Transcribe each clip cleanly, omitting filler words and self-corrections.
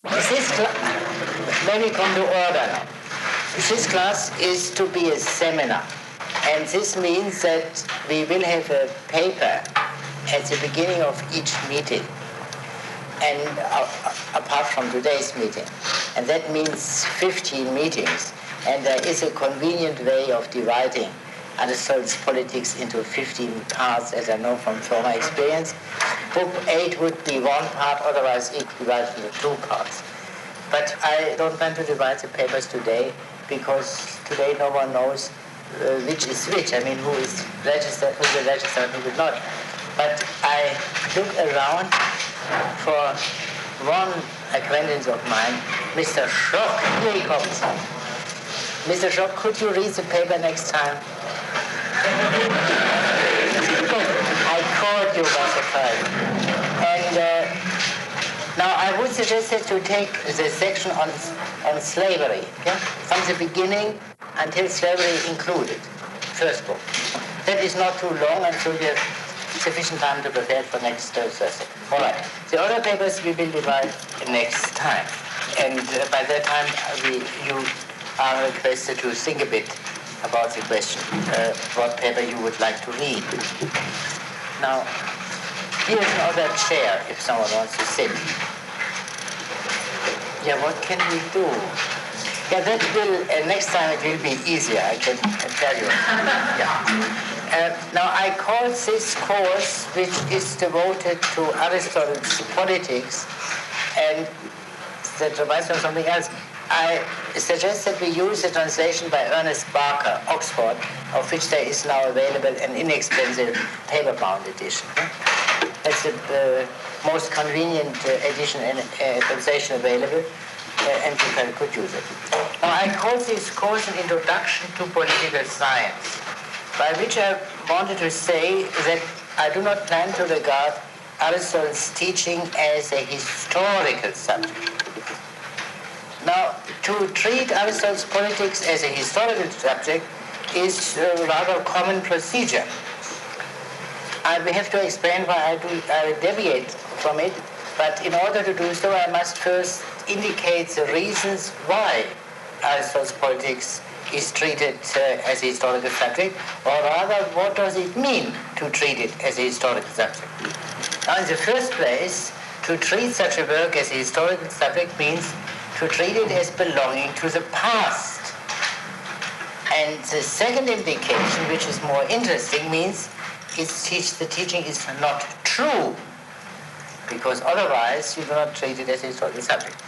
Let me come to order now. This class is to be a seminar, and this means that we will have a paper at the beginning of each meeting, and apart from today's meeting, and that means 15 meetings, and there is a convenient way of dividing Aristotle's Politics into 15 parts, as I know from former experience. Book 8 would be one part, otherwise it could be divided into 2 parts. But I don't plan to divide the papers today, because today no one knows which is which. I mean, who is registered, who will register, and who will not. But I look around for one acquaintance of mine, Mr. Schrock. Here he comes. Mr. Schrock, could you read the paper next time? I caught you by surprise. And now I would suggest that you take the section on slavery, okay? From the beginning until slavery included, first book. That is not too long, and so you have sufficient time to prepare for next Thursday. All right. The other papers we will divide next time, and by that time you are requested to think a bit about the question, what paper you would like to read. Now, here's another chair if someone wants to sit. Yeah, what can we do? Yeah, that will, next time it will be easier, I can tell you. Yeah. Now, I call this course, which is devoted to Aristotle's Politics, and that reminds me of something else. I suggest that we use the translation by Ernest Barker, Oxford, of which there is now available an inexpensive paper-bound edition. That's the most convenient edition and translation available, and you could use it. Now, I call this course an introduction to political science, by which I wanted to say that I do not plan to regard Aristotle's teaching as a historical subject. Now, to treat Aristotle's Politics as a historical subject is a rather common procedure. We have to explain why I deviate from it, but in order to do so, I must first indicate the reasons why Aristotle's Politics is treated as a historical subject, or rather, what does it mean to treat it as a historical subject? Now, in the first place, to treat such a work as a historical subject means to treat it as belonging to the past. And the second implication, which is more interesting, means the teaching is not true, because otherwise you do not treat it as a historical subject.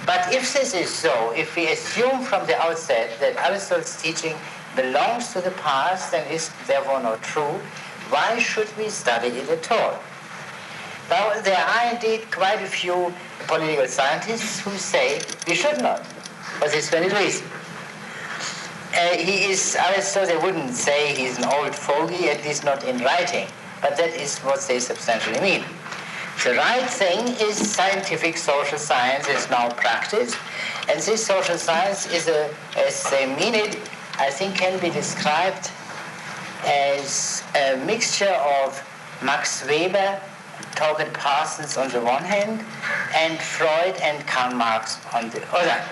But if this is so, if we assume from the outset that Aristotle's teaching belongs to the past and is therefore not true, why should we study it at all? Now, there are indeed quite a few political scientists who say we should not, for this very reason. Aristotle, they wouldn't say he's an old fogey, at least not in writing, but that is what they substantially mean. The right thing is scientific social science is now practiced, and this social science is, as they mean it, I think can be described as a mixture of Max Weber, Torben Parsons on the one hand, and Freud and Karl Marx on the other.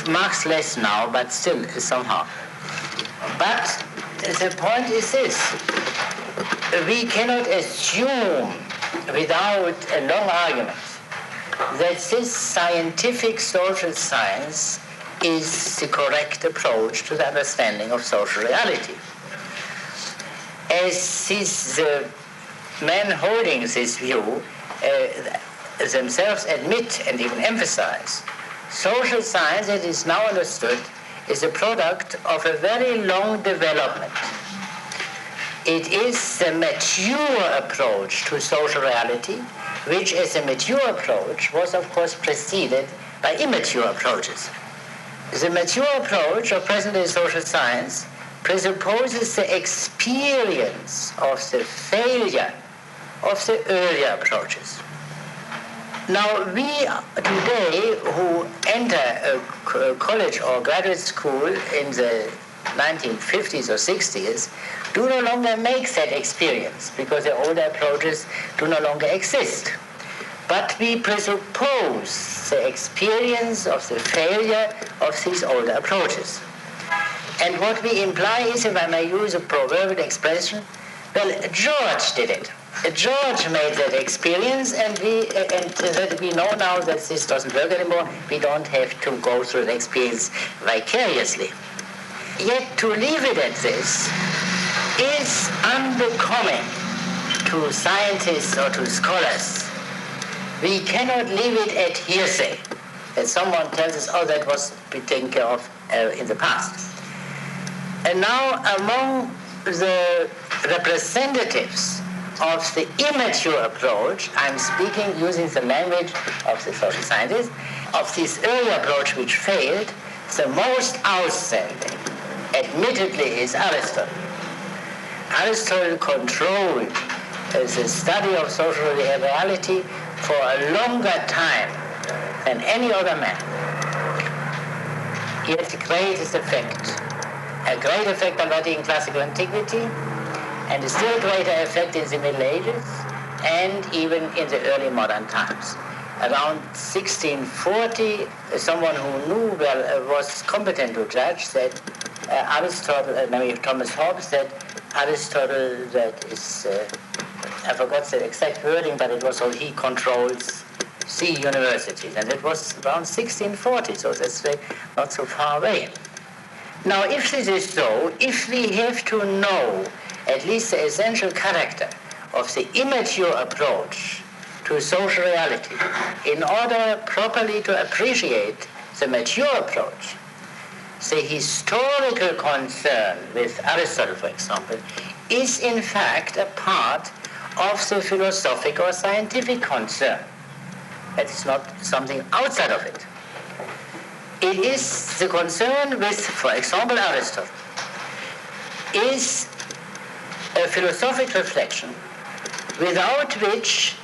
Marx less now, but still somehow. But the point is this: we cannot assume, without a long argument, that this scientific social science is the correct approach to the understanding of social reality. As the men holding this view themselves admit and even emphasize, social science, it is now understood, is a product of a very long development. It is the mature approach to social reality, which as a mature approach was of course preceded by immature approaches. The mature approach of present-day social science presupposes the experience of the failure of the earlier approaches. Now, we today who enter a college or graduate school in the 1950s or 60s do no longer make that experience because the older approaches do no longer exist. but we presuppose the experience of the failure of these older approaches. And what we imply is, if I may use a proverbial expression, well, George did it. George made that experience, and that we know now that this doesn't work anymore. We don't have to go through the experience vicariously. Yet to leave it at this is unbecoming to scientists or to scholars. We cannot leave it at hearsay, that someone tells us, oh, that was taken care of in the past. And now among the representatives of the immature approach, I'm speaking using the language of the social scientists, of this early approach which failed, the most outstanding, admittedly, is Aristotle. Aristotle controlled the study of social reality for a longer time than any other man. He had the greatest effect. A great effect already in classical antiquity, and a still greater effect in the Middle Ages, and even in the early modern times. Around 1640, someone who knew well was competent to judge that Aristotle, maybe Thomas Hobbes, that Aristotle, that is, I forgot the exact wording, but it was so he controls the universities, and it was around 1640, so that's not so far away. Now, if this is so, if we have to know at least the essential character of the immature approach to social reality in order properly to appreciate the mature approach, the historical concern with Aristotle, for example, is in fact a part of the philosophic or scientific concern. That is not something outside of it. It is the concern with, for example, Aristotle, is a philosophic reflection without which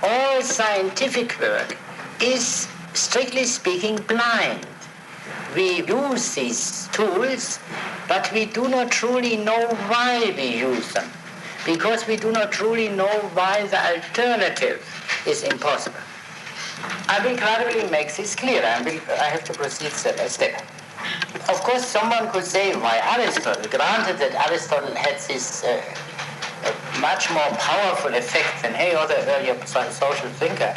all scientific work is, strictly speaking, blind. We use these tools, but we do not truly know why we use them, because we do not truly know why the alternative is impossible. I will gradually make this clear. I have to proceed step by step. Of course, someone could say, why Aristotle? Granted that Aristotle had this much more powerful effect than any other earlier social thinker,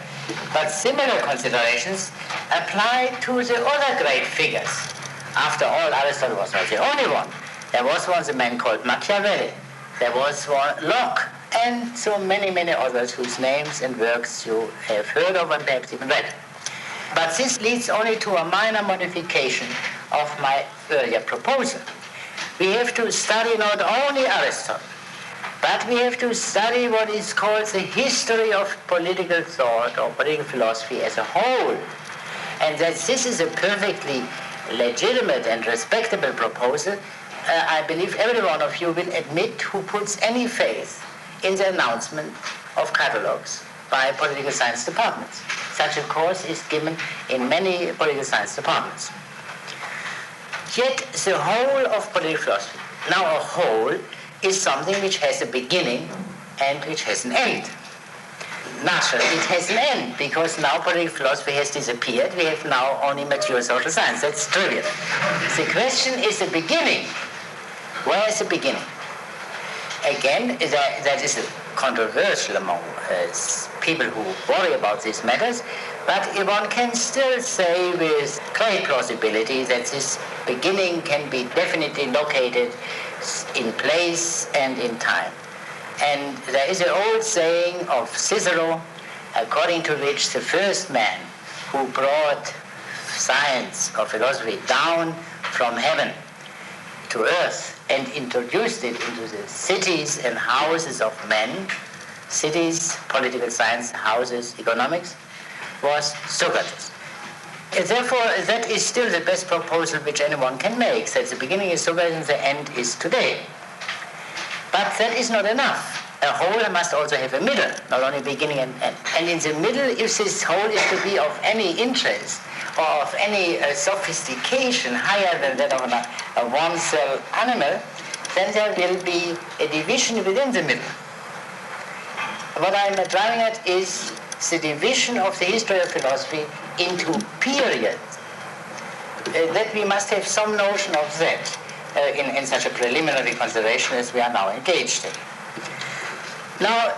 but similar considerations apply to the other great figures. After all, Aristotle was not the only one. There was once a man called Machiavelli. There was one Locke, and so many, many others whose names and works you have heard of and perhaps even read. But this leads only to a minor modification of my earlier proposal. We have to study not only Aristotle, but we have to study what is called the history of political thought or political philosophy as a whole. And that this is a perfectly legitimate and respectable proposal, I believe every one of you will admit who puts any faith in the announcement of catalogues by political science departments. Such a course is given in many political science departments. Yet the whole of political philosophy, now a whole, is something which has a beginning and which has an end. Naturally, it has an end, because now political philosophy has disappeared. We have now only mature social science. That's trivial. The question is the beginning. Where is the beginning? Again, that is controversial among people who worry about these matters, but one can still say with great plausibility that this beginning can be definitely located in place and in time. And there is an old saying of Cicero, according to which the first man who brought science or philosophy down from heaven to earth and introduced it into the cities and houses of men, cities, political science, houses, economics, was Socrates. And therefore, that is still the best proposal which anyone can make, that the beginning is Socrates and the end is today. But that is not enough. A whole must also have a middle, not only beginning and end. And in the middle, if this whole is to be of any interest or of any sophistication higher than that of a one-cell animal, then there will be a division within the middle. What I'm driving at is the division of the history of philosophy into periods. That we must have some notion of that in such a preliminary consideration as we are now engaged in. Now,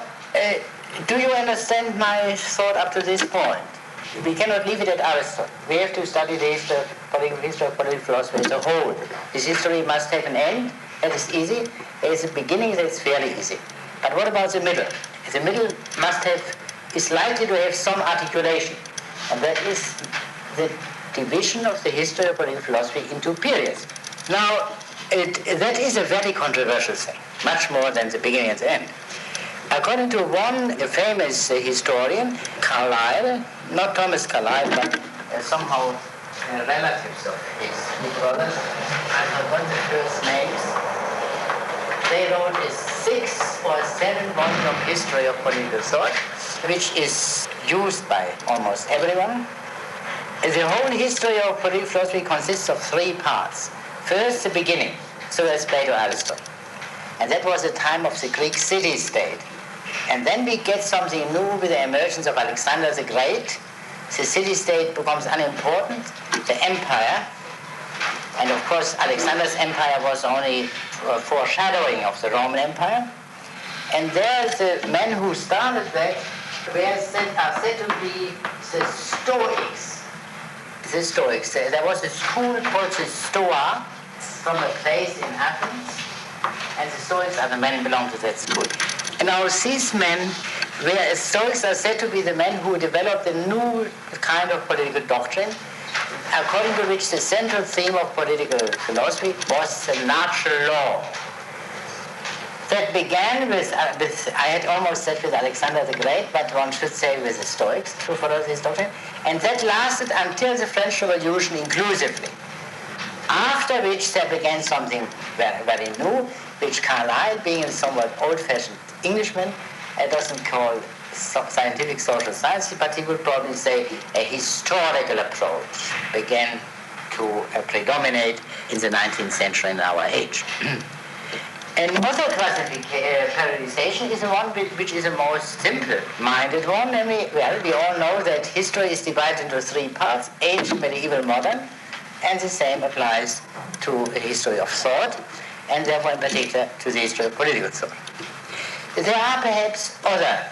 do you understand my thought up to this point? We cannot leave it at Aristotle. We have to study the history of political philosophy as a whole. This history must have an end. That is easy. There is a beginning that is fairly easy. But what about the middle? The middle is likely to have some articulation. And that is the division of the history of political philosophy into periods. Now, that is a very controversial thing, much more than the beginning and the end. According to one famous historian, Carlyle, not Thomas Carlyle, but somehow relatives of his two brothers, I forgot the first names, they wrote a 6 or 7 volume history of political thought, which is used by almost everyone. The whole history of political philosophy consists of 3 parts. First, the beginning, so that's Plato, Aristotle. And that was the time of the Greek city-state. And then we get something new with the emergence of Alexander the Great. The city-state becomes unimportant, the empire, and of course Alexander's empire was only a foreshadowing of the Roman Empire. And there the men who started that are said to be the Stoics. The Stoics. There was a school called the Stoa from a place in Athens, and the Stoics are the men who belong to that school. And now these men, whereas Stoics are said to be the men who developed a new kind of political doctrine, according to which the central theme of political philosophy was the natural law. That began with I had almost said with Alexander the Great, but one should say with the Stoics to follow this doctrine, and that lasted until the French Revolution inclusively. After which there began something very, very new, which Carlyle, being a somewhat old-fashioned Englishman, doesn't call scientific social science, but he would probably say a historical approach began to predominate in the 19th century in our age. Another periodization is the one which is a more simple-minded one. We all know that history is divided into 3 parts, ancient, medieval, modern, and the same applies to the history of thought, and therefore in particular to the history of political thought. There are perhaps other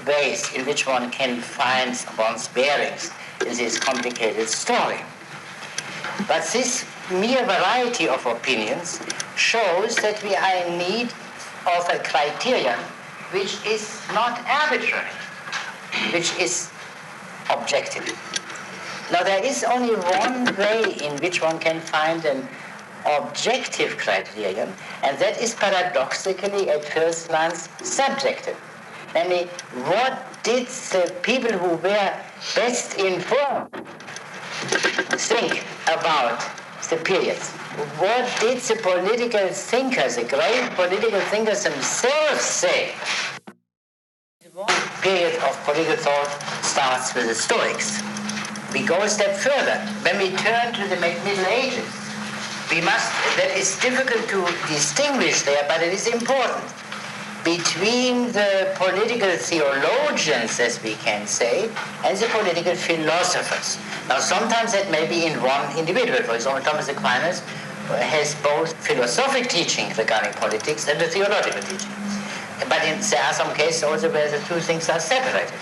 ways in which one can find one's bearings in this complicated story. But this mere variety of opinions shows that we are in need of a criterion which is not arbitrary, which is objective. Now there is only one way in which one can find an objective criterion, and that is paradoxically at first glance subjective. Namely, what did the people who were best informed think about the periods? What did the political thinkers, the great political thinkers themselves say? One period of political thought starts with the Stoics. We go a step further. When we turn to the Middle Ages, that is difficult to distinguish there, but it is important, between the political theologians, as we can say, and the political philosophers. Now, sometimes that may be in one individual. For example, Thomas Aquinas has both philosophic teaching regarding politics and the theological teaching. But there are some cases also where the two things are separated.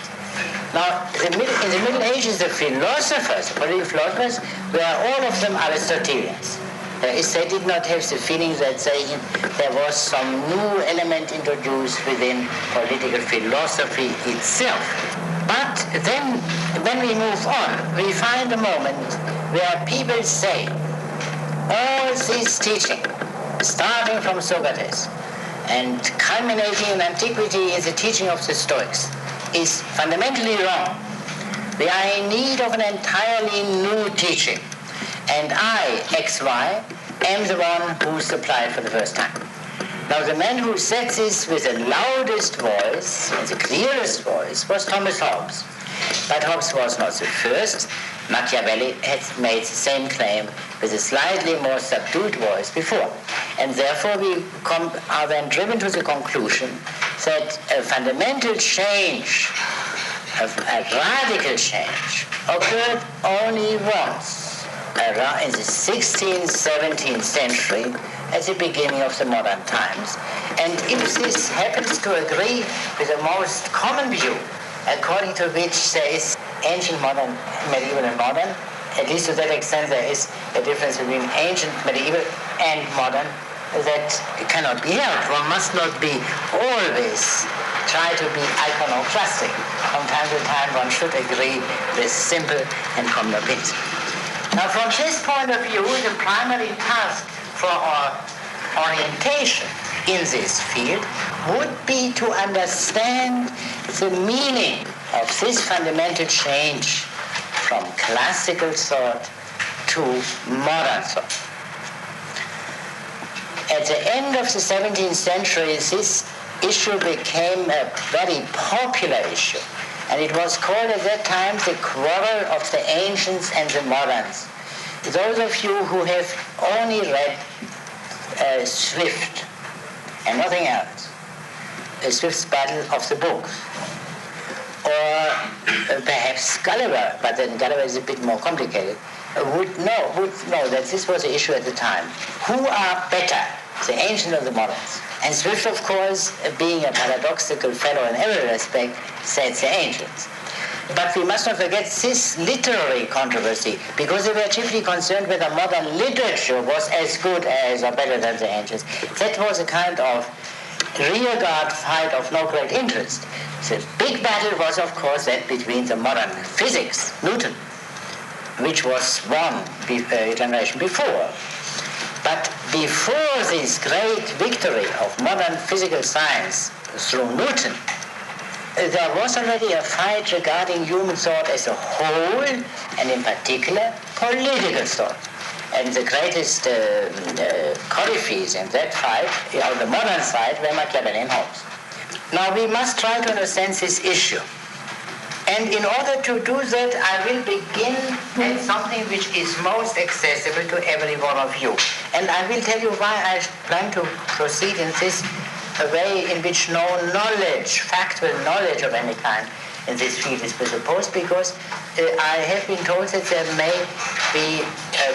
Now, in the Middle Ages, the philosophers, the political philosophers, were all of them Aristotelians. They did not have the feeling that there was some new element introduced within political philosophy itself. But then, when we move on, we find a moment where people say, all this teaching, starting from Socrates and culminating in antiquity in the teaching of the Stoics, is fundamentally wrong. We are in need of an entirely new teaching. And I, XY, am the one who supplied for the first time. Now, the man who said this with the loudest voice and the clearest voice was Thomas Hobbes. But Hobbes was not the first. Machiavelli had made the same claim with a slightly more subdued voice before. And therefore we are then driven to the conclusion that a fundamental change a radical change occurred only once, around in the 16th, 17th century, at the beginning of the modern times. And if this happens to agree with the most common view, according to which there is ancient, modern, medieval, and modern, at least to that extent there is a difference between ancient, medieval, and modern, that cannot be helped. One must not be always try to be iconoclastic. From time to time one should agree with simple and common opinions. Now from this point of view, the primary task for our orientation in this field would be to understand the meaning of this fundamental change from classical thought to modern thought. At the end of the 17th century, this issue became a very popular issue, and it was called at that time the quarrel of the ancients and the moderns. Those of you who have only read Swift and nothing else, Swift's Battle of the Books, or perhaps Gulliver, but then Gulliver is a bit more complicated, would know that this was the issue at the time. Who are better, the ancient or the moderns? And Swift, of course, being a paradoxical fellow in every respect, said the ancients. But we must not forget this literary controversy, because they were chiefly concerned whether modern literature was as good as or better than the ancients. That was a kind of rearguard fight of no great interest. The big battle was, of course, that between the modern physics, Newton, which was one generation before. But before this great victory of modern physical science through Newton, there was already a fight regarding human thought as a whole, and in particular, political thought. And the greatest codices in that fight, on the modern side, were Machiavelli and Hobbes. Now we must try to understand this issue. And in order to do that, I will begin at something which is most accessible to every one of you. And I will tell you why I plan to proceed in this way in which no knowledge, factual knowledge of any kind in this field is presupposed, because I have been told that there may be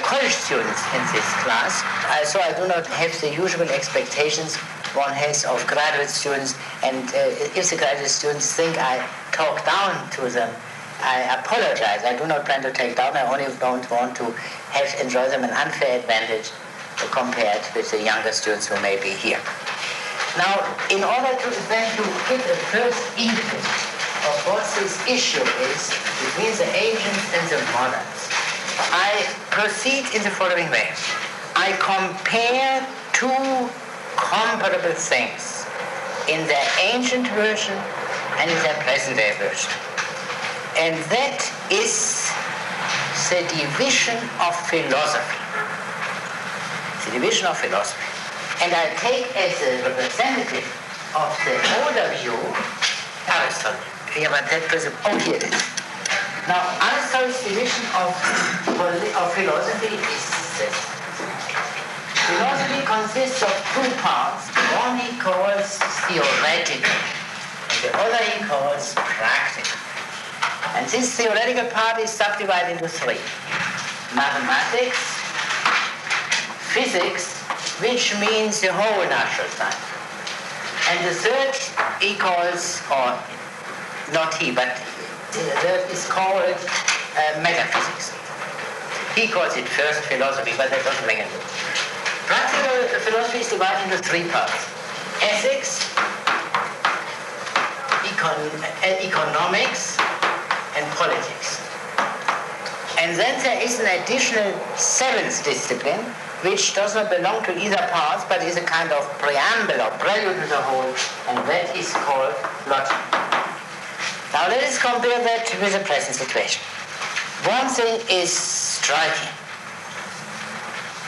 college students in this class, so I do not have the usual expectations one has of graduate students, and if the graduate students think I talk down to them, I apologize. I do not plan to take down, I only don't want to enjoy them an unfair advantage compared with the younger students who may be here. Now, in order to then to get a first inkling of what this issue is between the ancients and the moderns, I proceed in the following way. I compare two comparable things in their ancient version and in their present-day version. And that is the division of philosophy. The division of philosophy. And I take as a representative of the older view Aristotle. Here, but that person, here it is. Now, Aristotle's division of philosophy is this. Philosophy consists of two parts. One he calls theoretical, and the other he calls practical. And this theoretical part is subdivided into three: mathematics, physics, which means the whole natural science. And the third he calls, or not he, but the third is called metaphysics. He calls it first philosophy, but that doesn't make any difference. Practical philosophy is divided into three parts: ethics, economics, and politics. And then there is an additional seventh discipline, which does not belong to either part, but is a kind of preamble or prelude to the whole, and that is called logic. Now let us compare that with the present situation. One thing is striking.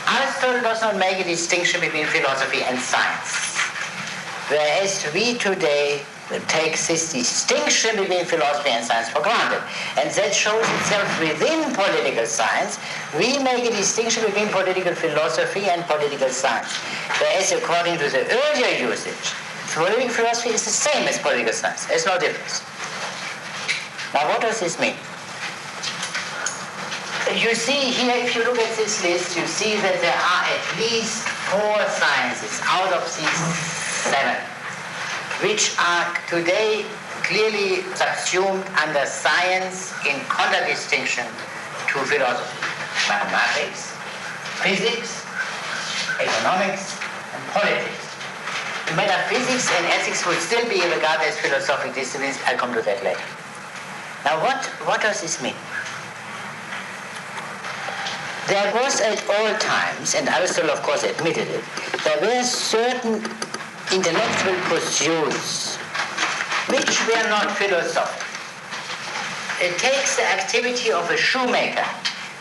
Aristotle does not make a distinction between philosophy and science, whereas we today take this distinction between philosophy and science for granted. And that shows itself within political science. We make a distinction between political philosophy and political science, whereas according to the earlier usage, political philosophy is the same as political science. There's no difference. Now what does this mean? You see here, if you look at this list, you see that there are at least 4 sciences out of these 7, which are today clearly subsumed under science in contradistinction to philosophy. Mathematics, physics, economics, and politics. Metaphysics and ethics would still be regarded as philosophic disciplines. I'll come to that later. Now what does this mean? There was at all times, and Aristotle of course admitted it, there were certain intellectual pursuits which were not philosophic. It takes the activity of a shoemaker.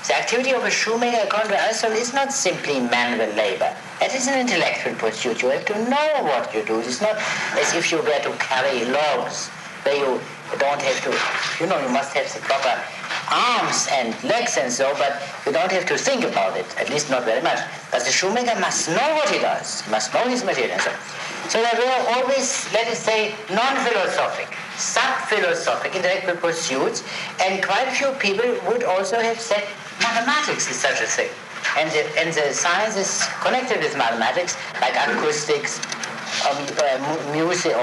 The activity of a shoemaker, according to Aristotle, is not simply manual labor. It is an intellectual pursuit. You have to know what you do. It's not as if you were to carry logs, where you don't have to, you must have the proper arms and legs and so, but you don't have to think about it, at least not very much. But the shoemaker must know what he does. He must know his material and so. So there were always, let us say, non-philosophic, sub-philosophic intellectual pursuits, and quite a few people would also have said mathematics is such a thing. And the sciences connected with mathematics, like acoustics, music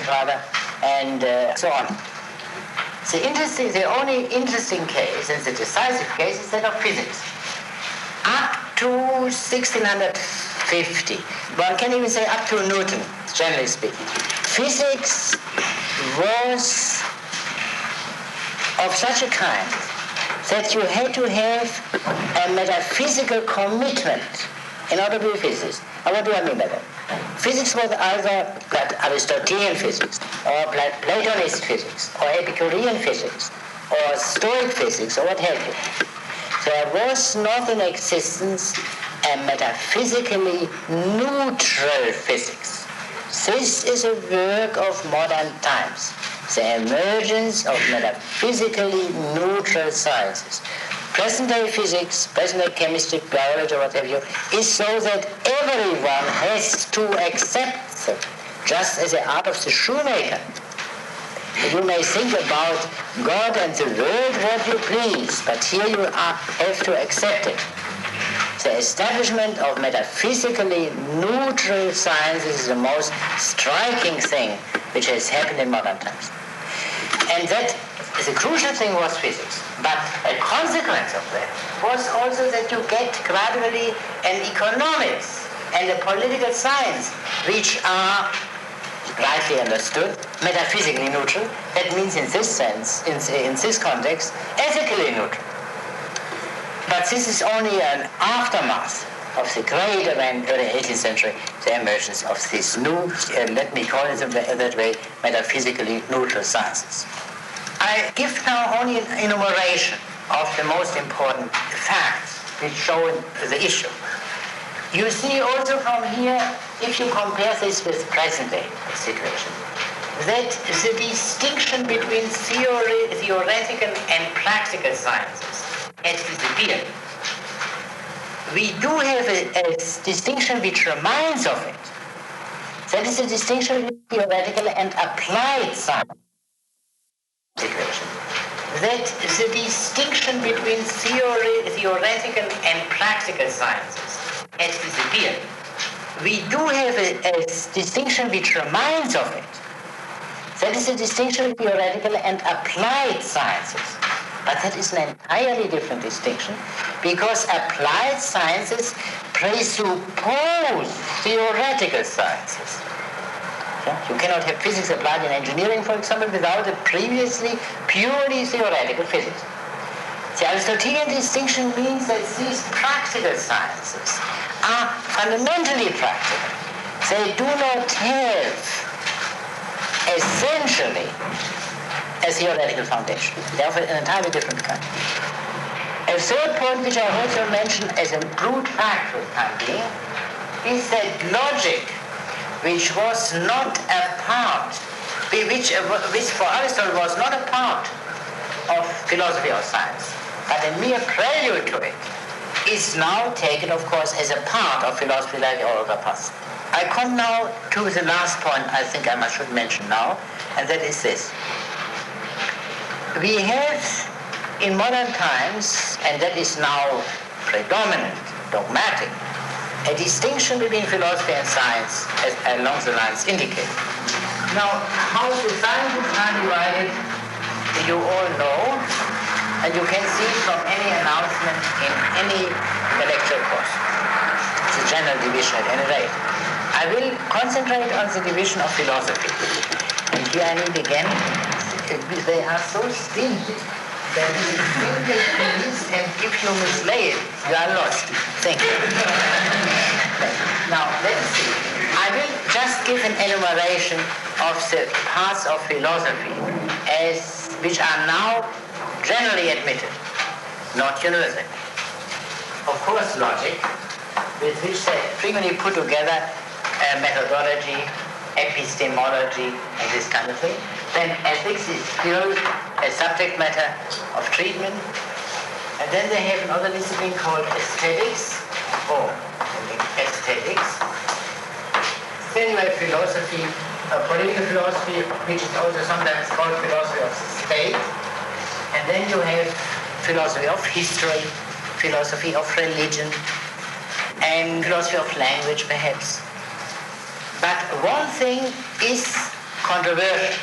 rather, and so on. The only interesting case, and the decisive case, is that of physics. Up to 1650, one can even say up to Newton, generally speaking, physics was of such a kind that you had to have a metaphysical commitment in order to be a physicist. And what do I mean by that? Physics was either Aristotelian physics, or Platonist physics, or Epicurean physics, or Stoic physics, or what have you. There was not in existence a metaphysically neutral physics. This is a work of modern times. The emergence of metaphysically neutral sciences. Present-day physics, present-day chemistry, biology, what have you, is so that everyone has to accept them, just as the art of the shoemaker. You may think about God and the world what you please, but here you have to accept it. The establishment of metaphysically neutral science is the most striking thing which has happened in modern times. And that the crucial thing was physics. But a consequence of that was also that you get gradually an economics and a political science which are, rightly understood, metaphysically neutral. That means in this sense, in this context, ethically neutral. But this is only an aftermath of the great event of the 18th century, the emergence of these new, let me call it that way, metaphysically neutral sciences. I give now only an enumeration of the most important facts which show the issue. You see also from here, if you compare this with present-day situation, that the distinction between theoretical and practical sciences has disappeared. We do have a distinction which reminds of it. That is a distinction between theoretical and applied science. That the distinction between theoretical and practical sciences has disappeared. We do have a distinction which reminds of it. That is a distinction between theoretical and applied sciences. But that is an entirely different distinction, because applied sciences presuppose theoretical sciences. You cannot have physics applied in engineering, for example, without a previously purely theoretical physics. The Aristotelian distinction means that these practical sciences are fundamentally practical. They do not have essentially a theoretical foundation. They are an entirely different kind. A third point which I also mention as a brute fact for the time being is that logic, which was not a part, which for Aristotle was not a part of philosophy or science, but a mere prelude to it, is now taken, of course, as a part of philosophy like all other parts. I come now to the last point I think I should mention now, and that is this. we have in modern times, and that is now predominant, dogmatic, a distinction between philosophy and science as along the lines indicated. Now, how the sciences are divided, you all know, and you can see from any announcement in any lecture course. It's a general division at any rate. I will concentrate on the division of philosophy. And here I need again, they are so stingy that it is simple things, and if you mislay it, you are lost. Thank you. Now, let's see. I will just give an enumeration of the parts of philosophy which are now generally admitted, not universally. Of course, logic, with which they frequently put together methodology, epistemology, and this kind of thing. Then ethics is still a subject matter of treatment. And then they have another discipline called aesthetics, or aesthetics. Then you have philosophy, political philosophy, which is also sometimes called philosophy of the state. And then you have philosophy of history, philosophy of religion, and philosophy of language, perhaps. But one thing is controversial,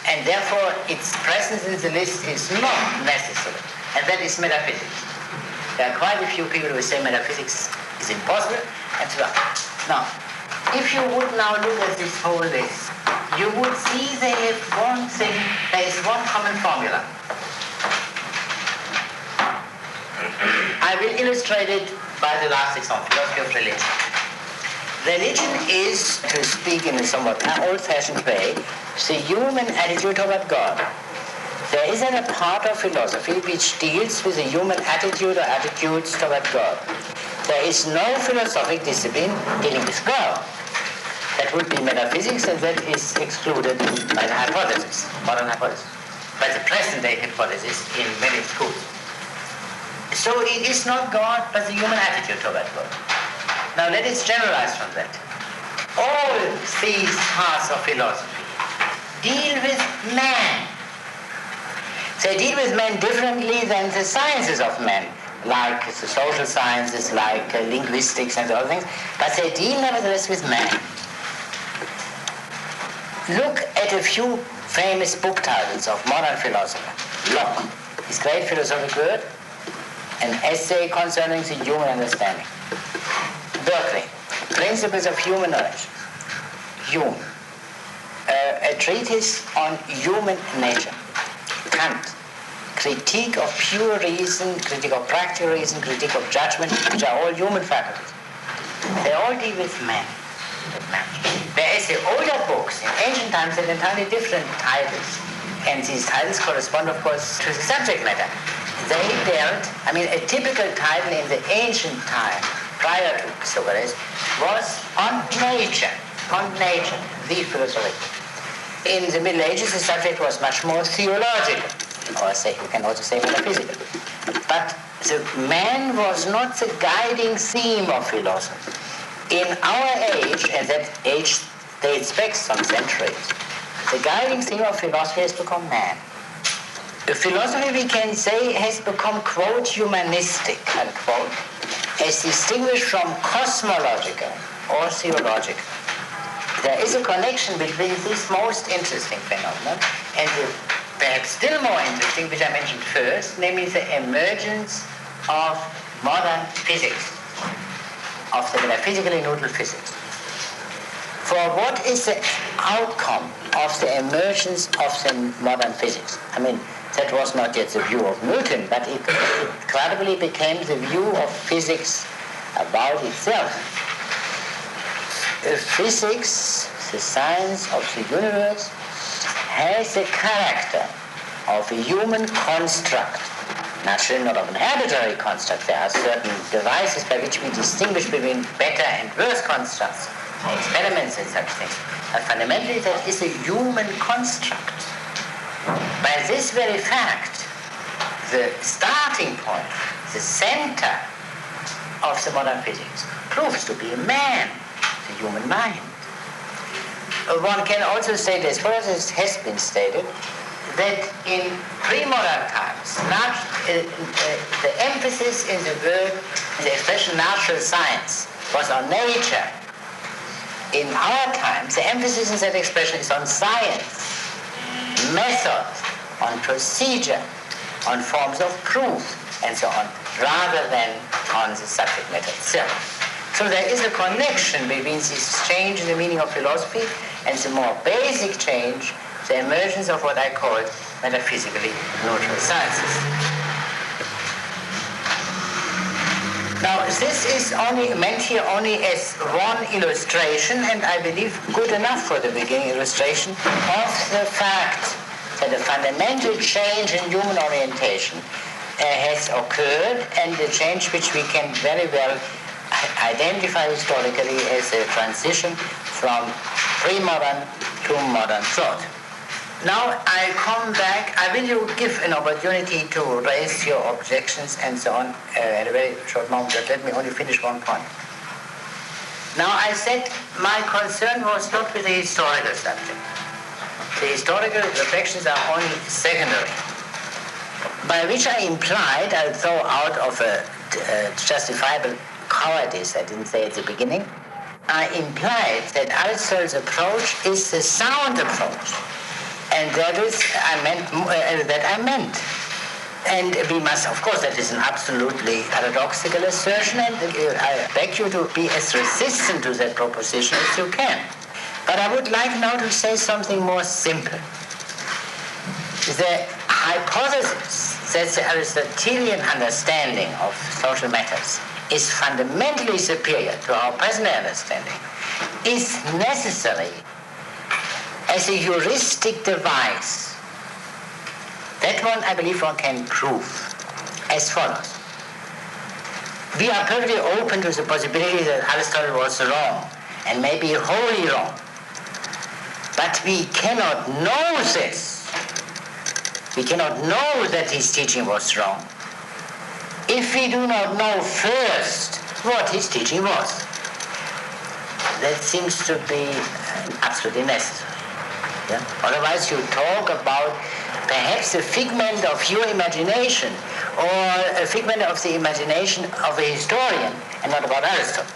and therefore its presence in the list is not necessary, and that is metaphysics. There are quite a few people who say metaphysics is impossible, and so on. Now, if you would now look at this whole list, you would see they have one thing, there is one common formula. I will illustrate it by the last example, philosophy of religion. Religion is, to speak in a somewhat old-fashioned way, the human attitude toward God. There isn't a part of philosophy which deals with the human attitude or attitudes toward God. There is no philosophic discipline dealing with God. That would be metaphysics, and that is excluded by the hypothesis, modern hypothesis, by the present-day hypothesis in many schools. So it is not God, but the human attitude toward God. Now let us generalize from that. All these parts of philosophy deal with man. They deal with man differently than the sciences of man, like the social sciences, like linguistics and other things, but they deal nevertheless with man. Look at a few famous book titles of modern philosophy. Locke, his great philosophic work, an essay concerning the human understanding. Berkeley, Principles of Human Knowledge. Hume, a treatise on human nature. Kant, critique of pure reason, critique of practical reason, critique of judgment, which are all human faculties. They all deal with man. Whereas the older books in ancient times had entirely different titles. And these titles correspond, of course, to the subject matter. They dealt, a typical title in the ancient time, prior to Socrates, was on nature, the philosophy. In the Middle Ages, the subject was much more theological, or you can also say metaphysical. But the man was not the guiding theme of philosophy. In our age, and that age dates back some centuries, the guiding theme of philosophy has become man. The philosophy, we can say, has become, quote, humanistic, unquote, as distinguished from cosmological or theological. There is a connection between this most interesting phenomenon and the perhaps still more interesting, which I mentioned first, namely the emergence of modern physics, of the metaphysically neutral physics. For what is the outcome of the emergence of the modern physics? That was not yet the view of Newton, but it gradually became the view of physics about itself. Physics, the science of the universe, has the character of a human construct, naturally not of an arbitrary construct. There are certain devices by which we distinguish between better and worse constructs, experiments and such things. But fundamentally that is a human construct. By this very fact, the starting point, the center of the modern physics, proves to be a man, the human mind. One can also say this, for as has been stated, that in pre-modern times, the emphasis in the word, in the expression natural science, was on nature. In our times, the emphasis in that expression is on science, method, on procedure, on forms of proof, and so on, rather than on the subject matter itself. So there is a connection between this change in the meaning of philosophy and the more basic change, the emergence of what I call metaphysically neutral sciences. Now, this is only meant here only as one illustration, and I believe good enough for the beginning illustration of the fact that a fundamental change in human orientation has occurred, and a change which we can very well identify historically as a transition from pre-modern to modern thought. Now I come back. I will give an opportunity to raise your objections and so on at a very short moment, but let me only finish one point. Now I said my concern was not with the historical subject. The historical reflections are only secondary, by which I implied, although out of a justifiable cowardice, I didn't say at the beginning, I implied that Aristotle's approach is the sound approach. And that is, I meant. And we must, of course, that is an absolutely paradoxical assertion, and I beg you to be as resistant to that proposition as you can. But I would like now to say something more simple. The hypothesis that the Aristotelian understanding of social matters is fundamentally superior to our present understanding is necessary as a heuristic device. That one, I believe, one can prove as follows. We are perfectly open to the possibility that Aristotle was wrong, and maybe wholly wrong. But we cannot know this. We cannot know that his teaching was wrong if we do not know first what his teaching was. That seems to be absolutely necessary. Yeah? Otherwise you talk about perhaps a figment of your imagination or a figment of the imagination of a historian and not about Aristotle.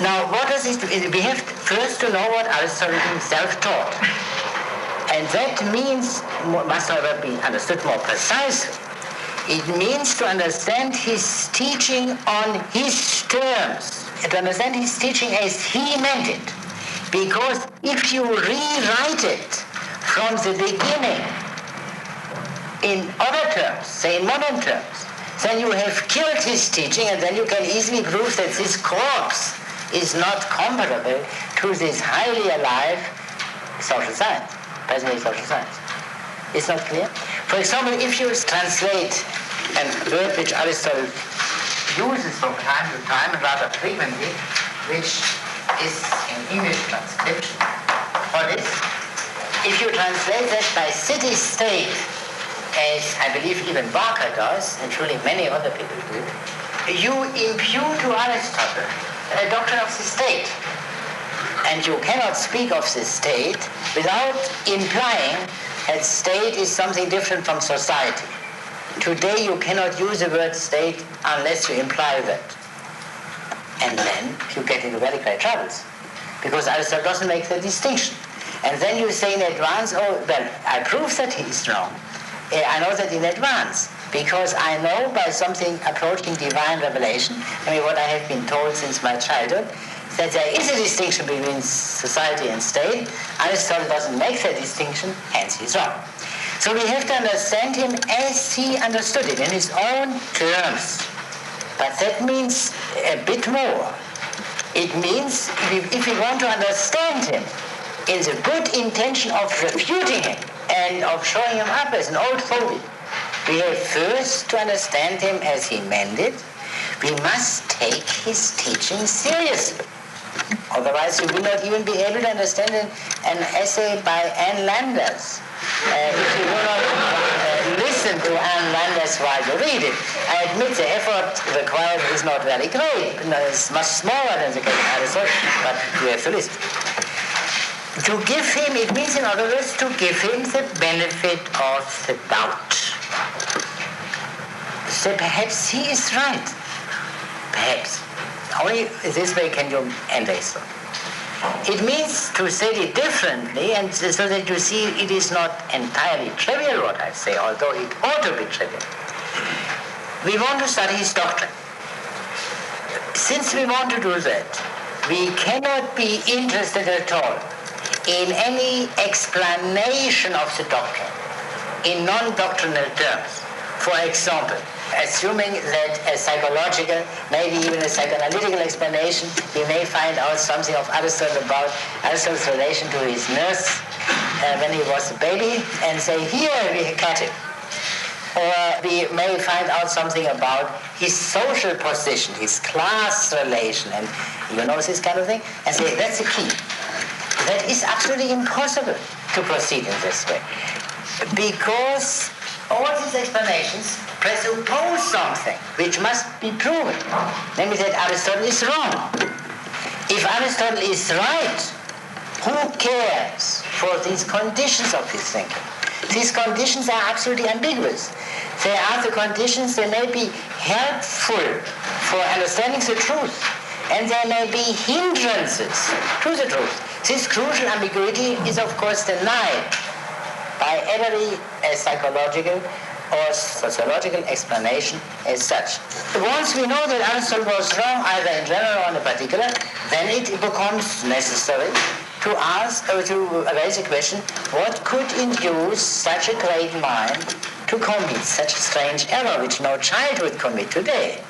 Now what does it do? We have first to know what Aristotle himself taught. And that means, must however be understood more precisely, it means to understand his teaching on his terms, and to understand his teaching as he meant it. Because if you rewrite it from the beginning in other terms, say in modern terms, then you have killed his teaching, and then you can easily prove that this corpse is not comparable to this highly alive social science, present-day social science. It's not clear? For example, if you translate a word which Aristotle uses from time to time, and rather frequently, which is in English transcription for this, if you translate that by city-state, as I believe even Barker does, and surely many other people do, you impute to Aristotle a doctrine of the state. And you cannot speak of the state without implying that state is something different from society. Today you cannot use the word state unless you imply that. And then you get into very great troubles, because Aristotle doesn't make the distinction. And then you say in advance, oh, well, I prove that he is wrong. I know that in advance, because I know by something approaching divine revelation, what I have been told since my childhood, that there is a distinction between society and state. Aristotle doesn't make that distinction, hence he's wrong. So we have to understand him as he understood it, in his own terms. But that means a bit more. It means if we want to understand him in the good intention of refuting him and of showing him up as an old fogey, we have first to understand him as he meant it. We must take his teaching seriously. Otherwise you will not even be able to understand an essay by Anne Landers. If you do not listen to Anne Landers while you read it. I admit the effort required is not very great. It's much smaller than the case of Aristotle, but you have to listen. To give him, it means in other words, to give him the benefit of the doubt. So perhaps he is right. Perhaps. Only this way can you enter his thought. It means to say it differently, and so that you see it is not entirely trivial what I say, although it ought to be trivial. We want to study his doctrine. Since we want to do that, we cannot be interested at all in any explanation of the doctrine in non-doctrinal terms. For example, assuming that a psychological, maybe even a psychoanalytical explanation, we may find out something of Aristotle about Aristotle's relation to his nurse when he was a baby, and say, here we cut it. Or we may find out something about his social position, his class relation, and this kind of thing, and say, that's the key. That is absolutely impossible to proceed in this way. Because all these explanations presuppose something which must be proven, namely that Aristotle is wrong. If Aristotle is right, who cares for these conditions of his thinking? These conditions are absolutely ambiguous. They are the conditions that may be helpful for understanding the truth, and there may be hindrances to the truth. This crucial ambiguity is, of course, denied by every psychological or sociological explanation as such. Once we know that Aristotle was wrong, either in general or in particular, then it becomes necessary to raise the question, what could induce such a great mind to commit such a strange error which no child would commit today?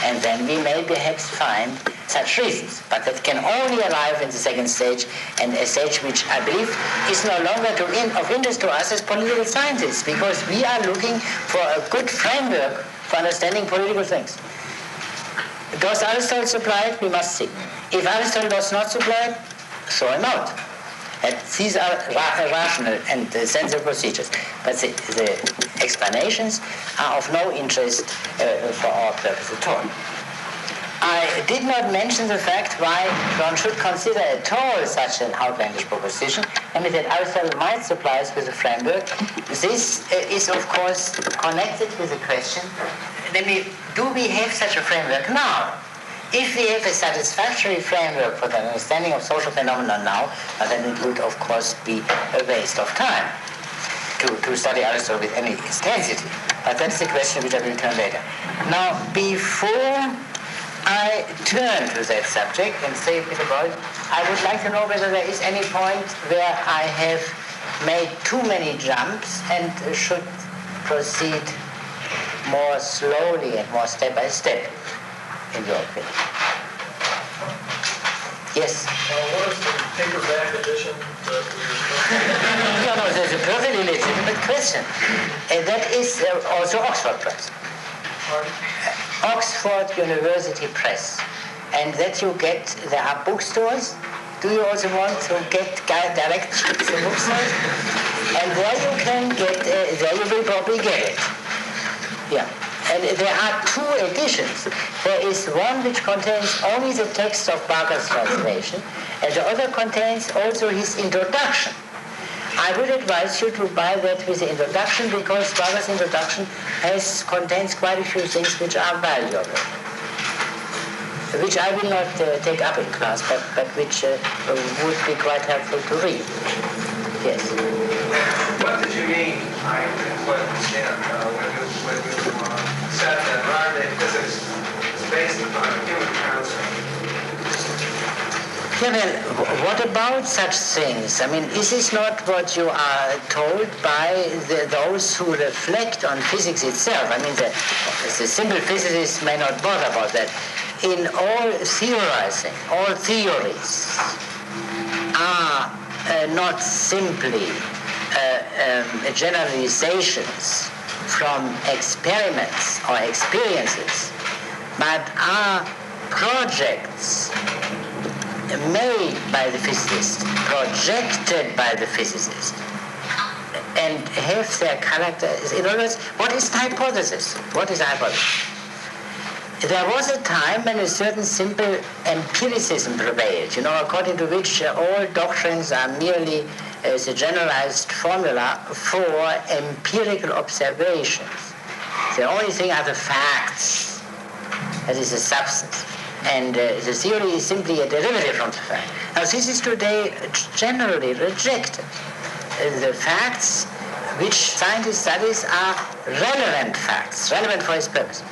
And then we may perhaps find such reasons. But that can only arrive in the second stage, and a stage which I believe is no longer of interest to us as political scientists, because we are looking for a good framework for understanding political things. Does Aristotle supply it? We must see. If Aristotle does not supply it, throw him out. And these are rational and sensible procedures. But the explanations are of no interest for our purpose at all. I did not mention the fact why one should consider at all such an outlandish proposition, namely that Aristotle might supply us with a framework. This is, of course, connected with the question, namely, do we have such a framework now? If we have a satisfactory framework for the understanding of social phenomena now, then it would, of course, be a waste of time to study Aristotle with any intensity. But that's the question which I will turn later. Now, before I turn to that subject and say a bit about it, I would like to know whether there is any point where I have made too many jumps and should proceed more slowly and more step by step, in your opinion. Yes? What is the paperback edition that we No, that's a perfectly legitimate question. That is also Oxford Press. Oxford University Press. And that you get, there are bookstores. Do you also want to get direct to bookstores? And there you can get, there you will probably get it. Yeah. And there are two editions. There is one which contains only the text of Barker's translation, and the other contains also his introduction. I would advise you to buy that with the introduction, because Barker's introduction contains quite a few things which are valuable, which I will not take up in class, but which would be quite helpful to read. Yes. What did you mean? I didn't quite understand when you said that modern-day physics is based upon human concept. Yeah, well, what about such things? I mean, is this not what you are told by those who reflect on physics itself? I mean, the simple physicists may not bother about that. In all theorizing, all theories are not simply generalizations from experiments or experiences, but are projects made by the physicist, projected by the physicist, and have their character. In other words, what is the hypothesis? What is the hypothesis? there was a time when a certain simple empiricism prevailed, according to which all doctrines are merely as a generalized formula for empirical observations. The only thing are the facts, that is the substance. And the theory is simply a derivative from the fact. Now this is today generally rejected. The facts which scientist studies are relevant facts, relevant for his purpose.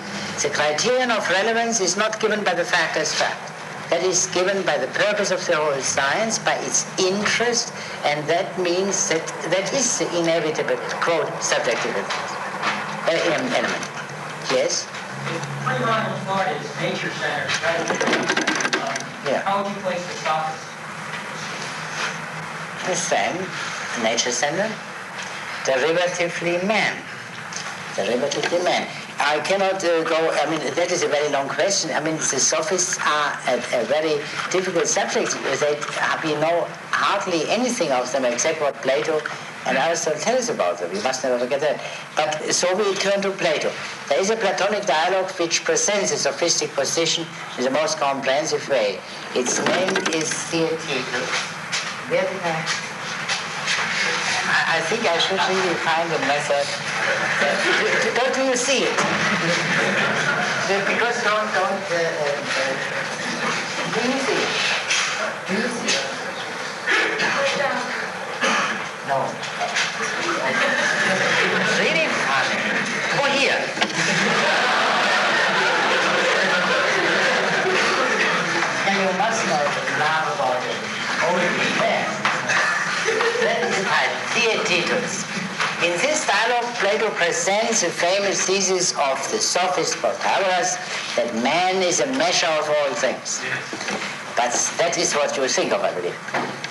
The criterion of relevance is not given by the fact as fact. That is given by the purpose of the whole science, by its interest, and that means that is the inevitable, quote, subjective element. Yes? Fundamental thought is nature-centered, right? How would you place the sophists? The same, nature-centered, derivatively man. I cannot that is a very long question. The sophists are a very difficult subject. We know hardly anything of them except what Plato and Aristotle tell us about them. We must never forget that. But so we turn to Plato. There is a Platonic dialogue which presents a sophistic position in the most comprehensive way. Its name is Theaetetus. Where did I think I should really find a method. Do you see it? Because don't. Do you see it? Do you see it? No. It's really funny. Oh, here. And you must not laugh about it. Only there. That is the title, Theaetetus. In this dialogue, Plato presents a famous thesis of the sophist Protagoras that man is a measure of all things. But that is what you think of, I believe.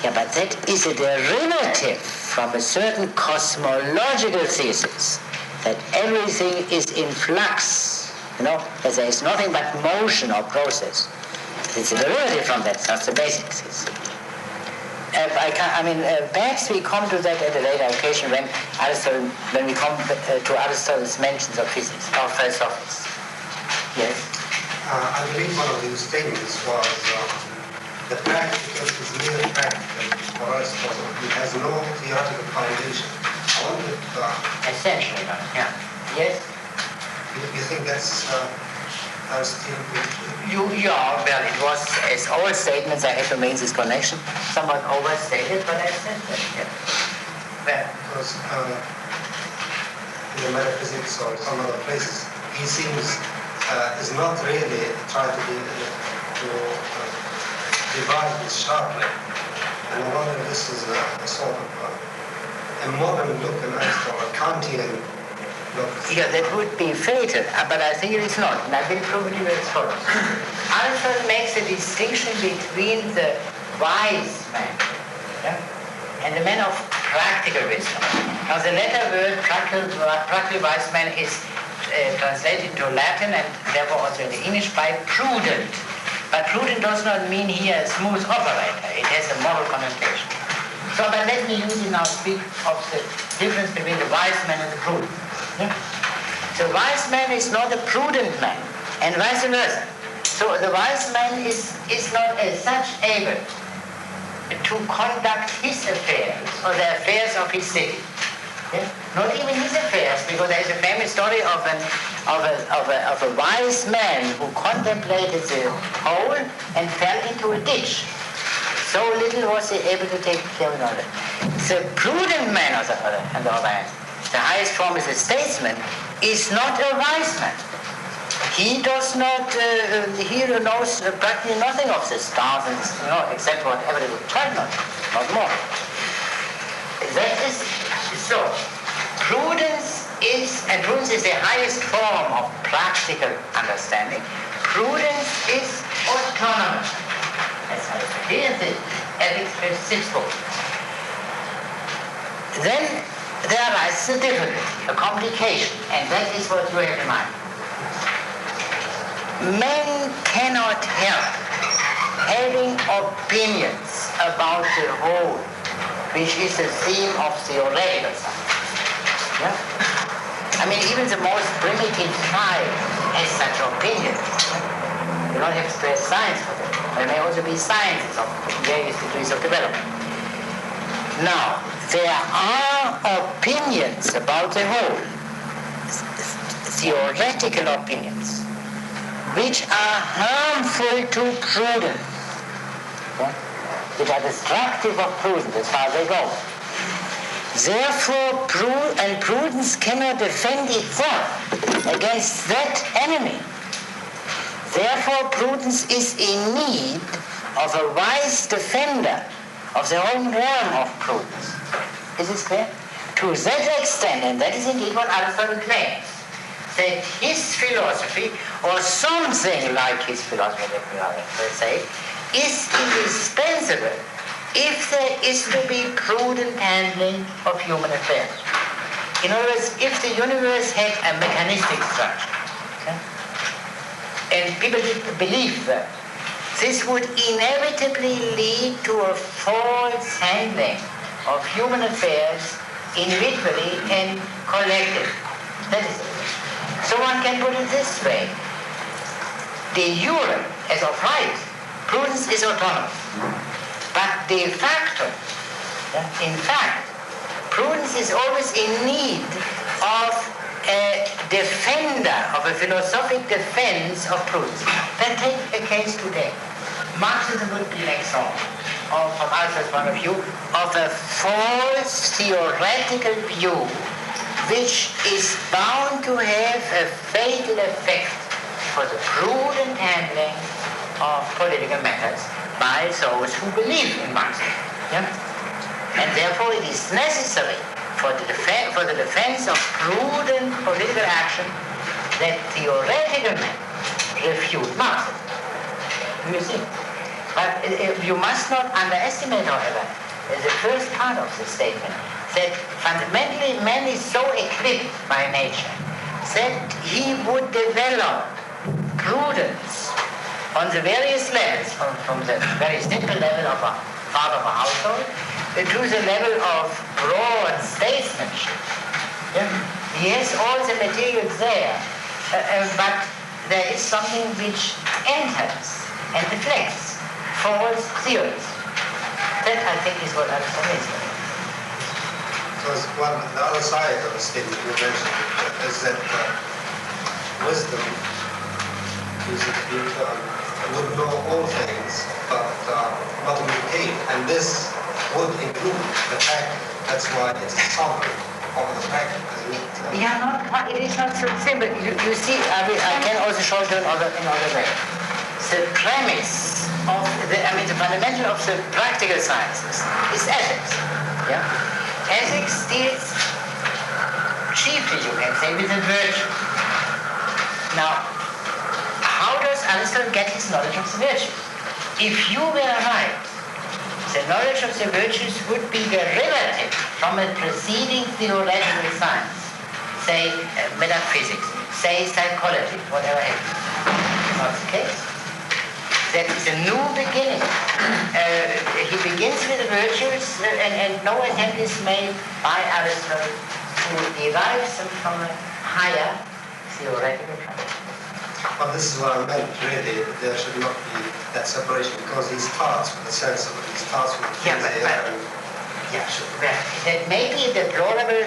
But that is a derivative from a certain cosmological thesis that everything is in flux, that there is nothing but motion or process. It's a derivative from that, that's the basic thesis. Perhaps we come to that at a later occasion when we come to Aristotle's mentions of physics, of sophists. Yes? I believe one of these statements was the practical is mere practical for Aristotle. It has no theoretical foundation. I wonder if... Essentially, yeah. Yes? You think that's Aristotelian? It was, as all statements, I have to make this connection, somewhat overstated, but I said that, yeah. Because in the metaphysics or some other places, he seems is not really trying to divide this sharply. And I wonder if this is a sort of a modern look at Aristotle, a Kantian look. Yeah, that would be fatal, but I think it is not, and I will prove it as follows. Aristotle makes a distinction between the wise man and the man of practical wisdom. Now, the latter word, practical wise man, is translated to Latin and therefore also in the English by prudent. But prudent does not mean here a smooth operator. It has a moral connotation. So, but let me use it now to speak of the difference between the wise man and the prudent. The wise man is not a prudent man, and vice versa. So the wise man is not as such able to conduct his affairs or the affairs of his city. Not even his affairs, because there is a famous story of a wise man who contemplated the whole and fell into a ditch. So little was he able to take care of it. The prudent man, on the other hand, the highest form is a statesman, is not a wise man. He does not, he knows practically nothing of the stars, and, except whatever he would try not more. That is so. Prudence is the highest form of practical understanding. Prudence is autonomous. That's how it is. Ethics 6 book. Then there arises a difficulty, a complication, and that is what you have in mind. Men cannot help having opinions about the whole, which is the theme of theoretical science. Yeah? Even the most primitive tribes has such opinions. You don't have to have science for that. There may also be sciences of various degrees of development. Now, there are opinions about the whole, theoretical opinions, which are harmful to prudence, which are destructive of prudence as far as they go. Therefore, prudence cannot defend itself against that enemy. Therefore, prudence is in need of a wise defender of the whole realm of prudence. Is this clear? To that extent, and that is indeed what Aristotle claims, that his philosophy, or something like his philosophy, let's say, is indispensable if there is to be prudent handling of human affairs. In other words, if the universe had a mechanistic structure, and people believe that, this would inevitably lead to a false handling of human affairs individually and collectively. That is it. So one can put it this way. De jure, as of right, prudence is autonomous. But de facto, in fact, prudence is always in need of a defender, of a philosophic defense of prudence. Then take a case today. Marxism would be an example, from Aristotle's point of view, of a false theoretical view which is bound to have a fatal effect for the prudent handling of political matters by those who believe in Marxism. And therefore it is necessary for the defense of prudent political action that theoretical men refute Marxism. You see? But you must not underestimate, however, the first part of the statement, that fundamentally man is so equipped by nature that he would develop prudence on the various levels, from the very simple level of a father of a household to the level of broad statesmanship. He has all the materials there, but there is something which enters and reflects false theories. That, I think, is what Aristotle is. Because the other side of the statement you mentioned is that wisdom would know all things, but not imitate. And this would include the fact that's why it's a sovereign over the fact, isn't it? It is not so simple. You see, I can also show it in other way. The premise of the fundamental of the practical sciences is ethics. Ethics deals chiefly, you can say, with the virtue. Now, how does Aristotle get his knowledge of the virtues? If you were right, the knowledge of the virtues would be derivative from a preceding theoretical science, say metaphysics, say psychology, whatever it is. Not the case. That is a new beginning. He begins with the virtues, and no attempt is made by Aristotle to derive them from a higher theoretical practice. But this is what I meant, really. There should not be that separation, because he starts with the sense of it. He starts with the that may be a deplorable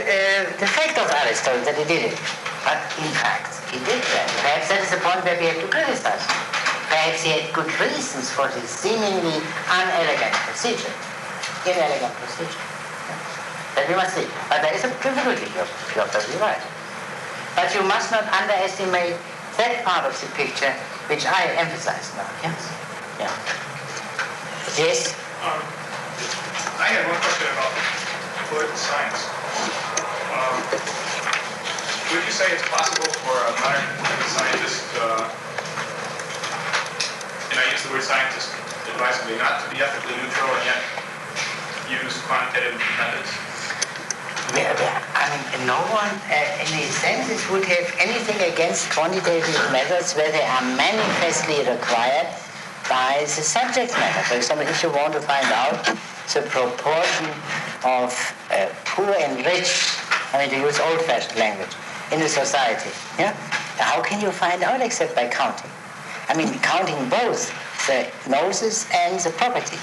defect of Aristotle that he did it. But in fact, he did that. Perhaps that is the point where we have to criticize him. Perhaps he had good reasons for this seemingly inelegant procedure. That we must see. But there is a difficulty, you're perfectly right. But you must not underestimate that part of the picture which I emphasized now. Yes? I had one question about political science. Would you say it's possible for a modern political scientist, and I use the word scientist advisedly, not to be ethically neutral and yet use quantitative methods? No one, in a sense, would have anything against quantitative methods where they are manifestly required by the subject matter. For example, if you want to find out the proportion of poor and rich, to use old-fashioned language, in the society, How can you find out except by counting? I mean, counting both the gnosis and the property,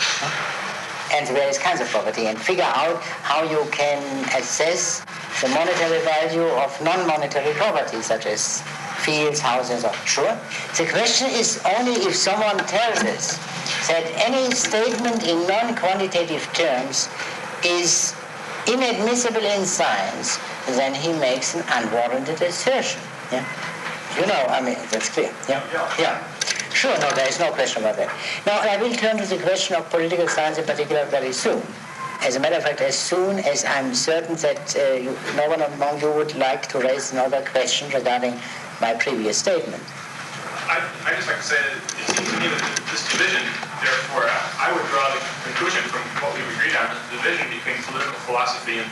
and the various kinds of property, and figure out how you can assess the monetary value of non-monetary property, such as fields, houses, or sure. The question is only if someone tells us that any statement in non-quantitative terms is inadmissible in science, then he makes an unwarranted assertion. Yeah? You know, I mean, that's clear. Yeah. Sure, no, there is no question about that. Now, I will turn to the question of political science in particular very soon. As a matter of fact, as soon as I'm certain that no one among you would like to raise another question regarding my previous statement. I'd just like to say that it seems to me that this division, therefore, I would draw the conclusion from what we've agreed on, the division between political philosophy and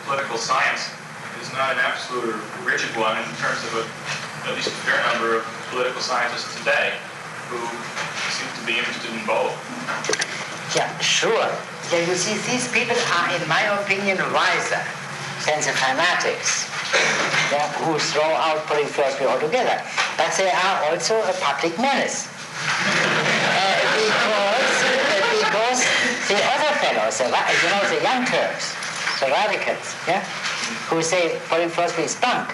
political science is not an absolute or rigid one in terms of at least a fair number of political scientists today who seem to be interested in both. Yeah, sure. Yeah, you see, these people are, in my opinion, wiser than the fanatics who throw out political philosophy altogether. But they are also a public menace. Because the other fellows, the young Turks, the radicals, who say political philosophy is bunk,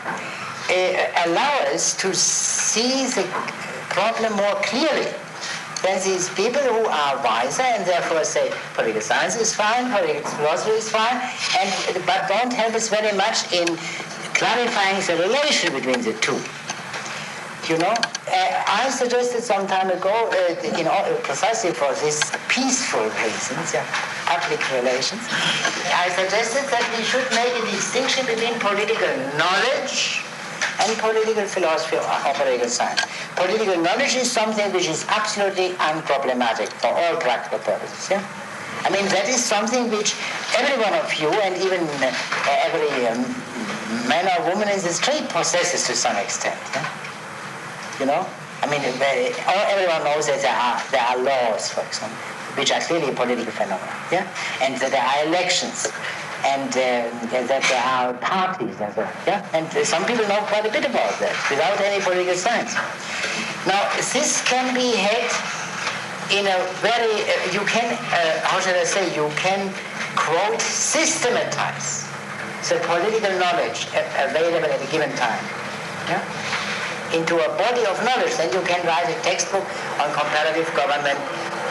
allow us to see the problem more clearly than these people who are wiser and therefore say political science is fine, political philosophy is fine, but don't help us very much in clarifying the relation between the two. You know, I suggested some time ago, precisely for this peaceful reasons, public relations, I suggested that we should make a distinction between political knowledge and political philosophy or political science. Political knowledge is something which is absolutely unproblematic for all practical purposes. Yeah? I mean, that is something which every one of you and even every man or woman in the street possesses to some extent. Yeah? You know? I mean, everyone knows that there are laws, for example, which are clearly political phenomena. Yeah? And that there are elections. And that there are parties and so on. Yeah? And some people know quite a bit about that without any political science. Now, this can be had in a very, you can quote, systematize the political knowledge available at a given time. Yeah? Into a body of knowledge. Then you can write a textbook on comparative government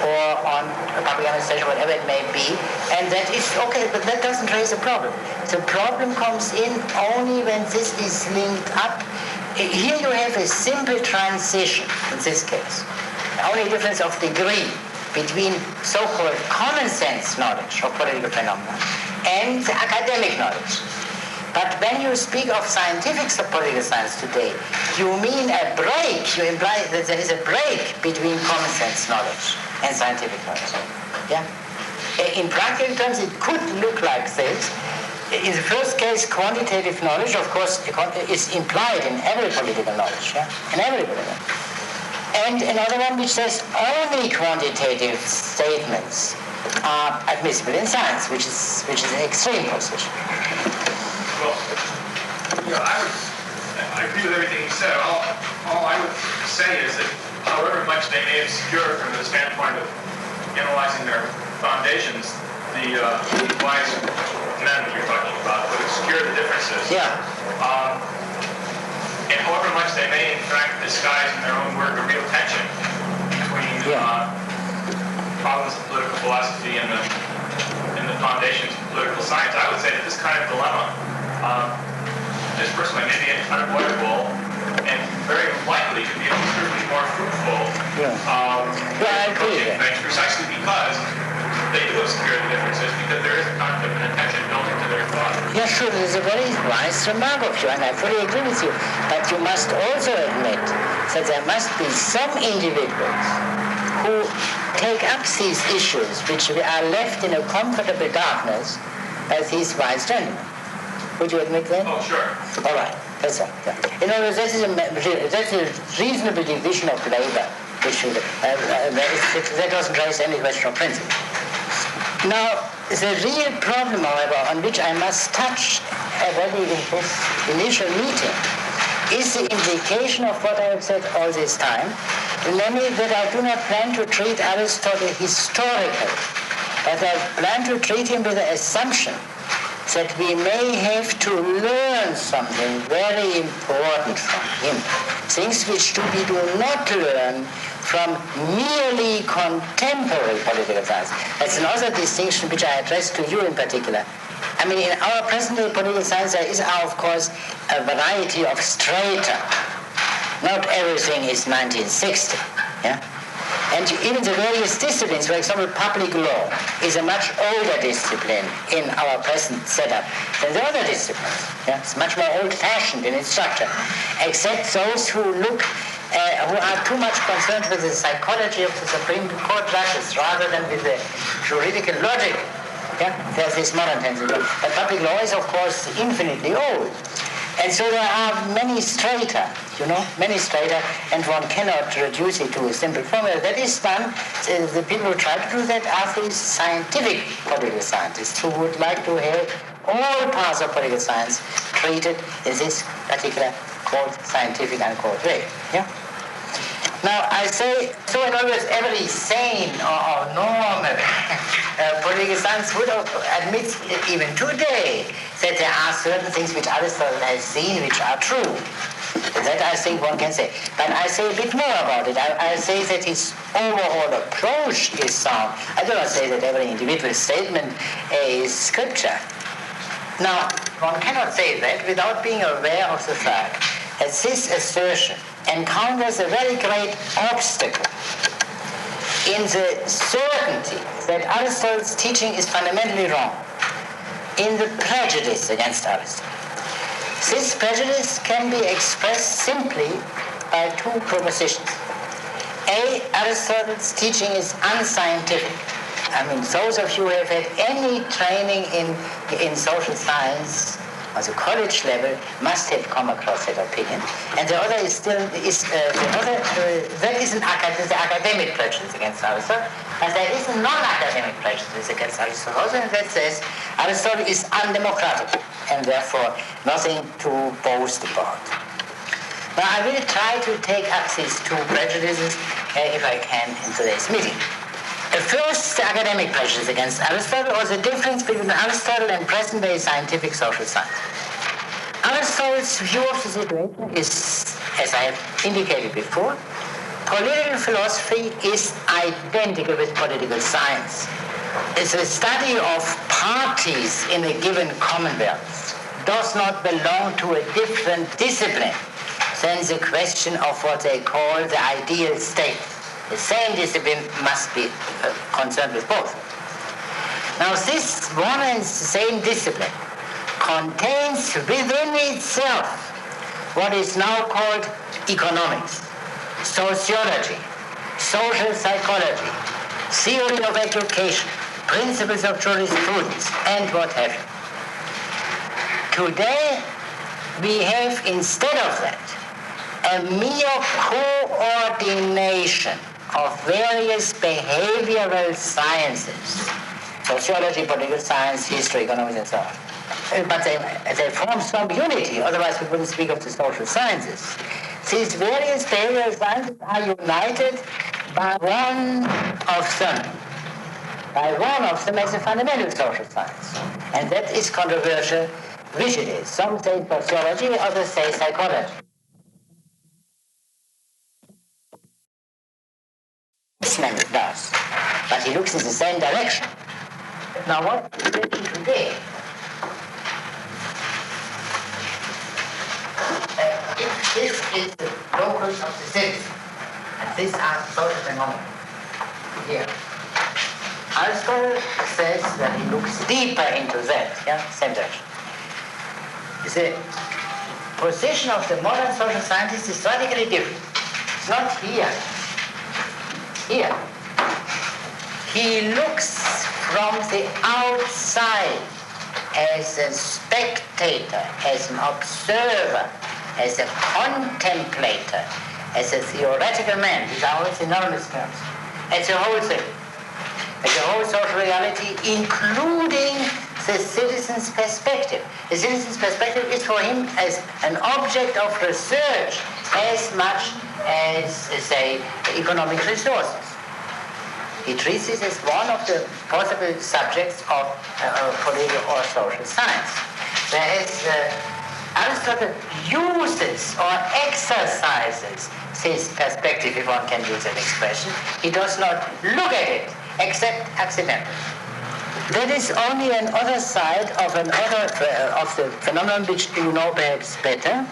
or on public administration, whatever it may be, and that is okay, but that doesn't raise a problem. The problem comes in only when this is linked up. Here you have a simple transition, in this case. The only difference of degree between so-called common sense knowledge of political phenomena and the academic knowledge. But when you speak of scientific political science today, you mean a break, you imply that there is a break between common sense knowledge and scientific knowledge. Yeah? In practical terms, it could look like this. In the first case, quantitative knowledge, of course, is implied in every political knowledge. Yeah? In every political knowledge. And another one which says only quantitative statements are admissible in science, which is an extreme position. Well, I agree with everything you said. All I would say is that however much they may obscure from the standpoint of analyzing their foundations, the wise men that you're talking about would obscure the differences. Yeah. And however much they may in fact disguise in their own work a real tension between problems of political philosophy and the foundations of political science, I would say that this kind of dilemma, just personally, maybe unavoidable and very likely to be considerably more fruitful. I agree with that. Precisely because they do obscure the differences, because there is a concept and attention built into their thought. Yeah, sure, it's a very wise remark of you, and I fully agree with you. But you must also admit that there must be some individuals who take up these issues which are left in a comfortable darkness by these wise gentlemen. Would you admit that? Oh, sure. All right, that's all. Yeah. In other words, that's a reasonable division of labor. That doesn't raise any question of principle. Now, the real problem, however, on which I must touch already in this initial meeting, is the implication of what I have said all this time, namely that I do not plan to treat Aristotle historically, but I plan to treat him with the assumption that we may have to learn something very important from him, things which we do not learn from merely contemporary political science. That's another distinction which I address to you in particular. I mean, in our present-day political science, there is, of course, a variety of strata. Not everything is 1960, yeah? And even the various disciplines, for example, public law is a much older discipline in our present setup than the other disciplines. Yeah? It's much more old-fashioned in its structure, except those who who are too much concerned with the psychology of the Supreme Court judges rather than with the juridical logic. Yeah? There's this modern tendency. But public law is, of course, infinitely old. And so there are many strata, many strata, and one cannot reduce it to a simple formula. That is done, the people who try to do that are these scientific political scientists who would like to have all parts of political science treated in this particular, quote, scientific, unquote, way. Yeah? Now, I say, so in other words, every sane or normal political science would admit, even today, that there are certain things which Aristotle has seen which are true. That I think one can say. But I say a bit more about it. I say that his overall approach is sound. I do not say that every individual statement is scripture. Now, one cannot say that without being aware of the fact that this assertion encounters a very great obstacle in the certainty that Aristotle's teaching is fundamentally wrong, in the prejudice against Aristotle. This prejudice can be expressed simply by two propositions. A, Aristotle's teaching is unscientific. I mean, those of you who have had any training in social science at the college level must have come across that opinion. And the other is still, the academic prejudice against Aristotle, but there is a non-academic prejudice against Aristotle, and that says Aristotle is undemocratic, and therefore nothing to boast about. Now I will try to take up these two prejudices, if I can, in today's meeting. First, the academic prejudice against Aristotle, or the difference between Aristotle and present-day scientific social science. Aristotle's view of the situation is, as I have indicated before, political philosophy is identical with political science. It's a study of parties in a given commonwealth, does not belong to a different discipline than the question of what they call the ideal state. The same discipline must be concerned with both. Now this one and the same discipline contains within itself what is now called economics, sociology, social psychology, theory of education, principles of jurisprudence, and what have you. Today we have, instead of that, a mere coordination of various behavioral sciences, sociology, political science, history, economics, and so on. But they form some unity, otherwise we wouldn't speak of the social sciences. These various behavioral sciences are united by one of them as a fundamental social science. And that is controversial, which it is. Some say sociology, others say psychology. This man does, but he looks in the same direction. Now what is written today? If this is the locus of the citizen, and these are social phenomena here, Aristotle says that he looks deeper into that, same direction. The position of the modern social scientist is radically different. It's not here. Here. He looks from the outside as a spectator, as an observer, as a contemplator, as a theoretical man. These are all synonymous terms. It's a whole thing. It's a whole social reality, including the citizen's perspective. The citizen's perspective is for him as an object of research as much as, say, economic resources. He treats this as one of the possible subjects of political or social science. Whereas Aristotle uses or exercises this perspective, if one can use that expression. He does not look at it, except accidentally. That is only another side of the phenomenon which you know perhaps better,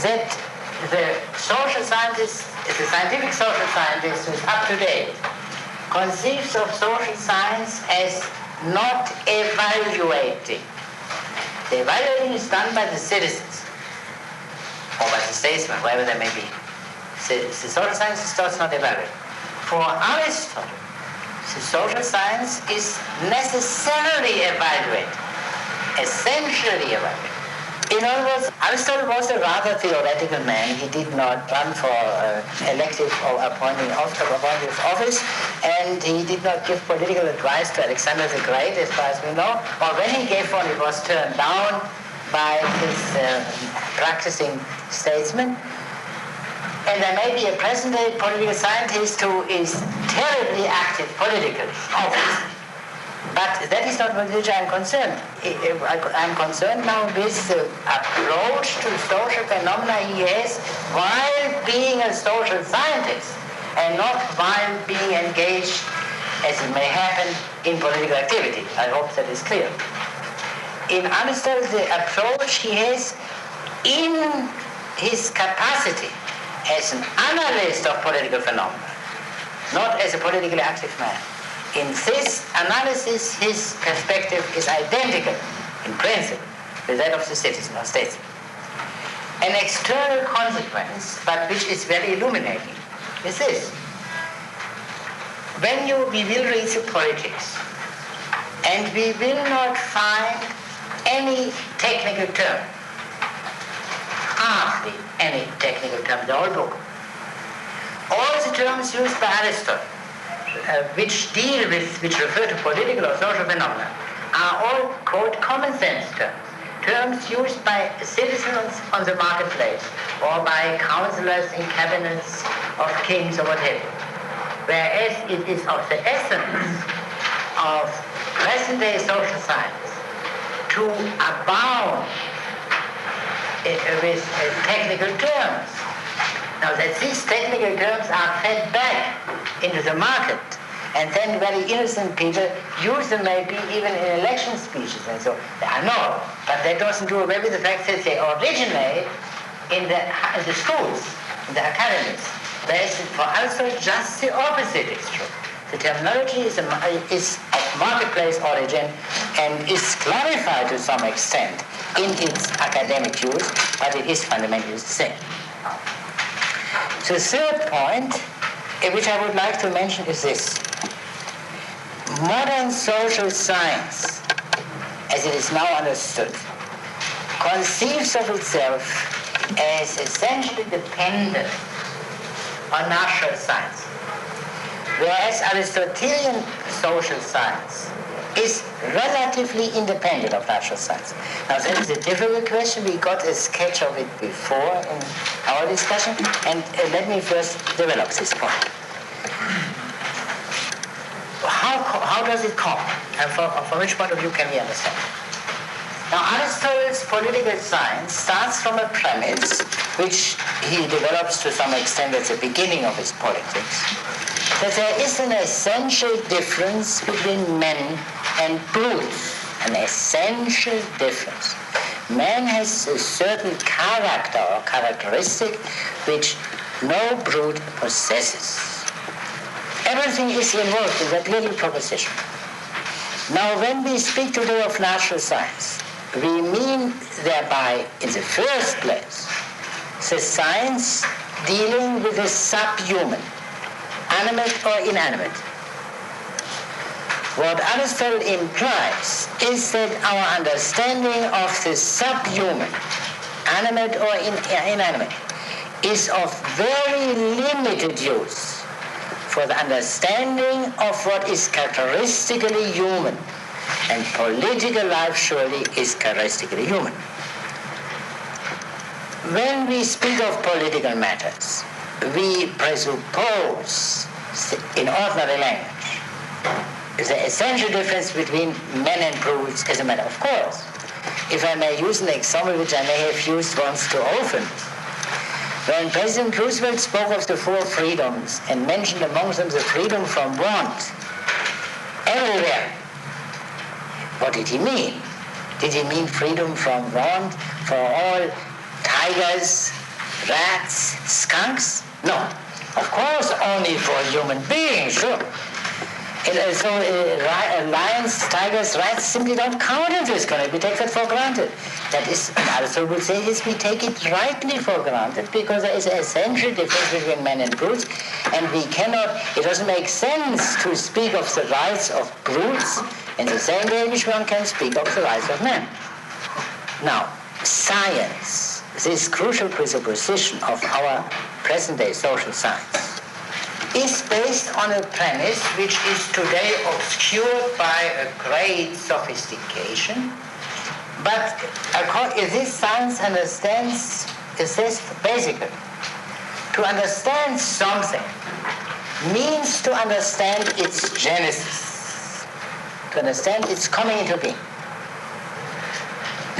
that the social scientist, the scientific social scientist who is up to date, conceives of social science as not evaluating. The evaluating is done by the citizens or by the statesmen, wherever they may be. The social science does not evaluate. For Aristotle, the social science is necessarily evaluated, essentially evaluated. In other words, Aristotle was a rather theoretical man. He did not run for elective or appointing office, and he did not give political advice to Alexander the Great, as far as we know. Or when he gave one, it was turned down by his practicing statesmen. And there may be a present-day political scientist who is terribly active politically, obviously. But that is not with which I am concerned. I'm concerned now with the approach to social phenomena he has while being a social scientist and not while being engaged, as it may happen, in political activity. I hope that is clear. In Aristotle, the approach he has in his capacity as an analyst of political phenomena, not as a politically active man. In this analysis, his perspective is identical, in principle, with that of the citizen or statesman. An external consequence, but which is very illuminating, is this. We will read the politics, and we will not find any technical term, hardly any technical term, the whole book. All the terms used by Aristotle, which refer to political or social phenomena, are all called common sense terms used by citizens on the marketplace or by councillors in cabinets of kings or whatever. Whereas it is of the essence of present-day social science to abound with technical terms. Now that these technical terms are fed back into the market, and then very innocent people use them maybe even in election speeches and so. I know, but that doesn't do away with the fact that they originate in the schools, in the academies. Whereas for Aristotle, just the opposite is true. The terminology is of marketplace origin and is clarified to some extent in its academic use, but it is fundamentally the same. The third point, which I would like to mention, is this. Modern social science, as it is now understood, conceives of itself as essentially dependent on natural science, whereas Aristotelian social science is relatively independent of natural science. Now that is a difficult question. We got a sketch of it before in our discussion, and let me first develop this point. How does it come? And from which point of view can we understand? Now Aristotle's political science starts from a premise which he develops to some extent at the beginning of his politics, that there is an essential difference between men and brutes, an essential difference. Man has a certain character or characteristic which no brute possesses. Everything is involved in that little proposition. Now, when we speak today of natural science, we mean thereby, in the first place, the science dealing with the subhuman, animate or inanimate. What Aristotle implies is that our understanding of the subhuman, animate or inanimate, is of very limited use for the understanding of what is characteristically human And political life surely is characteristically human. When we speak of political matters, we presuppose, in ordinary language, the essential difference between men and brutes as a matter of course. If I may use an example which I may have used once too often, when President Roosevelt spoke of the four freedoms and mentioned among them the freedom from want, everywhere, what did he mean? Did he mean freedom from want for all tigers, rats, skunks? No. Of course, only for human beings, sure. And so lions, tigers, rats simply don't count in this country. We take that for granted. That is, Aristotle would say, is we take it rightly for granted because there is an essential difference between men and brutes, and we cannot, it doesn't make sense to speak of the rights of brutes in the same way which one can speak of the rights of men. Now, science, this crucial presupposition of our present-day social science, is based on a premise which is today obscured by a great sophistication, but this science understands this basically. To understand something means to understand its genesis, to understand its coming into being.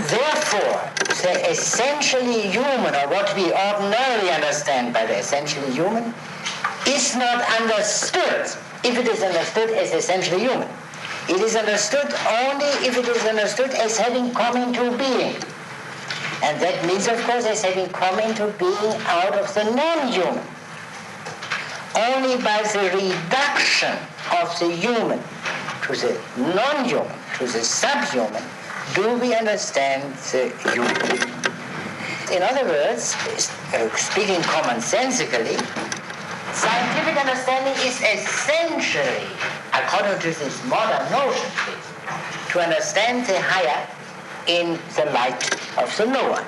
Therefore, the essentially human, or what we ordinarily understand by the essentially human, is not understood if it is understood as essentially human. It is understood only if it is understood as having come into being. And that means, of course, as having come into being out of the non-human. Only by the reduction of the human to the non-human, to the subhuman, do we understand the human. In other words, speaking commonsensically, scientific understanding is essentially, according to this modern notion, to understand the higher in the light of the lower.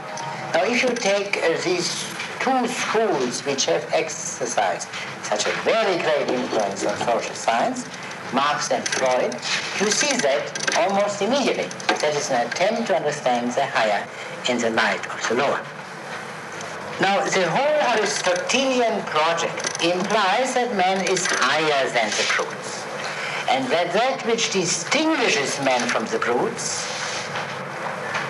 Now, if you take these two schools which have exercised such a very great influence on social science, Marx and Freud, you see that almost immediately. That is an attempt to understand the higher in the light of the lower. Now, the whole Aristotelian project implies that man is higher than the brutes, and that which distinguishes man from the brutes,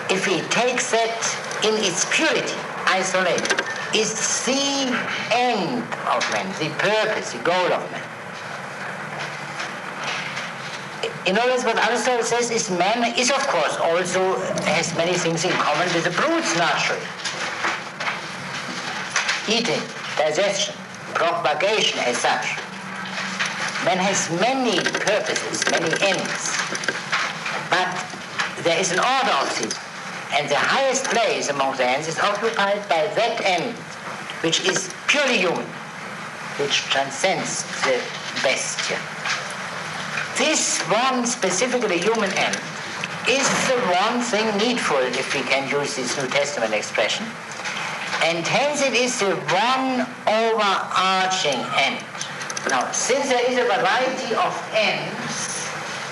if he takes that in its purity, isolated, is the end of man, the purpose, the goal of man. In other words, what Aristotle says is man is, of course, also has many things in common with the brutes, naturally. Eating, digestion, propagation as such. Man has many purposes, many ends. But there is an order of these. And the highest place among the ends is occupied by that end, which is purely human, which transcends the bestia. This one specifically human end is the one thing needful, if we can use this New Testament expression, and hence it is the one overarching end. Now, since there is a variety of ends,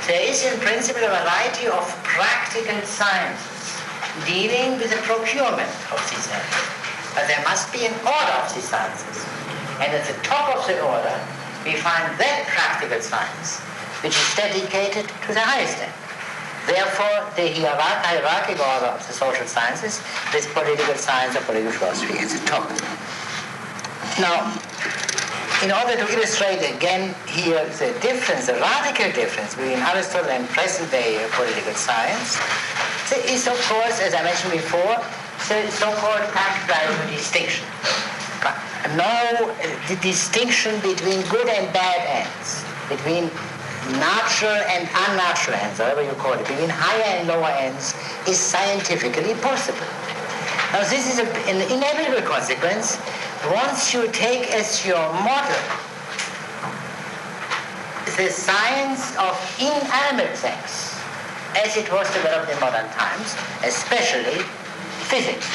there is in principle a variety of practical sciences dealing with the procurement of these ends. But there must be an order of these sciences. And at the top of the order, we find that practical science, which is dedicated to the highest end. Therefore, the hierarchical order of the social sciences is political science or political philosophy at the top. Now, in order to illustrate again here the difference, the radical difference between Aristotle and present-day political science, there is, of course, as I mentioned before, the so-called fact-value distinction. No, the distinction between good and bad ends, between natural and unnatural ends, whatever you call it, between higher and lower ends, is scientifically possible. Now, this is an inevitable consequence once you take as your model the science of inanimate things, as it was developed in modern times, especially physics,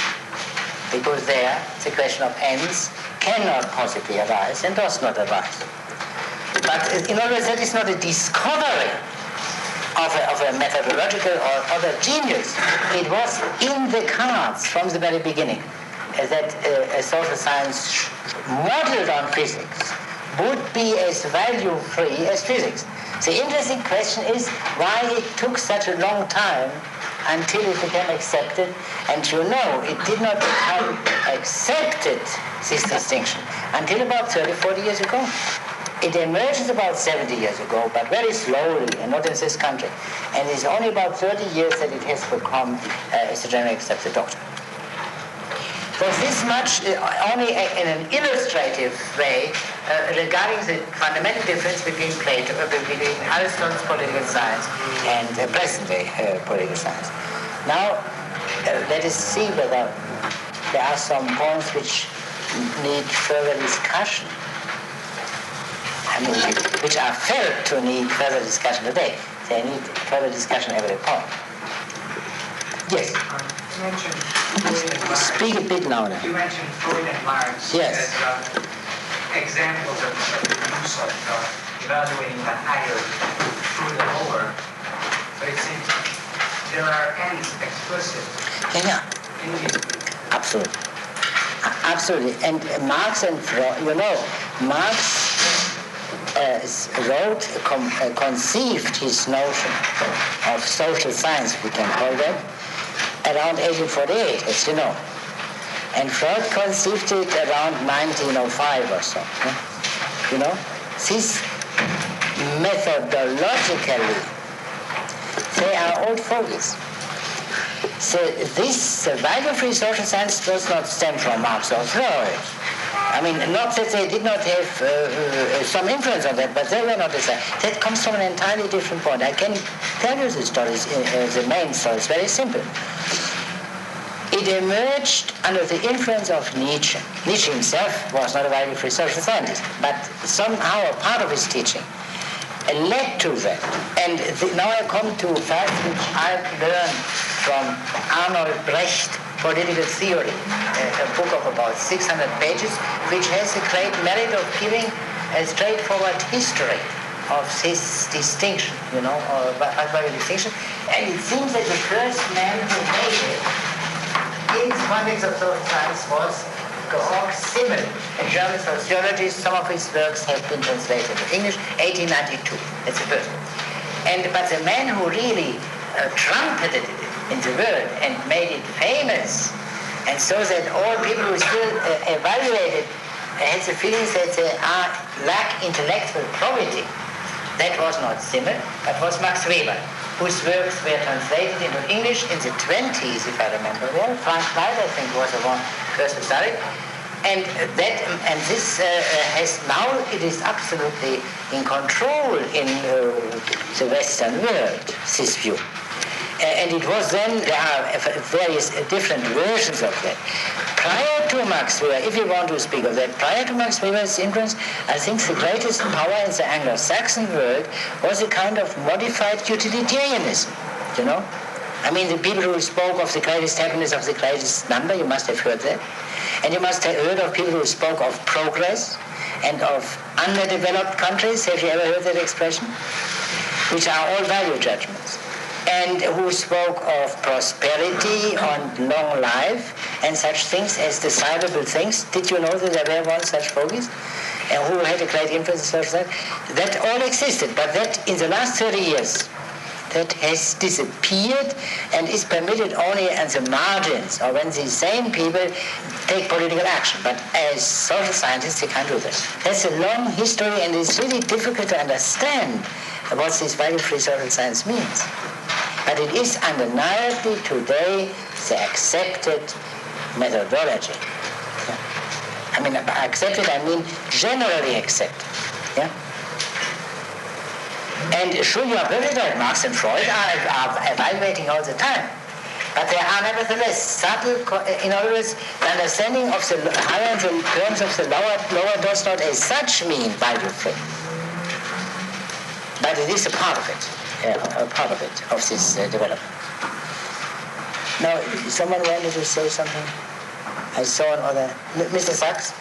because there the question of ends cannot possibly arise and does not arise. But in other words, that is not a discovery. of a methodological or other genius. It was in the cards from the very beginning that a social science modeled on physics would be as value-free as physics. The interesting question is why it took such a long time until it became accepted, and you know it did not become accepted, this distinction, until about 30, 40 years ago. It emerges about 70 years ago, but very slowly, and not in this country. And it's only about 30 years that it has become as a generally accepted doctrine. So this much, only in an illustrative way, regarding the fundamental difference between Aristotle's political science and present-day political science. Now, let us see whether there are some points which need further discussion. I mean, which are felt to need further discussion today. They need further discussion every point. Yes. You mentioned Freud and Marx. Speak a bit louder. You mentioned Freud and Marx Yes. as examples of the use of evaluating the higher through the lower. But it seems there are ends explicit Yeah. in these. Absolutely. Absolutely. And Marx and Freud, you know, Marx conceived his notion of social science, we can call that, around 1848, as you know. And Freud conceived it around 1905 or so. You know, this methodologically, they are old fogies. So this value-free social science does not stem from Marx or Freud. I mean, not that they did not have some influence on that, but they were not the same. That comes from an entirely different point. I can tell you the stories, the main story. It's very simple. It emerged under the influence of Nietzsche. Nietzsche himself was not a value-free social scientist, but somehow a part of his teaching led to that. And now I come to facts which I've learned from Arnold Brecht, Political Theory, a book of about 600 pages, which has the great merit of giving a straightforward history of this distinction, you know, or value distinction. And it seems that the first man who made it in the context of social science was Georg Simmel, a German sociologist. Some of his works have been translated into English, 1892. That's the first. But the man who really trumpeted it in the world and made it famous, and so that all people who still evaluated had the feeling that they lack intellectual probity. That was not Simmel, but was Max Weber, whose works were translated into English in the 20s, if I remember well. Frank Knight, I think, was the one first who started. And this has now, it is absolutely in control in the Western world, this view. And it was then, there are various different versions of that. Prior to Max Weber, if you want to speak of that, prior to Max Weber's influence, I think the greatest power in the Anglo-Saxon world was a kind of modified utilitarianism, you know? I mean, the people who spoke of the greatest happiness of the greatest number, you must have heard that. And you must have heard of people who spoke of progress and of underdeveloped countries. Have you ever heard that expression? Which are all value judgments. And who spoke of prosperity and long life and such things as desirable things. Did you know that there were once such fogies? And who had a great influence on that? That all existed, but that in the last 30 years, that has disappeared and is permitted only at the margins or when the same people take political action. But as social scientists, they can't do that. That's a long history, and it's really difficult to understand what this value-free social science means. But it is undeniably today the accepted methodology. Yeah. I mean, accepted, I mean generally accepted. Yeah? And sure, you are perfectly right, Marx and Freud are evaluating all the time. But there are nevertheless subtle, in other words, the understanding of the higher in terms of the lower does not as such mean value-free. But it is a part of it. Of this development. Now, someone wanted to say something? I saw another. Mr. Sachs?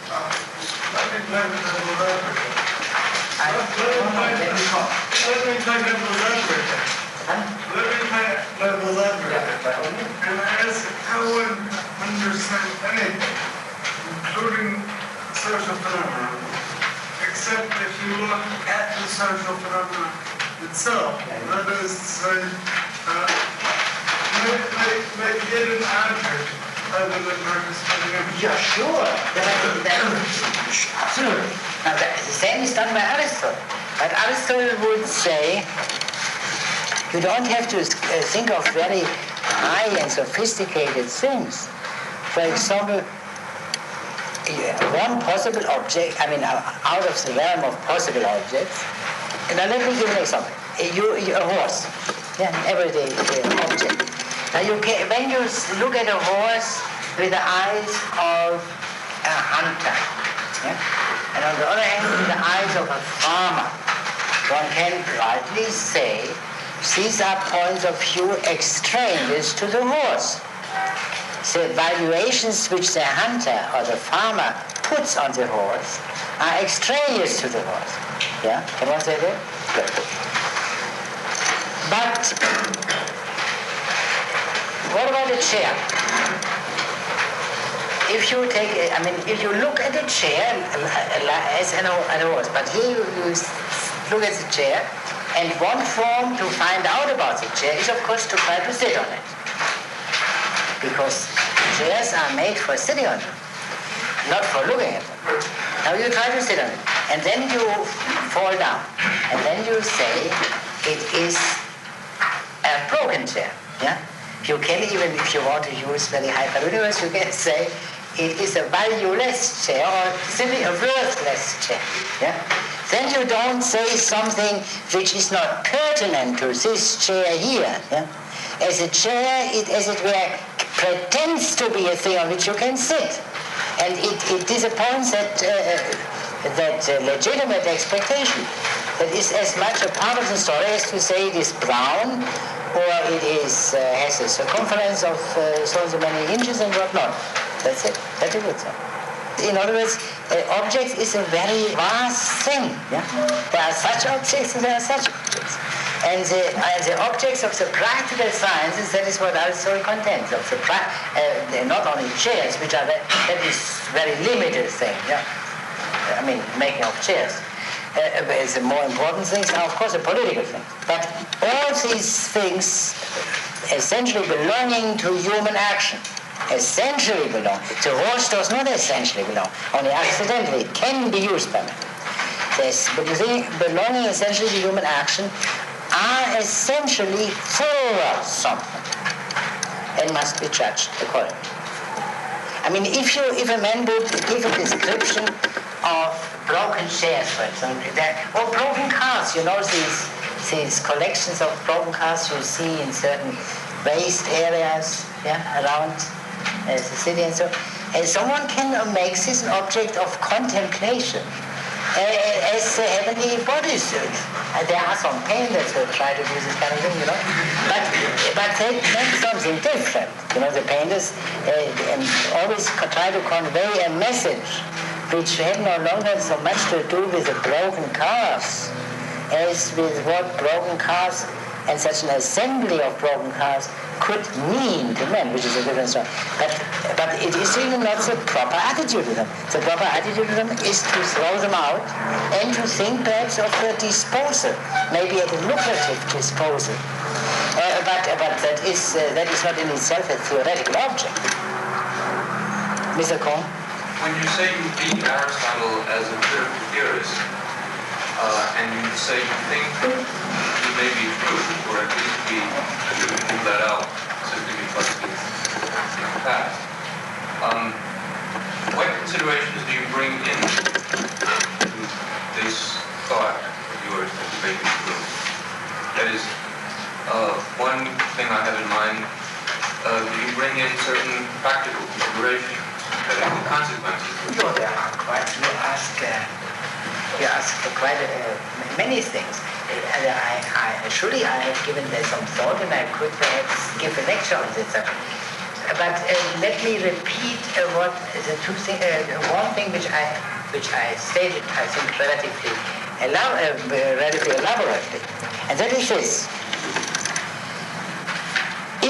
say anything, including social phenomena, except if you look at the social phenomena itself. That is to say, make it an object rather than participating in. Yeah, sure. Absolutely. Now, the same is done by Aristotle. But Aristotle would say, you don't have to think of very high and sophisticated things. For example, one possible object, out of the realm of possible objects, now let me give an example. A horse, everyday object. Now when you look at a horse with the eyes of a hunter, and on the other hand with the eyes of a farmer, one can rightly say these are points of view extraneous to the horse. The valuations which the hunter or the farmer puts on the horse are extraneous to the horse. Yeah? Can one say that? Good. But what about a chair? If you look at a chair as an horse, but here you look at the chair, and one form to find out about the chair is, of course, to try to sit on it. Because chairs are made for sitting on them, not for looking at them. Now you try to sit on it, and then you fall down, and then you say it is a broken chair. Yeah? You can even, if you want to use very high parameters, you can say it is a valueless chair or simply a worthless chair. Yeah? Then you don't say something which is not pertinent to this chair here. Yeah? As a chair, it, as it were, pretends to be a thing on which you can sit. And it disappoints that legitimate expectation. That is as much a part of the story as to say it is brown, or it is has a circumference of so and so many inches and whatnot. That's it. That's a good thing. In other words, objects is a very vast thing. Yeah? There are such objects and there are such objects. And the objects of the practical sciences, that is what Aristotle contends of. Not only chairs, which are that is very limited thing. Yeah? Making of chairs. The more important things are, of course, the political things. But all these things essentially belonging to human action. Essentially belong. The horse does not essentially belong, only accidentally. It can be used by man. But you see, belonging essentially to human action are essentially for something and must be judged accordingly. If a man would give a description of broken chairs, for example, or broken cars, these collections of broken cars you see in certain waste areas around the city and so on. And someone can make this an object of contemplation as heavenly bodies. There are some painters who try to do this kind of thing, But they make something different. The painters always try to convey a message which had no longer so much to do with the broken cars as with what broken cars and such an assembly of broken cars could mean to men, which is a different story. But it is even not the proper attitude to them. The proper attitude to them is to throw them out and to think perhaps of a disposal, maybe at a lucrative disposal. But that is not in itself a theoretical object. Mr. Cohn? When you say you beat Aristotle as a critical theorist, and you say you think he may be true, or at least be able to rule that out simply because he's past, what considerations do you bring in to this thought of yours that you may be true? That is, one thing I have in mind, do you bring in certain practical considerations that have the consequences? You ask quite many things. Surely I have given there some thought, and I could perhaps give a lecture on this subject. But let me repeat what the two things. One thing which I stated, I think, relatively elaborately, and that is this: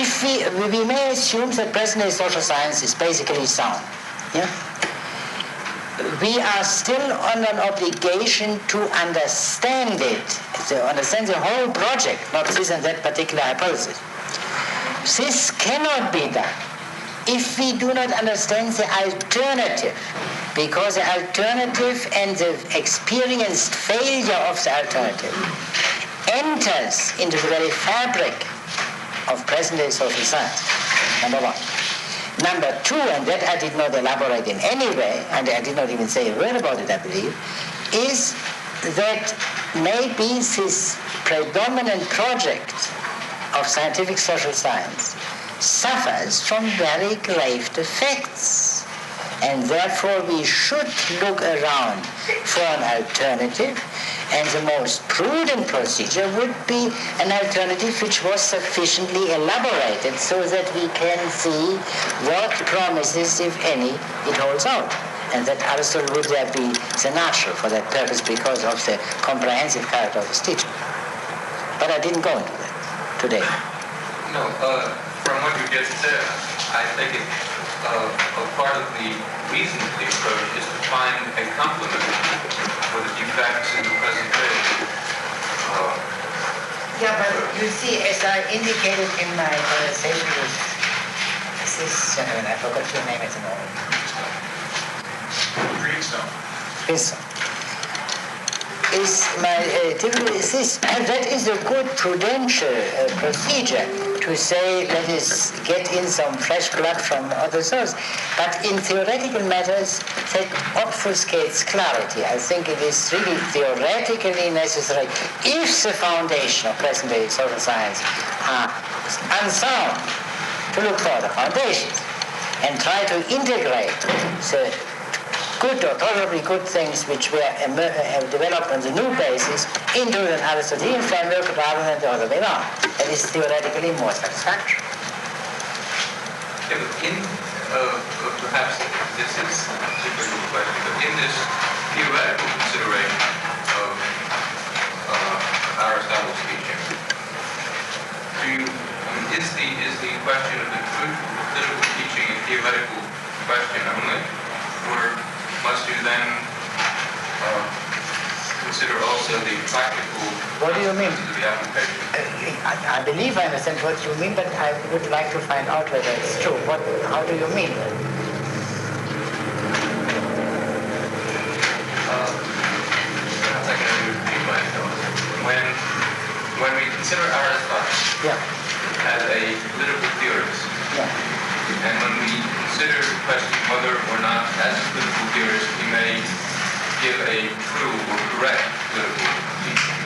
if we may assume that present-day social science is basically sound, yeah? We are still on an obligation to understand it, to understand the whole project, not this and that particular hypothesis. This cannot be done if we do not understand the alternative, because the alternative and the experienced failure of the alternative enters into the very fabric of present-day social science, number one. Number two, and that I did not elaborate in any way, and I did not even say a word about it, I believe, is that maybe this predominant project of scientific social science suffers from very grave defects. And therefore we should look around for an alternative, and the most prudent procedure would be an alternative which was sufficiently elaborated so that we can see what promises, if any, it holds out. And that Aristotle would there be the natural for that purpose because of the comprehensive character of his teaching. But I didn't go into that today. No, from what you just said, I think a part of the reason for the approach is to find a complement for the defects in the present day. Yeah, but you see, as I indicated in my conversation with this gentleman, I forgot your name at the moment. Greenstone. Greenstone. Is my that is a good prudential procedure to say, let us get in some fresh blood from other sources. But in theoretical matters, that obfuscates clarity. I think it is really theoretically necessary, if the foundation of present-day social science are unsound, to look for the foundations and try to integrate the good or tolerably good things which were developed on the new basis into an Aristotelian framework rather than the other way around. That is theoretically more satisfactory. Yeah, but perhaps this is a difficult question, but in this theoretical consideration of Aristotle's teaching, is the question of the truth of political teaching a theoretical question only, or must you then consider also the practical What do you mean? of the application? I believe I understand what you mean, but I would like to find out whether it's true. How do you mean? Perhaps I can repeat myself. When we consider Aristotle as a political theorist, and when we consider the question whether or not, as a political theorist, he may give a true or correct political teaching,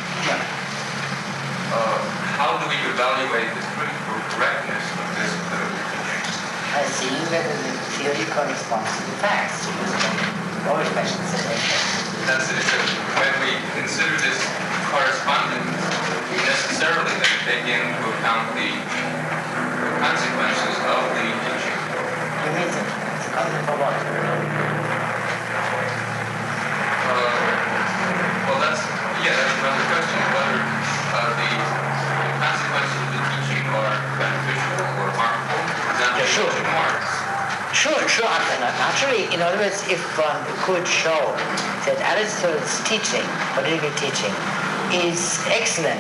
how do we evaluate the truth or correctness of this political teaching? I see whether the theory corresponds to the facts. All questions are That's it. So when we consider this correspondence, we necessarily then take into account the consequences of the teaching. You mean the consequence for what? Well, that's another question, whether the consequences of the teaching are beneficial or harmful. Sure. Sure. Naturally, in other words, if one could show that Aristotle's teaching, political teaching, is excellent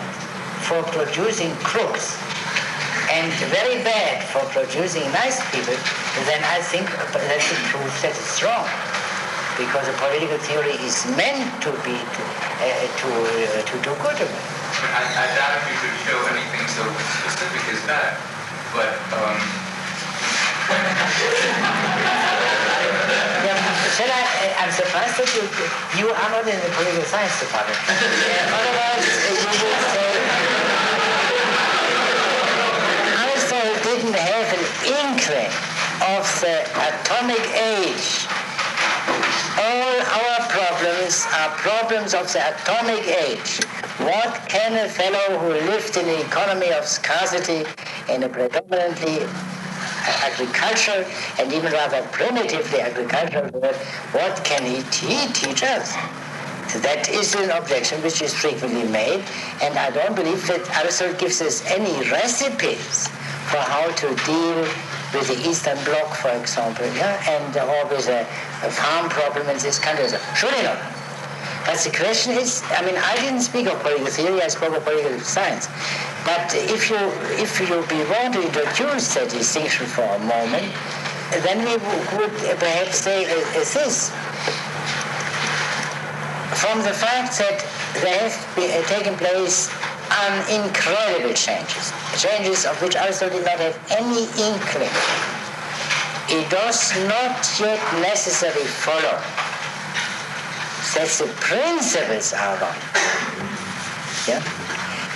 for producing crooks and very bad for producing nice people, then I think that's a proof that it's wrong. Because a political theory is meant to be to do good of it. I doubt if you could show anything so specific as that, but I'm surprised that you are not in the political science department. Otherwise, you would say Aristotle didn't have an inkling of the atomic age. All our problems are problems of the atomic age. What can a fellow who lived in an economy of scarcity in a predominantly agricultural and even rather primitively agricultural world, what can he teach us? So that is an objection which is frequently made, and I don't believe that Aristotle gives us any recipes for how to deal with the Eastern Bloc, for example, and or with a farm problem in this country. Surely not. But the question is, I didn't speak of political theory, I spoke of political science. But if you want to introduce that distinction for a moment, then we would perhaps say this. From the fact that there have taken place incredible changes of which Aristotle did not have any inkling, it does not yet necessarily follow that the principles are wrong. Yeah?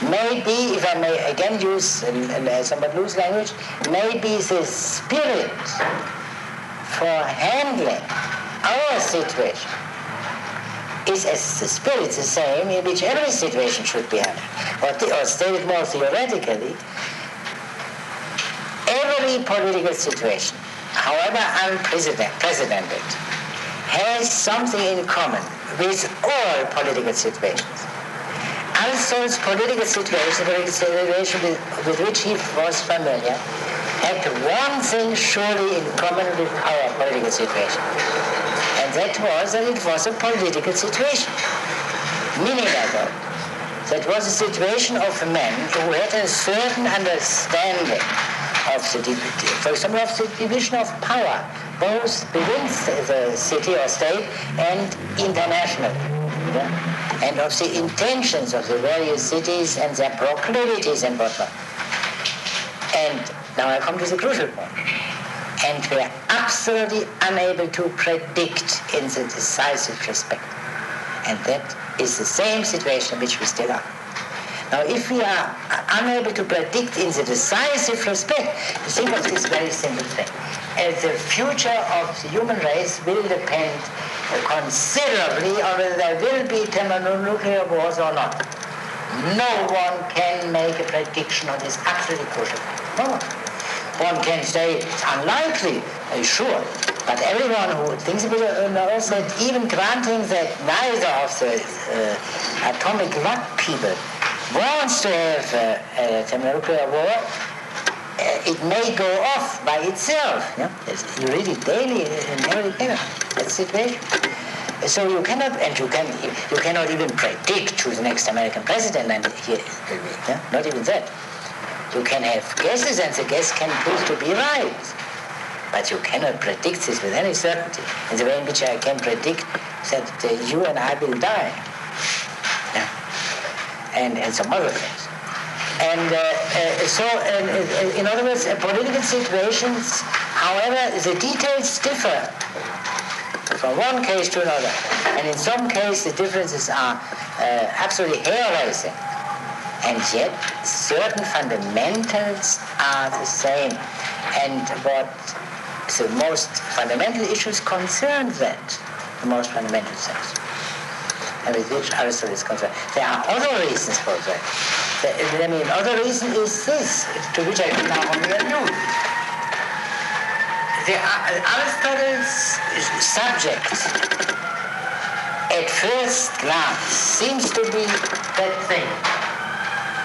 Maybe, if I may again use somewhat loose language, maybe the spirit for handling our situation is as the spirit the same in which every situation should be handled. Or stated more theoretically, every political situation, however unprecedented, has something in common with all political situations. Aristotle's political situation with which he was familiar, had one thing surely in common with our political situation. And that was that it was a political situation. Meaning, I thought, that was a situation of men who had a certain understanding of for example, of the division of power, both within the city or state and internationally, and of the intentions of the various cities and their proclivities and whatnot. And now I come to the crucial point. And we are absolutely unable to predict in the decisive respect. And that is the same situation in which we still are. Now, if we are unable to predict in the decisive respect, think of this very simple thing. The future of the human race will depend considerably on whether there will be thermonuclear wars or not. No one can make a prediction on this absolutely crucial. No one. One can say it's unlikely, sure, but everyone who thinks about it knows that even granting that neither of the atomic clock people wants to have a thermonuclear war, it may go off by itself. You read it daily in every paper. That's the situation. So you cannot, and you cannot even predict who's the next American president. And not even that. You can have guesses, and the guess can prove to be right. But you cannot predict this with any certainty, in the way in which I can predict that you and I will die. And some other things. And in other words, political situations, however, the details differ from one case to another. And in some cases, the differences are absolutely hair-raising. And yet, certain fundamentals are the same. And what the most fundamental issues concern that, the most fundamental things, and with which Aristotle is concerned. There are other reasons for that. Other reason is this, to which I can now only allude. Aristotle's subject, at first glance, seems to be that thing,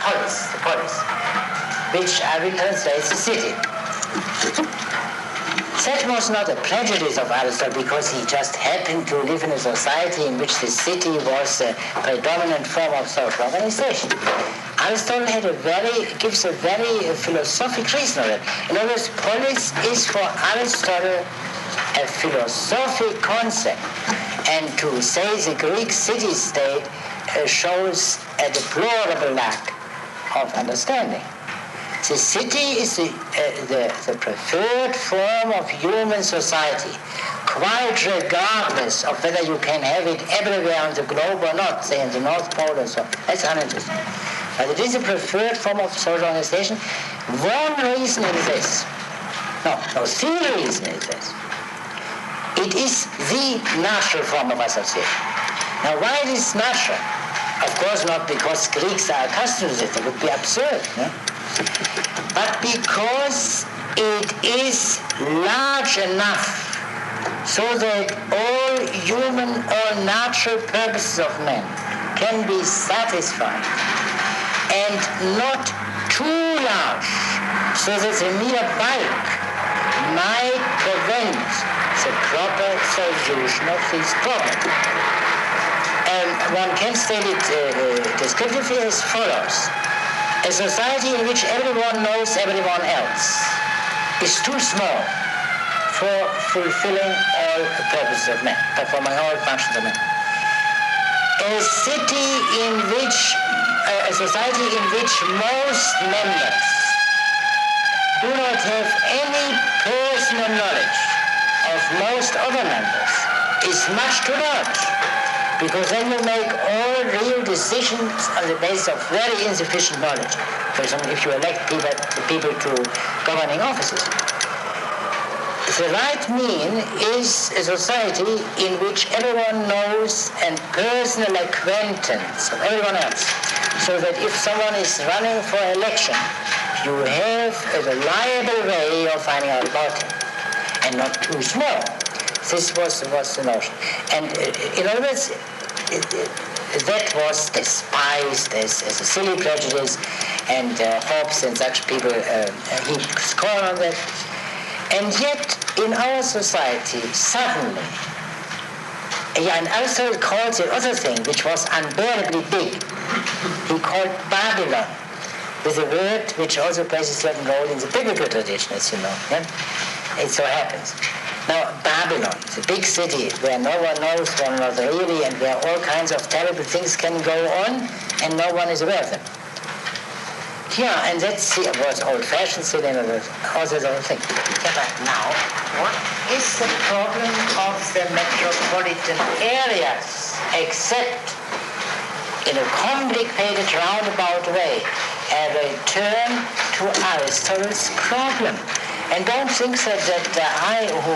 the polis, which I will translate the city. That was not a prejudice of Aristotle because he just happened to live in a society in which the city was a predominant form of social organization. Aristotle gives a very philosophic reason of it. In other words, polis is for Aristotle a philosophic concept. And to say the Greek city-state shows a deplorable lack of understanding. The city is the preferred form of human society, quite regardless of whether you can have it everywhere on the globe or not, say in the North Pole or so. That's uninteresting. But it is a preferred form of social organization. One reason is this. The reason is this. It is the natural form of association. Now, why it is natural? Of course not because Greeks are accustomed to it. It would be absurd. But because it is large enough so that all natural purposes of men can be satisfied, and not too large So that the mere bulk might prevent the proper solution of this problem. One can state it descriptively as follows. A society in which everyone knows everyone else is too small for fulfilling all purposes of man, performing all functions of man. A society in which most members do not have any personal knowledge of most other members is much too large, because then you make all real decisions on the basis of very insufficient knowledge. For example, if you elect people to governing offices. The right mean is a society in which everyone knows and personal acquaintance of everyone else, so that if someone is running for election, you have a reliable way of finding out about him, and not too small. This was the notion. And in other words, that was despised as a silly prejudice, and Hobbes and such people heaped scorn on that. And yet, in our society, suddenly, and Aristotle called the other thing, which was unbearably big, he called Babylon, with a word which also plays a certain role in the biblical tradition, as you know. Yeah? It so happens. Now, Babylon, the big city where no one knows one another really, and where all kinds of terrible things can go on, and no one is aware of them. Yeah, and that's was old-fashioned city and all those other things. Yeah, but now, what is the problem of the metropolitan areas, except in a complicated roundabout way, a return to Aristotle's problem? And don't think that I, who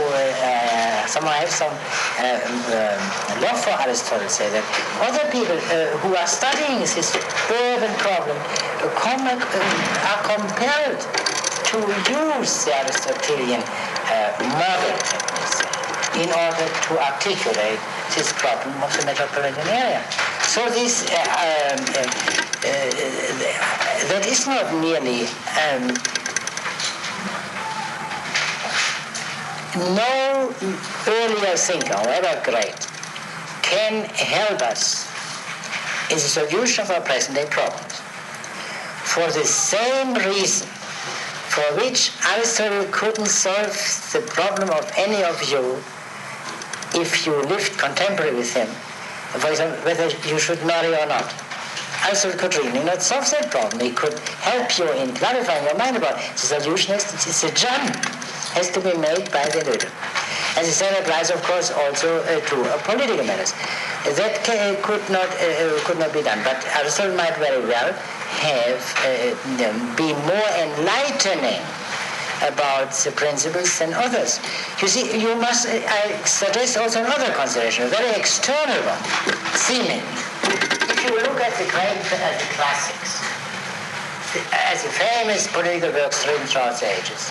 somehow have some love for Aristotle, say that other people who are studying this urban problem are compelled to use the Aristotelian model, in order to articulate this problem of the metropolitan area. So this that is not merely no earlier thinker, however great, can help us in the solution of our present-day problems. For the same reason for which Aristotle couldn't solve the problem of any of you if you lived contemporary with him, for example, whether you should marry or not. Aristotle could really not solve that problem. He could help you in clarifying your mind about it. The solution is the jump has to be made by the individual. And the same applies, of course, also to political matters. That could not be done. But Aristotle might very well have been more enlightening about the principles than others. You see, you must, I suggest also another consideration, a very external one, seeming. If you look at the great classics, as the famous political works written throughout the ages,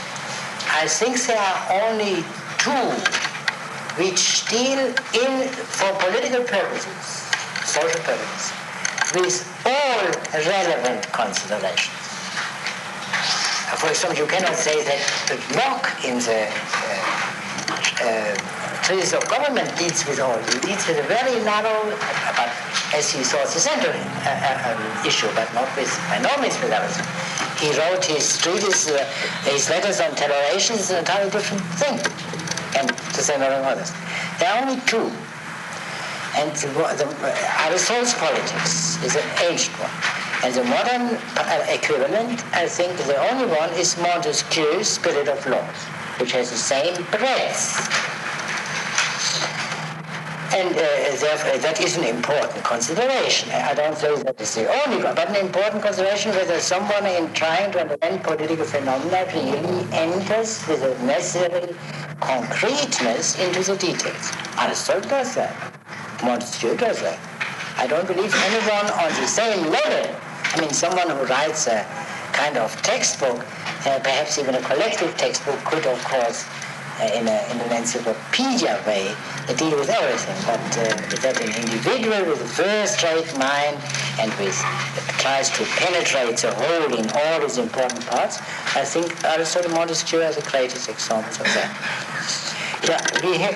I think there are only two which deal for political purposes, social purposes, with all relevant considerations. For example, you cannot say that Locke in the treatise of government deals with all. He deals with a very narrow, but as he saw, the central issue, but not with, by no means with others. He wrote his treatise, his letters on toleration is an entirely different thing, and to say nothing of others. There are only two. And Aristotle's politics is an ancient one. And the modern equivalent, I think the only one, is Montesquieu's Spirit of Laws, which has the same breadth. And therefore, that is an important consideration. I don't say that is the only one, but an important consideration whether someone in trying to understand political phenomena really enters with a necessary concreteness into the details. Aristotle does that. Montesquieu does that. I don't believe anyone on the same level, I mean, someone who writes a kind of textbook, perhaps even a collective textbook, could, of course, in an encyclopedia way deal with everything, but that an individual with a first-rate mind and tries to penetrate the whole in all its important parts, I think Aristotle Montesquieu are the greatest examples of that. Yeah,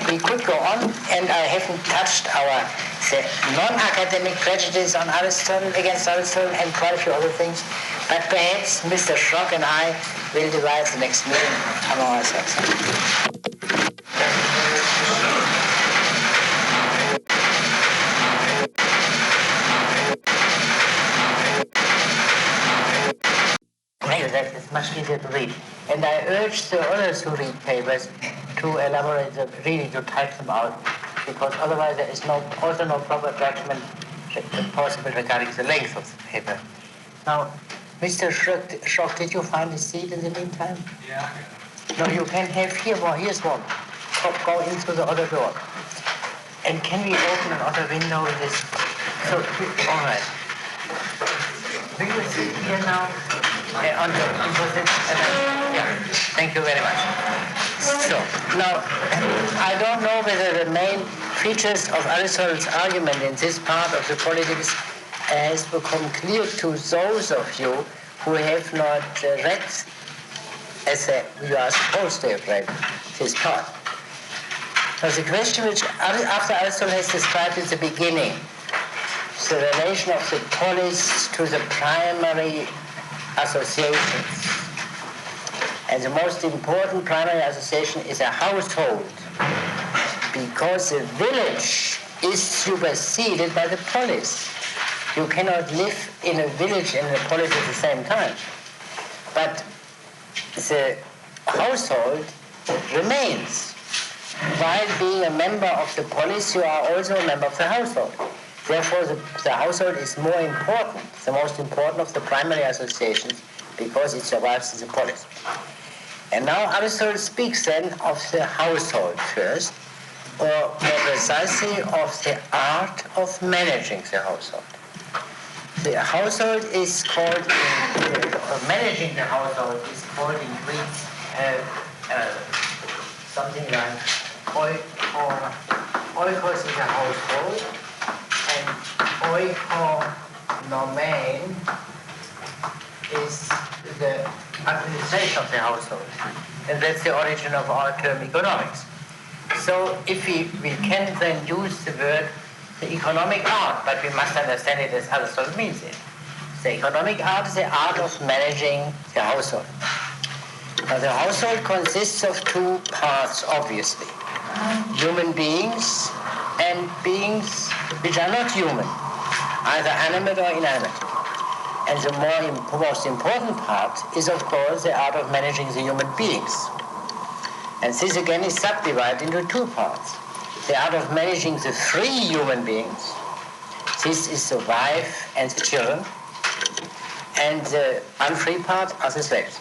we could go on, and I haven't touched the non-academic prejudice on Aristotle, against Aristotle, and quite a few other things. But perhaps Mr. Schrock and I will divide the next meeting among ourselves. That is much easier to read. And I urge the others who read papers to elaborate them, really to type them out, because otherwise there is also no proper judgment possible regarding the length of the paper. Now, Mr. Schrock, did you find a seat in the meantime? Yeah. No, you can have here one. Here's one. Go in through the other door. And can we open another window in this? So, all right. Do you see here now? Thank you very much. So, now, I don't know whether the main features of Aristotle's argument in this part of the Politics has become clear to those of you who have not read, as you are supposed to have read, this part. Now, the question which, after Aristotle has described at the beginning, the relation of the polis to the primary associations. And the most important primary association is a household, because the village is superseded by the polis. You cannot live in a village and a polis at the same time. But the household remains. While being a member of the polis, you are also a member of the household. Therefore, the household is more important, the most important of the primary associations, because it survives in the polis. And now Aristotle speaks then of the household first, or more precisely of the art of managing the household. The household is called, managing the household is called in Greek something like oikos is a household, and oikonomen is the administration of the household. And that's the origin of our term economics. So if we can then use the word the economic art, but we must understand it as Aristotle means it. The economic art is the art of managing the household. Now the household consists of two parts, obviously. Human beings and beings which are not human, either animate or inanimate. And the most important part is, of course, the art of managing the human beings. And this again is subdivided into two parts. The art of managing the free human beings. This is the wife and the children. And the unfree part are the slaves.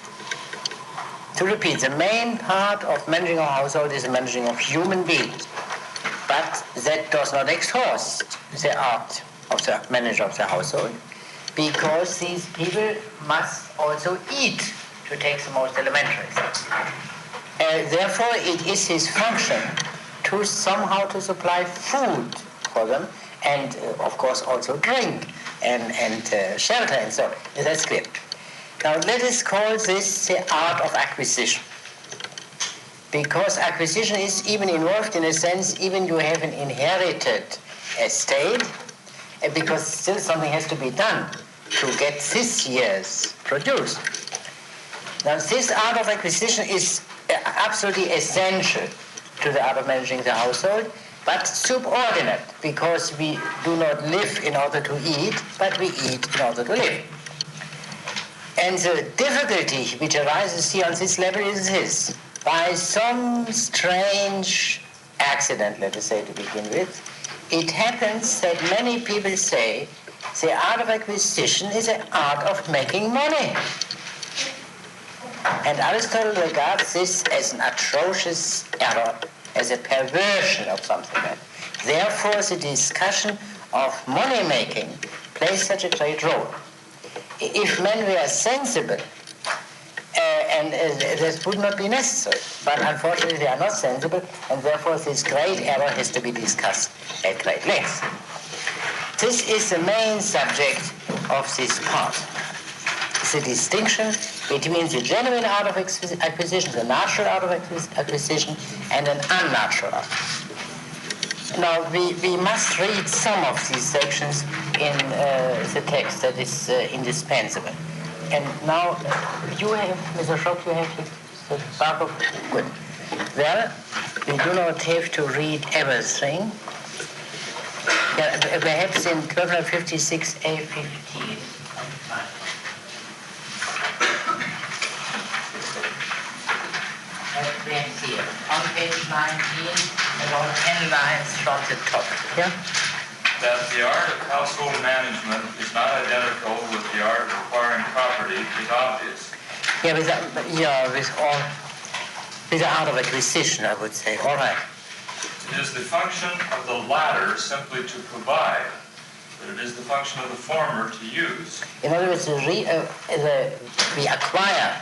To repeat, the main part of managing a household is the managing of human beings. But that does not exhaust the art of the manager of the household, because these people must also eat, to take the most elementary thing. Therefore, it is his function to somehow to supply food for them, and of course also drink and shelter and so on. That's clear. Now let us call this the art of acquisition. Because acquisition is even involved in a sense, even you have an inherited estate, because still something has to be done to get this year's produce. Now this art of acquisition is absolutely essential to the art of managing the household, but subordinate, because we do not live in order to eat, but we eat in order to live. And the difficulty which arises here on this level is this. By some strange accident, let us say to begin with, it happens that many people say the art of acquisition is an art of making money. And Aristotle regards this as an atrocious error, as a perversion of something. Therefore, the discussion of money-making plays such a great role. If men were sensible and this would not be necessary. But unfortunately, they are not sensible, and therefore this great error has to be discussed at great length. This is the main subject of this part. It's the distinction between the genuine art of acquisition, the natural art of acquisition, and an unnatural art. Now, we must read some of these sections in the text that is indispensable. And now, you have, Mr. Schock, you have the Bible? Good. Well, we do not have to read everything. Yeah, perhaps in 1256a15. Here. On page 19, about 10 lines from the top. Yeah? That the art of household management is not identical with the art of acquiring property is obvious. Yeah, with the art of acquisition, I would say. All right. It is the function of the latter simply to provide, but it is the function of the former to use. In other words, we acquire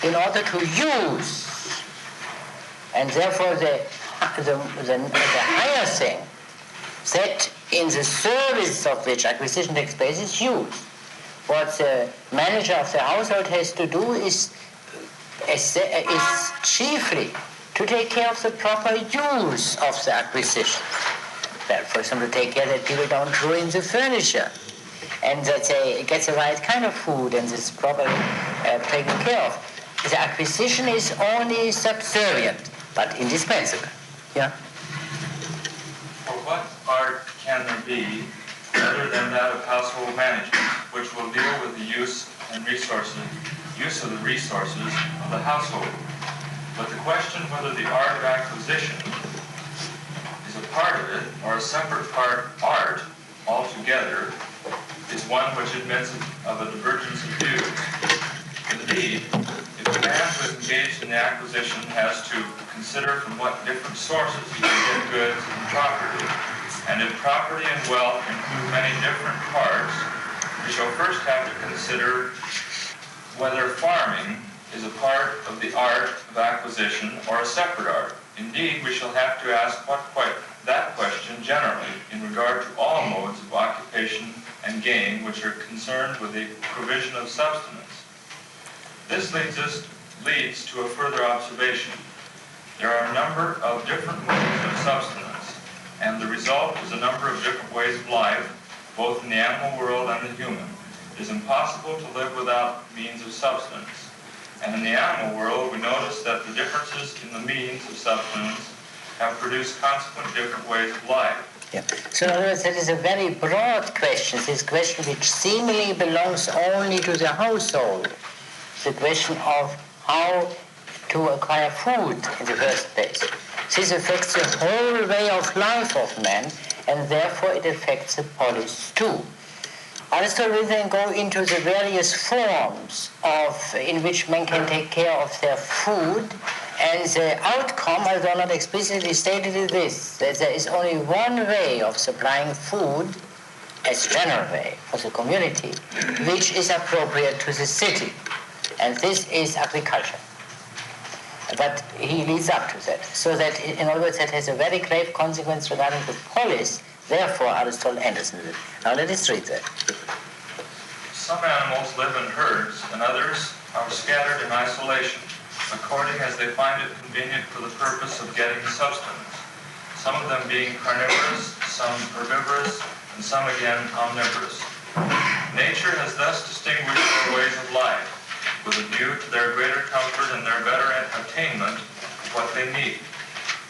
in order to use. And therefore, the higher thing, that in the service of which acquisition takes place, is use. What the manager of the household has to do is chiefly to take care of the proper use of the acquisition. Well, for example, to take care that people don't ruin the furniture, and that they get the right kind of food, and it's properly taken care of. The acquisition is only subservient, but indispensable. Yeah? For what art can there be other than that of household management, which will deal with the use of the resources of the household? But the question whether the art of acquisition is a part of it or a separate art altogether is one which admits of a divergence of views. Indeed, if a man who is engaged in the acquisition has to consider from what different sources he can get goods and property, and if property and wealth include many different parts, we shall first have to consider whether farming is a part of the art of acquisition or a separate art. Indeed, we shall have to ask that question generally in regard to all modes of occupation and gain which are concerned with the provision of substance. This leads to a further observation. There are a number of different modes of substance, and the result is a number of different ways of life, both in the animal world and the human. It is impossible to live without means of substance. And in the animal world, we notice that the differences in the means of substance have produced consequent different ways of life. Yeah. So in other words, that is a very broad question, this question which seemingly belongs only to the household. The question of how to acquire food in the first place. This affects the whole way of life of man, and therefore it affects the polis too. Aristotle will then go into the various forms in which men can take care of their food, and the outcome, although not explicitly stated, is this, that there is only one way of supplying food, as general way for the community, which is appropriate to the city, and this is agriculture. But he leads up to that, so that, in other words, that has a very grave consequence regarding the polis. Therefore, Aristotle enters into it. Now let us read that. Some animals live in herds, and others are scattered in isolation, according as they find it convenient for the purpose of getting sustenance. Some of them being carnivorous, some herbivorous, and some again omnivorous. Nature has thus distinguished their ways of life, with a view to their greater comfort and their better attainment of what they need.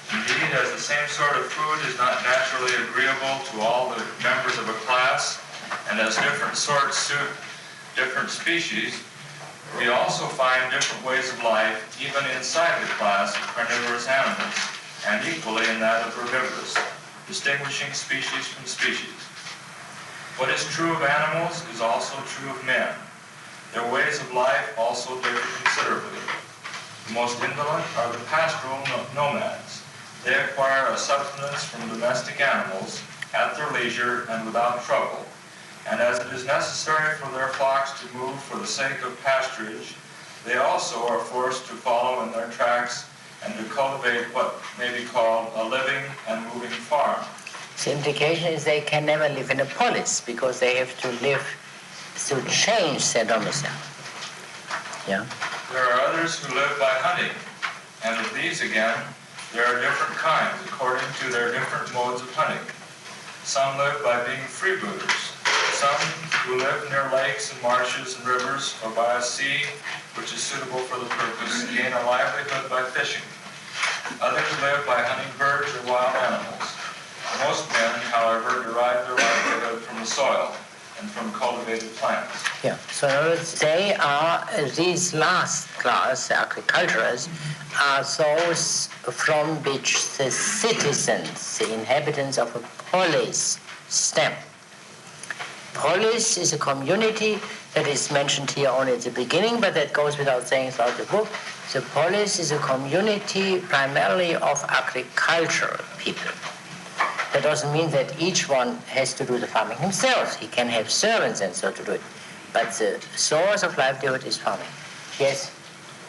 Indeed, as the same sort of food is not naturally agreeable to all the members of a class, and as different sorts suit different species, we also find different ways of life even inside the class of carnivorous animals, and equally in that of herbivorous, distinguishing species from species. What is true of animals is also true of men. Their ways of life also differ considerably. The most indolent are the pastoral nomads. They acquire a subsistence from domestic animals at their leisure and without trouble. And as it is necessary for their flocks to move for the sake of pasturage, they also are forced to follow in their tracks and to cultivate what may be called a living and moving farm. The implication is they can never live in a polis because they have to live to change their domicile. Yeah. There are others who live by hunting, and of these again, there are different kinds according to their different modes of hunting. Some live by being freebooters. Some who live near lakes and marshes and rivers or by a sea which is suitable for the purpose gain a livelihood by fishing. Others live by hunting birds or wild animals. Most men, however, derive their livelihood from the soil and from cultivated plants. Yeah, so in other words, they are, these last class, the agriculturers, are those from which the citizens, the inhabitants of a polis, stem. Polis is a community that is mentioned here only at the beginning, but that goes without saying throughout the book. The polis is a community primarily of agricultural people. That doesn't mean that each one has to do the farming himself. He can have servants and so to do it. But the source of livelihood is farming. Yes?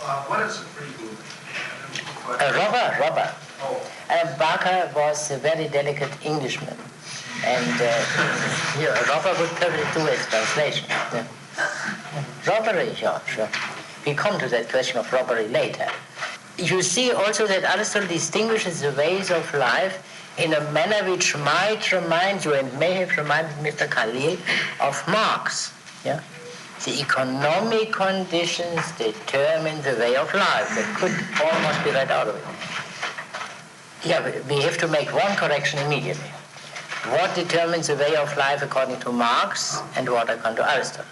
What is a freebooter? A robber. Oh. Barker was a very delicate Englishman. And a robber would probably do his translation. Yeah. Robbery, yeah, sure. We come to that question of robbery later. You see also that Aristotle distinguishes the ways of life in a manner which might remind you, and may have reminded Mr. Khalil, of Marx. Yeah? The economic conditions determine the way of life. That could almost be read out of it. Yeah, we have to make one correction immediately. What determines the way of life according to Marx and what according to Aristotle?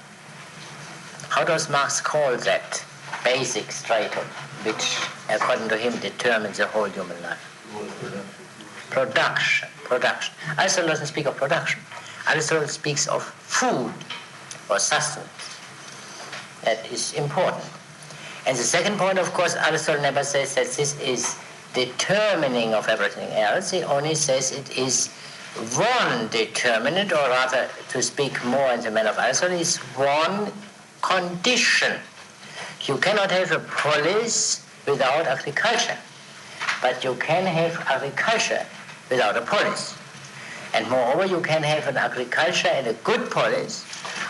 How does Marx call that basic stratum, which according to him determines the whole human life? Production. Aristotle doesn't speak of production. Aristotle speaks of food or sustenance. That is important. And the second point, of course, Aristotle never says that this is determining of everything else. He only says it is one determinant, or rather, to speak more in the manner of Aristotle, is one condition. You cannot have a polis without agriculture, but you can have agriculture without a polis. And moreover, you can have an agriculture and a good polis,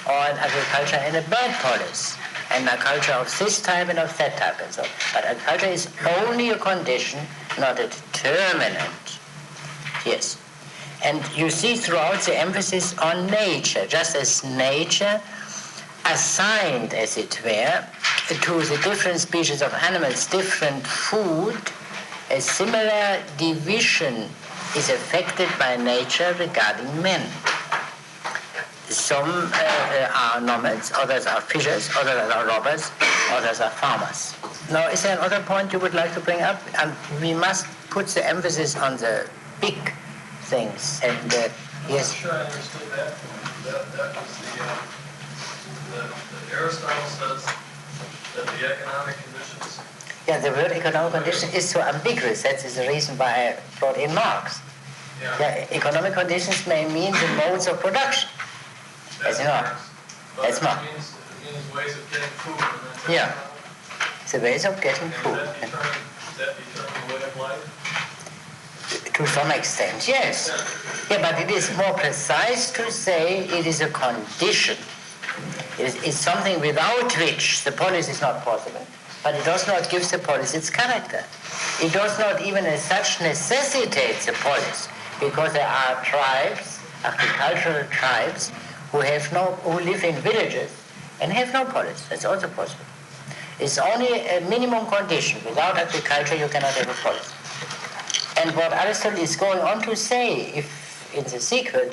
or an agriculture and a bad polis, and a culture of this type and of that type and so on. But agriculture is only a condition, not a determinant. Yes. And you see throughout the emphasis on nature, just as nature assigned, as it were, to the different species of animals different food, a similar division is affected by nature regarding men. Some are nomads, others are fishers, others are robbers, others are farmers. Now, is there another point you would like to bring up? We must put the emphasis on the big things. And yes. I'm sure I understood that. That was the Aristotle says that the economic conditions. Yeah, the word economic condition is so ambiguous. That is the reason why I brought in Marx. Yeah, economic conditions may mean the modes of production. That's Marx. That's Marx. It means ways of getting food. Yeah, the ways of getting food. Does that determine the way of life? To some extent, yes. Yeah, but it is more precise to say it is a condition. It's something without which the polis is not possible. But it does not give the polis its character. It does not even as such necessitate the polis, because there are tribes, agricultural tribes, who live in villages and have no polis. That's also possible. It's only a minimum condition. Without agriculture, you cannot have a polis. And what Aristotle is going on to say, if in the sequel,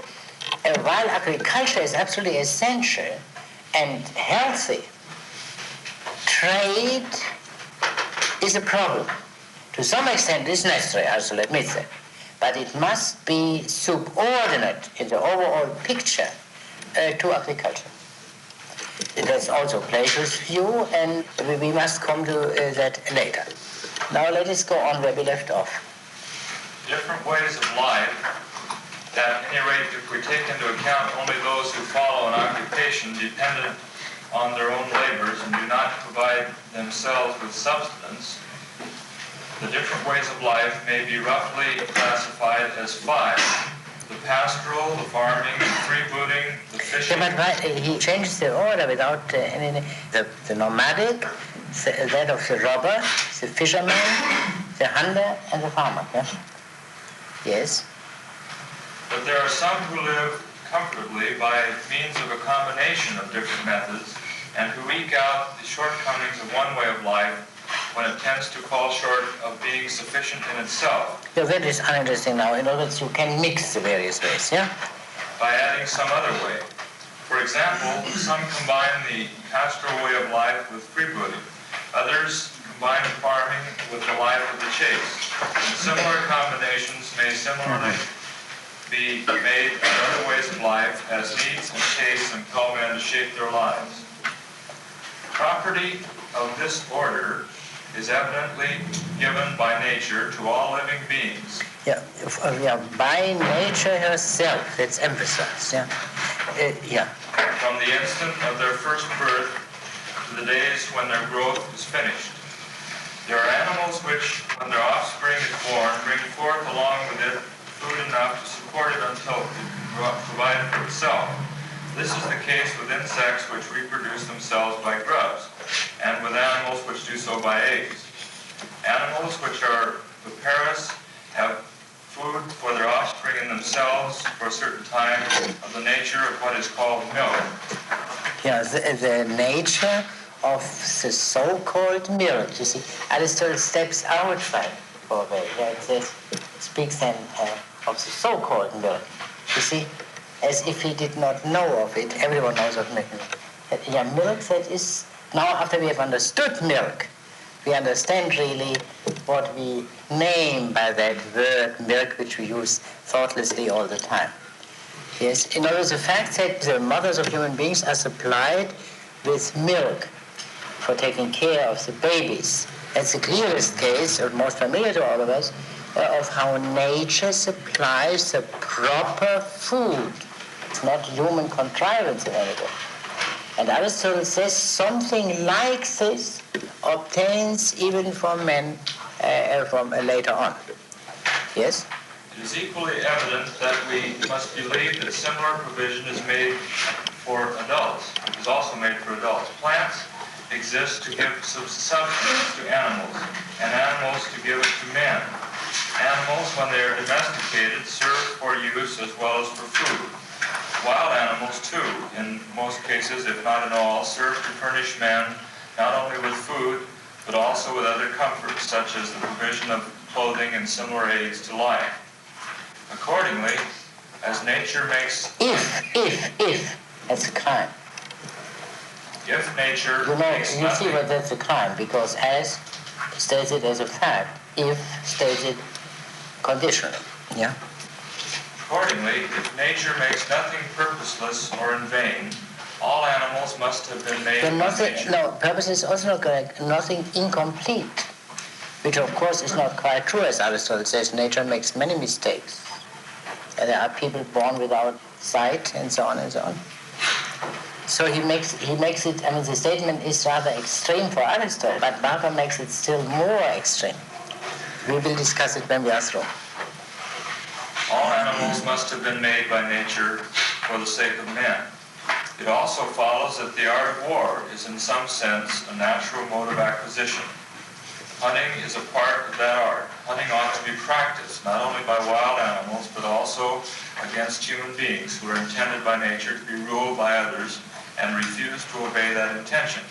while agriculture is absolutely essential and healthy, trade is a problem. To some extent, it's necessary, Aristotle admits that. But it must be subordinate in the overall picture to agriculture. That's also Plato's view, and we must come to that later. Now let us go on where we left off. Different ways of life, at any rate, if we take into account only those who follow an occupation dependent on their own labors and do not provide themselves with substance, the different ways of life may be roughly classified as 5. The pastoral, the farming, the freebooting, the fishing. Yeah, but why, he changes the order without any... The nomadic, that of the robber, the fisherman, the hunter, and the farmer. Yeah? Yes? But there are some who live comfortably by means of a combination of different methods and who eke out the shortcomings of one way of life when it tends to fall short of being sufficient in itself. Yeah, that is uninteresting now. In other words, you can mix the various ways, yeah? By adding some other way. For example, some combine the pastoral way of life with freebooting. Others combine farming with the life of the chase. And similar combinations may similarly be made by other ways of life as needs and tastes impel men to shape their lives. Property of this order is evidently given by nature to all living beings. Yeah, by nature herself, that's emphasized, yeah? Yeah. From the instant of their first birth to the days when their growth is finished. There are animals which, when their offspring is born, bring forth along with it food enough to support it until it can provide for itself. This is the case with insects which reproduce themselves by grubs, and with animals which do so by eggs. Animals which are viviparous have food for their offspring in themselves for a certain time of the nature of what is called milk. Yeah, the nature of the so-called milk. You see, Aristotle steps outside for a way. Yeah, it speaks then of the so-called milk. You see, as if he did not know of it. Everyone knows of milk. Yeah, milk, that is, now after we have understood milk, we understand really what we name by that word milk, which we use thoughtlessly all the time. Yes, in other words, the fact that the mothers of human beings are supplied with milk for taking care of the babies, that's the clearest case, or most familiar to all of us, of how nature supplies the proper food. It's not human contrivance in any way. And Aristotle says something like this obtains even from men from later on. Yes? It is equally evident that we must believe that similar provision is made for adults. It is also made for adults. Plants exist to give substance to animals, and animals to give it to men. Animals, when they are domesticated, serve for use as well as for food. Wild animals, too, in most cases, if not in all, serve to furnish men not only with food, but also with other comforts, such as the provision of clothing and similar aids to life. Accordingly, as nature makes... If, that's a crime. If nature makes you nothing... see what that's a crime, because as stated as a fact, if stated conditionally, yeah? Accordingly, if nature makes nothing purposeless or in vain, all animals must have been made by nature. No, purpose is also not correct. Nothing incomplete, which of course is not quite true, as Aristotle says. Nature makes many mistakes. There are people born without sight, and so on and so on. So he makes it. I mean, the statement is rather extreme for Aristotle, but Barber makes it still more extreme. We will discuss it when we are through. All animals must have been made by nature for the sake of men. It also follows that the art of war is in some sense a natural mode of acquisition. Hunting is a part of that art. Hunting ought to be practiced not only by wild animals, but also against human beings who are intended by nature to be ruled by others and refuse to obey that intention,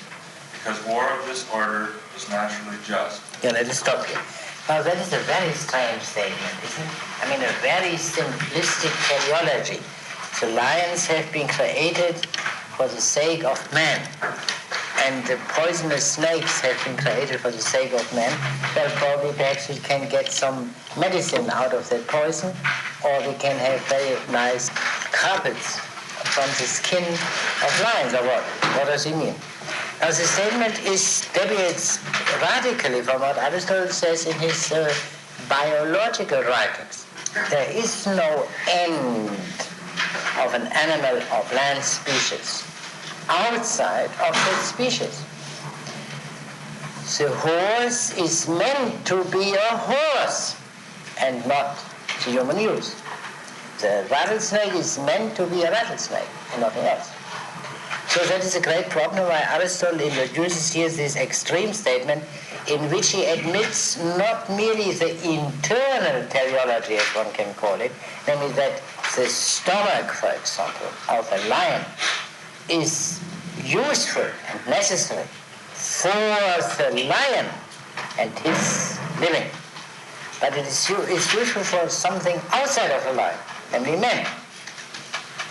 because war of this order is naturally just. Yeah, let us stop here. Now, that is a very strange statement, isn't it? I mean, a very simplistic teleology. The lions have been created for the sake of man, and the poisonous snakes have been created for the sake of man. Well, probably perhaps we can get some medicine out of that poison, or we can have very nice carpets from the skin of lions, or what? What does he mean? Now, the statement deviates radically from what Aristotle says in his biological writings. There is no end of an animal or plant species. outside of that species. The horse is meant to be a horse and not to human use. The rattlesnake is meant to be a rattlesnake and nothing else. So that is a great problem why Aristotle introduces here this extreme statement in which he admits not merely the internal teleology, as one can call it, namely that the stomach, for example, of a lion is useful and necessary for the lion and his living. But it's useful for something outside of the lion, namely man.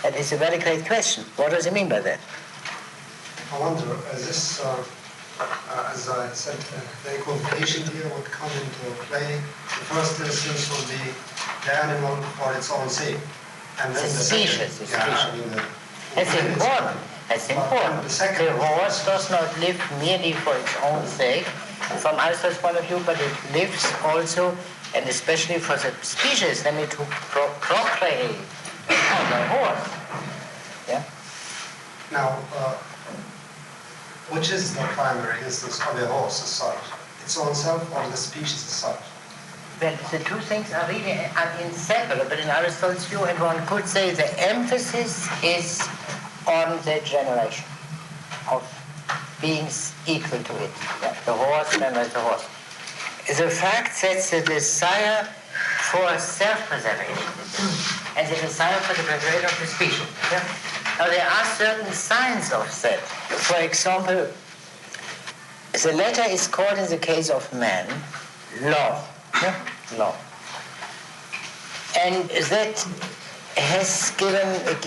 That is a very great question. What does he mean by that? I wonder, as I said, the equivocation here would come into play. The first instance would be the animal for its own sake. And then the species. That's important. That's important. The horse does not live merely for its own sake, from Aristotle's point of view, but it lives also, and especially for the species, namely to procreate on the horse. Yeah? Now, which is the primary instance of a horse as such? Its own self or the species as such? Well, the two things are really inseparable in Aristotle's view, and one could say the emphasis is on the generation of beings equal to it. Yeah, the horse generates the horse. The fact that the desire for self-preservation and the desire for the preservation of the species. Yeah? Now, there are certain signs of that. For example, the latter is called in the case of man love. Yeah? Love. And that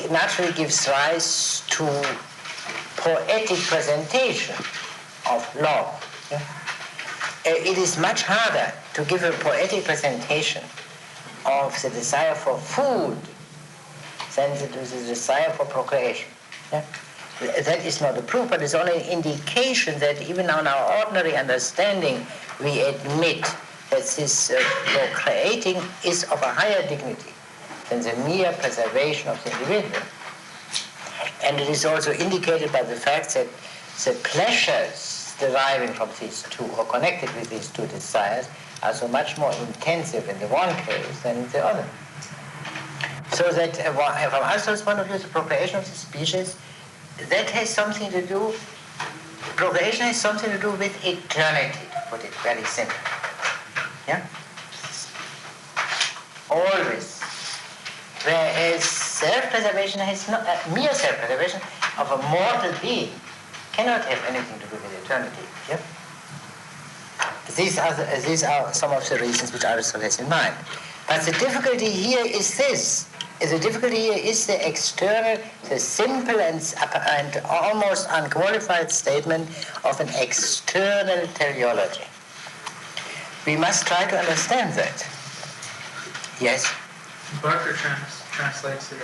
naturally gives rise to poetic presentation of love. Yeah? It is much harder to give a poetic presentation of the desire for food than the desire for procreation. Yeah? That is not a proof, but it's only an indication that even on our ordinary understanding, we admit that this procreating is of a higher dignity than the mere preservation of the individual. And it is also indicated by the fact that the pleasures deriving from these two, or connected with these two desires, are so much more intensive in the one case than in the other. So that from Aristotle's point of view, the procreation of the species, that has something to do, procreation has something to do with eternity, to put it very simply. Yeah? Always. Whereas self-preservation has not, mere self-preservation of a mortal being cannot have anything to do with eternity. Yeah? These are some of the reasons which Aristotle has in mind. But the difficulty here is this. The difficulty here is the external, the simple and almost unqualified statement of an external teleology. We must try to understand that. Yes? Barker translates here.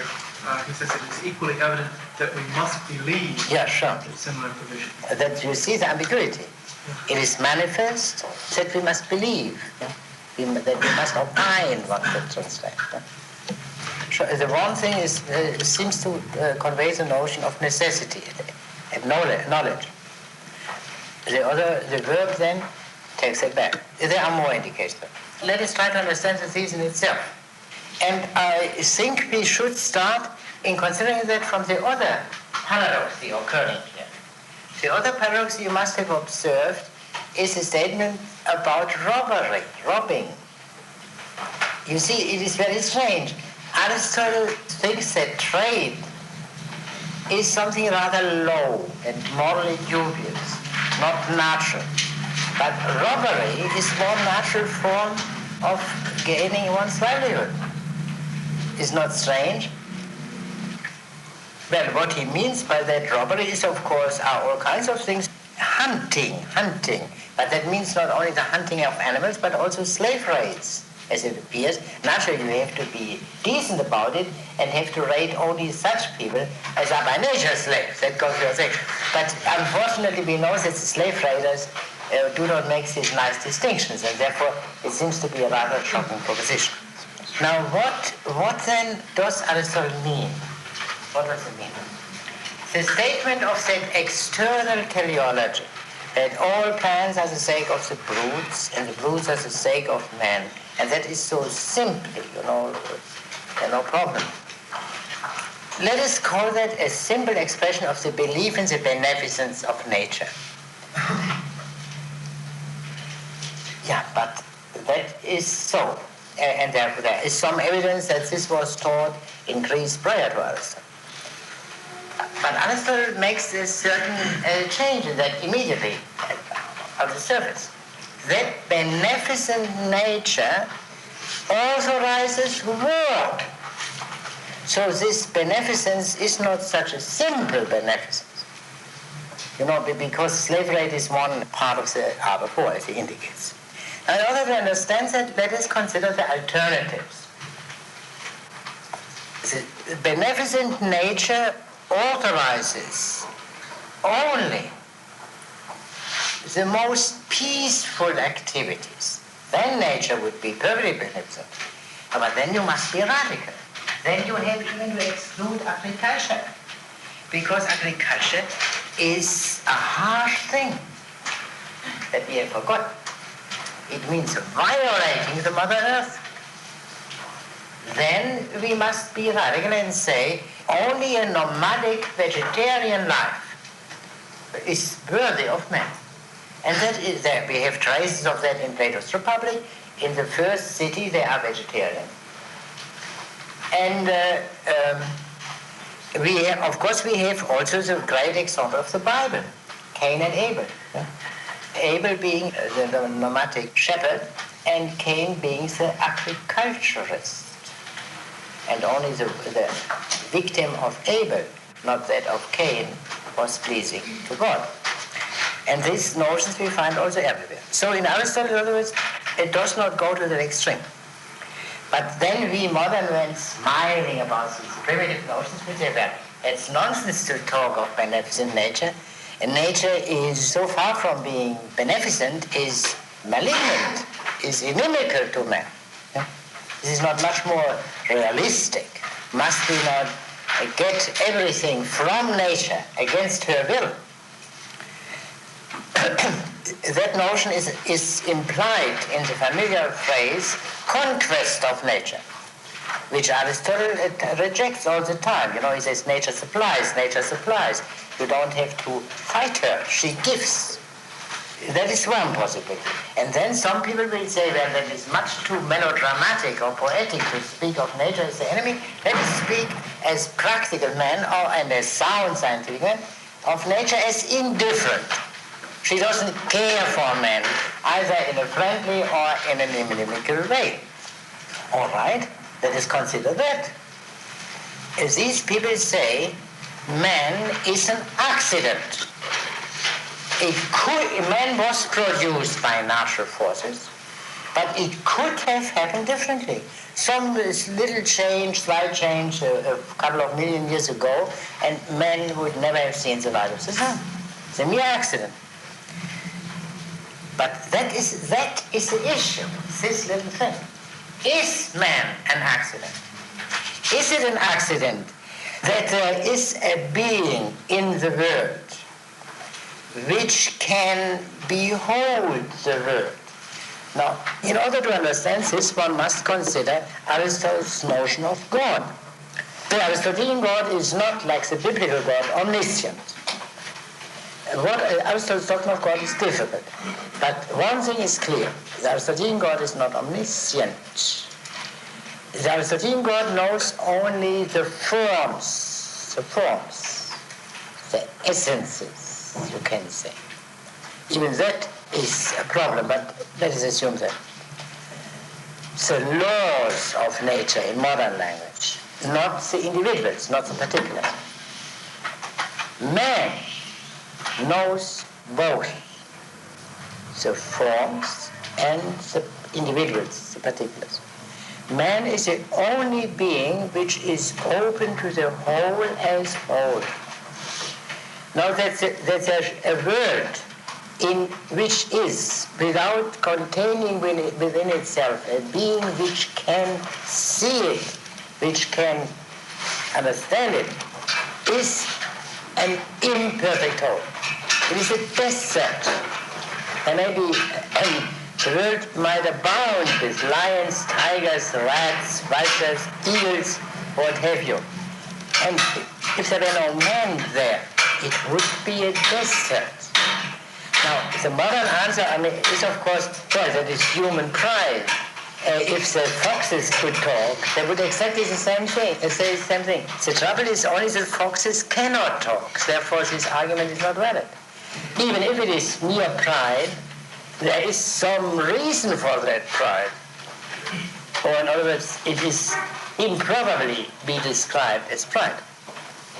He says it is equally evident that we must believe similar provision. That you see the ambiguity. It is manifest that we must believe. Yeah? That we must opine, one could translate. Yeah? The one thing is seems to convey the notion of necessity and knowledge. The verb then takes it back. There are more indications. Let us try to understand the thesis in itself. And I think we should start in considering that from the other paradox occurring here. The other paradox you must have observed is a statement about robbing. You see, it is very strange. Aristotle thinks that trade is something rather low and morally dubious, not natural. But robbery is more natural form of gaining one's livelihood. Is not strange? Well, what he means by that robbery is, of course, are all kinds of things. Hunting. But that means not only the hunting of animals, but also slave raids, as it appears. Naturally, you have to be decent about it and have to raid only such people as are by nature slaves. That goes without saying. But unfortunately, we know that the slave raiders do not make these nice distinctions, and therefore it seems to be a rather shocking proposition. Now, what then does Aristotle mean? What does it mean? the statement of that external teleology, that all plants are the sake of the brutes, and the brutes are the sake of man, and that is so simple, no problem. Let us call that a simple expression of the belief in the beneficence of nature. Yeah, but that is so. And there is some evidence that this was taught in Greece prior to Aristotle. But Aristotle makes a certain change in that immediately on the surface. That beneficent nature authorizes work. So this beneficence is not such a simple beneficence. Because slave rate is one part of the art of war, as he indicates. Now, in order to understand that, let us consider the alternatives. The beneficent nature authorizes only the most peaceful activities. Then nature would be perfectly beneficent. But then you must be radical. Then you have even to exclude agriculture. Because agriculture is a harsh thing that we have forgotten. It means violating the Mother Earth. Then we must be radical and say only a nomadic vegetarian life is worthy of man. And that is that we have traces of that in Plato's Republic. In the first city they are vegetarian. And we have also the great example of the Bible, Cain and Abel. Yeah? Abel being the nomadic shepherd, and Cain being the agriculturist. And only the victim of Abel, not that of Cain, was pleasing to God. And these notions we find also everywhere. So in Aristotle, in other words, it does not go to the extreme. But then we modern men smiling about these primitive notions, we say, well, it's nonsense to talk of beneficent nature. And nature is so far from being beneficent, is malignant, is inimical to man. Yeah? This is not much more realistic. Must we not get everything from nature against her will? That notion is implied in the familiar phrase conquest of nature, which Aristotle rejects all the time. He says nature supplies, nature supplies. You don't have to fight her, she gives. That is one possibility. And then some people will say, well, that is much too melodramatic or poetic to speak of nature as the enemy. Let us speak as practical men, and as sound scientific men, of nature as indifferent. She doesn't care for man, either in a friendly or in an inimical way. All right, let us consider that. As these people say, man is an accident. Man was produced by natural forces, but it could have happened differently. Some little change, slight change, a couple of million years ago, and man would never have seen the light of the sun. It's a mere accident. But that is the issue, this little thing. Is man an accident? Is it an accident that there is a being in the world which can behold the world? Now, in order to understand this, one must consider Aristotle's notion of God. The Aristotelian God is not like the biblical God, omniscient. What Aristotle's doctrine of God is difficult. But one thing is clear. The Aristotelian God is not omniscient. The Aristotelian God knows only the forms, the essences, you can say. Even that is a problem, but let us assume that. The laws of nature in modern language, not the individuals, not the particulars. Man knows both the forms and the individuals, the particulars. Man is the only being which is open to the whole as whole. Now that's a world in which is, without containing within itself, a being which can see it, which can understand it, is an imperfect whole. It is a death set. And maybe the world might abound with lions, tigers, rats, vultures, eagles, what have you. And if there were no men there, it would be a death set. Now, the modern answer, is of course, well, that is human pride. If the foxes could talk, they would exactly the same thing. Say the same thing. The trouble is only that foxes cannot talk. Therefore, this argument is not valid. Even if it is mere pride, there is some reason for that pride. Or in other words, it is improbably be described as pride.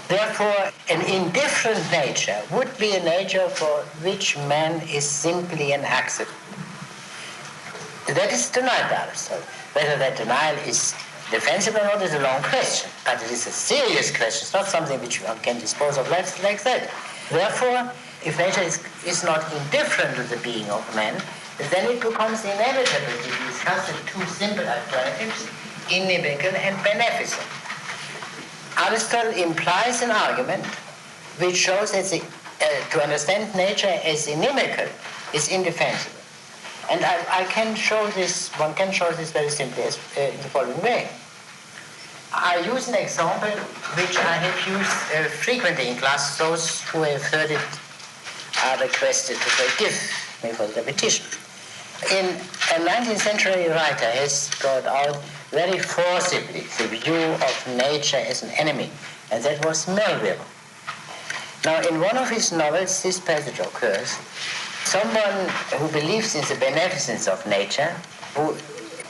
Therefore, an indifferent nature would be a nature for which man is simply an accident. That is denied by Aristotle. Whether that denial is defensible or not is a long question, but it is a serious question. It's not something which one can dispose of like that. Therefore, if nature is not indifferent to the being of man, then it becomes inevitable to discuss the two simple alternatives, inimical and beneficent. Aristotle implies an argument which shows that to understand nature as inimical is indefensible. And I can show this, one can show this very simply in the following way. I use an example which I have used frequently in class. Those who have heard it are requested to forgive me for the repetition. A 19th century writer has brought out very forcibly the view of nature as an enemy, and that was Melville. Now, in one of his novels, this passage occurs. Someone who believes in the beneficence of nature, who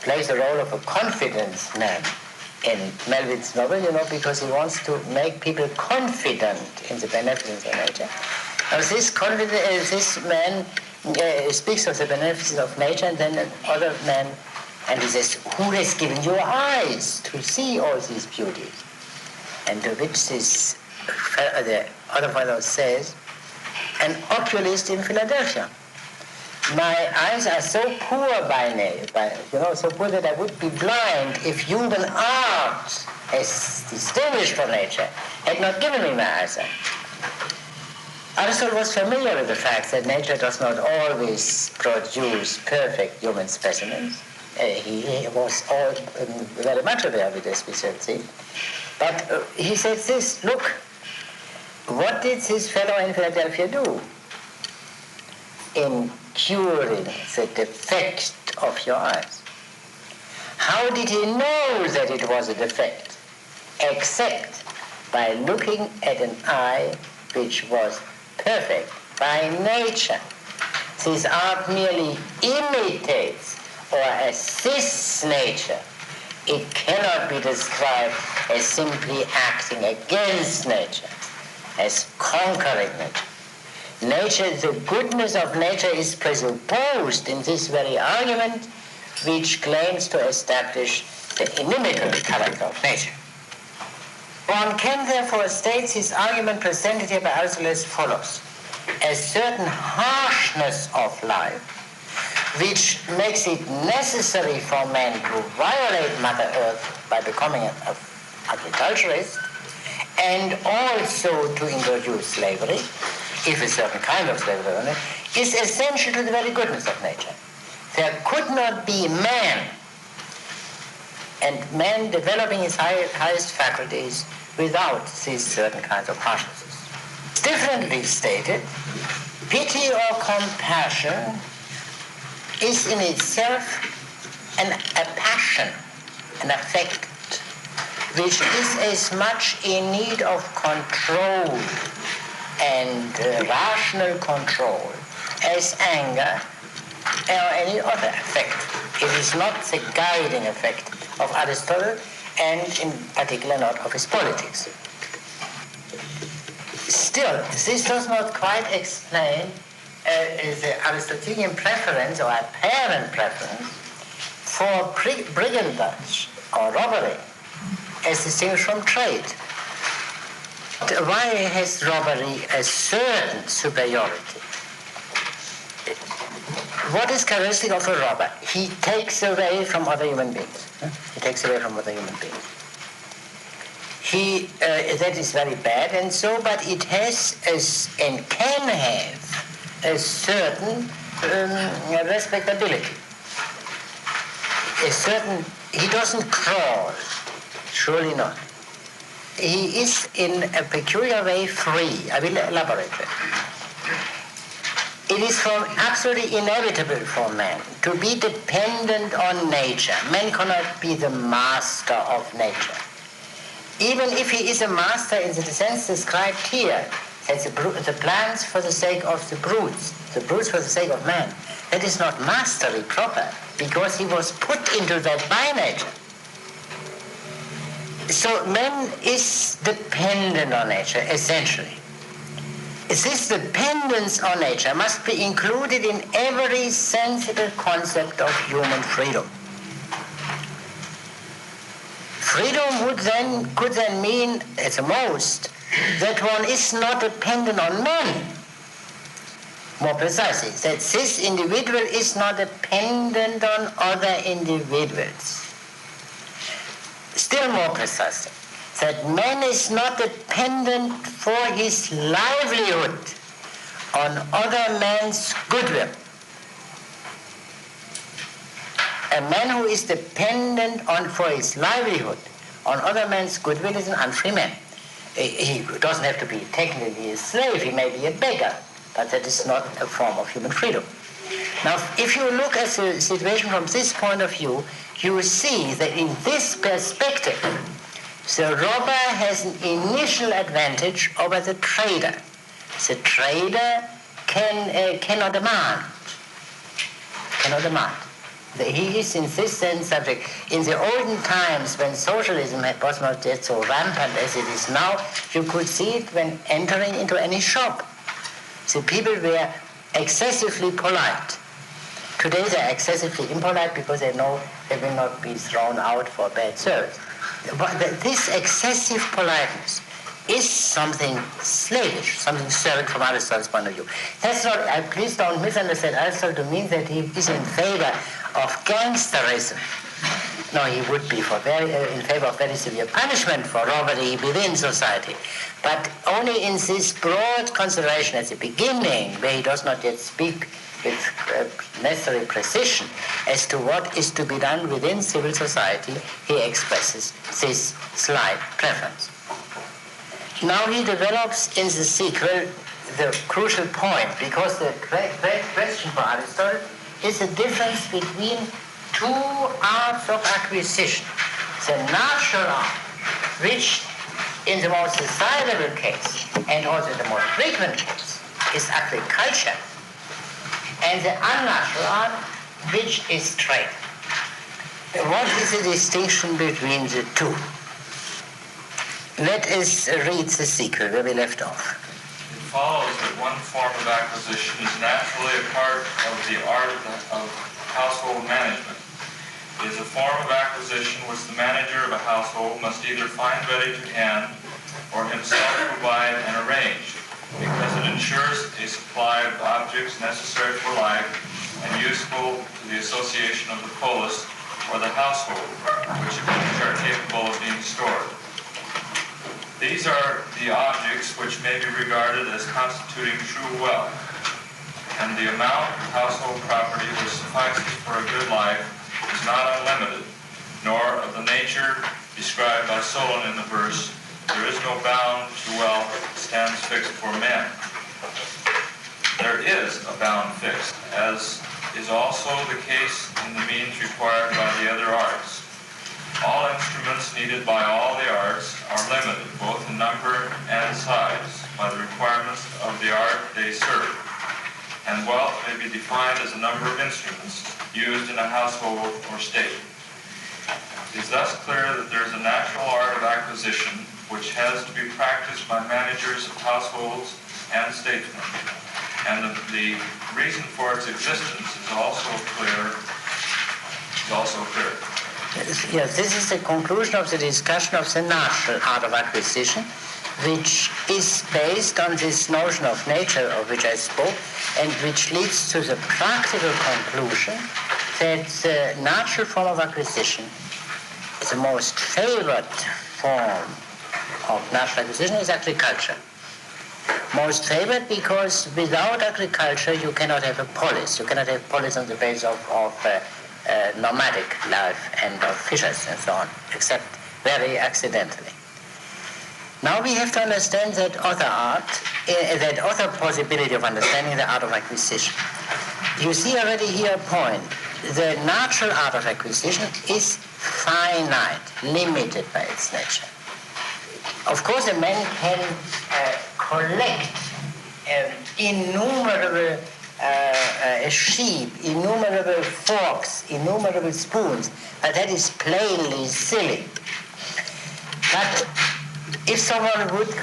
plays the role of a confidence man in Melville's novel, because he wants to make people confident in the beneficence of nature. Now, this man speaks of the beneficence of nature, and then another man, and he says, "Who has given you eyes to see all these beauties?" And to which the other fellow says, "An oculist in Philadelphia. My eyes are so poor so poor that I would be blind if human art, as distinguished from nature, had not given me my eyesight." Aristotle was familiar with the fact that nature does not always produce perfect human specimens. He was very much aware of it, as we shall see. But he said this, "Look, what did this fellow in Philadelphia do in curing the defect of your eyes? How did he know that it was a defect? Except by looking at an eye which was perfect by nature. This art merely imitates or assists nature. It cannot be described as simply acting against nature, as conquering nature. The goodness of nature is presupposed in this very argument, which claims to establish the inimical character of nature." One can therefore state his argument presented here by Aristotle as follows: a certain harshness of life, which makes it necessary for man to violate Mother Earth by becoming an agriculturist, and also to introduce slavery, if a certain kind of slavery, is essential to the very goodness of nature. There could not be man, and man developing his highest faculties, without these certain kinds of harshnesses. Differently stated, pity or compassion is in itself a passion, an affect, which is as much in need of control and rational control as anger or any other affect. It is not the guiding effect of Aristotle, and in particular not of his politics. Still, this does not quite explain the Aristotelian preference or apparent preference for brigandage or robbery as distinguished from trade. Why has robbery a certain superiority? What is characteristic of a robber? He takes away from other human beings. that is very bad and so, but it has and can have a certain respectability. He doesn't crawl, surely not. He is in a peculiar way free. I will elaborate that. It is absolutely inevitable for man to be dependent on nature. Man cannot be the master of nature. Even if he is a master in the sense described here, that the plants for the sake of the brutes for the sake of man, that is not mastery proper, because he was put into that by nature. So man is dependent on nature, essentially. This dependence on nature must be included in every sensible concept of human freedom. Freedom could then mean, at the most, that one is not dependent on man. More precisely, that this individual is not dependent on other individuals. Still more precisely, that man is not dependent for his livelihood on other men's goodwill. A man who is dependent for his livelihood on other men's goodwill is an unfree man. He doesn't have to be technically a slave, he may be a beggar, but that is not a form of human freedom. Now, if you look at the situation from this point of view, you see that in this perspective, the robber has an initial advantage over the trader. The trader cannot demand. He is in this sense subject. In the olden times when socialism was not yet so rampant as it is now, you could see it when entering into any shop. The people were excessively polite. Today they are excessively impolite because they know they will not be thrown out for bad service. But this excessive politeness is something slavish, something servant from Aristotle's point of view. That's not, please don't misunderstand Aristotle to mean that he is in favor of gangsterism. No, he would be in favor of very severe punishment for robbery within society. But only in this broad consideration at the beginning, where he does not yet speak with necessary precision as to what is to be done within civil society, he expresses this slight preference. Now he develops in the sequel the crucial point, because the great question for Aristotle is the difference between two arts of acquisition. The natural art, which in the most desirable case, and also the most frequent case, is agriculture, and the unnatural art, which is trade. What is the distinction between the two? Let us read the sequel where we left off. It follows that one form of acquisition is naturally a part of the art of household management. It is a form of acquisition which the manager of a household must either find ready to hand or himself provide and arrange, because it ensures a supply of objects necessary for life and useful to the association of the polis or the household, which are capable of being stored. These are the objects which may be regarded as constituting true wealth, and the amount of household property which suffices for a good life is not unlimited, nor of the nature described by Solon in the verse, "There is no bound to wealth that stands fixed for men." There is a bound fixed, as is also the case in the means required by the other arts. All instruments needed by all the arts are limited, both in number and size, by the requirements of the art they serve. And wealth may be defined as a number of instruments used in a household or state. It is thus clear that there is a natural art of acquisition which has to be practiced by managers of households and statesmen. And the reason for its existence is also clear. Yes, this is the conclusion of the discussion of the natural art of acquisition, which is based on this notion of nature of which I spoke, and which leads to the practical conclusion that the natural form of acquisition is the most favored form of natural acquisition is agriculture. Most favored because without agriculture you cannot have a polis. You cannot have polis on the basis of nomadic life and of fishers and so on, except very accidentally. Now we have to understand that other art, that other possibility of understanding the art of acquisition. You see already here a point. The natural art of acquisition is finite, limited by its nature. Of course, a man can collect innumerable sheep, innumerable forks, innumerable spoons, but that is plainly silly. But if someone would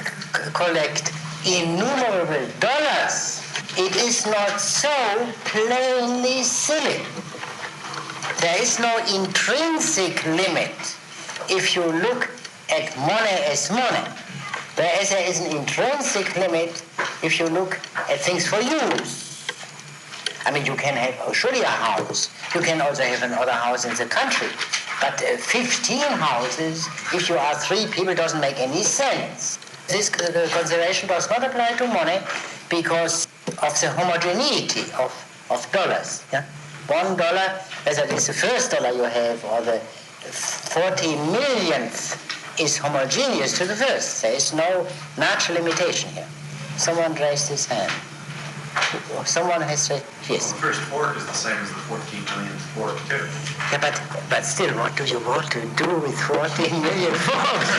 collect innumerable dollars, it is not so plainly silly. There is no intrinsic limit if you look at money as money, whereas there is an intrinsic limit if you look at things for use. I mean, you can have surely a house. You can also have another house in the country. But 15 houses, if you are 3 people, doesn't make any sense. This consideration does not apply to money because of the homogeneity of dollars. Yeah? $1, whether it is the first dollar you have or the 40 millionth, is homogeneous to the first. There is no natural limitation here. Someone raised his hand. Someone has said, yes. Well, the first fork is the same as the 14 millionth fork, too. Yeah, but still, what do you want to do with 14 million forks?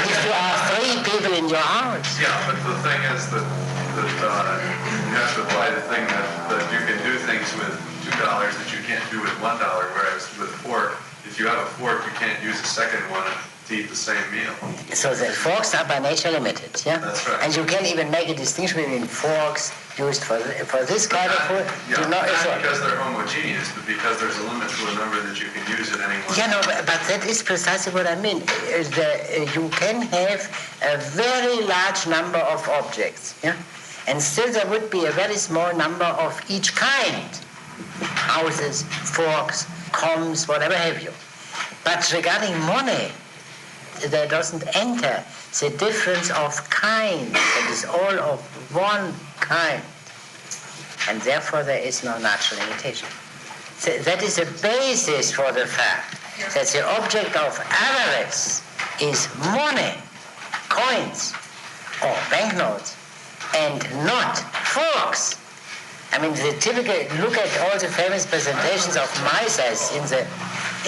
If you are 3 people in your house. Yeah, but the thing is that you have to apply the thing that you can do things with $2 that you can't do with $1, whereas with a fork, if you have a fork, you can't use a second one to eat the same meal. So the forks are by nature limited, yeah? That's right. And you can even make a distinction between forks used for this kind of food. Yeah, not because they're homogeneous, but because there's a limit to a number that you can use at any one time. Yeah, no, but that is precisely what I mean. You can have a very large number of objects, yeah? And still there would be a very small number of each kind. Houses, forks, combs, whatever have you. But regarding money, there doesn't enter the difference of kind. It is all of one kind. And therefore there is no natural limitation. So that is a basis for the fact that the object of avarice is money, coins, or banknotes, and not forks. I mean, the typical, look at all the famous presentations of misers in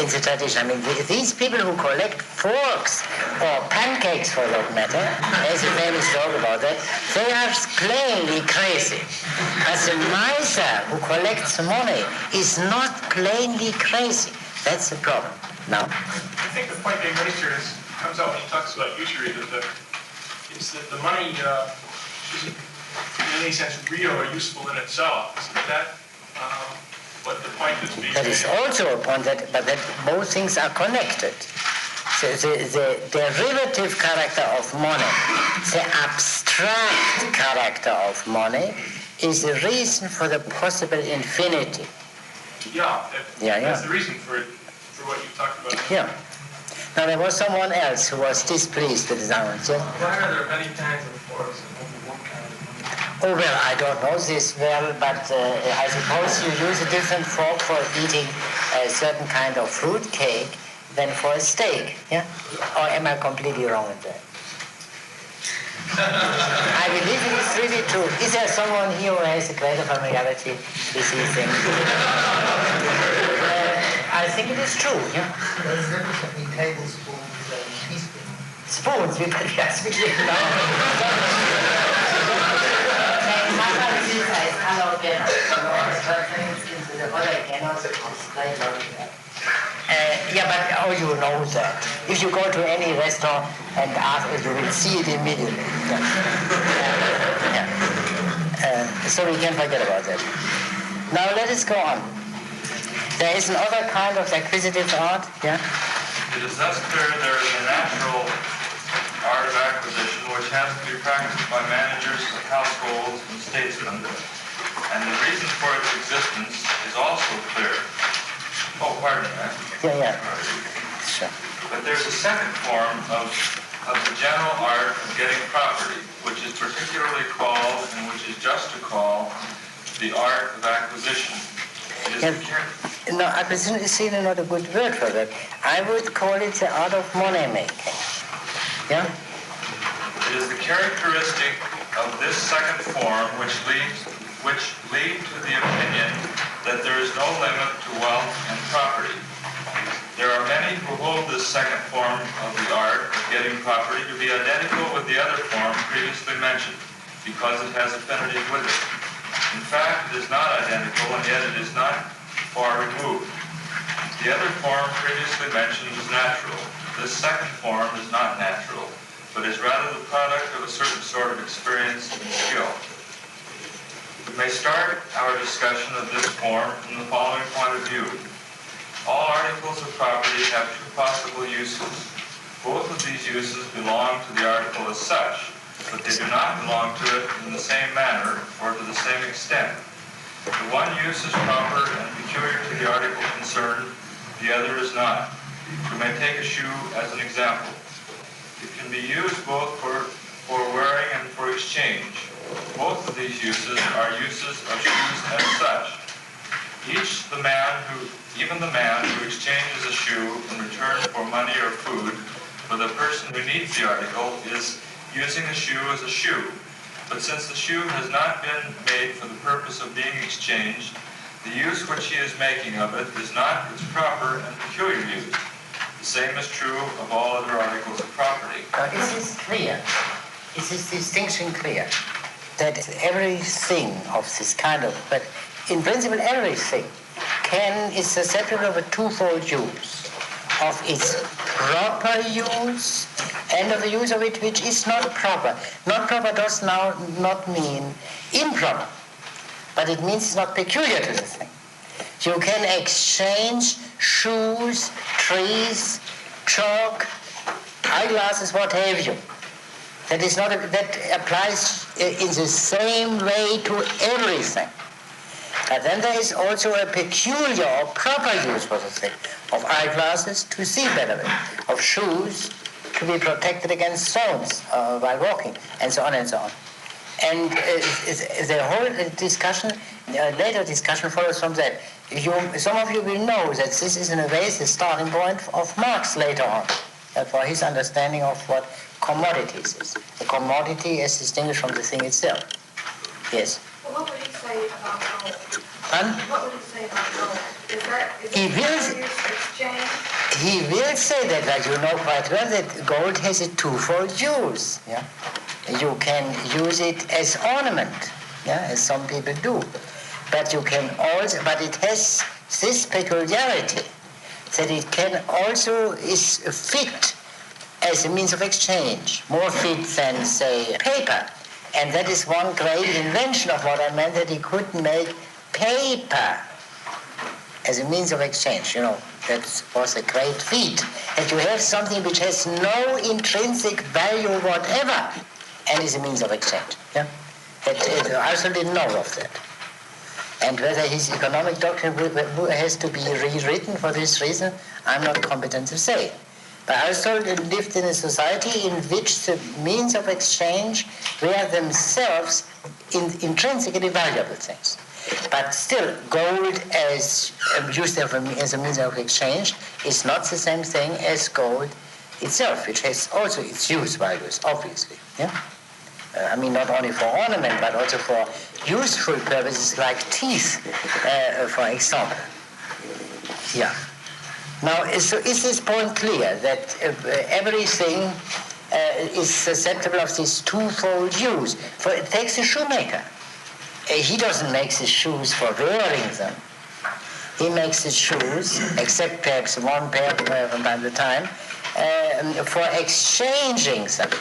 the tradition. I mean, these people who collect forks or pancakes for that matter, there's a famous joke about that, they are plainly crazy. As a miser who collects money is not plainly crazy. That's the problem. Now, I think the point being raised here comes out when he talks about usury, that the money isn't in any sense real or useful in itself. Isn't that what the point is being that is also a point, that both things are connected. The derivative character of money, the abstract character of money, is the reason for the possible infinity. Yeah, that's the reason for what you talked about. Yeah. Now there was someone else who was displeased with his answer. Why are there many kinds of forks and only one kind of money? Oh, well, I don't know this well, but I suppose you use a different fork for eating a certain kind of fruit cake than for a steak, yeah? Or am I completely wrong in that? I believe it is really true. Is there someone here who has a greater familiarity with these things? I think it is true, yeah? There's a difference between tablespoons and teaspoons. Spoons, yes, we did know. Yeah, but you know that. If you go to any restaurant and ask, you will see it immediately. So we can forget about that. Now let us go on. There is another kind of acquisitive art, yeah? It is thus clear there is a natural art of acquisition which has to be practiced by managers of households and statesmen, and the reason for its existence is also clear. Oh, pardon me. Yeah. Sure. But there's a second form of of the general art of getting property, which is particularly called, and which is just to call, the art of acquisition. No, acquisition is really not a good word for that. I would call it the art of money making. Yeah? It is the characteristic of this second form which lead to the opinion that there is no limit to wealth and property. There are many who hold this second form of the art of getting property to be identical with the other form previously mentioned, because it has affinity with it. In fact, it is not identical, and yet it is not far removed. The other form previously mentioned is natural. This second form is not natural, but is rather the product of a certain sort of experience and skill. We may start our discussion of this form from the following point of view. All articles of property have two possible uses. Both of these uses belong to the article as such, but they do not belong to it in the same manner or to the same extent. The one use is proper and peculiar to the article concerned, the other is not. We may take a shoe as an example. It can be used both for wearing and for exchange. Both of these uses are uses of shoes as such. Even the man who exchanges a shoe in return for money or food for the person who needs the article is using the shoe as a shoe. But since the shoe has not been made for the purpose of being exchanged, the use which he is making of it is not its proper and peculiar use. The same is true of all other articles of property. Is this clear? Is this distinction clear? That everything of this kind of, but in principle everything, is susceptible of a twofold use, of its proper use and of the use of it which is not proper. Not proper does now not mean improper, but it means it's not peculiar to the thing. You can exchange shoes, trees, chalk, eyeglasses, what have you. That applies in the same way to everything. But then there is also a peculiar or proper use for the thing, of eyeglasses to see better with, of shoes to be protected against stones while walking, and so on and so on. And the whole discussion, later discussion follows from that. Some of you will know that this is in a way the starting point of Marx later on, for his understanding of what commodities is. The commodity is distinguished from the thing itself. Yes? Well, what would he say about gold? What would he say about gold? Is that exchange? He will say that, but you know quite well that gold has a twofold use. Yeah? You can use it as ornament, yeah, as some people do. But it has this peculiarity that it can also is fit as a means of exchange, more fit than, say, paper. And that is one great invention of modern man, that he could make paper as a means of exchange. That was a great feat. That you have something which has no intrinsic value whatever, and is a means of exchange. Yeah? Aristotle didn't know of that. And whether his economic doctrine has to be rewritten for this reason, I'm not competent to say. But Aristotle lived in a society in which the means of exchange were themselves intrinsically valuable things. But still, gold as used as a means of exchange is not the same thing as gold itself, which has also its use values, obviously. Yeah? Not only for ornament, but also for useful purposes like teeth, for example. Yeah. Now, is this point clear, that everything is susceptible of this twofold use? For it takes a shoemaker. He doesn't make the shoes for wearing them. He makes the shoes, except perhaps one pair from time to time, for exchanging them.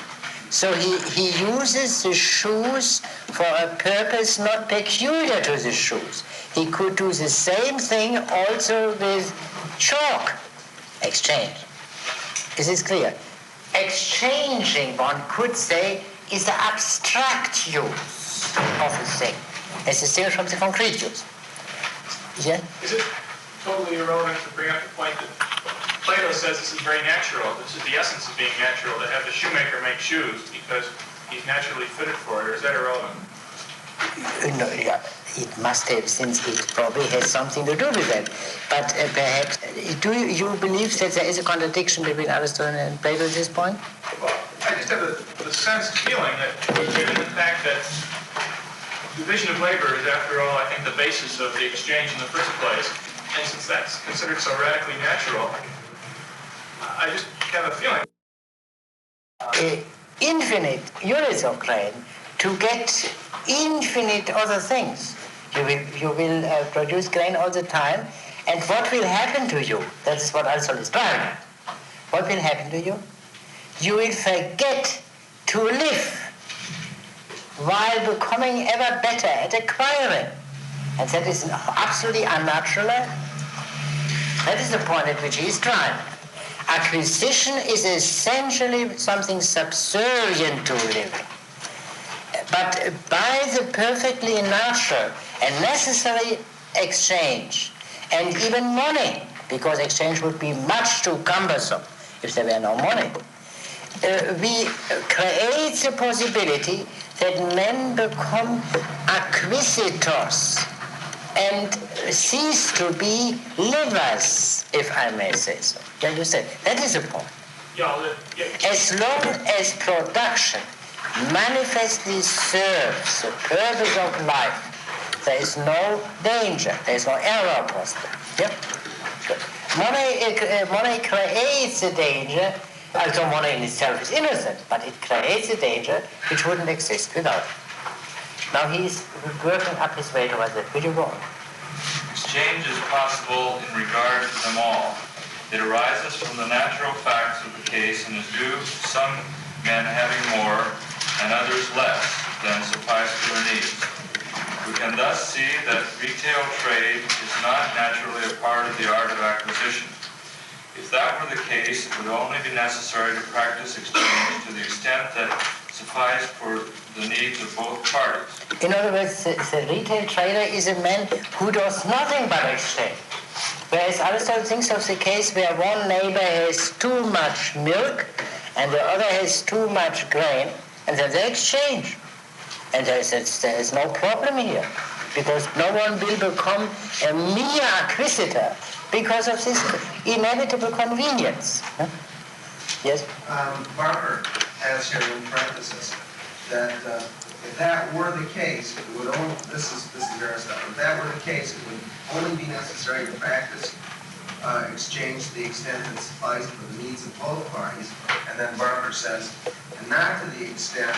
So he uses the shoes for a purpose not peculiar to the shoes. He could do the same thing also with chalk exchange. Is this clear? Exchanging, one could say, is the abstract use of a thing, as distinguished from the concrete use. Yeah? Is it totally irrelevant to bring up the point that Plato says this is very natural. This is the essence of being natural, to have the shoemaker make shoes because he's naturally fitted for it, or is that irrelevant? No, yeah, it must have, since it probably has something to do with that. But perhaps, do you believe that there is a contradiction between Aristotle and Plato at this point? Well, I just have the sensed feeling that given the fact that division of labor is, after all, I think, the basis of the exchange in the first place, and since that's considered so radically natural, I just have a feeling. Infinite units of grain to get infinite other things. You will produce grain all the time, and what will happen to you? That's what Aristotle is driving at. What will happen to you? You will forget to live while becoming ever better at acquiring. And that is absolutely unnatural. That is the point at which he is driving. Acquisition is essentially something subservient to living. But by the perfectly natural and necessary exchange, and even money, because exchange would be much too cumbersome if there were no money, we create the possibility that men become acquisitors and cease to be livers, if I may say so. You understand? That is the point. As long as production manifestly serves the purpose of life, there is no danger, there is no error possible. Yeah? Good. Money creates the danger, although money in itself is innocent, but it creates a danger which wouldn't exist without it. Now he's working up his way towards it. Will you go on? Exchange is possible in regard to them all. It arises from the natural facts of the case and is due to some men having more and others less than suffice for their needs. We can thus see that retail trade is not naturally a part of the art of acquisition. If that were the case, it would only be necessary to practice exchange to the extent that sufficed for the needs of both parties. In other words, the retail trader is a man who does nothing but exchange. Whereas Aristotle thinks of the case where one neighbor has too much milk and the other has too much grain, and then they exchange. And there is no problem here, because no one will become a mere acquisitor because of this inevitable convenience. Huh? Yes? Barker has here in parenthesis that if that were the case, it would only, this is Aristotle, if that were the case, it would only be necessary to practice exchange to the extent that suffices for the needs of both parties. And then Barker says, and not to the extent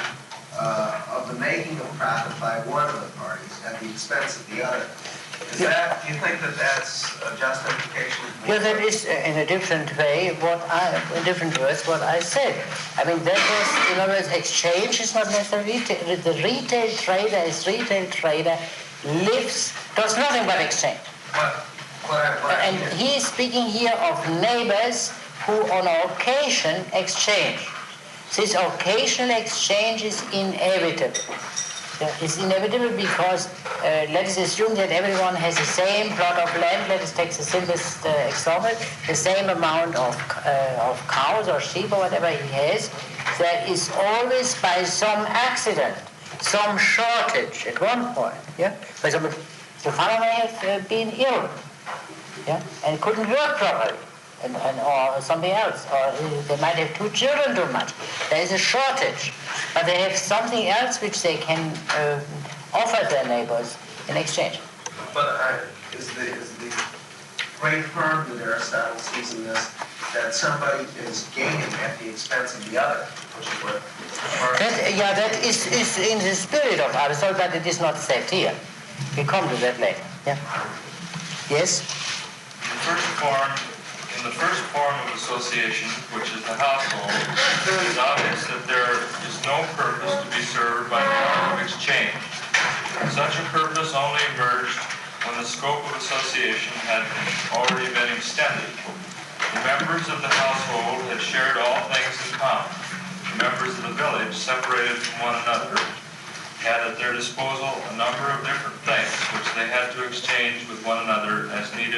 of the making of profit by one of the parties at the expense of the other. Is that, do you think that that's a justification? Well, that is in a different way in different words what I said. I mean, that was, in other words, exchange is not necessarily retail. The retail trader as retail trader does nothing but exchange. And he is speaking here of neighbors who on occasion exchange. This occasional exchange is inevitable. It's inevitable because let us assume that everyone has the same plot of land. Let us take the simplest example, the same amount of cows or sheep or whatever he has. There is always, by some accident, some shortage at one point. Yeah, for example, the farmer may have been ill, yeah, and couldn't work properly. Or something else, or they might have two children too much. There is a shortage, but they have something else which they can offer their neighbors in exchange. But is the great harm that Aristotle sees in this that somebody is gaining at the expense of the other, which is what? That is in the spirit of Aristotle, but it is not said here. We come to that later. Yeah. Yes. In the first form of association, which is the household, it is obvious that there is no purpose to be served by the form of exchange. Such a purpose only emerged when the scope of association had already been extended. The members of the household had shared all things in common. The members of the village, separated from one another, had at their disposal a number of different things which they had to exchange with one another as need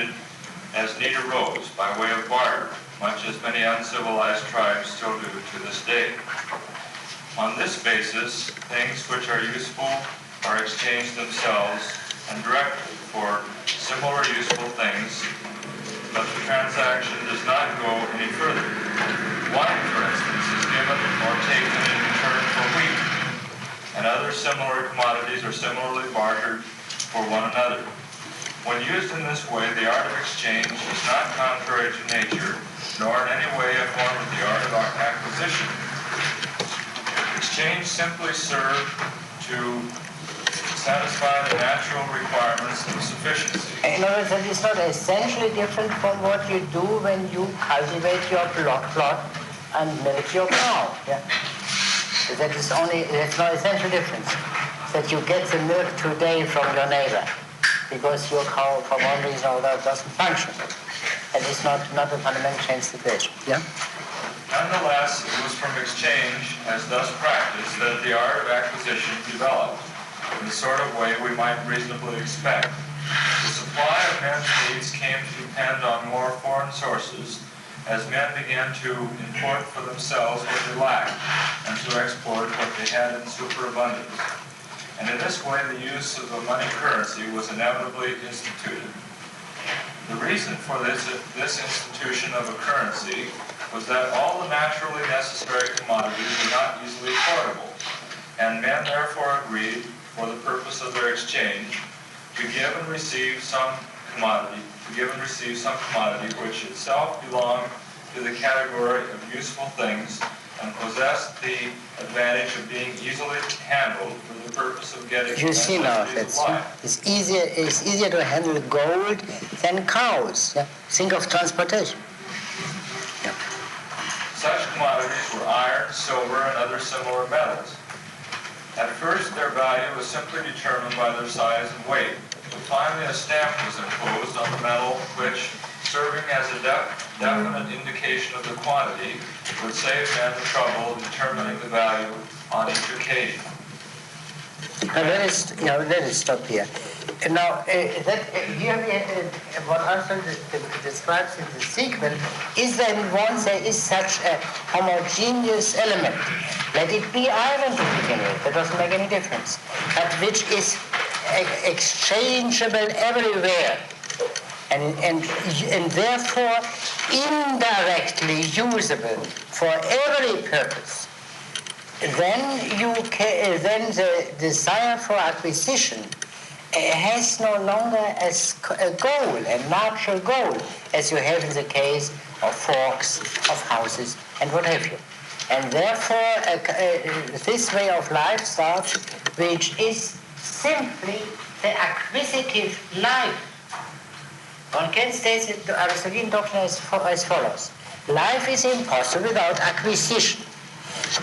arose by way of barter. much as many uncivilized tribes still do to this day. On this basis, things which are useful are exchanged themselves and directly for similar useful things, but the transaction does not go any further. Wine, for instance, is given or taken in return for wheat, and other similar commodities are similarly bartered for one another. When used in this way, the art of exchange is not contrary to nature, nor in any way a form of the art of acquisition. Exchange simply serves to satisfy the natural requirements of sufficiency. In other words, it is not essentially different from what you do when you cultivate your plot and milk your cow. Yeah? That's no essential difference. That you get the milk today from your neighbor because your cow, for one reason or another, doesn't function. That is not a fundamental change situation. Yeah? Nonetheless, it was from exchange, as thus practiced, that the art of acquisition developed, in the sort of way we might reasonably expect. The supply of men's needs came to depend on more foreign sources, as men began to import for themselves what they lacked, and to export what they had in superabundance. And in this way, the use of a money currency was inevitably instituted. The reason for this institution of a currency was that all the naturally necessary commodities were not easily portable, and men therefore agreed, for the purpose of their exchange, to give and receive some commodity, which itself belonged to the category of useful things and possessed the advantage of being easily handled for the purpose of getting you see now, it's easier to handle gold than cows. Yeah? Think of transportation. Yeah. Such commodities were iron, silver, and other similar metals. At first, their value was simply determined by their size and weight, but finally a stamp was imposed on the metal which, serving as a definite indication of the quantity, would save men the trouble of determining the value on each occasion. Now let us stop here. Now, what Aristotle describes in the sequel is that once there is such a homogeneous element, let it be iron to begin with, that doesn't make any difference, but which is exchangeable everywhere, and therefore indirectly usable for every purpose, then the desire for acquisition has no longer a goal, a natural goal, as you have in the case of forks, of houses, and what have you. And therefore, this way of life starts, which is simply the acquisitive life. One can state the Aristotelian doctrine as follows. Life is impossible without acquisition.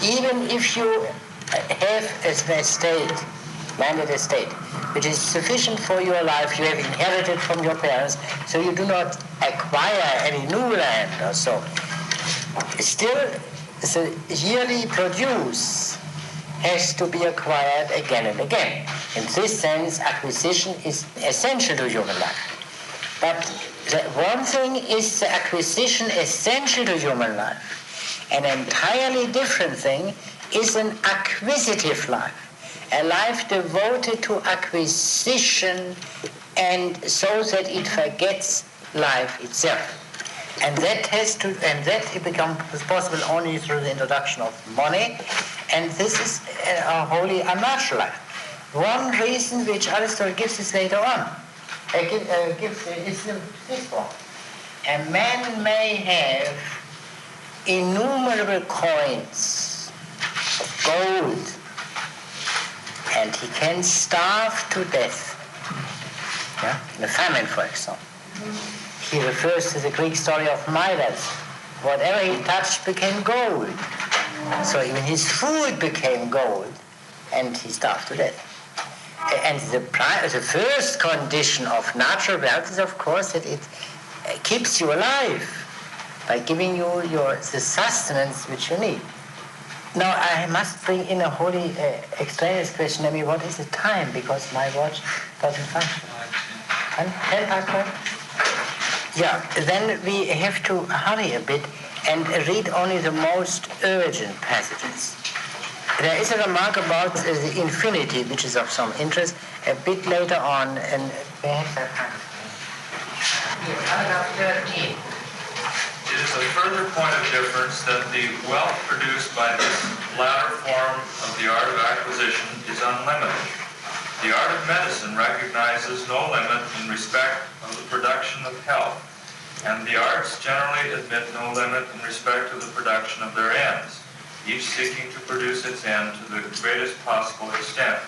Even if you have an estate, landed estate, which is sufficient for your life, you have inherited from your parents, so you do not acquire any new land or so. Still, the yearly produce has to be acquired again and again. In this sense, acquisition is essential to human life. But the one thing is the acquisition essential to human life. An entirely different thing is an acquisitive life. A life devoted to acquisition and so that it forgets life itself. And that becomes possible only through the introduction of money, and this is a wholly unnatural life. One reason which Aristotle gives is later on, is this one. A man may have innumerable coins of gold, and he can starve to death. Yeah? In a famine, for example. He refers to the Greek story of Midas. Whatever he touched became gold. So even his food became gold, and he starved to death. And the first condition of natural wealth is, of course, that it keeps you alive by giving you the sustenance which you need. Now, I must bring in a wholly extraneous question. I mean, what is the time? Because my watch doesn't function. 10 past 4? Yeah, then we have to hurry a bit and read only the most urgent passages. There is a remark about the infinity, which is of some interest, a bit later on, and perhaps I find it. Paragraph 13. It is a further point of difference that the wealth produced by this latter form of the art of acquisition is unlimited. The art of medicine recognizes no limit in respect of the production of health, and the arts generally admit no limit in respect of the production of their ends, each seeking to produce its end to the greatest possible extent.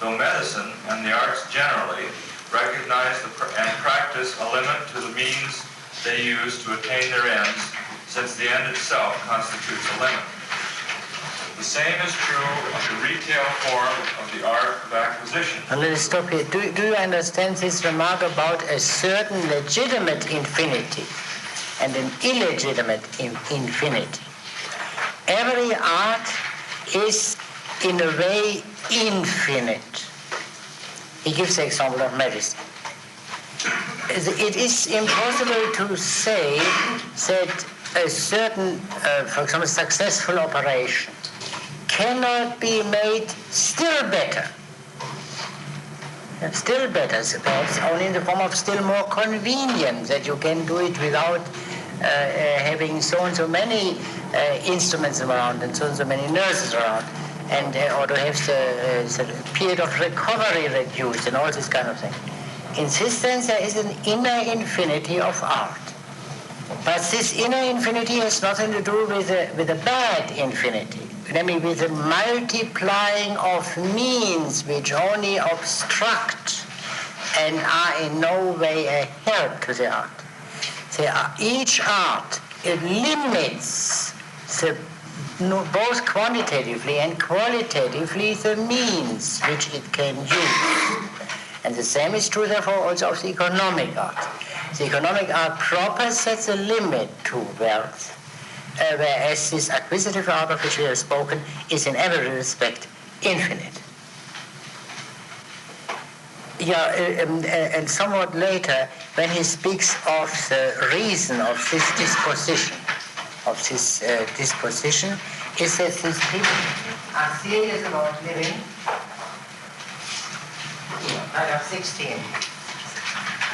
Though medicine and the arts generally recognize and practice a limit to the means they use to attain their ends, since the end itself constitutes a limit. The same is true of the retail form of the art of acquisition. And let us stop here. Do you understand this remark about a certain legitimate infinity and an illegitimate infinity? Every art is, in a way, infinite. He gives the example of medicine. It is impossible to say that a certain, for example, successful operation cannot be made still better. Still better, perhaps only in the form of still more convenient, that you can do it without having so and so many instruments around and so and so many nurses around, and or to have the period of recovery reduced and all this kind of thing. In this sense, there is an inner infinity of art. But this inner infinity has nothing to do with a bad infinity. I mean, with the multiplying of means which only obstruct and are in no way a help to the art. Each art, it limits both quantitatively and qualitatively the means which it can use. And the same is true, therefore, also of the economic art. The economic art proper sets a limit to wealth, whereas this acquisitive art of which we have spoken is in every respect infinite. Yeah, and somewhat later, when he speaks of the reason of this disposition, is that these people are serious about living. Paragraph 16.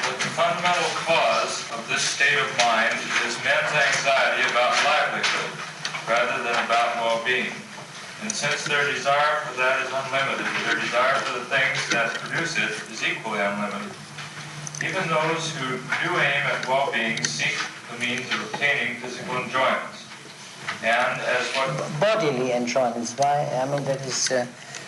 The fundamental cause of this state of mind is men's anxiety about livelihood rather than about well-being. And since their desire for that is unlimited, their desire for the things that produce it is equally unlimited. Even those who do aim at well-being seek the means of obtaining physical enjoyments. And as what... Bodily enjoyments, why? I mean, that is...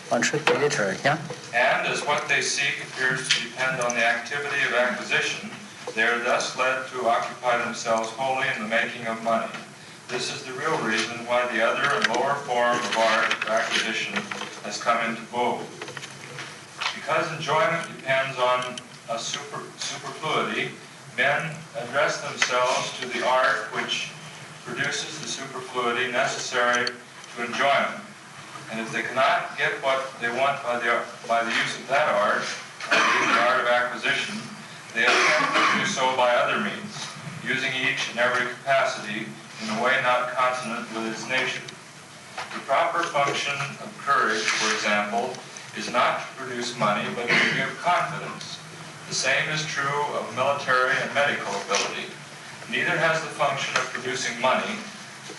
one should be literary, yeah? And as what they seek appears to depend on the activity of acquisition, they are thus led to occupy themselves wholly in the making of money. This is the real reason why the other and lower form of art of acquisition has come into vogue. Because enjoyment depends on a superfluity, men address themselves to the art which produces the superfluity necessary to enjoyment. And if they cannot get what they want by the use of that art, the art of acquisition, they attempt to do so by other means, using each and every capacity in a way not consonant with its nature. The proper function of courage, for example, is not to produce money, but to give confidence. The same is true of military and medical ability. Neither has the function of producing money.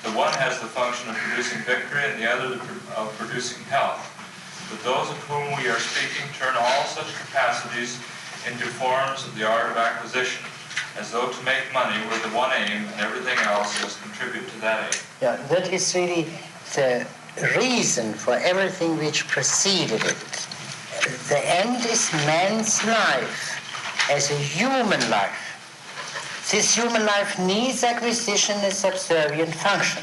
The one has the function of producing victory and the other of producing health. But those of whom we are speaking turn all such capacities into forms of the art of acquisition, as though to make money were the one aim and everything else must contribute to that aim. Yeah, that is really the reason for everything which preceded it. The end is man's life as a human life. This human life needs acquisition as subservient function.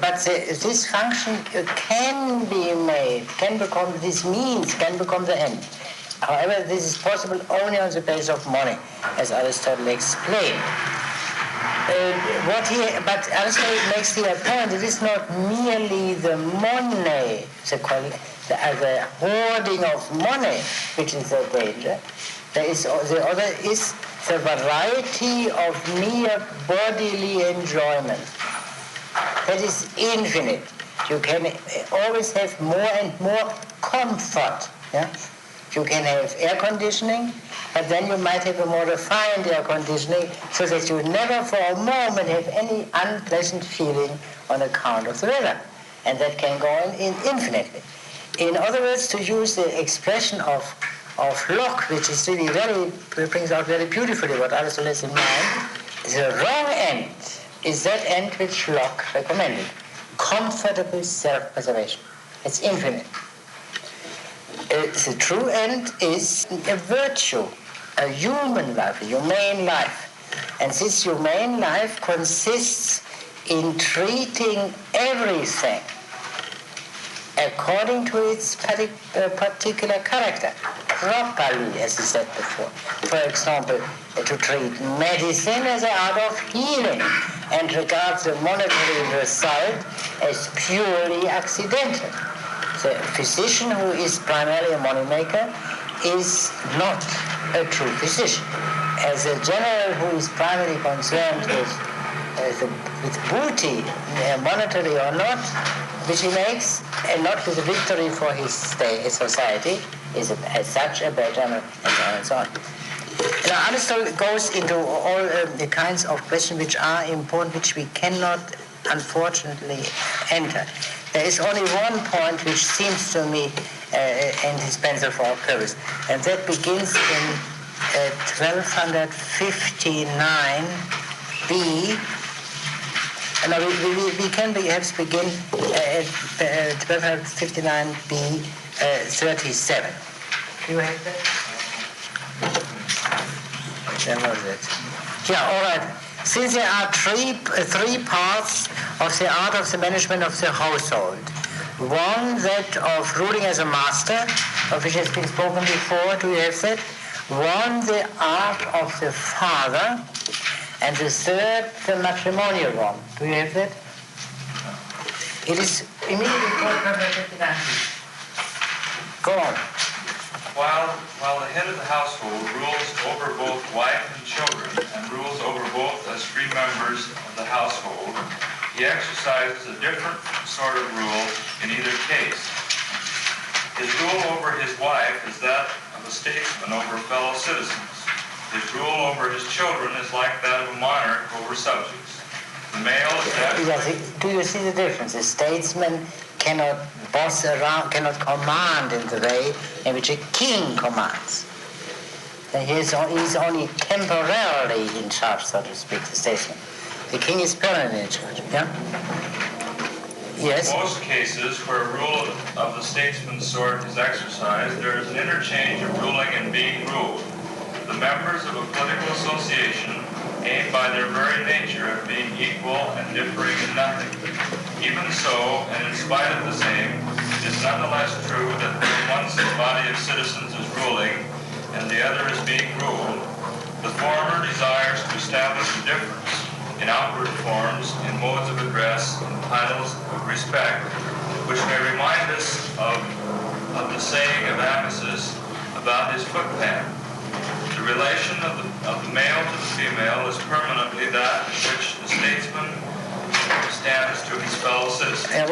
But this function can be made, this means can become the end. However, this is possible only on the basis of money, as Aristotle explained. But Aristotle makes the apparent it is not merely the money, the hoarding of money, which is the danger, The other is the variety of mere bodily enjoyment. That is infinite. You can always have more and more comfort. Yeah? You can have air conditioning, but then you might have a more refined air conditioning so that you never for a moment have any unpleasant feeling on account of the weather. And that can go on infinitely. In other words, to use the expression of Locke, which is really brings out very beautifully what Aristotle has in mind, the wrong end is that end which Locke recommended. Comfortable self-preservation. It's infinite. The true end is a virtue, a human life, a humane life. And this humane life consists in treating everything according to its particular character, properly, as I said before. For example, to treat medicine as an art of healing and regard the monetary result as purely accidental. The physician who is primarily a moneymaker is not a true physician. As a general who is primarily concerned with booty, monetary or not, which he makes, and not with the victory for his society, is as such a better general, and so on. Now, Aristotle goes into all the kinds of questions which are important, which we cannot, unfortunately, enter. There is only one point which seems to me indispensable for our purpose, and that begins in 1259b. No, we can perhaps begin at 1259b 37. You have that? Where was it? Yeah, all right. Since there are three parts of the art of the management of the household. One, that of ruling as a master, of which has been spoken before. Do you have that? One, the art of the father. And the third, the matrimonial one. Do you have that? It is immediately called 1259. Go on. While the head of the household rules over both wife and children, and rules over both as free members of the household, he exercises a different sort of rule in either case. His rule over his wife is that of a statesman over fellow citizens. His rule over his children is like that of a monarch over subjects. The male is that... Yes, do you see the difference? A statesman cannot boss around, cannot command in the way in which a king commands. He's only temporarily in charge, so to speak, the statesman. The king is permanently in charge, yeah? Yes? In most cases where a rule of the statesman's sort is exercised, there is an interchange of ruling and being ruled. The members of a political association aim by their very nature at being equal and differing in nothing. Even so, and in spite of the same, it is nonetheless true that once the body of citizens is ruling and the other is being ruled, the former desires to establish a difference in outward forms, in modes of address, in titles of respect, which may remind us of the saying of Amasis about his footpad. The relation of the male to the female is permanently that in which the statesman stands to his fellow citizens.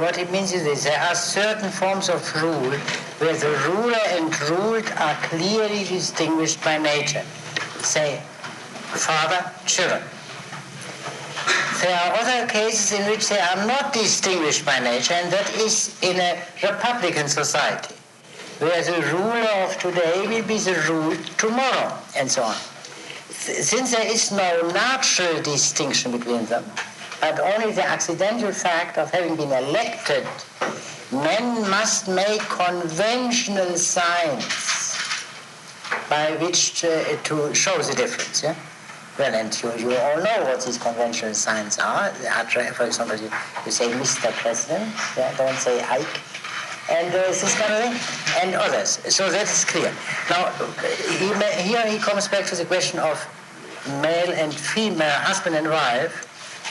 What it means is this: there are certain forms of rule where the ruler and ruled are clearly distinguished by nature. Say, father, children. There are other cases in which they are not distinguished by nature, and that is in a republican society, where the ruler of today will be the ruled tomorrow, and so on. Since there is no natural distinction between them, but only the accidental fact of having been elected, men must make conventional signs by which to show the difference. Yeah? Well, and you all know what these conventional signs are. For example, you say Mr. President, yeah? Don't say Ike. And this kind of thing, and others. So that is clear. Now, here he comes back to the question of male and female, husband and wife.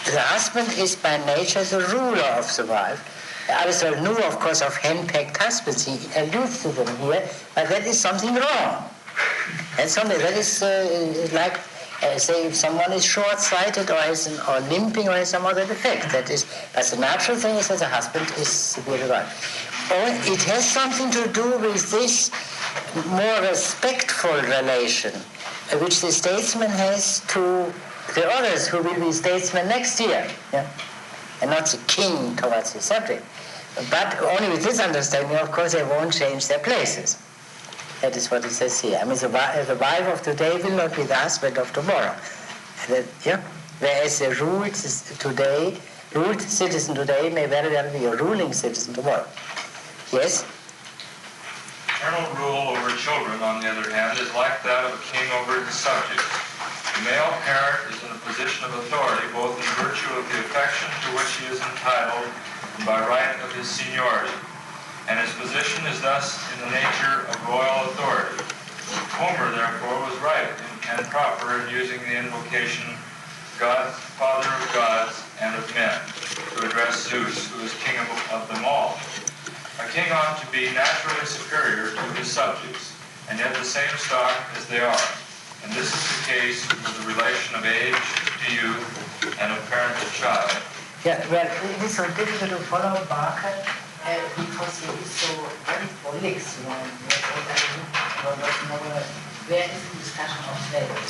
The husband is by nature the ruler of the wife. Aristotle knew, of course, of henpecked husbands. He alludes to them here, but that is something wrong. And something that is like, say, if someone is short-sighted or limping or has some other defect. That is, as the natural thing is that the husband is severely right. Or it has something to do with this more respectful relation which the statesman has to the others who will be statesmen next year, yeah? And not the king towards his subject. But only with this understanding, of course, they won't change their places. That is what it says here. I mean, the wife of today will not be the husband of tomorrow. Yeah? Whereas the ruled citizen today may very well be a ruling citizen tomorrow. Yes? Paternal rule over children, on the other hand, is like that of a king over his subjects. The male parent is in a position of authority both in virtue of the affection to which he is entitled and by right of his seniority, and his position is thus in the nature of royal authority. Homer, therefore, was right and proper in using the invocation, God, Father of gods and of men, to address Zeus, who is king of them all. A king ought to be naturally superior to his subjects, and yet the same stock as they are. And this is the case with the relation of age to youth and of parent to child. Yeah, well, it is so difficult to follow Barker because he is so very prolix, you know. Where is the discussion of slavery?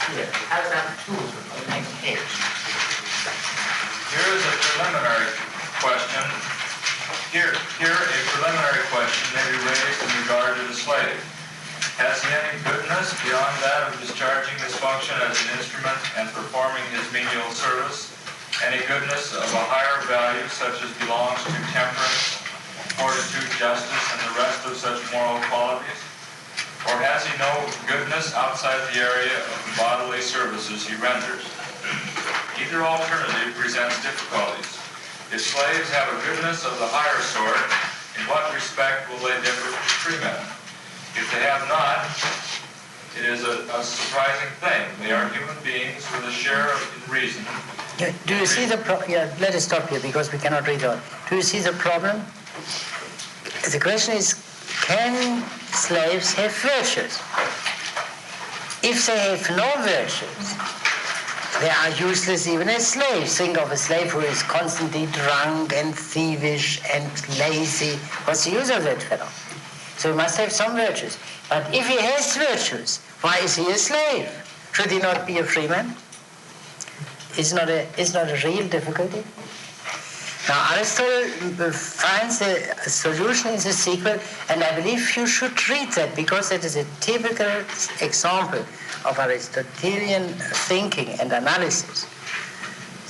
Here, paragraph 2 of the next page. Here is a preliminary question. Here a preliminary question may be raised in regard to the slave. Has he any goodness beyond that of discharging his function as an instrument and performing his menial service? Any goodness of a higher value, such as belongs to temperance, fortitude, justice, and the rest of such moral qualities? Or has he no goodness outside the area of the bodily services he renders? Either alternative presents difficulties. If slaves have a goodness of the higher sort, in what respect will they differ from free men? If they have not, it is a surprising thing. They are human beings with a share in reason. Do you see the problem? Yeah, let us stop here because we cannot read on. Do you see the problem? The question is, can slaves have virtues? If they have no virtues, they are useless even as slaves. Think of a slave who is constantly drunk and thievish and lazy. What's the use of that fellow? So he must have some virtues. But if he has virtues, why is he a slave? Should he not be a free man? It's not a real difficulty. Now Aristotle finds a solution in the sequel, and I believe you should read that because that is a typical example of Aristotelian thinking and analysis.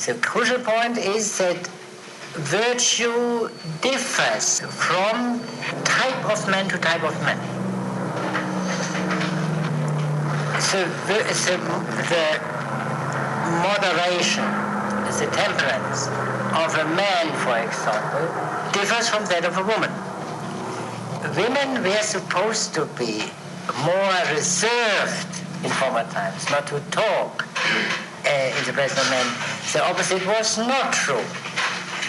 The crucial point is that virtue differs from type of man to type of man. So the moderation, the temperance of a man, for example, differs from that of a woman. Women were supposed to be more reserved in former times, not to talk in the presence of men. The opposite was not true.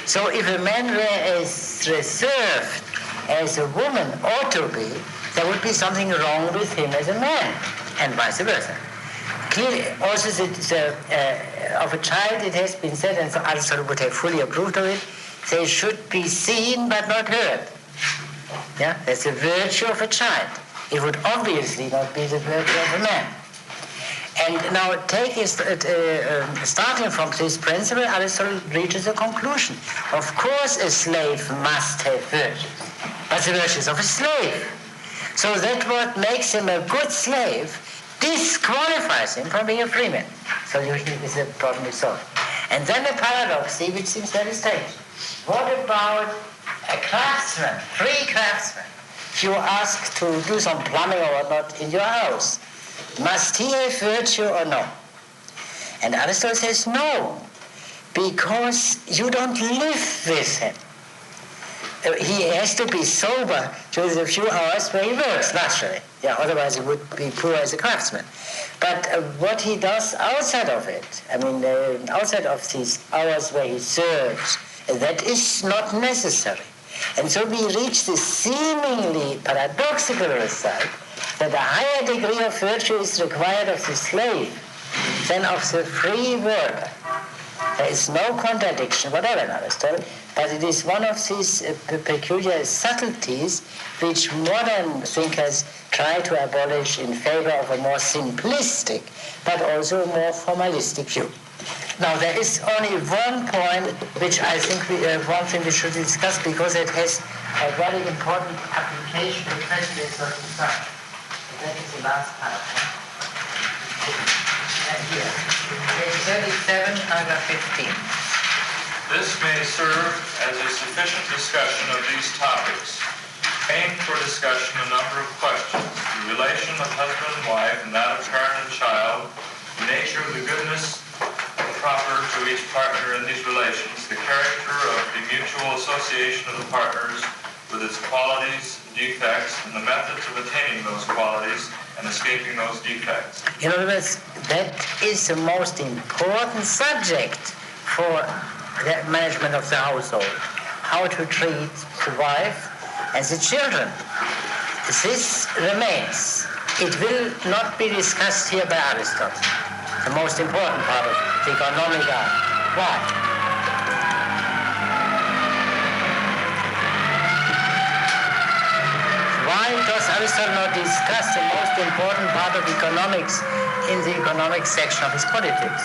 So if a man were as reserved as a woman ought to be, there would be something wrong with him as a man, and vice versa. Clearly, also of a child, it has been said, and so Aristotle would have fully approved of it, they should be seen but not heard. Yeah, that's the virtue of a child. It would obviously not be the virtue of a man. And now, starting from this principle, Aristotle reaches a conclusion. Of course, a slave must have virtues, but the virtues of a slave. So that what makes him a good slave disqualifies him from being a free man. So usually this is a problem is solved. And then a paradox, see, which seems very strange. What about a craftsman, free craftsman? If you ask to do some plumbing or whatnot in your house, must he have virtue or no? And Aristotle says no, because you don't live with him. He has to be sober during the few hours where he works, naturally. Yeah, otherwise he would be poor as a craftsman. But what he does outside of it, outside of these hours where he serves, that is not necessary. And so we reach the seemingly paradoxical result that a higher degree of virtue is required of the slave than of the free worker. There is no contradiction whatever in Aristotle, but it is one of these peculiar subtleties which modern thinkers try to abolish in favor of a more simplistic but also a more formalistic view. Now there is only one point which I think one thing we should discuss because it has a very important application to prejudice of the sun. That is the last part. And here, page 37, paragraph 15. This may serve as a sufficient discussion of these topics. Aim for discussion a number of questions: the relation of husband and wife and that of parent and child, the nature of the goodness proper to each partner in these relations, the character of the mutual association of the partners with its qualities, defects, and the methods of attaining those qualities and escaping those defects. In other words, that is the most important subject for the management of the household. How to treat the wife and the children. This remains. It will not be discussed here by Aristotle. The most important part of the economic art. Why? Why does Aristotle not discuss the most important part of economics in the economic section of his Politics?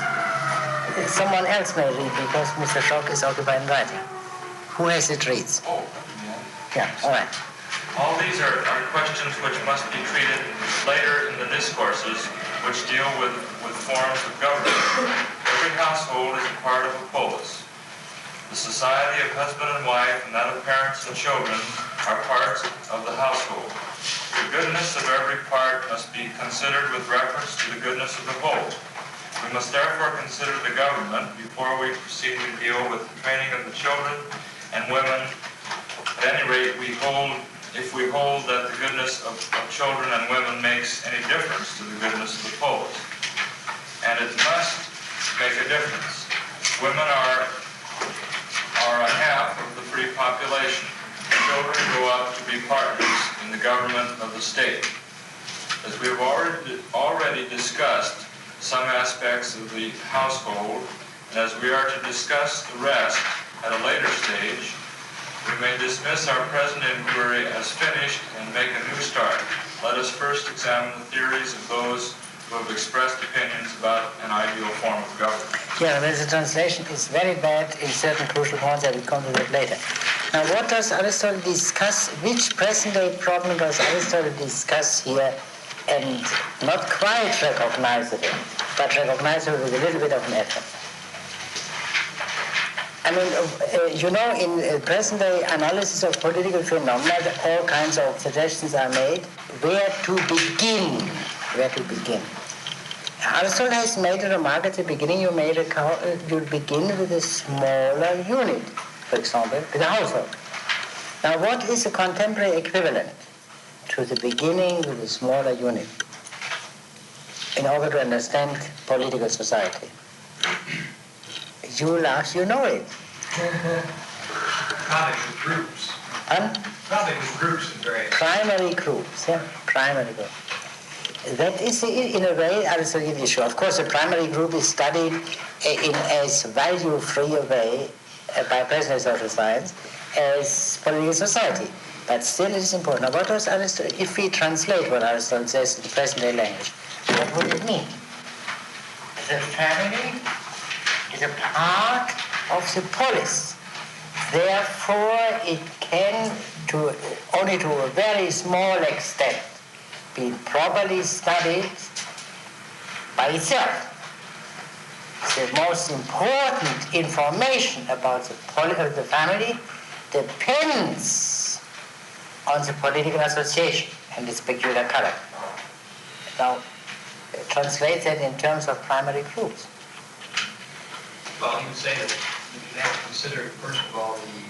Someone else may read because Mr. Schock is occupied in writing. Who has it reads? Oh, yeah, all right. All these are questions which must be treated later in the discourses which deal with forms of government. Every household is a part of a polis. The society of husband and wife and that of parents and children are parts of the household. The goodness of every part must be considered with reference to the goodness of the whole. We must therefore consider the government before we proceed to deal with the training of the children and women. At any rate, if we hold that the goodness of children and women makes any difference to the goodness of the polis. And it must make a difference. Women are a half of the free population. Children grow up to be partners in the government of the state. As we have already discussed some aspects of the household, and as we are to discuss the rest at a later stage, we may dismiss our present inquiry as finished and make a new start. Let us first examine the theories of those who have expressed opinions about an ideal form of government. Yeah, well, the translation is very bad in certain crucial points. I will come to that later. Now, what does Aristotle discuss? Which present-day problem does Aristotle discuss here, and not quite recognizable, but recognizable with a little bit of an effort? I mean, in present-day analysis of political phenomena, all kinds of suggestions are made. Where to begin? Aristotle has made a remark at the beginning. You begin with a smaller unit, for example, with a household. Now, what is the contemporary equivalent to the beginning with a smaller unit in order to understand political society? You laugh, you know it. Probably with groups. Probably with groups in various. Primary groups, yeah, primary groups. That is, in a way, Aristotle gives issue. Of course, the primary group is studied in as value-free a way by present social science as political society. But still it is important. Now, what does Aristotle, if we translate what Aristotle says in present-day language, what would it mean? The family is a part of the polis. Therefore, it can, only to a very small extent, be properly studied by itself. The most important information about the family depends on the political association and its peculiar character. Now, translate that in terms of primary groups. Well, he would say that you have to consider, first of all, the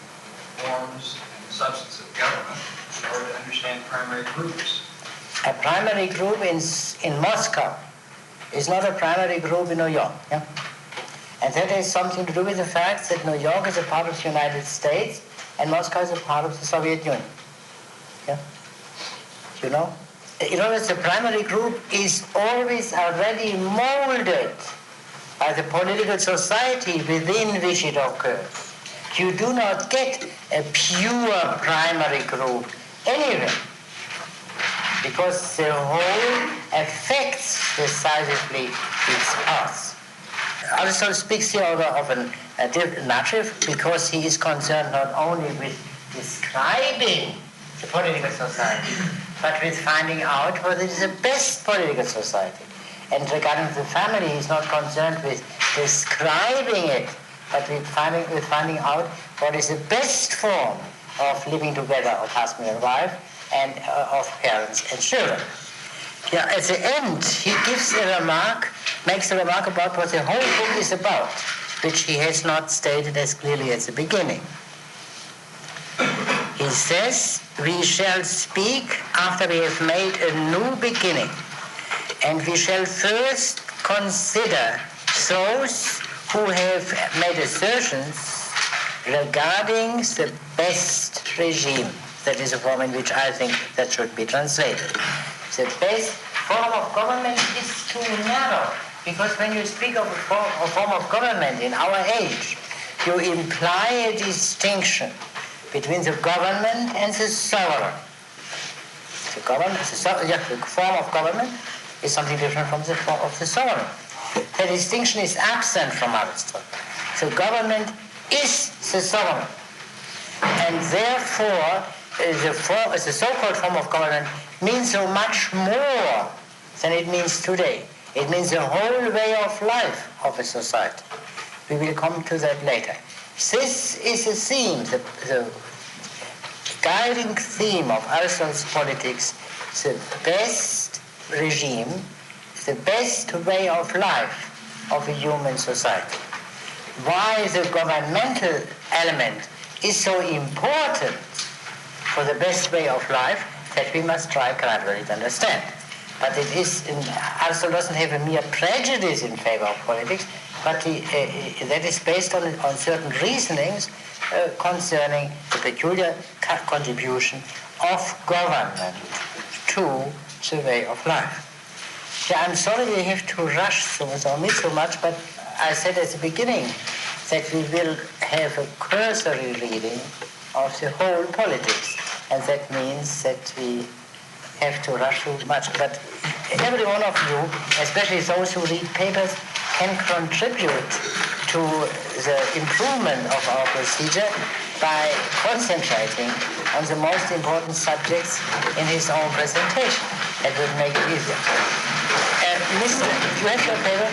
forms and the substance of government in order to understand primary groups. A primary group in Moscow is not a primary group in New York. Yeah? And that has something to do with the fact that New York is a part of the United States, and Moscow is a part of the Soviet Union. Yeah? You know? In other words, the primary group is always already molded by the political society within which it occurs. You do not get a pure primary group anywhere, because the whole affects decisively its parts. Aristotle speaks here of a different narrative because he is concerned not only with describing the political society, but with finding out whether it is the best political society. And regarding the family, he is not concerned with describing it, but with finding out what is the best form of living together of husband and wife, and of parents and children. Yeah, at the end, he makes a remark about what the whole book is about, which he has not stated as clearly at the beginning. He says, we shall speak after we have made a new beginning, and we shall first consider those who have made assertions regarding the best regime. That is a form in which I think that should be translated. The best form of government is too narrow, because when you speak of a form of government in our age, you imply a distinction between the government and the sovereign. The form of government is something different from the form of the sovereign. The distinction is absent from Aristotle. The government is the sovereign, and therefore the so-called form of government means so much more than it means today. It means the whole way of life of a society. We will come to that later. This is a theme, the guiding theme of Aristotle's politics, the best regime, the best way of life of a human society. Why the governmental element is so important for the best way of life, that we must try gradually to understand. But it is, Aristotle doesn't have a mere prejudice in favor of politics, but that is based on certain reasonings concerning the peculiar contribution of government to the way of life. Yeah, I'm sorry we have to rush so much, but I said at the beginning that we will have a cursory reading of the whole politics, and that means that we have to rush too much. But every one of you, especially those who read papers, can contribute to the improvement of our procedure by concentrating on the most important subjects in his own presentation. That would make it easier. Mister, you have your paper?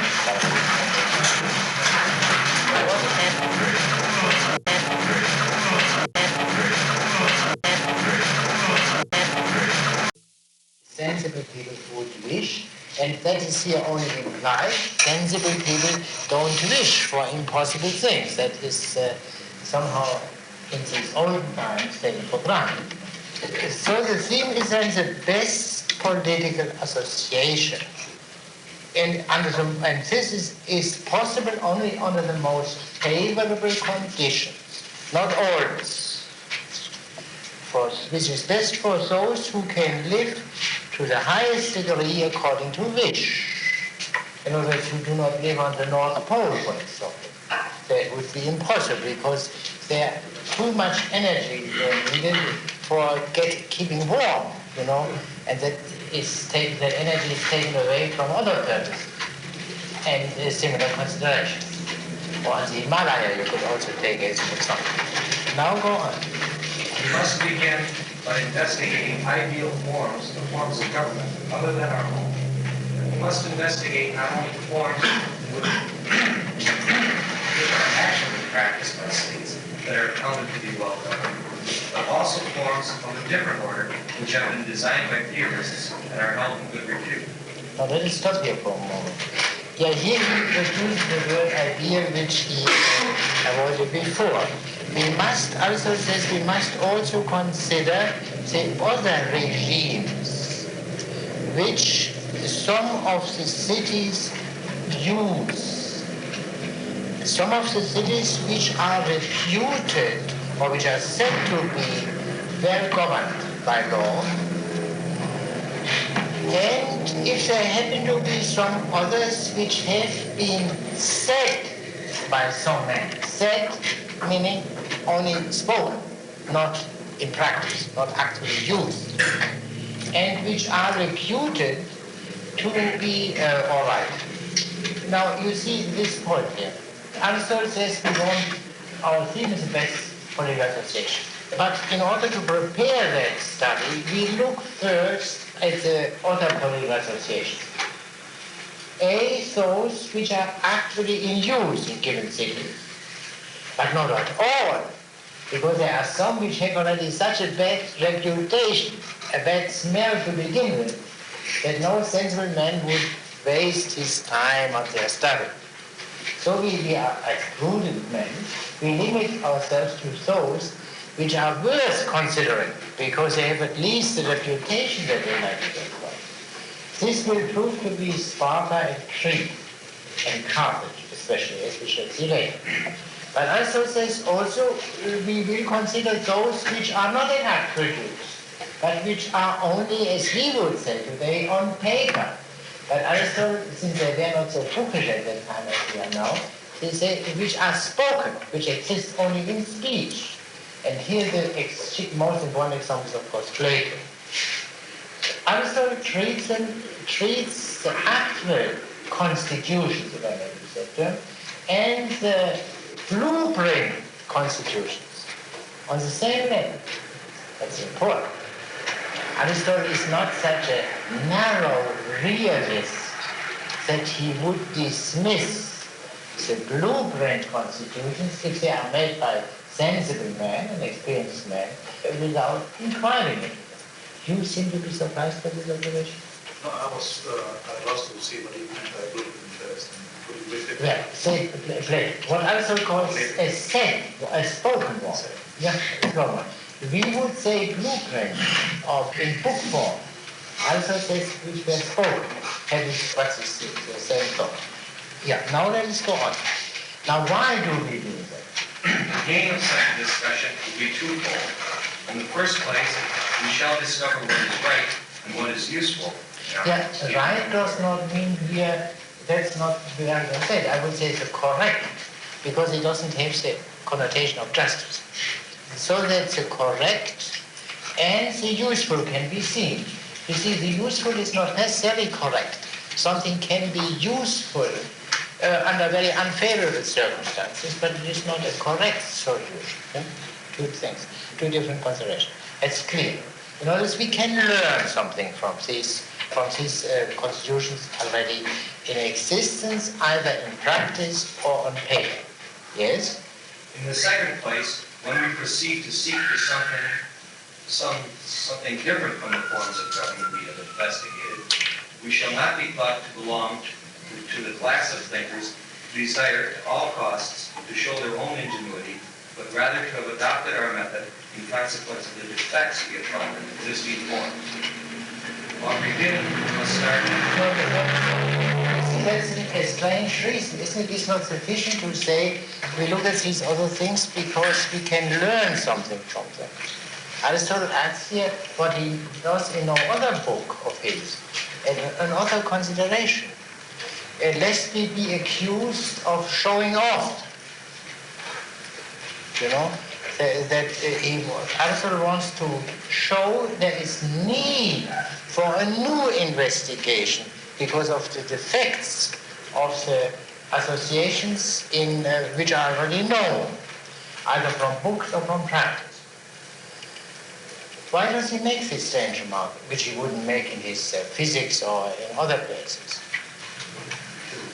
Sensible people would wish, and that is here only implied. Sensible people don't wish for impossible things. That is somehow in these old times taken for granted. So the theme is then the best political association. And this is possible only under the most favorable conditions, not always. Which is best for those who can live to the highest degree according to wish. In other words, you do not live on the North Pole, for example. That would be impossible, because there too much energy needed for keeping warm, and that energy is taken away from other purposes and similar considerations. Or on the Himalaya, you could also take as an example. Now go on. We must begin by investigating ideal forms of government other than our own. We must investigate not only the forms which are actually practiced by states that are accounted to be well governed, but also forms of a different order which have been designed by theorists and are held in good repute. Now let us stop here for a moment. Yeah, here he introduced the word idea which he avoided before. Aristotle says we must also consider the other regimes which some of the cities use. Some of the cities which are reputed or which are said to be well governed by law, and if there happen to be some others which have been said by some men, said meaning only spoken, not in practice, not actually used, and which are reputed to be all right. Now you see this point here. Aristotle says we want our theme is the best for the association. But in order to prepare that study, we look first at the other political associations. Those which are actually in use in given cities, but not at all, because there are some which have already such a bad reputation, a bad smell to begin with, that no sensible man would waste his time on their study. So we are, as prudent men, we limit ourselves to those which are worth considering, because they have at least the reputation that they might be worthwhile. This will prove to be Sparta and Crete, and Carthage especially, as we shall see later. But Aristotle says also we will consider those which are not in actual use, but which are only, as he would say today, on paper. But Aristotle, since they were not so bookish at that time as we are now, they say which are spoken, which exist only in speech. And here the most important example is, of course, Plato. Aristotle treats the actual constitutions, if I may use that term, and the blueprint constitutions on the same level. That's important. Aristotle is not such a narrow realist that he would dismiss the blueprint constitutions if they are made by sensible men and experienced men without inquiring into them. You seem to be surprised by this observation? No, I lost to see what he meant by blueprint first. Yeah, say, play. What Aristotle calls a said, a spoken one. Yeah, spoken. We would say blueprint in book form. Aristotle says which were spoken. Having what's the same thought. Yeah, now let us go on. Now why do we do that? The aim of such a discussion will be twofold. In the first place, we shall discover what is right and what is useful. Yeah, right does not mean here, that's not the way I said. I would say it's correct, because it doesn't have the connotation of justice. So that the correct and the useful can be seen. You see, the useful is not necessarily correct. Something can be useful under very unfavorable circumstances, but it is not a correct solution. Okay? Two things, two different considerations. It's clear. In other words, we can learn something from these constitutions already in existence, either in practice or on paper. Yes? In the second place, when we proceed to seek for something different from the forms of government we have investigated, we shall not be thought to belong to the class of thinkers who desire at all costs to show their own ingenuity, but rather to have adopted our method in consequence of the defects we have found in existing forms. While beginning, we must start. That's a strange reason. Isn't it not sufficient to say we look at these other things because we can learn something from them? Aristotle adds here what he does in no other book of his, another consideration. Lest we be accused of showing off. You know, Aristotle wants to show there is need for a new investigation because of the defects of the associations which are already known, either from books or from practice. Why does he make this strange remark, which he wouldn't make in his physics or in other places?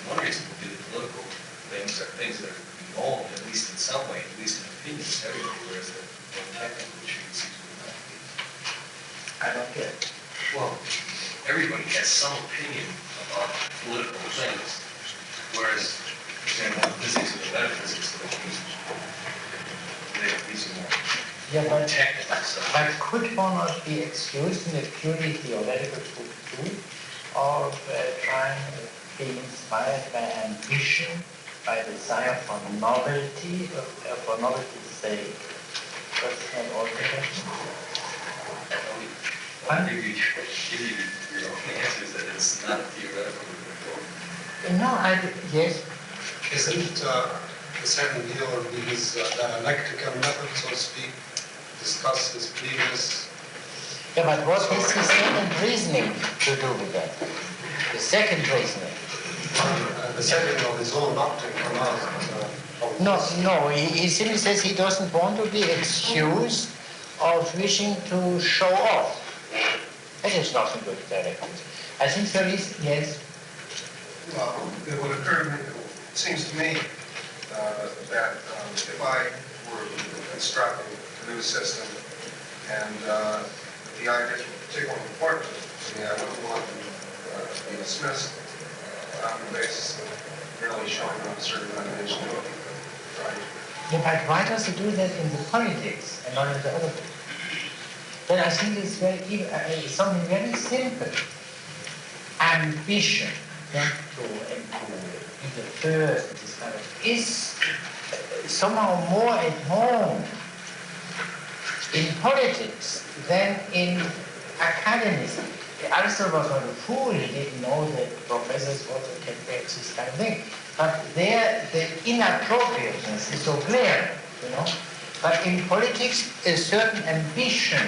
One reason to do political things are things that are known, at least in some way, at least in opinions, everybody, whereas the more technical treatises would not be. I don't get it. Well, everybody has some opinion about political things, whereas, for example, physics or metaphysics, these are more technical stuff. But could one not be excused in a purely theoretical book too, of trying to be inspired by ambition, by desire for novelty, for novelty's sake, That's not all the question. I think you your only answer is that it's not theoretical. No, yes. Isn't the second view of his dialectical method, so to speak, discuss his previous... Yeah, but what is the second reasoning to do with that? The second reasoning? The second of his own doctrine come out. No, he simply says he doesn't want to be excused of wishing to show off. That is nothing good directly. I think there is, yes. Well, it would occur to me, it seems to me that if I were constructing a new system and the ideas were particularly important to me, I wouldn't want them to be dismissed on the basis of merely showing them a certain dimension of it. Right? Yeah, but why does he do that in the politics and not in the other things? Then I think it's something very simple. Ambition, to be the first, this kind of, is somehow more at home in politics than in academicism. Aristotle was not a fool, he didn't know that professors also can practice this kind of thing. But there, the inappropriateness is so clear, you know. But in politics, a certain ambition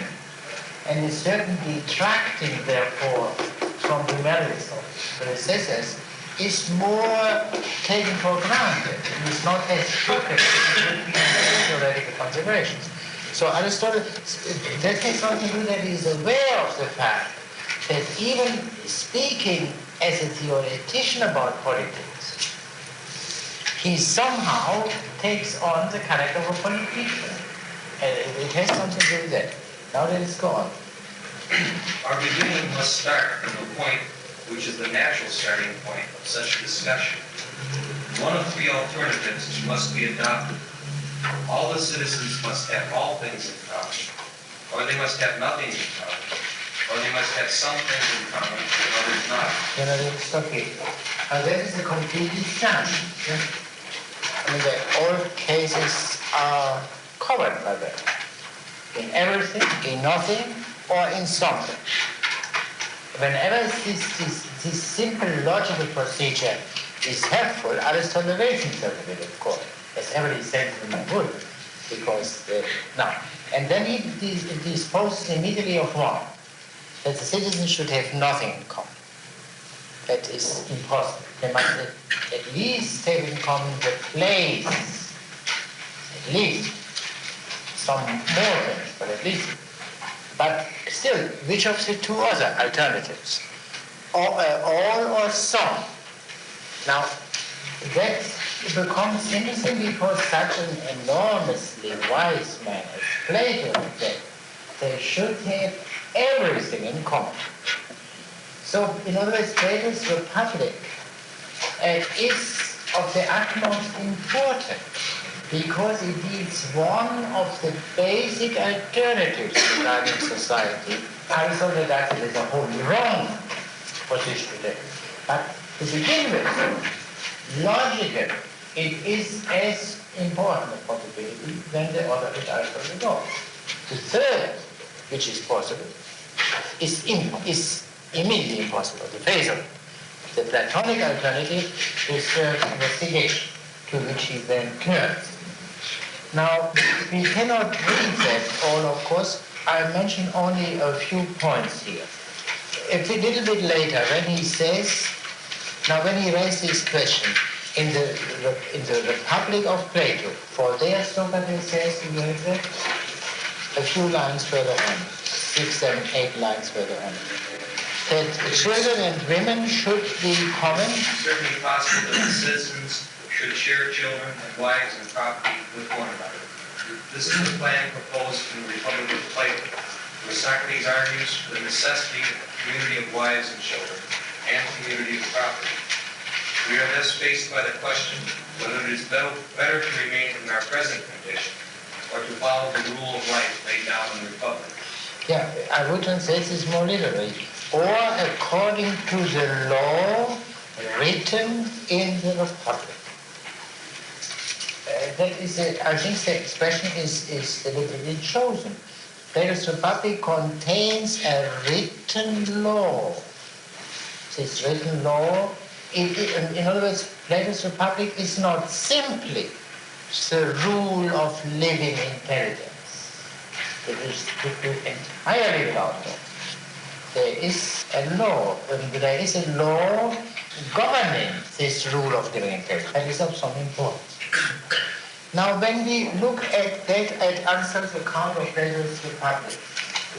and a certain detracting, therefore, from the merits of predecessors is more taken for granted. It is not as shocking as it would be in theoretical considerations. So Aristotle, that has something to do that he is aware of the fact that even speaking as a theoretician about politics, he somehow takes on the character of a politician. And it has something to do with that. Now let us go on. Our beginning must start from the point which is the natural starting point of such a discussion. One of three alternatives must be adopted. All the citizens must have all things in common, or they must have nothing in common, or they must have some things in common and others not. It's okay. That is a complete challenge. Yeah? I mean, all cases are covered by that. In everything, in nothing, or in something. Whenever this simple logical procedure is helpful, Aristotle raised himself a bit, of course, as every sensible would, because now, and then he disposes immediately of one, that the citizens should have nothing in common. That is impossible. They must at least have in common the place, at least. Some more things, but at least. But still, which of the two other alternatives? All or some? Now, that becomes interesting because such an enormously wise man as Plato said, they should have everything in common. So, in other words, Plato's Republic is of the utmost importance because it deals one of the basic alternatives regarding society. Aristotle regards it as a wholly wrong position today. But to begin with, logically, it is as important a possibility than the other which Aristotle goes. The third, which is possible, is immediately impossible, the face of it. The Platonic alternative is investigation, to which he then turns. Now, we cannot read that all, of course. I mention only a few points here. A little bit later, when he says, now when he raises this question, in the Republic of Plato, for there Socrates says, you have that? A few lines further on, 6, 7, 8 lines further on, that children and women should be common. It's certainly possible that the citizens should share children and wives and property with one another. This is the plan proposed in the Republic of Plato, where Socrates argues for the necessity of a community of wives and children and community of property. We are thus faced by the question whether it is better to remain in our present condition or to follow the rule of life laid down in the Republic. Yeah, I would translate this more literally. Or according to the law written in the Republic. that is, I think the expression is deliberately chosen. Plato's Republic contains a written law. This written law, in other words, Plato's Republic is not simply the rule of living intelligence. It is entirely without law. There is a law, there is a law governing this rule of living intelligence. That is of some importance. Now, when we look at Aristotle's account of Plato's Republic,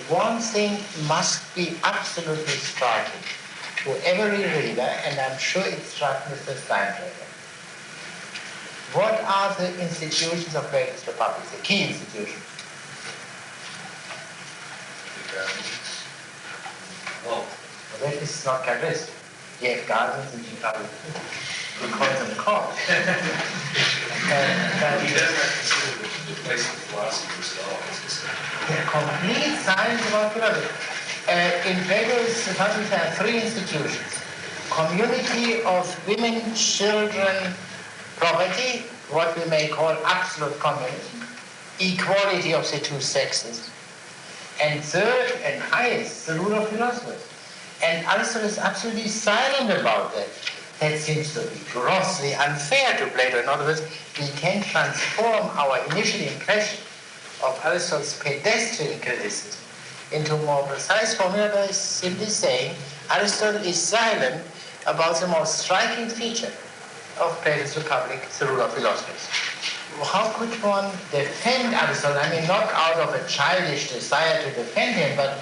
one thing must be absolutely striking to every reader, and I'm sure it struck Mr. Steinberger. What are the institutions of Plato's Republic, the key institutions? Well, that is not characteristic. You have gardens and you have them courts. He doesn't consider the place of philosophers at all. The complete science about philosophy. In Plato's Republic there are three institutions. Community of women, children, property, what we may call absolute communism, equality of the two sexes, and third and highest, the rule of philosophers. And Aristotle is absolutely silent about that. That seems to be grossly unfair to Plato. In other words, we can transform our initial impression of Aristotle's pedestrian criticism into a more precise formula by simply saying Aristotle is silent about the most striking feature of Plato's Republic, the rule of philosophers. How could one defend Aristotle? I mean, not out of a childish desire to defend him, but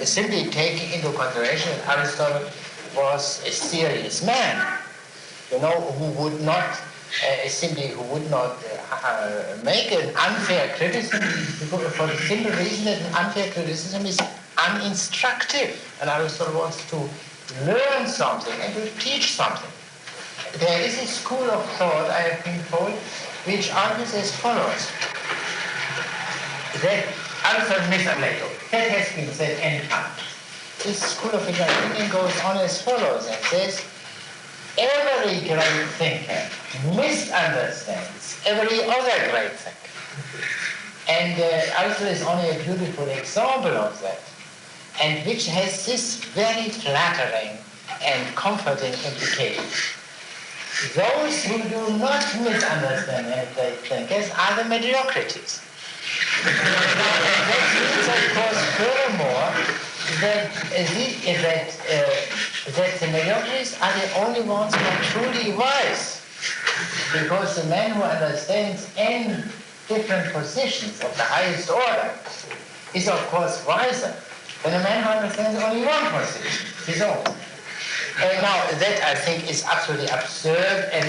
simply taking into consideration that Aristotle was a serious man, who would not make an unfair criticism for the simple reason that an unfair criticism is uninstructive, and Aristotle wants to learn something and to teach something. There is a school of thought, I have been told, which argues as follows, that Aristotle missed Plato. That has been said any time. This school of thinking goes on as follows and says, every great thinker misunderstands every other great thinker. And Aristotle is only a beautiful example of that, and which has this very flattering and comforting implication. Those who do not misunderstand any great thinkers are the mediocrities. That means, of course, furthermore, that the mediocrities are the only ones who are truly wise. Because the man who understands n different positions of the highest order is, of course, wiser than a man who understands only one position, his own. Now, that I think is absolutely absurd and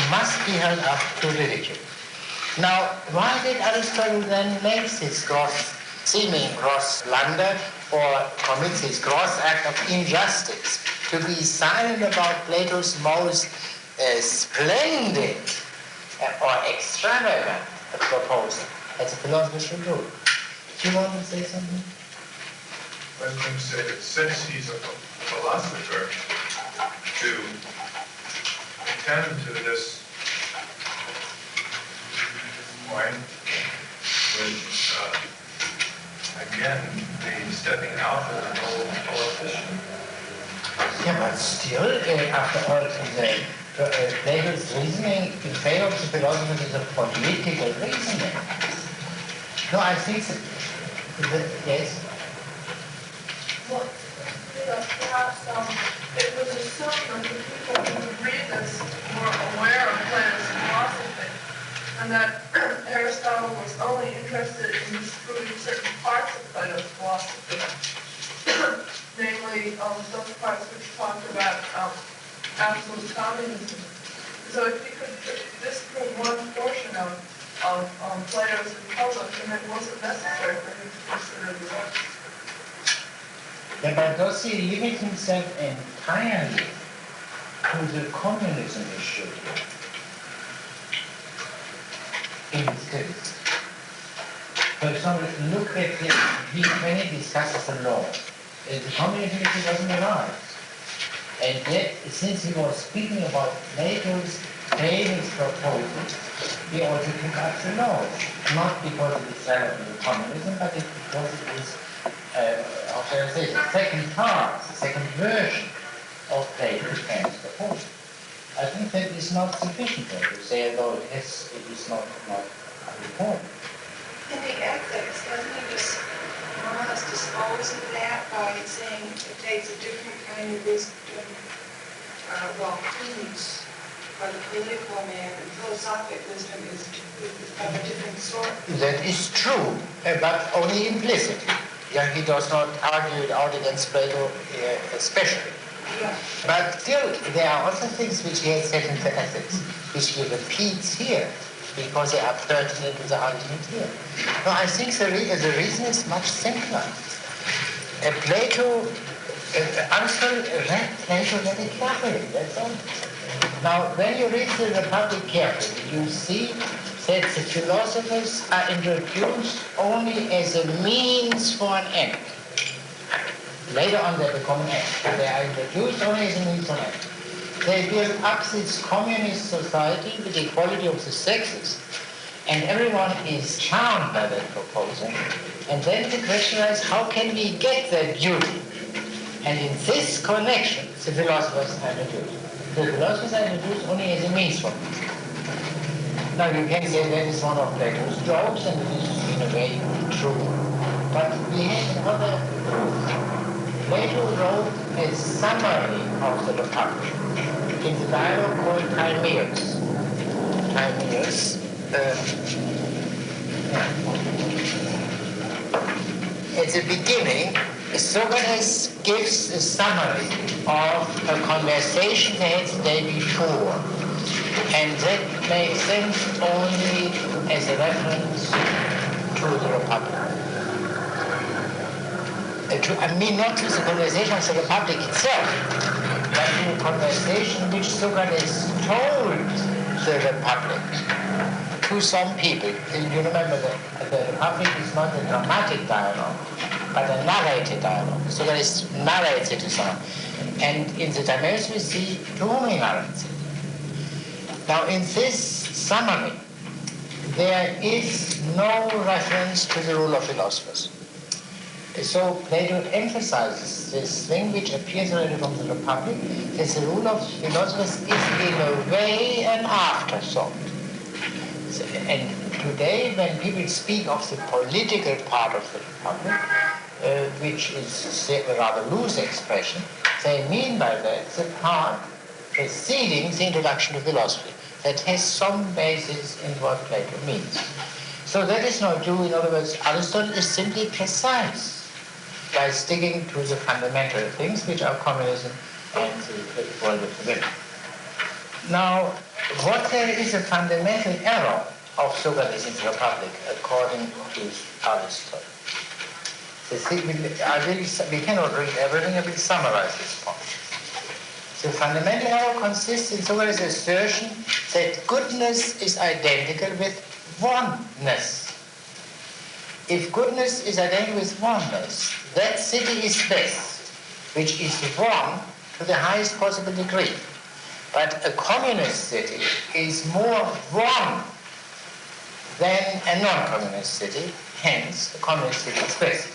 must be held up to ridicule. Now, why did Aristotle then make this seeming gross blunder or commit this gross act of injustice to be silent about Plato's most splendid or extravagant proposal, as a philosopher should do? Do you want to say something? I was going to say that since he's a philosopher, to attend to this point would, again, be stepping out as an old politician. Yeah, but still, after all, Plato's reasoning in favor of the philosopher is a political reasoning. No, I think yes. Well, perhaps it was assumed that the people who would read this were aware of Plato's philosophy, and that Aristotle was only interested in disproving certain parts of Plato's philosophy, namely those parts which talked about absolute communism. So if you could disprove one portion of Plato's Republic, then it wasn't necessary for him to consider the rest. Yeah, but does he limit himself entirely to the communism issue in his case? For example, look at when he discusses the law, the communism issue doesn't arise. And yet, since he was speaking about Plato's stay his proposal, he also took up the laws, not because it is relevant to communism, but because it is, how shall I say, the second part, the second version of Plato's famous proposal. I think that is not sufficient to say, although it is not important. In the ethics, doesn't he just more or less dispose of that by saying it takes a different kind of wisdom, prudence by the political man, and philosophic wisdom is of a different sort? That is true, but only implicitly. Yeah, he does not argue it out against Plato especially. Yeah. But still, there are also things which he has said in the ethics, which he repeats here, because they are pertinent to the argument here. No, I think the reason is much simpler. Aristotle read Plato very carefully, that's all. Now, when you read the Republic carefully, you see that the philosophers are introduced only as a means for an end. Later on they become an end. They are introduced only as a means for an end. They build up this communist society with equality of the sexes, and everyone is charmed by that proposal. And then the question is, how can we get that duty? And in this connection, the philosophers are introduced. The philosophers are introduced only as a means for it. Now you can say that is one of Plato's jokes, and it is in a way true. But we have another proof. Plato wrote a summary of the Republic in the dialogue called Timaeus. At the beginning, Socrates gives a summary of a conversation they had the day before, and that makes sense only as a reference to the Republic. Not to the conversation of the Republic itself, but to a conversation which Socrates told the Republic to some people. You remember that the Republic is not a dramatic dialogue, but a narrated dialogue. Socrates narrates it to someone. And in the Timaeus we see to whom he narrates it. Now in this summary, there is no reference to the rule of philosophers. So Plato emphasizes this thing which appears already from the Republic, that the rule of philosophers is in a way an afterthought. And today when people speak of the political part of the Republic, which is a rather loose expression, they mean by that the part preceding the introduction to philosophy, that has some basis in what Plato means. So that is not true. In other words, Aristotle is simply precise by sticking to the fundamental things which are communism and the world of the women. Now, what there is a fundamental error of Socrates in the Republic, according to Aristotle. We cannot read everything, I will summarize this point. The fundamental error consists in Socrates' assertion that goodness is identical with oneness. If goodness is identical with oneness, that city is best, which is one to the highest possible degree. But a communist city is more one than a non-communist city, hence a communist city is best.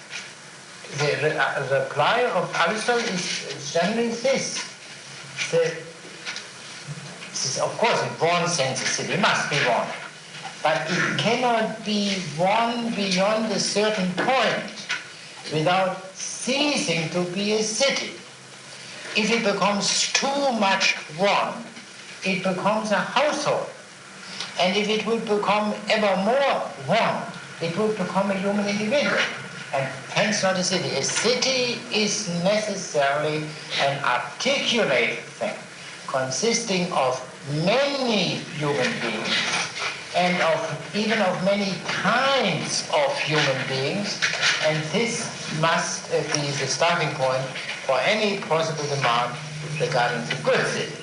The reply of Aristotle is generally this. Of course, in one sense, a city must be one. But it cannot be one beyond a certain point without ceasing to be a city. If it becomes too much one, it becomes a household. And if it would become ever more one, it would become a human individual. And hence not a city. A city is necessarily an articulated thing, consisting of many human beings, and even of many kinds of human beings, and this must be the starting point for any possible demand regarding the good city.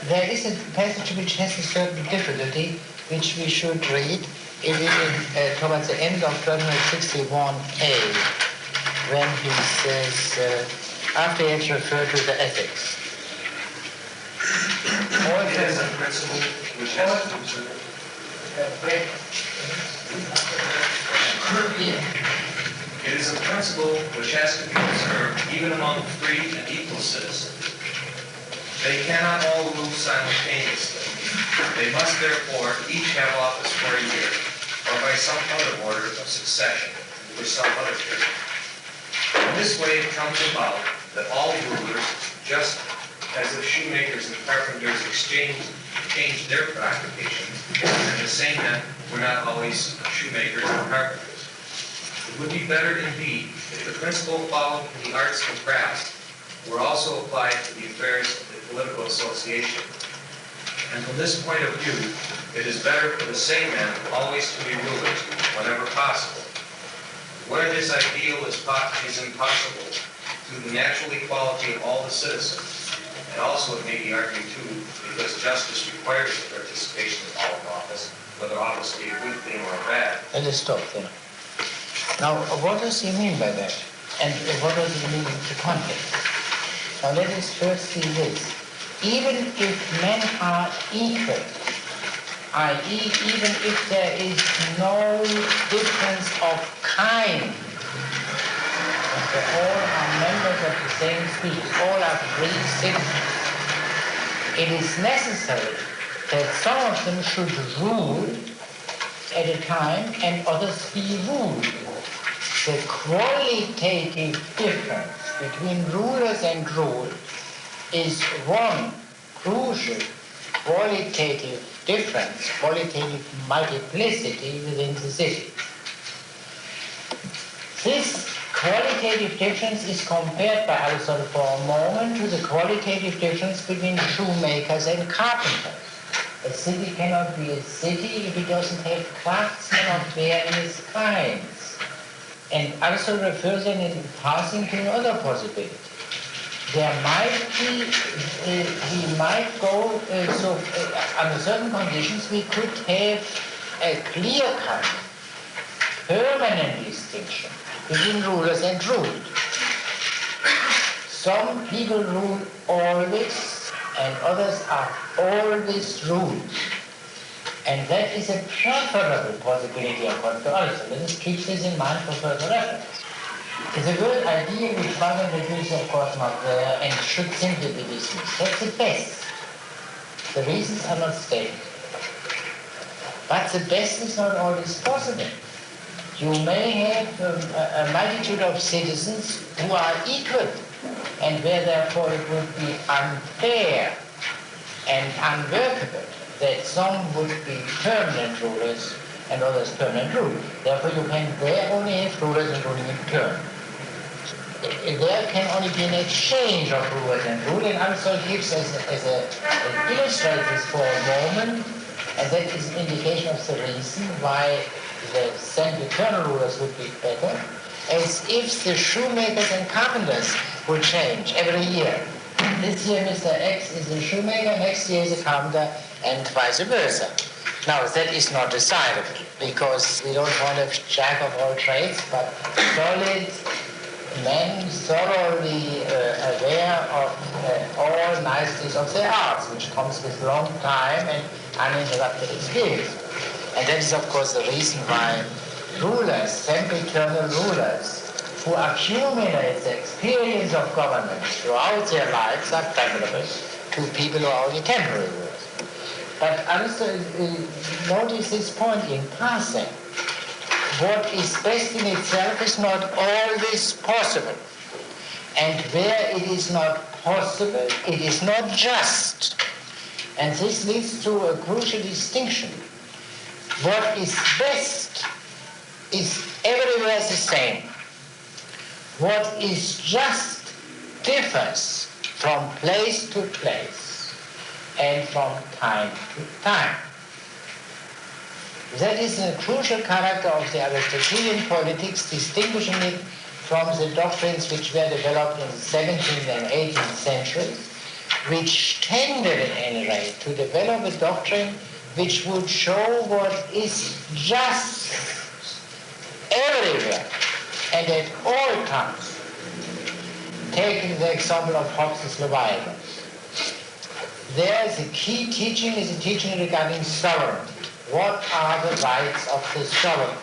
There is a passage which has a certain difficulty, which we should read. It is towards the end of 1261a, when he says, after he has referred to the ethics. Also principle which has to be observed even among free and equal citizens. They cannot all rule simultaneously. They must therefore each have office for a year, or by some other order of succession for some other period. In this way it comes about that all rulers, just as if shoemakers and carpenters changed their occupations, and the same men were not always shoemakers and carpenters. It would be better indeed if the principle followed in the arts and crafts were also applied to the affairs of the political association. And from this point of view, it is better for the same men always to be rulers whenever possible. Where this ideal is impossible, through the natural equality of all the citizens, and also it may be argued too, because justice requires the participation of all in office, whether office be a good thing or bad. Let us stop there. Now, what does he mean by that? And what does he mean in the context? Now, let us first see this. Even if men are equal, i.e., even if there is no difference of kind, they all are members of the same species, all are free citizens, it is necessary that some of them should rule at a time and others be ruled. The qualitative difference between rulers and ruled is one crucial qualitative difference, qualitative multiplicity within the city. This qualitative difference is compared by Aristotle for a moment to the qualitative difference between shoemakers and carpenters. A city cannot be a city if it doesn't have craftsmen of various kinds. And Aristotle refers then in passing to another possibility. There might be, he might go, under certain conditions we could have a clear-cut, permanent distinction between rulers and ruled. Some people rule always, and others are always ruled. And that is a preferable possibility according to Aristotle. Let us keep this in mind for further reference. It's a good idea which one introduces, of course, not there and should simply be dismissed. That's the best. The reasons are not stated. But the best is not always possible. You may have a multitude of citizens who are equal, and where therefore it would be unfair and unworkable that some would be permanent rulers and others permanent rule. Therefore you can there only have rulers and ruling in turn. There can only be an exchange of rulers and rule, and Aristotle gives illustrates this for a moment, and that is an indication of the reason why the semi-eternal rulers would be better, as if the shoemakers and carpenters would change every year. This year Mr. X is a shoemaker, next year is a carpenter, and vice versa. Now that is not desirable, because we don't want a jack of all trades, but solid men thoroughly aware of all niceties of their arts, which comes with long time and uninterrupted experience. And that is, of course, the reason why rulers, sempiternal rulers, who accumulate the experience of government throughout their lives are preferable to people who are only temporary rulers. But Aristotle notice this point in passing. What is best in itself is not always possible. And where it is not possible, it is not just. And this leads to a crucial distinction. What is best is everywhere the same. What is just differs from place to place and from time to time. That is a crucial character of the Aristotelian politics, distinguishing it from the doctrines which were developed in the 17th and 18th centuries, which tended at any rate to develop a doctrine which would show what is just everywhere and at all times. Taking the example of Hobbes' Leviathan. there the key teaching is a teaching regarding sovereignty. What are the rights of the sovereign?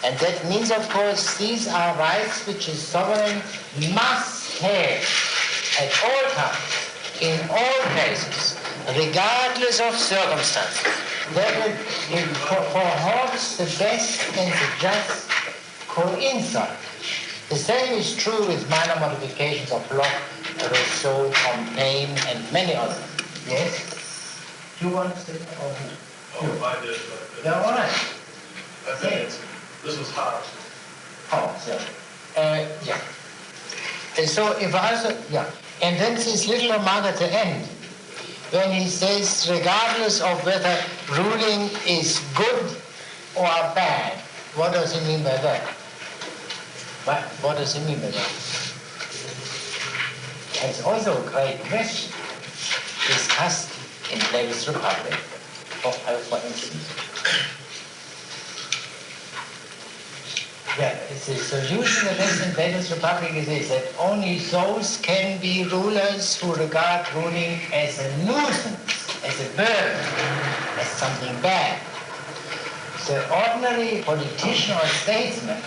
And that means, of course, these are rights which a sovereign must have at all times, in all cases, regardless of circumstances. That perhaps the best and the just coincide. The same is true with minor modifications of Locke, Rousseau, Montaigne, and many others. Yes? Do you want to say? Oh, I did. Yeah, all right. I think this was hard. Oh, sorry. Yeah. And so if I also, yeah. And then this little remark at the end, when he says, regardless of whether ruling is good or bad, what does he mean by that? What does he mean by that? It's also a great question discussed in Plato's Republic, for instance. Yeah, the solution of this in Plato's Republic is this, that only those can be rulers who regard ruling as a nuisance, as a burden, as something bad. The ordinary politician or statesman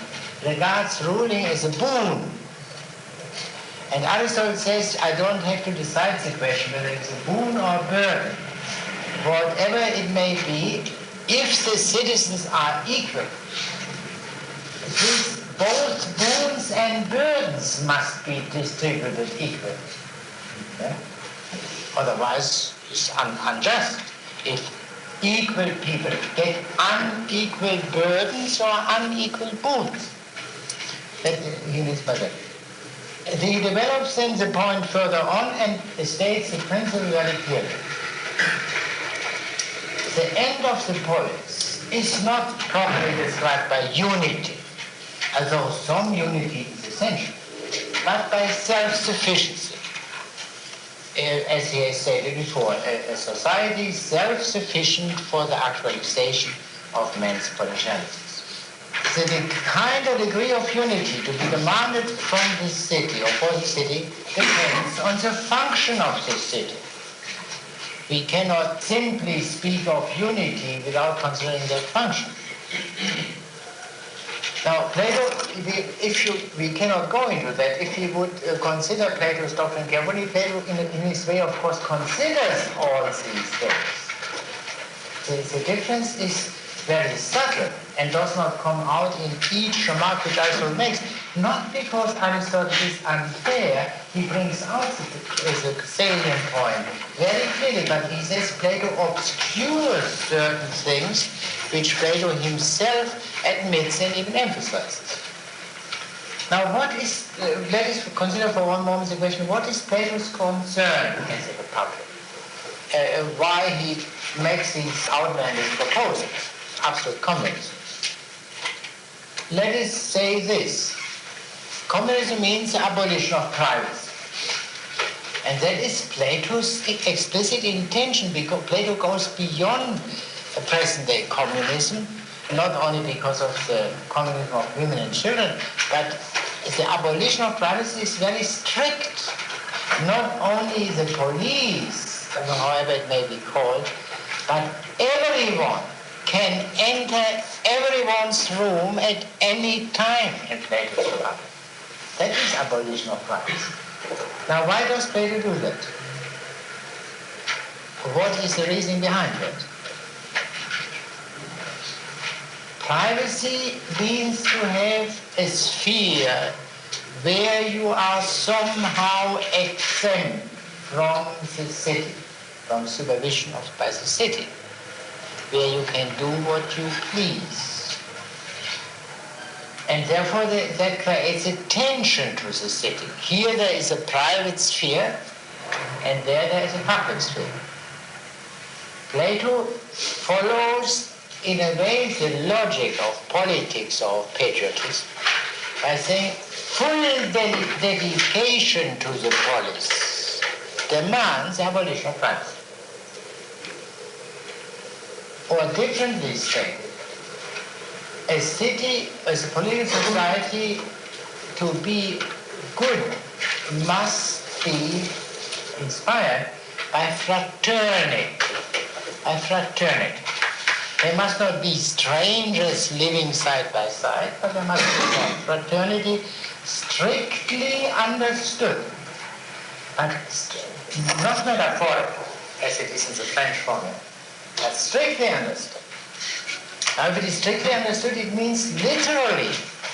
regards ruling as a boon. And Aristotle says, I don't have to decide the question whether it's a boon or a burden. Whatever it may be, if the citizens are equal, these both boons and burdens must be distributed equally. Yeah? Otherwise, it's unjust. If equal people get unequal burdens or unequal boons. That he means by that. He develops then the point further on and states the principle very clearly. The end of the polis is not properly described by unity, although some unity is essential, but by self-sufficiency. As he has stated before, a society self-sufficient for the actualization of man's potentialities. The kind of degree of unity to be demanded from the city or for the city depends on the function of the city. We cannot simply speak of unity without considering that function. Now, Plato, we cannot go into that. If we would consider Plato's doctrine carefully, Plato, in his way, of course, considers all these things. The difference is very subtle and does not come out in each remark which Aristotle makes. Not because Aristotle is unfair, he brings out the salient point very clearly, but he says Plato obscures certain things which Plato himself admits and even emphasizes. Now, let us consider for one moment the question, what is Plato's concern in the Republic? Why he makes these outlandish proposals, absolute communism. Let us say this. Communism means the abolition of privacy. And that is Plato's explicit intention, because Plato goes beyond present-day communism, not only because of the communism of women and children, but the abolition of privacy is very strict. Not only the police, however it may be called, but everyone can enter everyone's room at any time in Plato's Republic. That is abolition of privacy. Now, why does Plato do that? What is the reasoning behind that? Privacy means to have a sphere where you are somehow exempt from the city, from supervision by the city, where you can do what you please. And therefore that creates a tension to the city. Here there is a private sphere, and there is a public sphere. Plato follows in a way the logic of politics or of patriotism by saying full dedication to the polis demands the abolition of privacy. Or differently stated, a city, as a political society, to be good must be inspired by fraternity. By fraternity. They must not be strangers living side by side, but there must be one fraternity strictly understood, but not metaphorical, as it is in the French formula, but strictly understood. Now, if it is strictly understood, it means literally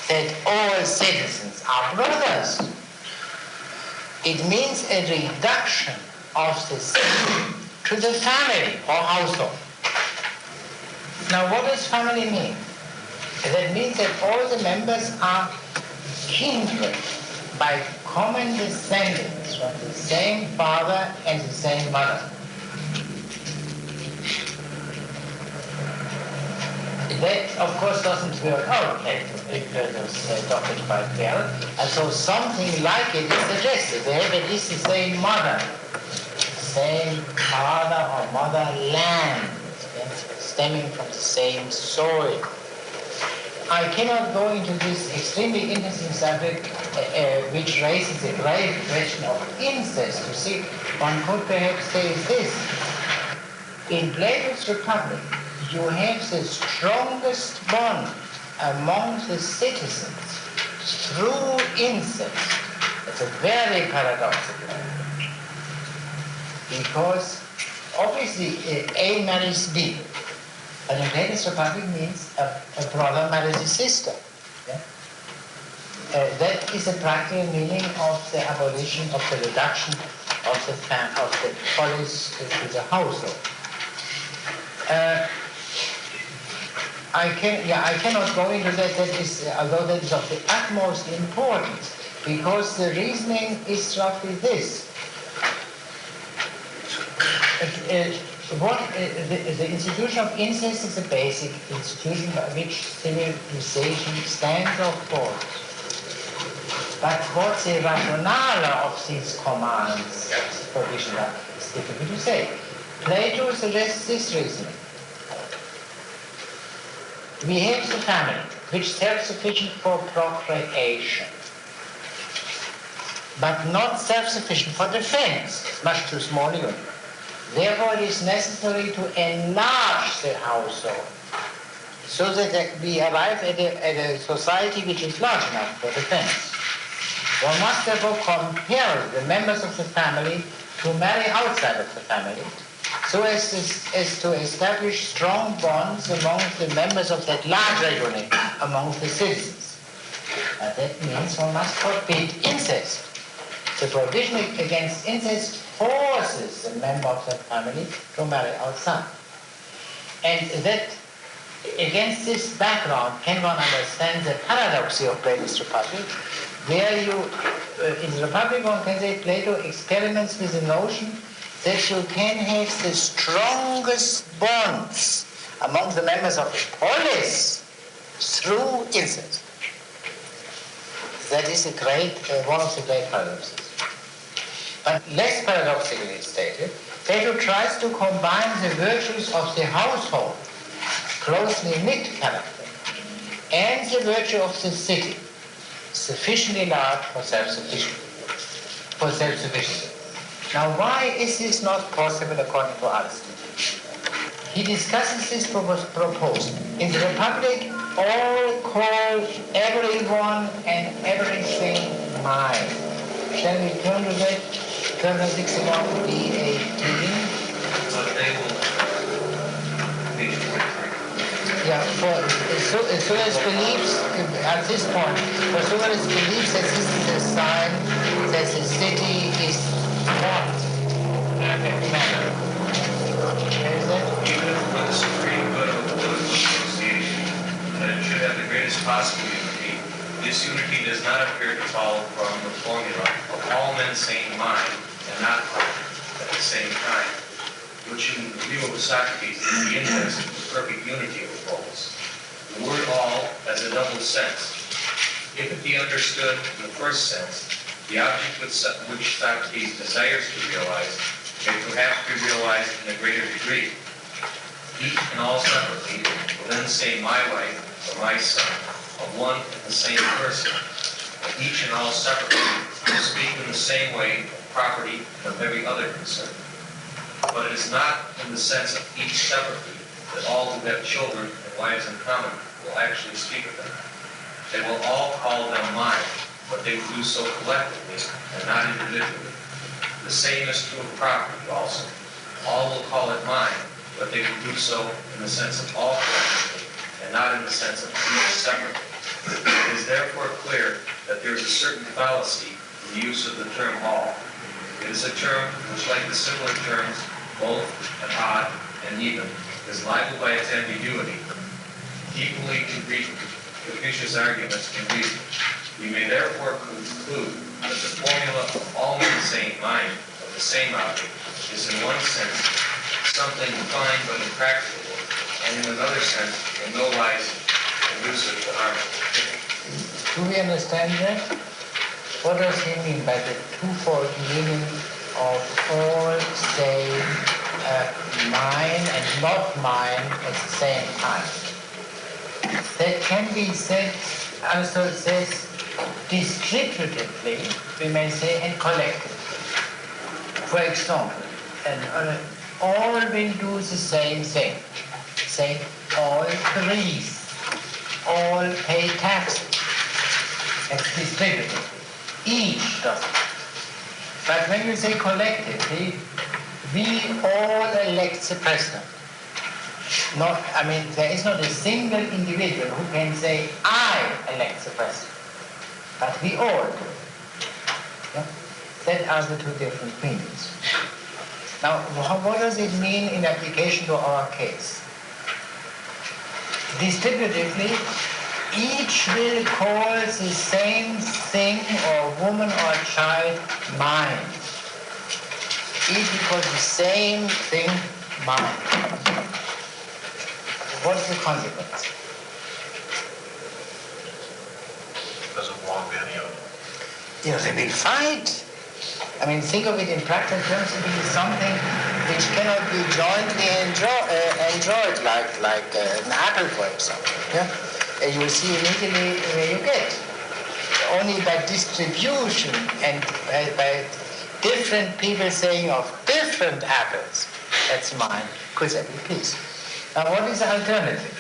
that all citizens are brothers. It means a reduction of the city to the family or household. Now, what does family mean? That means that all the members are kindred by common descendants from the same father and the same mother. That, of course, doesn't work out as adopted by Bell, and so something like it is suggested. They have at least the same mother, same father or motherland, stemming from the same soil. I cannot go into this extremely interesting subject, which raises a grave question of incest. You see, one could perhaps say this. In Plato's Republic, you have the strongest bond among the citizens through incest. It's a very paradoxical one. Because obviously A marries B. But in Plato's Republic means a brother marries a sister. Yeah? That is a practical meaning of the abolition of the reduction of the polis to the household. I cannot go into that. That is, although that is of the utmost importance, because the reasoning is roughly this. The institution of incest is a basic institution by which civilization stands or falls. But what's the rationale of these commands, provisions, is difficult to say. Plato suggests this reasoning. We have the family, which is self-sufficient for procreation, but not self-sufficient for defense, much too small a unit. Therefore, it is necessary to enlarge the household so that we arrive at a society which is large enough for defense. One must therefore compel the members of the family to marry outside of the family so as to establish strong bonds among the members of that larger unit, among the citizens. And that means one must forbid incest. The provision against incest forces the member of the family to marry outside. And that, against this background, can one understand the paradoxy of Plato's Republic, where in the Republic one can say Plato experiments with the notion that you can have the strongest bonds among the members of the polis through incest. That is one of the great paradoxes. But less paradoxically stated, Plato tries to combine the virtues of the household, closely knit character, and the virtue of the city, sufficiently large for self-sufficiency. Now, why is this not possible according to Aristotle? He discusses this proposal. In the Republic, all call everyone and everything mine. Shall we turn to that? Turn to 61 B18. But they will, page 43. Yeah, for Suarez believes, at this point, for Suarez believes that this is a sign that the city is what? Where is that? Even for the supreme good of the political association, that it should have the greatest possible unity, this unity does not appear to follow from the formula of all men saying mine and not mine at the same time, which in the view of Socrates is the index of the perfect unity of roles. The word all has a double sense. If it be understood in the first sense, the object which Socrates desires to realize may perhaps be realized in a greater degree. Each and all separately will then say my wife or my son of one and the same person. But each and all separately will speak in the same way of property and of every other concern. but it is not in the sense of each separately that all who have children and wives in common will actually speak of them. They will all call them mine, but they will do so collectively and not individually. The same is true of property also. All will call it mine, but they will do so in the sense of all collectively and not in the sense of each separately. It is therefore clear that there is a certain fallacy in the use of the term all. It is a term which, like the similar terms both and odd and even, is liable by its ambiguity. Equally capricious arguments can reason. We may therefore conclude that the formula of all men saying mind of the same object is in one sense something fine but impracticable, and in another sense in no wise conducive to harmony. Do we understand that? What does he mean by the twofold meaning of all saying mine and not mine at the same time? That can be said, Aristotle says, distributively, we may say, and collectively. For example, all will do the same thing. Say, all breathe, all pay taxes. That's distributive. Each does it. But when you say collectively, we all elect the president. There is not a single individual who can say, I elect the president. But we all do. Yeah? That are the two different meanings. Now, what does it mean in application to our case? Distributively, each will call the same thing or woman or child mine. Each will call the same thing mine. What's the consequence? Doesn't belong to any of them. They will fight. Think of it in practical terms. It is something which cannot be jointly enjoyed, like an apple, for example. Yeah? You see immediately where you get. Only by distribution and by different people saying of different apples, that's mine, could there be peace. Now what is the alternative?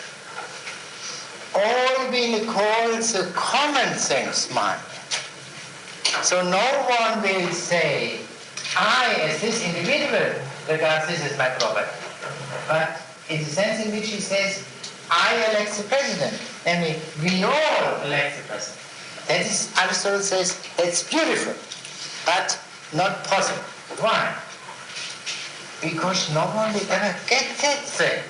All will call the common things mine. So no one will say, I, as this individual, regards this as my property. But in the sense in which he says, I elect the president, namely, we all elect the president. That is, Aristotle says, it's beautiful, but not possible. Why? Because no one will ever get that thing.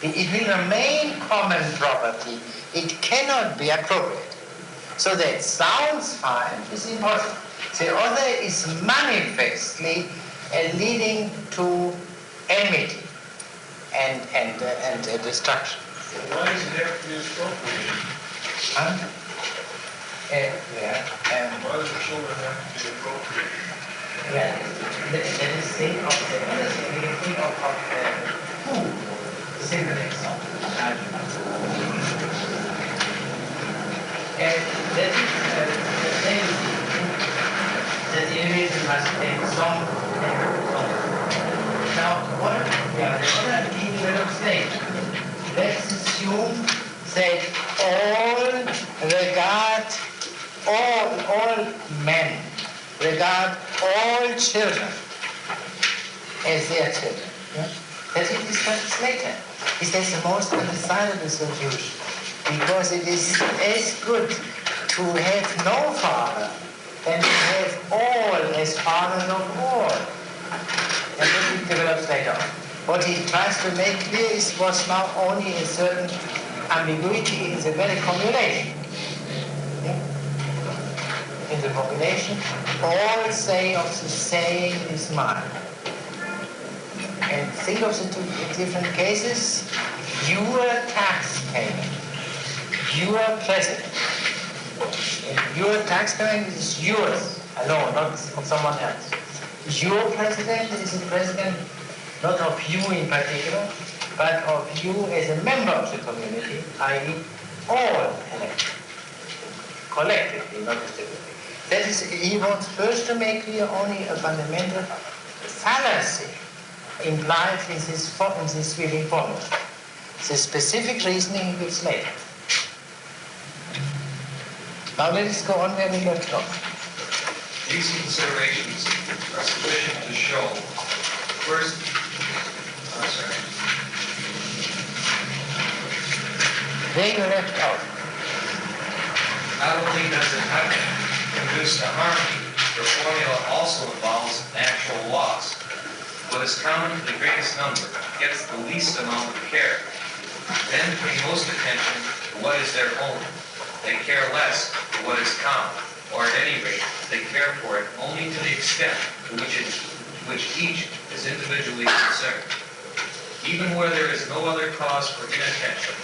It will remain common property. It cannot be appropriate. So that sounds fine, is impossible. The other is manifestly leading to enmity and destruction. So why is it have to be appropriated? Why do the children have to be appropriated? Well, let us think of food, simple example. That is the same that the individual must take some. Now, what the other developed state? Let's assume that all men regard all children as their children. Yeah? That it is translated. It is the most understandable solution. Because it is as good to have no father than to have all as fathers of all. And then it develops later on. What he tries to make clear was now only a certain ambiguity in the very formulation. Yeah? In the formulation, all say of the same is mine. And think of the two different cases. Your tax payment. Your president. Your tax payment is yours alone, not of someone else. Your president is a president not of you in particular, but of you as a member of the community, i.e. all elected. Collectively, not distributively. That is, he wants first to make clear only a fundamental fallacy implied in this wheeling formula. The specific reasoning he gives later. Now let us go on where we left off. These considerations are sufficient to show, first, Where you left off. Not only does it not conduce to harmony, the formula also involves natural laws. What is common to the greatest number gets the least amount of care. Men pay most attention to what is their own. They care less for what is common, or at any rate, they care for it only to the extent to which each is individually concerned. Even where there is no other cause for inattention,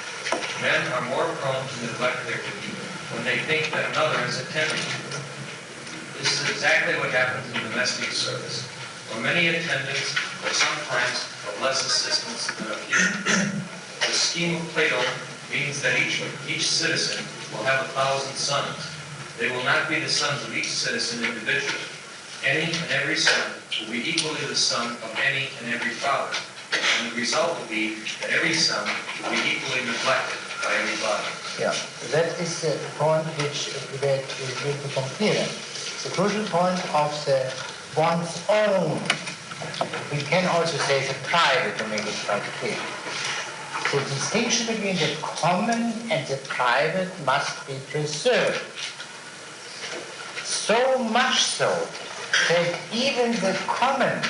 men are more prone to neglect their duty when they think that another is attending to them. This is exactly what happens in domestic service, where many attendants are sometimes of less assistance than a few. The scheme of Plato means that each citizen will have 1,000 sons. They will not be the sons of each citizen individually. Any and every son will be equally the son of any and every father. And the result will be that every son will be equally neglected by every father. Yeah, that is the point which will become clearer. The crucial point of the one's own. We can also say the private to make it quite clear. The distinction between the common and the private must be preserved. So much so that even the common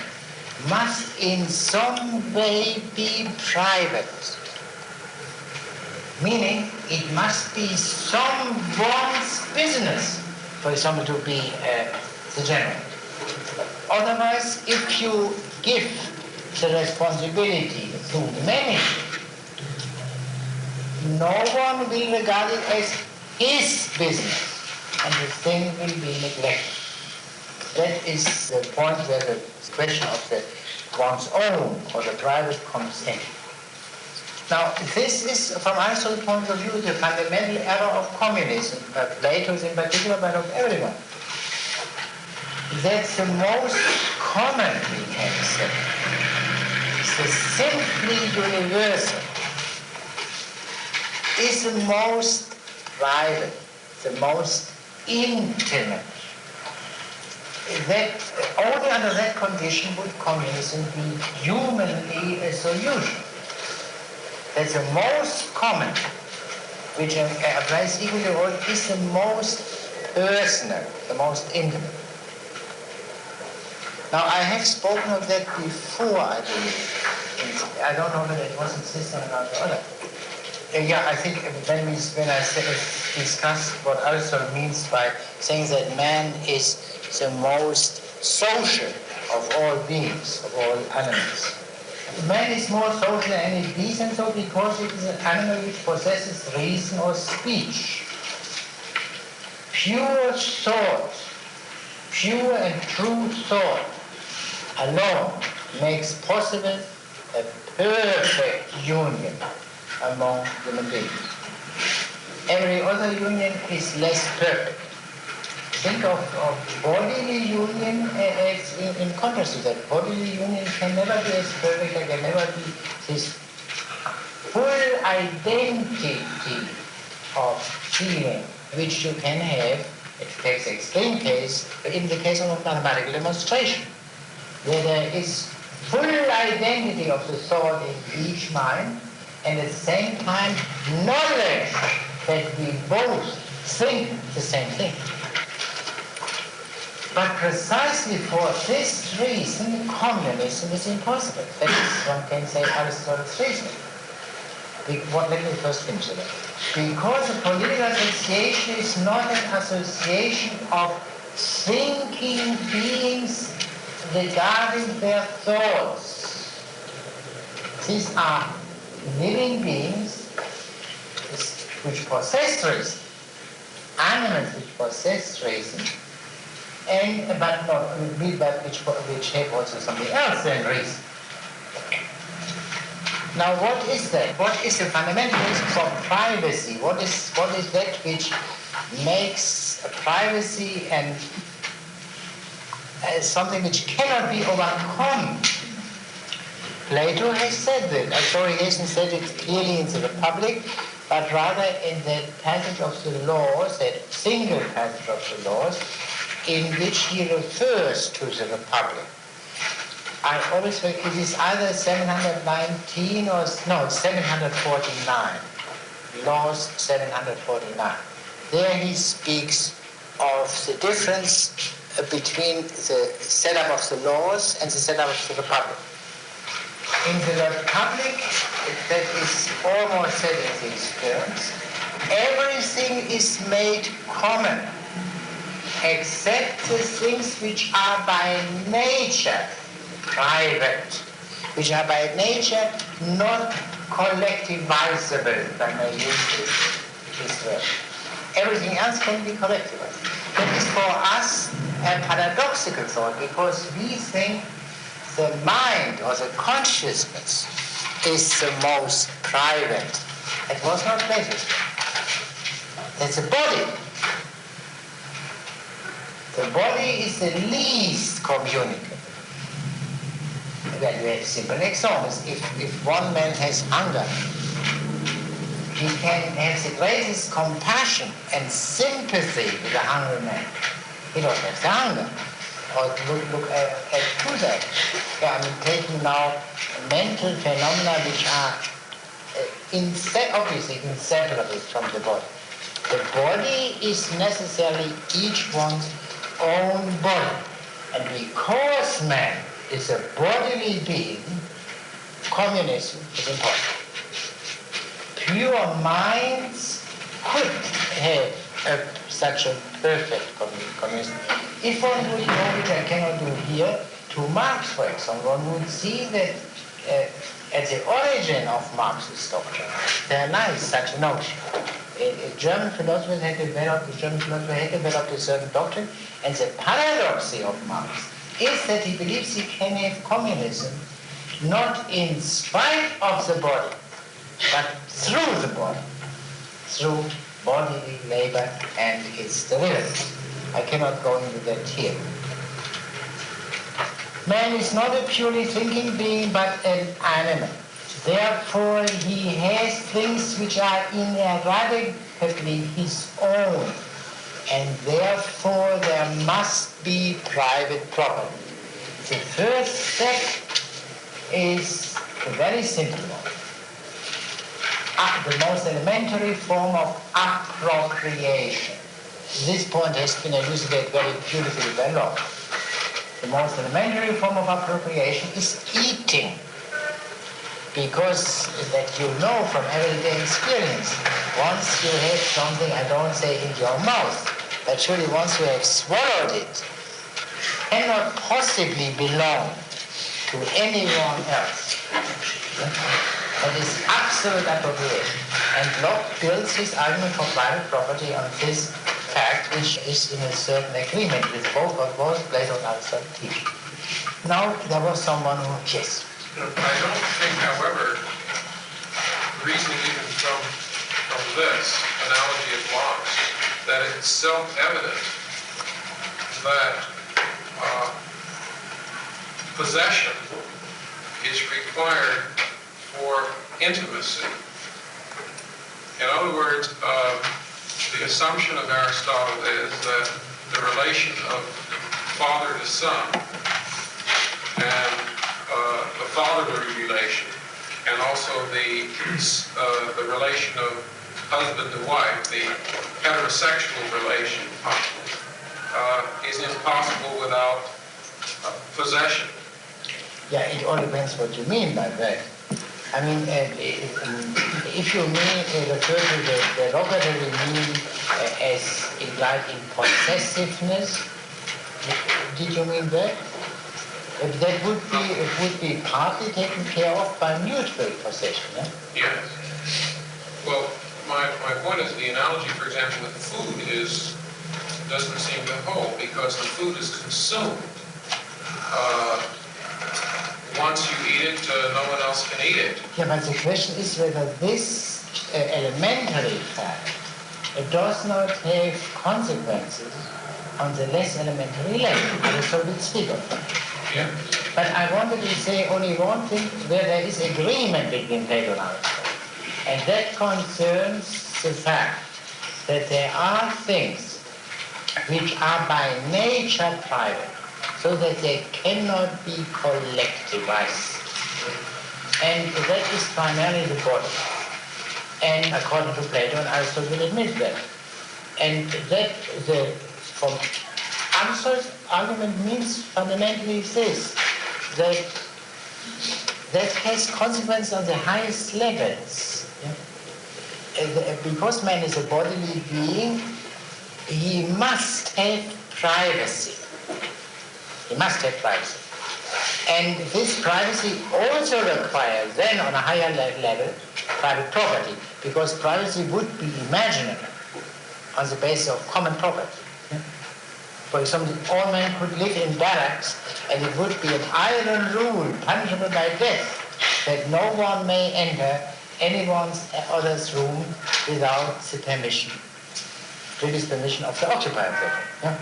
must in some way be private. Meaning it must be someone's business, for example, to be the general. Otherwise, if you give the responsibility to many, no one will regard it as his business, and the thing will be neglected. That is the point where the question of the one's own or the private comes in. Now, this is, from Aristotle's point of view, the fundamental error of communism, Plato's in particular, but of everyone. That's the most common, we can say. The simply universal is the most private, the most intimate. That only under that condition would communism be humanly a solution. That's the most common, which applies equally to all, is the most personal, the most intimate. Now, I have spoken of that before, I believe. I don't know whether it was in system or not the other. Yeah, I think when I discussed what Aristotle means by saying that man is the most social of all beings, of all animals. Man is more social than any beast, and so because it is an animal which possesses reason or speech. Pure thought, pure and true thought alone makes possible a perfect union among human beings. Every other union is less perfect. Think of bodily union as in contrast to that. Bodily union can never be as perfect, there can never be this full identity of feeling which you can have, it takes extreme case, in the case of a mathematical demonstration, where there is full identity of the thought in each mind, and at the same time knowledge that we both think the same thing. But precisely for this reason, communism is impossible. That is, one can say, Aristotle's reason. Let me first finish that. Because a political association is not an association of thinking beings regarding their thoughts. These are living beings which possess reason, animals which possess reason, but which have also something else than reason. Now, what is that? What is the fundamental reason for privacy? What is that which makes privacy and something which cannot be overcome. Plato has said that. He hasn't said it clearly in the Republic, but rather in that passage of the laws, that single passage of the laws, in which he refers to the Republic. I always think it is either 719 or, no, 749. Laws 749. There he speaks of the difference between the setup of the laws and the setup of the Republic. In the Republic, that is almost said in these terms, everything is made common, except the things which are by nature private, which are by nature not collectivizable, if I may use this word. Everything else can be collectivized. That is for us a paradoxical thought, because we think the mind or the consciousness is the most private. It was not Plato's. That's the body. The body is the least communicable. Well, you have simple examples. If one man has hunger, he can have the greatest compassion and sympathy with a hungry man. He doesn't have the hunger. Or look at that. Yeah, I'm taking now mental phenomena which are obviously inseparable from the body. The body is necessarily each one's own body. And because man is a bodily being, communism is impossible. Pure minds could have such a perfect communism. If one would go, which I cannot do here, to Marx, for example, one would see that at the origin of Marxist doctrine, there lies such a notion. German philosophers had developed a certain doctrine, and the paradoxy of Marx is that he believes he can have communism not in spite of the body, but through the body, through bodily labor and its derivatives. I cannot go into that here. Man is not a purely thinking being, but an animal. Therefore, he has things which are ineradicably his own, and therefore there must be private property. The first step is a very simple one. The most elementary form of appropriation. This point has been elucidated very beautifully by Locke. The most elementary form of appropriation is eating. Because that you know from everyday experience, once you have something, I don't say in your mouth, but surely once you have swallowed it, cannot possibly belong to anyone else. That is absolute appropriation. And Locke builds his argument for private property on this fact, which is in a certain agreement with both Plato and Aristotle teach. Now, there was someone who, yes. I don't think, however, reasoning even from this analogy of Locke's, that it's self-evident that possession is required for intimacy. In other words, the assumption of Aristotle is that the relation of father to son and the fatherly relation, and also the relation of husband to wife, the heterosexual relation, is impossible without possession. Yeah, it all depends what you mean by that. I mean, if you refer to the derogatory meaning as implied in possessiveness, did you mean that? That would be partly taken care of by mutual possession, yeah? Yes. Well, my point is the analogy, for example, with food doesn't seem to hold, because the food is consumed. Once you eat it, no one else can eat it. Yeah, but the question is whether this elementary fact does not have consequences on the less elementary level. Aristotle will speak of that. Yeah. But I wanted to say only one thing where there is agreement between Plato and Aristotle. And that concerns the fact that there are things which are by nature private, so that they cannot be collectivized. And that is primarily the body. And according to Plato and Aristotle will admit that. And that from Aristotle's argument means fundamentally this, that has consequences on the highest levels. Yeah? Because man is a bodily being, he must have privacy. He must have privacy. And this privacy also requires then on a higher level private property, because privacy would be imaginary on the basis of common property. Yeah? For example, all men could live in barracks, and it would be an iron rule, punishable by death, that no one may enter anyone's other's room without the permission, previous permission of the occupier. Yeah?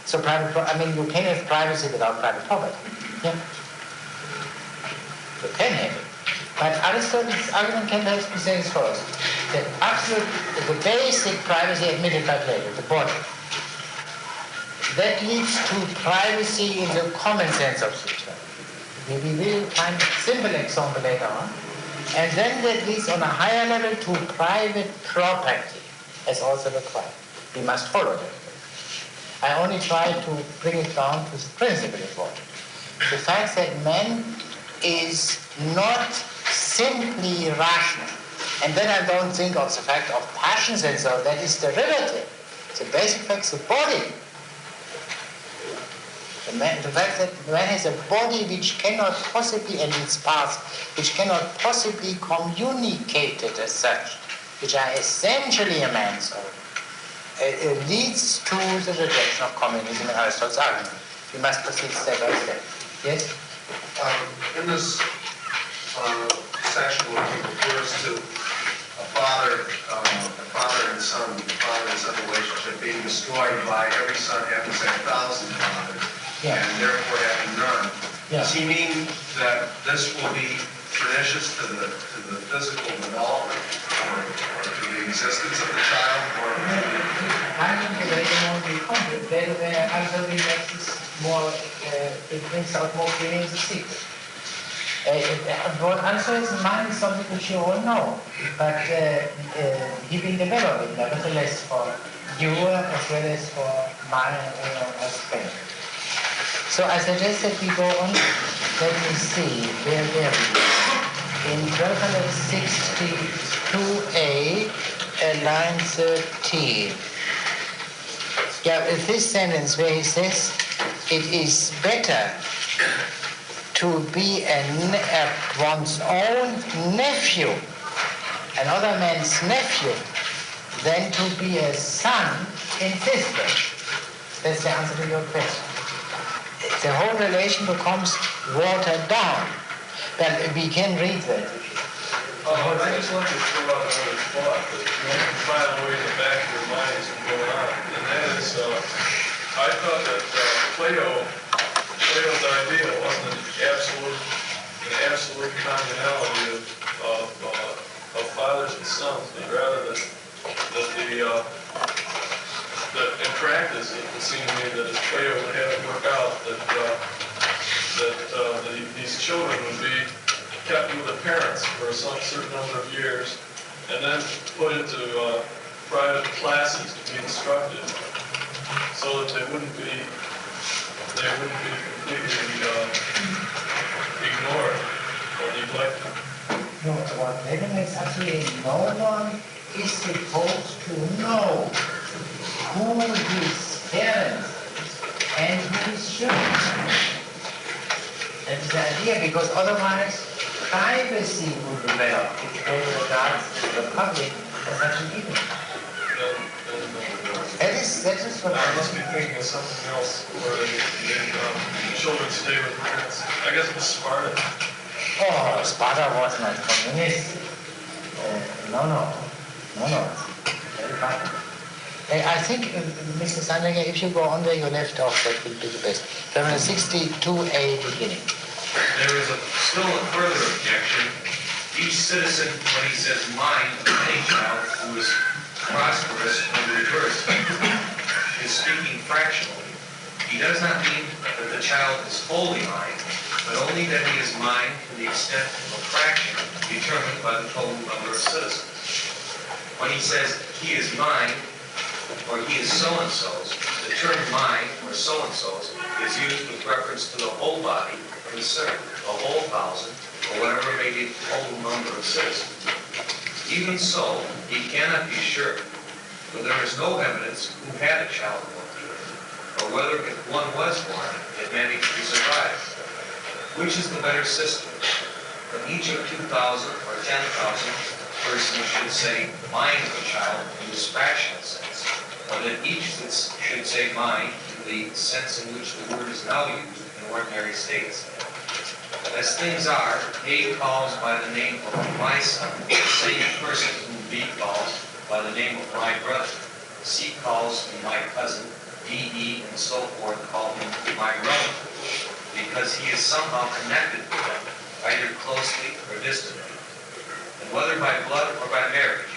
So you can have privacy without private property. Yeah? You can have it. But Aristotle's argument can perhaps be said as follows. The basic privacy admitted by Plato, the body, that leads to privacy in the common sense of the term. We will find a simple example later on. And then that leads on a higher level to private property, as also required. We must follow that. I only try to bring it down to the principle involved. The fact that man is not simply rational. And then I don't think of the fact of passions and so, that is derivative. The basic fact is the body. The fact that man has a body which cannot possibly, and its parts, which cannot possibly communicate it as such, which are essentially a man's own, leads to the rejection of communism in Aristotle's argument. We must proceed step by step. Yes? In this section where he refers to a father and son relationship being destroyed by every son having to say 1,000 fathers, and therefore having none. Does he mean that this will be pernicious to the physical development or to the existence of the child? It brings out more feeling as a secret. What Aristotle's mind is something which you all know, but he will develop it nevertheless for you as well as for my friend. So I suggest that we go on. Let me see, where we are. In 1262a, line 13. Yeah, this sentence where he says, it is better to be one's own nephew, another man's nephew, than to be a son in fifth grade. That's the answer to your question. The whole relation becomes watered down. But we can read that. I just want to throw out another thought that you can find a way in the back of your minds and go on. And that is, I thought that Plato's idea wasn't an absolute communality of fathers and sons, but rather that in practice it would seem to me that as Plato would have it work out that these children would be kept with the parents for a certain number of years, and then put into private classes to be instructed, so that they wouldn't be completely ignored or neglected. No, what Plato makes absolutely no one is supposed to know who his parents and who his children. That's the idea, because otherwise privacy would develop, which Plato regards the public as such an evil. That is what I must be thinking of something else where the children stay with parents. I guess it was Sparta. Oh, Sparta was not communist. No. Very bad. I think, Mr. Sandlinger, if you go on where you left off, that will be the best. From the 62A beginning. There is still a further objection. Each citizen, when he says mine, of any child who is prosperous or reversed, is speaking fractionally. He does not mean that the child is wholly mine, but only that he is mine to the extent of a fraction determined by the total number of citizens. When he says he is mine, or he is so-and-so's, the term mine or so-and-so's is used with reference to the whole body concerned, the whole thousand, or whatever may be the total number of citizens. Even so, he cannot be sure, for there is no evidence who had a child born to him, or whether if one was born, it managed to survive. Which is the better system? That each of 2,000 or 10,000 persons should say mine of a child in this fractional sense, or that each should say mine in the sense in which the word is now used in ordinary states. As things are, A calls by the name of my son, the same person whom B calls by the name of my brother. C calls him my cousin, D, E, and so forth call him my relative, because he is somehow connected with them, either closely or distantly. And whether by blood or by marriage,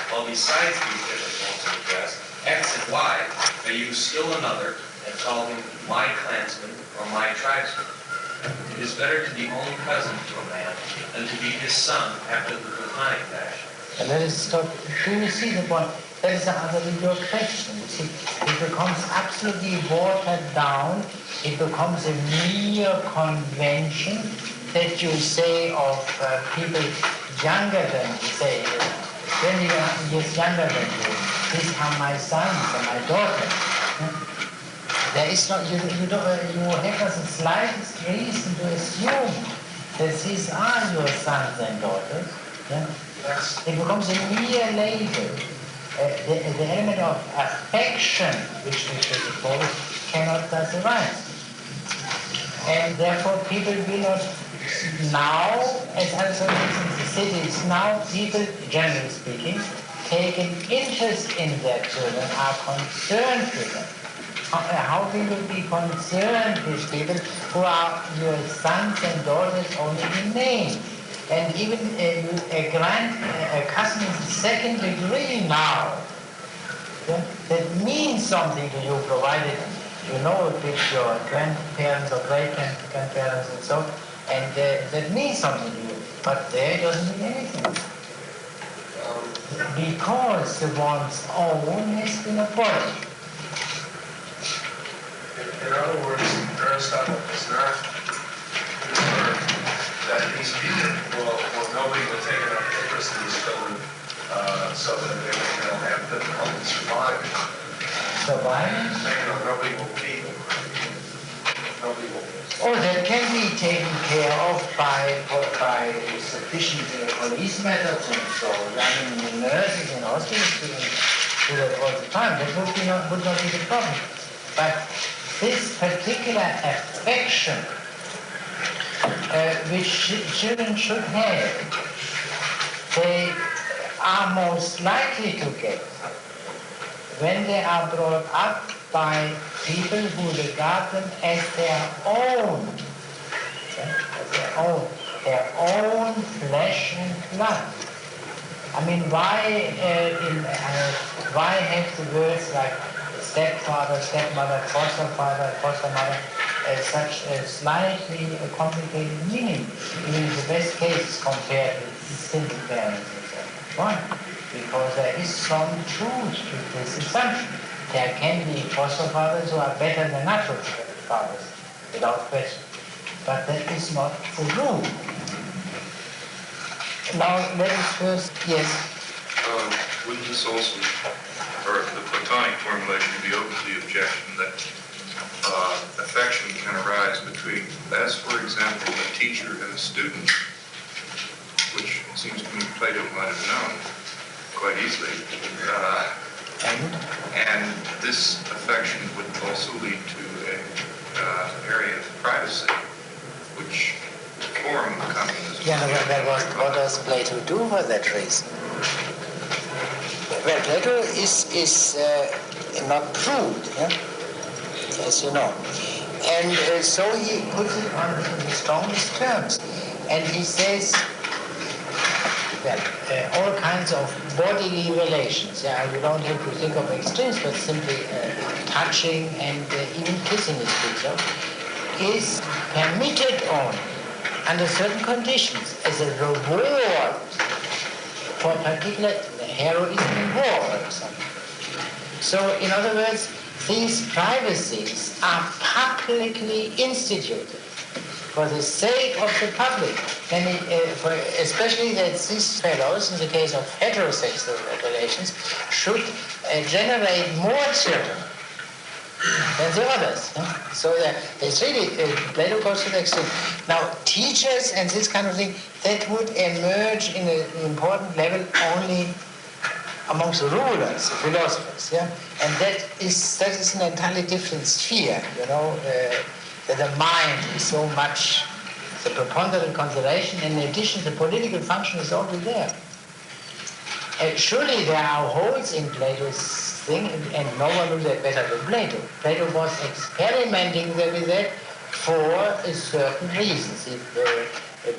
while besides these different forms of address, X and Y may use still another and call him my clansman or my tribesman. It is better to be own cousin to a man than to be his son after the Platonic fashion. And let us stop. Do you see the point? That is the answer to your question. You see, it becomes absolutely watered down. It becomes a mere convention that you say of people younger than you, say 20 years younger than you. These are my sons and my daughter. There is not, you have not the slightest reason to assume that these are your sons and daughters. Yeah? It becomes a mere label. The element of affection, which we should suppose, cannot thus arise. And therefore people will not now, as Aristotle in the cities, now people, generally speaking, take an interest in their children, are concerned with them. How will you be concerned with people who are your sons and daughters only in name? And even a cousin in the second degree now, yeah, that means something to you, provided you know which your grandparents or great-grandparents and so, and that means something to you. But there it doesn't mean anything. Because the one's own has been abolished. In other words, Aristotle does not confirm that these people nobody will take enough interest in these children so that they'll have difficulty surviving. Surviving? Nobody will feed them. Nobody will. Oh, that can be taken care of by sufficient police methods and so. I mean, nurses and hospitals do that all the time. That would not be the problem. But this particular affection, which children should have, they are most likely to get when they are brought up by people who regard them as their own, their own flesh and blood. I mean, why have the words like stepfather, stepmother, foster father, foster mother, such a slightly complicated meaning, even in the best cases compared with single parents and so on. Why? Because there is some truth to this assumption. There can be foster fathers who are better than natural fathers, without question. But that is not the rule. Now, let us first, yes. Wouldn't this also, or the Platonic formulation, be open to the objection that affection can arise between, as for example, a teacher and a student, which it seems to me Plato might have known quite easily. And this affection would also lead to an area of privacy, which form of communism. Yeah, what does Plato do for that reason? Well, Plato is not proved, yeah? As you know. And so he puts it on the strongest terms. And he says, well, all kinds of bodily relations. Yeah, you don't have to think of extremes, but simply touching and even kissing is good. So, is permitted only under certain conditions as a reward for particular heroism in war, for example. So, in other words, these privacies are publicly instituted for the sake of the public. And especially that these fellows, in the case of heterosexual relations, should generate more children than the others. Yeah? So it's really, Plato goes to the extreme. Now, teachers and this kind of thing, that would emerge in an important level only amongst the rulers, the philosophers, yeah? And that is an entirely different sphere, you know, that the mind is so much the preponderant consideration, and in addition, the political function is already there. Surely there are holes in Plato's thing, and no one knew that better than Plato. Plato was experimenting with that for certain reasons,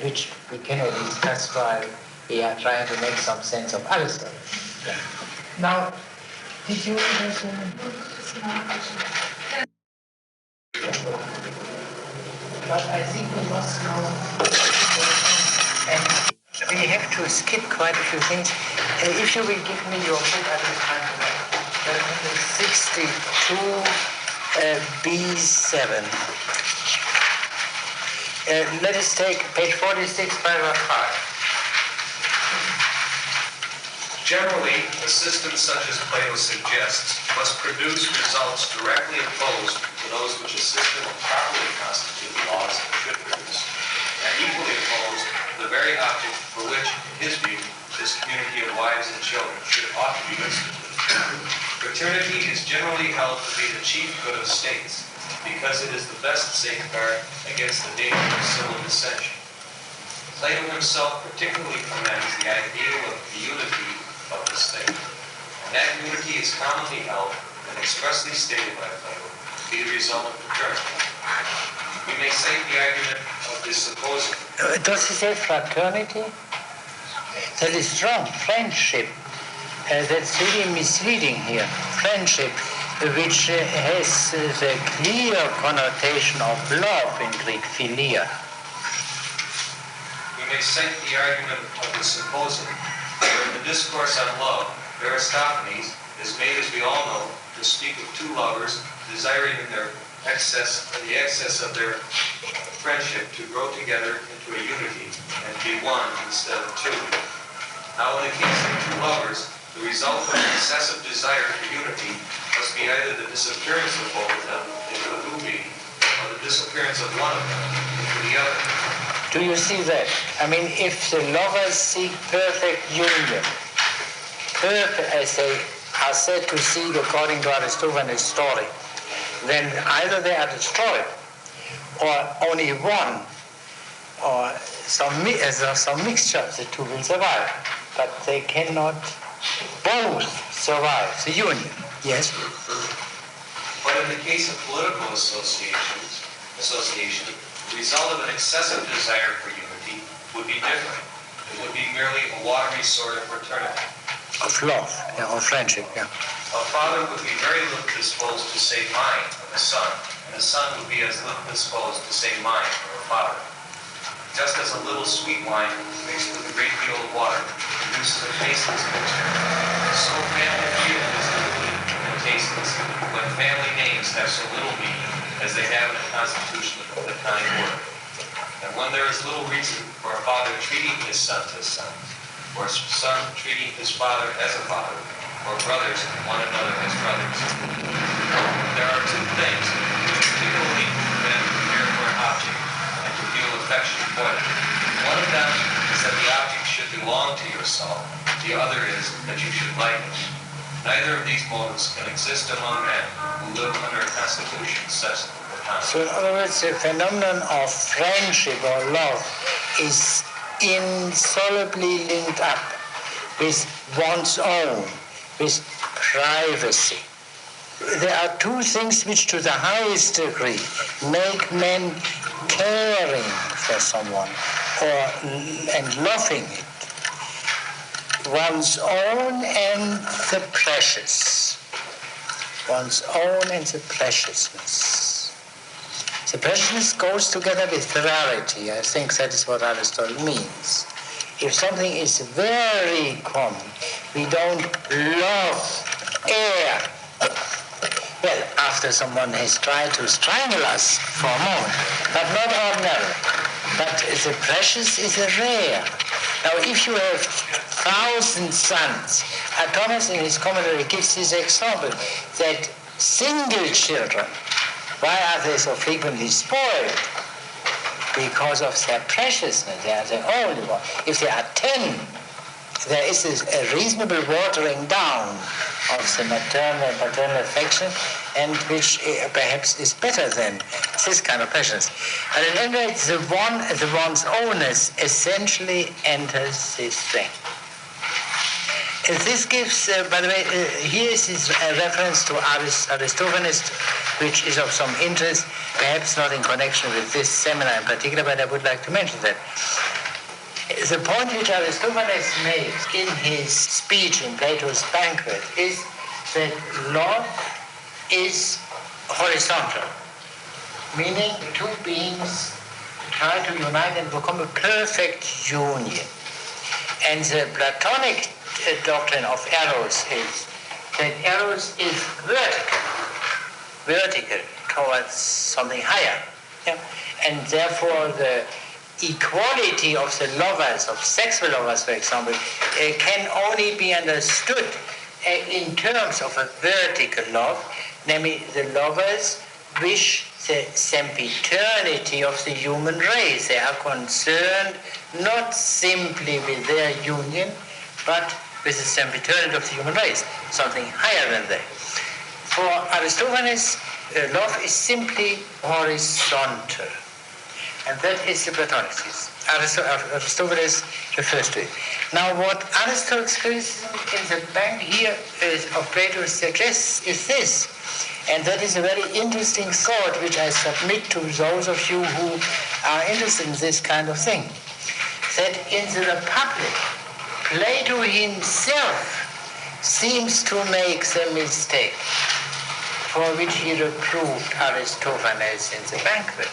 which we cannot discuss while we are trying to make some sense of Aristotle. Yeah. Now, did you understand? But I think we must now, and we have to skip quite a few things. If you will give me your book, I will find it. 62 B7. Let us take page 46, paragraph 5. Generally, a system such as Plato suggests must produce results directly opposed to those which a system of properly constituted laws should produce, and equally opposed to the very object for which, in his view, this community of wives and children should ought to be instituted. Fraternity is generally held to be the chief good of states, because it is the best safeguard against the danger of civil dissension. Plato himself particularly commends the ideal of the unity of the state. And that unity is commonly held and expressly stated by Plato to be the result of fraternity. We may cite the argument of this supposed... Does he say fraternity? That is strong. Friendship. That's really misleading here. Friendship, which has the clear connotation of love in Greek, philia. We may cite the argument of the supposed. In the discourse on love, Aristophanes is made, as we all know, to speak of two lovers desiring in the excess of their friendship to grow together into a unity and to be one instead of two. Now, in the case of two lovers, the result of an excessive desire for unity must be either the disappearance of both of them into a new being, or the disappearance of one of them into the other. Do you see that? I mean, if the lovers seek perfect union, as they are said to seek according to Aristophanes' story, then either they are destroyed, or only one, or some mixture of the two will survive. But they cannot both survive the union. Yes? But in the case of political association, the result of an excessive desire for unity would be different. It would be merely a watery sort of fraternity. Of love, yeah, of friendship, yeah. A father would be very little disposed to say mine of a son, and a son would be as little disposed to say mine of a father. Just as a little sweet wine mixed with a great deal of water produces a tasteless mixture, so family feeling is diluted and tasteless when family names have so little meaning as they have in the constitution of the kind word. And when there is little reason for a father treating his son as son, or a son treating his father as a father, or brothers one another as brothers. There are two things which particularly move men to care for an object and to feel affection for it. One of them is that the object should belong to yourself. The other is that you should like it. Neither of these motives can exist among men who live under a constitution such as the time. So in other words, the phenomenon of friendship or love is insolubly linked up with one's own with privacy. There are two things which to the highest degree make men caring for someone and loving it. One's own and the precious. One's own and the preciousness. The preciousness goes together with rarity. I think that is what Aristotle means. If something is very common, we don't love air. Well, after someone has tried to strangle us for a moment, but not ordinarily. But the precious is rare. Now, if you have 1,000 sons, Thomas in his commentary gives this example that single children, why are they so frequently spoiled? Because of their preciousness. They are the only one. If there are 10, there is a reasonable watering down of the maternal and paternal affection, and which perhaps is better than this kind of preciousness. But at any rate, the one's ownness essentially enters this thing. This gives, by the way, here is a reference to Aristophanes, which is of some interest, perhaps not in connection with this seminar in particular, but I would like to mention that. The point which Aristophanes makes in his speech in Plato's Banquet is that love is horizontal, meaning two beings try to unite and become a perfect union. And the Platonic doctrine of Eros is that Eros is vertical towards something higher. Yeah? And therefore the equality of the lovers, of sexual lovers, for example, can only be understood in terms of a vertical love, namely the lovers wish the sempiternity of the human race. They are concerned not simply with their union, but with the sempiternity of the human race, something higher than that. For Aristophanes, love is simply horizontal. And that is the Platonicism. Aristophanes refers to it. Now, what Aristotle's criticism in the bank here of Plato suggests is this, and that is a very interesting thought which I submit to those of you who are interested in this kind of thing, that in the Republic, Plato himself seems to make the mistake for which he reproved Aristophanes in the Banquet,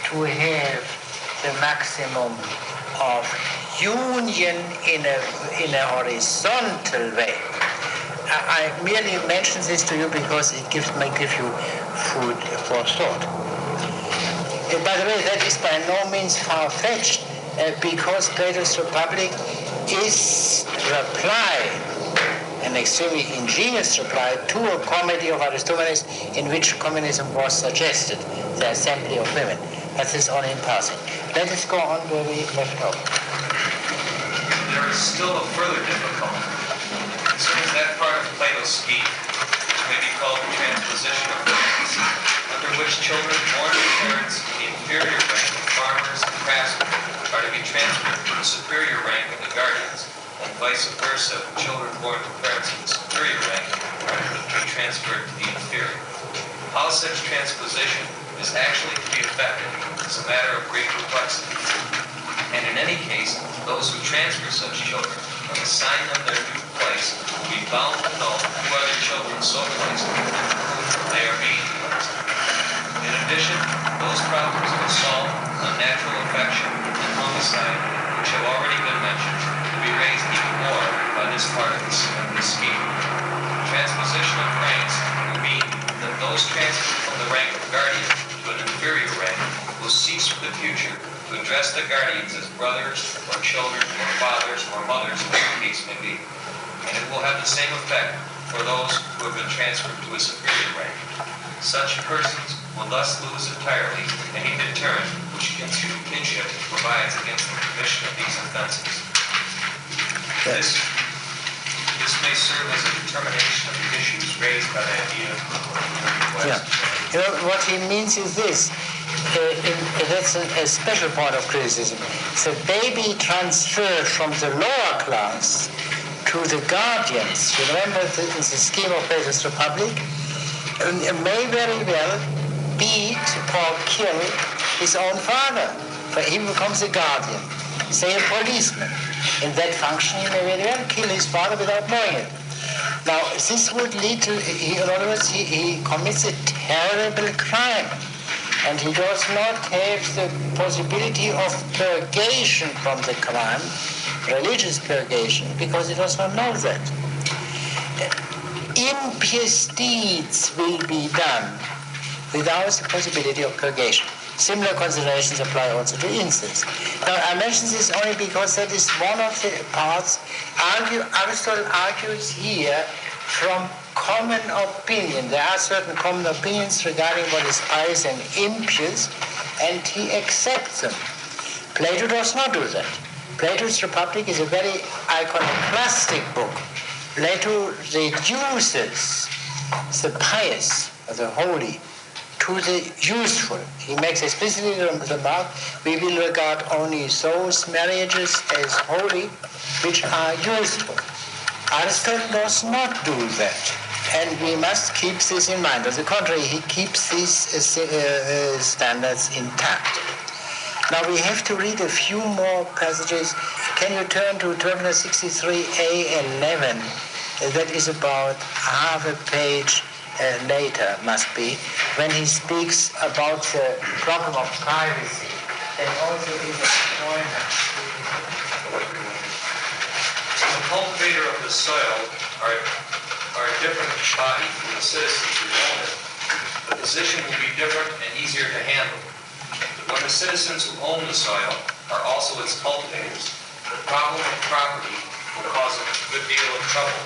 to have the maximum of union in a horizontal way. I merely mention this to you because it may give you food for thought. By the way, that is by no means far-fetched, because Plato's Republic is reply, an extremely ingenious reply to a comedy of Aristophanes in which communism was suggested, the assembly of women. But this is only in passing. Let us go on where we left off. There is still a further difficulty. Concerns that part of Plato's scheme, which may be called the transposition of ranks, under which children born to parents in the inferior rank of farmers and craftsmen are to be transferred to the superior rank of the guardians, and vice versa, children born to parents in the superior rank are to be transferred to the inferior. How such transposition is actually to be effected is a matter of great complexity. And in any case, those who transfer such children and assign them their new place will be bound to know who are the children so placed and whom they are being placed. In addition, those problems of assault, unnatural affection, and homicide, which have already been mentioned, will be raised even more by this part of the scheme. Transposition of ranks will mean that those transferred from the rank of guardian to an inferior rank will cease for the future to address the guardians as brothers or children or fathers or mothers, as the case may be. And it will have the same effect for those who have been transferred to a superior rank. Such persons will thus lose entirely any deterrent which kinship provides against the commission of these offenses. This may serve as a determination of the issues raised by the idea of request. Yeah. What he means is this. That's a special point of criticism. The baby transferred from the lower class to the guardians. You remember in the scheme of Plato's Republic, may very well beat or kill his own father, for he becomes a guardian, say a policeman. In that function, he may very well kill his father without knowing it. Now, this would lead to, in other words, he commits a terrible crime, and he does not have the possibility of purgation from the crime, religious purgation, because he does not know that. Impious deeds will be done without the possibility of purgation. Similar considerations apply also to incest. Now, I mention this only because that is one of the parts. Aristotle argues here from common opinion. There are certain common opinions regarding what is pious and impious, and he accepts them. Plato does not do that. Plato's Republic is a very iconoclastic book. Plato reduces the pious, or the holy, to the useful. He makes explicitly the remark, we will regard only those marriages as holy which are useful. Aristotle does not do that, and we must keep this in mind. On the contrary, he keeps these standards intact. Now we have to read a few more passages. Can you turn to 1263a11? That is about half a page later, must be, when he speaks about the problem of privacy. That also is a point. The cultivator of the soil are a different body from the citizens who own it. The position will be different and easier to handle. When the citizens who own the soil are also its cultivators, the problem of property will cause a good deal of trouble.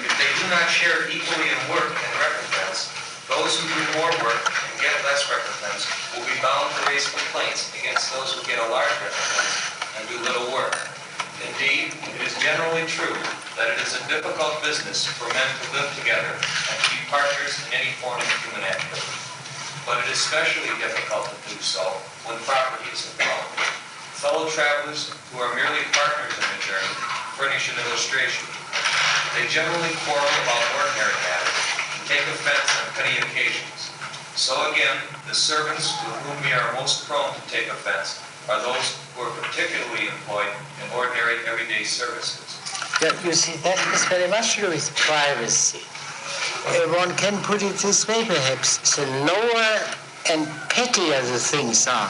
If they do not share equally in work and recompense, those who do more work and get less recompense will be bound to raise complaints against those who get a large recompense and do little work. Indeed, it is generally true that it is a difficult business for men to live together and to be partners in any form of human activity. But it is especially difficult to do so when property is involved. Fellow travelers who are merely partners in the journey furnish an illustration. They generally quarrel about ordinary matters and take offense on petty occasions. So again, the servants with whom we are most prone to take offense are those who are particularly employed in ordinary everyday services. Yeah, you see, that is very much to do with privacy. One can put it this way, perhaps. The lower and pettier the things are,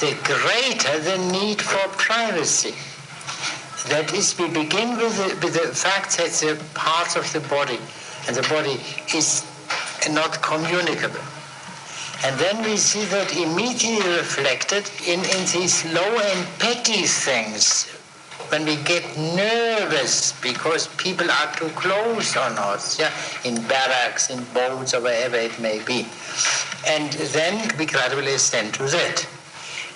the greater the need for privacy. That is, we begin with the fact that the parts of the body, and the body is not communicable. And then we see that immediately reflected in these low and petty things. When we get nervous because people are too close on us, in barracks, in boats, or wherever it may be. And then we gradually ascend to that.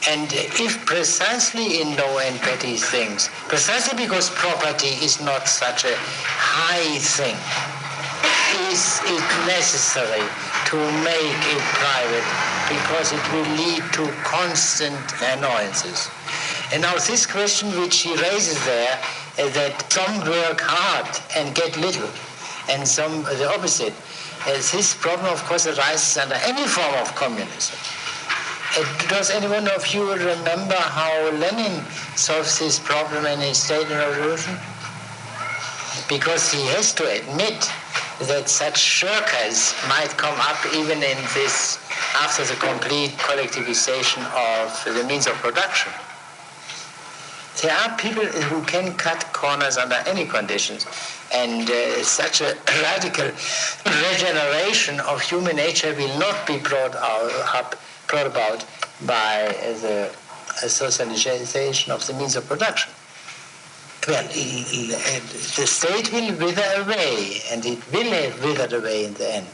And if precisely in low and petty things, precisely because property is not such a high thing, is it necessary to make it private because it will lead to constant annoyances. And now this question which he raises there, that some work hard and get little, and some the opposite, this problem of course arises under any form of communism. Does anyone of you remember how Lenin solves this problem in his State and Revolution? Because he has to admit that such shirkers might come up even in this, after the complete collectivization of the means of production. There are people who can cut corners under any conditions, and such a radical regeneration of human nature will not be brought about by the socialization of the means of production. Well, the state will wither away, and it will have withered away in the end.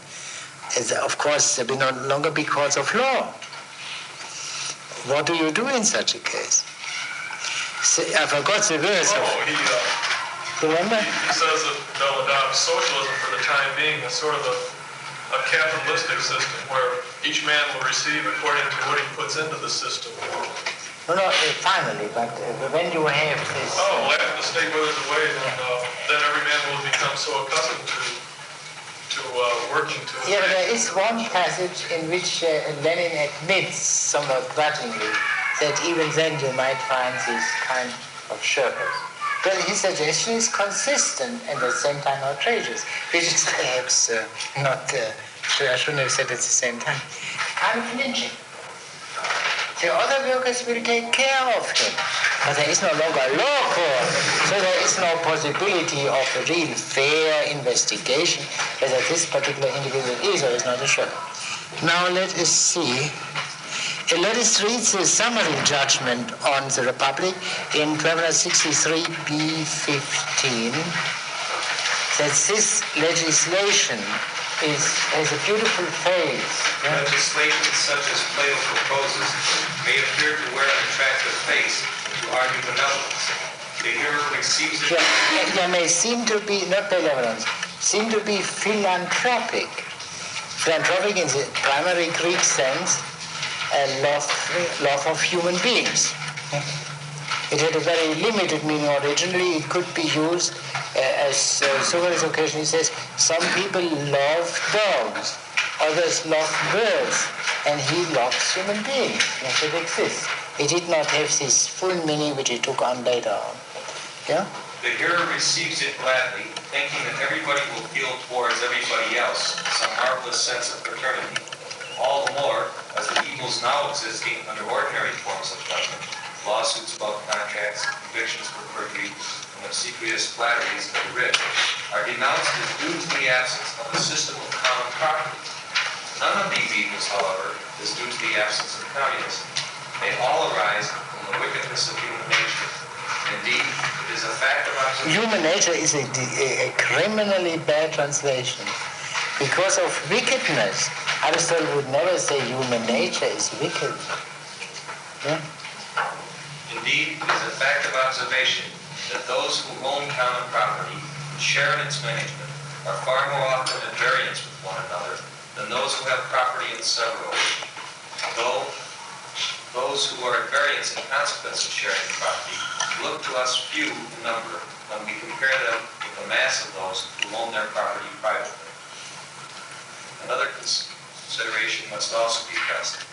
Of course, there will no longer be courts of law. What do you do in such a case? I forgot the words. Remember? He says that they'll adopt socialism for the time being as sort of a capitalistic system where each man will receive according to what he puts into the system. Finally, but when you have this... Oh, well, after the state withers away, then every man will become so accustomed to working to... Yeah, but there is one passage in which Lenin admits, somewhat grudgingly, that even then you might find this kind of shirkers. Well, his suggestion is consistent and at the same time outrageous, which is perhaps not true. I shouldn't have said at the same time. Kind of lynching. The other workers will take care of him, but there is no longer a law court, so there is no possibility of a real fair investigation whether this particular individual is or is not a shirker. Now let us see. Let us read the summary judgment on the Republic in 1263 B15, that this legislation has a beautiful face. Legislation such as Plato proposes may appear to wear an attractive face to argue benevolence. The hero receives it. Yeah, may seem to be, not benevolence, seem to be philanthropic. Philanthropic in the primary Greek sense, love of human beings. It had a very limited meaning originally. It could be used as Socrates occasionally says, some people love dogs, others love birds, and he loves human beings. Yes, it exists. It did not have this full meaning which he took on later on. Yeah? The hero receives it gladly, thinking that everybody will feel towards everybody else some marvelous sense of fraternity. All the more as the evils now existing under ordinary forms of government, lawsuits about contracts, convictions for perjury, and obsequious flatteries of the rich, are denounced as due to the absence of a system of common property. None of these evils, however, is due to the absence of communism. They all arise from the wickedness of human nature. Indeed, it is a fact of observation. Human nature is a criminally bad translation. Because of wickedness, Aristotle would never say human nature is wicked. Yeah? Indeed, it is a fact of observation that those who own common property and share in its management are far more often at variance with one another than those who have property in several. Though those who are at variance in consequence of sharing property look to us few in number when we compare them with the mass of those who own their property privately. Another consideration must also be pressed.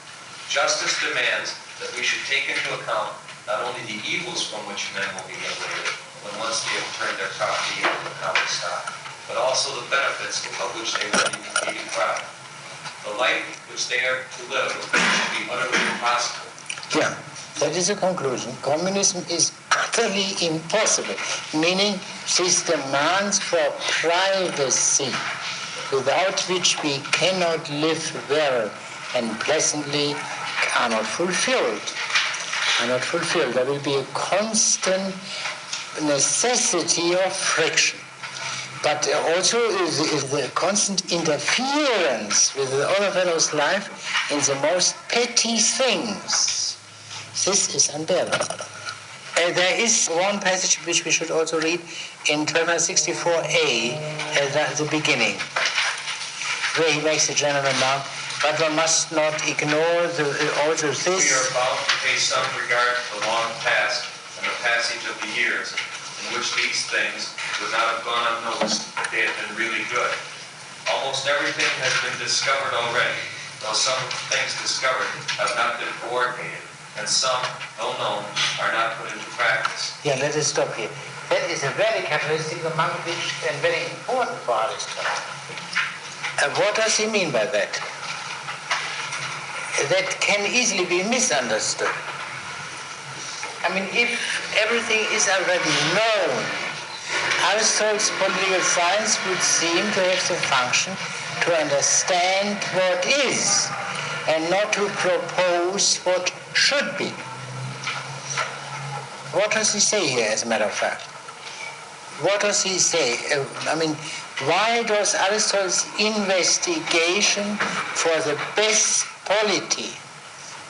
Justice demands that we should take into account not only the evils from which men will be liberated when once they have turned their property into the common stock, but also the benefits of which they will be deprived. The life which they are to live should be utterly impossible. Yeah, that is a conclusion. Communism is utterly impossible, meaning this demands for privacy, without which we cannot live well and pleasantly are not fulfilled. There will be a constant necessity of friction. But also is the constant interference with the other fellow's life in the most petty things. This is unbearable. There is one passage which we should also read in 1264a at the beginning, where he makes a general remark, but one must not ignore also this. We are bound to pay some regard to the long past and the passage of the years, in which these things would not have gone unnoticed if they had been really good. Almost everything has been discovered already, though some things discovered have not been coordinated, and some, though known, are not put into practice. Yeah, let us stop here. That is a very characteristic among which and very important for Aristotle. What does he mean by that? That can easily be misunderstood. I mean, if everything is already known, Aristotle's political science would seem to have the function to understand what is and not to propose what should be. What does he say here, as a matter of fact? What does he say? Why does Aristotle's investigation for the best polity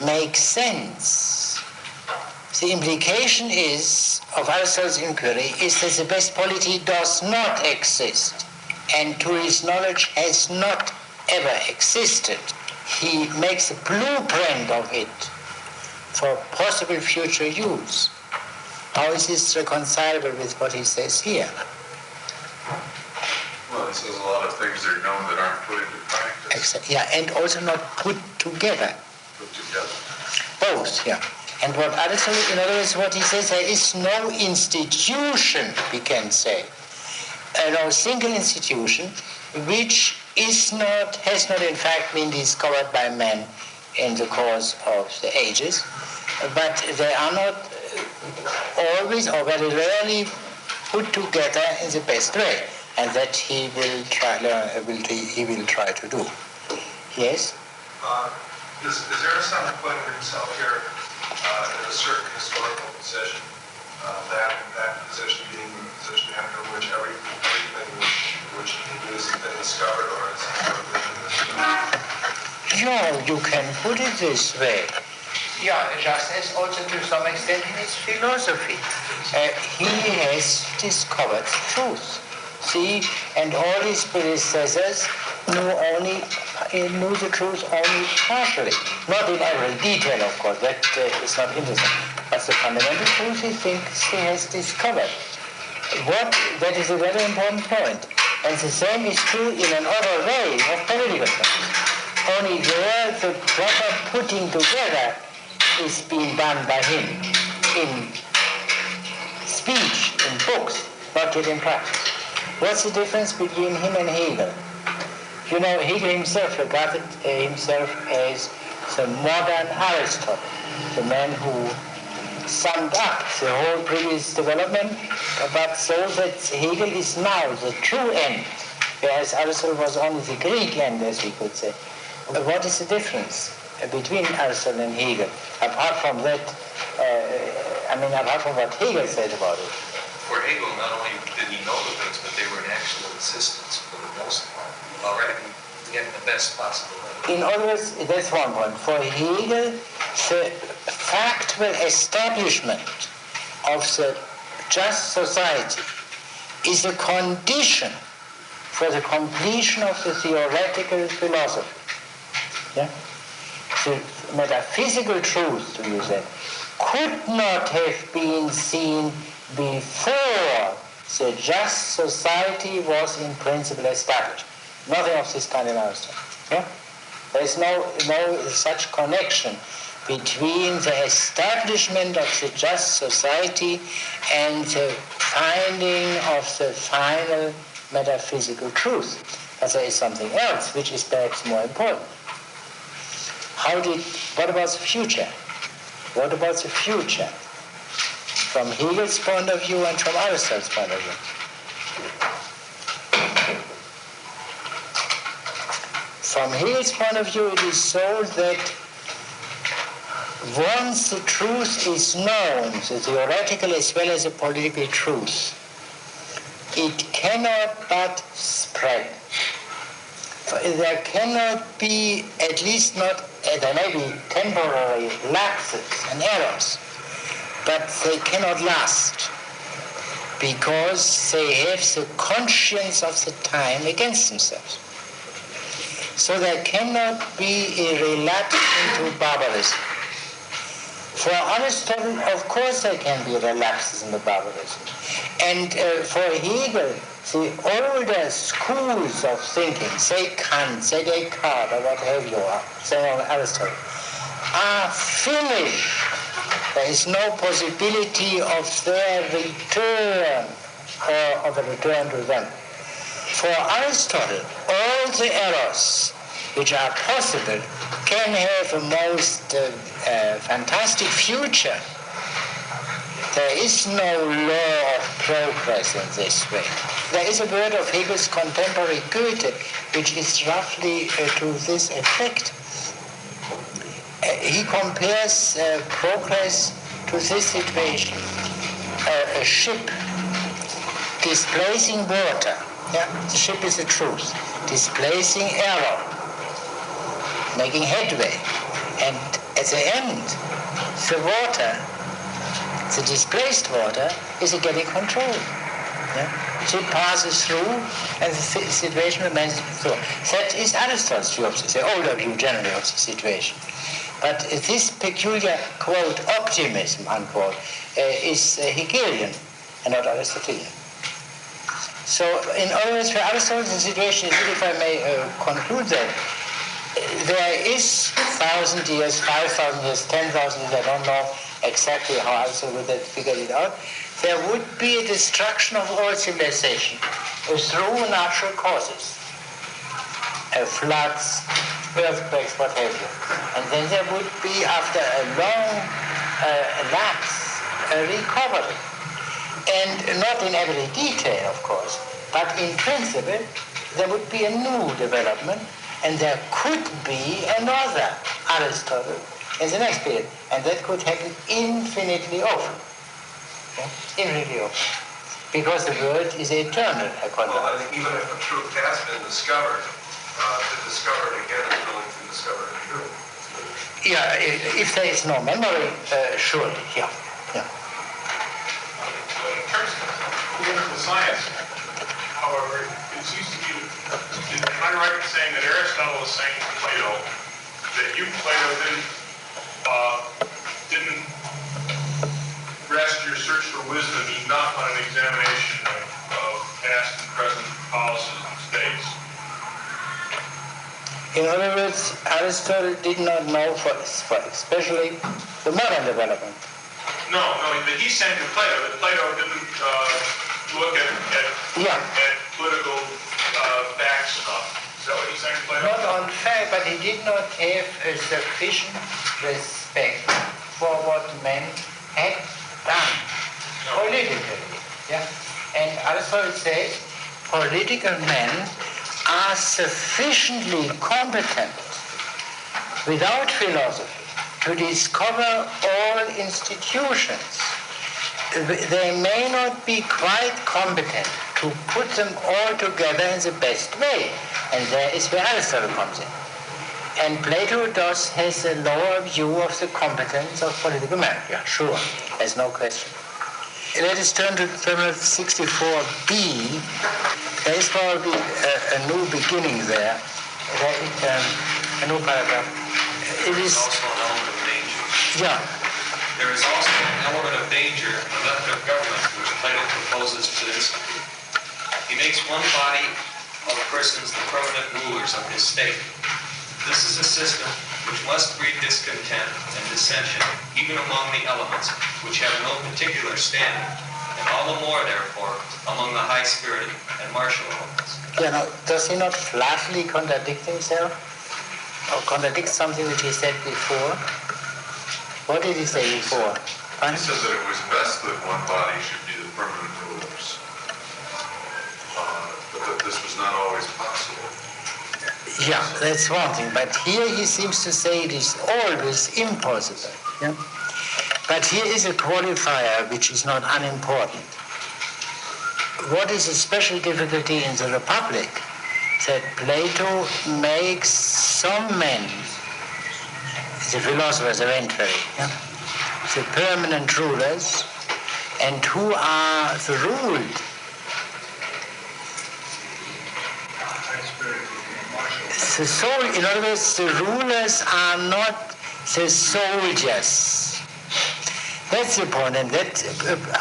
make sense? The implication of Aristotle's inquiry is that the best polity does not exist, and to his knowledge has not ever existed. He makes a blueprint of it, for possible future use. How is this reconcilable with what he says here? Well, it says a lot of things that are known that aren't put into practice. Yeah, and also not put together. Put together. Both, yeah. And what Aristotle, in other words, what he says, there is no institution, we can say, no single institution, which has not in fact been discovered by man in the course of the ages, but they are not always or very rarely put together in the best way, and that he will try to do. Yes? Is Aristotle putting himself here in a certain historical position, that position being the position after which everything which he is been discovered or is Yeah, you can put it this way. Yeah, just as also to some extent in his philosophy. He has discovered truth. See, and all his predecessors knew the truth only partially. Not in every detail, of course, that is not interesting. But the fundamental truth he thinks he has discovered. That is a very important point. And the same is true in another way of political things. Only there the proper putting together is being done by him in speech, in books, not yet in practice. What's the difference between him and Hegel? You know, Hegel himself regarded himself as the modern Aristotle, the man who summed up the whole previous development, but so that Hegel is now the true end, whereas Aristotle was only the Greek end, as we could say. What is the difference between Aristotle and Hegel, apart from that, apart from what Hegel said about it? For Hegel, not only did he know the things, but they were in actual existence for the most part, already getting the best possible level. In other words, that's one point. For Hegel, the factual establishment of the just society is a condition for the completion of the theoretical philosophy. Yeah? The metaphysical truth, to use that, could not have been seen before the just society was in principle established. Nothing of this kind in Aristotle. Yeah? There is no such connection between the establishment of the just society and the finding of the final metaphysical truth. But there is something else which is perhaps more important. What about the future? What about the future? From Hegel's point of view and from Aristotle's point of view. From Hegel's point of view, it is so that once the truth is known, the theoretical as well as the political truth, it cannot but spread. There cannot be, at least not, there may be temporary lapses and errors, but they cannot last because they have the conscience of the time against themselves. So there cannot be a relapse into barbarism. For Aristotle, of course there can be relapses into barbarism. And for Hegel, the older schools of thinking, say Kant, say Descartes, or what have you, say Aristotle, are finished. There is no possibility of their return or of a return to them. For Aristotle, all the errors which are possible can have a most fantastic future. There is no law of progress in this way. There is a word of Hegel's contemporary Goethe which is roughly to this effect. He compares progress to this situation. A ship displacing water. Yeah? The ship is the truth. Displacing error. Making headway. And at the end, the water, the displaced water, is getting control. Yeah? Ship passes through and the situation remains through. That is Aristotle's view of this, the older view generally of the situation. But this peculiar, quote, optimism, unquote, is Hegelian and not Aristotelian. So, in other words, for Aristotle, the situation is, if I may conclude that, there is 1,000 years, 5,000 years, 10,000 years, I don't know exactly how Aristotle would have figured it out, there would be a destruction of all civilization through natural causes. Floods, earthquakes, what have you. And then there would be, after a long lapse, a recovery. And not in every detail, of course, but in principle, there would be a new development, and there could be another Aristotle in the next period. And that could happen infinitely often. Okay? Infinitely often. Because the world is eternal, according to Well, I think even if a truth has been discovered, to discover it again is really to discover it anew. Yeah, if there is no memory, surely, yeah. In terms of political science, however, it seems to me, am I right in saying that Aristotle is saying to Plato that you, Plato, didn't rest your search for wisdom not on an examination of past and present policies and states? In other words, Aristotle did not know for especially the modern development. No, but he's saying to Plato that Plato didn't look at political facts enough. Is that what he's saying to Plato? Not on fact, but he did not have a sufficient respect for what men had done politically. Yeah? And Aristotle says political men are sufficiently competent without philosophy to discover all institutions. They may not be quite competent to put them all together in the best way, and there is where Aristotle comes in. And Plato has a lower view of the competence of political men. Yeah, sure, there's no question. Let us turn to 64b. There is probably a new beginning there. A new paragraph. It is also an element of danger. Yeah. There is also an element of danger in the method of government which Plato proposes to institute. He makes one body of persons the permanent rulers of his state. This is a system which must breed discontent and dissension even among the elements which have no particular standing, and all the more, therefore, among the high-spirited and martial elements. Yeah, now, does he not flatly contradict himself? Or contradict something which he said before? What did he say before? He said that it was best that one body should be the permanent rulers. But that this was not always possible. Yeah, that's one thing. But here he seems to say it is always impossible. Yeah? But here is a qualifier which is not unimportant. What is a special difficulty in the Republic? That Plato makes some men, the philosophers eventually, the permanent rulers, and who are the ruled. In other words, the rulers are not the soldiers. That's the point, and that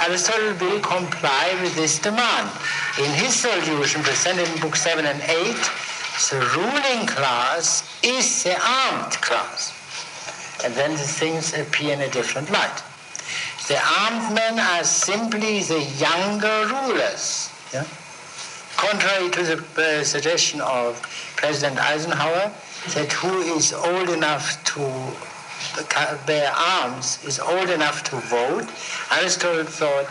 Aristotle will comply with this demand. In his solution, presented in Book 7 and 8, the ruling class is the armed class. And then the things appear in a different light. The armed men are simply the younger rulers. Yeah? Contrary to the suggestion of President Eisenhower, that who is old enough to bear arms is old enough to vote, Aristotle thought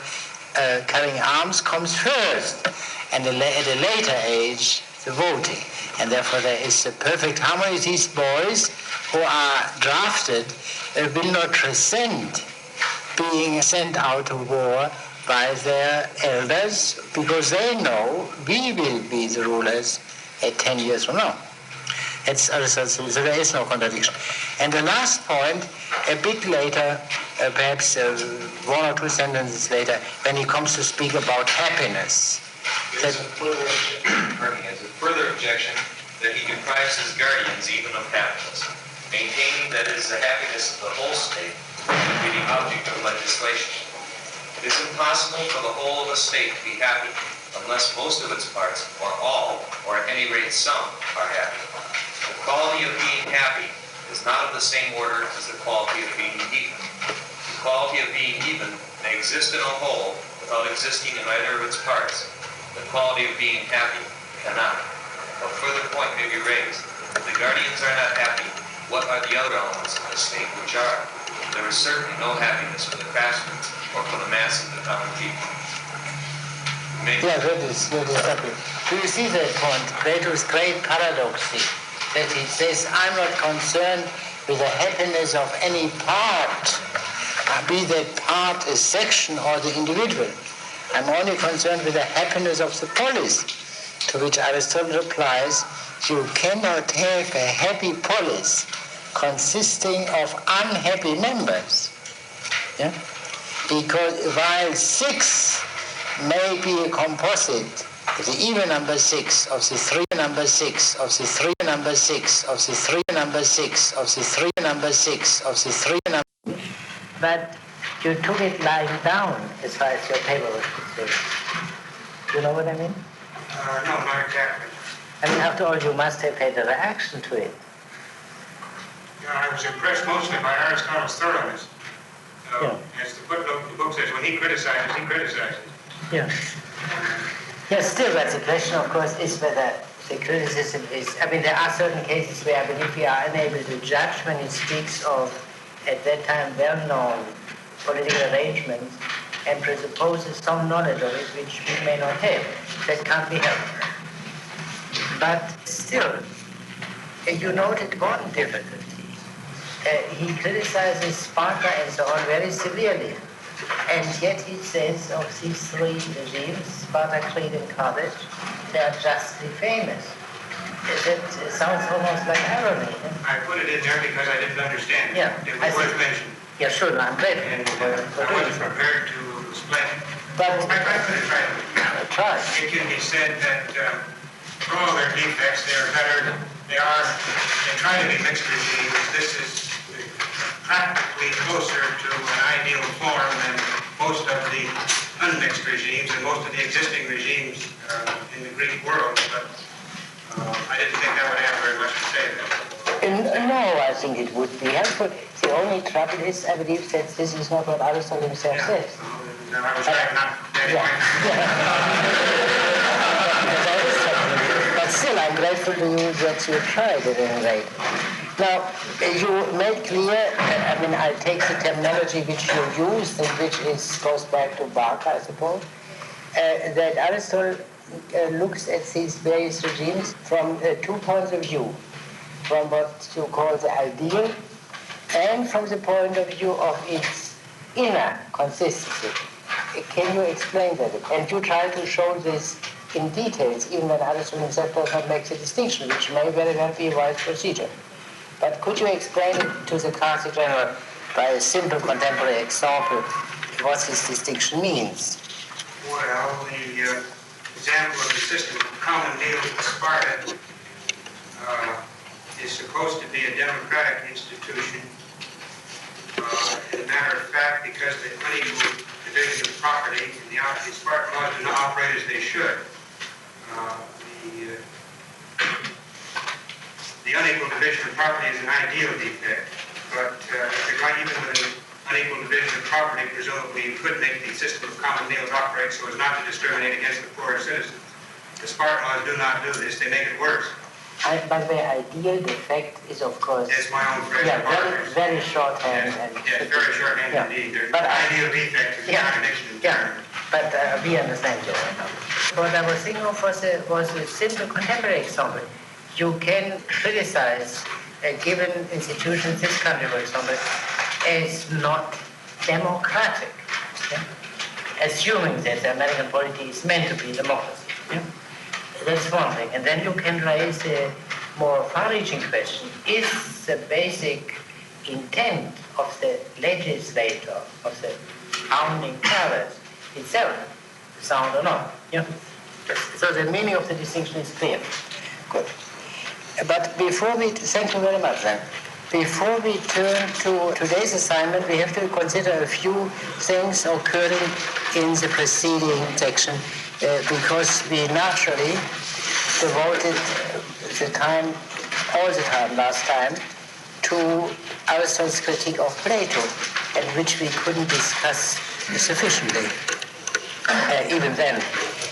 carrying arms comes first, and at a later age, the voting. And therefore there is a perfect harmony. These boys who are drafted will not resent being sent out to war by their elders, because they know we will be the rulers at 10 years from now. It's Aristotle, so there is no contradiction. And the last point, a bit later, perhaps one or two sentences later, when he comes to speak about happiness. There's a further objection that he deprives his guardians even of happiness. maintaining that it is the happiness of the whole state to be the object of legislation. It is impossible for the whole of a state to be happy unless most of its parts, or all, or at any rate some, are happy. The quality of being happy is not of the same order as the quality of being even. The quality of being even may exist in a whole without existing in either of its parts. The quality of being happy cannot. A further point may be raised. If the guardians are not happy, what are the other elements of the state which are? There is certainly no happiness for the craftsmen or for the mass of the common people. Yeah, that is something. Do you see that point? Plato's great paradox that he says, I'm not concerned with the happiness of any part, be that part a section or the individual. I'm only concerned with the happiness of the polis, to which Aristotle replies, you cannot have a happy polis consisting of unhappy members. Yeah? Because while 6 may be a composite, the even number 6 of the 3 number 6 of the 3 number 6 of the 3 number 6 of the 3 number 6 of the 3 number. But you took it lying down as far as your paper was concerned. You know what I mean? No, not exactly. I mean, after all, you must have had a reaction to it. Yeah, I was impressed mostly by Aristotle's thoroughness. As the book says, when he criticizes, he criticizes. Yeah. Yes, still, but the question, of course, is whether the criticism is, I mean, there are certain cases where I believe we are unable to judge when he speaks of, at that time, well-known political arrangements and presupposes some knowledge of it which we may not have. That can't be helped. But still, you noted one difficulty. He criticizes Sparta and so on very severely. And yet he says of these 3 regimes, Sparta, Crete, and Carthage, they are justly famous. That sounds almost like irony. I put it in there because I didn't understand it. Yeah, it was worth mentioning. Yeah, sure, I'm grateful. And I wasn't prepared to explain it. But I could have tried. It can be said that for all their defects, they are better. They try to be mixed regimes. This is practically closer to an ideal form than most of the unmixed regimes and most of the existing regimes in the Greek world. But I didn't think that would have very much to say there. No, I think it would be helpful. The only trouble is, I believe, that this is not what Aristotle himself says. No, I was trying not But still, I'm grateful to you that you tried at any rate. Now, you made clear, I mean, I take the terminology which you used and which goes back to Barker, I suppose, that Aristotle looks at these various regimes from 2 points of view, from what you call the ideal and from the point of view of its inner consistency. Can you explain that? And you try to show this in details, even when Aristotle himself does not make the distinction, which may very well be a wise procedure. But could you explain it to the classic general by a simple contemporary example what this distinction means? Well, the example of the system of common meals in Sparta is supposed to be a democratic institution. As a matter of fact, because the unequal division of property in the Spartan laws do not operate as they should. The unequal division of property is an ideal defect, but even with an unequal division of property, presumably you could make the system of common meals operate so as not to discriminate against the poorer citizens. The Spartan laws do not do this, they make it worse. But the ideal defect is, of course... It's my own phrase. Yeah, very shorthand. Yes, very shorthand indeed. There's But ideal defect is a contradiction in terms. But we understand you. What I was thinking of was a simple contemporary example. You can criticize a given institution, this country, for example, as not democratic, assuming that the American polity is meant to be democracy. That's one thing. And then you can raise a more far-reaching question. Is the basic intent of the legislator, of the founding fathers itself, sound or not? So the meaning of the distinction is clear. Good. But before we, thank you very much then. before we turn to today's assignment, we have to consider a few things occurring in the preceding section, because we naturally devoted the time, all the time last time, to Aristotle's critique of Plato, and which we couldn't discuss sufficiently, even then.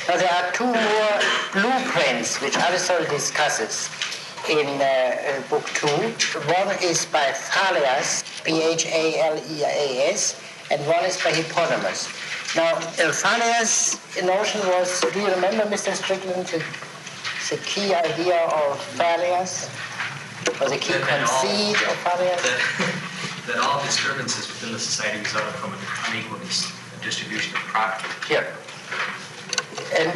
Now there are two more blueprints which Aristotle discusses in Book 2. One is by Phaleas, Phaleas, and one is by Hippodamus. Now, Phaleas' notion was, do you remember, Mr. Strickland, the key idea of Phaleas, or the key conceit of Phaleas? That all disturbances within the society result from an unequal distribution of property. Yeah. And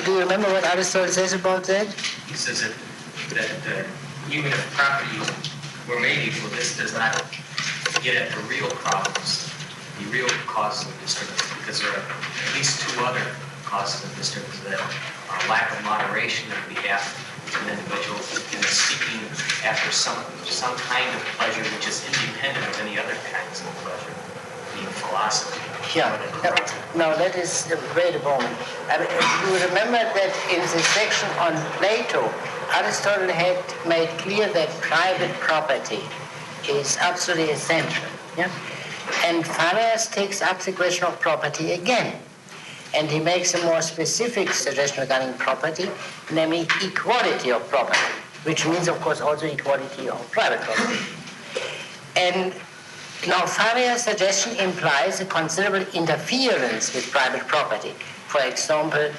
do you remember what Aristotle says about that? He says that even if property were made equal, this does not get at the real problems, the real causes of disturbance, because there are at least two other causes of disturbance that are lack of moderation on behalf of an individual and seeking after some kind of pleasure which is independent of any other kinds of pleasure, being philosophy. Yeah. Now that is wait a moment. You remember that in the section on Plato, Aristotle had made clear that private property is absolutely essential. Yeah? And Phaleas takes up the question of property again. And he makes a more specific suggestion regarding property, namely equality of property, which means, of course, also equality of private property. And now, Phaleas' suggestion implies a considerable interference with private property. For example,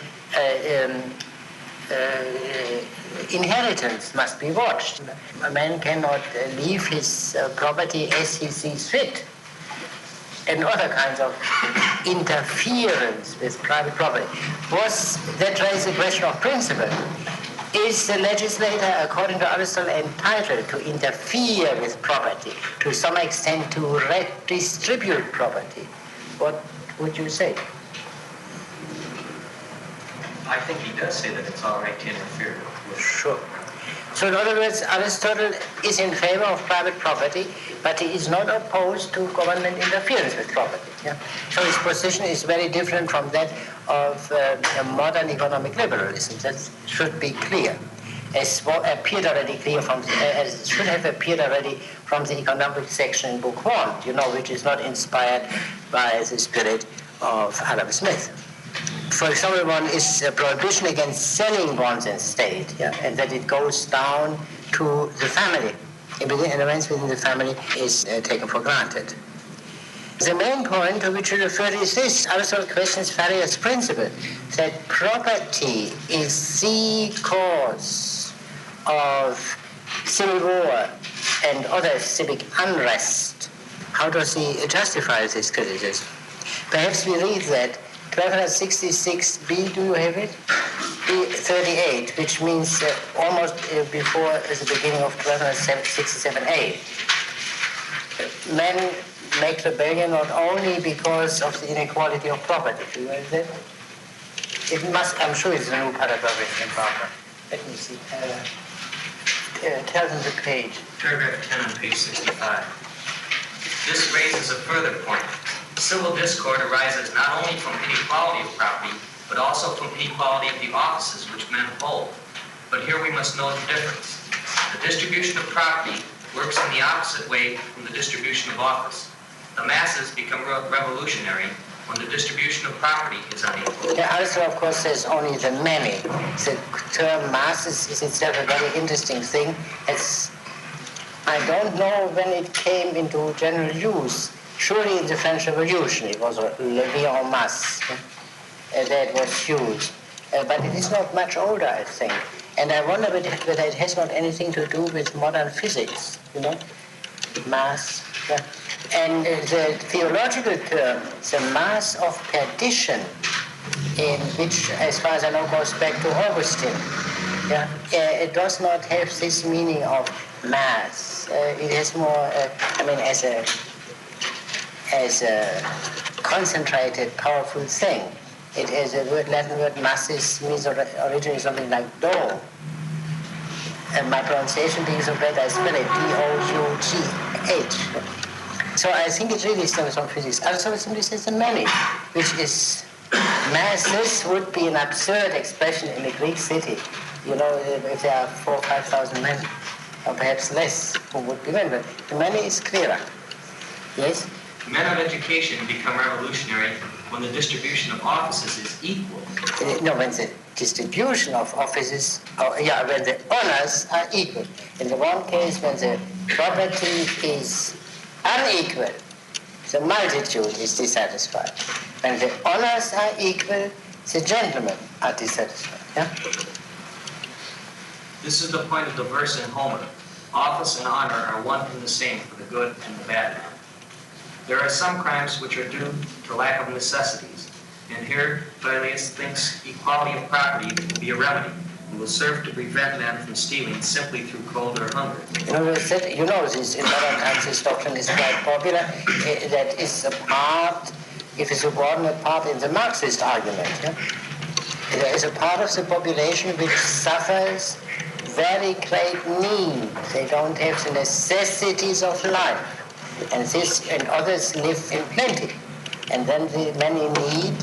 inheritance must be watched. A man cannot leave his property as he sees fit. And other kinds of interference with private property. That raises the question of principle. Is the legislator, according to Aristotle, entitled to interfere with property, to some extent to redistribute property? What would you say? I think he does say that it's all right to interfere with. Sure. So in other words, Aristotle is in favor of private property, but he is not opposed to government interference with property. Yeah? So his position is very different from that of modern economic liberalism. That should be clear, as appeared already clear as should have appeared already from the economic section in Book 1, which is not inspired by the spirit of Adam Smith. For example, one is a prohibition against selling bonds in state, and that it goes down to the family. Events within the family is taken for granted. The main point to which you referred is this: Aristotle questions Phaleas' principle that property is the cause of civil war and other civic unrest. How does he justify this criticism? Perhaps we read that 1266b, do you have it? B38, which means almost before the beginning of 1267a. Men make rebellion not only because of the inequality of property. Do you have that? It must, I'm sure it's a new paragraph in Barbara. Let me see. Tell them the page. Paragraph 10 on page 65. This raises a further point. Civil discord arises not only from inequality of property, but also from inequality of the offices which men hold. But here we must note the difference. The distribution of property works in the opposite way from the distribution of office. The masses become revolutionary when the distribution of property is unequal. Yeah, Aristotle, of course, says only the many. The term masses is itself a very interesting thing. I don't know when it came into general use. Surely in the French Revolution it was levé en masse that was used. But it is not much older, I think. And I wonder whether it has not anything to do with modern physics, mass. Yeah. And the theological term, the mass of perdition, in which, as far as I know, goes back to Augustine. Yeah, it does not have this meaning of mass. It has more, as a concentrated, powerful thing. It has a Latin word masses means originally something like dough. And my pronunciation being so bad, I spell it D-O-U-G-H. So I think it really stems from physics. Aristotle simply says the many, which is masses would be an absurd expression in a Greek city. You know, if there are 4,000 or 5,000 men, or perhaps less, who would be men, but the many is clearer. Yes? Men of education become revolutionary when the distribution of offices is equal. No, when the distribution of offices, when the honors are equal. In the one case, when the property is unequal, the multitude is dissatisfied. When the honors are equal, the gentlemen are dissatisfied. Yeah? This is the point of the verse in Homer. Office and honor are one and the same for the good and the bad man. There are some crimes which are due to lack of necessities, and here Phileas thinks equality of property will be a remedy and will serve to prevent men from stealing simply through cold or hunger. You know this in modern times this doctrine is quite popular. That is a part, if a subordinate part in the Marxist argument. Yeah? There is a part of the population which suffers very great need. They don't have the necessities of life. And others live in plenty. And then the many need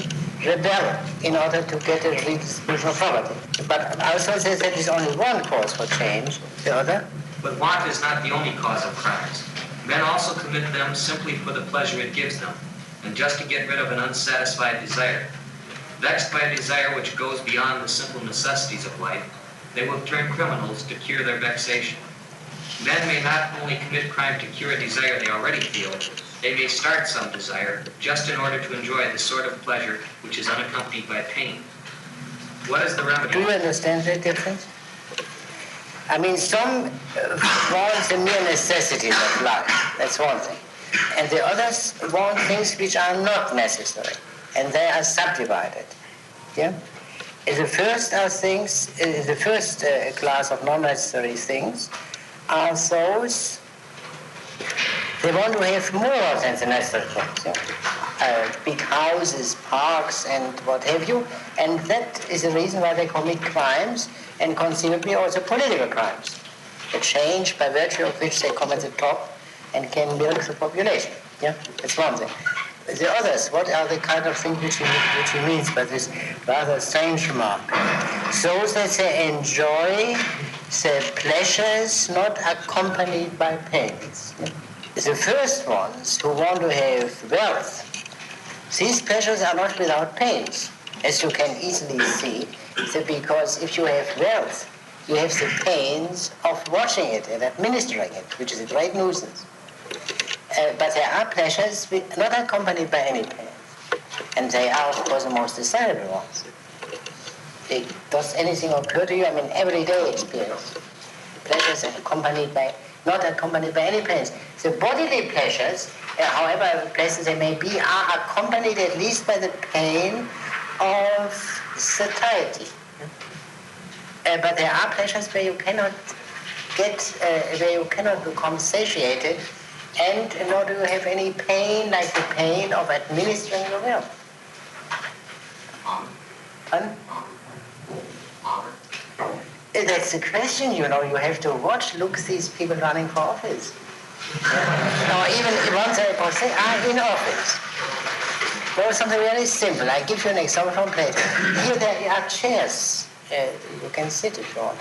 rebel in order to get a redistribution of property. But Aristotle says that is only one cause for change. The other? But want is not the only cause of crimes. Men also commit them simply for the pleasure it gives them, and just to get rid of an unsatisfied desire. Vexed by a desire which goes beyond the simple necessities of life, they will turn criminals to cure their vexation. Men may not only commit crime to cure a desire they already feel, they may start some desire just in order to enjoy the sort of pleasure which is unaccompanied by pain. What is the remedy? Do you understand the difference? I mean, some want the mere necessities of life. That's one thing. And the others want things which are not necessary. And they are subdivided. Yeah? The first class of non-necessary things are those they want to have more than the necessary things. Yeah? Big houses, parks, and what have you. And that is the reason why they commit crimes, and conceivably also political crimes. A change by virtue of which they come at the top and can milk the population. Yeah? That's one thing. The others, what are the kind of things which he means by this rather strange remark? Those that they enjoy the pleasures not accompanied by pains. The first ones who want to have wealth, these pleasures are not without pains, as you can easily see, because if you have wealth, you have the pains of watching it and administering it, which is a great nuisance. But there are pleasures not accompanied by any pain. And they are, of course, the most desirable ones. Does anything occur to you? I mean, everyday experience. Pleasures not accompanied by any pains. The bodily pleasures, however pleasant they may be, are accompanied at least by the pain of satiety. But there are pleasures where you cannot become satiated, and nor do you have any pain like the pain of administering your will. Pardon? That's the question, you know. You have to look these people running for office. Or even ones that are in office. Or something very simple. I give you an example from Plato. Here there are chairs. You can sit if you want.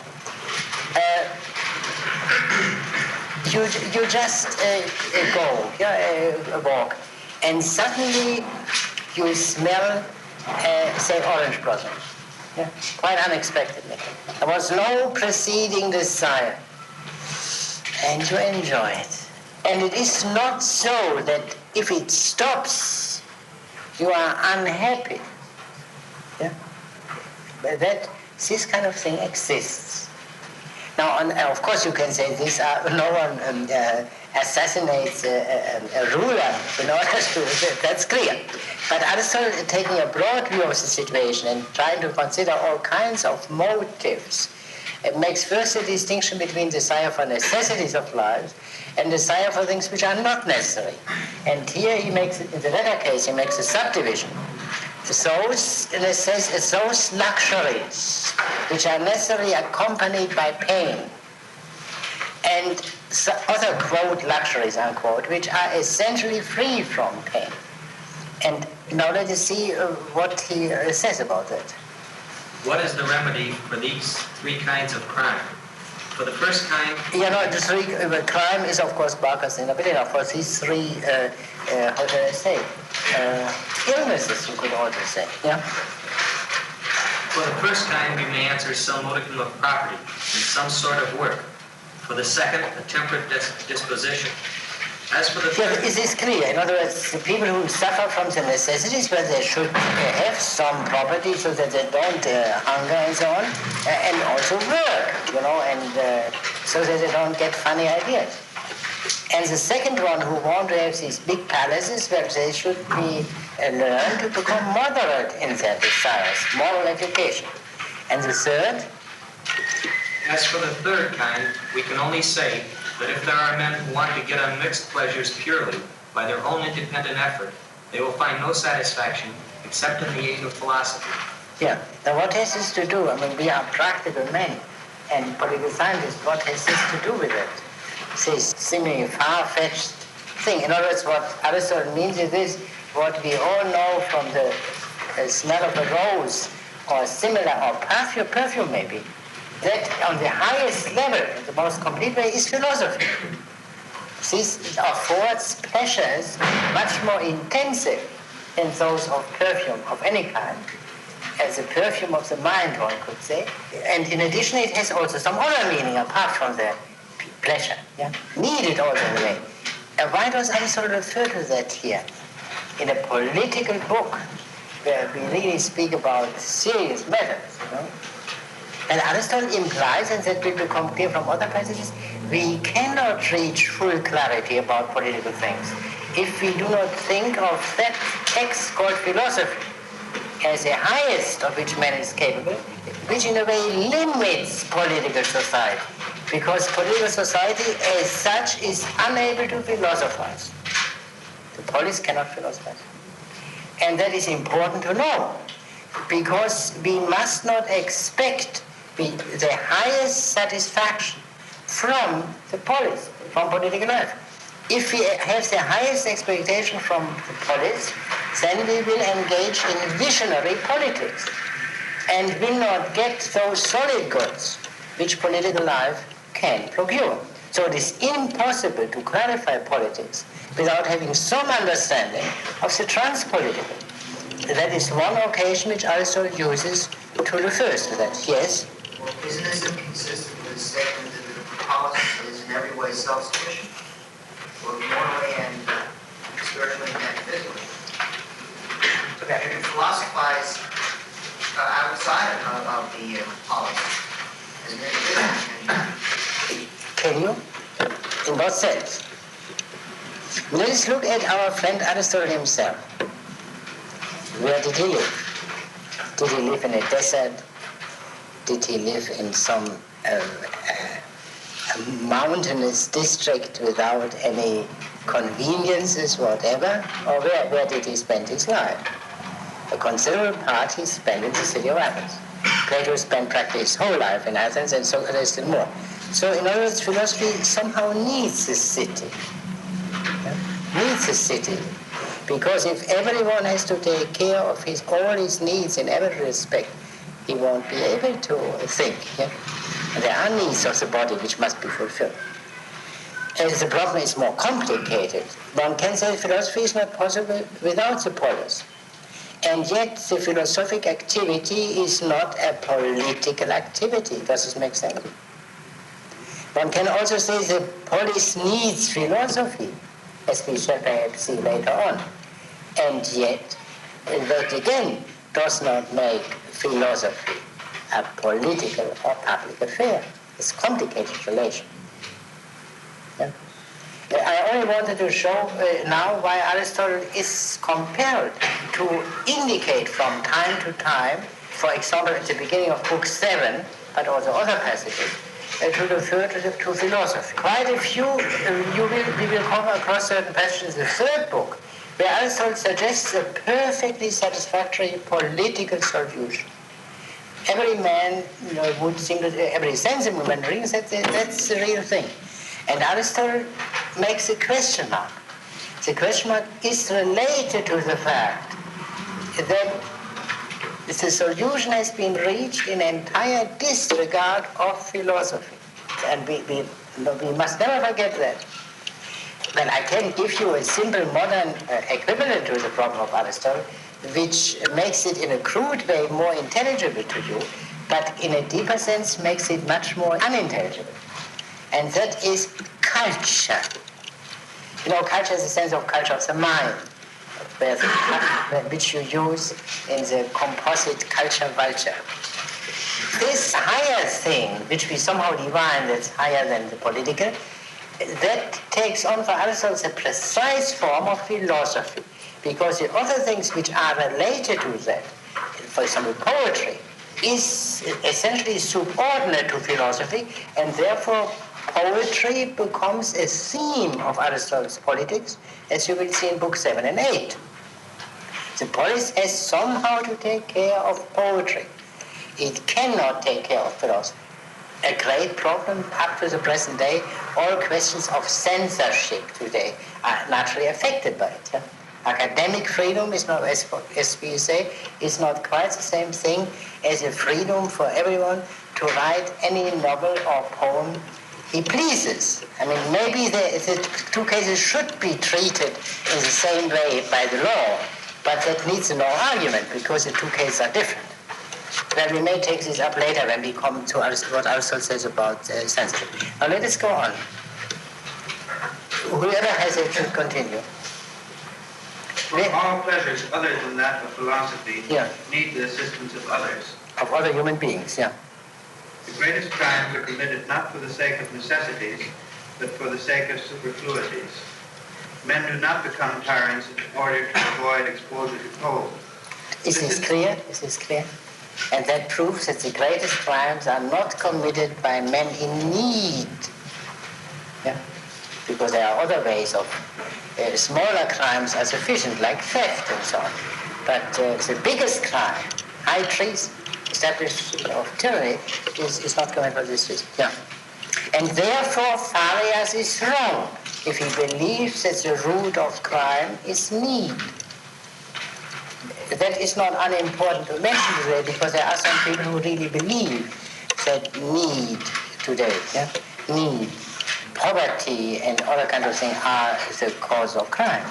You just walk, and suddenly you smell, say, orange blossom. Yeah, quite unexpectedly. There was no preceding desire, and you enjoy it. And it is not so that if it stops, you are unhappy. Yeah, but this kind of thing exists. Now, of course, you can say no one assassinates a ruler in order to. That's clear. But Aristotle, taking a broad view of the situation and trying to consider all kinds of motives, it makes first a distinction between desire for necessities of life and desire for things which are not necessary. And here in the latter case, he makes a subdivision. Those luxuries which are necessarily accompanied by pain, and other, quote, luxuries, unquote, which are essentially free from pain. And now let us see what he says about that. What is the remedy for these three kinds of crime? For the first kind... The three crime is, of course, Barker's inability. Of course, these three, how shall I say, illnesses, you could also say. Yeah? For the first kind, we may answer some modicum of property in some sort of work. For the second, a temperate disposition. As for the third... It is clear. In other words, the people who suffer from the necessities, well, they should have some property so that they don't hunger and so on, and also work, and so that they don't get funny ideas. And the second one who want to have these big palaces, well, they should be learn to become moderate in their desires, moral education. And the third? As for the third kind, we can only say that if there are men who want to get unmixed pleasures purely by their own independent effort, they will find no satisfaction except in the aid of philosophy. Yeah. Now what has this to do? I mean, we are practical men and political scientists. What has this to do with it? This seemingly far-fetched thing. In other words, what Aristotle means is this, what we all know from the smell of a rose or similar, or perfume maybe, that on the highest level, the most complete way, is philosophy. This affords pleasures much more intensive than those of perfume of any kind, as a perfume of the mind, one could say. And in addition, it has also some other meaning apart from the pleasure. Yeah? Needed also in a way. Why does Aristotle refer to that here? In a political book, where we really speak about serious matters, And Aristotle implies, and that will become clear from other passages, we cannot reach full clarity about political things if we do not think of that text called philosophy as the highest of which man is capable, which in a way limits political society, because political society as such is unable to philosophize. The polis cannot philosophize. And that is important to know, because we must not expect the highest satisfaction from the polis, from political life. If we have the highest expectation from the polis, then we will engage in visionary politics and will not get those solid goods which political life can procure. So it is impossible to clarify politics without having some understanding of the transpolitical. That is one occasion which Aristotle uses to refer to that. Yes? Well, isn't this inconsistent with the statement that the polis is in every way self-sufficient, both morally and spiritually and metaphysically? Okay. You can philosophize outside of the polis as an individual. Can you? In what sense? Let us look at our friend Aristotle himself. Where did he live? Did he live in a desert? Did he live in some mountainous district without any conveniences whatever? Or where did he spend his life? A considerable part he spent in the city of Athens. Plato spent practically his whole life in Athens, and Socrates still more. So in other words, philosophy somehow needs the city. Needs the city. Because if everyone has to take care of all his needs in every respect, he won't be able to think. Yeah? There are needs of the body which must be fulfilled. And the problem is more complicated. One can say philosophy is not possible without the polis. And yet the philosophic activity is not a political activity. Does this make sense? One can also say the polis needs philosophy, as we shall perhaps see later on. And yet, that again does not make philosophy a political or public affair. It's a complicated relation. Yeah? I only wanted to show now why Aristotle is compelled to indicate from time to time, for example at the beginning of book 7, but also other passages, to refer to philosophy. Quite a few, we will come across certain passages in the third book, where Aristotle suggests a perfectly satisfactory political solution. Every man would seem to, every sensible man reads that that's the real thing. And Aristotle makes a question mark. The question mark is related to the fact that the solution has been reached in entire disregard of philosophy. And we must never forget that. Well, I can give you a simple modern equivalent to the problem of Aristotle, which makes it in a crude way more intelligible to you, but in a deeper sense makes it much more unintelligible. And that is culture. You know, culture is the sense of culture of the mind, which you use in the composite culture vulture. This higher thing, which we somehow divine that's higher than the political, that takes on for Aristotle the precise form of philosophy, because the other things which are related to that, for example poetry, is essentially subordinate to philosophy, and therefore poetry becomes a theme of Aristotle's politics, as you will see in Book 7 and 8. The polis has somehow to take care of poetry. It cannot take care of philosophy. A great problem up to the present day, all questions of censorship today are naturally affected by it. Yeah? Academic freedom is not, as we say, is not quite the same thing as a freedom for everyone to write any novel or poem he pleases. I mean, maybe the two cases should be treated in the same way by the law, but that needs no argument because the two cases are different. Well, we may take this up later when we come to what Aristotle says about censorship. Now let us go on. Whoever has it should continue. For all pleasures other than that of philosophy need the assistance of others. Of other human beings, yeah. The greatest crimes are committed not for the sake of necessities, but for the sake of superfluities. Men do not become tyrants in order to avoid exposure to cold. Is this clear? Is this clear? And that proves that the greatest crimes are not committed by men in need. Yeah? Because there are other ways of smaller crimes are sufficient, like theft and so on. But the biggest crime, high treason, establishment of tyranny, is not committed for this reason. Yeah. And therefore, Farias is wrong if he believes that the root of crime is need. That is not unimportant to mention today, because there are some people who really believe that need today, need, poverty and other kinds of things are the cause of crime.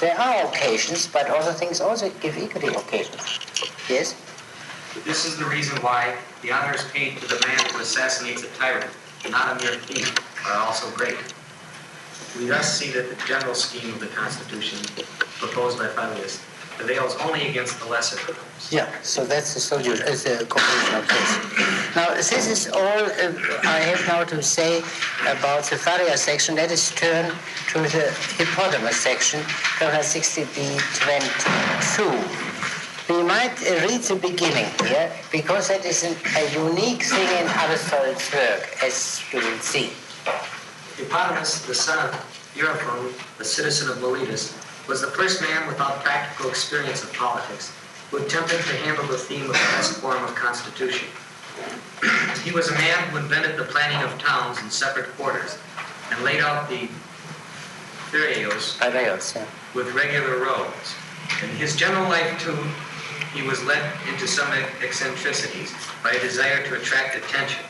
There are occasions, but other things also give equally occasions. Yes? This is the reason why the honor is paid to the man who assassinates a tyrant, not a mere thief, are also great. We thus see that the general scheme of the Constitution proposed by Farias avails only against the lesser crimes. Yeah, so that's the solution, the conclusion of this. Now, this is all I have now to say about the Farias section. Let us turn to the Hippodamus section, paragraph 60b, 22. We might read the beginning here, because that is a unique thing in Aristotle's work, as you will see. Hippodamus, the son of Euryphon, a citizen of Miletus, was the first man without practical experience of politics who attempted to handle the theme of the best form of constitution. He was a man who invented the planning of towns in separate quarters and laid out the Piraeus with regular roads. In his general life, too, he was led into some eccentricities by a desire to attract attention.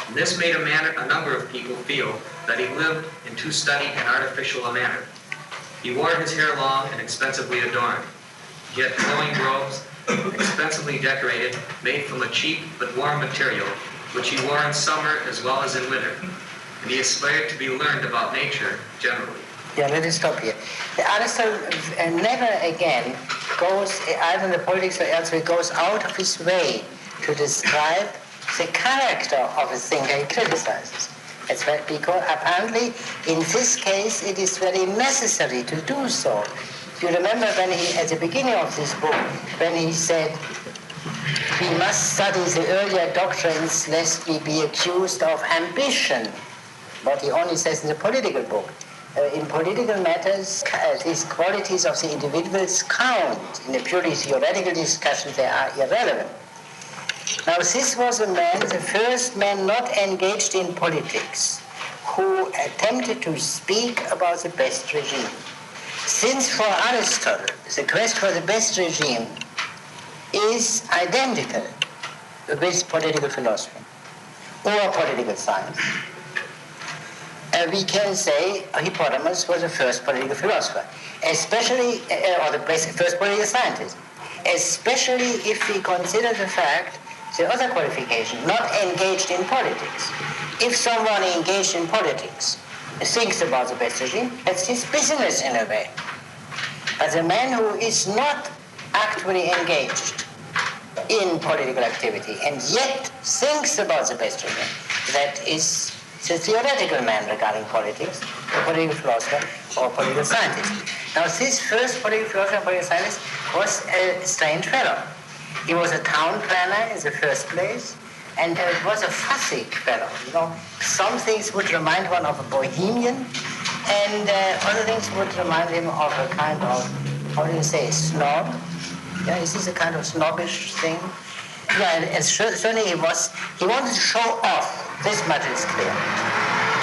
And this made a number of people feel that he lived in too studied and artificial a manner. He wore his hair long and expensively adorned. He had flowing robes, expensively decorated, made from a cheap but warm material, which he wore in summer as well as in winter. And he aspired to be learned about nature generally. Yeah, let us stop here. Aristotle never again goes, either in the politics or elsewhere, goes out of his way to describe the character of a thinker he criticizes. It's because apparently in this case it is very necessary to do so. You remember when he, at the beginning of this book, when he said, we must study the earlier doctrines lest we be accused of ambition, what he only says in the political book. In political matters, these qualities of the individuals count. In a purely theoretical discussion, they are irrelevant. Now, this was a man, the first man not engaged in politics, who attempted to speak about the best regime. Since for Aristotle, the quest for the best regime is identical with political philosophy or political science, we can say Hippodamus was the first political philosopher, especially, or the first political scientist, especially if we consider the fact, the other qualification, not engaged in politics. If someone engaged in politics thinks about the best regime, that's his business in a way. But the man who is not actually engaged in political activity and yet thinks about the best regime, that is the theoretical man regarding politics, or political philosopher, or political scientist. Now, this first political philosopher and political scientist was a strange fellow. He was a town planner in the first place, and it was a fussy fellow. You know, some things would remind one of a bohemian, and other things would remind him of a kind of, how do you say, snob. Yeah, is this a kind of snobbish thing? Yeah, and certainly he wanted to show off. This much is clear.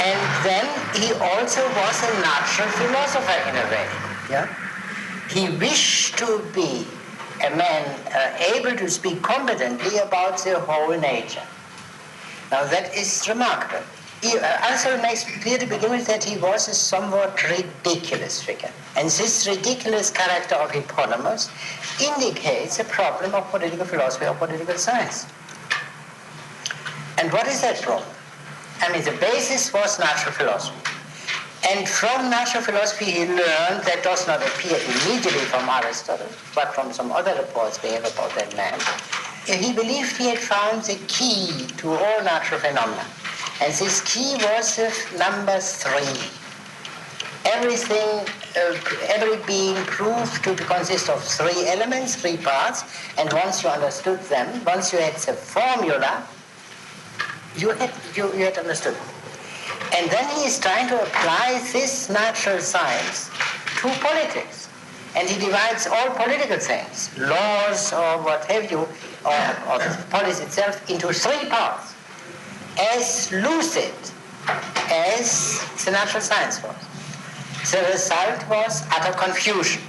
And then he also was a natural philosopher in a way. Yeah? He wished to be a man able to speak competently about the whole nature. Now that is remarkable. Aristotle makes clear to begin with that he was a somewhat ridiculous figure. And this ridiculous character of Hippodamus indicates a problem of political philosophy or political science. And what is that problem? I mean, the basis was natural philosophy. And from natural philosophy he learned, that does not appear immediately from Aristotle, but from some other reports we have about that man. He believed he had found the key to all natural phenomena. And this key was number 3. Everything, every being proved to consist of 3 elements, 3 parts, and once you understood them, once you had the formula, you had understood. And then he is trying to apply this natural science to politics. And he divides all political things, laws or what have you, or the policy itself, into 3 parts, as lucid as the natural science was. The result was utter confusion.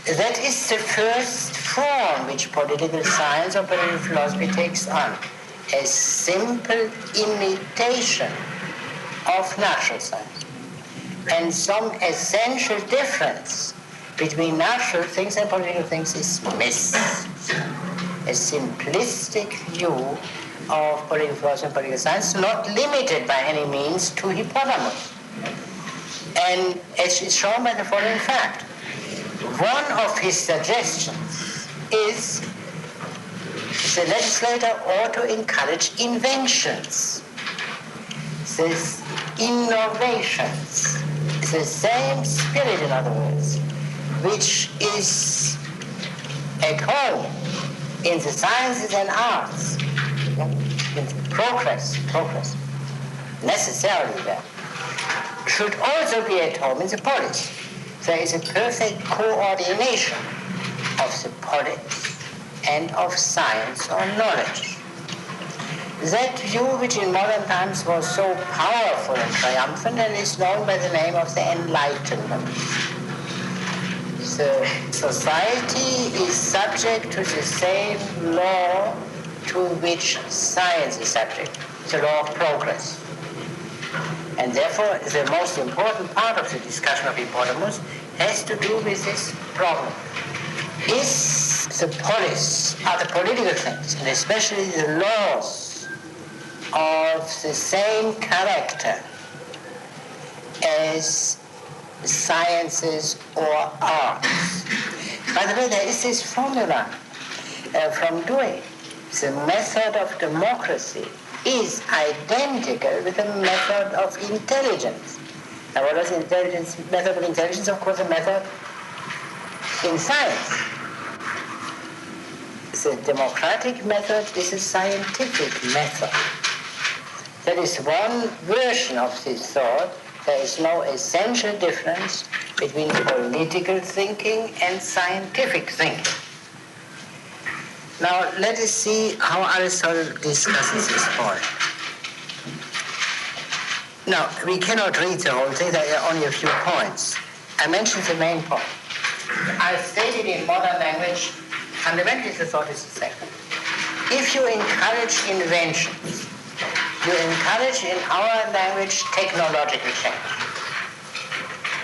That is the first form which political science or political philosophy takes on, a simple imitation of natural science. And some essential difference between natural things and political things is missed. A simplistic view of political philosophy and political science, not limited by any means to Hippodamus. And as is shown by the following fact, one of his suggestions is the legislator ought to encourage inventions, these innovations, the same spirit, in other words, which is at home in the sciences and arts, in progress, necessarily there, should also be at home in the polis. There is a perfect coordination of the polis and of science or knowledge. That view, which in modern times was so powerful and triumphant, and is known by the name of the Enlightenment. The society is subject to the same law to which science is subject, the law of progress. And therefore, the most important part of the discussion of Hippodamus has to do with this problem. Is the polis, are the political things, and especially the laws, of the same character as sciences or arts? By the way, there is this formula from Dewey. The method of democracy is identical with the method of intelligence. Now, what is intelligence? Method of intelligence, of course, a method in science. The democratic method is a scientific method. That is one version of this thought. There is no essential difference between political thinking and scientific thinking. Now, let us see how Aristotle discusses this point. Now, we cannot read the whole thing, there are only a few points. I mentioned the main point. I stated in modern language, fundamentally the thought is the same. If you encourage inventions, you encourage in our language technological change.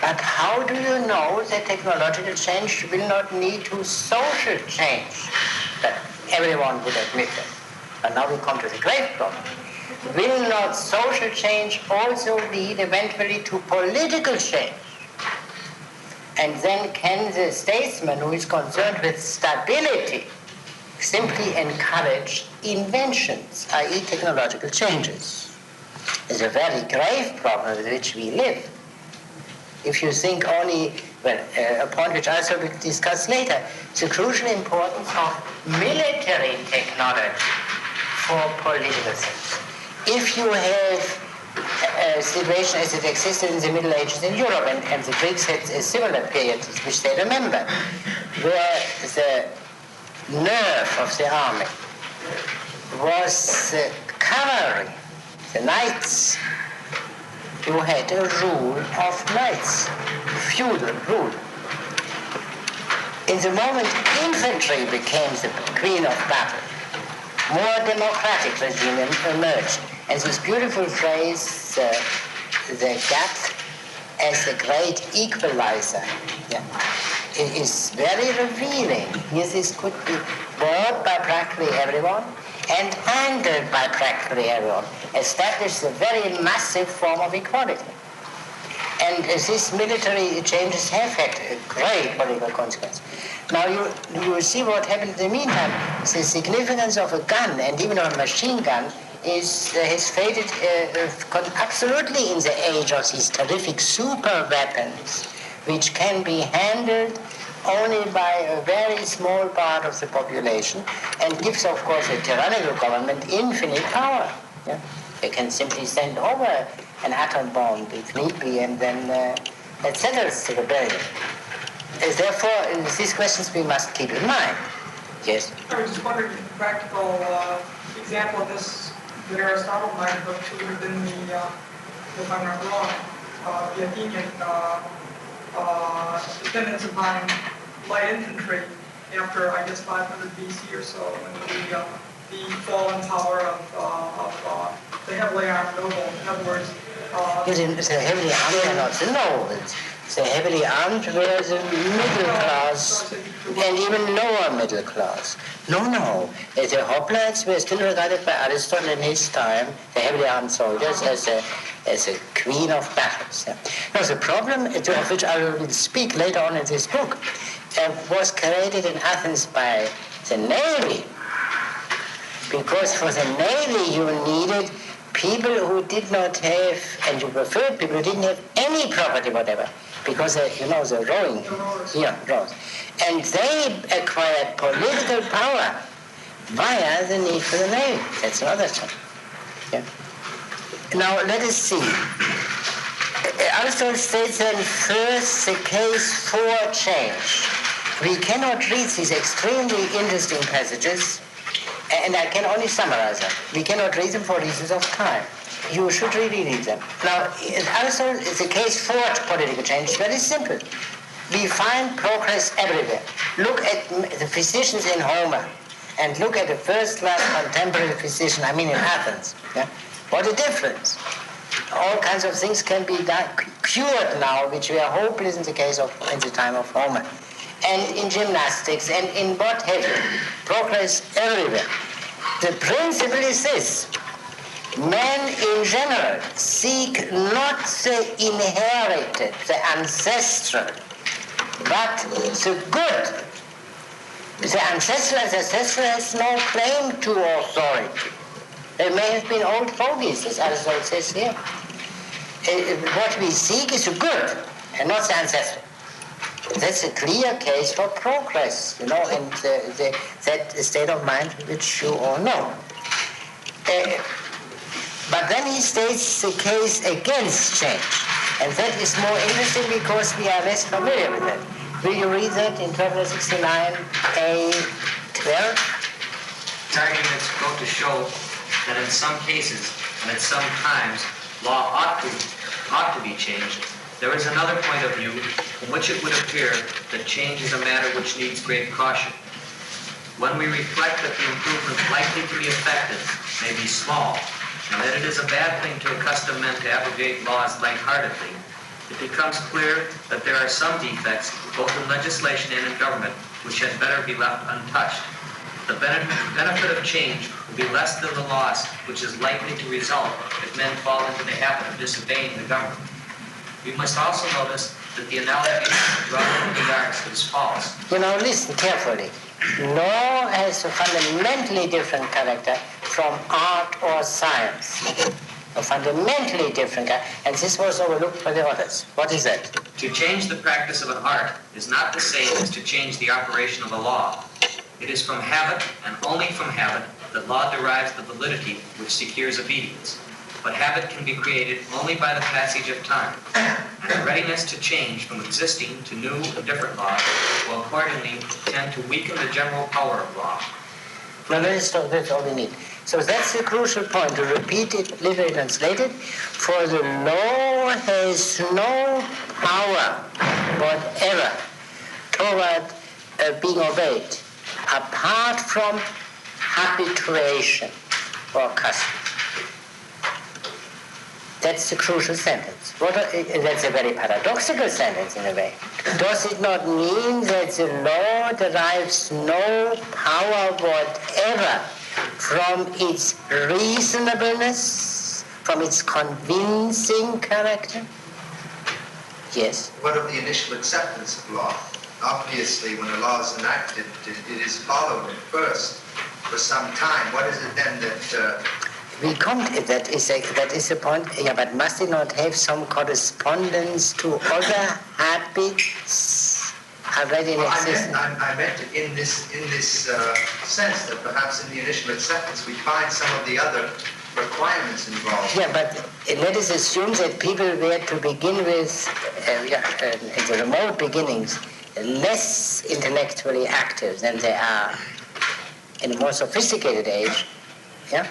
But how do you know that technological change will not lead to social change? That everyone would admit that. And now we come to the grave problem. Will not social change also lead eventually to political change? And then can the statesman who is concerned with stability simply encourage inventions, i.e. technological changes? It's a very grave problem with which we live. If you think only, well, a point which I shall discuss later, the crucial importance of military technology for political things. If you have a situation as it existed in the Middle Ages in Europe, and the Greeks had a similar period which they remember, where the nerve of the army was the cavalry, the knights. You had a rule of knights, feudal rule. In the moment infantry became the queen of battle, more democratic regime emerged. And this beautiful phrase, the gap as the great equalizer, it is very revealing. Here this could be bought by practically everyone and handled by practically everyone, established a very massive form of equality. And these military changes have had a great political consequence. Now you see what happened in the meantime. The significance of a gun, and even of a machine gun, has faded absolutely in the age of these terrific super weapons, which can be handled only by a very small part of the population, and gives, of course, a tyrannical government infinite power. Yeah? They can simply send over an atom bomb if need be, and then that settles the rebellion. Therefore, these questions we must keep in mind. Yes? I was just wondering, the practical example of this that Aristotle might have looked to within the, if I'm not wrong, the Athenian dependence upon light infantry after, I guess, 500 BC or so, when the fallen power of the heavily armed noble. In other words, the heavily armed are not the nobles. The heavily armed were the middle class and even lower middle class. No. The hoplites were still regarded by Aristotle in his time, the heavily armed soldiers, as a queen of battles. Yeah. Now the problem, of which I will speak later on in this book, was created in Athens by the navy. Because for the navy you needed people who did not have, and you preferred people who didn't have any property whatever. Because, the rowing, rowers. And they acquired political power via the need for the navy. That's another thing. Yeah. Now, let us see. Aristotle states then first the case for change. We cannot read these extremely interesting passages, and I can only summarize them. We cannot read them for reasons of time. You should really read them. Now, Aristotle, the case for political change is very simple. We find progress everywhere. Look at the physicians in Homer, and look at the first-class contemporary physician, in Athens. Yeah? What a difference. All kinds of things can be cured now, which were hopeless in the time of Homer. And in gymnastics, and in what have you. Progress everywhere. The principle is this. Men in general seek not the inherited, the ancestral, but the good. The ancestral has no claim to authority. They may have been old fogies, as Aristotle says here. What we seek is the good, and not the ancestral. That's a clear case for progress, and that state of mind which you all know. But then he states the case against change. And that is more interesting because we are less familiar with that. Will you read that in 1269A12? The arguments go to show that in some cases and at some times law ought to be changed, there is another point of view from which it would appear that change is a matter which needs great caution. When we reflect that the improvements likely to be effected may be small, and that it is a bad thing to accustom men to abrogate laws lightheartedly, it becomes clear that there are some defects, both in legislation and in government, which had better be left untouched. The benefit of change will be less than the loss which is likely to result if men fall into the habit of disobeying the government. We must also notice that the analogy drawn from the arts is false. You know, listen carefully. Law has a fundamentally different character from art or science. A fundamentally different character, and this was overlooked by the others. What is that? To change the practice of an art is not the same as to change the operation of a law. It is from habit, and only from habit, that law derives the validity which secures obedience. But habit can be created only by the passage of time, and a readiness to change from existing to new and different laws will accordingly tend to weaken the general power of law. Now that's all we need. So that's the crucial point, to repeat it, literally translated. For the law has no power whatever toward being obeyed, apart from habituation or custom. That's the crucial sentence. That's a very paradoxical sentence in a way. Does it not mean that the law derives no power whatever from its reasonableness, from its convincing character? Yes. What of the initial acceptance of law? Obviously, when a law is enacted, it is followed first for some time. What is it then that... We come to, that is a point, yeah, but must it not have some correspondence to other habits already in existence? I meant it in this sense that perhaps in the initial acceptance we find some of the other requirements involved. Yeah, but let us assume that people were to begin with, in the remote beginnings, less intellectually active than they are in a more sophisticated age. Yeah?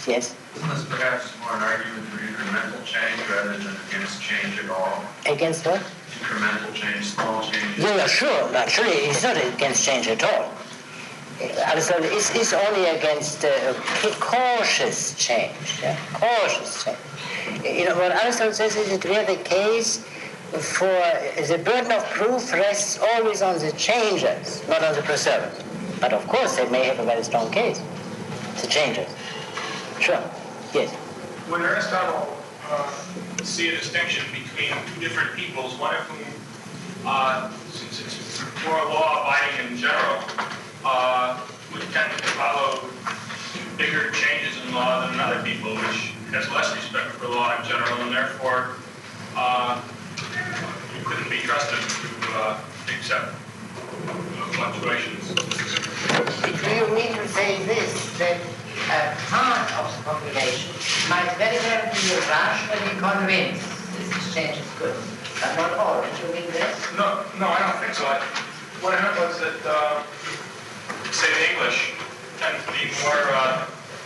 Yes? Isn't this perhaps more an argument for incremental change rather than against change at all? Against what? Incremental change, small changes. Yeah, sure. Naturally, it's not against change at all. Aristotle is only against cautious change. Yeah? Cautious change. You know, what Aristotle says is it were the case for the burden of proof rests always on the changers, not on the preservers. But of course, they may have a very strong case, the changers. Sure. Yes. Would Aristotle see a distinction between two different peoples, one of whom, since it's more law-abiding in general, would tend to follow bigger changes in law than another people, which has less respect for law in general, and therefore you couldn't be trusted to accept fluctuations? Do you mean to say this, that a part of the population might very well be rationally convinced this change is good, but not all? Did you mean this? No, I don't think so. What I meant was that, say the English tend to be more,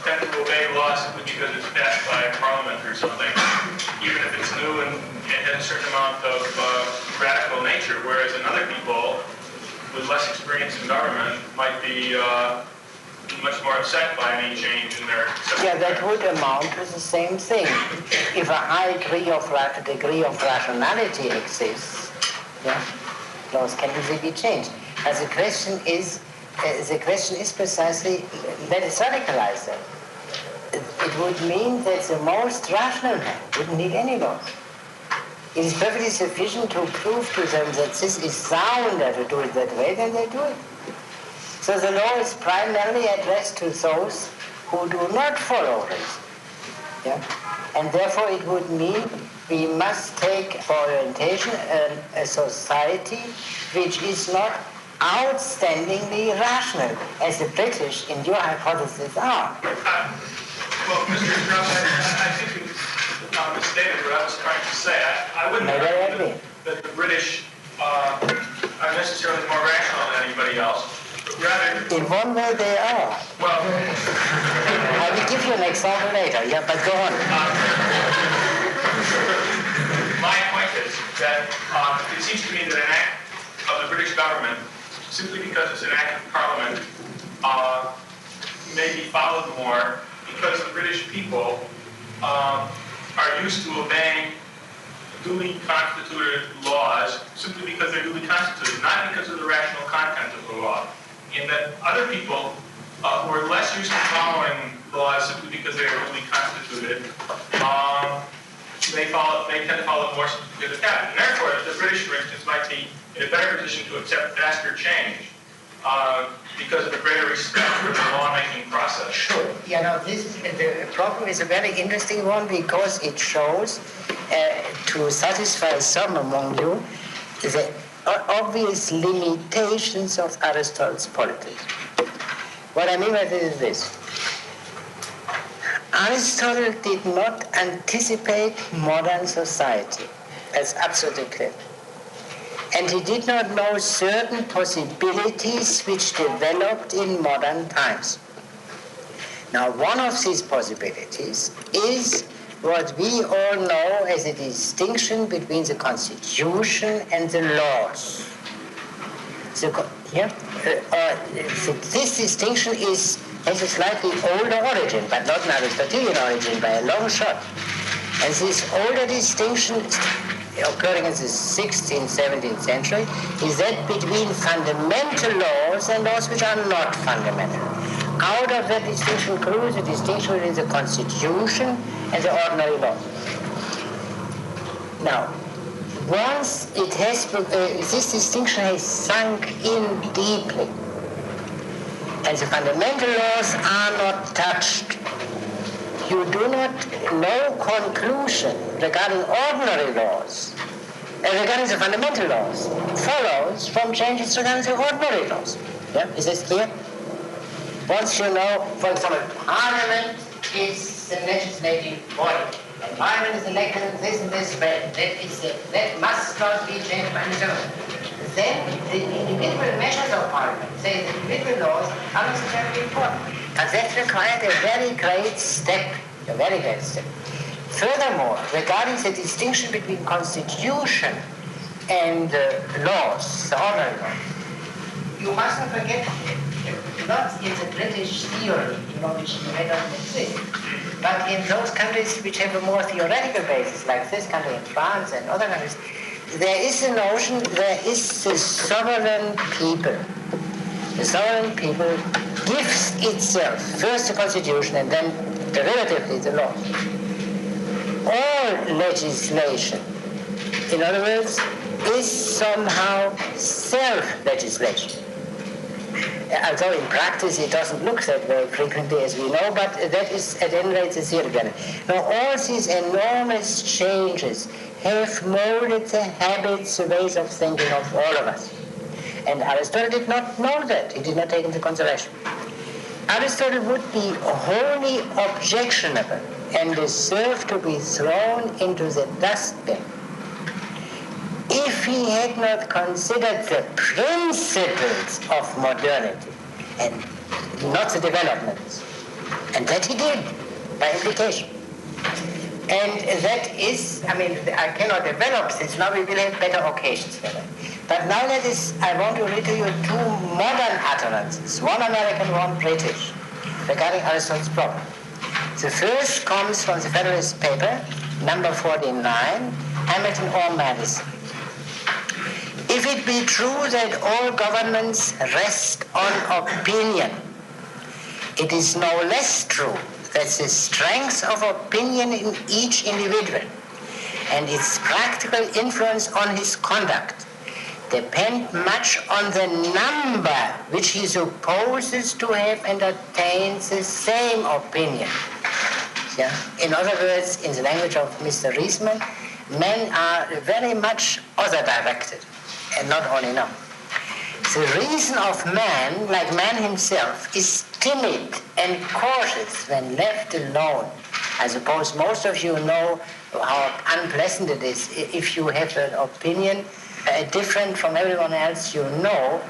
tend to obey laws simply because it's passed by a parliament or something, even if it's new and it has a certain amount of radical nature, whereas another people with less experience in government might be much more upset by any change in their... Yeah, that would amount to the same thing. If a high degree of rationality exists, yeah, laws can easily be changed. And the question is precisely, let us radicalize that. It would mean that the most rational man wouldn't need any laws. It is perfectly sufficient to prove to them that this is sounder to do it that way, then they do it. So the law is primarily addressed to those who do not follow reason. Yeah? And therefore it would mean we must take for orientation a society which is not outstandingly rational, as the British, in your hypothesis, are. Well, Mr. Strauss, I think you misstated what I was trying to say. I wouldn't argue that the British are necessarily more rational than anybody else. Rather, in one way they are. Well, I will give you an example later, yeah, but go on. my point is that it seems to me that an act of the British government, simply because it's an act of Parliament, may be followed more because the British people are used to obeying duly constituted laws simply because they're duly constituted, not because of the rational content of the law. In that other people who are less used to following laws simply because they are duly constituted, they tend to follow more simply because it's happened. And therefore, the British, for instance, might be in a better position to accept faster change because of a greater respect for the lawmaking process. Sure. The problem is a very interesting one because it shows, to satisfy some among you, the obvious limitations of Aristotle's politics. What I mean by this is this. Aristotle did not anticipate modern society. That's absolutely clear. And he did not know certain possibilities which developed in modern times. Now, one of these possibilities is what we all know as a distinction between the Constitution and the laws. This distinction has a slightly older origin, but not an Aristotelian origin by a long shot. And this older distinction, occurring in the 16th, 17th century, is that between fundamental laws and laws which are not fundamental. Out of that distinction grows a distinction between the Constitution and the ordinary law. Now, once it has, this distinction has sunk in deeply, and the fundamental laws are not touched, you do not know conclusion regarding ordinary laws, regarding the fundamental laws, follows from changes regarding the ordinary laws. Yeah? Is this clear? Once you know, for example, Parliament is the legislative body, and Parliament is elected in this and this way, that must not be changed by the government. Then the individual measures of Parliament, say the individual laws, are necessarily important. And that required a very great step, Furthermore, regarding the distinction between Constitution and laws, the ordinary laws, you mustn't forget, not in the British theory, which may not exist, but in those countries which have a more theoretical basis, like this country in France and other countries, there is a notion, there is the sovereign people. The sovereign people gives itself first the Constitution and then derivatively the law. All legislation, in other words, is somehow self-legislation. Although in practice it doesn't look that very frequently as we know, but that is at any rate the theory. Now all these enormous changes have molded the habits, the ways of thinking of all of us. And Aristotle did not know that. He did not take into consideration. Aristotle would be wholly objectionable and deserve to be thrown into the dustbin if he had not considered the principles of modernity and not the developments. And that he did, by implication. And that is, I cannot develop this. Now we will have better occasions for that. But now I want to read to you two modern utterances, one American, one British, regarding Aristotle's problem. The first comes from the Federalist paper, number 49, Hamilton or Madison. If it be true that all governments rest on opinion, it is no less true that the strength of opinion in each individual and its practical influence on his conduct depend much on the number which he supposes to have entertained the same opinion. Yeah? In other words, in the language of Mr. Riesman, men are very much other-directed, and not only now. The reason of man, like man himself, is timid and cautious when left alone. I suppose most of you know how unpleasant it is if you have an opinion different from everyone else you know,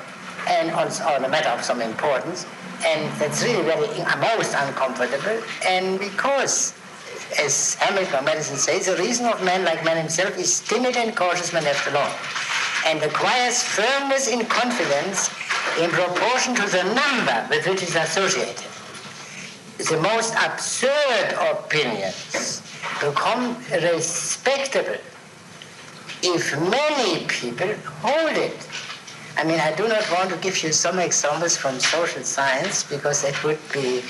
and on a matter of some importance, and that's really very most uncomfortable. And because as Hamilton of medicine says, the reason of man, like man himself, is timid and cautious when left alone, and acquires firmness in confidence in proportion to the number with which it is associated. The most absurd opinions become respectable if many people hold it. I mean, I do not want to give you some examples from social science because that would be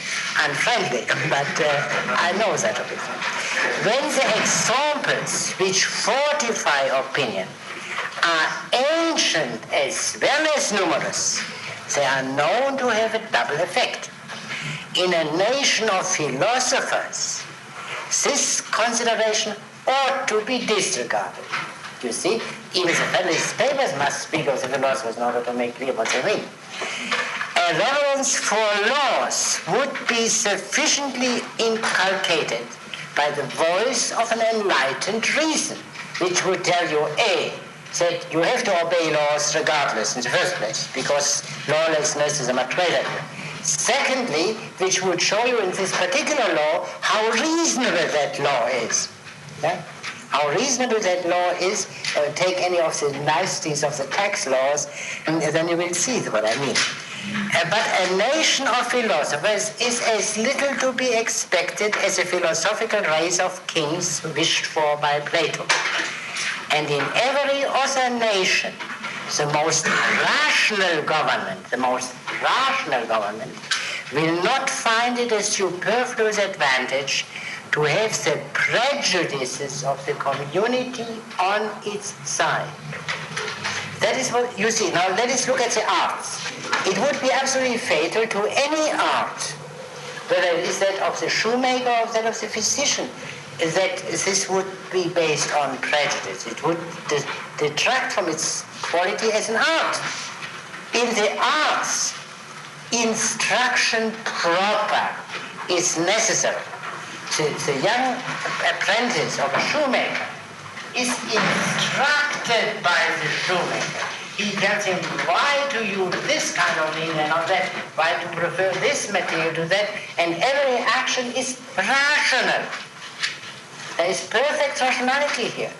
unfriendly, but I know that of it. When the examples which fortify opinion are ancient as well as numerous, they are known to have a double effect. In a nation of philosophers, this consideration ought to be disregarded. You see, even the Federalist Papers must speak of the philosophers in order to make clear what they mean. A reverence for laws would be sufficiently inculcated by the voice of an enlightened reason, which would tell you, A, that you have to obey laws regardless in the first place, because lawlessness is a much greater evil. Secondly, which would show you in this particular law how reasonable that law is. Yeah? How reasonable that law is, take any of the niceties of the tax laws, and then you will see what I mean. But a nation of philosophers is as little to be expected as a philosophical race of kings wished for by Plato. And in every other nation, the most rational government will not find it a superfluous advantage to have the prejudices of the community on its side. That is what you see. Now let us look at the arts. It would be absolutely fatal to any art, whether it is that of the shoemaker or that of the physician, that this would be based on prejudice. It would detract from its quality as an art. In the arts, instruction proper is necessary. The young apprentice of a shoemaker is instructed by the shoemaker. He tells him why to use this kind of needle and not that, why to prefer this material to that, and every action is rational. There is perfect rationality here,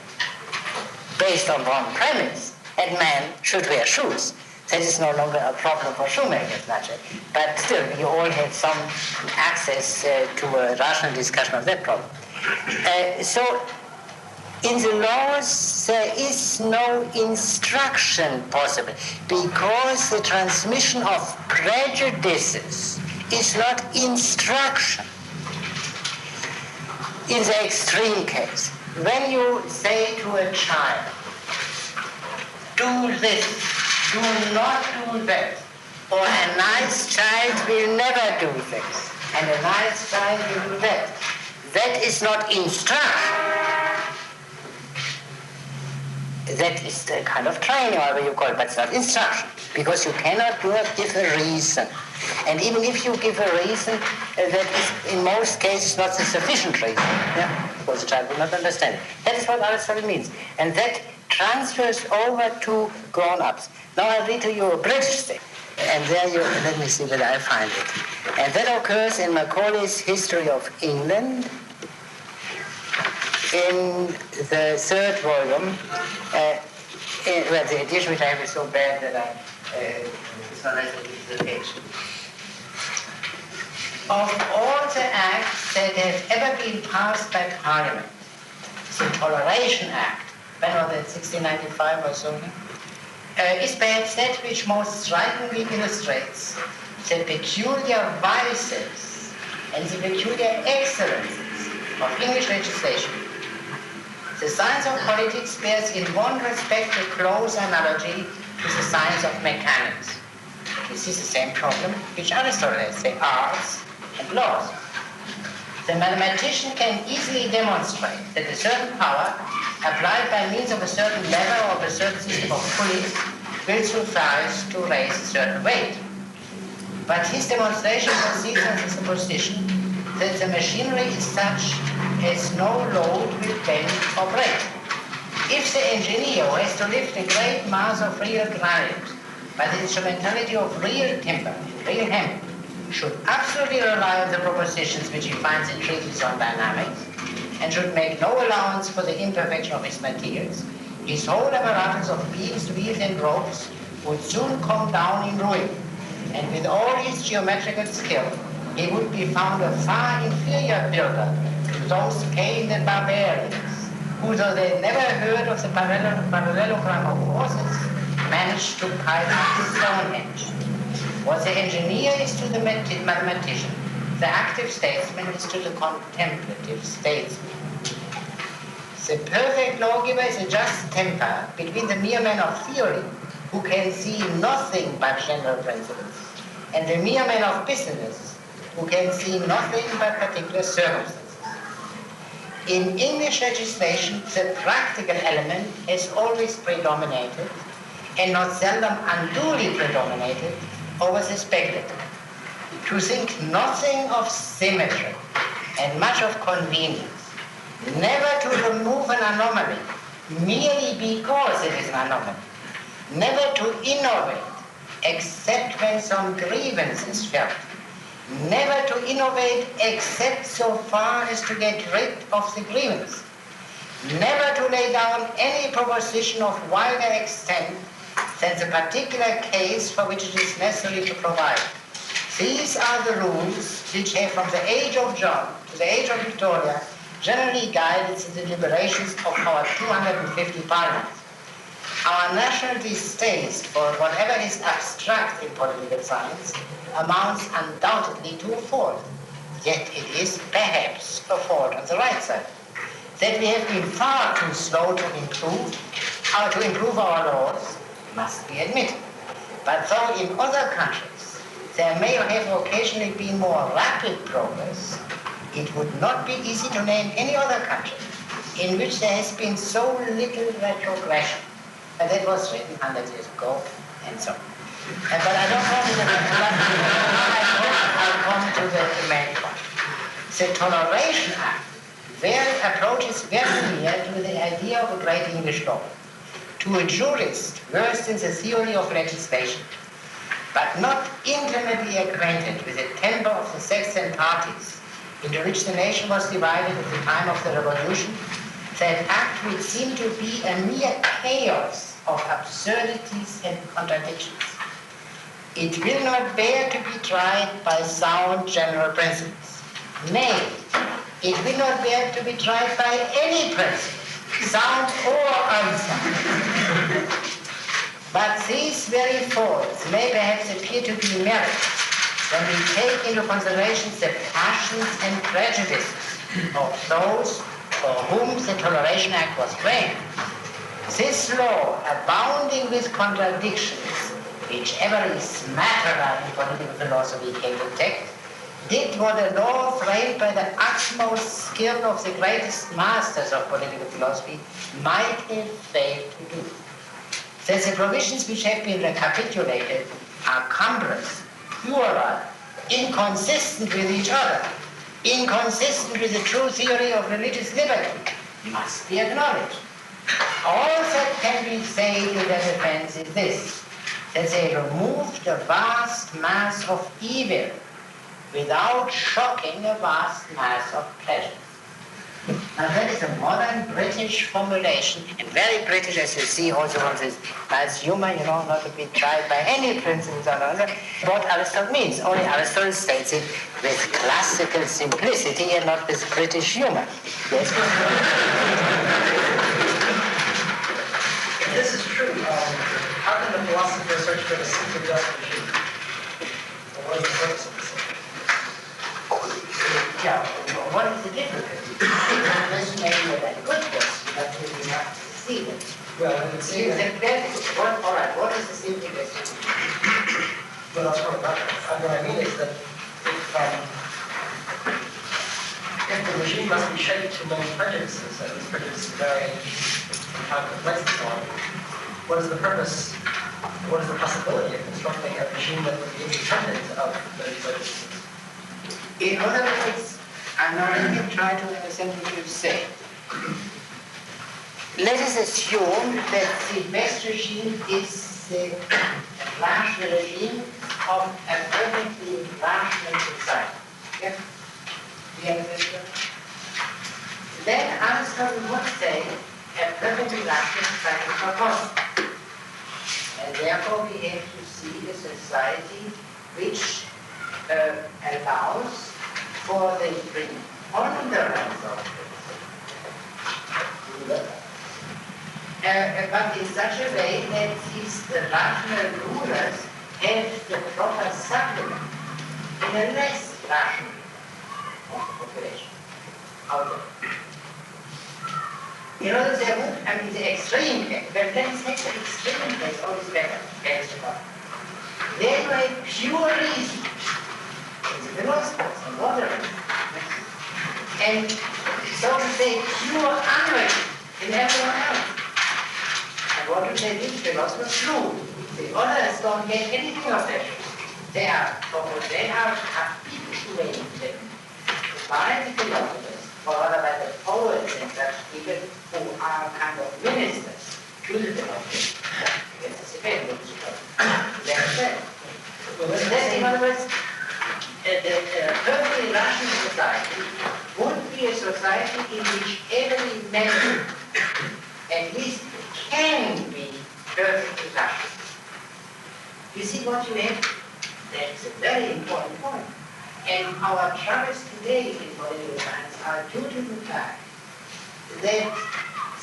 based on one premise, that man should wear shoes. That is no longer a problem for shoemakers, naturally. But still, we all have some access to a rational discussion of that problem. So, in the laws, there is no instruction possible, because the transmission of prejudices is not instruction. In the extreme case, when you say to a child, do this, do not do that, or a nice child will never do this, and a nice child will do that. That is not instruction. That is the kind of training, whatever you call it, but it's not instruction, because you cannot give a reason. And even if you give a reason, that is in most cases not the sufficient reason, because the child will not understand it. That is what Aristotle means. And that transfers over to grown-ups. Now I read to you a British thing, and there you, let me see whether I find it. And that occurs in Macaulay's History of England, in the third volume. Well, the edition which I have is so bad that it's not nice to give the page. Of all the acts that have ever been passed by Parliament, the Toleration Act, when was it, 1695 or so, is perhaps that which most strikingly illustrates the peculiar vices and the peculiar excellences of English legislation. The science of politics bears in one respect a close analogy to the science of mechanics. This is the same problem which Aristotle has, the arts and laws. The mathematician can easily demonstrate that a certain power applied by means of a certain lever or of a certain system of pulleys will suffice to raise a certain weight. But his demonstration proceeds on the supposition that the machinery is such as no load will bend or break. If the engineer who has to lift a great mass of real granite by the instrumentality of real timber, real hemp, should absolutely rely on the propositions which he finds in treatises on dynamics, and should make no allowance for the imperfection of his materials, his whole apparatus of beams, wheels, and ropes would soon come down in ruin, and with all his geometrical skill, he would be found a far inferior builder to those painted barbarians, who, though they never heard of the parallelogram of forces, managed to pile up the Stonehenge. What the engineer is to the mathematician, the active statesman is to the contemplative statesman. The perfect lawgiver is a just temper between the mere man of theory, who can see nothing but general principles, and the mere man of business, who can see nothing but particular circumstances. In English legislation, the practical element has always predominated, and not seldom unduly predominated, over the speculative. To think nothing of symmetry and much of convenience, never to remove an anomaly merely because it is an anomaly, never to innovate except when some grievance is felt, never to innovate except so far as to get rid of the grievance, never to lay down any proposition of wider extent than the particular case for which it is necessary to provide. These are the rules which have, from the age of John to the age of Victoria, generally guided the deliberations of our 250 parliaments. Our national distaste for whatever is abstract in political science amounts undoubtedly to a fault, yet it is perhaps a fault on the right side. That we have been far too slow to improve our laws must be admitted. But though in other countries there may have occasionally been more rapid progress, it would not be easy to name any other country in which there has been so little retrogression. And that was written 100 years ago, and so on. But I don't want to I'll come to the main point. The Toleration Act approaches very near to the idea of a great English law. To a jurist versed in the theory of legislation, but not intimately acquainted with the temper of the sects and parties into which the nation was divided at the time of the Revolution, that act would seem to be a mere chaos of absurdities and contradictions. It will not bear to be tried by sound general principles. Nay, it will not bear to be tried by any principle, sound or unsound. But these very faults may perhaps appear to be merit when we take into consideration the passions and prejudices of those for whom the Toleration Act was framed. This law, abounding with contradictions, which every smatterer in political philosophy can detect, did what a law framed by the utmost skill of the greatest masters of political philosophy might have failed to do. That the provisions which have been recapitulated are cumbrous, puerile, inconsistent with each other, inconsistent with the true theory of religious liberty, must be acknowledged. All that can be said in their defense is this, that they removed a vast mass of evil without shocking a vast mass of pleasure. Now that is a modern British formulation, and very British, as you see also on this nice humor, not to be tried by any principles or other, what Aristotle means. Only Aristotle states it with classical simplicity and not with British humor. Yes? If this is true, how can the philosopher search for the simple just machine? What is the purpose of this? Yeah, what is the difficulty? This may be a very good question, but we have to see it. Well, I would say all right, what is the simple question? Well, that's what I mean is that if the regime must be shaped to many prejudices, and these prejudices vary in how complex and so on, what is the purpose, what is the possibility of constructing a regime that would be independent of those prejudices? In other words, let me try to understand what you say. Let us assume that the best regime is the rational regime of a perfectly rational society. Yeah? Do you understand? then Aristotle would say a perfectly rational society for cost. And therefore we have to see a society which allows for the preponderance of things. But in such a way that these rational rulers have the proper supplement in a less rational population out there. You know, there would, I mean, the extreme case, but let's take the extreme case, always better, there were pure reason in the philosophers and moderns, and so to say, pure unreason in everyone else. And what do they do? Philosophers do. The others don't get anything of that. They are people who wait by the philosophers, or rather by the poets and such people who are kind of ministers to the philosophers. That's in other words, a perfectly rational society would be a society in which every member at least can be perfectly rational. You see what you have? That's a very important point. And our troubles today in political science are due to the fact that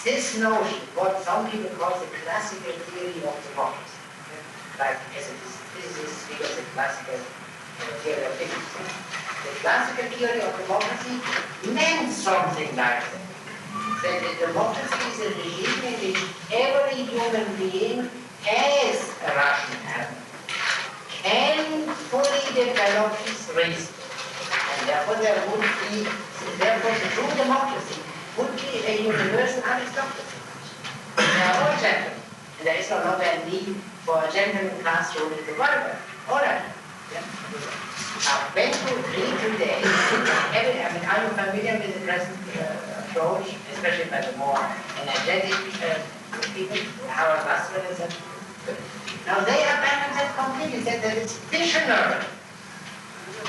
this notion, what some people call the classical theory of democracy, like as a physicist speaks the classical theory of physics. The classical theory of democracy meant something like that. That the democracy is a regime in which every human being has a rational element, can fully develop his reason. And therefore therefore the true democracy would be a universal aristocracy. They are all gentlemen, and there is no longer a need for a gentleman class to rule the world. All right. Yeah. Now, when you read today, I'm familiar with the present approach, especially by the more energetic people, Howard Russell and such. Now they abandon that completely, that it's visionary.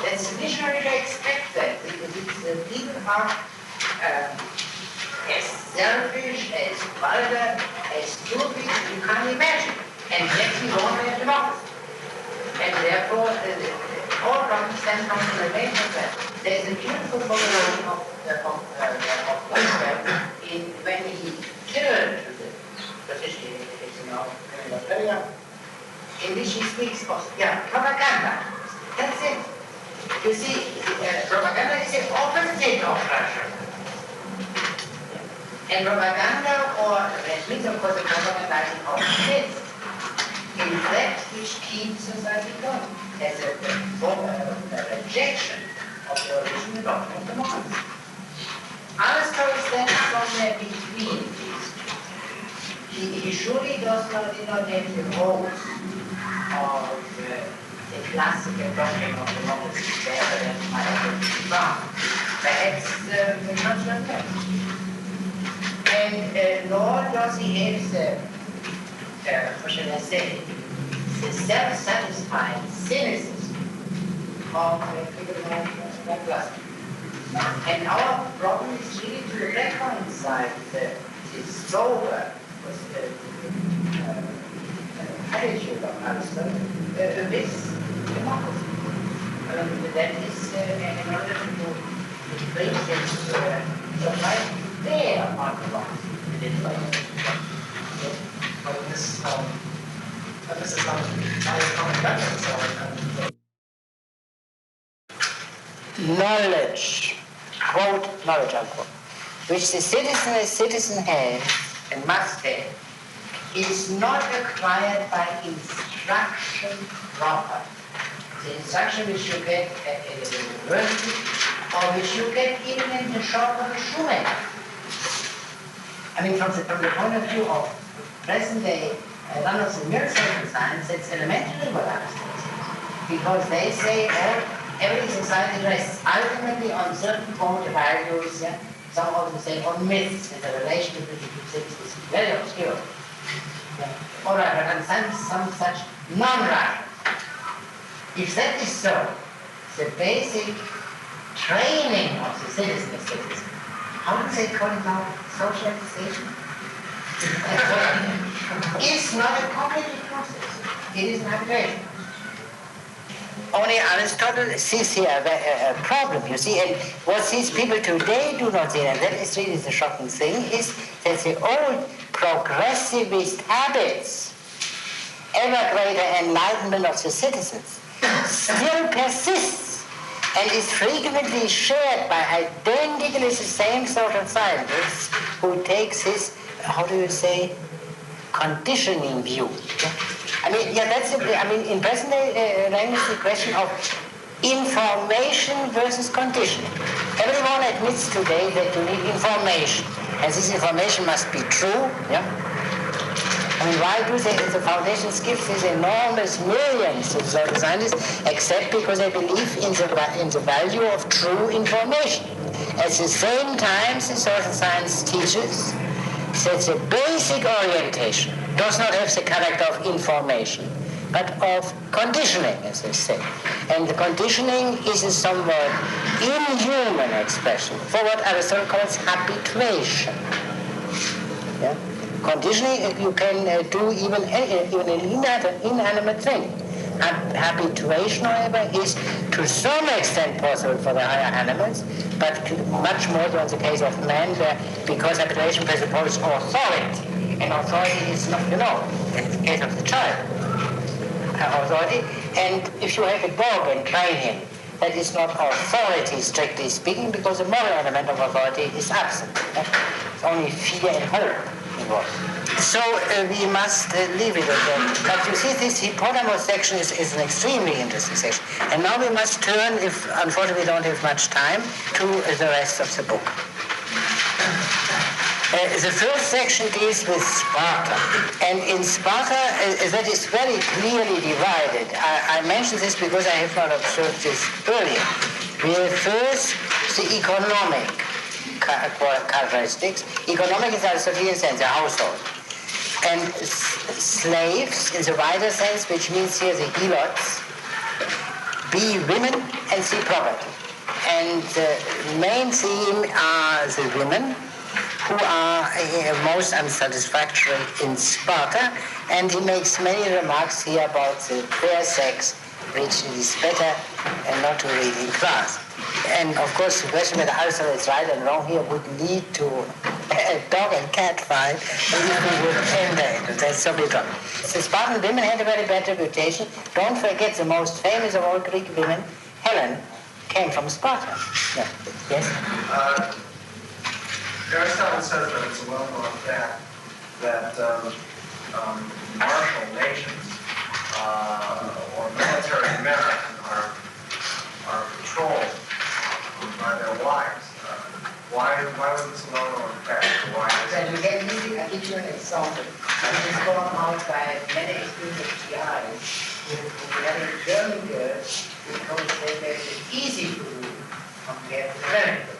That's visionary to expect that. The people are as selfish, as vulgar, as stupid as you can't imagine. And yet we want to have democracy. And therefore, all problems stem from the remains of that. There's a beautiful formulation of when he turned to the position in Australia, in which he speaks of propaganda. That's it. You see, propaganda is the opposite of Russia. And propaganda, or that means of course the propagandizing of myths, in fact, which keeps society going. As a rejection of the original doctrine of democracy. Aristotle stands somewhere between these two. He surely did not have the roots of the classical doctrine of democracy there that might have been found. Perhaps not so much. And nor does he have the, what shall I say, the self-satisfied cynicism of people who have classical. And our problem is really to reconcile this sober attitude of Aristotle with democracy. That is in order to bring things to right there on democracy. But this is not coming back to knowledge, quote, knowledge, unquote, which the citizen has and must have, is not acquired by instruction proper. The instruction which you get at a university, or which you get even in the shop of a shoemaker. I mean, from the point of view of present day runners of mere social science, it's elementary what Aristotle says. Because they say every society rests ultimately on certain forms of values, some also say on myths, and the relation between the two things is very obscure. All right, but on some such non-rational. If that is so, the basic training of the citizen how do they call it now, socialization? It's not a cognitive process. It is an habituation. Only Aristotle sees here a problem, you see, and what these people today do not see, and that is really the shocking thing, is that the old progressivist habits, ever greater enlightenment of the citizens, still persists and is frequently shared by identically the same social scientists who takes his, how do you say, conditioning view. I mean, yeah, that's it. I mean, in present language, the question of information versus conditioning. Everyone admits today that you need information, and this information must be true. Yeah. I mean, why do they? The foundations give these enormous millions to social scientists, except because they believe in the value of true information. At the same time, the social science teaches that the basic orientation does not have the character of information, but of conditioning, as they say. And the conditioning is a somewhat inhuman expression for what Aristotle calls habituation. Yeah? Conditioning you can do even an inanimate thing. Habituation, however, is to some extent possible for the higher animals, but much more so in the case of man, because habituation presupposes authority. And authority is not, in the case of the child, authority. And if you have a dog and train him, that is not authority, strictly speaking, because the moral element of authority is absent. It's only fear and hope involved. So we must leave it at that. But you see, this hypothalamus section is an extremely interesting section. And now we must turn, if unfortunately we don't have much time, to the rest of the book. The first section deals with Sparta. And in Sparta, that is very clearly divided. I mention this because I have not observed this earlier. We have first the economic characteristics. Economic is the Aristotelian sense, the household. And slaves, in the wider sense, which means here the helots, B, women, and C, property. And the main theme are the women, who are most unsatisfactory in Sparta, and he makes many remarks here about the fair sex, which it is better and not to read in class. And of course, the question whether Aristotle is right and wrong here would lead to a dog and cat fight if we would enter into that. So trouble. The Spartan women had a very bad reputation. Don't forget the most famous of all Greek women, Helen, came from Sparta. Yeah. Yes? Aristotle says that it's a well-known fact that martial nations or military men are controlled by their wives. Why was this a well-known fact? Why is Then you get easy. I'll give you an example. This is gone out by many experienced guys who are German girls because they made it easy to do compared to American girls.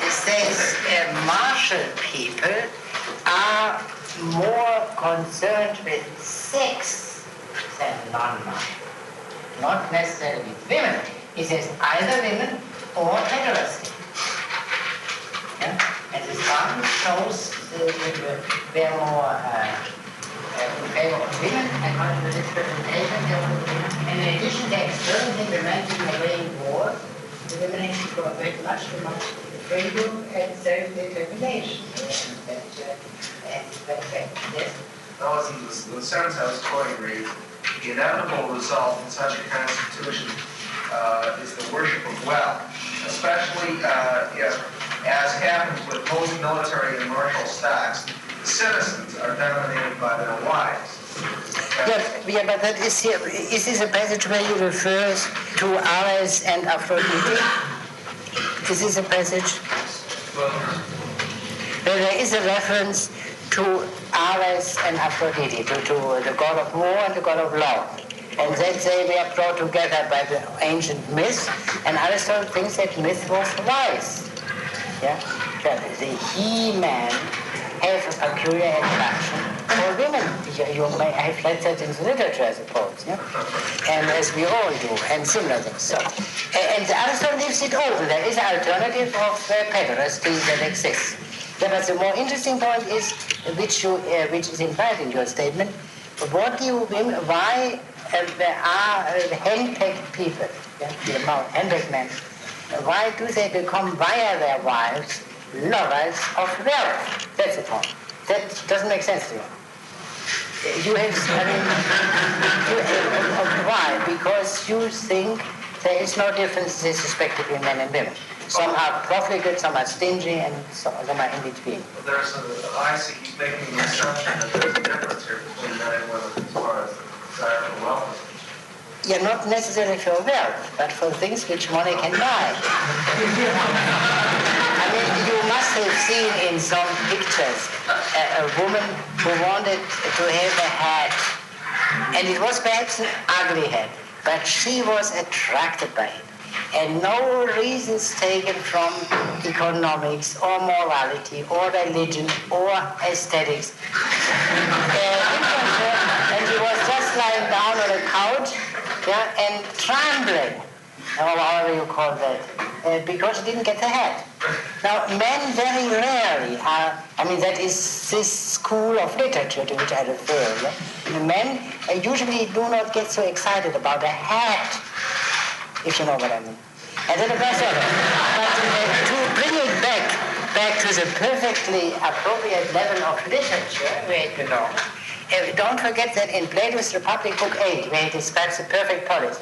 It says martial people are more concerned with sex than non-martial, not necessarily with women. It says either women or heterosexual. Yeah? And the Spartan shows they're more in favor of women according to this presentation. And in addition, they externally implemented in the reign war, the women actually cooperate much too much freedom and self-determination. Yes? Those in the sentence I was quoting reads, the inevitable result in such a constitution is the worship of wealth, especially if, as happens with most military and martial stacks, the citizens are dominated by their wives. Yeah, but that is here. Is this a passage where he refers to Ares and Aphrodite? Is this a passage where there is a reference to Ares and Aphrodite, to the god of war and the god of love? And that they were brought together by the ancient myth, and Aristotle thinks that myth was wise. Yeah? The he-man has a peculiar attraction For women, you may have read that in the literature, I suppose, yeah? And as we all do, and similar things. So, and Aristotle leaves it open. There is an alternative of pederasty that exists. Yeah, but the more interesting point is, which is implied in your statement, what do women, why there are henpecked people, yeah, henpecked men, why do they become via their wives lovers of wealth? That's the point. That doesn't make sense to you. You have, why? Because you think there is no difference in respect between men and women. Some are profligate, some are stingy, and some are in between. I see he's making the assumption that there's a difference here between men and women as far as the desire for wealth. Yeah, not necessarily for wealth, but for things which money can buy. I mean, you must have seen in some pictures a woman who wanted to have a hat, and it was perhaps an ugly hat, but she was attracted by it. And no reasons taken from economics or morality or religion or aesthetics. And she was just lying down on a couch, yeah, and trembling, or however you call that, because she didn't get the hat. Now, men very rarely are, I mean, that is this school of literature to which I refer. Yeah? The men usually do not get so excited about a hat, if you know what I mean. And then the rest of it. But to bring it back to the perfectly appropriate level of literature where it belongs, don't forget that in Plato's Republic, Book 8, where he describes the perfect polis,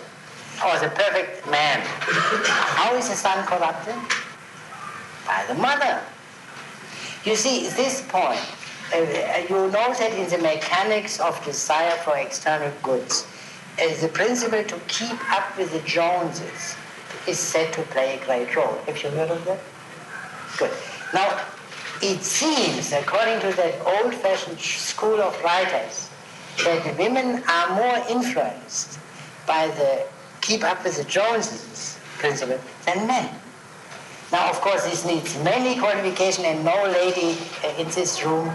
or the perfect man, how is the son corrupted? By the mother. You see, this point, you know that in the mechanics of desire for external goods, the principle to keep up with the Joneses is said to play a great role. Have you heard of that? Good. Now, it seems, according to that old-fashioned school of writers, that women are more influenced by the keep up with the Joneses principle than men. Now, of course, this needs many qualifications, and no lady in this room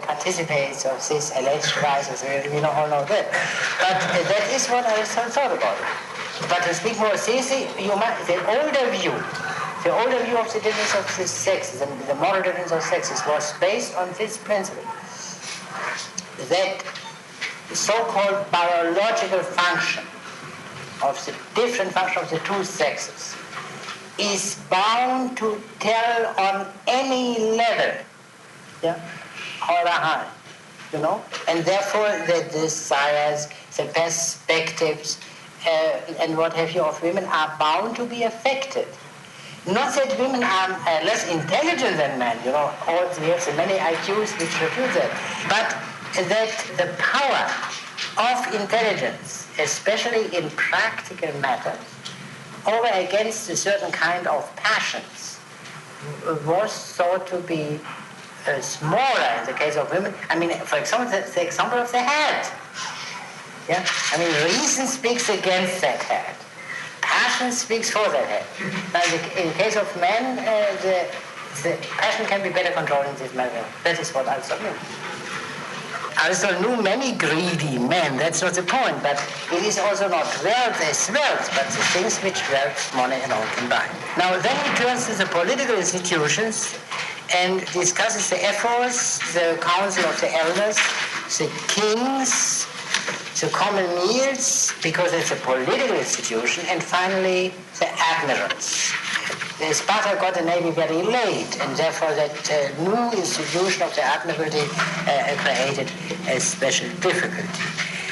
participates of this alleged rise of the, we all know that. But that is what Aristotle thought about it. But to speak more seriously, the older view of the difference of the sexes and the moral difference of sexes was based on this principle, that the so-called biological function of the different function of the two sexes is bound to tell on any level, yeah, or high, and therefore the desires, the perspectives, and what have you of women are bound to be affected. Not that women are less intelligent than men, we have so many IQs which refute that, but that the power of intelligence, especially in practical matters, over against a certain kind of passions, was thought to be smaller in the case of women. I mean, for example, the example of the head. Yeah? I mean, reason speaks against that head. Passion speaks for that head. Now, in the case of men, the passion can be better controlled in this matter. That is what Aristotle means. Aristotle knew many greedy men, that's not the point, but it is also not wealth as wealth, but the things which wealth, money alone can buy. Now then he turns to the political institutions and discusses the ephors, the council of the elders, the kings, the common meals, because it's a political institution, and finally the admirals. Sparta got the navy very late, and therefore that new institution of the admiralty created a special difficulty.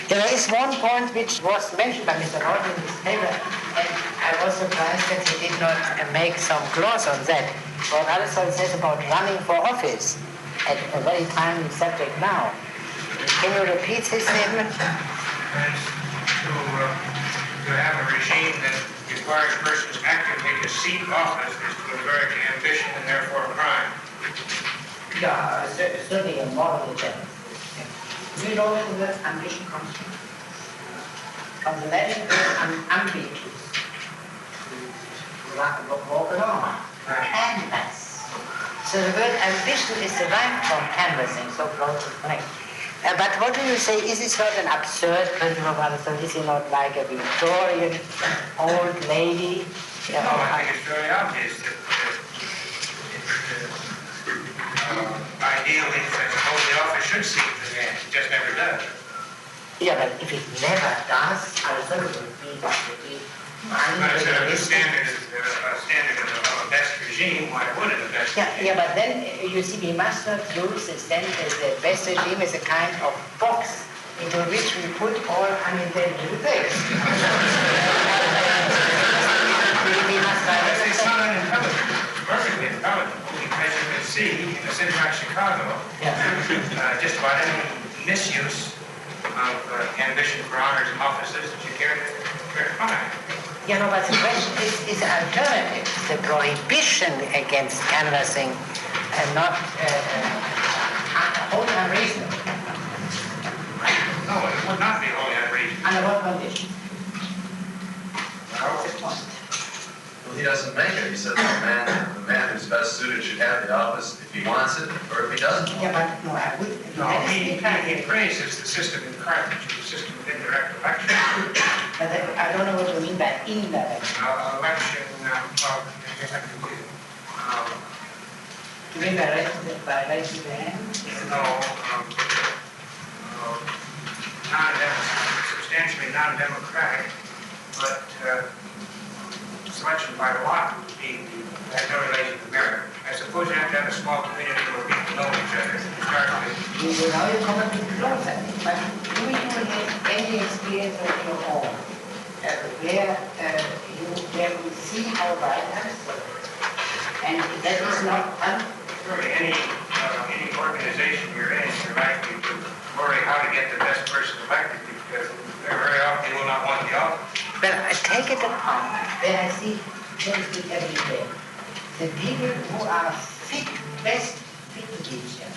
There is one point which was mentioned by Mr. Norton in his paper, and I was surprised that he did not make some gloss on that. What Aristotle says about running for office, at a very timely subject now. Can you repeat his statement? To have a regime that requires persons actively to seek office is to avert ambition and therefore crime. Yeah, certainly a moral agenda. Do you know where the word ambition comes from? From the Latin word ambitus. Walk along. Canvas. So the word ambition is derived from canvassing, so closely connected. But what do you say? Is this not an absurd principle of Aristotle? Is he not like a Victorian old lady? No, I think it's very obvious that ideally, I suppose the author should seek the end. It just never does. Yeah, but if it never does, Aristotle would be But it's a standard of a best regime. Why would it a best regime? Yeah, but then you see, we must not use the best regime as a kind of box into which we put all unintended things. We must It's not unintelligible. It's perfectly intelligible because you can see in a city like Chicago just about any misuse of ambition for honors and offices that you care to find. Yeah, no, but the question is alternative. The prohibition against canvassing and not wholly unreasonable. No, it would not be wholly unreasonable. Under what conditions? What's the point? Well, he doesn't make it. He says the man who's best suited should have the office if he wants it or if he doesn't. Yeah, but no, I would. No, he praises the system in Carthage, the system of indirect election. But I don't know what you mean by indirect. Election, well, you mean by raising the hand? No, substantially non-democratic, but selection by lot would be, has no relation to merit. I suppose you have to have a small community where people know each other to start with. Now you come up with close, but do you have any experience of your own where you see how right Aristotle? And that is not Surely any organization you're in, you're likely to worry how to get the best person elected because very often you will not want the office. But I take it upon that I see things every day. The people who are best fit to be chairman,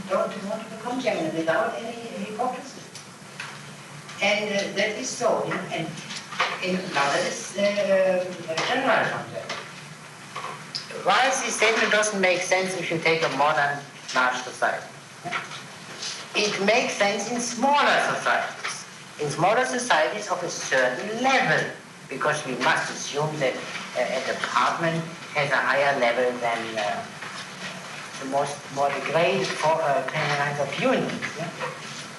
don't want to become chairman without any hypocrisy. And that is so. And now that is general concept. Why this statement doesn't make sense if you take a modern large society? It makes sense in smaller societies. In smaller societies of a certain level, because we must assume that a department has a higher level than the more degraded kinds of unions. Yeah?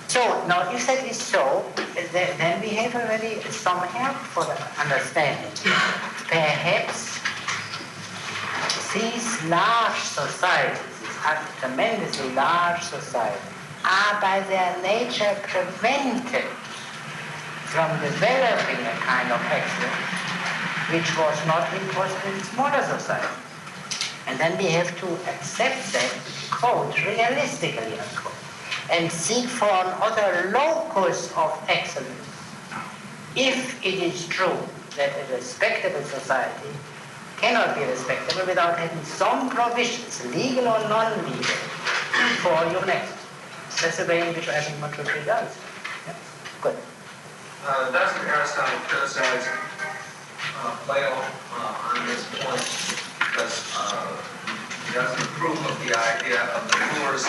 So now, if that is so, then we have already some help for the understanding. Perhaps these large societies, these tremendously large societies, are by their nature prevented from developing a kind of excellence which was not possible in smaller societies. And then we have to accept that, quote, realistically, unquote, and seek for another locus of excellence. If it is true that a respectable society cannot be respectable without having some provisions, legal or non-legal, for human excellence. That's the way in which I think Neutrality does. Yeah? Good. Doesn't Aristotle criticize Plato on this point because he doesn't approve of the idea of the rulers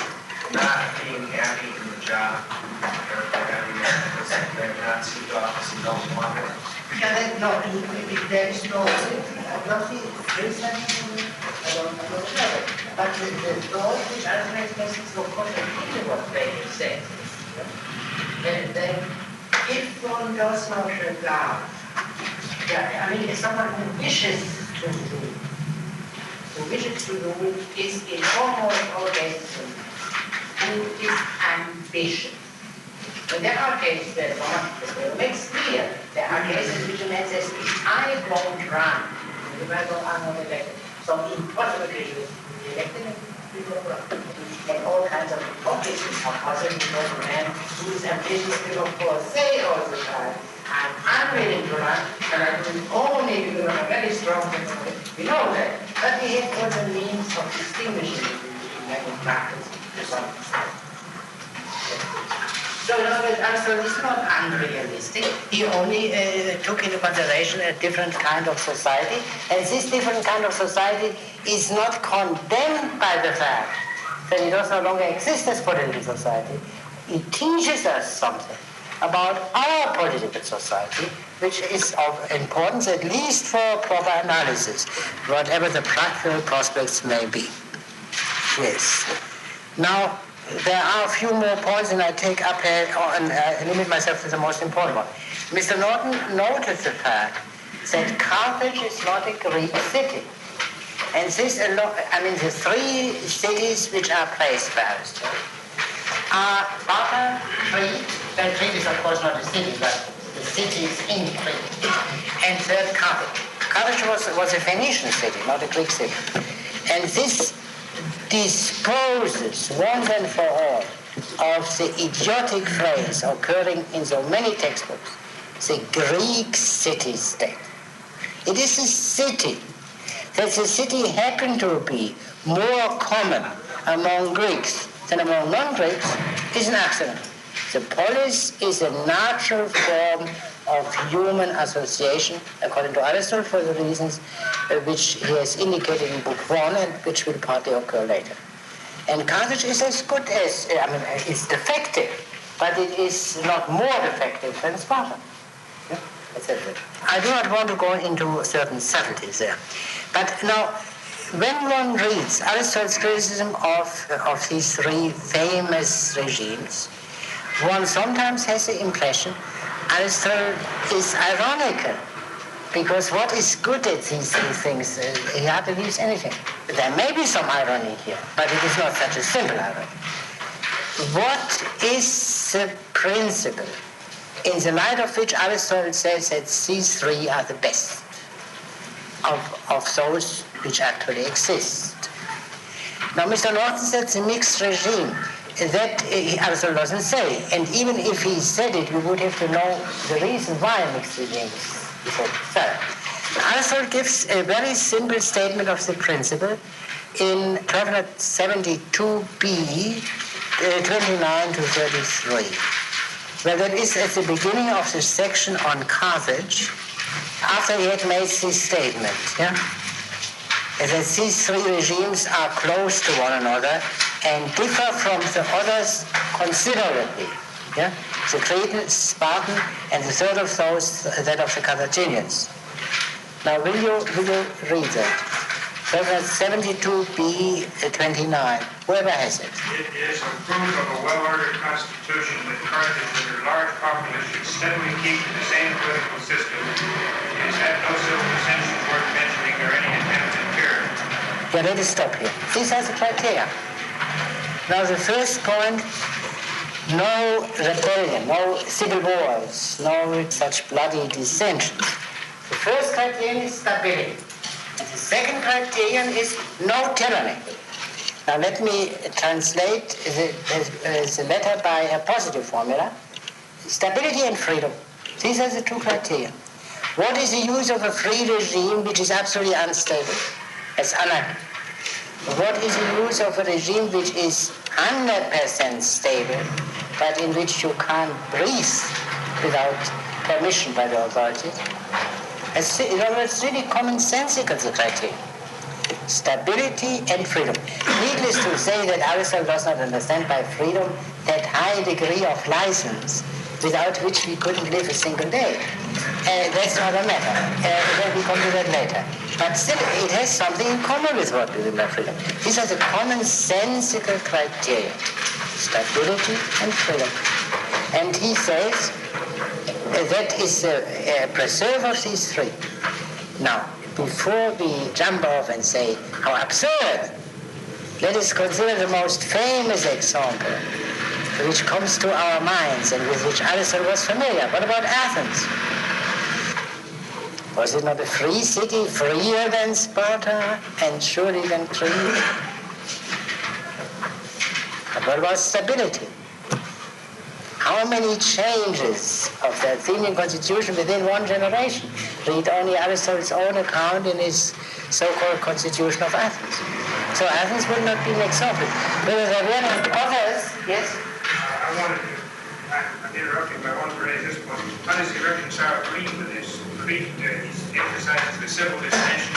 not being happy in the job they're having because they have not seeked office and don't want it? Yeah, there is no, I don't see I don't know, but the thought which Aristotle expresses is of course completely what Plato says. Then if one does not regard, I mean, if someone who wishes to rule is in almost all cases who is ambitious. But there are cases where someone makes clear, there are cases which a man says, if I don't run, if I don't, I'm not elected. So impossible cases, elected and people run. And all kinds of hypocrisies are possible because a man who is ambitious will of course say all the time, I'm unwilling to run, and I do it only because I'm a very strong person. We know that. But we have other means of distinguishing between men and practice to some extent. So in other words, Aristotle is not unrealistic. He only took into consideration a different kind of society, and this different kind of society is not condemned by the fact that it does no longer exist as political society. It teaches us something about our political society, which is of importance at least for proper analysis, whatever the practical prospects may be. Yes. Now, there are a few more points, and I take up here and limit myself to the most important one. Mr. Norton noted the fact that Carthage is not a Greek city. And this, the three cities which are placed by Aristotle are Sparta, Crete, well, Crete is of course not a city, but the city is in Crete, and third, Carthage. Carthage was a Phoenician city, not a Greek city. And this disposes once and for all of the idiotic phrase occurring in so many textbooks, the Greek city-state. It is a city. That the city happened to be more common among Greeks than among non-Greeks is an accident. The polis is a natural form of human association, according to Aristotle, for the reasons which he has indicated in Book 1 and which will partly occur later. And Carthage is as good as, it's defective, but it is not more defective than Sparta. Yeah? I do not want to go into certain subtleties there. But now, when one reads Aristotle's criticism of these three famous regimes, one sometimes has the impression Aristotle is ironical, because what is good at these three things, he hardly leaves anything. There may be some irony here, but it is not such a simple irony. What is the principle in the light of which Aristotle says that these three are the best of those which actually exist? Now, Mr. Norton said the mixed regime. That Aristotle doesn't say, and even if he said it, we would have to know the reason why mixed regimes is said. Aristotle gives a very simple statement of the principle in 1272b, 29 to 33. Well, that is at the beginning of the section on Carthage, after he had made this statement, yeah? That these three regimes are close to one another and differ from the others considerably. Yeah? The Cretan, Spartan, and the third of those, that of the Carthaginians. Now, will you read that? 72b 29. Whoever has it. It is a proof of a well-ordered constitution that Carthage, with her large population, steadily keep to the same political system. It has had no civil dissension worth mentioning or any attempt at tyranny. Yeah, let us stop here. These are the criteria. Now, the first point, no rebellion, no civil wars, no such bloody dissensions. The first criterion is stability. And the second criterion is no tyranny. Now let me translate the letter by a positive formula. Stability and freedom. These are the two criteria. What is the use of a free regime which is absolutely unstable? As anarchy. What is the use of a regime which is 100% stable, but in which you can't breathe without permission by the authorities? In other words, it's really commonsensical, the criteria. Stability and freedom. Needless to say that Aristotle does not understand by freedom that high degree of license without which we couldn't live a single day. That's not a matter. We'll come to that later. But still, it has something in common with what we do by freedom. These are the commonsensical criteria. Stability and freedom. And he says that is a preserve of these three. Now, before we jump off and say, how absurd, let us consider the most famous example which comes to our minds and with which Aristotle was familiar. What about Athens? Was it not a free city, freer than Sparta and surely than Crete? But what about stability? How many changes of the Athenian constitution within one generation? Read only Aristotle's own account in his so-called Constitution of Athens. So Athens would not be an example. Whether there were not others, yes? I wanted to interrupting, but I want to raise this point. How does he reconcile Crete with this? Crete emphasizes the civil dissension,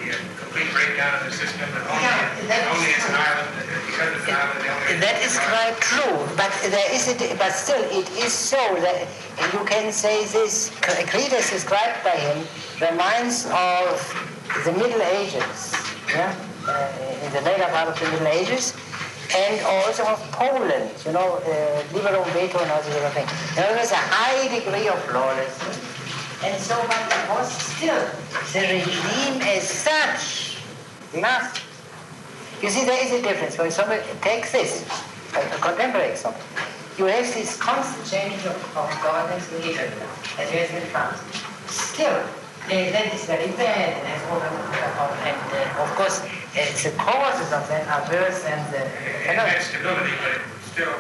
the complete breakdown of the system, and only it's an island, because it's an island. That is quite true, but but still it is so that you can say this. Crete, as described by him, reminds of the Middle Ages, yeah? In the later part of the Middle Ages, and also of Poland, liberum veto and all this other thing. There was a high degree of lawlessness, and so but it was still the regime as such lasted. You see, there is a difference. For example, take this, a contemporary example. You have this constant change of governments in Italy, as you have in France. Still, that is very bad, and of course, the causes of that are worse than the... It stability, but still,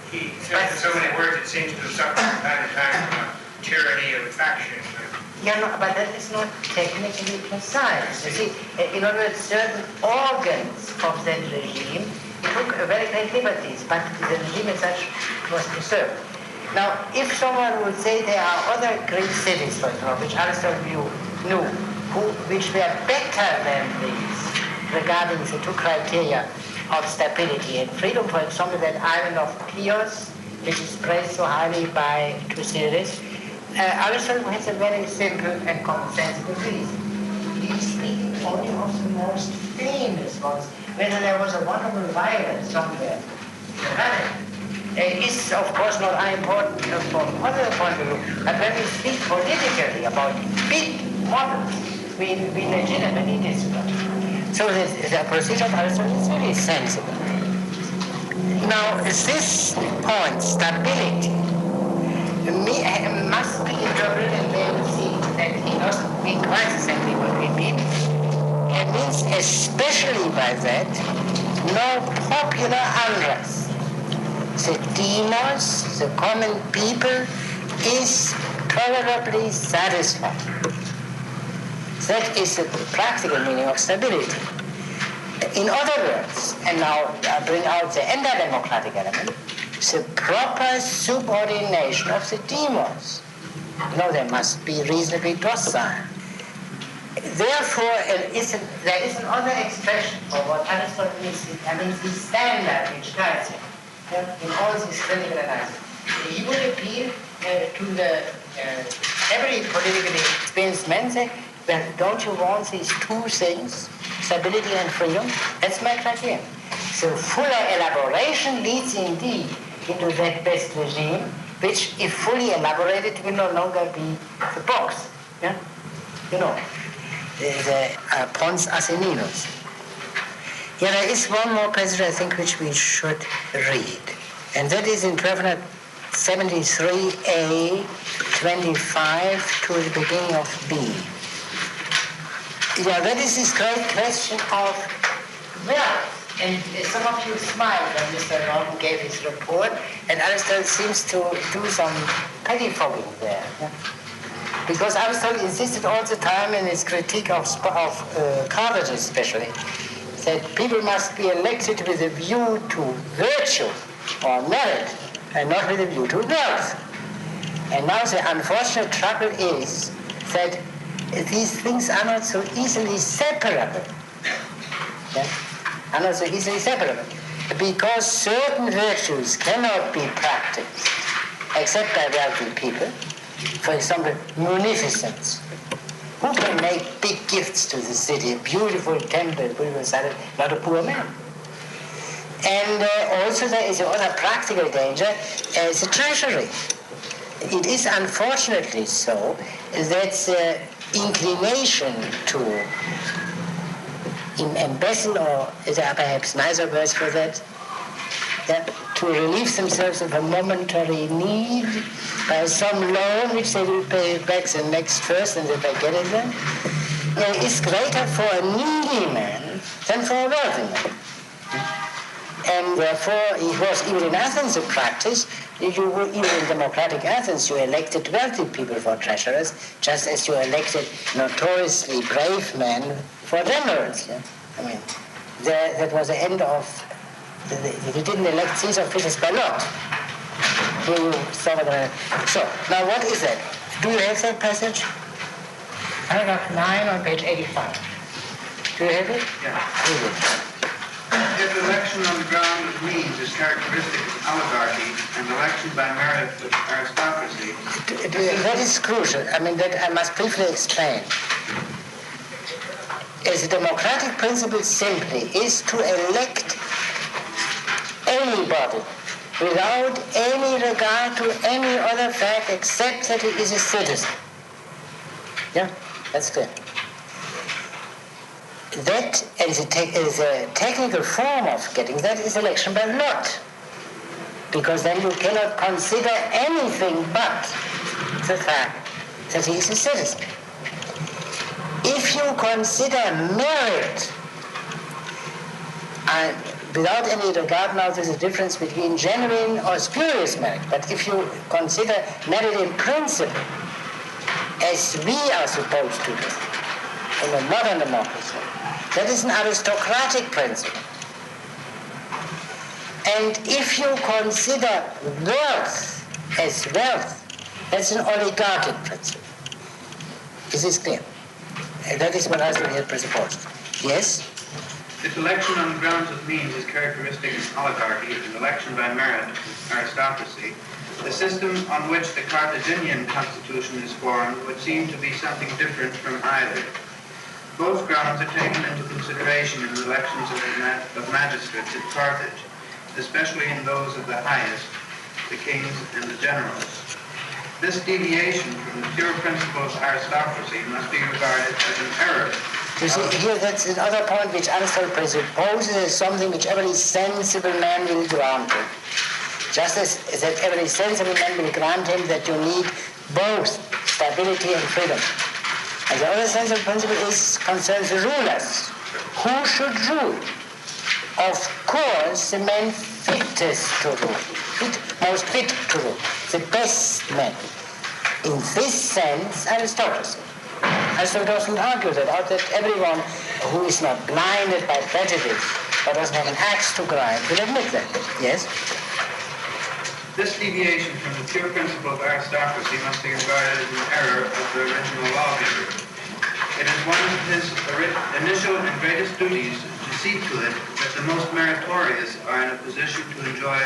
he says in so many words, it seems to suffer from time to time from a tyranny of faction. Yeah, no, but that is not technically precise. You see, in other words, certain organs of that regime took very great liberties, but the regime as such was preserved. Now, if someone would say there are other Greek cities, for example, which Aristotle knew, which were better than these, regarding the two criteria of stability and freedom, for example, that island of Chios, which is praised so highly by Thucydides, Aristotle has a very simple and commonsensical reason. He is speaking only of the most famous ones, whether there was a wonderful violence somewhere. Is of course not unimportant from other point of view, but when we speak politically about big models, we legitimately discuss. So the procedure of Aristotle is very sensible. Now, this point, stability, must be interpreted and they will see that he doesn't mean quite exactly what we mean. It means especially by that, no popular unrest. The demos, the common people, is tolerably satisfied. That is the practical meaning of stability. In other words, and now I bring out the anti-democratic element, the proper subordination of the demos. They must be reasonably docile. Therefore, there is another expression for what Aristotle means. The standard which guides him in all this critical analysis. He would appeal to every politically experienced man, say, well, don't you want these two things, stability and freedom? That's my criterion. So fuller elaboration leads indeed into that best regime, which, if fully elaborated, will no longer be the box. Yeah? The Pons Asininos. Yeah, there is one more passage, I think, which we should read. And that is in 1273a, 25 to the beginning of B. Yeah, that is this great question of wealth. And some of you smiled when Mr. Norton gave his report, and Aristotle seems to do some pettifogging there. Yeah? Because Aristotle insisted all the time in his critique of Carthage especially, that people must be elected with a view to virtue or merit, and not with a view to wealth. And now the unfortunate trouble is that these things are not so easily separable. Yeah? Are not so easily separable. Because certain virtues cannot be practiced except by wealthy people. For example, munificence. Who can make big gifts to the city? A beautiful temple, beautiful salad, not a poor man. And also there is another practical danger, the treasury. It is unfortunately so that the inclination to embezzle, or there are perhaps nicer words for that, to relieve themselves of a momentary need by some loan which they will pay back the next first and if they get it then, is greater for a needy man than for a wealthy man. And therefore, it was even in Athens a practice. Even in democratic Athens, you elected wealthy people for treasurers, just as you elected notoriously brave men for generals. Yeah? I mean, that was the end of. You didn't elect Caesar officials by lot. So, now what is that? Do you have that passage? Paragraph 9 on page 85. Do you have it? Yeah. Read it. If election on the ground of means is characteristic of oligarchy and election by merit of aristocracy... That is crucial. I mean, that I must briefly explain. As a democratic principle simply is to elect anybody without any regard to any other fact except that he is a citizen. Yeah, that's clear. That is a technical form of getting that is election by lot, because then you cannot consider anything but the fact that he is a citizen. If you consider merit, without any regard now, there's a difference between genuine or spurious merit, but if you consider merit in principle, as we are supposed to do in a modern democracy, that is an aristocratic principle. And if you consider wealth as wealth, that's an oligarchic principle. Is this clear? That is what Aristotle had presupposed. Yes? If election on the grounds of means is characteristic of oligarchy and election by merit of aristocracy, the system on which the Carthaginian constitution is formed would seem to be something different from either. Both grounds are taken into consideration in the elections of magistrates at Carthage, especially in those of the highest, the kings and the generals. This deviation from the pure principle of aristocracy must be regarded as an error. You see, here that's another point which Aristotle presupposes as something which every sensible man will grant him. Just as that every sensible man will grant him that you need both stability and freedom. And the other sensible principle concerns the rulers. Who should rule? Of course, the man fittest to rule, most fit to rule, the best man. In this sense, aristocracy. Aristotle doesn't argue that everyone who is not blinded by prejudice or doesn't have an axe to grind will admit that. Yes? This deviation from the pure principle of aristocracy must be regarded as an error of the original lawgiver. It is one of his initial and greatest duties to see to it that the most meritorious are in a position to enjoy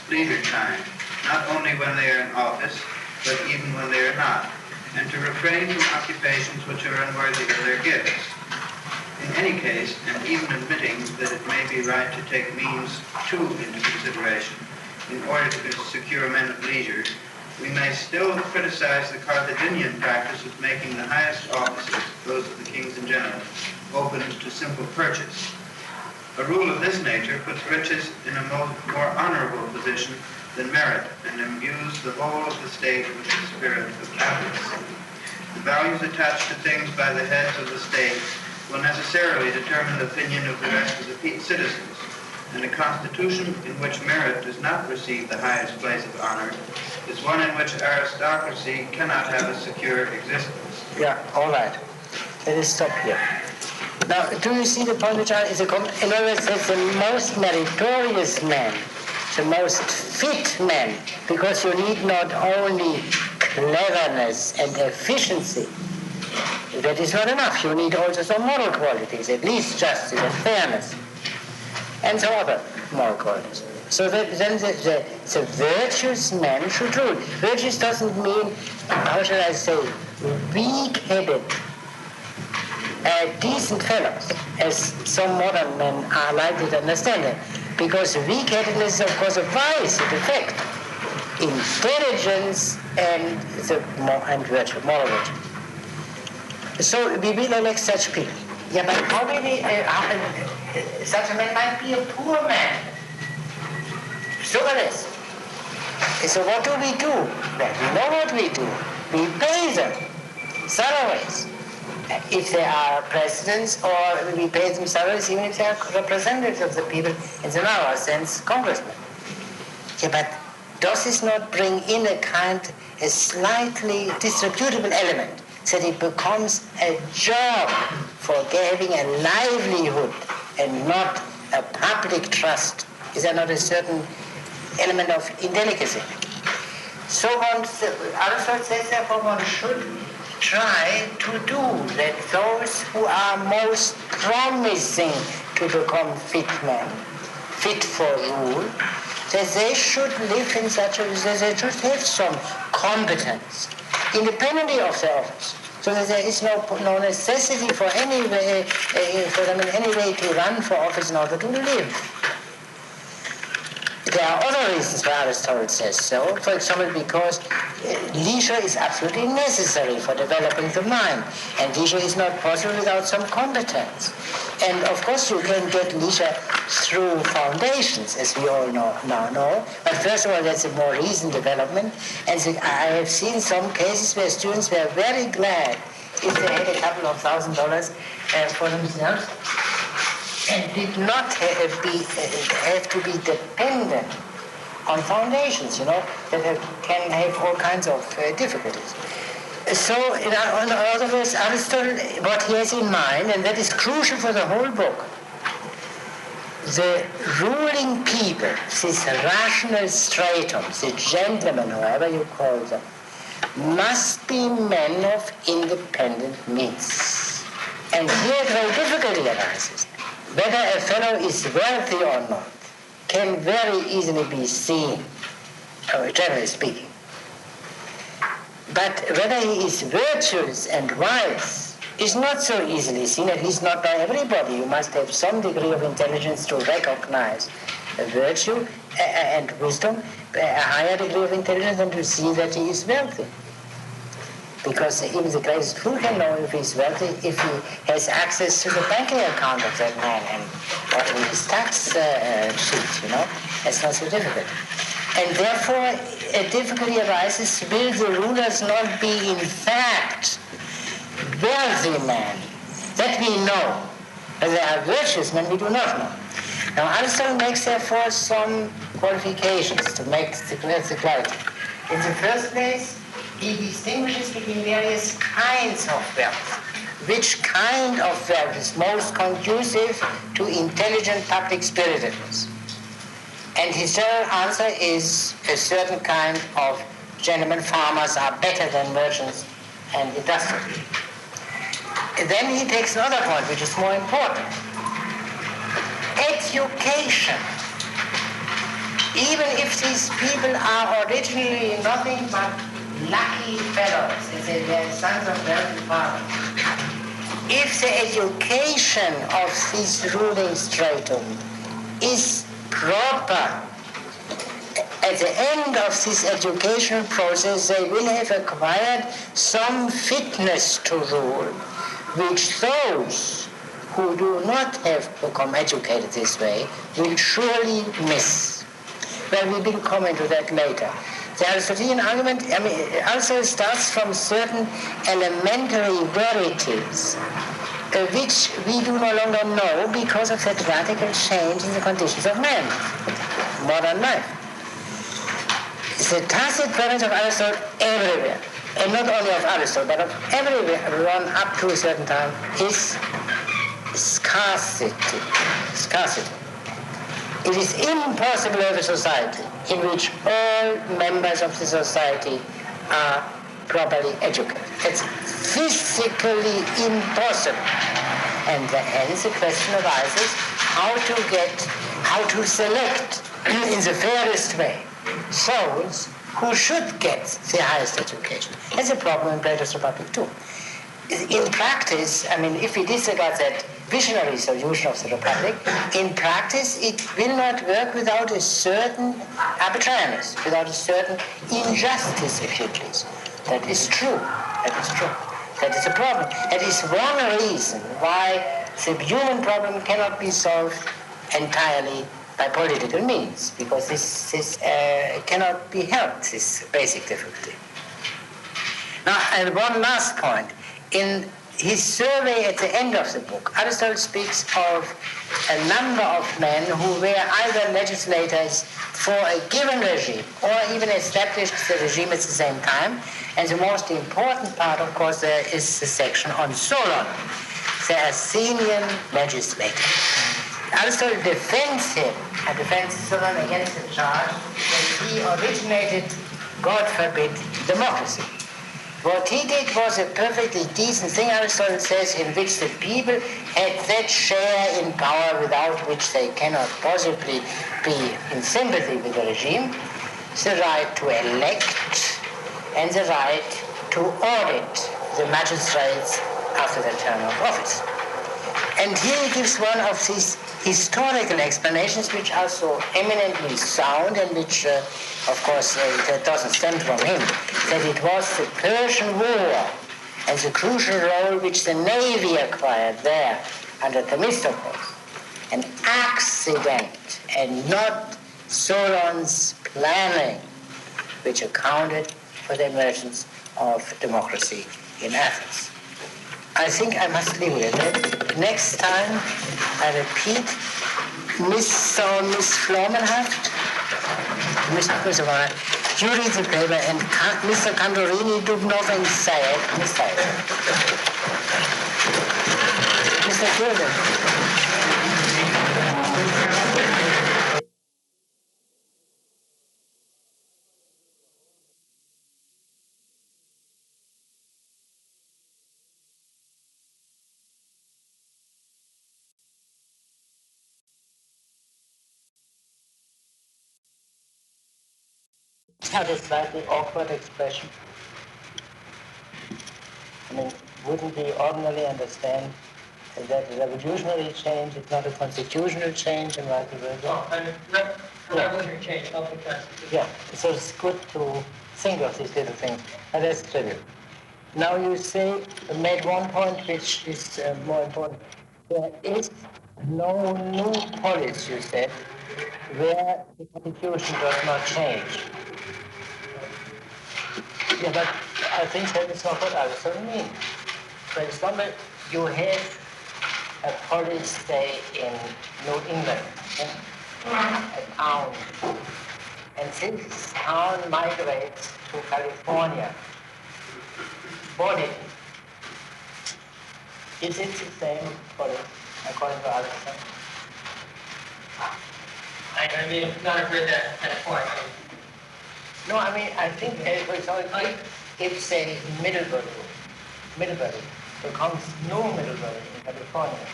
leisure time, not only when they are in office, but even when they are not, and to refrain from occupations which are unworthy of their gifts. In any case, and even admitting that it may be right to take means too into consideration in order to secure men of leisure, we may still criticize the Carthaginian practice of making the highest offices, those of the kings and generals, open to simple purchase. A rule of this nature puts riches in a more honorable position than merit, and imbues the whole of the state with the spirit of capitalism. The values attached to things by the heads of the state will necessarily determine the opinion of the rest of the citizens, and a constitution in which merit does not receive the highest place of honor is one in which aristocracy cannot have a secure existence. Yeah, all right. Let us stop here. Now, do you see the point which in other words, that's the most meritorious man, the most fit man, because you need not only cleverness and efficiency. That is not enough. You need also some moral qualities, at least justice and fairness, and some other moral qualities. So that then the virtuous man should rule. Virtuous doesn't mean, how shall I say, weak-headed, decent fellows, as some modern men are likely to understand it. Because weak-headedness is, of course, a vice, a defect. Intelligence and virtue, moral virtue. So we will elect such people. Yeah, but how many, such a man might be a poor man. So what do we do? Well, we know what we do. We pay them salaries. If they are presidents, or we pay them salaries even if they are representatives of the people, in the narrower sense, congressmen. Yeah, but does this not bring in a slightly distributable element, that it becomes a job for having a livelihood and not a public trust? Is there not a certain element of indelicacy? So Aristotle says therefore one should try to do that those who are most promising to become fit men, fit for rule, that they should live in such a way that they should have some competence, independently of their office, so that there is no necessity for them in any way to run for office in order to live. There are other reasons why Aristotle says so. For example, because leisure is absolutely necessary for developing the mind, and leisure is not possible without some competence. And of course, you can get leisure through foundations, as we all now know. But first of all, that's a more recent development. And I have seen some cases where students were very glad if they had a couple of $1,000 for themselves, and did not have to be dependent on foundations, that can have all kinds of difficulties. So, in other words, Aristotle, what he has in mind, and that is crucial for the whole book, the ruling people, this rational stratum, the gentlemen, however you call them, must be men of independent means. And here great difficulty arises. Whether a fellow is wealthy or not can very easily be seen, generally speaking. But whether he is virtuous and wise is not so easily seen, at least not by everybody. You must have some degree of intelligence to recognize a virtue and wisdom, a higher degree of intelligence than to see that he is wealthy. Because even the greatest fool can know if he's wealthy, if he has access to the banking account of that man and what in his tax sheet, That's not so difficult. And therefore, a difficulty arises, will the rulers not be in fact wealthy men? That we know. But they are virtuous men we do not know. Now Aristotle makes therefore some qualifications to make the clarity. In the first place, he distinguishes between various kinds of wealth. Which kind of wealth is most conducive to intelligent public spiritedness? And his general answer is a certain kind of gentlemen farmers are better than merchants and industrial people. Then he takes another point which is more important. Education. Even if these people are originally nothing but lucky fellows, they're sons of wealthy fathers. If the education of this ruling stratum is proper, at the end of this educational process, they will have acquired some fitness to rule, which those who do not have become educated this way will surely miss. Well, we will comment to that later. The Aristotelian argument, also starts from certain elementary verities, which we do no longer know because of that radical change in the conditions of man, modern life. The tacit premise of Aristotle everywhere, and not only of Aristotle, but of everywhere run up to a certain time, is scarcity. It is impossible to have a society in which all members of the society are properly educated. It's physically impossible. And hence the question arises how to select in the fairest way souls who should get the highest education. That's a problem in Plato's Republic too. In practice, if we disregard that visionary solution of the Republic, in practice it will not work without a certain arbitrariness, without a certain injustice, if you please. That is true. That is a problem. That is one reason why the human problem cannot be solved entirely by political means, because this cannot be helped, this basic difficulty. Now, and one last point. In his survey at the end of the book, Aristotle speaks of a number of men who were either legislators for a given regime or even established the regime at the same time. And the most important part, of course, there is the section on Solon, the Athenian legislator. Aristotle defends him and defends Solon against the charge that he originated God forbid, democracy. What he did was a perfectly decent thing, Aristotle says, in which the people had that share in power without which they cannot possibly be in sympathy with the regime, the right to elect and the right to audit the magistrates after their term of office. And here he gives one of these historical explanations which are so eminently sound and which, of course, that doesn't stem from him, that it was the Persian War and the crucial role which the Navy acquired there under Themistocles, an accident and not Solon's planning, which accounted for the emergence of democracy in Athens. I think I must leave it at that. Next time, I repeat, Miss Flormenhaft, you read the paper, and Mr. Candorini, Dubnov, and Sayed, Miss Sayed. Mr. Gilden. Have a slightly awkward expression. I mean, wouldn't we ordinarily understand that a revolutionary change is not a constitutional change and vice versa? Oh, and revolutionary change, not the Constitution. Yeah, so it's good to think of these little things, and that's trivial. Now you say, made one point which is more important. There is no new polis, you said, where the Constitution does not change. Yeah, but I think that is not what Aristotle means. For example, you have a polis, say, in New England, a town, and this town migrates to California. Body. Is it the same polis, according to Aristotle? I mean, not agree that point. No, I mean, I think, for example, if say Middlebury becomes New Middlebury in California,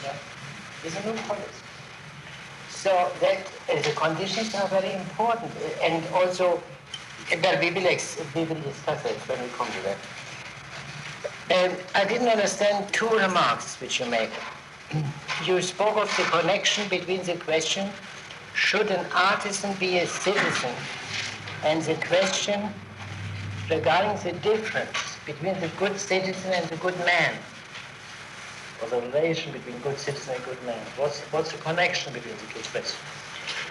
yeah, it's a new polis. So that the conditions are very important, and also, well, we will discuss it when we come to that. I didn't understand two remarks which you made. You spoke of the connection between the question, should an artisan be a citizen, and the question regarding the difference between the good citizen and the good man, or the relation between good citizen and good man. What's the connection between the two questions?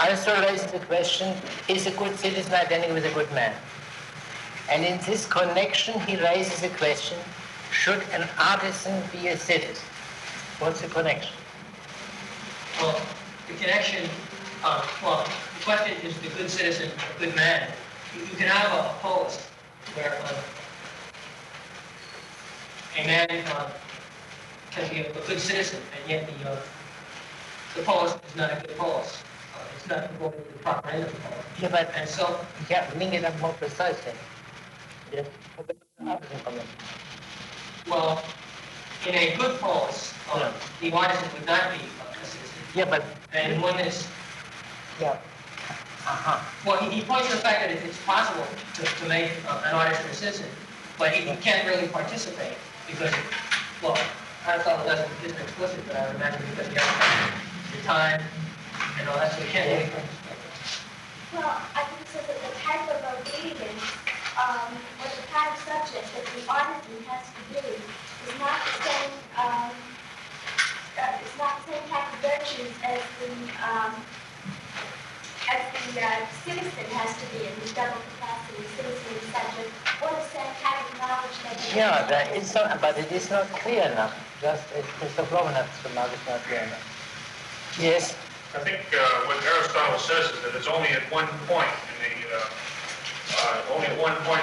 Aristotle raises the question, is a good citizen identical with a good man? And in this connection, he raises the question, should an artisan be a citizen? What's the connection? Well, the connection, the question is the good citizen, a good man. You can have a polis where a man can be a good citizen, and yet the polis is not a good polis. It's not devoted to the proper end of the polis. Yeah, but and so make it up more precisely. Yes. Well, in a good polis, the artisan would not be a citizen. Yeah, but and one is. Yeah. Well, he points to the fact that it's possible to make an artisan a citizen, but he can't really participate because, well, Aristotle doesn't get explicit, but I would imagine because you have the time and all that, so he can't really participate. Well, I think so that the type of obedience or the kind of subject that the artisan has to do is not the same. It's not the same type of virtues as the citizen has to be in the double capacity, citizen and subject, or the same type of knowledge that he has. It's not, but it is not clear enough. Just Mr. Flormenhaft's remark is not clear enough. Yes. I think what Aristotle says is that it's only at one point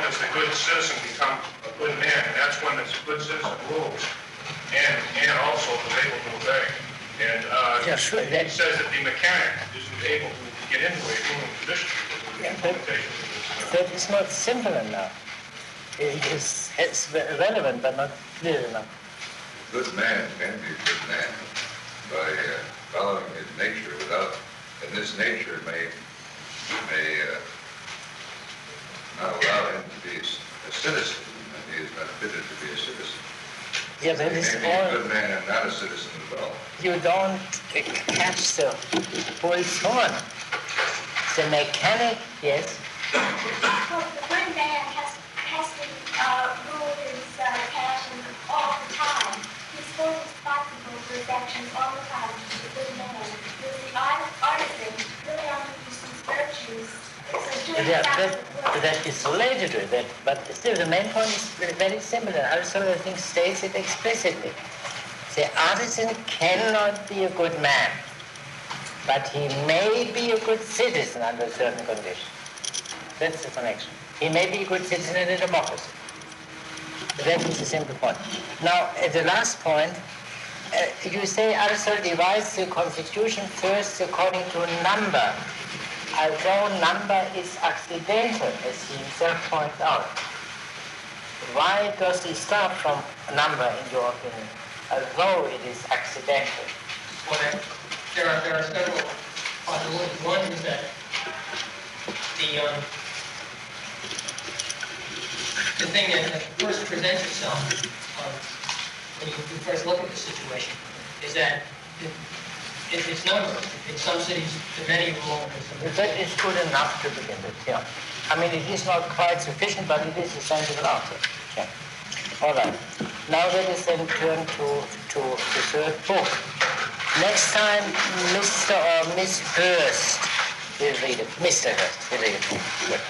does the good citizen become a good man, and that's when the good citizen rules and also is able to obey. And he says that the mechanic isn't able to get into a ruling position because of the limitations of his that is not simple enough. It's relevant, but not clear enough. A good man can be a good man by following his nature without, and this nature may not allow him to be a citizen, and he is not fitted to be a citizen. Yeah, but He may be a good man and not a citizen at all. You don't catch the bull's horn. The mechanic, yes. Well, the good man has to rule his passions all the time. He's fully responsible for his actions all the time. He's a good man. Whereas the artisan really only uses his virtues. That is related to it, but still the main point is very similar. Aristotle, I think, states it explicitly. The artisan cannot be a good man, but he may be a good citizen under certain conditions. That's the connection. He may be a good citizen in a democracy. That is the simple point. Now, at the last point, you say Aristotle divides the constitution first according to number, although number is accidental, as he himself points out. Why does he start from number, in your opinion, although it is accidental? Well, there are several possibilities. One is that the thing that first presents itself when you first look at the situation is that it's number. In some cities, the many rule. That is good enough to begin with, yeah. I mean, it is not quite sufficient, but it is a sensible answer. Yeah. All right. Now let us then turn to the third book. Next time, Mr. or Miss Hurst will read it. Mr. Hurst will read it. Good.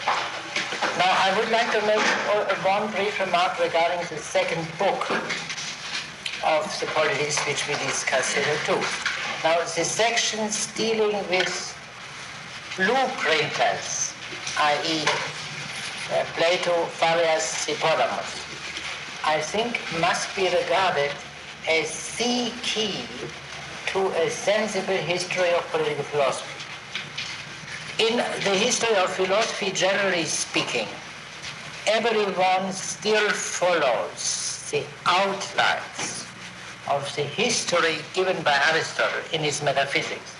Now, I would like to make one brief remark regarding the second book of the Politics which we discussed hitherto. Now, the sections dealing with blueprinters, i.e. Plato, Phaleas, Hippodamus, I think must be regarded as the key to a sensible history of political philosophy. In the history of philosophy, generally speaking, everyone still follows the outlines of the history given by Aristotle in his Metaphysics,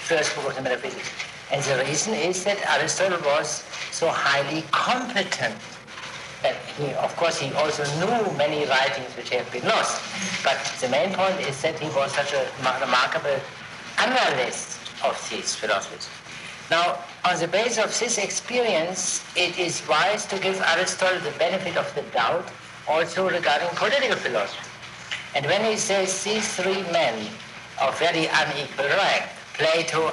first book of the Metaphysics. And the reason is that Aristotle was so highly competent. Of course, he also knew many writings which have been lost. But the main point is that he was such a remarkable analyst of these philosophies. Now, on the basis of this experience, it is wise to give Aristotle the benefit of the doubt also regarding political philosophy. And when he says these three men of very unequal rank, Plato,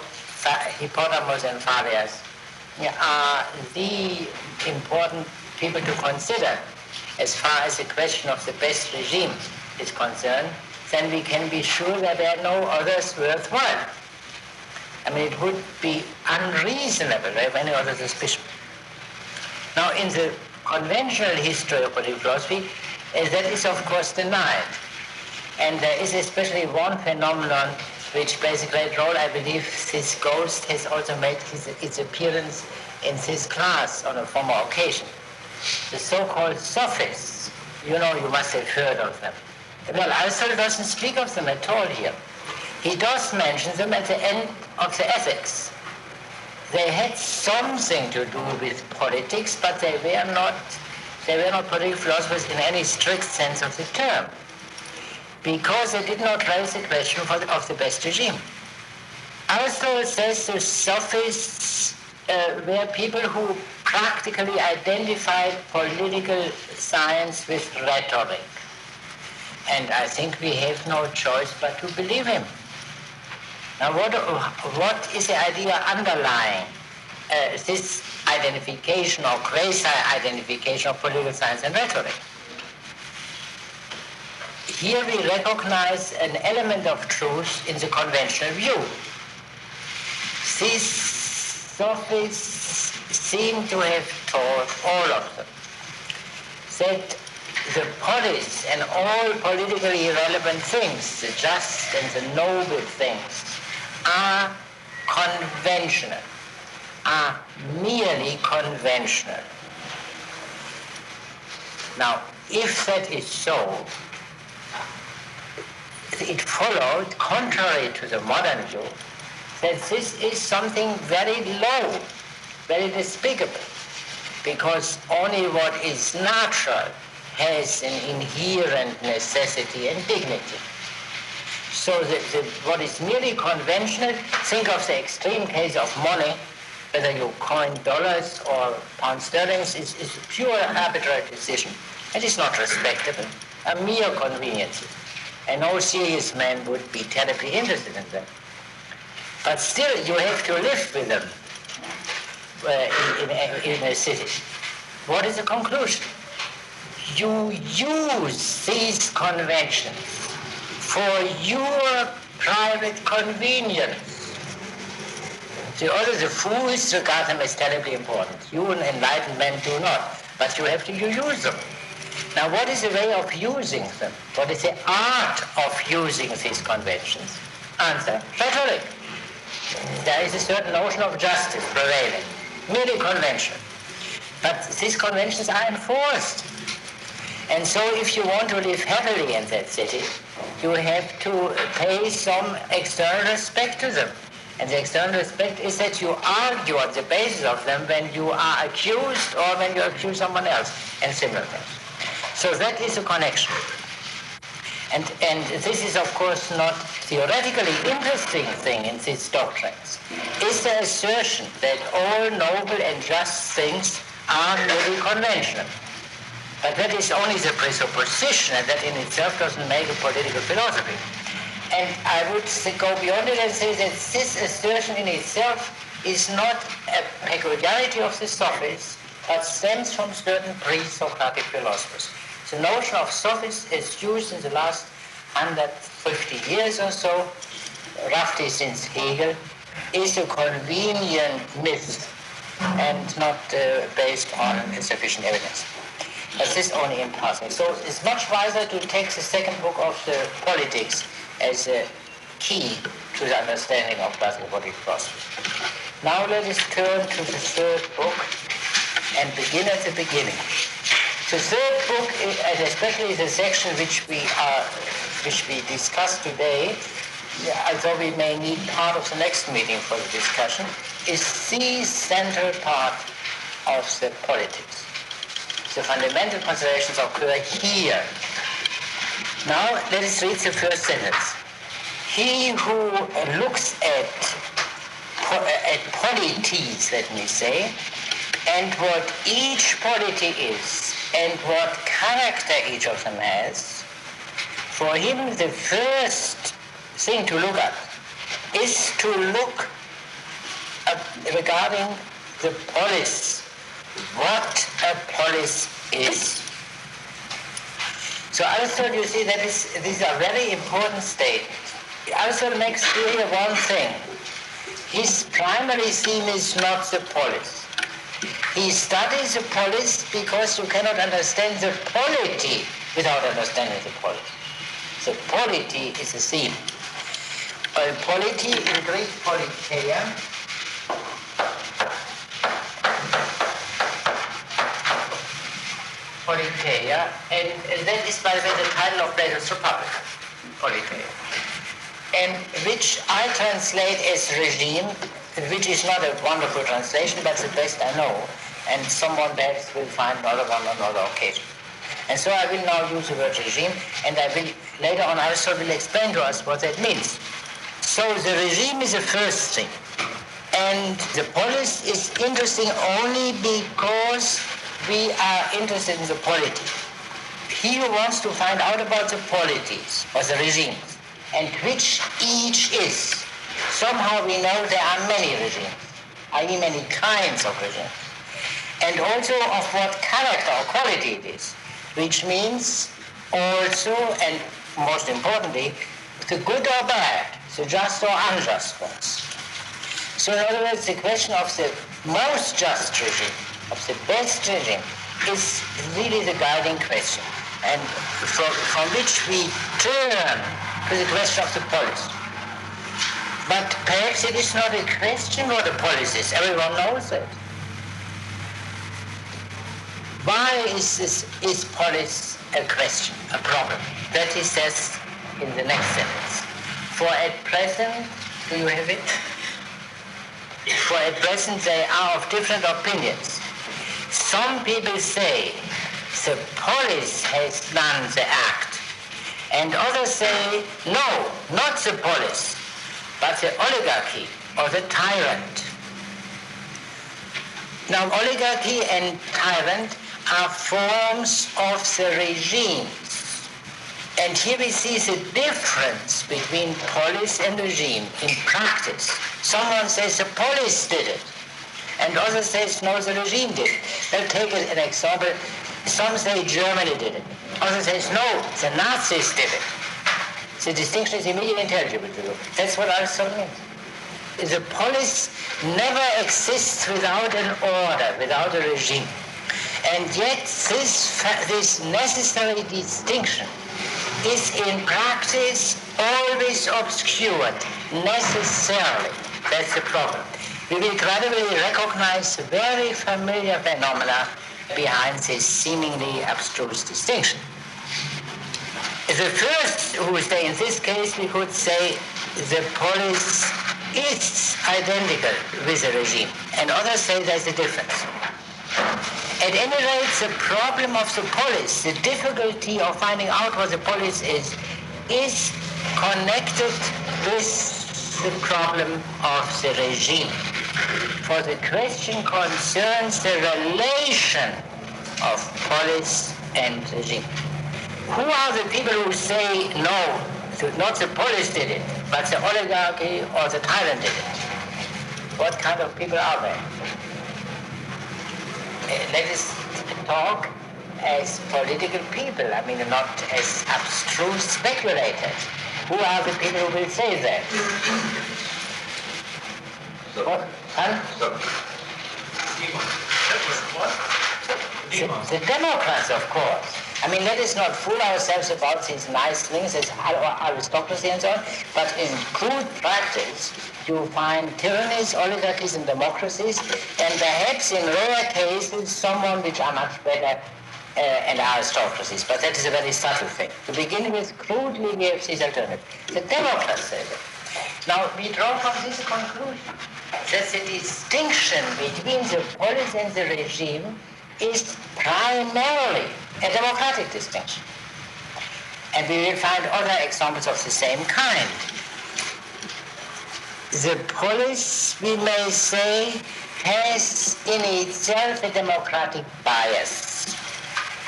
Hippodamus, and Phaleas, are the important people to consider as far as the question of the best regime is concerned, then we can be sure that there are no others worthwhile. I mean, it would be unreasonable to have any other suspicion. Now, in the conventional history of political philosophy, that is, of course, denied. And there is especially one phenomenon which plays a great role. I believe this ghost has also made its appearance in this class on a former occasion. The so-called sophists. You know, you must have heard of them. Well, Aristotle doesn't speak of them at all here. He does mention them at the end of the Ethics. They had something to do with politics, but they were not political philosophers in any strict sense of the term, because they did not raise the question of the best regime. Aristotle says the sophists were people who practically identified political science with rhetoric. And I think we have no choice but to believe him. Now, what is the idea underlying this identification or quasi-identification of political science and rhetoric? Here we recognize an element of truth in the conventional view. These sophists seem to have taught, all of them, that the polis and all politically relevant things, the just and the noble things, are conventional, are merely conventional. Now, if that is so, it followed, contrary to the modern view, that this is something very low, very despicable, because only what is natural has an inherent necessity and dignity. So what is merely conventional, think of the extreme case of money, whether you coin dollars or pound sterling, is a pure arbitrary decision. It is not respectable, a mere convenience. And no serious man would be terribly interested in them. But still, you have to live with them in a city. What is the conclusion? You use these conventions for your private convenience. The fools regard them as terribly important. You enlightened men do not, but you have to use them. Now, what is the way of using them? What is the art of using these conventions? Answer, rhetoric. There is a certain notion of justice prevailing, merely conventional. But these conventions are enforced. And so if you want to live happily in that city, you have to pay some external respect to them. And the external respect is that you argue on the basis of them when you are accused or when you accuse someone else, and similar things. So that is a connection. And this is, of course, not theoretically interesting thing in these doctrines. Is the assertion that all noble and just things are merely conventional. But that is only the presupposition, and that in itself doesn't make a political philosophy. And I would go beyond it and say that this assertion in itself is not a peculiarity of the sophists, but stems from certain pre-Socratic philosophers. The notion of sophists is used in the last 150 years or so, roughly since Hegel, is a convenient myth and not based on sufficient evidence. But this only in passing. So it's much wiser to take the second book of the Politics as a key to the understanding of classical political philosophy. Now let us turn to the third book and begin at the beginning. The third book, and especially the section which we discussed today, although we may need part of the next meeting for the discussion, is the central part of the Politics. The fundamental considerations occur here. Now let us read the first sentence. He who looks at polities, let me say, and what each polity is, and what character each of them has, for him the first thing to look at is to look regarding the polis, what a polis is. So Aristotle, you see, these are very important statements. Aristotle makes clear one thing. His primary theme is not the polis. He studies the polis because you cannot understand the polity without understanding the polis. The polity is a theme. Polity in Greek, politeia. Politeia, and that is, by the way, the title of Plato's Republic, politeia, and which I translate as regime, which is not a wonderful translation, but the best I know, and someone perhaps will find another one on another occasion. And so I will now use the word regime, and I will later on Aristotle will explain to us what that means. So the regime is the first thing, and the polis is interesting only because we are interested in the polity. He who wants to find out about the polities or the regimes, and which each is, somehow we know there are many regimes, i.e. many kinds of regimes, and also of what character or quality it is, which means also, and most importantly, the good or bad, the just or unjust ones. So in other words, the question of the most just regime, of the best regime, is really the guiding question, and from which we turn to the question of the polis. But perhaps it is not a question what a polis is. Everyone knows it. Why is polis a question, a problem? That he says in the next sentence. For at present, do you have it? For at present they are of different opinions. Some people say the polis has done the act, and others say, no, not the polis, but the oligarchy or the tyrant. Now, oligarchy and tyrant are forms of the regimes. And here we see the difference between polis and regime in practice. Someone says the polis did it, and others says no, the regime did it. I'll take an example. Some say Germany did it. Others says no, the Nazis did it. The distinction is immediately intelligible to you. That's what Aristotle means. The polis never exists without an order, without a regime. And yet this necessary distinction is in practice always obscured, necessarily. That's the problem. We will gradually recognize very familiar phenomena behind this seemingly abstruse distinction. The first who say, in this case, we could say the polis is identical with the regime, and others say there's a difference. At any rate, the problem of the polis, the difficulty of finding out what the polis is connected with the problem of the regime. For the question concerns the relation of polis and regime. Who are the people who say, no, not the polis did it, but the oligarchy or the tyrant did it? What kind of people are they? Let us talk as political people, I mean not as abstruse speculators. Who are the people who will say that? What? The Democrats, of course. I mean, let us not fool ourselves about these nice things as aristocracy and so on, but in crude practice, you find tyrannies, oligarchies, and democracies, and perhaps in rare cases, someone which are much better and aristocracies. But that is a very subtle thing. To begin with, crudely, we have these alternatives. The Democrats say that. Now, we draw from this conclusion that the distinction between the polis and the regime is primarily a democratic distinction. And we will find other examples of the same kind. The polis, we may say, has in itself a democratic bias.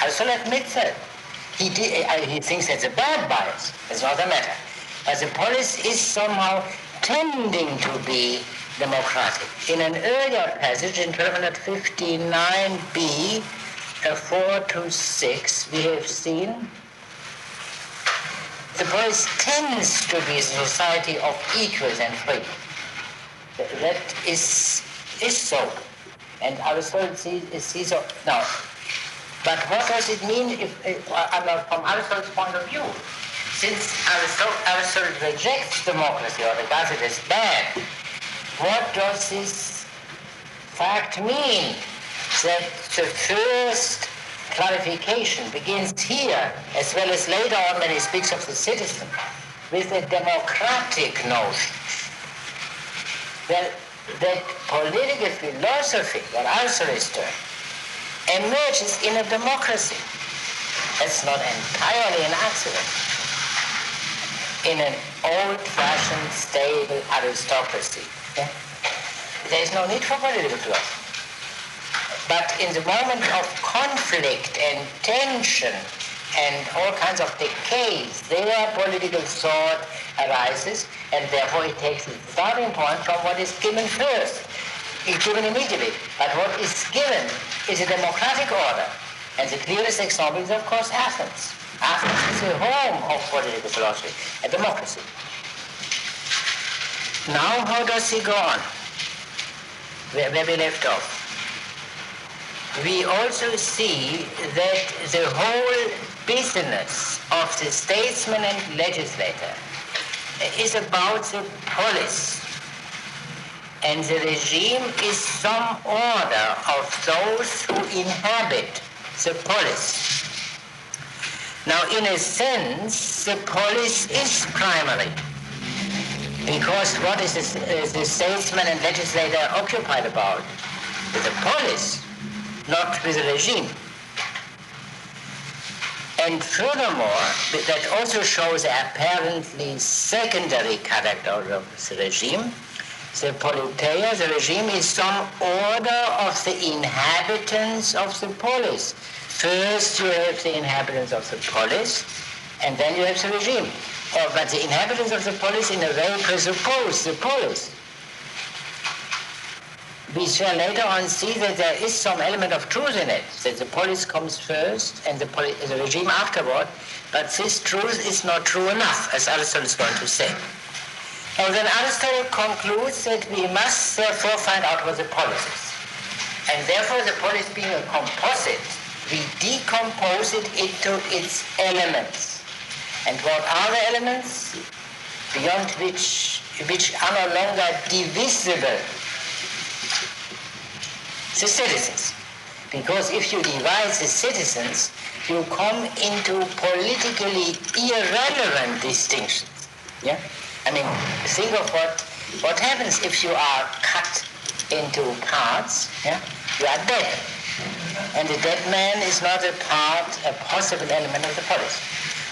Aristotle admits that. He thinks that's a bad bias. That's not the matter. But the polis is somehow tending to be democratic. In an earlier passage, in 1259b, 4 to 6, we have seen the polis tends to be a society of equals and free. That is so. And Aristotle sees so. Now, but what does it mean from Aristotle's point of view? Since Aristotle rejects democracy or regards it as bad, what does this fact mean? That the first clarification begins here, as well as later on when he speaks of the citizen, with a democratic notion. That political philosophy, what Aristotle is doing, emerges in a democracy. That's not entirely an accident. In an old-fashioned, stable aristocracy, there is no need for political philosophy. But in the moment of conflict and tension and all kinds of decays, their political thought arises, and therefore it takes its starting point from what is given first. It's given immediately. But what is given is a democratic order. And the clearest example is, of course, Athens. Athens is the home of political philosophy, a democracy. Now, how does he go on? Where we left off. We also see that the whole business of the statesman and legislator is about the polis. And the regime is some order of those who inhabit the polis. Now, in a sense, the polis is primary, because what is the statesman and legislator occupied about? With the polis, not with the regime. And furthermore, that also shows the apparently secondary character of the regime. The politeia, the regime, is some order of the inhabitants of the polis. First you have the inhabitants of the polis, and then you have the regime. But the inhabitants of the polis in a way presuppose the polis. We shall later on see that there is some element of truth in it, that the polis comes first and the regime afterward, but this truth is not true enough, as Aristotle is going to say. And then Aristotle concludes that we must therefore find out what the polis is. And therefore the polis being a composite, we decompose it into its elements. And what are the elements? Beyond which are no longer divisible. The citizens. Because if you divide the citizens, you come into politically irrelevant distinctions. Yeah? I mean, think of what happens if you are cut into parts. Yeah? You are dead. And the dead man is not a possible element of the polis.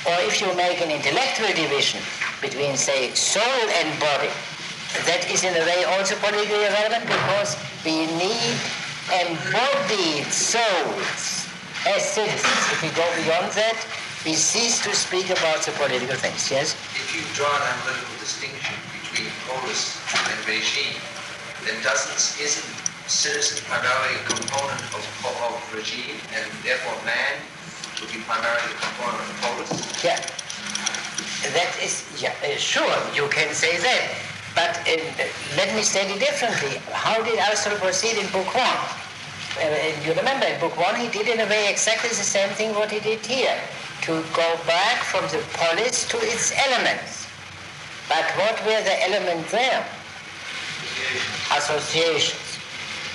Or if you make an intellectual division between, say, soul and body, that is in a way also politically irrelevant, because we need embodied souls as citizens. If we go beyond that, we cease to speak about the political things. Yes? If you draw an analytical distinction between polis and regime, then isn't citizen primarily a component of regime, and therefore man would be primarily a component of polis? Yeah. That is, sure, you can say that. But let me state it differently. How did Aristotle proceed in Book 1? You remember, in Book 1 he did in a way exactly the same thing what he did here, to go back from the polis to its elements. But what were the elements there? Associations.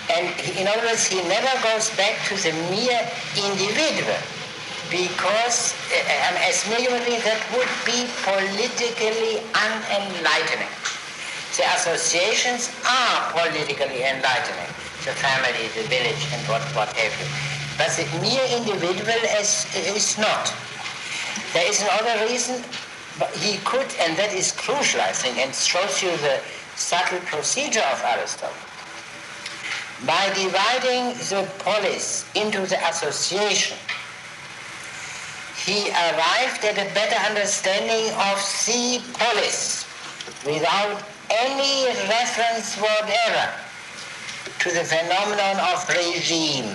And in other words, he never goes back to the mere individual, because as mere human being that would be politically unenlightening. The associations are politically enlightening, the family, the village, and what have you. But the mere individual is not. There is another reason, but he could, and that is crucial, I think, and shows you the subtle procedure of Aristotle. By dividing the polis into the association, he arrived at a better understanding of the polis without any reference whatever to the phenomenon of regime.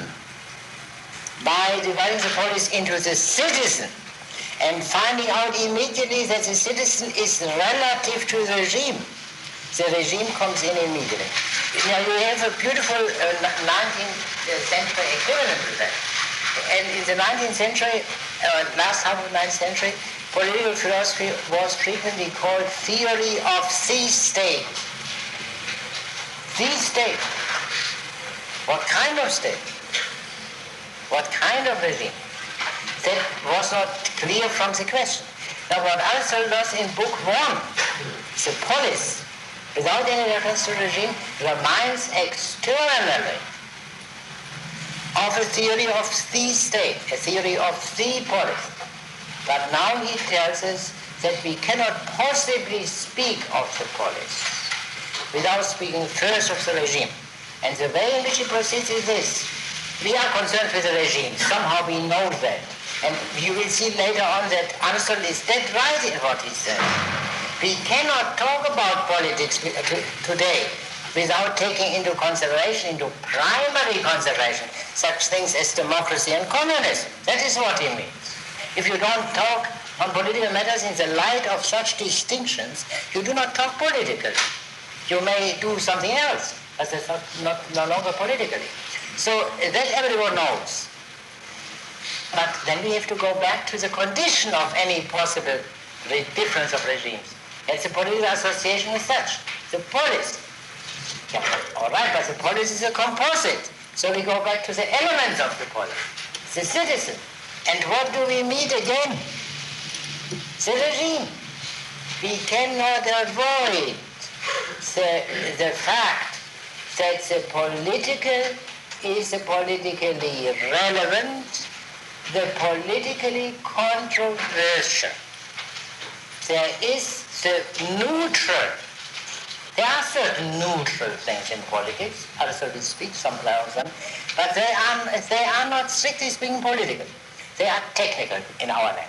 By dividing the polis into the citizen and finding out immediately that the citizen is relative to the regime comes in immediately. Now you have a beautiful 19th century equivalent to that. And in the 19th century, last half of the 19th century, political philosophy was frequently called theory of the state. The state. What kind of state? What kind of regime? That was not clear from the question. Now what Aristotle does in Book 1, the polis, without any reference to regime, reminds externally of a theory of the state, a theory of the polis. But now he tells us that we cannot possibly speak of the polis without speaking first of the regime. And the way in which he proceeds is this. We are concerned with the regime. Somehow we know that. And you will see later on that Aristotle is dead right in what he says. We cannot talk about politics today without taking into consideration, into primary consideration, such things as democracy and communism. That is what he means. If you don't talk on political matters in the light of such distinctions, you do not talk politically. You may do something else, but it's no longer politically. So that everyone knows. But then we have to go back to the condition of any possible difference of regimes. That's a political association as such. The polis. Yeah, all right, but the polis is a composite. So we go back to the elements of the polis. The citizen. And what do we meet again? The regime. We cannot avoid the fact that the political is the politically relevant, the politically controversial. There is the neutral. There are certain neutral things in politics, Aristotle speaks some of them, but they are not strictly speaking political. They are technical in our language.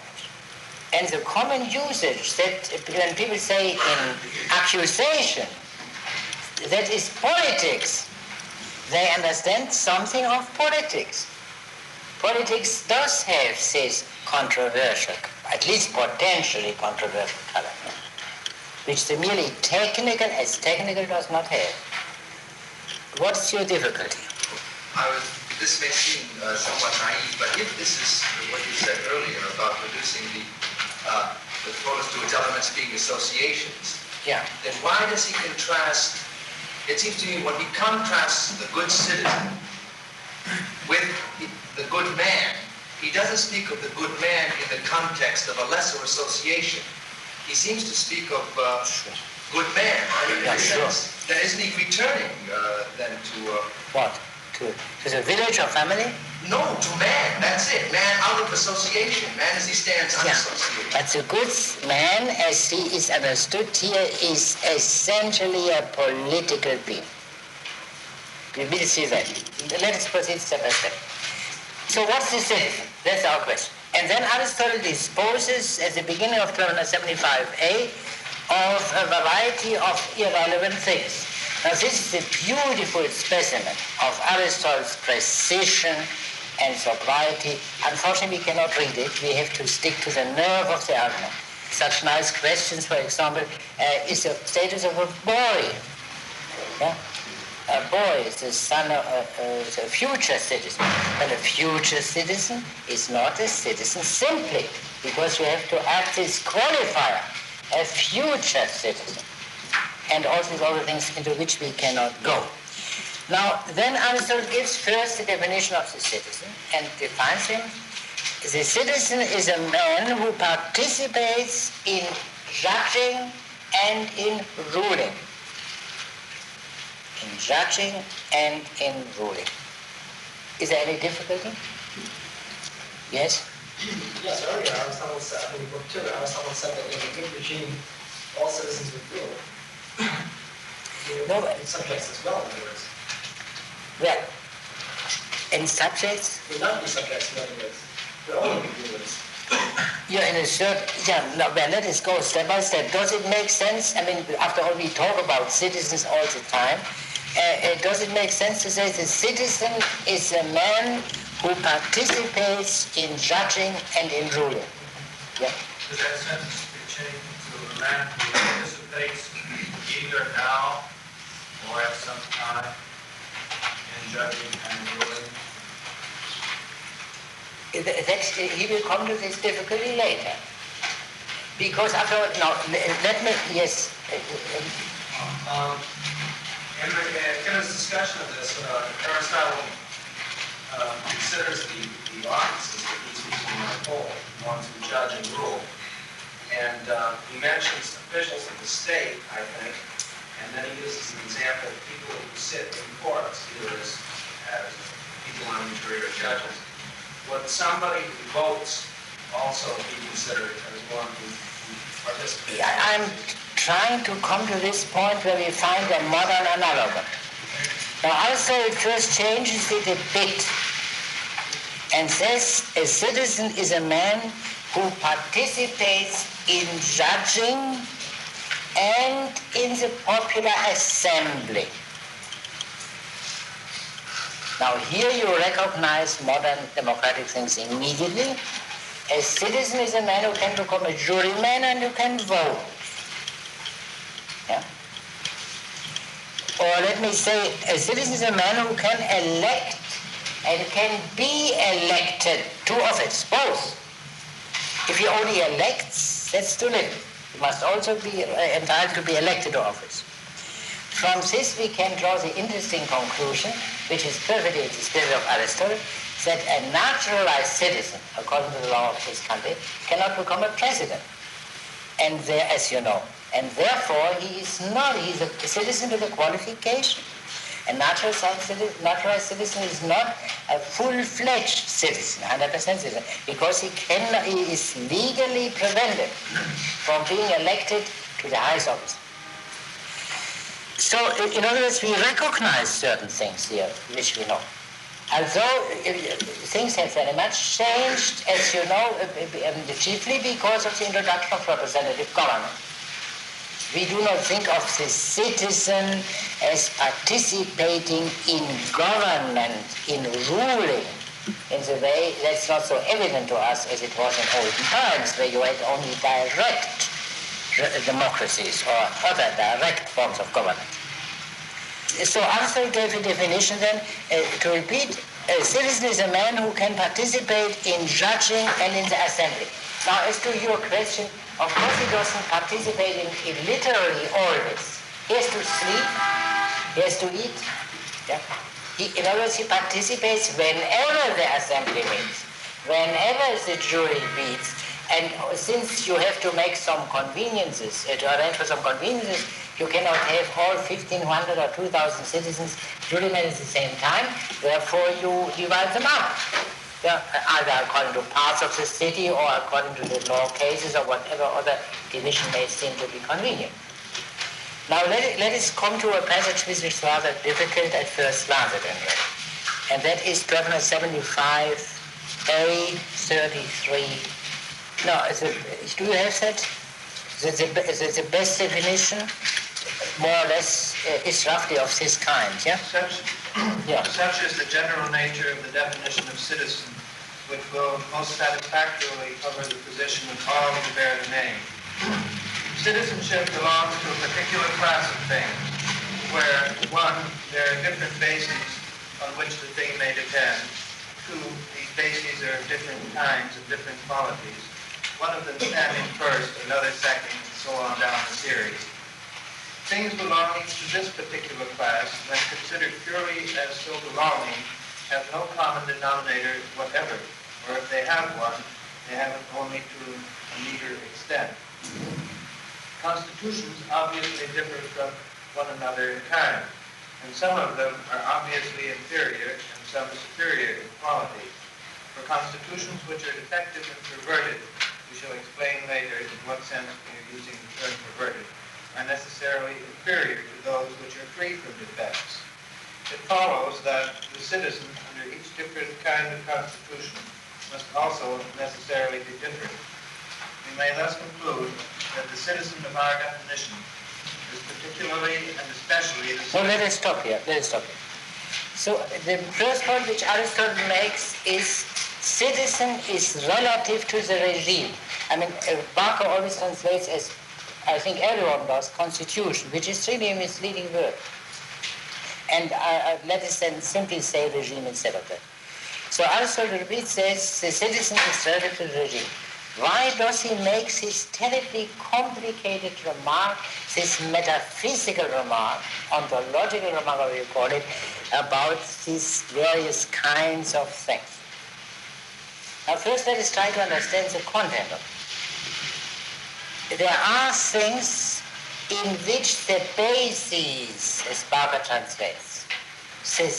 And the common usage that when people say in accusation, that is politics, they understand something of politics. Politics does have this controversial, at least potentially controversial character, which the merely technical as technical does not have. What's your difficulty? This may seem somewhat naive, but if this is what you said earlier about reducing the polis to its elements being associations, then why does he contrast? It seems to me when he contrasts the good citizen with the good man, he doesn't speak of the good man in the context of a lesser association. He seems to speak of good man. Then isn't he returning then to... what? To the village or family? No, to man. That's it. Man out of association. Man as he stands unassociated. But the good man, as he is understood here, is essentially a political being. We will see that. Let us proceed step by step. So what's the citizen? That's our question. And then Aristotle disposes at the beginning of 1275a of a variety of irrelevant things. Now this is a beautiful specimen of Aristotle's precision and sobriety. Unfortunately, we cannot read it. We have to stick to the nerve of the argument. Such nice questions, for example, is the status of a boy. Yeah? A boy is the son of a future citizen. But a future citizen is not a citizen simply because we have to add this qualifier, a future citizen. And all these other things into which we cannot go. Now, then Aristotle gives first the definition of the citizen and defines him. The citizen is a man who participates in judging and in ruling. In judging and in ruling. Is there any difficulty? Yes? Yes, earlier Aristotle said, in book 2, Aristotle said that in a good regime, all citizens would rule. No, but subjects as well, in other words. Well, in subjects? Would not be subjects, in other words. Would only be rulers. Yeah, in a certain, well, let us go step by step. Does it make sense? I mean, after all, we talk about citizens all the time. Does it make sense to say the citizen is a man who participates in judging and in ruling? Yeah? Does that sentence be changed to a man who participates either now or at some time in judging and ruling? He will come to this difficulty later. Because after all, now, let me, yes. In his discussion of this, Aristotle considers the offices that these people might hold, ones who judge and rule. And he mentions officials of the state, I think, and then he uses an example of people who sit in courts, either as people on the jury or judges. Would somebody who votes also be considered as one who participates? I'm trying to come to this point where we find a modern analogy. Now, Aristotle first changes it a bit and says a citizen is a man who participates in judging and in the popular assembly. Now here you recognize modern democratic things immediately. A citizen is a man who can become a juryman and who can vote. Yeah? Or let me say, a citizen is a man who can elect and can be elected to office, both. If he only elects, that's too little. You must also be entitled to be elected to office. From this we can draw the interesting conclusion, which is perfectly in the spirit of Aristotle, that a naturalized citizen, according to the law of his country, cannot become a president. And there, as you know, and therefore he's a citizen with a qualification. A naturalized citizen is not a full-fledged citizen, 100% citizen, because he is legally prevented from being elected to the highest office. So, in other words, we recognize certain things here, which we know. Although things have very much changed, as you know, chiefly because of the introduction of representative government. We do not think of the citizen as participating in government, in ruling, in the way that's not so evident to us as it was in olden times, where you had only direct democracies or other direct forms of government. So Aristotle gave a definition then, to repeat, a citizen is a man who can participate in judging and in the assembly. Now, as to your question, of course he doesn't participate in literally always. He has to sleep, he has to eat. Yeah? In other words, he participates whenever the assembly meets, whenever the jury meets, and since you have to make some conveniences, to arrange for some conveniences, you cannot have all 1,500 or 2,000 citizens jurymen at the same time, therefore you divide them up. Yeah, either according to parts of the city or according to the law cases or whatever other division may seem to be convenient. Now let us come to a passage which is rather difficult at first glance anyway. And that is 1275a 33. No, do you have that? The best definition, more or less, is roughly of this kind, yeah? Such is the general nature of the definition of citizen, which will most satisfactorily cover the position of all who bear the name. Citizenship belongs to a particular class of things, where, one, there are different bases on which the thing may depend. Two, these bases are of different kinds and different qualities. One of them standing first, another second, and so on down the series. Things belonging to this particular class, when considered purely as so belonging, have no common denominator whatever, or if they have one, they have it only to a meager extent. Constitutions obviously differ from one another in kind, and some of them are obviously inferior and some superior in quality. For constitutions which are defective and perverted, we shall explain later in what sense we are using the term perverted, are necessarily inferior to those which are free from defects. It follows that the citizen under each different kind of constitution must also necessarily be different. We may thus conclude that the citizen of our definition is particularly and especially the citizen... Let us stop here. So the first point which Aristotle makes is citizen is relative to the regime. I mean, Barker always translates as, I think everyone does, constitution, which is really a misleading word. And let us then simply say regime instead of that. So Aristotle says the citizen is relative to the regime. Why does he make this terribly complicated remark, this metaphysical remark, ontological remark, whatever you call it, about these various kinds of things? Now first let us try to understand the content of it. There are things in which the bases, as Barker translates, the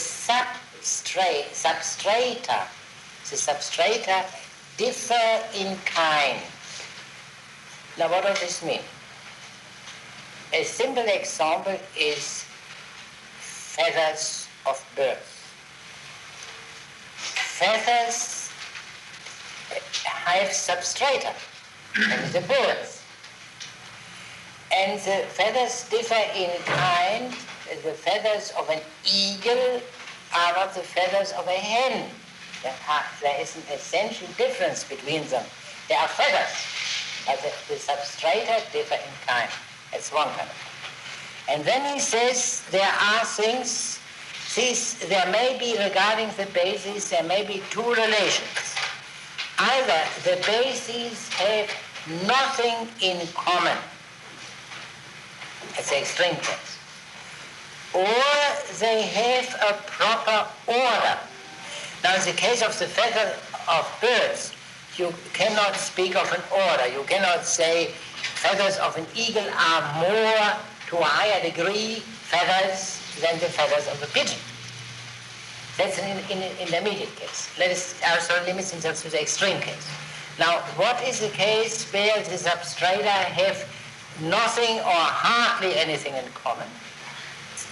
substrata differ in kind. Now what does this mean? A simple example is feathers of birds. Feathers have substrata, and the birds. And the feathers differ in kind. The feathers of an eagle are not the feathers of a hen. There is an essential difference between them. They are feathers, but the substrata differ in kind. That's one kind of thing. And then he says there are things, there may be regarding the bases, there may be two relations. Either the bases have nothing in common. It's the extreme case. Or they have a proper order. Now, in the case of the feather of birds, you cannot speak of an order. You cannot say feathers of an eagle are more, to a higher degree, feathers than the feathers of a pigeon. That's an intermediate case. Aristotle limits himself to the extreme case. Now, what is the case where the substrata have nothing or hardly anything in common?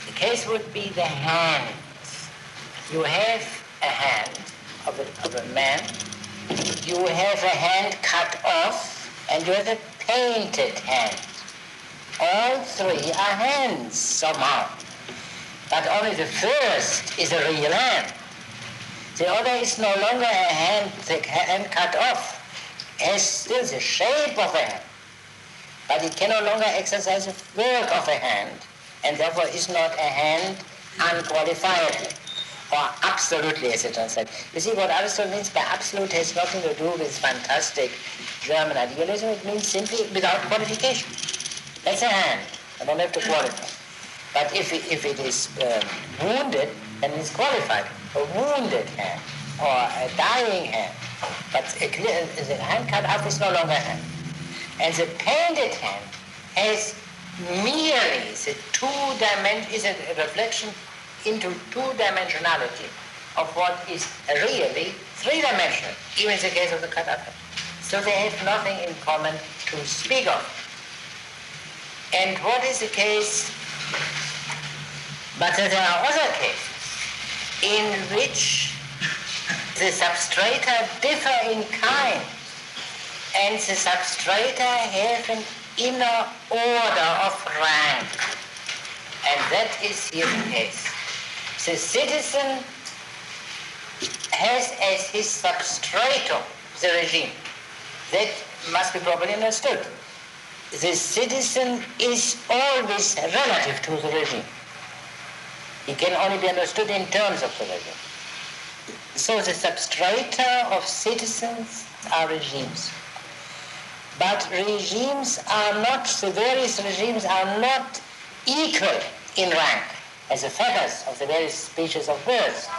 The case would be the hand. You have a hand of a man, you have a hand cut off, and you have a painted hand. All three are hands somehow. But only the first is a real hand. The other is no longer a hand, the hand cut off. It has still the shape of a hand, but it can no longer exercise the work of a hand, and therefore is not a hand unqualifiedly, or absolutely, as it translates. You see, what Aristotle means by absolute has nothing to do with fantastic German idealism. It means simply without qualification. That's a hand. I don't have to qualify. But if it is wounded, then it's qualified. A wounded hand, or a dying hand. But the hand cut off is no longer a hand. And the painted hand has merely the is a reflection into two-dimensionality of what is really three-dimensional, even in the case of the cut off hand. So they have nothing in common to speak of. And what is the case? But there are other cases in which the substrata differ in kind, and the substrata have an inner order of rank. And that is here the case. The citizen has as his substratum the regime. That must be properly understood. The citizen is always relative to the regime. He can only be understood in terms of the regime. So the substrata of citizens are regimes. But regimes are not, the various regimes are not equal in rank as the feathers of the various species of birds,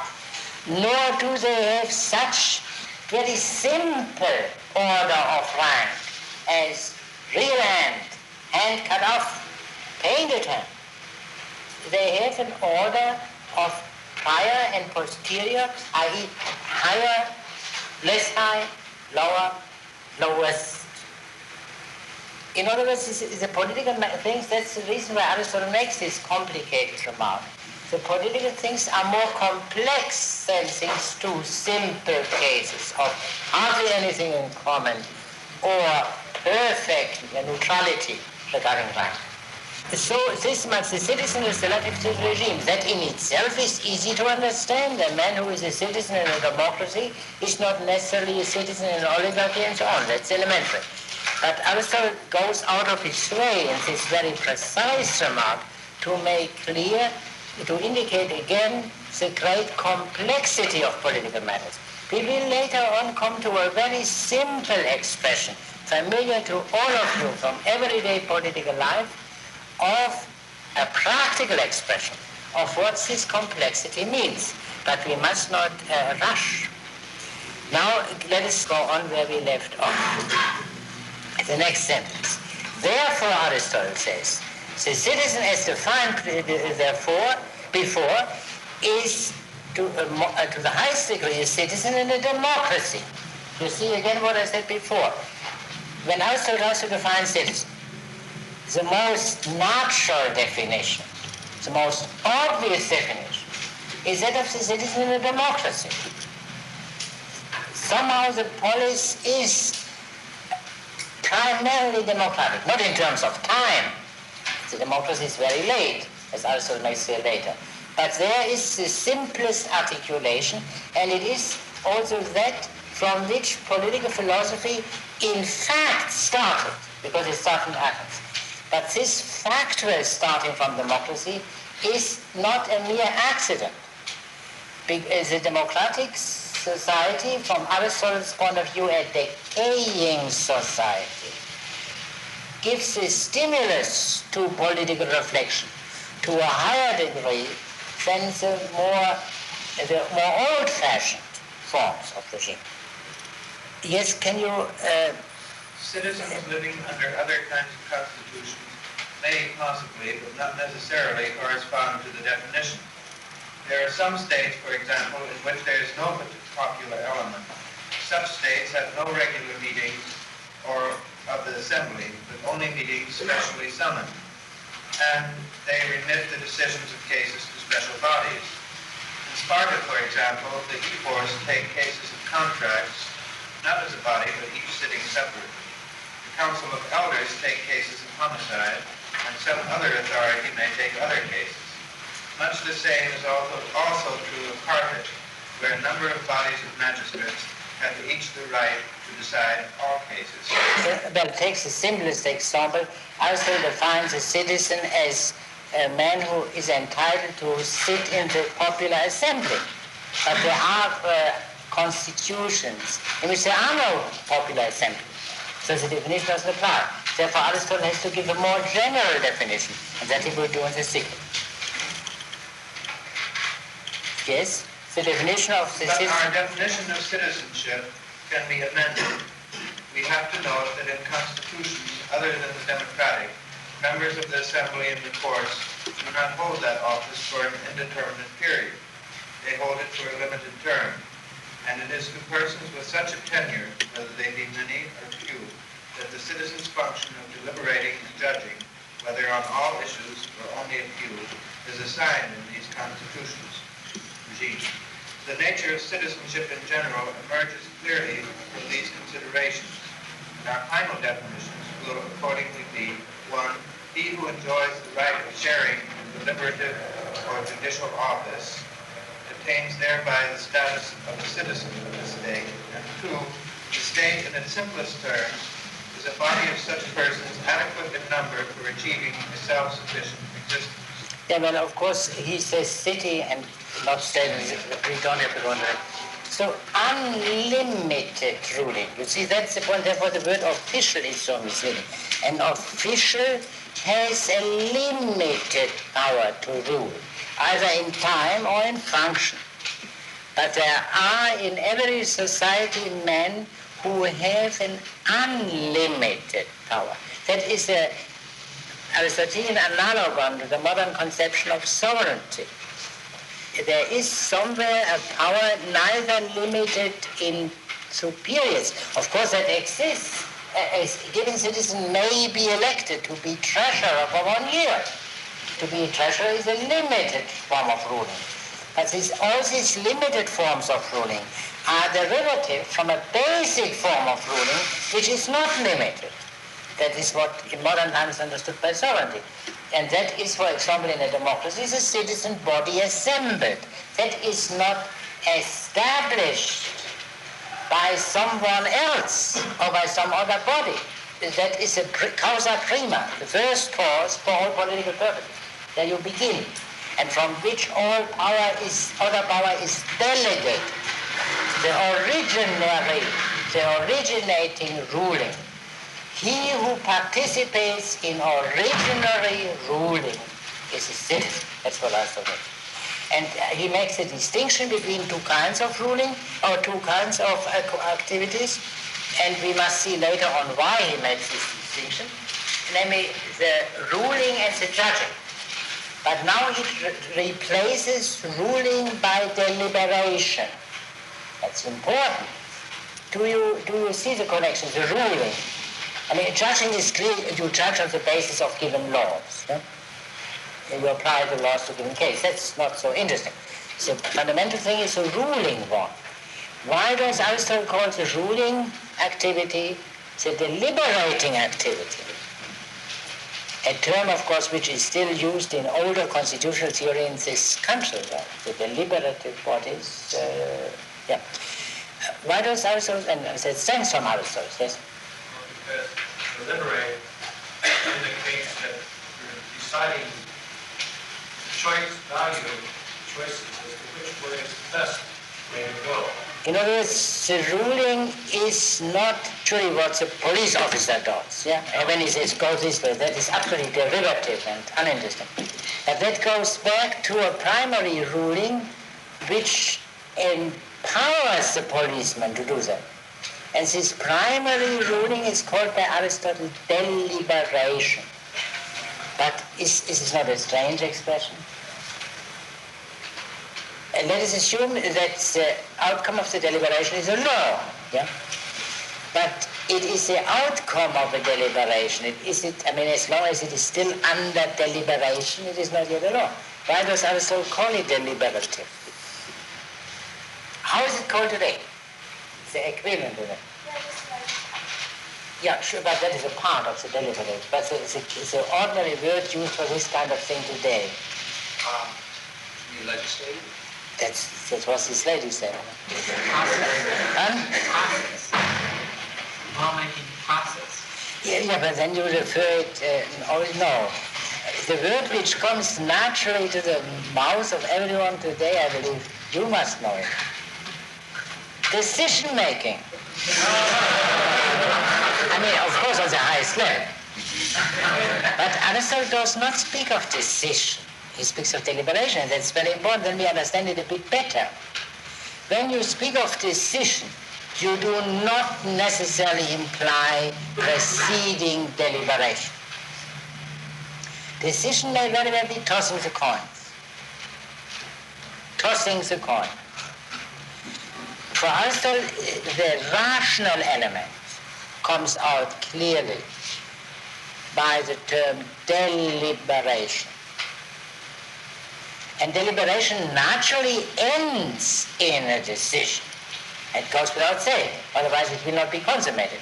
nor do they have such very simple order of rank as real hand cut off, painted hand. They have an order of prior and posterior, i.e. higher, less high, lower, lowest. In other words, the political things, that's the reason why Aristotle makes this complicated remark. The political things are more complex than these two simple cases of hardly anything in common or perfect neutrality regarding rank. So this much, the citizen is relative to the regime. That in itself is easy to understand. A man who is a citizen in a democracy is not necessarily a citizen in an oligarchy and so on. That's elementary. But Aristotle goes out of his way in this very precise remark to make clear, to indicate again the great complexity of political matters. We will later on come to a very simple expression, familiar to all of you from everyday political life, of a practical expression of what this complexity means. But we must not rush. Now let us go on where we left off. The next sentence. Therefore, Aristotle says, the citizen as defined therefore before is to the highest degree a citizen in a democracy. You see again what I said before. When Aristotle tries to define citizen, the most natural definition, the most obvious definition, is that of the citizen in a democracy. Somehow the polis is primarily democratic, not in terms of time. The democracy is very late, as Aristotle may say later. But there is the simplest articulation, and it is also that from which political philosophy in fact started, because it started in Athens. But this factual starting from democracy is not a mere accident. The democratic society, from Aristotle's point of view, a decaying society, gives a stimulus to political reflection to a higher degree than the more old-fashioned forms of regime. Yes, can you... Citizens living under other kinds of constitutions may possibly, but not necessarily, correspond to the definition. There are some states, for example, in which there is no popular element. Such states have no regular meetings of the assembly, but only meetings specially summoned. And they remit the decisions of cases to special bodies. In Sparta, for example, the ephors take cases of contracts, not as a body, but each sitting separately. The Council of Elders take cases of homicide, and some other authority may take other cases. Much the same is also true of Carthage, where a number of bodies of magistrates have each the right to decide all cases. Well, take the simplest example. Aristotle defines a citizen as a man who is entitled to sit in the popular assembly. But there are constitutions in which there are no popular assembly. So the definition doesn't apply. Therefore, Aristotle has to give a more general definition, and that he will do in the sequel. Yes? The definition of the citizen... Our definition of citizenship can be amended. We have to note that in constitutions other than the democratic, members of the assembly and the courts do not hold that office for an indeterminate period. They hold it for a limited term. And it is to persons with such a tenure, whether they be many or few, that the citizen's function of deliberating and judging, whether on all issues or only a few, is assigned in these constitutions. Regimes. The nature of citizenship in general emerges clearly from these considerations. And our final definitions will accordingly be: 1. He who enjoys the right of sharing in deliberative or judicial office obtains thereby the status of a citizen of the state. And 2. The state, in its simplest terms, is a body of such persons adequate in number for achieving a self-sufficient existence. Yeah, well, of course, he says city and not state. We don't have to go into that. So, unlimited ruling. You see, that's the point. Therefore, the word official is so misleading. An official has a limited power to rule, either in time or in function. But there are in every society men who have an unlimited power. That is the Aristotelian analogon to the modern conception of sovereignty. There is somewhere a power neither limited into periods. Of course, that exists. A given citizen may be elected to be treasurer for 1 year. To be a treasurer is a limited form of ruling. But all these limited forms of ruling are derivative from a basic form of ruling which is not limited. That is what in modern times is understood by sovereignty. And that is, for example, in a democracy, is a citizen body assembled. That is not established by someone else or by some other body. That is a causa prima, the first cause for all political purposes. There you begin, and from which all other power is delegated. The originating ruling. He who participates in originary ruling is a citizen. That's what I thought. And he makes a distinction between two kinds of ruling, or two kinds of activities, and we must see later on why he makes this distinction, namely the ruling and the judging. But now he replaces ruling by deliberation. That's important. Do you see the connection, the ruling? I mean, judging is clear. You judge on the basis of given laws. Yeah? You apply the laws to a given case. That's not so interesting. The fundamental thing is the ruling one. Why does Aristotle call the ruling activity the deliberating activity? A term, of course, which is still used in older constitutional theory in this country, the deliberative bodies. Why does Aristotle, and it stems from Aristotle, yes? Because deliberate indicates that you're deciding value choices as to which way is the best way to go. In other words, the ruling is not truly what the police officer does. Yeah? And when he says go this way, that is absolutely derivative and uninteresting. But that goes back to a primary ruling which empowers the policeman to do that. And this primary ruling is called by Aristotle deliberation. But is this not a strange expression? And let us assume that the outcome of the deliberation is a law. Yeah? But it is the outcome of a deliberation. As long as it is still under deliberation, it is not yet a law. Why does Aristotle call it deliberative? How is it called today? It's the equivalent of it. Yeah, sure, but that is a part of the deliberative. But it's an ordinary word used for this kind of thing today. Legislative? That's what this lady said. Lawmaking process. Yeah, but then you refer it, no. The word which comes naturally to the mouth of everyone today, I believe, you must know it. Decision making. Of course, on the highest level. But Aristotle does not speak of decision. He speaks of deliberation, and that's very important. Then we understand it a bit better. When you speak of decision, you do not necessarily imply preceding deliberation. Decision may very well be tossing the coins. Tossing the coin. For Aristotle, the rational element comes out clearly by the term deliberation. And deliberation naturally ends in a decision. It goes without saying, otherwise it will not be consummated.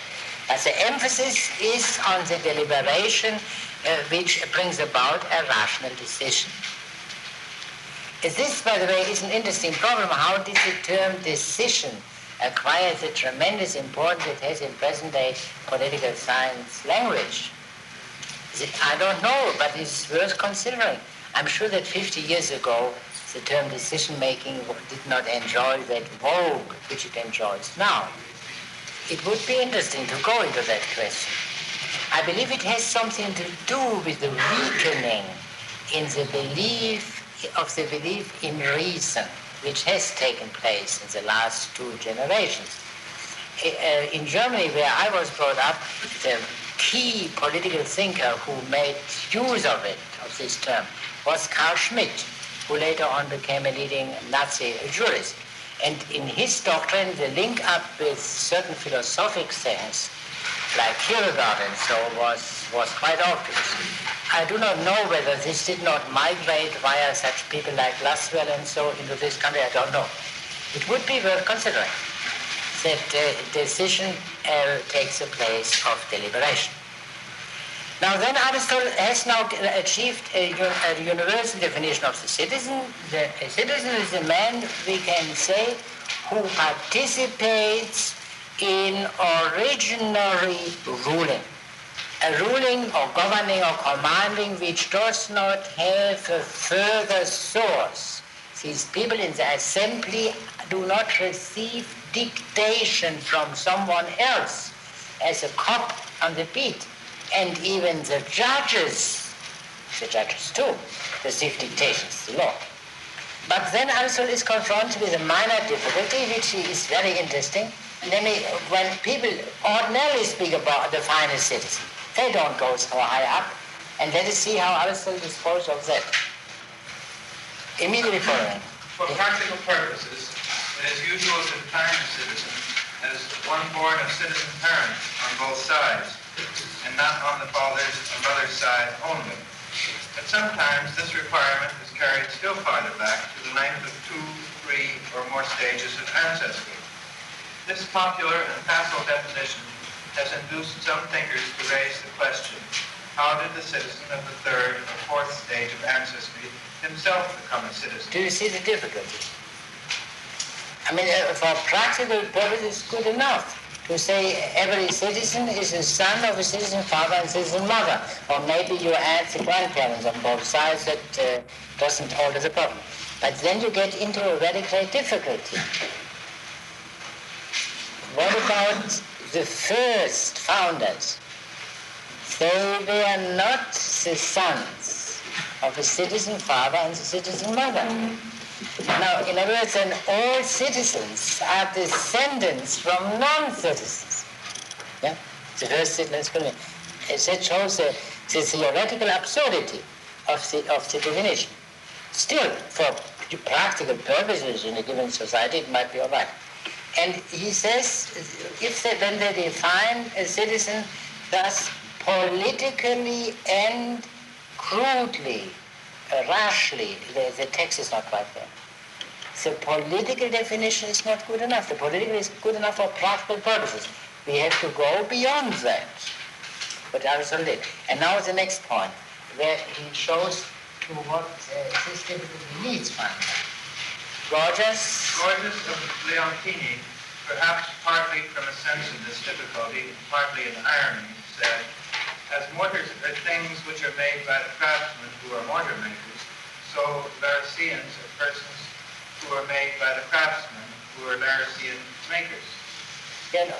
But the emphasis is on the deliberation which brings about a rational decision. This, by the way, is an interesting problem. How did the term decision acquire the tremendous importance it has in present-day political science language? I don't know, but it's worth considering. I'm sure that 50 years ago, the term decision-making did not enjoy that vogue which it enjoys now. It would be interesting to go into that question. I believe it has something to do with the weakening in the belief in reason, which has taken place in the last 2 generations. In Germany, where I was brought up, the key political thinker who made use of this term, was Carl Schmitt, who later on became a leading Nazi jurist. And in his doctrine, the link up with certain philosophic things, like Kierkegaard and so, was quite obvious. I do not know whether this did not migrate via such people like Laswell and so into this country. I don't know. It would be worth considering that decision takes the place of deliberation. Now then, Aristotle has now achieved a universal definition of the citizen. A citizen is a man, we can say, who participates in originary ruling. A ruling or governing or commanding which does not have a further source. These people in the assembly do not receive dictation from someone else as a cop on the beat. And even the judges too, receive dictations, the law. But then Aristotle is confronted with a minor difficulty, which is very interesting. Namely, when people ordinarily speak about the finest citizen, they don't go so high up. And let us see how Aristotle disposed of that. Immediately following. For practical purposes, it is usual to define a citizen as one born of citizen parents on both sides, and not on the father's and mother's side only. But sometimes this requirement is carried still farther back to the length of 2, 3, or more stages of ancestry. This popular and facile definition has induced some thinkers to raise the question, how did the citizen of the 3rd or 4th stage of ancestry himself become a citizen? Do you see the difficulty? For practical purposes, it's good enough to say every citizen is a son of a citizen father and citizen mother. Or maybe you add the grandparents on both sides, that doesn't alter the problem. But then you get into a very great difficulty. What about the first founders? They were not the sons of a citizen father and a citizen mother. Now, in other words, then all citizens are descendants from non-citizens. Yeah? The first citizen, that shows the theoretical absurdity of the definition. Still, for practical purposes in a given society, it might be all right. And he says, when they define a citizen thus politically and crudely, rashly, the text is not quite there. The political definition is not good enough. The political is good enough for practical purposes. We have to go beyond that. But Aristotle did. And now the next point, where he shows to what system needs funding. Gorgias of Leontini, perhaps partly from a sense of this difficulty, partly in irony, said, as mortars are things which are made by the craftsmen who are mortar makers, so Larisseans are persons who are made by the craftsmen who are Larissean makers. Yeah,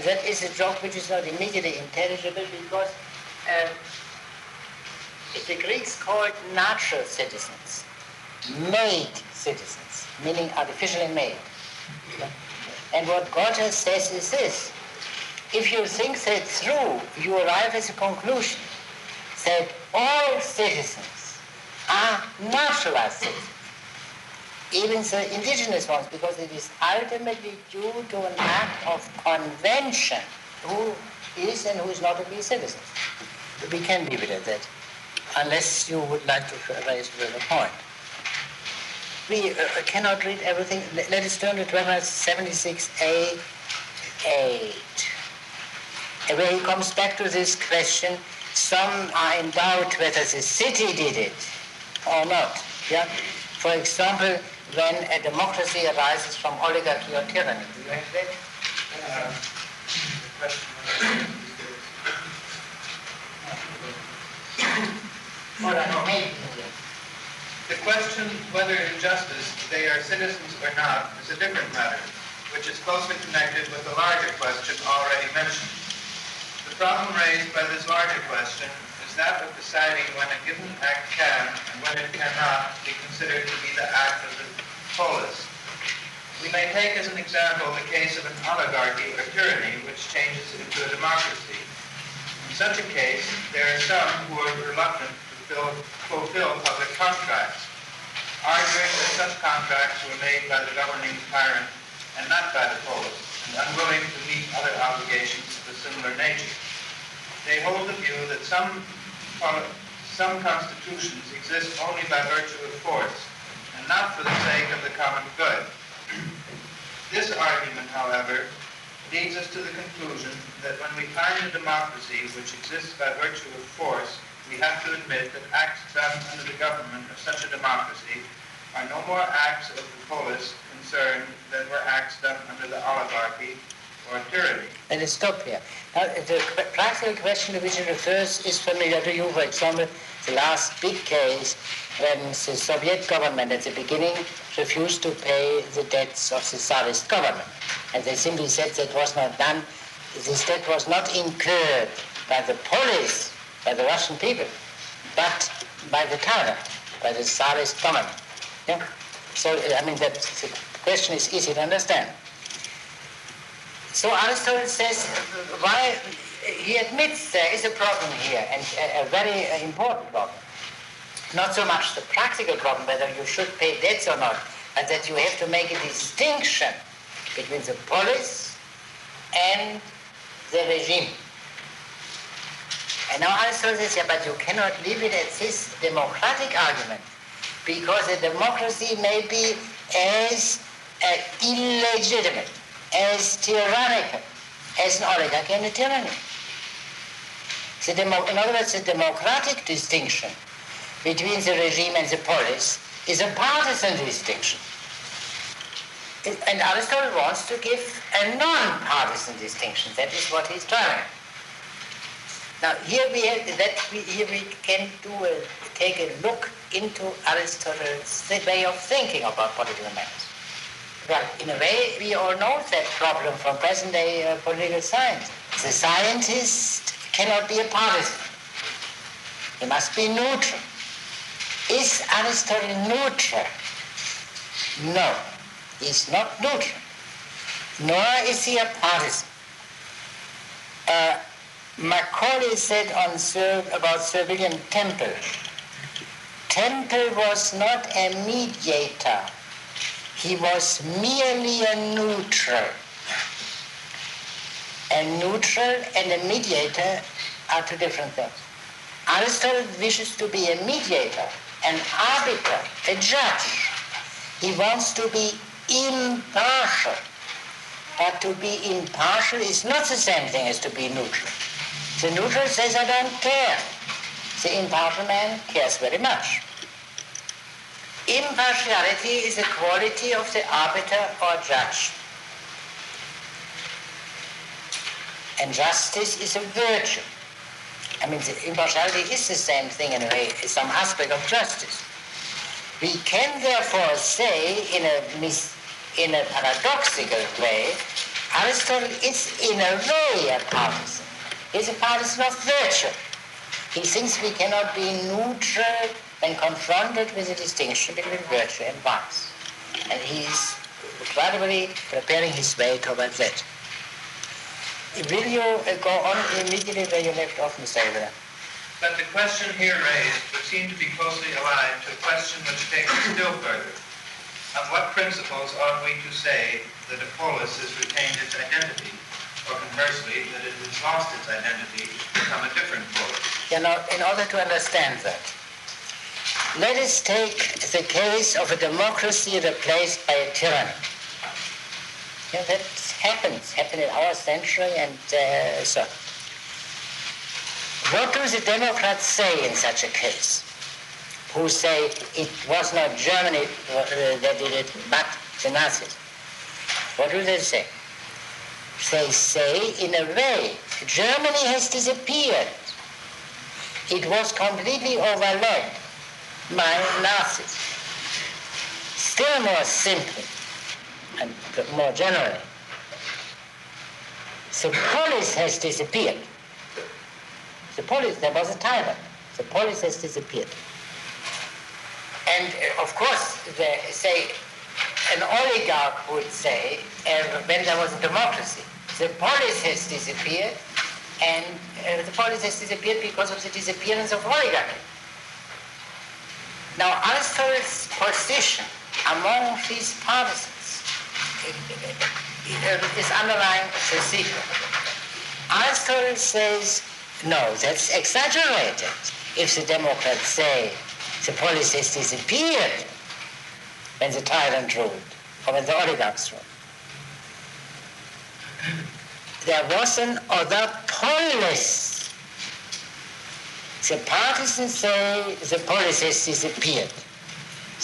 that is a joke which is not immediately intelligible because the Greeks called natural citizens made citizens, meaning artificially made. And what Gorgias says is this: if you think that through, you arrive at the conclusion that all citizens are naturalized citizens, even the indigenous ones, because it is ultimately due to an act of convention who is and who is not to be citizens. We can leave it at that, unless you would like to raise further point. We cannot read everything. Let us turn to 1276a, 8, where he comes back to this question. Some are in doubt whether the city did it or not. Yeah? For example, when a democracy arises from oligarchy or tyranny. Do you have that? The question whether in justice they are citizens or not is a different matter, which is closely connected with the larger question already mentioned. The problem raised by this larger question is that of deciding when a given act can and when it cannot be considered to be the act of the polis. We may take as an example the case of an oligarchy or tyranny which changes into a democracy. In such a case, there are some who are reluctant to fulfill public contracts, arguing that such contracts were made by the governing tyrant and not by the polis, and unwilling to meet other obligations of a similar nature. They hold the view that some constitutions exist only by virtue of force, and not for the sake of the common good. This argument, however, leads us to the conclusion that when we find a democracy which exists by virtue of force, we have to admit that acts done under the government of such a democracy are no more acts of the polis concerned than were acts done under the oligarchy or tyranny. Let us stop here. Now, the practical question to which it refers is familiar to you. For example, the last big case when the Soviet government at the beginning refused to pay the debts of the Tsarist government. And they simply said that was not done, this debt was not incurred by the polis, by the Russian people, but by the tyrant, by the Tsarist government. Yeah? So, I mean, the question is easy to understand. So Aristotle says, why he admits there is a problem here, and a very important problem. Not so much the practical problem, whether you should pay debts or not, but that you have to make a distinction between the polis and the regime. And now Aristotle says, yeah, but you cannot leave it at this democratic argument, because a democracy may be as illegitimate, as tyrannical as an oligarchy and a tyranny. In other words, the democratic distinction between the regime and the polis is a partisan distinction. And Aristotle wants to give a non-partisan distinction. That is what he's trying. Now here we can take a look into Aristotle's way of thinking about political matters. Well, in a way, we all know that problem from present-day political science. The scientist cannot be a partisan. He must be neutral. Is Aristotle neutral? No, he's not neutral. Nor is he a partisan. Macaulay said about Sir William Temple, Temple was not a mediator. He was merely a neutral. A neutral and a mediator are two different things. Aristotle wishes to be a mediator, an arbiter, a judge. He wants to be impartial. But to be impartial is not the same thing as to be neutral. The neutral says, I don't care. The impartial man cares very much. Impartiality is a quality of the arbiter or judge. And justice is a virtue. I mean, the impartiality is the same thing in a way, some aspect of justice. We can therefore say, in a paradoxical way, Aristotle is in a way a partisan. He's a partisan of virtue. He thinks we cannot be neutral when confronted with the distinction between virtue and vice. And he's gradually preparing his way toward that. Will you go on immediately where you left off, Mr. Avery? But the question here raised would seem to be closely allied to a question which takes it still further. On what principles ought we to say that a polis has retained its identity, or conversely, that it has lost its identity to become a different polis? You know, in order to understand that, let us take the case of a democracy replaced by a tyranny. Yeah, that happened in our century, and so. What do the Democrats say in such a case? Who say it was not Germany that did it, but the Nazis? What do they say? They say, in a way, Germany has disappeared. It was completely overlaid by Nazis. Still more simply, and more generally, the polis has disappeared. The polis, there was a tyrant. The polis has disappeared. And of course, say, an oligarch would say, when there was a democracy, the polis has disappeared, and the polis has disappeared because of the disappearance of oligarchy. Now, Aristotle's position among these partisans is underlying the secret. Aristotle says, no, that's exaggerated. If the Democrats say the polis has disappeared when the tyrant ruled, or when the oligarchs ruled. There was an other polis. The partisans say the polis has disappeared.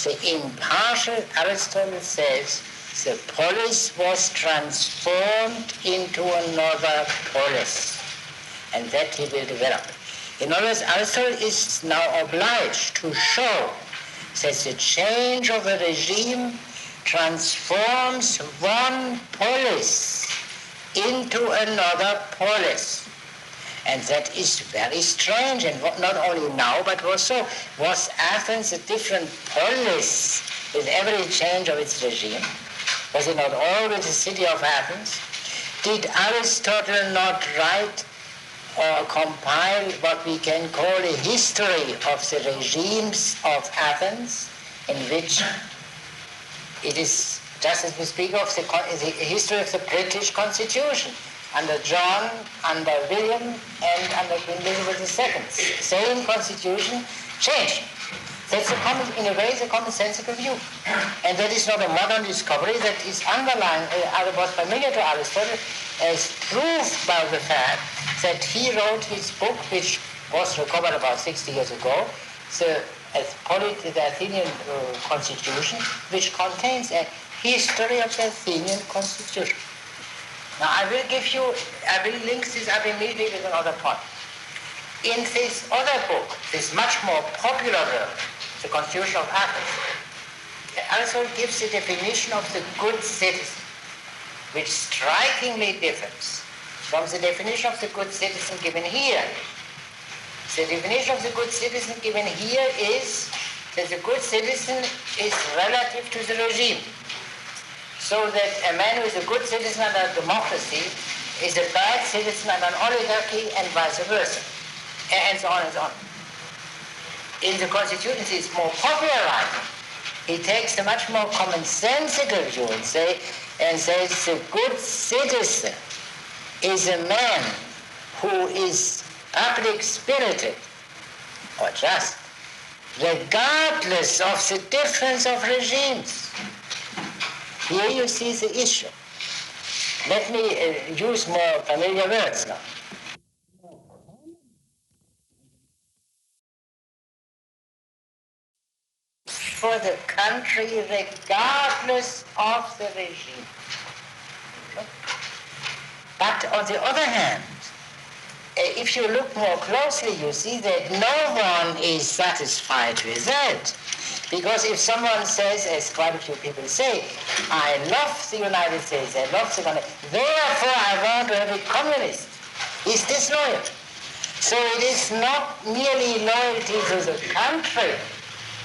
The impartial Aristotle says the polis was transformed into another polis, and that he will develop. In other words, Aristotle is now obliged to show that the change of a regime transforms one polis into another polis. And that is very strange, and not only now, but also, was Athens a different polis with every change of its regime? Was it not always the city of Athens? Did Aristotle not write or compile what we can call a history of the regimes of Athens, in which it is, just as we speak of the history of the British Constitution, under John, under William, and under Queen Elizabeth II. Same constitution changed. That's in a way, the commonsensical view. And that is not a modern discovery, that is underlying, was familiar to Aristotle, as proved by the fact that he wrote his book, which was recovered about 60 years ago, the Athenian Constitution, which contains a history of the Athenian Constitution. Now I will link this up immediately with another point. In this other book, this much more popular work, the Constitution of Athens, Aristotle gives a definition of the good citizen, which strikingly differs from the definition of the good citizen given here. The definition of the good citizen given here is that the good citizen is relative to the regime. So that a man who is a good citizen under a democracy is a bad citizen under an oligarchy and vice versa, and so on and so on. In the Constitution, it's more popularized. He takes a much more commonsensical view and says the good citizen is a man who is public spirited or just, regardless of the difference of regimes. Here you see the issue. Let me use more familiar words now. For the country, regardless of the regime. But on the other hand, if you look more closely, you see that no one is satisfied with that. Because if someone says, as quite a few people say, I love the United States, I love the country, therefore I want to have a communist, he's disloyal. So it is not merely loyalty to the country,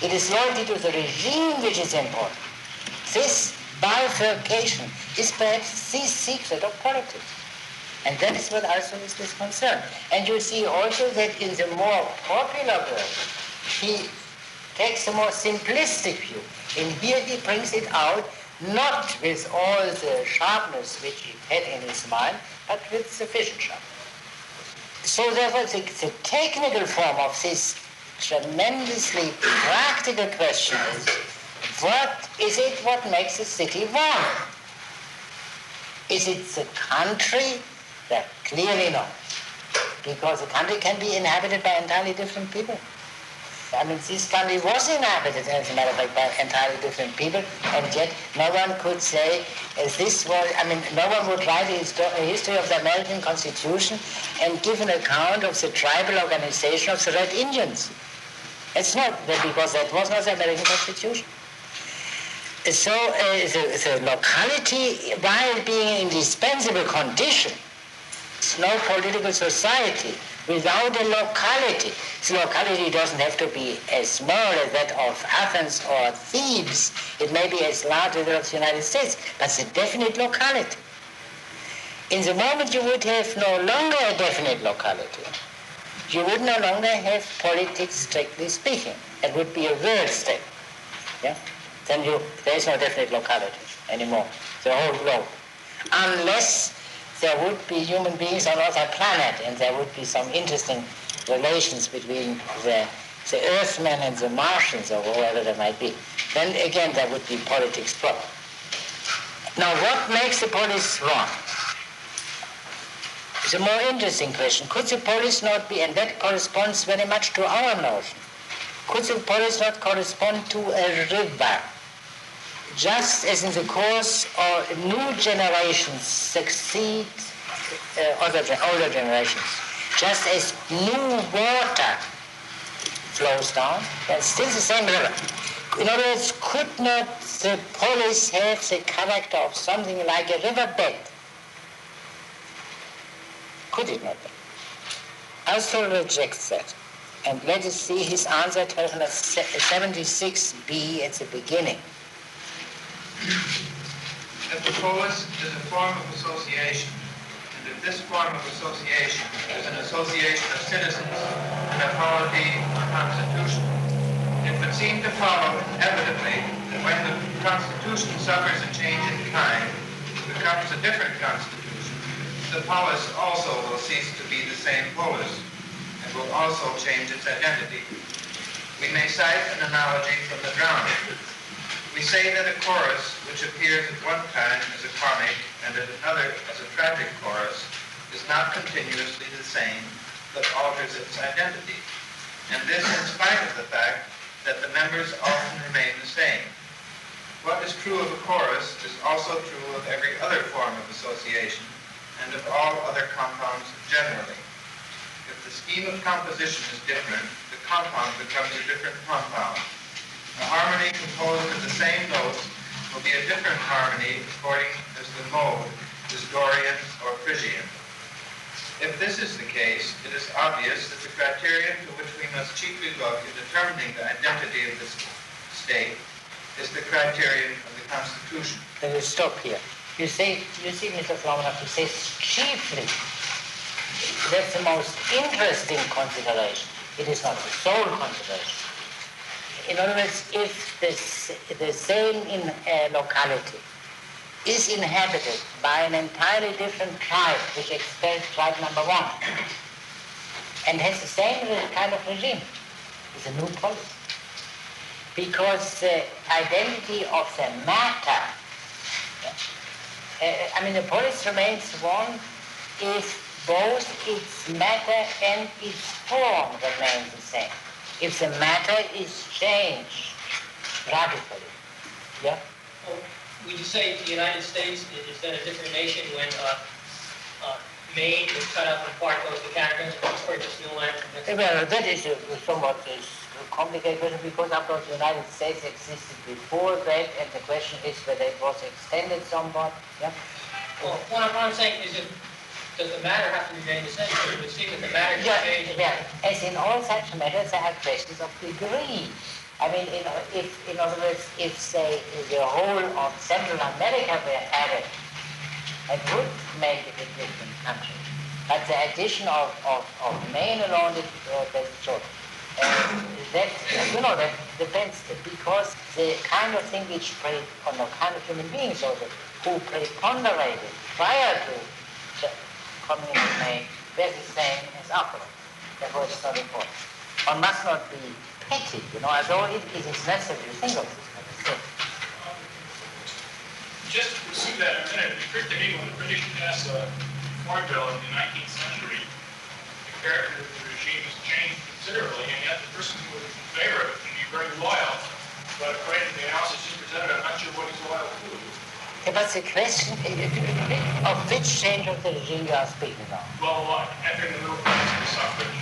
it is loyalty to the regime which is important. This bifurcation is perhaps the secret of politics. And that is what Aristotle is concerned. And you see also that in the more popular world, he takes a more simplistic view. And here he brings it out, not with all the sharpness which he had in his mind, but with sufficient sharpness. So therefore the technical form of this tremendously practical question is, what is it what makes a city one? Is it the country? That clearly not. Because the country can be inhabited by entirely different people. I mean, this country was inhabited, as a matter of fact, by entirely different people, and yet no one could say this was, I mean, no one would write a history of the American Constitution and give an account of the tribal organization of the Red Indians. It's not, because that was not the American Constitution. So the locality, while being an indispensable condition, it's no political society without a locality. The locality doesn't have to be as small as that of Athens or Thebes. It may be as large as that of the United States, but it's a definite locality. In the moment you would have no longer a definite locality, you would no longer have politics strictly speaking. It would be a world state. Yeah? Then there is no definite locality anymore, the whole globe. Unless there would be human beings on another planet, and there would be some interesting relations between the Earthmen and the Martians, or whoever there might be. Then again, there would be politics proper. Now, what makes the polis wrong? It's a more interesting question. Could the polis not be, and that corresponds very much to our notion, could the polis not correspond to a river? Just as in the course of new generations succeed older generations, just as new water flows down, that's still the same river. In other words, could not the polis have the character of something like a riverbed? Could it not be? Aristotle rejects that. And let us see his answer, 1276b at the beginning. If the polis is a form of association, and if this form of association is an association of citizens in a polity or constitution, it would seem to follow inevitably that when the constitution suffers a change in kind, becomes a different constitution, the polis also will cease to be the same polis, and will also change its identity. We may cite an analogy from the drama. We say that a chorus, which appears at one time as a comic and at another as a tragic chorus, is not continuously the same, but alters its identity. And this in spite of the fact that the members often remain the same. What is true of a chorus is also true of every other form of association and of all other compounds generally. If the scheme of composition is different, the compound becomes a different compound. A harmony composed of the same notes will be a different harmony according as the mode is Dorian or Phrygian. If this is the case, it is obvious that the criterion to which we must chiefly look in determining the identity of this state is the criterion of the Constitution. Let me stop here. You see, Mr. Flomanoff, he says chiefly. That's the most interesting consideration. It is not the sole consideration. In other words, if the same in a locality is inhabited by an entirely different tribe, which expels tribe number one, and has the same kind of regime, it's a new policy. Because the identity of the matter, the policy remains one if both its matter and its form remain the same. If the matter is changed radically, yeah? Would you say the United States is then a different nation when Maine is cut up and part goes to Canada and it's purchased new land? Well, that is a somewhat complicated question because, of course, the United States existed before that, and the question is whether it was extended somewhat. Yeah. Well, what I'm saying is, does the matter have to remain the same? It would seem that the matter can change. Yeah, as in all such matters, there are questions of degree. In other words, if, say, the whole of Central America were added, it would make it a different country. But the addition of Maine alone is that's short. That depends, because the kind of thing which kind of human beings also, who preponderated prior to the coming of Maine, were the same as afterwards. Therefore, it's not important. One must not be petty, although it is necessary to think of this kind of thing. Just to pursue that a minute, it occurred to me when the British passed a Reform Bill in the 19th century, the character of the regime has changed considerably, and yet the person who was in favor of it can be very loyal. But according to the analysis you presented, I'm not sure what he's loyal to. Yeah, but the question of which change of the regime you are speaking now? Well, entering the middle class and the suffrage,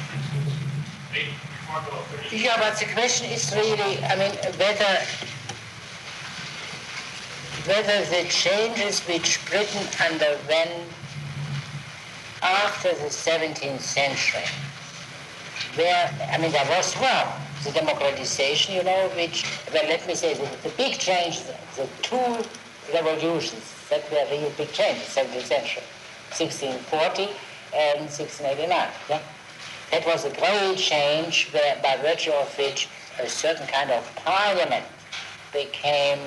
the Reform Bill of 30. Yeah, but the question is really, whether the changes which Britain underwent after the 17th century, there was one, the democratization, which, let me say, the big change, the two revolutions that were real big changes in the 17th century, 1640 and 1689. Yeah? That was a great change by virtue of which a certain kind of parliament became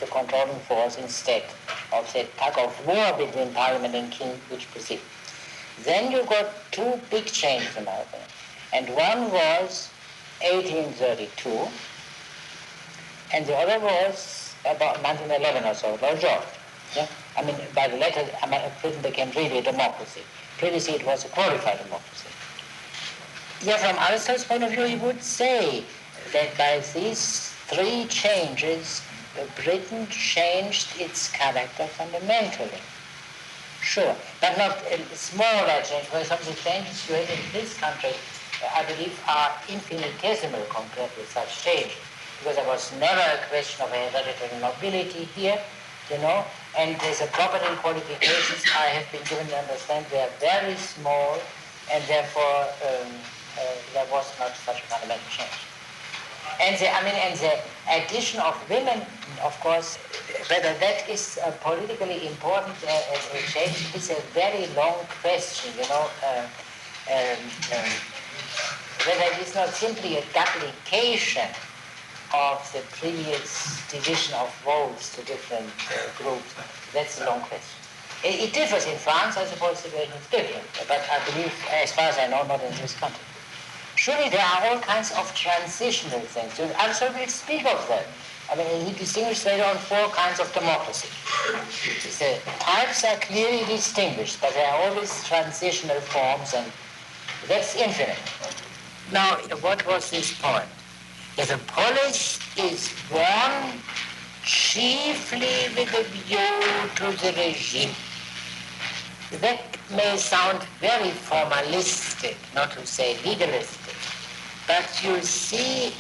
the controlling force instead of the tug of war between parliament and king which proceeded. Then you got two big changes in America, and one was 1832, and the other was about 1911 or so, Lord George. Yeah? By the latter, Britain became really a democracy. Previously, it was a qualified democracy. Yeah, from Aristotle's point of view, he would say that by these three changes, Britain changed its character fundamentally. Sure, but not a smaller change. For example, the changes you have in this country, I believe, are infinitesimal compared with such change, because there was never a question of hereditary nobility here, and there's a property qualifications I have been given to understand they are very small, and therefore there was not such a fundamental change. And the addition of women, of course, whether that is politically important change is a very long question, whether it is not simply a duplication of the previous division of votes to different groups. That's a long question. It differs in France, I suppose the situation is different, but I believe, as far as I know, not in this country. Surely there are all kinds of transitional things. Aristotle will speak of that. He distinguished later on four kinds of democracy. The types are clearly distinguished, but there are always transitional forms, and that's infinite. Now, what was this point? That the polis is one chiefly with a view to the regime. That may sound very formalistic, not to say legalistic, but you see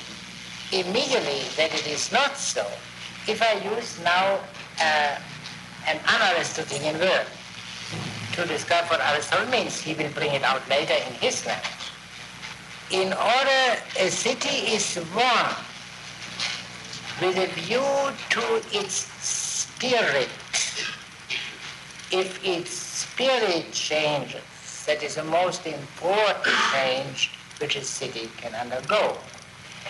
immediately that it is not so if I use now an un-Aristotelian word to describe what Aristotle means. He will bring it out later in his language. In order, a city is won with a view to its spirit. If its spirit changes, that is the most important change which a city can undergo.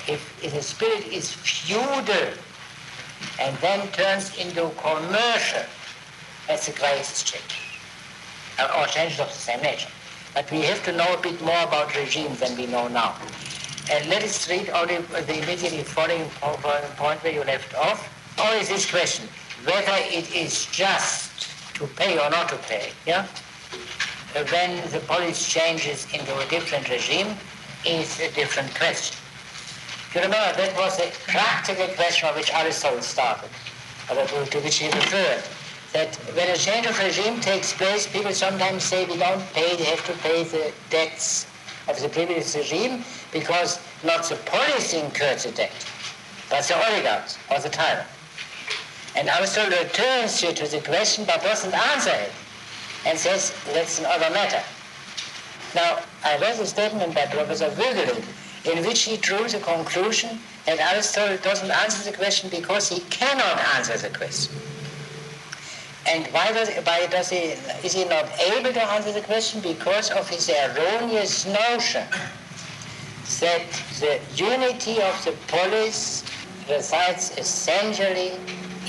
If the spirit is feudal and then turns into commercial, that's the greatest change, or changes of the same nature. But we have to know a bit more about regime than we know now. And let us read only the immediately following point where you left off. Or is this question, whether it is just to pay or not to pay, yeah? When the police changes into a different regime is a different question. You remember that was a practical question on which Aristotle started, or to which he referred. That when a change of regime takes place, people sometimes say we don't pay, they have to pay the debts of the previous regime because not the police incurred the debt, but the oligarchs or the tyrant. And Aristotle returns you to the question but doesn't answer it and says that's another matter. Now, I read a statement by Professor Vögelin in which he drew the conclusion that Aristotle doesn't answer the question because he cannot answer the question. And is he not able to answer the question? Because of his erroneous notion that the unity of the polis resides essentially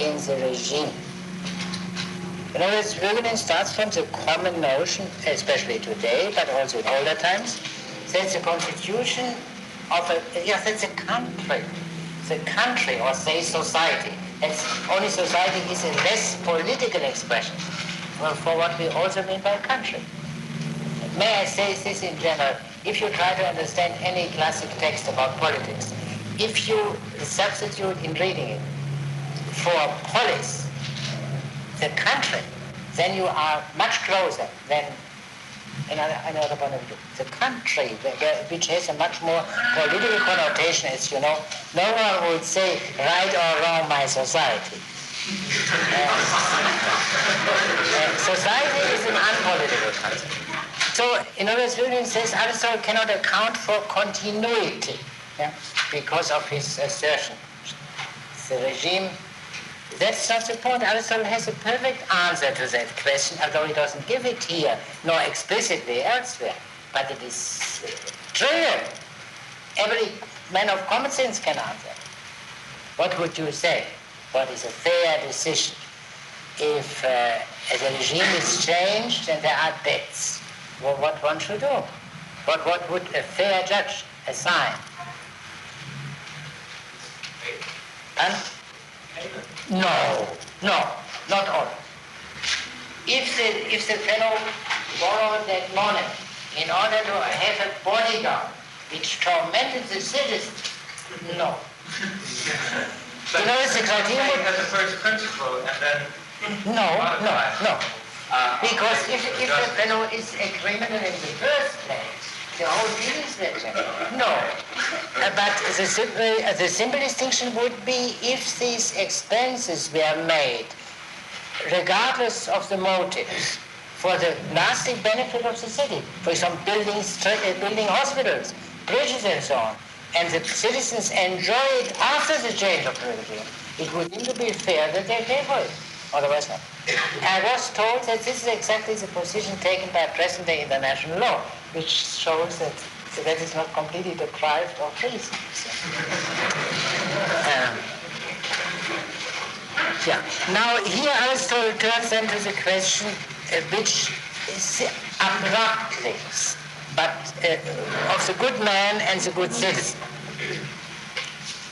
in the regime. In other words, Vögelin starts from the common notion, especially today, but also in older times, that the constitution of that's a country. The country, or say society. Only society is a less political expression for what we also mean by country. May I say this in general? If you try to understand any classic text about politics, if you substitute in reading it for polis, the country, then you are much closer than another point of view. The country, which has a much more political connotation, as you know, no one would say right or wrong my society. Society is an unpolitical concept. So, in other words, Vögelin says Aristotle cannot account for continuity, because of his assertion. The regime, that's not the point. Aristotle has a perfect answer to that question, although he doesn't give it here, nor explicitly elsewhere. But it is trivial. Every man of common sense can answer. What would you say? What is a fair decision? If the regime is changed and there are debts, well, what one should do? What would a fair judge assign? And no, not all. If the fellow borrowed that money in order to have a bodyguard which tormented the citizens, no. You know, it's the criterion as a first principle, and then no. Because if the fellow is a criminal in the first place, the whole deal is that. No. But the simple distinction would be if these expenses were made, regardless of the motives, for the lasting benefit of the city. For example, building hospitals, bridges and so on. And the citizens enjoy it after the change of the regime. It would seem to be fair that they pay for it. Otherwise not. I was told that this is exactly the position taken by present-day international law, which shows that that is not completely deprived of reason. Now here Aristotle turns then to the question which is abruptly, but of the good man and the good citizen.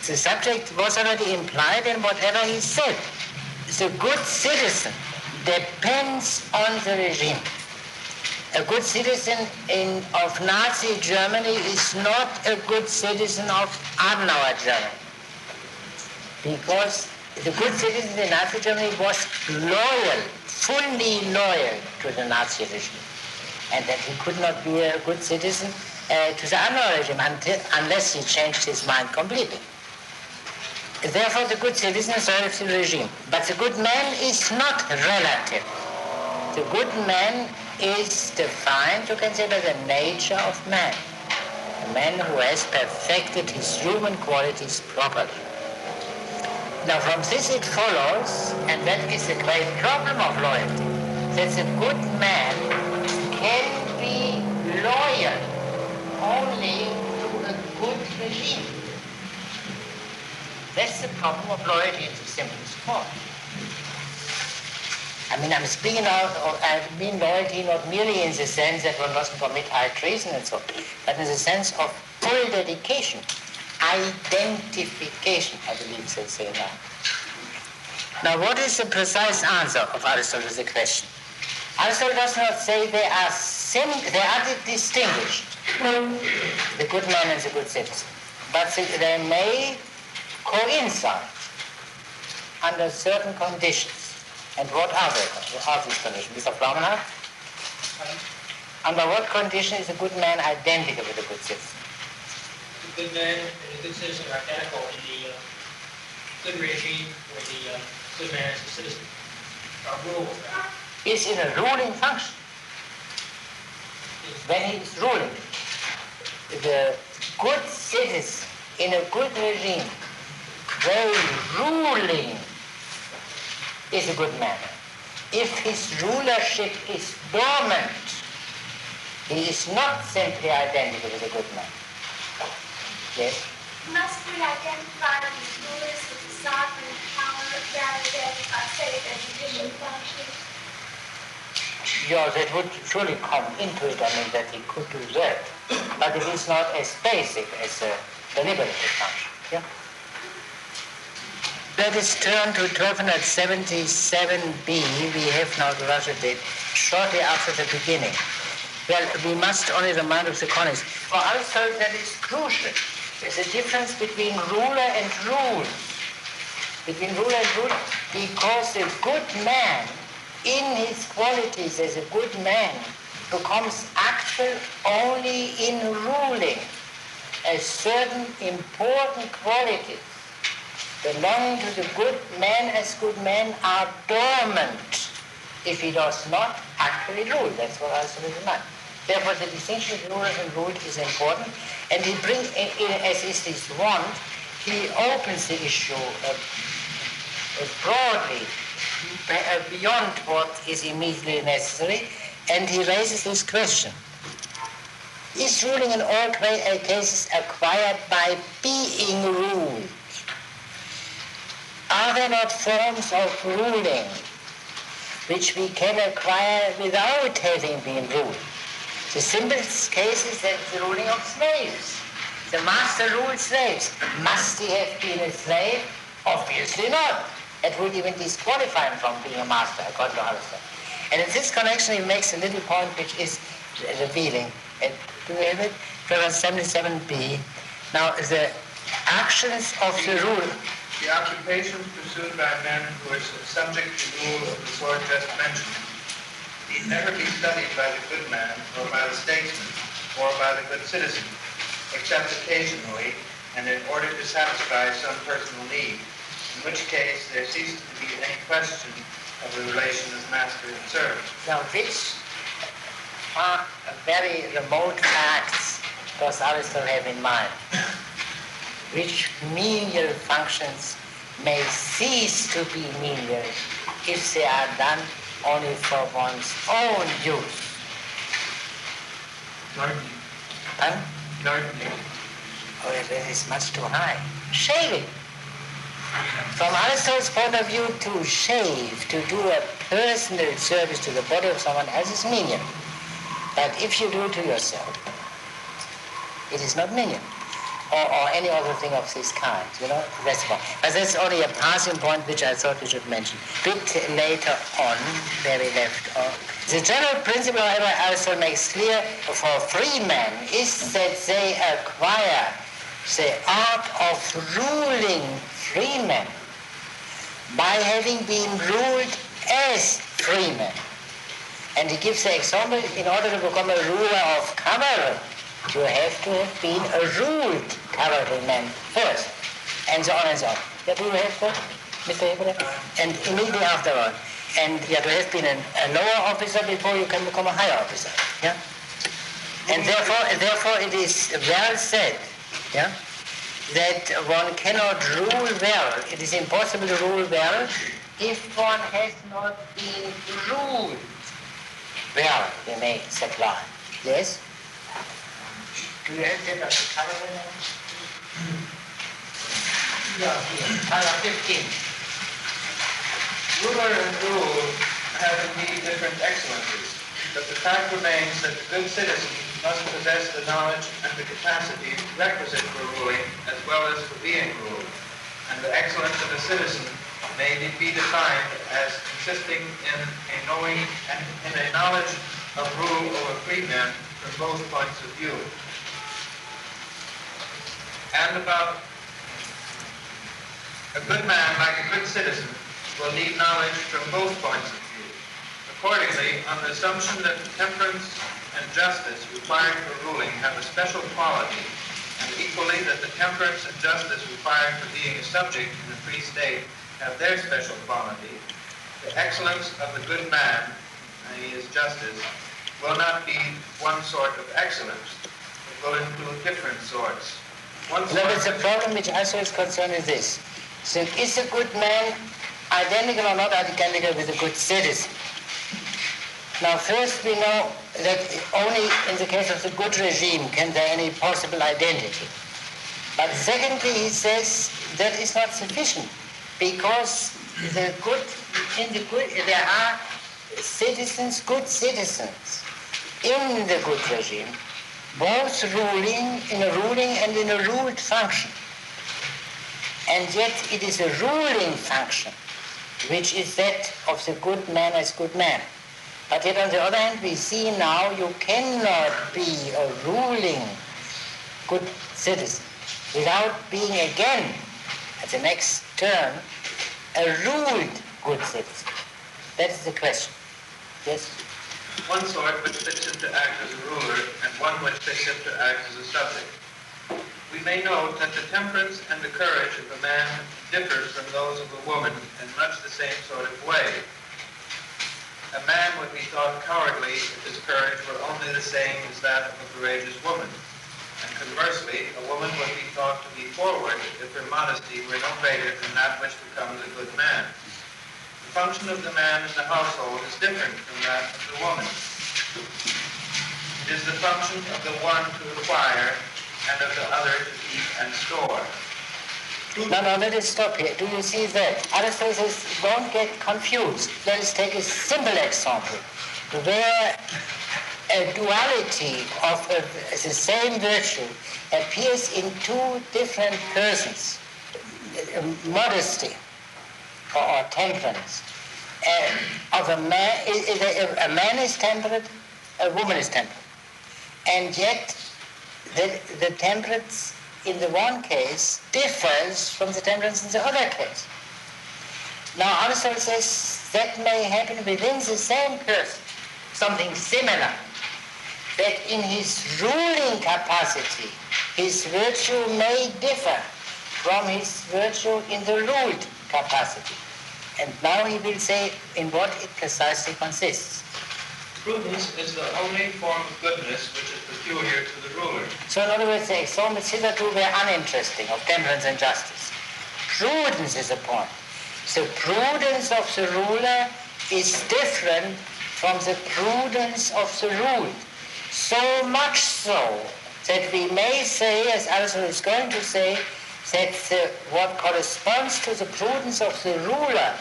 The subject was already implied in whatever he said. The good citizen depends on the regime. A good citizen of Nazi Germany is not a good citizen of Adenauer Germany. Because the good citizen in Nazi Germany was loyal, fully loyal to the Nazi regime. And that he could not be a good citizen to the Adenauer regime unless he changed his mind completely. Therefore, the good citizen serves the regime. But the good man is not relative. The good man is defined, you can say, by the nature of man. A man who has perfected his human qualities properly. Now, from this it follows, and that is the great problem of loyalty, that the good man can be loyal only to a good regime. That's the problem of loyalty in the simplest form. I mean, I'm speaking out of, I mean loyalty not merely in the sense that one doesn't commit high treason and so on, but in the sense of full dedication, identification, I believe they say now. Now, what is the precise answer of Aristotle to the question? Aristotle does not say they are distinguished, the good man and the good citizen, but they may coincide under certain conditions. And what are they? What are these conditions? Mr. Flaumenhardt? Under what condition is a good man identical with a good citizen? The good man and the good citizen are identical in the good regime where the good man is a citizen. Are ruled. Is in a ruling function. When he is ruling, the good citizen in a good regime, very ruling, is a good man. If his rulership is dormant, he is not simply identical with a good man. Yes? Must we identify these rulers with the sovereign power rather than say the judicial function? Yeah, that would surely come into it, I mean, that he could do that. But it is not as basic as a deliberative function. Yeah? Let us turn to 1277b. We have now the Russia date shortly after the beginning. Well, we must only remind of the context. For Aristotle, that is crucial. There's a difference between ruler and rule. Between ruler and rule, because the good man, in his qualities as a good man, becomes actual only in ruling. As certain important qualities belonging to the good man as good man are dormant if he does not actually rule. That's what Aristotle is in mind. Therefore, the distinction between rulers and ruled is important. And he brings, as is his wont, he opens the issue broadly, beyond what is immediately necessary, and he raises this question. Is ruling in all cases acquired by being ruled? Are there not forms of ruling which we can acquire without having been ruled? The simplest case is that the ruling of slaves. The master rules slaves. Must he have been a slave? Obviously not. That would even disqualify him from being a master, according to Aristotle. And in this connection, he makes a little point which is revealing. Do we have it? 77b. Now, the actions of the rule. The occupations pursued by men who are subject to rule of the sort just mentioned need never be studied by the good man or by the statesman or by the good citizen, except occasionally and in order to satisfy some personal need, in which case there ceases to be any question of the relation of master and servant. Now, which are very remote facts does Aristotle have in mind? Which menial functions may cease to be menial if they are done only for one's own use. Gardening. Pardon? Gardening. Oh, that is much too high. Shaving. From Aristotle's point of view, to shave, to do a personal service to the body of someone else is menial. But if you do it to yourself, it is not menial. Or any other thing of this kind, that's one. But that's only a passing point which I thought we should mention. A bit later on, where we left off. The general principle, however, Aristotle makes clear for free men is that they acquire the art of ruling free men by having been ruled as free men. And he gives the example, in order to become a ruler of cavalry, you have to have been a ruled cavalryman first, and so on and so on. Yeah, do you have that, Mr. Heber? And immediately afterward. And yeah, there has been a lower officer before you can become a higher officer. Yeah? And therefore it is well said, yeah, that one cannot rule well. It is impossible to rule well if one has not been ruled well, we may supply. Yes? Do you have that color now? Color 15. Ruler and rule have indeed different excellences, but the fact remains that the good citizen must possess the knowledge and the capacity requisite for ruling as well as for being ruled, and the excellence of a citizen may be defined as consisting in a knowing and in a knowledge of rule over free men from both points of view. And about a good man, like a good citizen, will need knowledge from both points of view. Accordingly, on the assumption that temperance and justice required for ruling have a special quality, and equally that the temperance and justice required for being a subject in a free state have their special quality, the excellence of the good man, i.e. his justice, will not be one sort of excellence. It will include different sorts. No, but the problem which also is concerned is this. So is a good man identical or not identical with a good citizen? Now first we know that only in the case of the good regime can there any possible identity. But secondly he says that is not sufficient because there are citizens, good citizens in the good regime, both ruling and in a ruled function. And yet it is a ruling function which is that of the good man as good man. But yet on the other hand we see now you cannot be a ruling good citizen without being again, at the next turn, a ruled good citizen. That is the question. Yes? One sort which fits him to act as a ruler, and one which fits him to act as a subject. We may note that the temperance and the courage of a man differ from those of a woman in much the same sort of way. A man would be thought cowardly if his courage were only the same as that of a courageous woman. And conversely, a woman would be thought to be forward if her modesty were no greater than that which becomes a good man. The function of the man in the household is different from that of the woman. It is the function of the one to acquire and of the other to keep and store. No, let us stop here. Do you see that? Aristotle says, don't get confused. Let us take a simple example where a duality of the same virtue appears in two different persons, modesty or temperance. Of a man is temperate, a woman is temperate. And yet the temperance in the one case differs from the temperance in the other case. Now Aristotle says that may happen within the same person, something similar, that in his ruling capacity his virtue may differ from his virtue in the ruled capacity. And now he will say in what it precisely consists. Prudence is the only form of goodness which is peculiar to the ruler. So in other words, the examples hitherto were uninteresting of temperance and justice. Prudence is a point. The prudence of the ruler is different from the prudence of the ruled. So much so that we may say, as Aristotle is going to say, that what corresponds to the prudence of the ruler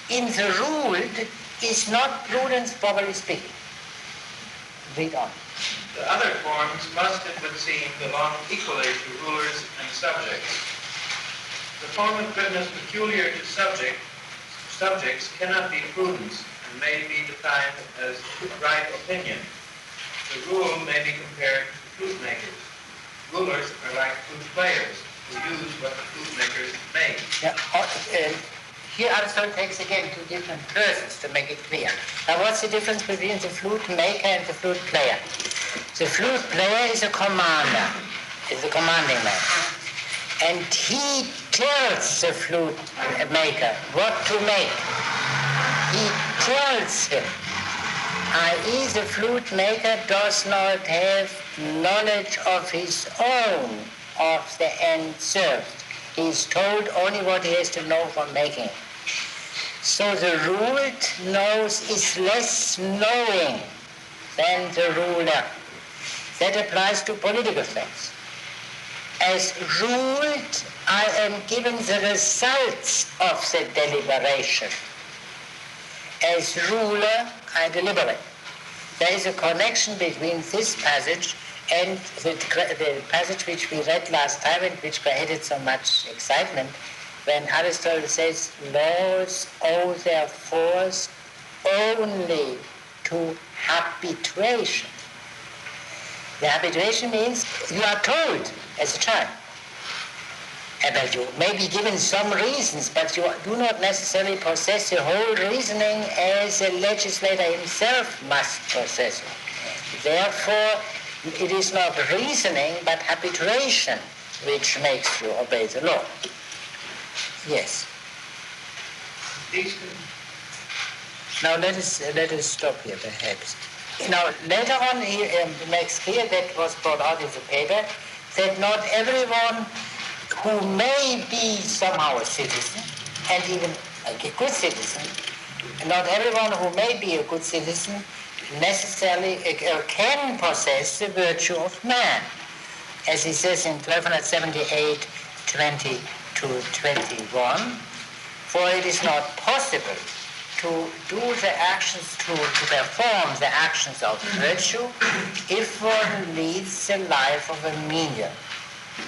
in the ruled is not prudence, properly speaking. Read on. The other forms must, it would seem, belong equally to rulers and subjects. The form of goodness peculiar to subjects cannot be prudence and may be defined as right opinion. The rule may be compared to flute makers. Rulers are like flute players who use what the flute makers make. Yeah, here Aristotle takes again two different persons to make it clear. Now what's the difference between the flute maker and the flute player? The flute player is a commander, is a commanding man. And he tells the flute maker what to make. He tells him, i.e. the flute maker does not have knowledge of his own of the end served. He is told only what he has to know for making it. So the ruled knows is less knowing than the ruler. That applies to political things. As ruled, I am given the results of the deliberation. As ruler, I deliberate. There is a connection between this passage and the passage which we read last time and which created so much excitement, when Aristotle says, laws owe their force only to habituation. The habituation means you are told as a child. And that you may be given some reasons, but you do not necessarily possess the whole reasoning as a legislator himself must possess it. Therefore, it is not reasoning, but habituation which makes you obey the law. Yes. Now let us stop here, perhaps. Now, later on, he makes clear, that was brought out in the paper, that not everyone who may be somehow a citizen, and even a good citizen, not everyone who may be a good citizen necessarily can possess the virtue of man. As he says in 1278, 20 to 21, for it is not possible to do the actions, to perform the actions of virtue if one leads the life of a menial.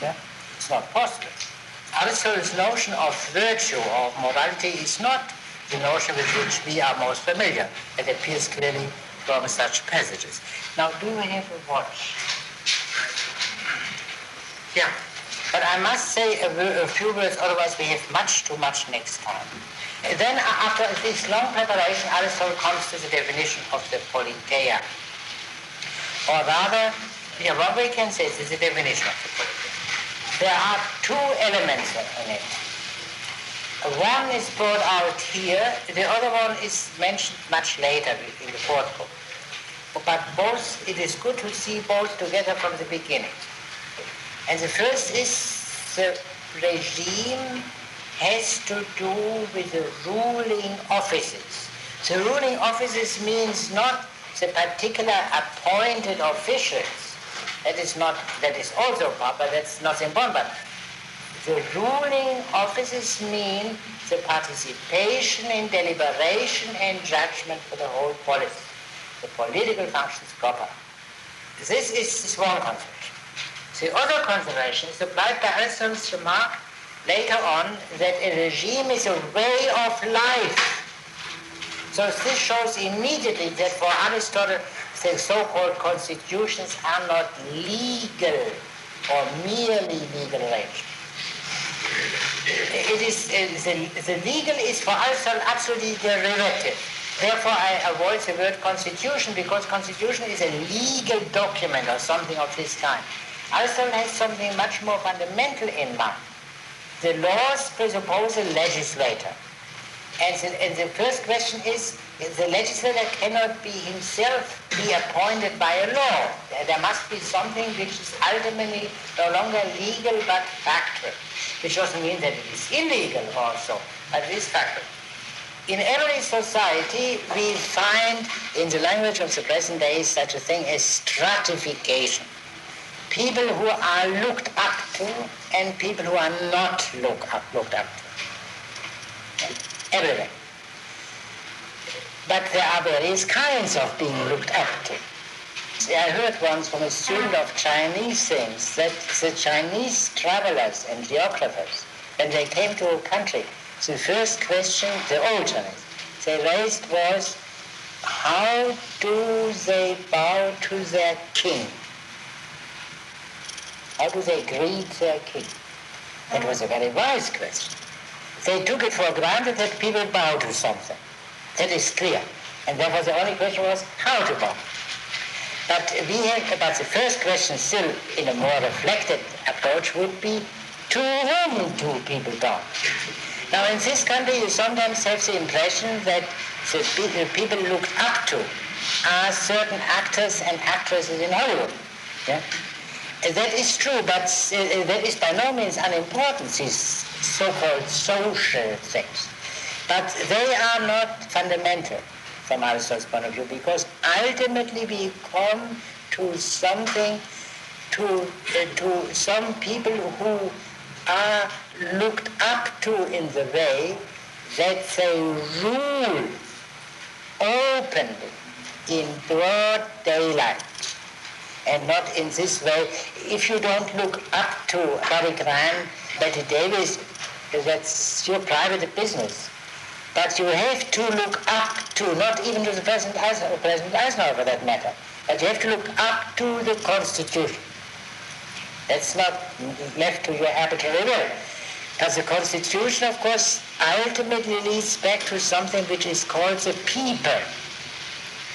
Yeah? It's not possible. Aristotle's notion of virtue, of morality, is not the notion with which we are most familiar. It appears clearly from such passages. Now, do we have a watch? Yeah. But I must say a few words, otherwise we have much too much next time. Then, after this long preparation, Aristotle comes to the definition of the politeia. Or rather, what we can say is the definition of the politeia. There are two elements in it. One is brought out here, the other one is mentioned much later in the fourth book. But both, it is good to see both together from the beginning. And the first is the regime has to do with the ruling offices. The ruling offices means not the particular appointed officials. That is also proper, that's not important, but the ruling offices mean the participation in deliberation and judgment for the whole policy, the political functions proper. This is one consideration. The other consideration is applied by Aristotle's remark later on that a regime is a way of life. So this shows immediately that for Aristotle, the so-called constitutions are not legal or merely legal arrangements. It is the legal is for Aristotle absolutely derivative. Therefore, I avoid the word constitution, because constitution is a legal document or something of this kind. Aristotle has something much more fundamental in mind. The laws presuppose a legislator. And the first question is, the legislator cannot be himself be appointed by a law. There must be something which is ultimately no longer legal but factual, which doesn't mean that it is illegal also, but it is factual. In every society, we find, in the language of the present day, such a thing as stratification. People who are looked up to and people who are not looked up to. Everywhere. But there are various kinds of being looked up to. I heard once from a student of Chinese things that the Chinese travelers and geographers, when they came to a country, the first question, the old Chinese, they raised was, how do they bow to their king? How do they greet their king? That was a very wise question. They took it for granted that people bow to something. That is clear. And therefore the only question was how to bow. But the first question still in a more reflected approach would be, To whom do people belong? Now, in this country, you sometimes have the impression that the people looked up to are certain actors and actresses in Hollywood. Yeah? That is true, but that is by no means unimportant, these so-called social things. But they are not fundamental from Aristotle's point of view, because ultimately we come to something, to some people who are looked up to in the way that they rule openly in broad daylight, and not in this way. If you don't look up to Cary Grant, Betty Davis, that's your private business. But you have to look up to, not even to the President Eisenhower for that matter, but you have to look up to the Constitution. That's not left to your arbitrary will. Because the Constitution, of course, ultimately leads back to something which is called the people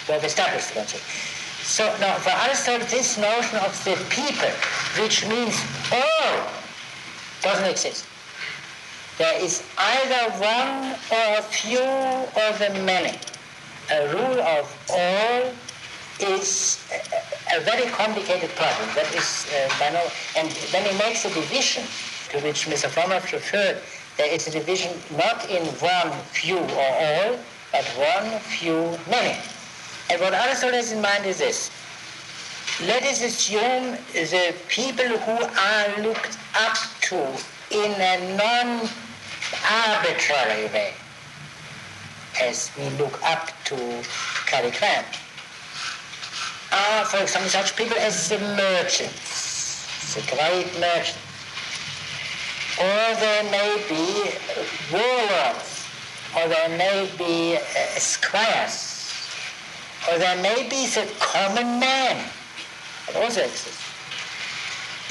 who have established the Constitution. So now, for Aristotle, this notion of the people, which means all, doesn't exist. There is either one or a few or the many. A rule of all is a very complicated problem. That is, and when he makes a division to which Mr. Fromhoff referred, there is a division not in one, few, or all, but one, few, many. And what Aristotle has in mind is this. Let us assume the people who are looked up to in a non-arbitrary way, as we look up to Cary Grant, are, for example, such people as the merchants, the great merchants. Or there may be warlords, or there may be squires, or there may be the common man. It also exists.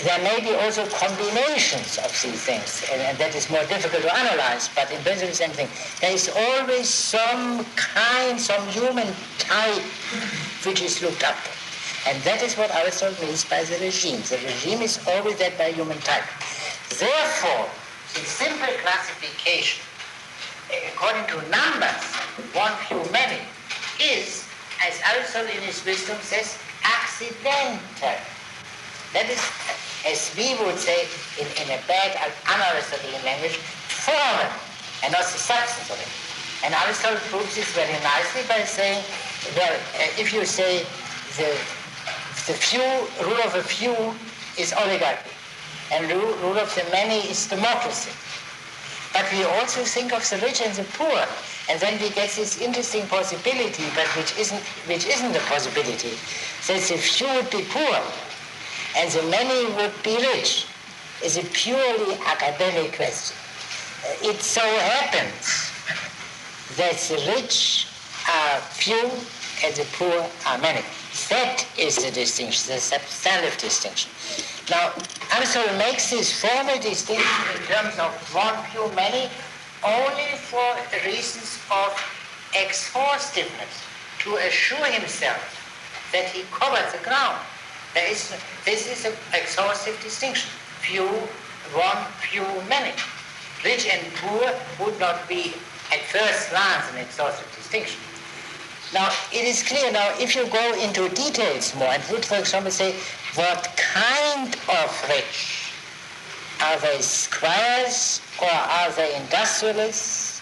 There may be also combinations of these things, and that is more difficult to analyze, but in principle the same thing. There is always some kind, some human type which is looked up to. And that is what Aristotle means by the regime. The regime is always that by human type. Therefore, the simple classification, according to numbers, one, few, many, is, as Aristotle in his wisdom says, accidental. That is, as we would say in a bad un-Aristotelian language, formal, and not the substance of it. And Aristotle proves this very nicely by saying, well, if you say the few, rule of a few is oligarchy, and rule of the many is democracy. But we also think of the rich and the poor, and then we get this interesting possibility, but which isn't a possibility, that the few would be poor, and the many would be rich. Is a purely academic question. It so happens that the rich are few and the poor are many. That is the distinction, the substantive distinction. Now, Aristotle makes this formal distinction in terms of one, few, many, only for reasons of exhaustiveness, to assure himself that he covers the ground. This is an exhaustive distinction. Few, one, few, many. Rich and poor would not be, at first glance, an exhaustive distinction. Now, it is clear now, if you go into details more, and would, for example, say, what kind of rich? Are they squires, or are they industrialists?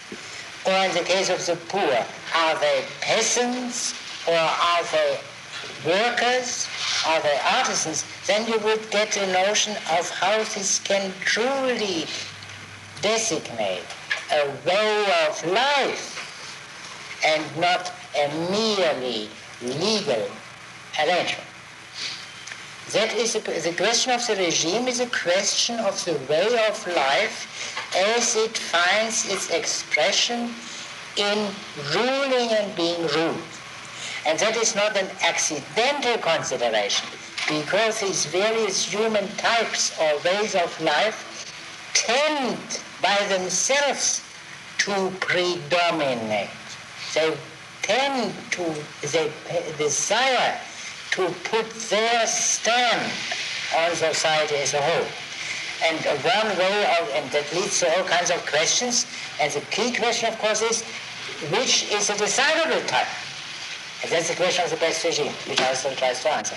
Or in the case of the poor, are they peasants, or are they workers? Are they artisans? Then you would get a notion of how this can truly designate a way of life and not a merely legal arrangement. That is the question of the regime is a question of the way of life as it finds its expression in ruling and being ruled. And that is not an accidental consideration, because these various human types or ways of life tend by themselves to predominate. They desire to put their stamp on society as a whole. And one way and that leads to all kinds of questions. And the key question, of course, is which is a desirable type? And that's the question of the best regime, which Aristotle tries to answer.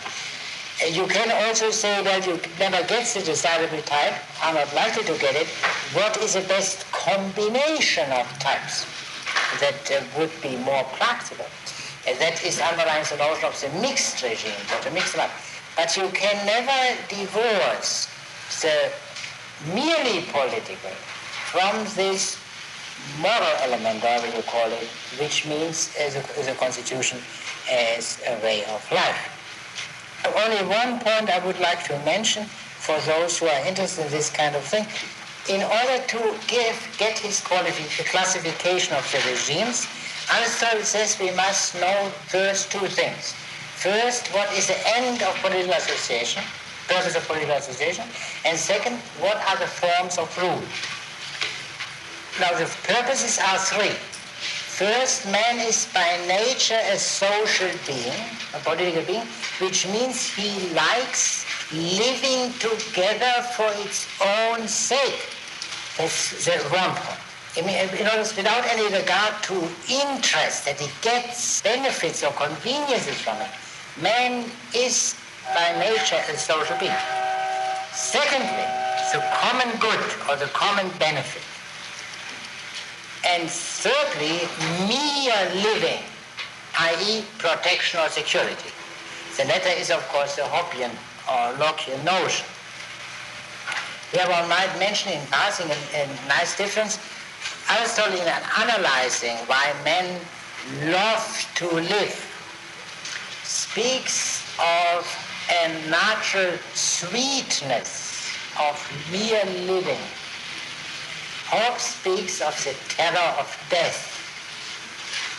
You can also say that you never get the desirable type, are not likely to get it. What is the best combination of types that would be more practical? And that is underlying the notion of the mixed regime, to mix them up. But you can never divorce the merely political from this moral element, whatever you call it, which means as a constitution, as a way of life. Only one point I would like to mention for those who are interested in this kind of thing. In order to get his classification of the regimes, Aristotle says we must know first two things. First, what is the end of political association, purpose of political association, and second, what are the forms of rule. Now the purposes are three. First, man is by nature a social being, a political being, which means he likes living together for its own sake. That's the one point. In other words, without any regard to interest, that he gets benefits or conveniences from it, man is by nature a social being. Secondly, the common good or the common benefit. And thirdly, mere living, i.e. protection or security. The latter is, of course, the Hoppian or Lockean notion. Here one might mention in passing a nice difference. Aristotle, in analyzing why men love to live, speaks of a natural sweetness of mere living. Hobbes speaks of the terror of death.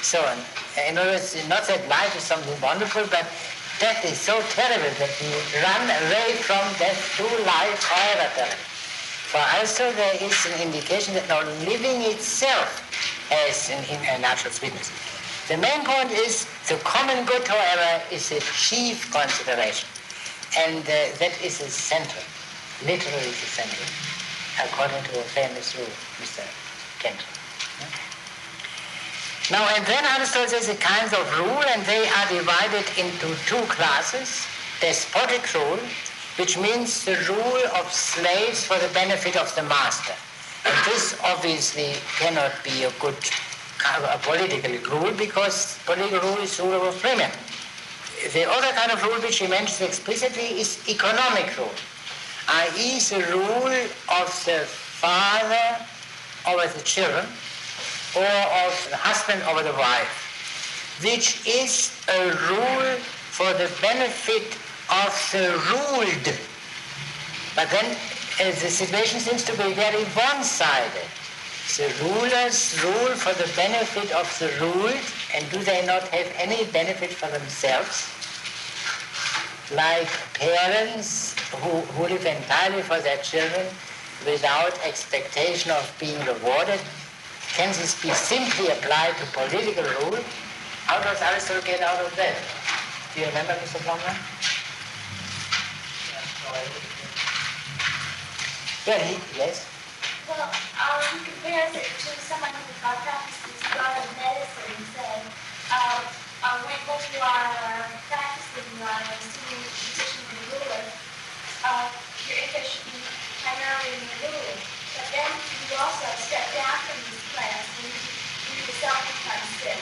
So, in other words, not that life is something wonderful, but death is so terrible that we run away from death to life, however terrible. For Aristotle, there is an indication that now living itself has a natural sweetness. The main point is the common good, however, is the chief consideration. And that is the center, literally the center, according to a famous rule, Mr. Kent. Now, and then Aristotle says the kinds of rule, and they are divided into two classes. Despotic rule, which means the rule of slaves for the benefit of the master. And this obviously cannot be a good political rule, because political rule is rule over freemen. The other kind of rule which he mentions explicitly is economic rule, i.e. the rule of the father over the children, or of the husband over the wife, which is a rule for the benefit of the ruled. But then the situation seems to be very one-sided. The rulers rule for the benefit of the ruled, and do they not have any benefit for themselves? Like parents who live entirely for their children without expectation of being rewarded. Can this be simply applied to political rule? How does Aristotle get out of that? Do you remember, Mr. Blomberg? Yes? Well, he compares it to someone who practices a lot of medicine, say, when you are practicing assuming the position of the ruler, your interest should be primarily in the ruler. But then you also step down from this class and you yourself become sick.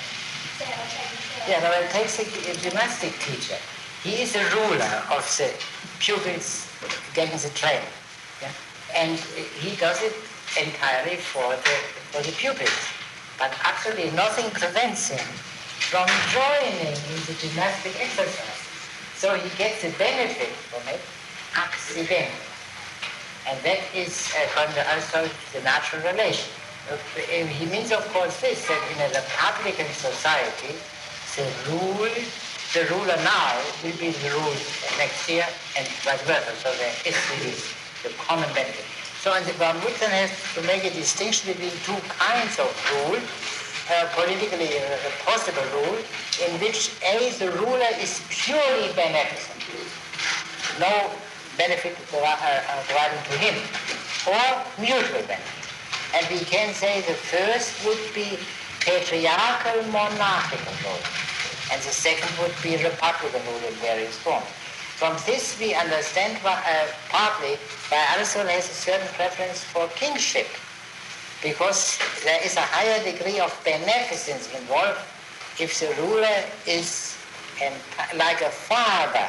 Say, I'm taking care. Yeah, now it takes a gymnastic teacher. He is a ruler of the pupils getting the training. Yeah? And he does it entirely for the pupils. But actually nothing prevents him from joining in the gymnastic exercise. So he gets the benefit from it accidentally. And that is, according to Aristotle, the natural relation. He means, of course, this, that in a republican society, the ruler now will be the rule next year, and vice versa. So there is the common benefit. So one would then have to make a distinction between two kinds of rule, politically possible rule, in which A, the ruler is purely beneficent, no benefit provided to him. or mutual benefit. And we can say the first would be patriarchal monarchical rule, and the second would be republican rule in various forms. From this we understand partly why Aristotle has a certain preference for kingship, because there is a higher degree of beneficence involved if the ruler is like a father,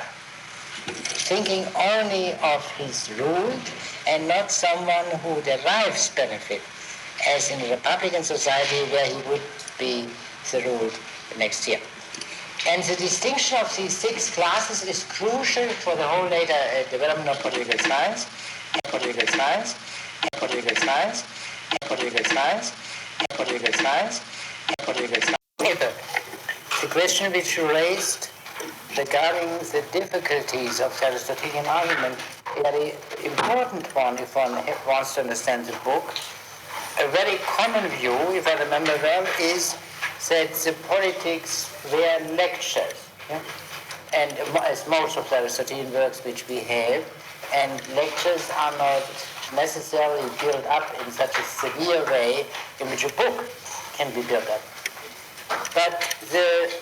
thinking only of his rule and not someone who derives benefit, as in a republican society where he would be the ruled next year. And the distinction of these six classes is crucial for the whole later development of political science, political science, political science, political science, political science, political science. The question which you raised regarding the difficulties of the Aristotelian argument, a very important one if one wants to understand the book. A very common view, if I remember well, is that the politics were lectures. Yeah? And as most of the Aristotelian works which we have, and lectures are not necessarily built up in such a severe way in which a book can be built up. But the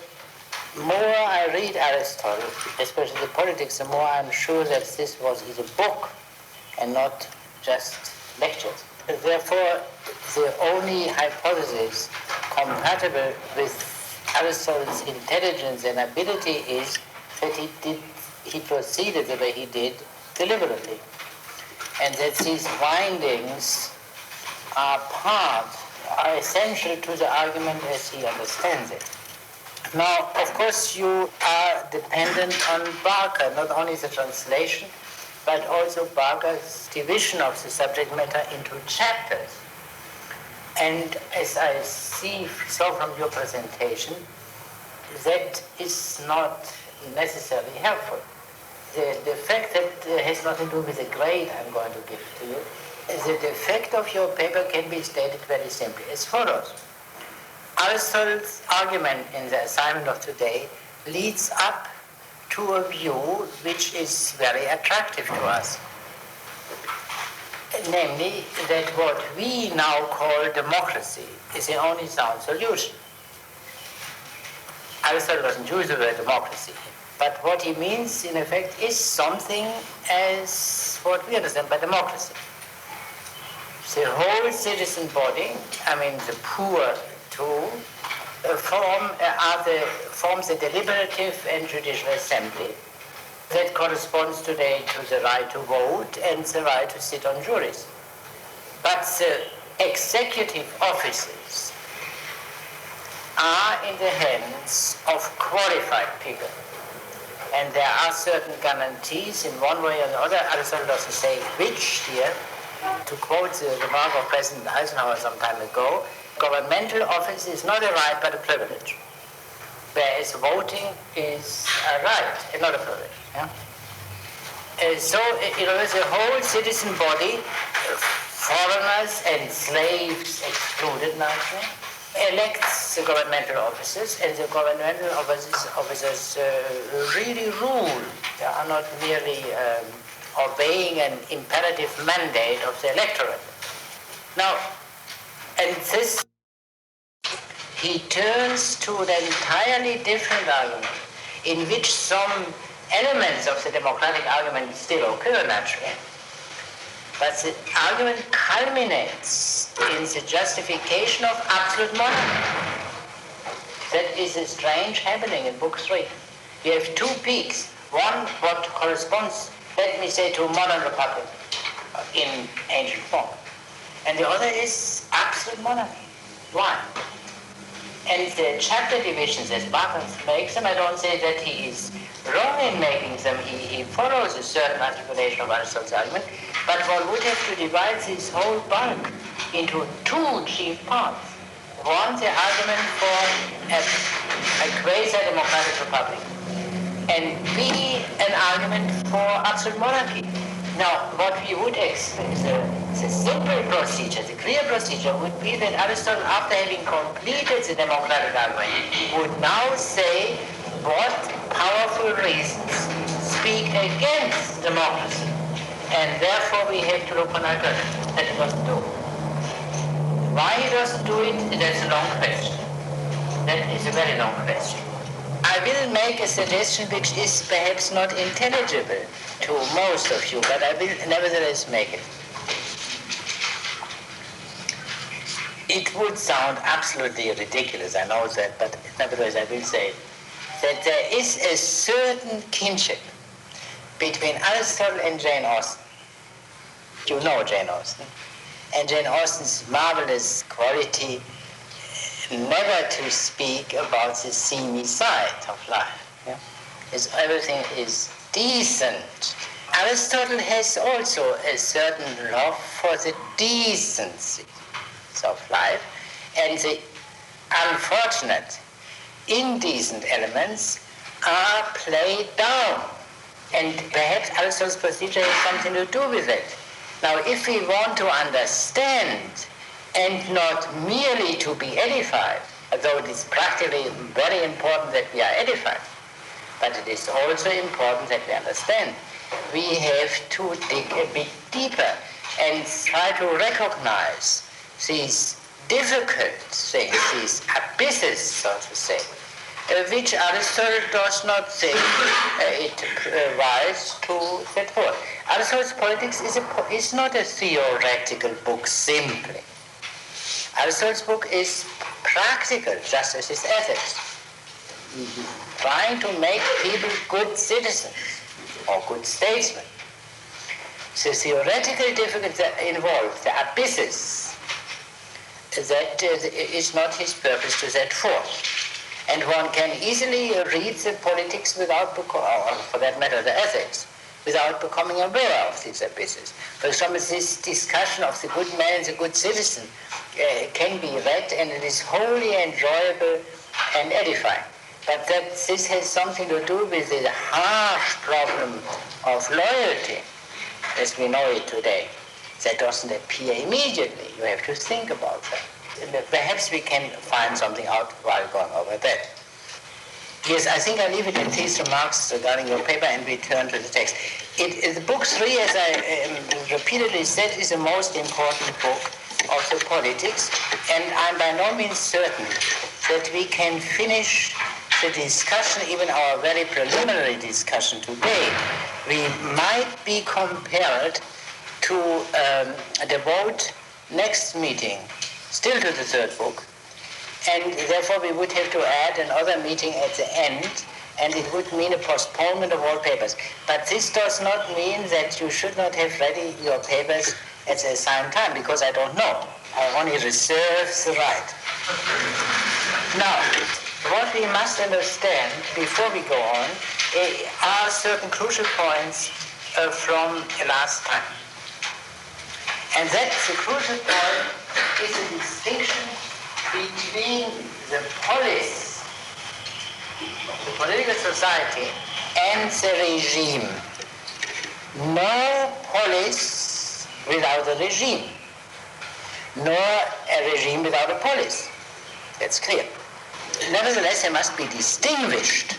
more I read Aristotle, especially the politics, the more I'm sure that this is a book and not just lectures. Therefore, the only hypothesis compatible with Aristotle's intelligence and ability is that he proceeded the way he did deliberately, and that these windings are essential to the argument as he understands it. Now, of course, you are dependent on Barker, not only the translation, but also Barker's division of the subject matter into chapters. And as I saw from your presentation, that is not necessarily helpful. The defect that has nothing to do with the grade I'm going to give to you, the defect of your paper can be stated very simply as follows. Aristotle's argument in the assignment of today leads up to a view which is very attractive to us. Namely, that what we now call democracy is the only sound solution. Aristotle doesn't use the word democracy, but what he means, in effect, is something as what we understand by democracy. The whole citizen body, I mean the poor too, forms a deliberative and judicial assembly that corresponds today to the right to vote and the right to sit on juries. But the executive offices are in the hands of qualified people. And there are certain guarantees in one way or the other. Aristotle doesn't say which here. To quote the remark of President Eisenhower some time ago, governmental office is not a right but a privilege, whereas voting is a right and not a privilege. Yeah? So, the whole citizen body, foreigners and slaves excluded naturally, elects the governmental officers, and the governmental officers really rule. They are not merely obeying an imperative mandate of the electorate. Now, and this, he turns to an entirely different argument in which some elements of the democratic argument still occur naturally. But the argument culminates in the justification of absolute monarchy. That is a strange happening in Book 3. You have two peaks. One, what corresponds, let me say, to a modern republic in ancient form. And the other is absolute monarchy. Why? And the chapter divisions, as Barker makes them, I don't say that he is wrong in making them. He follows a certain articulation of Aristotle's argument, but one would have to divide this whole bulk into two chief parts. One, the argument for a quasi-democratic republic, and B, an argument for absolute monarchy. Now, what we would expect, the simple procedure, the clear procedure would be that Aristotle, after having completed the democratic argument, would now say what powerful reasons speak against democracy. and therefore we have to look on alternatives. That he doesn't do. Why he doesn't do it, that's a long question. That is a very long question. I will make a suggestion which is perhaps not intelligible to most of you, but I will nevertheless make it. It would sound absolutely ridiculous, I know that, but nevertheless I will say it, that there is a certain kinship between Aristotle and Jane Austen. You know Jane Austen. And Jane Austen's marvelous quality never to speak about the seamy side of life. Yeah? Everything is decent. Aristotle has also a certain love for the decency of life, and the unfortunate, indecent elements are played down. And perhaps Aristotle's procedure has something to do with it. Now, if we want to understand and not merely to be edified, although it is practically very important that we are edified, but it is also important that we understand. We have to dig a bit deeper and try to recognize these difficult things, these abysses, so to say, which Aristotle does not think it wise to set forth. Aristotle's Politics is not a theoretical book simply. Aristotle's book is practical, just as his Ethics, trying to make people good citizens or good statesmen. The theoretical difficulties involved, the abysses, that is not his purpose to set forth. And one can easily read the Politics without, or for that matter the Ethics, without becoming aware of these abysses. For example, this discussion of the good man and the good citizen can be read, and it is wholly enjoyable and edifying. But that this has something to do with the harsh problem of loyalty, as we know it today. That doesn't appear immediately. You have to think about that. And perhaps we can find something out while going over that. Yes, I think I leave it at these remarks regarding your paper and we turn to the text. The book 3, as I repeatedly said, is the most important book of the Politics, and I'm by no means certain that we can finish the discussion, even our very preliminary discussion today. We might be compelled to devote next meeting still to the third book, and therefore we would have to add another meeting at the end, and it would mean a postponement of all papers. But this does not mean that you should not have ready your papers at the assigned time, because I don't know. I only reserve the right. Now, what we must understand before we go on are certain crucial points from last time. And that's the crucial point is the distinction between the polis, the political society, and the regime. No polis without a regime, nor a regime without a polis. That's clear. Nevertheless, they must be distinguished.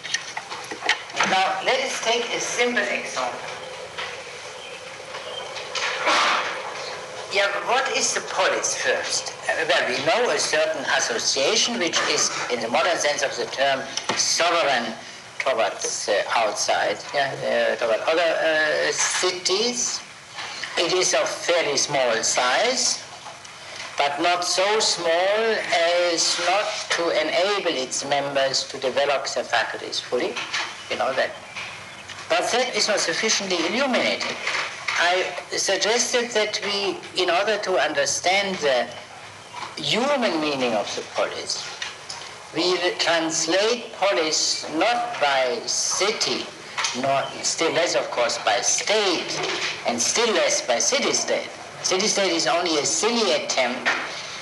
Now, let us take a simple example. Yeah, what is the polis first? Well, we know a certain association which is, in the modern sense of the term, sovereign towards outside, toward other cities. It is of fairly small size, but not so small as not to enable its members to develop their faculties fully. You know that. But that is not sufficiently illuminated. I suggested that we, in order to understand the human meaning of the polis, we translate polis not by city, nor still less, of course, by state, and still less by city-state. City-state is only a silly attempt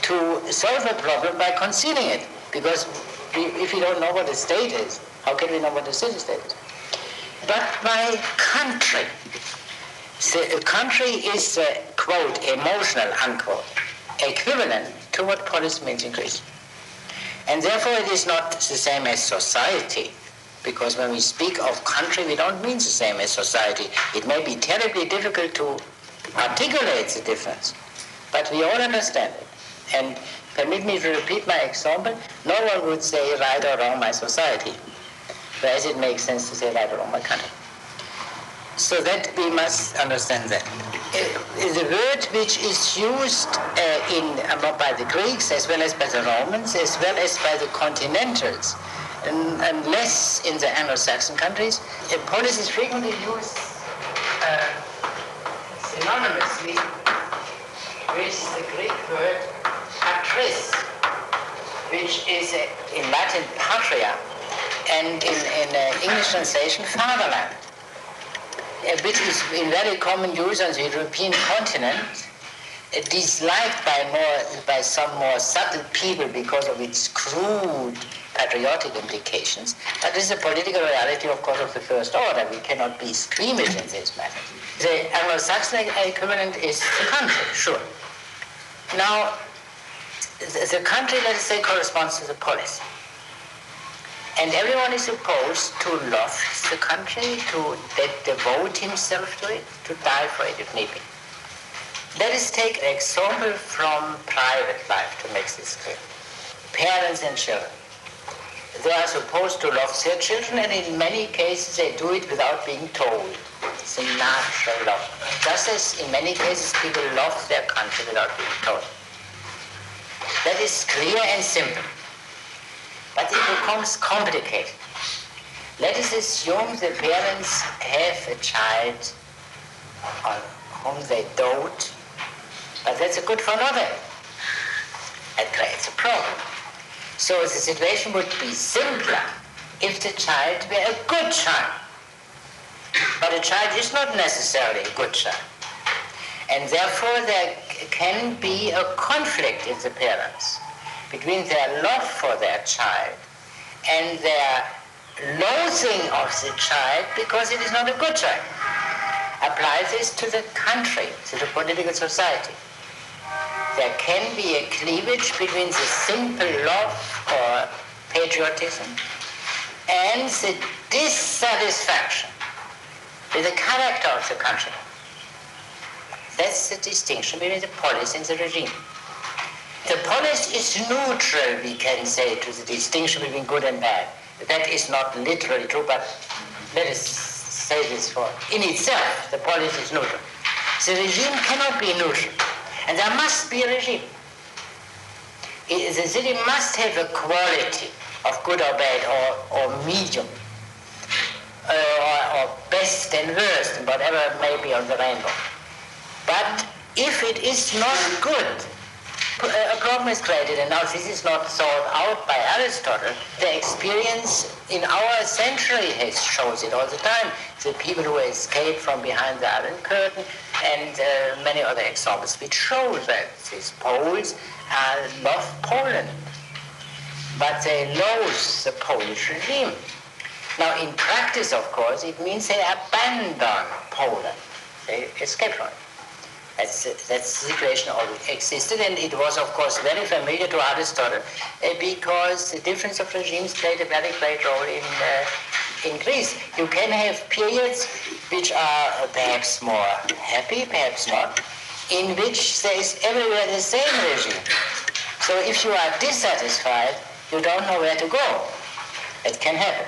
to solve a problem by concealing it, because if we don't know what a state is, how can we know what a city-state is? But by country. The country is, quote, emotional, unquote, equivalent to what polis means in Greece. And therefore it is not the same as society. Because when we speak of country, we don't mean the same as society. It may be terribly difficult to articulate the difference, but we all understand it. And permit me to repeat my example. No one would say right or wrong my society, whereas it makes sense to say right or wrong my country. So that we must understand that. The word which is used by the Greeks as well as by the Romans as well as by the continentals and less in the Anglo-Saxon countries, polis is frequently used synonymously with the Greek word patris, which is in Latin patria, and in English translation fatherland, which is in very common use on the European continent, disliked by some more subtle people because of its crude patriotic implications, but this is a political reality, of course, of the first order. We cannot be squeamish in this matter. The Anglo-Saxon equivalent is the country, sure. Now, the country, let us say, corresponds to the polis. And everyone is supposed to love the country, to devote himself to it, to die for it if need be. Let us take an example from private life to make this clear. Parents and children. They are supposed to love their children, and in many cases they do it without being told. It's a natural love. Just as in many cases people love their country without being told. That is clear and simple. But it becomes complicated. Let us assume the parents have a child on whom they dote, but that's good for nothing. That creates a problem. So the situation would be simpler if the child were a good child. But a child is not necessarily a good child. And therefore there can be a conflict in the parents between their love for their child and their loathing of the child because it is not a good child. Apply this to the country, to the political society. There can be a cleavage between the simple love or patriotism and the dissatisfaction with the character of the country. That's the distinction between the polis and the regime. The polis is neutral, we can say, to the distinction between good and bad. That is not literally true, but let us say this for in itself, the polis is neutral. The regime cannot be neutral, and there must be a regime. The city must have a quality of good or bad, or medium, or best and worst, whatever may be on the rainbow. But if it is not good, a problem is created, and now this is not solved out by Aristotle. The experience in our century has shows it all the time. The people who escaped from behind the Iron Curtain and many other examples which show that these Poles love Poland, but they loathe the Polish regime. Now in practice, of course, it means they abandon Poland. They escape from it. That's the situation always existed, and it was, of course, very familiar to Aristotle because the difference of regimes played a very great role in Greece. You can have periods which are perhaps more happy, perhaps not, in which there is everywhere the same regime. So if you are dissatisfied, you don't know where to go. It can happen.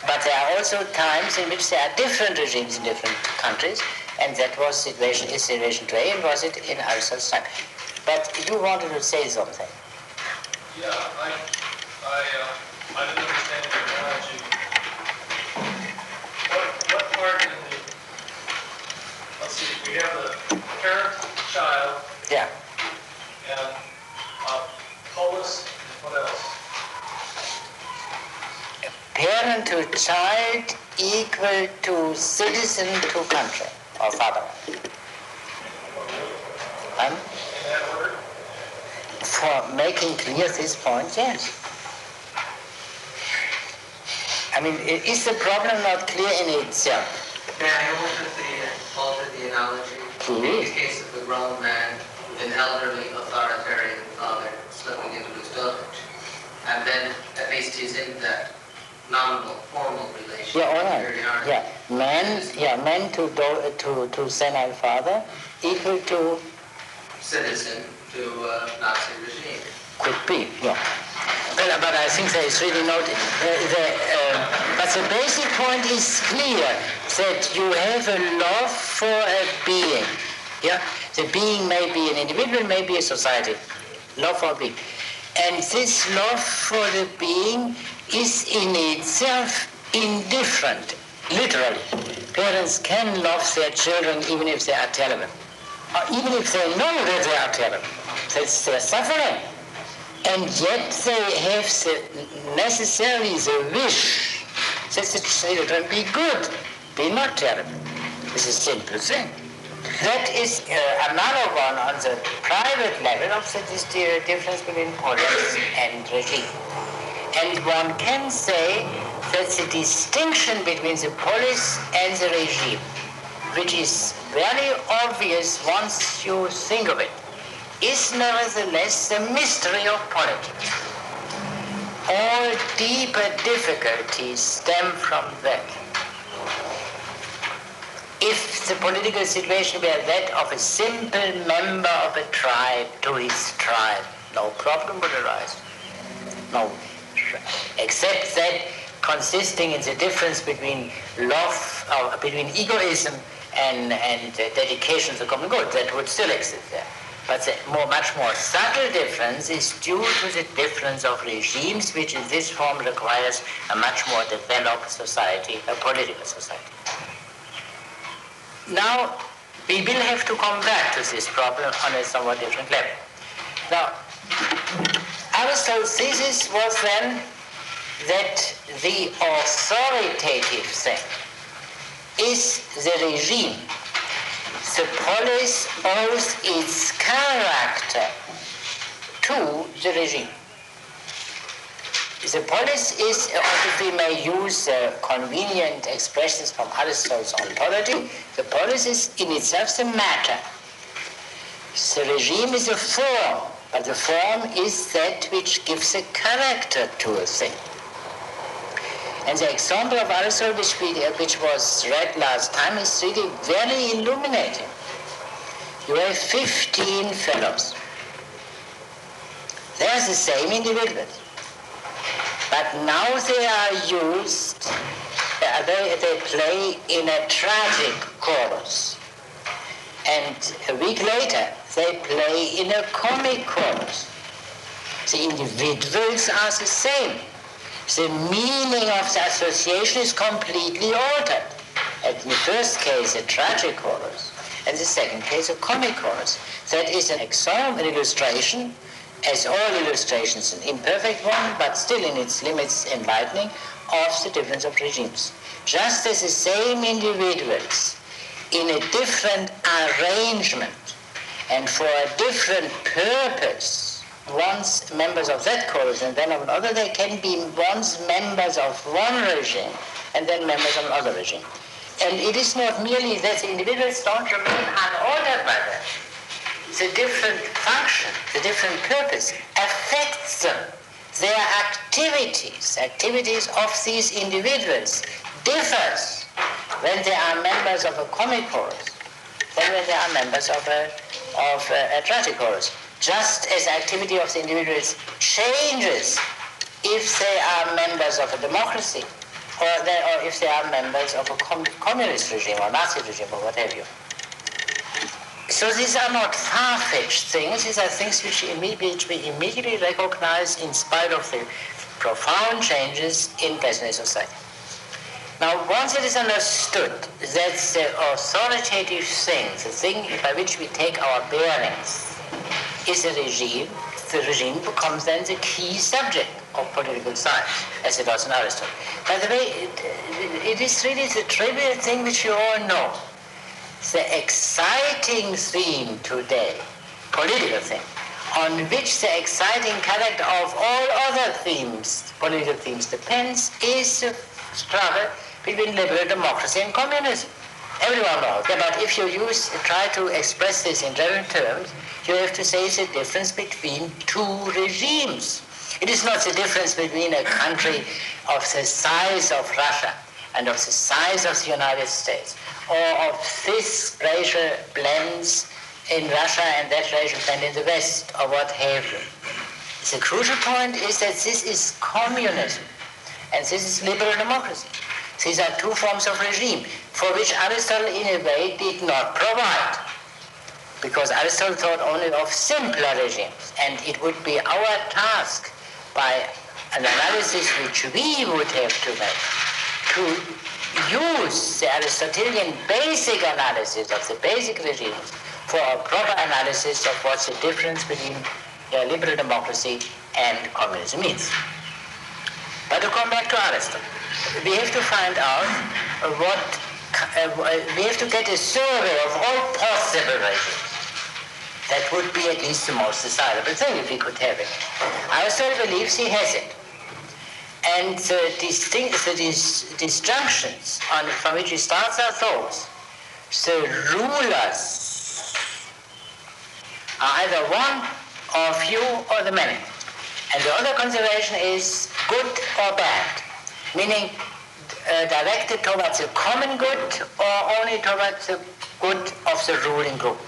But there are also times in which there are different regimes in different countries, and that was situation today, and was it in Aristotle's time. But you wanted to say something. Yeah, I didn't understand the analogy. What part in the, let's see, we have the parent, child, yeah, and polis, and what else? Parent to child equal to citizen to country. Or fatherland. For making clear this point, yes. I mean, is the problem not clear in itself? May I alter the analogy? In the case of the grown man, an elderly authoritarian father slipping into his dotage, and then at least he's in that nominal, formal Yeah, all right. Yeah, man to senile father equal to citizen to Nazi regime. could be, yeah. But I think there is really not. But the basic point is clear that you have a love for a being. Yeah, the being may be an individual, may be a society. Love for a being, and this love for the being is in itself indifferent. Literally, parents can love their children even if they are terrible, or even if they know that they are terrible. That's their suffering. And yet they have necessarily the wish that the children be good, be not terrible. It's a simple thing. That is another one on the private level of the difference between polis and regime. And one can say that the distinction between the polis and the regime, which is very obvious once you think of it, is nevertheless the mystery of politics. All deeper difficulties stem from that. If the political situation were that of a simple member of a tribe to his tribe, no problem would arise. No. Except that consisting in the difference between love, between egoism and dedication to the common good, that would still exist there. But the much more subtle difference is due to the difference of regimes, which in this form requires a much more developed society, a political society. Now, we will have to come back to this problem on a somewhat different level. Now, Aristotle's thesis was then that the authoritative thing is the regime. The polis owes its character to the regime. The polis is, or if we may use convenient expressions from Aristotle's ontology, the polis is in itself the matter. The regime is a form, but the form is that which gives a character to a thing. And the example of Aristotle, which was read last time, is really very illuminating. You have 15 fellows. They are the same individuals. But now they are used, they play in a tragic chorus. And a week later, they play in a comic chorus. The individuals are the same. The meaning of the association is completely altered. In the first case, a tragic chorus, and the second case, a comic chorus. That is an example, an illustration, as all illustrations, an imperfect one, but still in its limits enlightening, of the difference of regimes. Just as the same individuals, in a different arrangement, and for a different purpose, once members of that chorus and then of another, they can be once members of one regime and then members of another regime. And it is not merely that the individuals don't remain unaltered by that. The different function, the different purpose affects them. Their activities of these individuals differs when they are members of a comic chorus than when they are members of a tragic chorus. Just as activity of the individuals changes if they are members of a democracy or if they are members of a communist regime or Nazi regime or what have you. So these are not far-fetched things. These are things which we immediately recognize in spite of the profound changes in present society. Now, once it is understood that the authoritative thing, the thing by which we take our bearings, is a regime, the regime becomes then the key subject of political science, as it was in Aristotle. By the way, it is really the trivial thing which you all know. The exciting theme today, political theme, on which the exciting character of all other themes, political themes, depends, is the struggle between liberal democracy and communism. Everyone knows. Yeah, but if you try to express this in general terms, you have to say it's a difference between two regimes. It is not the difference between a country of the size of Russia and of the size of the United States, or of this racial blends in Russia and that racial blend in the West, or what have you. The crucial point is that this is communism, and this is liberal democracy. These are two forms of regime for which Aristotle, in a way, did not provide, because Aristotle thought only of simpler regimes, and it would be our task, by an analysis which we would have to make, to use the Aristotelian basic analysis of the basic regimes for a proper analysis of what's the difference between liberal democracy and communism means. But to come back to Aristotle, we have to find out we have to get a survey of all possible regimes. That would be at least the most desirable thing if we could have it. Aristotle believes he has it. And the disjunctions from which he starts are those. The rulers are either one or few or the many. And the other consideration is good or bad, meaning directed towards the common good or only towards the good of the ruling group.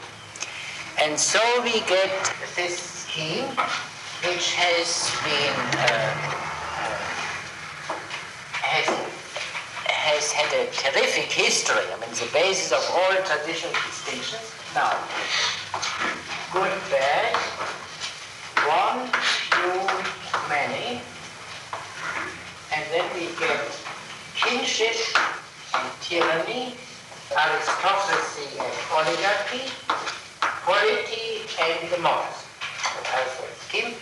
And so we get this scheme which has been has had a terrific history. I mean, the basis of all traditional distinctions. Now, good, bad, one, few, many, and then we get kingship and tyranny, aristocracy and oligarchy, polity and democracy. Scheme.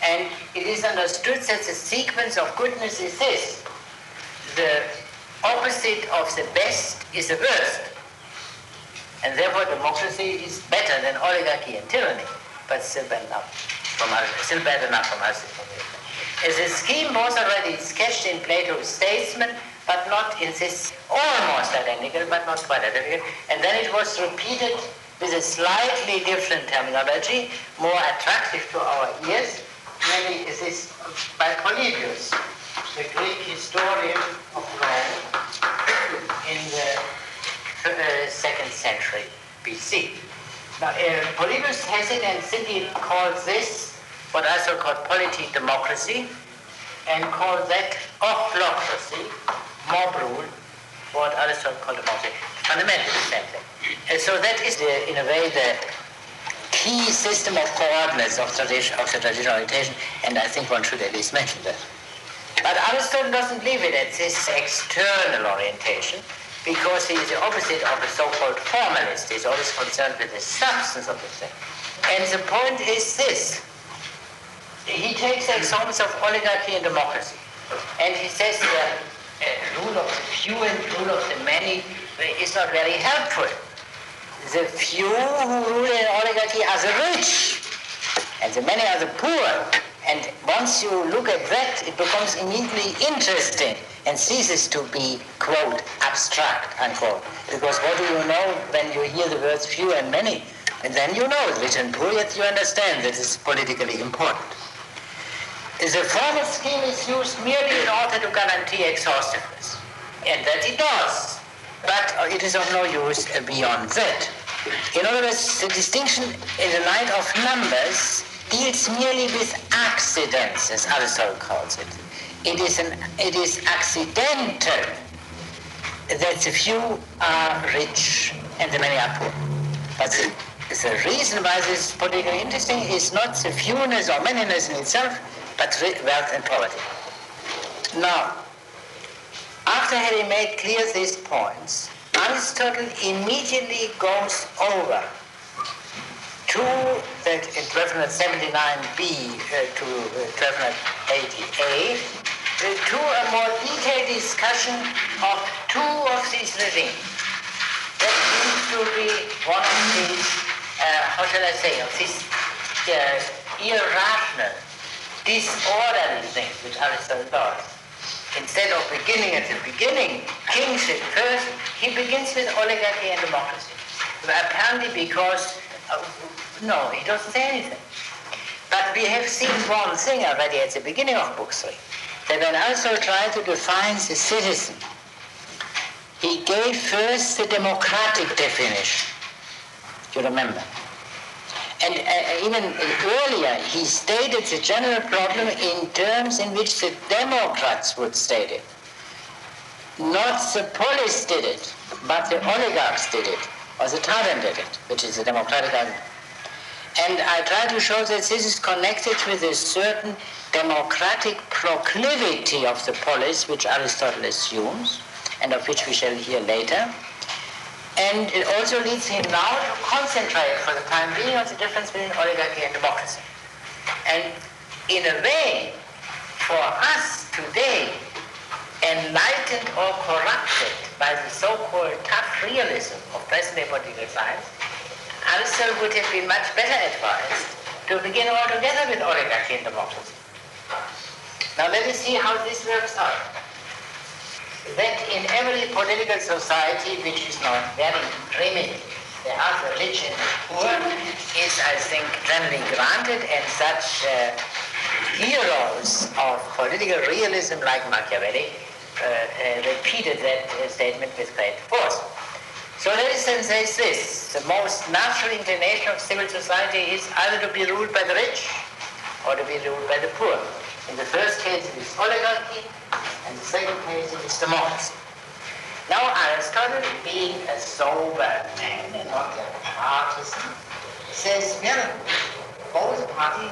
And it is understood that the sequence of goodness is this. The opposite of the best is the worst. And therefore democracy is better than oligarchy and tyranny, but still bad enough from us. The scheme was already sketched in Plato's Statesman, but not in this almost identical, but not quite identical. And then it was repeated with a slightly different terminology, more attractive to our ears, namely this by Polybius, the Greek historian of Rome in the 2nd century BC. Now, Polybius has it and simply calls this what Aristotle called polity democracy, and calls that ochlocracy, mob rule, what Aristotle called democracy, fundamentally the same thing. And so that is, in a way, the key system of coordinates of the traditional orientation, and I think one should at least mention that. But Aristotle doesn't leave it at this external orientation, because he is the opposite of a so-called formalist. He's always concerned with the substance of the thing. And the point is this. He takes the examples of oligarchy and democracy, and he says the rule of the few and rule of the many is not very helpful. The few who rule in oligarchy are the rich, and the many are the poor. And once you look at that, it becomes immediately interesting and ceases to be, quote, abstract, unquote. Because what do you know when you hear the words few and many? And then you know rich and poor, yet you understand that it's politically important. The formal scheme is used merely in order to guarantee exhaustiveness. And that it does. But it is of no use beyond that. In other words, the distinction in the light of numbers deals merely with accidents, as Aristotle calls it. It is accidental that the few are rich and the many are poor. But the reason why this is politically interesting is not the fewness or manyness in itself, but wealth and poverty. Now, after having made clear these points, Aristotle immediately goes over to that in 1279b to 1280a to a more detailed discussion of two of these regimes. That seems to be one of these, how shall I say, of these irrational, disorderly things which Aristotle does. Instead of beginning at the beginning, kingship first, he begins with oligarchy and democracy. Apparently because, no, he doesn't say anything. But we have seen one thing already at the beginning of Book 3, that when Aristotle tried to define the citizen, he gave first the democratic definition. You remember? And even earlier, he stated the general problem in terms in which the Democrats would state it. Not the polis did it, but the oligarchs did it, or the tyrant did it, which is the democratic argument. And I try to show that this is connected with a certain democratic proclivity of the polis, which Aristotle assumes, and of which we shall hear later. And it also leads him now to concentrate for the time being on the difference between oligarchy and democracy. And in a way, for us today, enlightened or corrupted by the so-called tough realism of present-day political science, Aristotle would have been much better advised to begin altogether with oligarchy and democracy. Now let us see how this works out. That in every political society which is not very primitive, there are the rich and the poor, is, I think, generally granted, and such heroes of political realism like Machiavelli repeated that statement with great force. So Edison says this: the most natural inclination of civil society is either to be ruled by the rich or to be ruled by the poor. In the first case it is oligarchy, and the second case it is democracy. Now Aristotle, being a sober man and not a partisan, says, well, both parties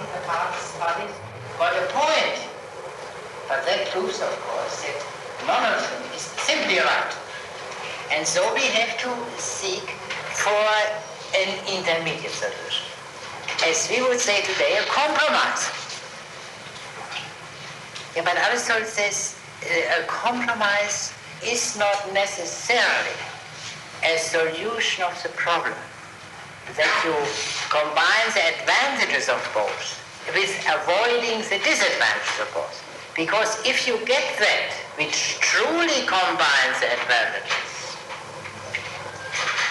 got a point. But that proves, of course, that none of them is simply right. And so we have to seek for an intermediate solution. As we would say today, a compromise. Yeah, but Aristotle says a compromise is not necessarily a solution of the problem. That you combine the advantages of both with avoiding the disadvantages of both. Because if you get that which truly combines the advantages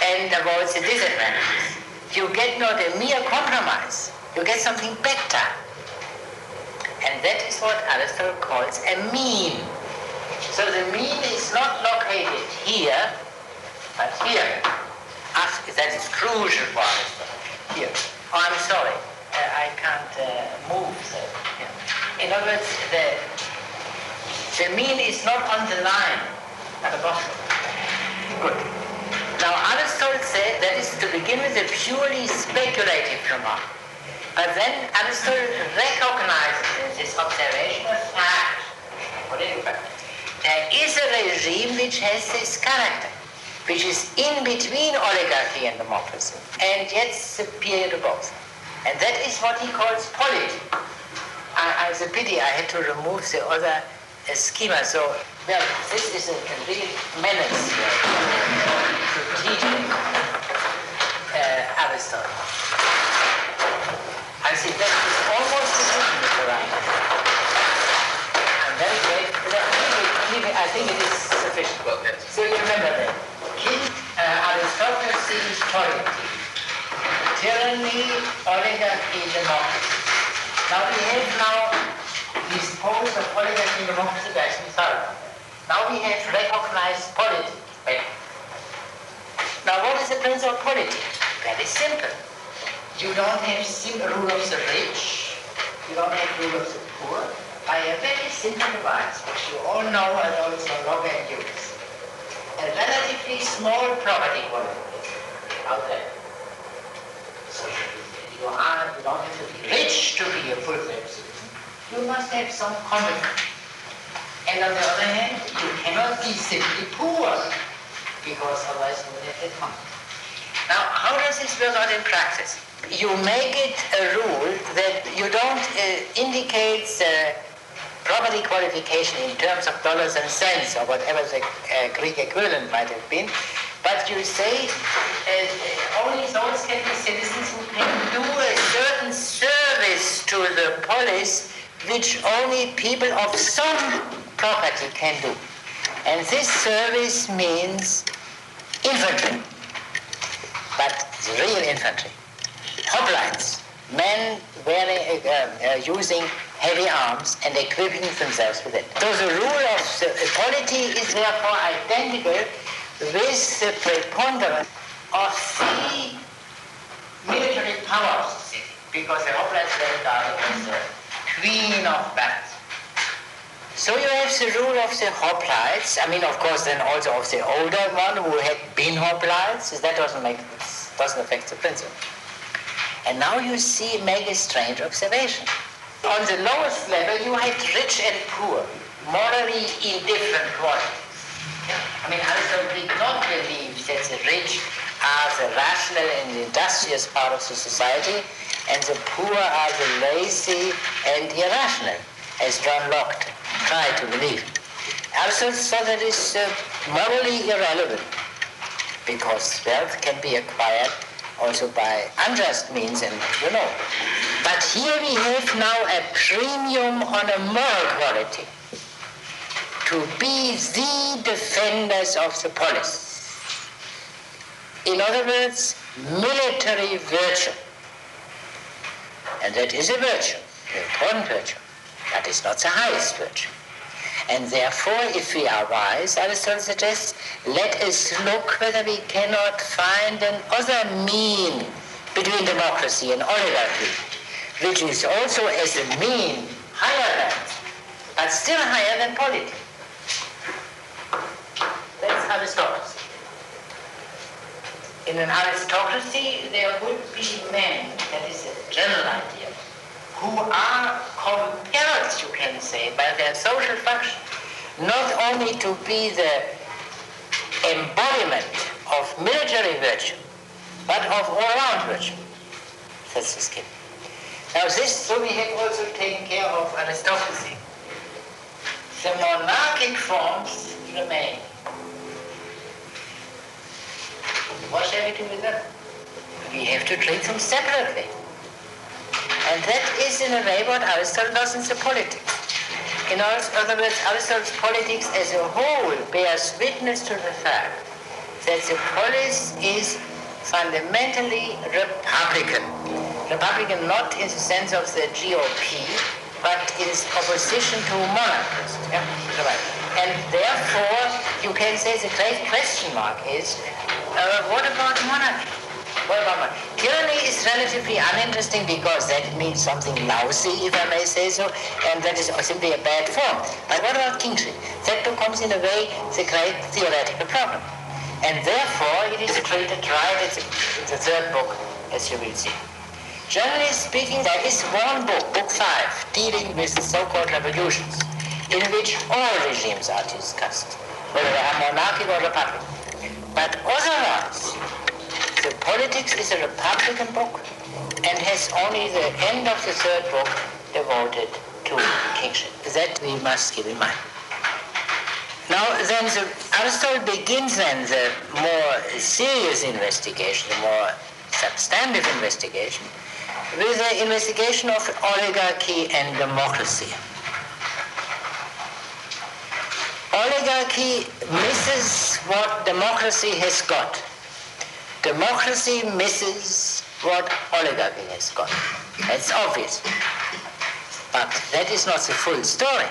and avoids the disadvantages, you get not a mere compromise, you get something better. And that is what Aristotle calls a mean. So the mean is not located here, but here. That is crucial for Aristotle. Here. Oh, I'm sorry. I can't move there. Yeah. In other words, the mean is not on the line at the bottom. Good. Now Aristotle said that is to begin with a purely speculative remark. But then Aristotle recognizes in this observation a fact. There is a regime which has this character, which is in between oligarchy and democracy, and yet superior to both. And that is what he calls polity. It's a pity I had to remove the other schema. So, well, this is a real menace to teach Aristotle. I see that is almost sufficient for us. I'm very grateful. I think it is sufficient. So you remember that. Aristotle sees polity, tyranny, oligarchy, democracy. Now we have disposed of oligarchy and democracy by himself. Now we have recognized polity. Now what is the principle of polity? Very simple. You don't have rule of the rich, you don't have rule of the poor, by a very simple device, which you all know although it's no longer in use. A relatively small property qualification out there. So you don't have to be rich to be a full-fledged citizen. You must have some competence. And on the other hand, you cannot be simply poor, because otherwise you would have that money. Now, how does this work out in practice? You make it a rule that you don't indicate the property qualification in terms of dollars and cents or whatever the Greek equivalent might have been, but you say only those can be citizens who can do a certain service to the polis which only people of some property can do. And this service means infantry, but real infantry. Hoplites, men wearing, using heavy arms and equipping themselves with it. So the rule of the polity is therefore identical with the preponderance of the military power of the city, because the hoplites were regarded as the queen of battles. So you have the rule of the hoplites, I mean, of course, then also of the older one who had been hoplites, that doesn't affect the principle. And now you make a strange observation. On the lowest level, you had rich and poor, morally indifferent qualities. I mean, Aristotle did not believe that the rich are the rational and industrious part of the society, and the poor are the lazy and irrational, as John Locke tried to believe. Aristotle thought that is morally irrelevant, because wealth can be acquired also by unjust means, and you know. But here we have now a premium on a moral quality, to be the defenders of the polis. In other words, military virtue. And that is a virtue, an important virtue. That is not the highest virtue. And therefore, if we are wise, Aristotle suggests, let us look whether we cannot find another mean between democracy and oligarchy, which is also as a mean higher than, but still higher than politics. That's aristocracy. In an aristocracy, there would be men, that is a general idea, who are compelled, you can say, by their social function, not only to be the embodiment of military virtue, but of all-round virtue. That's the scheme. Now so we have also taken care of aristocracy. The monarchic forms remain. What shall we do with them? We have to treat them separately. And that is in a way what Aristotle does in the politics. In other words, Aristotle's politics as a whole bears witness to the fact that the polis is fundamentally Republican. Republican not in the sense of the GOP, but in opposition to monarchists. Yeah? And therefore, you can say the great question mark is, what about monarchy? Tyranny is relatively uninteresting because that means something lousy, if I may say so, and that is simply a bad form. But what about kingship? That becomes, in a way, the great theoretical problem. And therefore, it is treated right in the third book, as you will see. Generally speaking, there is one book, Book 5, dealing with the so-called revolutions, in which all regimes are discussed, whether they are monarchic or republican. But otherwise, the politics is a Republican book and has only the end of the third book devoted to kingship. That we must keep in mind. Now then, Aristotle begins then the more serious investigation, the more substantive investigation, with the investigation of oligarchy and democracy. Oligarchy misses what democracy has got. Democracy misses what oligarchy has got. That's obvious. But that is not the full story.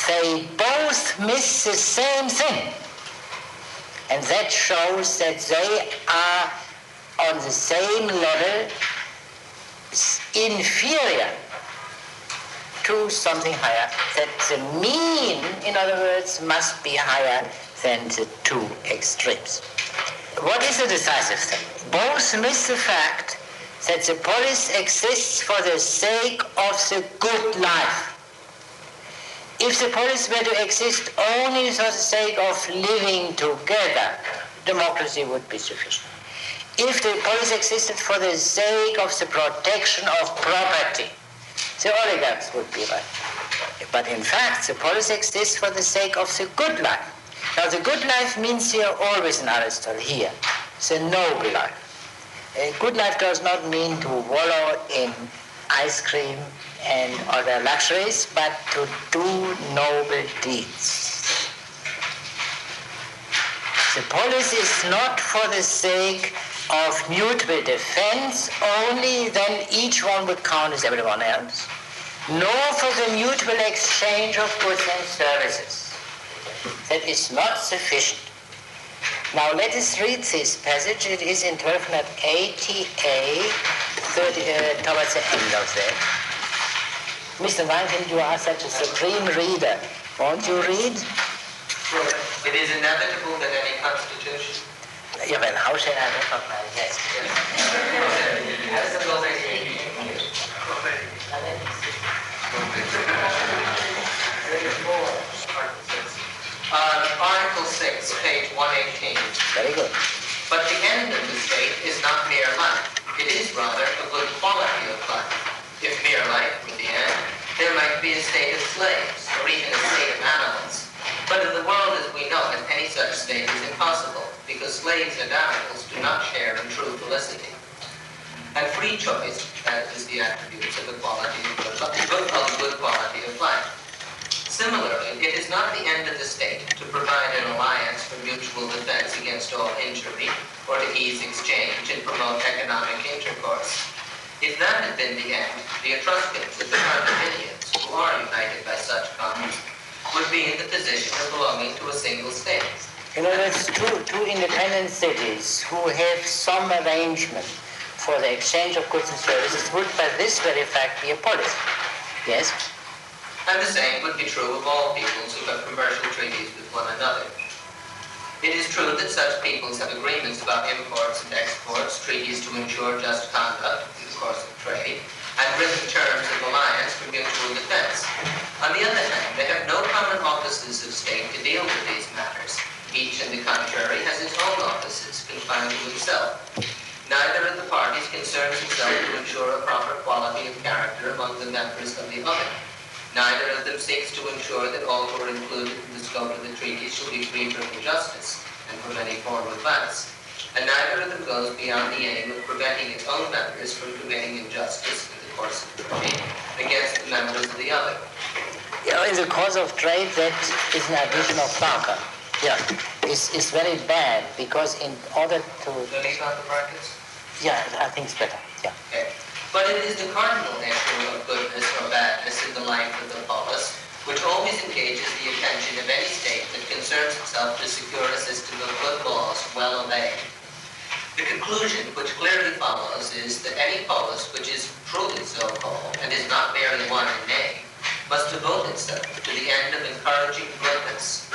They both miss the same thing. And that shows that they are on the same level, inferior to something higher. That the mean, in other words, must be higher than the two extremes. What is the decisive thing? Both miss the fact that the polis exists for the sake of the good life. If the polis were to exist only for the sake of living together, democracy would be sufficient. If the polis existed for the sake of the protection of property, the oligarchs would be right. But in fact, the polis exists for the sake of the good life. Now, the good life means here always in Aristotle, here, the noble life. A good life does not mean to wallow in ice cream and other luxuries, but to do noble deeds. The polis is not for the sake of mutual defense, only then each one would count as everyone else, nor for the mutual exchange of goods and services. That is not sufficient. Now let us read this passage. It is in 1280a, towards the end of that. Mr. Rankin, you are such a supreme reader. Won't you read? It is inevitable that any constitution... Yeah, well, how shall I recognize? Yes. Article 6, page 118. Very good. But the end of the state is not mere life. It is rather a good quality of life. If mere life were the end, there might be a state of slaves, or even a state of animals. But in the world as we know it, any such state is impossible, because slaves and animals do not share in true felicity. And free choice, that is the attributes of the quality of good quality of life. Similarly, it is not the end of the state to provide an alliance for mutual defense against all injury, or to ease exchange and promote economic intercourse. If that had been the end, the Etruscans and the Carthaginians, who are united by such bonds, would be in the position of belonging to a single state. In other words, two independent cities who have some arrangement for the exchange of goods and services would by this very fact be a polis. Yes? And the same would be true of all peoples who have commercial treaties with one another. It is true that such peoples have agreements about imports and exports, treaties to ensure just conduct in the course of trade, and written terms of alliance for mutual defense. On the other hand, they have no common offices of state to deal with these matters. Each, on the contrary, has its own offices confined to itself. Neither of the parties concerns himself to ensure a proper quality of character among the members of the other. Neither of them seeks to ensure that all who are included in the scope of the treaty shall be free from injustice and from any form of vice. And neither of them goes beyond the aim of preventing its own members from committing injustice in the course of the treaty against the members of the other. Yeah, in the course of trade, that is an addition of Barker. Yeah, it's very bad because in order to... Delete out the brackets? Yeah, I think it's better. Yeah. Okay. But it is the cardinal nature of goodness or badness in the life of the polis which always engages the attention of any state that concerns itself to secure a system of good laws well obeyed. The conclusion which clearly follows is that any polis which is truly so called and is not merely one in name must devote itself to the end of encouraging goodness.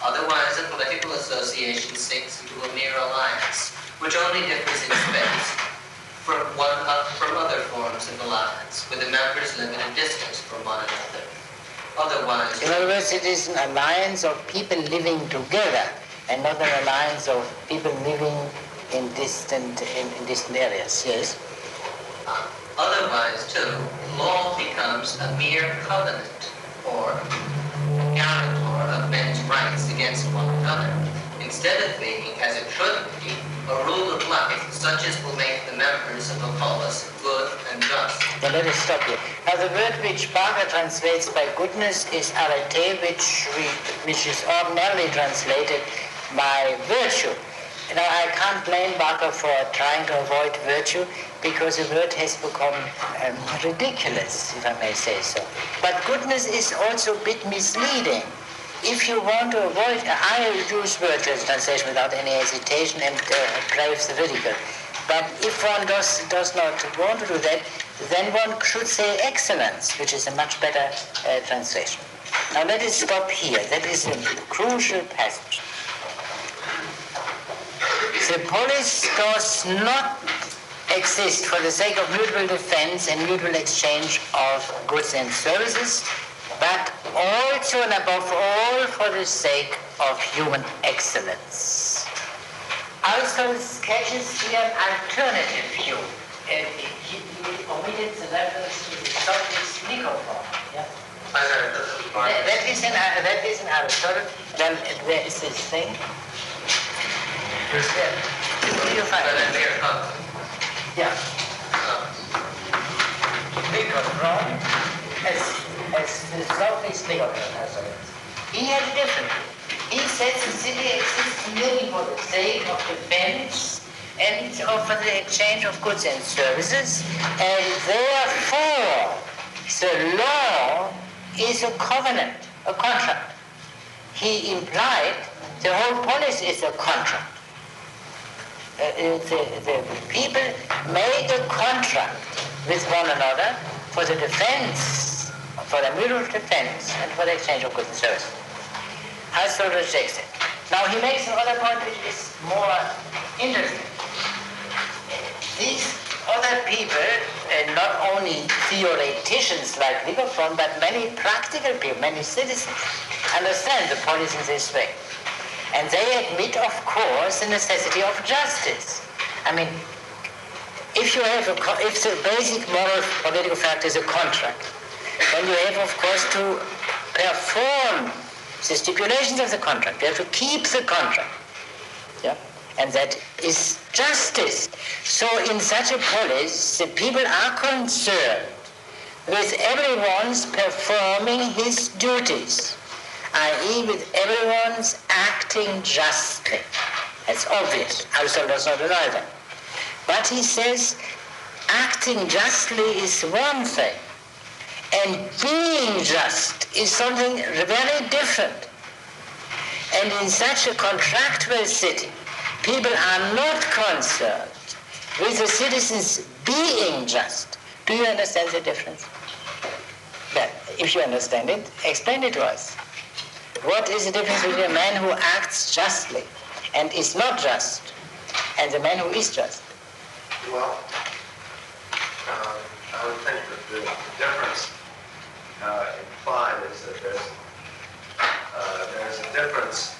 Otherwise, a political association sinks into a mere alliance, which only differs in space from other forms of alliance, with the members limited distance from one another. Otherwise... In other words, it is an alliance of people living together, and not an alliance of people living in distant areas, yes? Otherwise, too, law becomes a mere covenant, or guarantor of men's rights against one another, instead of being, as it should be, a rule of life such as will make the members of a polis good and just. Now let us stop here. Now the word which Barker translates by goodness is arete, which is ordinarily translated by virtue. Now I can't blame Barker for trying to avoid virtue because the word has become ridiculous, if I may say so. But goodness is also a bit misleading. If you want to avoid, I use virtue as translation without any hesitation and craves the ridicule. But if one does not want to do that, then one should say excellence, which is a much better translation. Now let us stop here. That is a crucial passage. The polis does not exist for the sake of mutual defense and mutual exchange of goods and services, but also and above all for the sake of human excellence. Aristotle sketches here an alternative view. He omitted the reference to the Socrates Nicophone. Yeah? That is in Aristotle. Then there is this thing. What do you find? Yeah. Nicophone, as the Socrates Nicophone. He had a different view. He says the city exists merely for the sake of defense and for the exchange of goods and services, and therefore the law is a covenant, a contract. He implied the whole polis is a contract. The people make a contract with one another for the defense, for the mutual defense, and for the exchange of goods and services. Aristotle rejects it. Now he makes another point which is more interesting. These other people, not only theoreticians like Liverpool, but many practical people, many citizens, understand the policy in this way. And they admit, of course, the necessity of justice. I mean, if the basic moral political fact is a contract, then you have, of course, to perform the stipulations of the contract. You have to keep the contract. Yeah? And that is justice. So in such a polis, the people are concerned with everyone's performing his duties, i.e. with everyone's acting justly. That's obvious. Aristotle does not deny that. But he says acting justly is one thing, and being just is something very different. And in such a contractual city, people are not concerned with the citizens being just. Do you understand the difference? Well, if you understand it, explain it to us. What is the difference between a man who acts justly and is not just, and the man who is just? Well, I would think that the difference implied is that there's a difference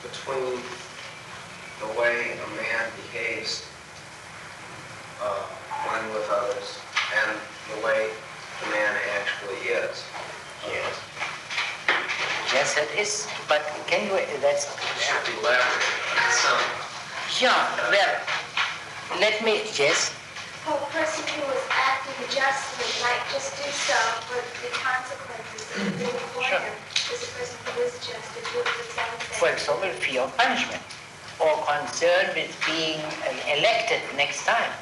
between the way a man behaves when with others and the way the man actually is. Yes. Yes, it is. But can you? That's should be elaborated on some. Yeah. Well, let me. Yes. For a person who is acting justly might just do so, but the consequences that will avoid him is a person who is just and doing the same thing. For example, fear of punishment, or concern with being elected next time.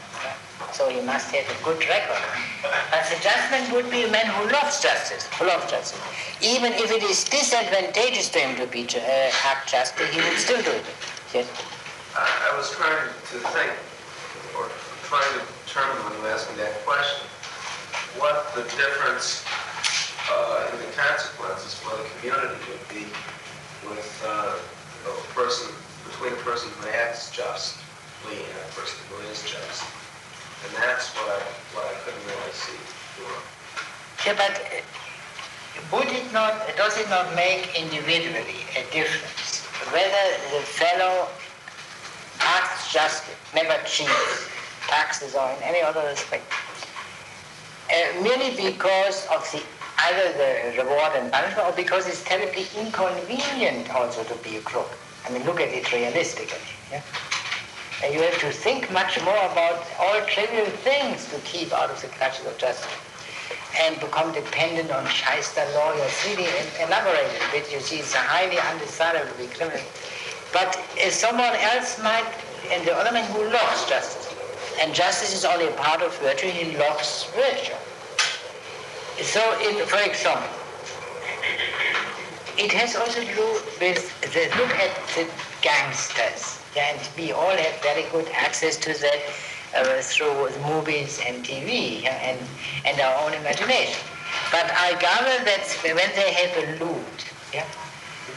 So he must have a good record. But the judgment would be a man who loves justice, Even if it is disadvantageous to him to be act justly, he would still do it. Yes? I was trying to think, or trying to determine when you asked me that question, what the difference in the consequences for the community would be with between a person who acts justly and a person who is just. And that's what I couldn't really see. Yeah, but does it not make individually a difference whether the fellow acts justly, never cheats, taxes or in any other respect, merely because of either the reward and punishment, or because it's terribly inconvenient also to be a crook? I mean, look at it realistically. Yeah? And you have to think much more about all trivial things to keep out of the clutches of justice, and become dependent on shyster law. You're really elaborated a bit. You see, it's highly undesirable to be criminal. But someone else might, and the other man who loves justice, and justice is only a part of virtue, he loves virtue. So, for example, it has also to do with look at the gangsters. And we all have very good access to that through movies and TV and our own imagination. But I gather that when they have a loot,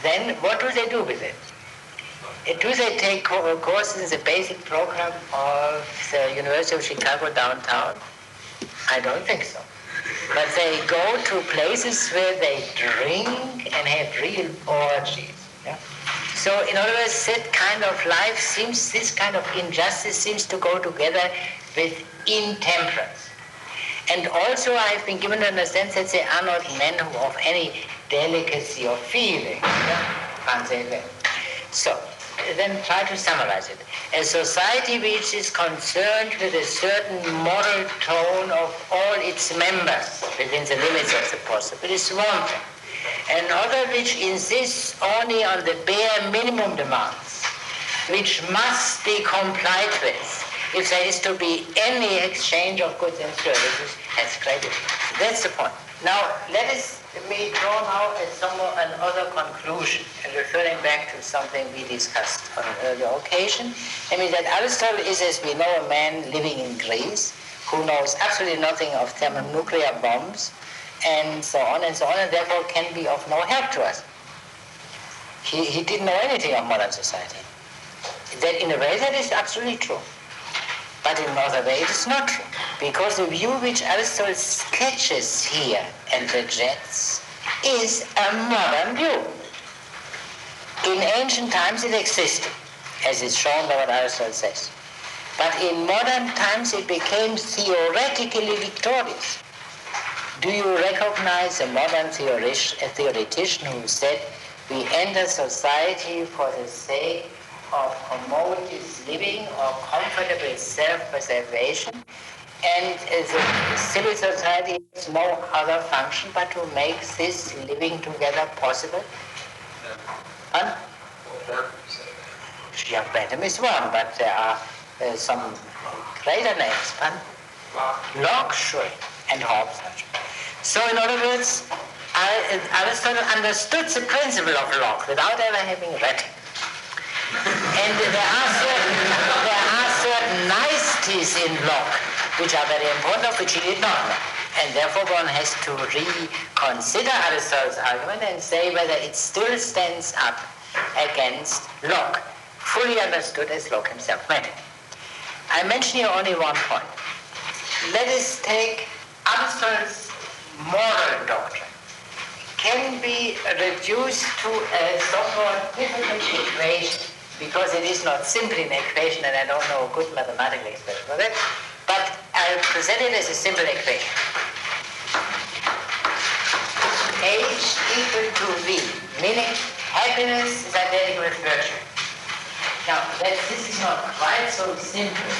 then what do they do with it? Do they take courses in the basic program of the University of Chicago downtown? I don't think so. But they go to places where they drink and have real orgies. Yeah? So in other words, that kind of life this kind of injustice seems to go together with intemperance. And also I've been given to understand that they are not men who of any delicacy of feeling. Can't say that. So then try to summarize it. A society which is concerned with a certain moral tone of all its members within the limits of the possible is one thing. Another which insists only on the bare minimum demands, which must be complied with if there is to be any exchange of goods and services, has great difference. That's the point. Now, let me draw now another conclusion, and referring back to something we discussed on an earlier occasion. I mean that Aristotle is, as we know, a man living in Greece who knows absolutely nothing of thermonuclear bombs, and so on, and therefore can be of no help to us. He didn't know anything of modern society. That in a way that is absolutely true. But in another way it is not true. Because the view which Aristotle sketches here and rejects is a modern view. In ancient times it existed, as is shown by what Aristotle says. But in modern times it became theoretically victorious. Do you recognize a modern theoretician who said, we enter society for the sake of commodious living or comfortable self-preservation, and the civil society has no other function but to make this living together possible? Bentham is one, but there are some greater names. Locke, sure, and Hobbes. So in other words, Aristotle understood the principle of Locke without ever having read it. And there are certain niceties in Locke which are very important, of which he did not know. And therefore one has to reconsider Aristotle's argument and say whether it still stands up against Locke, fully understood as Locke himself meant it. I mention here only one point. Let us take Aristotle's moral doctrine. Can be reduced to a somewhat difficult equation, because it is not simply an equation, and I don't know a good mathematical expression for that, but I'll present it as a simple equation. H equal to V, meaning happiness is identical with virtue. Now, this is not quite so simple.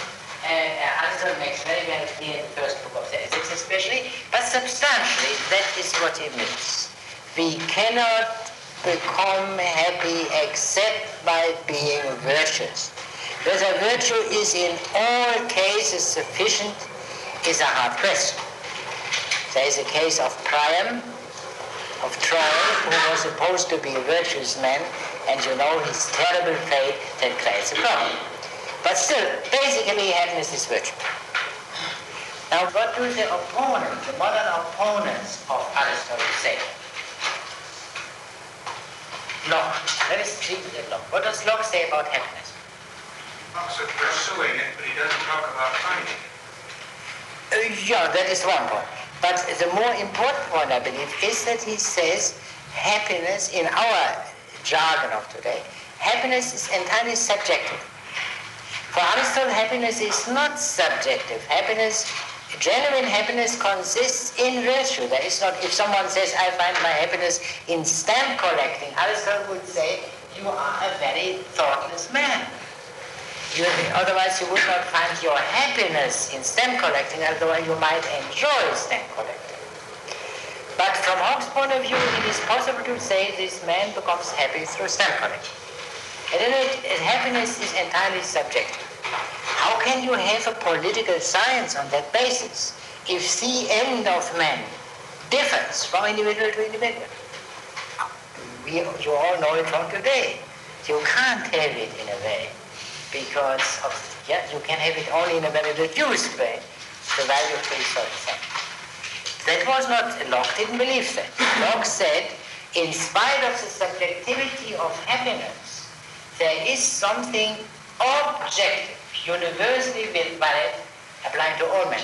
Aristotle makes very, very clear in the first book of the Ethics especially, but substantially that is what he means. We cannot become happy except by being virtuous. Whether virtue is in all cases sufficient is a hard question. There is a case of Priam, of Troy, who was supposed to be a virtuous man, and you know his terrible fate that creates a problem. But still, basically happiness is virtue. Now what do the opponents, the modern opponents of Aristotle say? Locke. Let us treat it at Locke. What does Locke say about happiness? Locke's pursuing it, but he doesn't talk about finding it. Yeah, that is one point. But the more important point, I believe, is that he says happiness, in our jargon of today, happiness is entirely subjective. For Aristotle, happiness is not subjective. Genuine happiness consists in virtue. There is not, if someone says, I find my happiness in stamp collecting, Aristotle would say, you are a very thoughtless man. Otherwise you would not find your happiness in stamp collecting, otherwise you might enjoy stamp collecting. But from Hobbes' point of view, it is possible to say this man becomes happy through stamp collecting. At any rate, happiness is entirely subjective. How can you have a political science on that basis if the end of man differs from individual to individual? You all know it from today. You can't have it in a way because of, you can have it only in a very reduced way, the value of free thought. That was not, Locke didn't believe that. Locke said, in spite of the subjectivity of happiness, there is something objective, universally valid, applying to all men.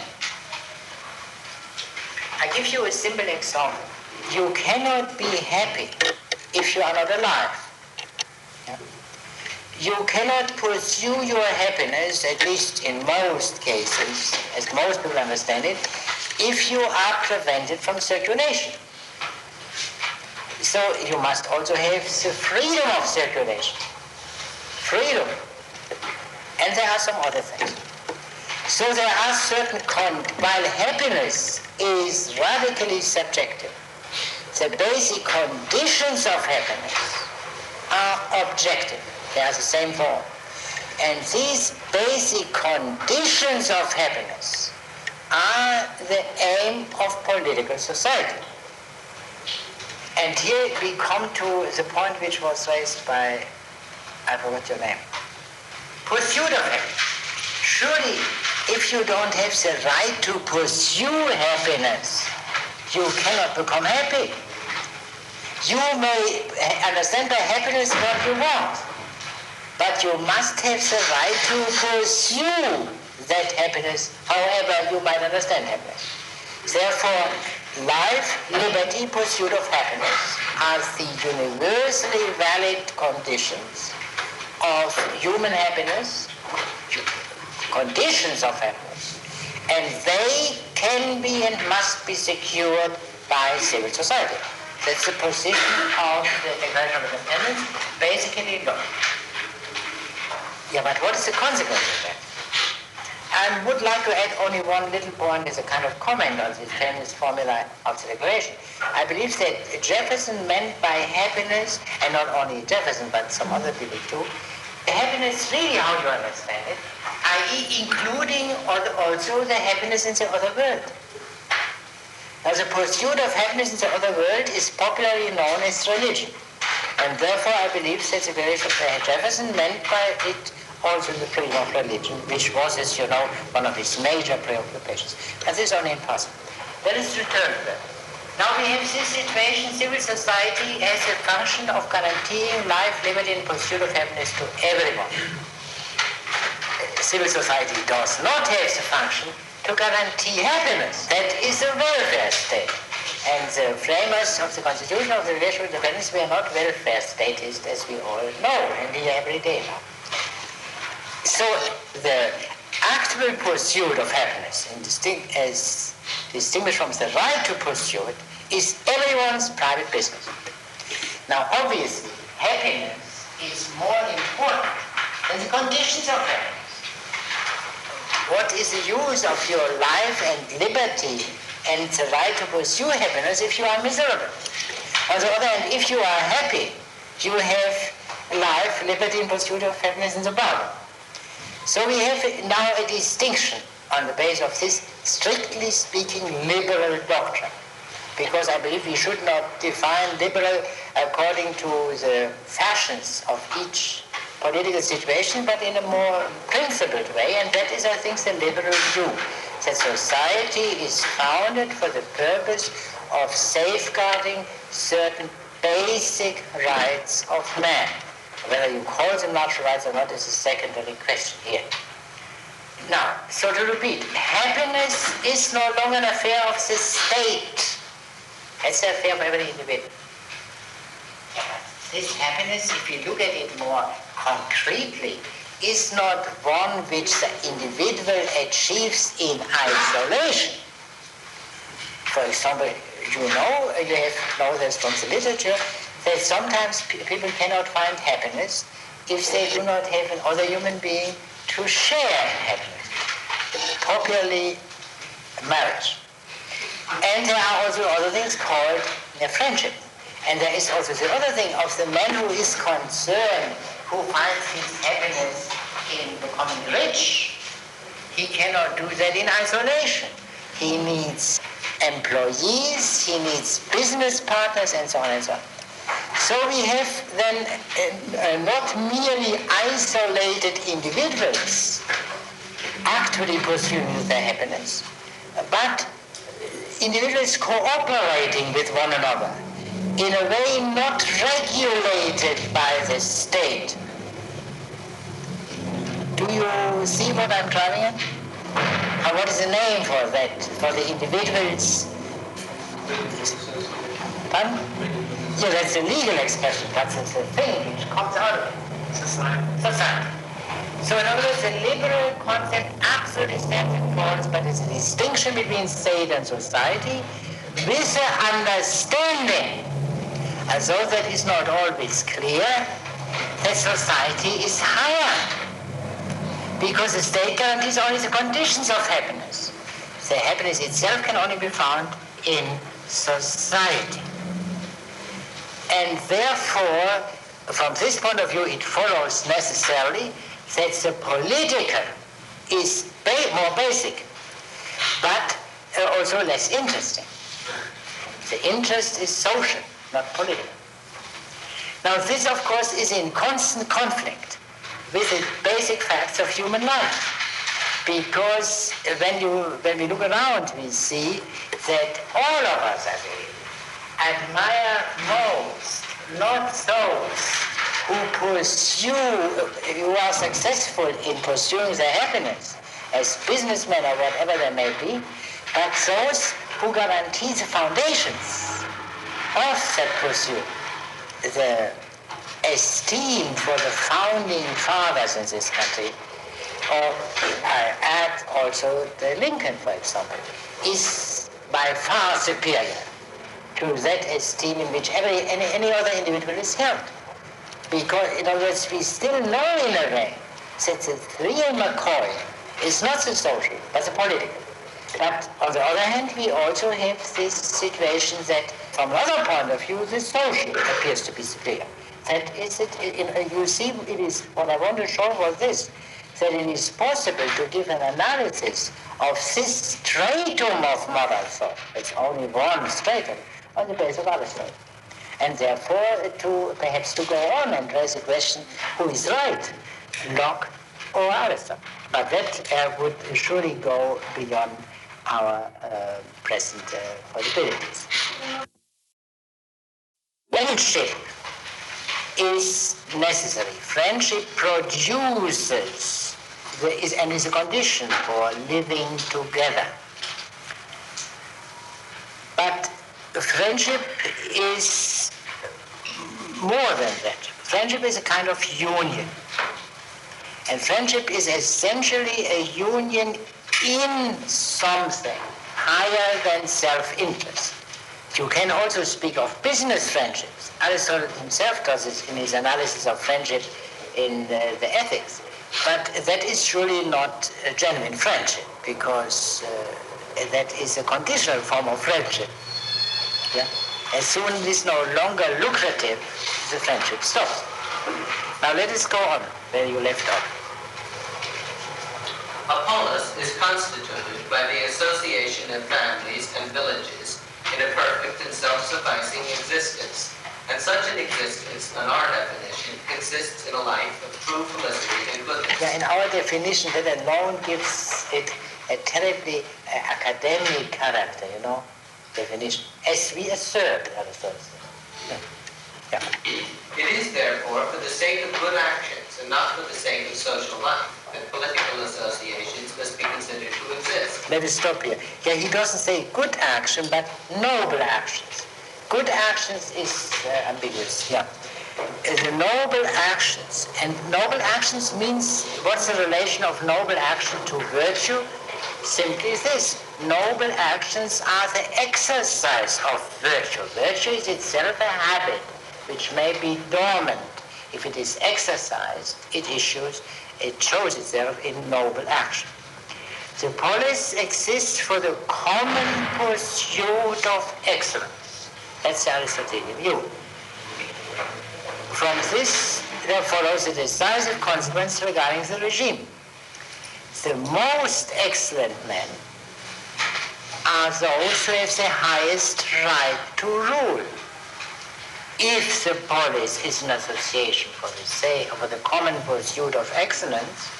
I give you a simple example. You cannot be happy if you are not alive. You cannot pursue your happiness, at least in most cases, as most people understand it, if you are prevented from circulation. So you must also have the freedom of circulation. Freedom. And there are some other things. So there are certain, while happiness is radically subjective, the basic conditions of happiness are objective. They are the same form. And these basic conditions of happiness are the aim of political society. And here we come to the point which was raised by, I forgot your name, pursuit of happiness. Surely, if you don't have the right to pursue happiness, you cannot become happy. You may understand by happiness what you want, but you must have the right to pursue that happiness, however you might understand happiness. Therefore, life, liberty, pursuit of happiness are the universally valid conditions of human happiness, conditions of happiness, and they can be and must be secured by civil society. That's the position of the Declaration of Independence, basically law. Yeah, but what is the consequence of that? I would like to add only one little point as a kind of comment on this famous formula of the Declaration. I believe that Jefferson meant by happiness, and not only Jefferson, but some other people too, happiness really how you understand it, i.e. including also the happiness in the other world. Now the pursuit of happiness in the other world is popularly known as religion. And therefore I believe that the Declaration of Jefferson meant by it also the freedom of religion, which was, as you know, one of his major preoccupations. But this is only impossible. Let us return to that. Now we have this situation, civil society as a function of guaranteeing life, liberty, and pursuit of happiness to everyone. Civil society does not have the function to guarantee happiness. That is a welfare state. And the framers of the Constitution of the Declaration of Independence were not welfare statists, as we all know, and we are every day now. So the actual pursuit of happiness, as distinguished from the right to pursue it, is everyone's private business. Now, obviously, happiness is more important than the conditions of happiness. What is the use of your life and liberty and the right to pursue happiness if you are miserable? On the other hand, if you are happy, you have life, liberty, and pursuit of happiness in the bargain. So we have now a distinction on the basis of this, strictly speaking, liberal doctrine. Because I believe we should not define liberal according to the fashions of each political situation, but in a more principled way, and that is, I think, the liberal view, that society is founded for the purpose of safeguarding certain basic rights of man. Whether you call them natural rights or not is a secondary question here. Now, so to repeat, happiness is no longer an affair of the state. It's an affair of every individual. This happiness, if you look at it more concretely, is not one which the individual achieves in isolation. For example, you know this from the literature, that sometimes people cannot find happiness if they do not have another human being to share happiness, popularly marriage. And there are also other things called friendship. And there is also the other thing of the man who is concerned, who finds his happiness in becoming rich. He cannot do that in isolation. He needs employees, he needs business partners, and so on and so on. So we have then not merely isolated individuals actually pursuing their happiness, but individuals cooperating with one another in a way not regulated by the state. Do you see what I'm driving at? What is the name for that, for the individuals? Pardon? Yeah, that's a legal expression, but it's a thing which comes out of it. Society. So in other words, the liberal concept absolutely stands and falls, but it's a distinction between state and society with the understanding, as though that is not always clear, that society is higher. Because the state guarantees only the conditions of happiness. The happiness itself can only be found in society. And therefore, from this point of view, it follows necessarily that the political is more basic. but also less interesting. The interest is social, not political. Now this, of course, is in constant conflict with the basic facts of human life. Because when we look around, we see that all of us, I believe, admire most not those who who are successful in pursuing their happiness as businessmen or whatever they may be, but those who guarantee the foundations of that pursuit. The esteem for the founding fathers in this country, or I add also the Lincoln, for example, is by far superior to that esteem in which any other individual is held. Because, in other words, we still know in a way that the real McCoy is not the social, but the political. But on the other hand, we also have this situation that, from another point of view, the social appears to be superior. That is it. You see, it is what I want to show was this: that it is possible to give an analysis of this stratum of modern thought. It's only one stratum on the basis of Aristotle, and therefore perhaps to go on and raise the question: who is right, Locke or Aristotle? But that would surely go beyond our present possibilities. Friendship is necessary. Friendship produces and is a condition for living together. But friendship is more than that. Friendship is a kind of union. And friendship is essentially a union in something higher than self-interest. You can also speak of business friendships. Aristotle himself does this in his analysis of friendship in the Ethics. But that is surely not a genuine friendship, because that is a conditional form of friendship. Yeah? As soon as it is no longer lucrative, the friendship stops. Now let us go on where you left off. A polis is constituted by the association of families and villages in a perfect and self-sufficing existence. And such an existence, in our definition, consists in a life of true felicity and goodness. Yeah, in our definition, that alone gives it a terribly academic character, definition, as we assert, Aristotle. Yeah. It is, therefore, for the sake of good actions and not for the sake of social life that political associations must be considered to exist. Let us stop here. Yeah, he doesn't say good action, but noble actions. Good actions is ambiguous, yeah. The noble actions, and noble actions means, what's the relation of noble action to virtue? Simply this: noble actions are the exercise of virtue. Virtue is itself a habit which may be dormant. If it is exercised, it shows itself in noble action. The polis exists for the common pursuit of excellence. That's the Aristotelian view. From this, there follows a decisive consequence regarding the regime. The most excellent men are those who have the highest right to rule. If the polis is an association for the common pursuit of excellence,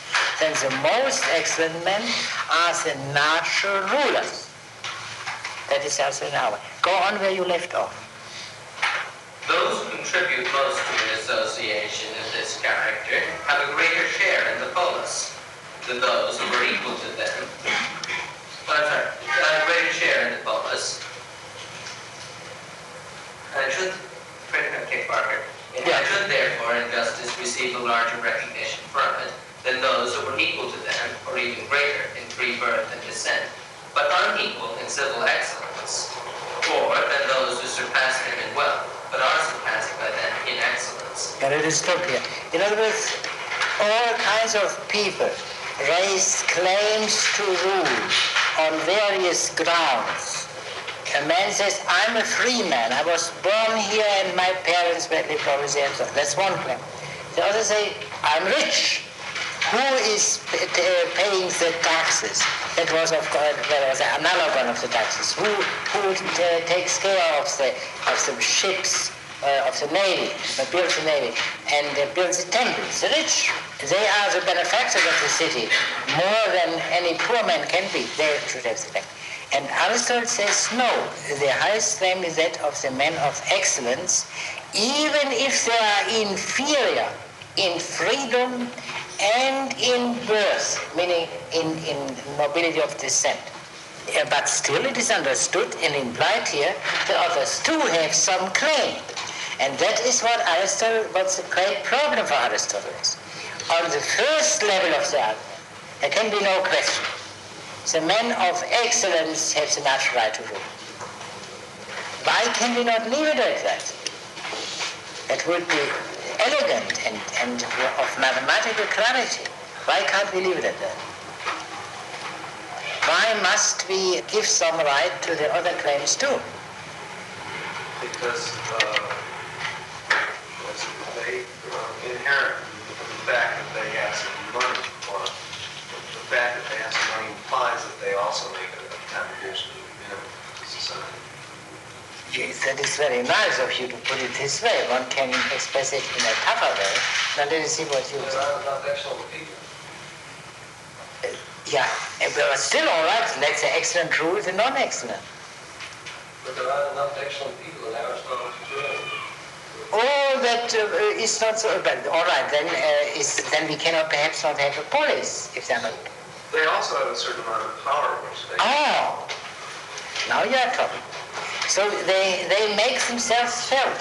then the most excellent men are the natural rulers. That is also now. Go on where you left off. Those who contribute most to an association of this character have a greater share in the polis than those who are equal to them. A greater share in the polis. And should therefore in justice receive a larger recognition from it than those who were equal to them, or even greater in free birth and descent, but unequal in civil excellence, or than those who surpass them in wealth, but are surpassed by them in excellence. And it is stop here. In other words, all kinds of people raise claims to rule on various grounds. A man says, I'm a free man. I was born here and my parents were lived over there. So that's one claim. The others say, I'm rich. Who is paying the taxes? That was, of course, there was another one of the taxes. Who takes care of the ships, of the navy, builds the navy, and builds the temples? The rich. They are the benefactors of the city, more than any poor man can be. They should have the fact. And Aristotle says, no, the highest claim is that of the men of excellence, even if they are inferior in freedom and in birth, meaning in nobility of descent. But still it is understood and implied here that others too have some claim. And that is what the great problem for Aristotle is. On the first level of the argument, there can be no question. The men of excellence have the natural right to rule. Why can we not leave it at that? That would be elegant and of mathematical clarity. Why can't we leave it at that? Why must we give some right to the other claims too? Because they inherit the fact that they have some money, or the fact that they have some money implies that they also make a contribution to society. Yes, that is very nice of you to put it this way. One can express it in a tougher way. Now let us see what you say. There are enough excellent people. Yeah, but still all right. Let's say excellent rule the non-excellent. But there are enough excellent people in Aristotle today. All that is not so. But all right, then we cannot perhaps not have a police if they're not. They also have a certain amount of power, which they. Oh, now you are talking. So they make themselves felt,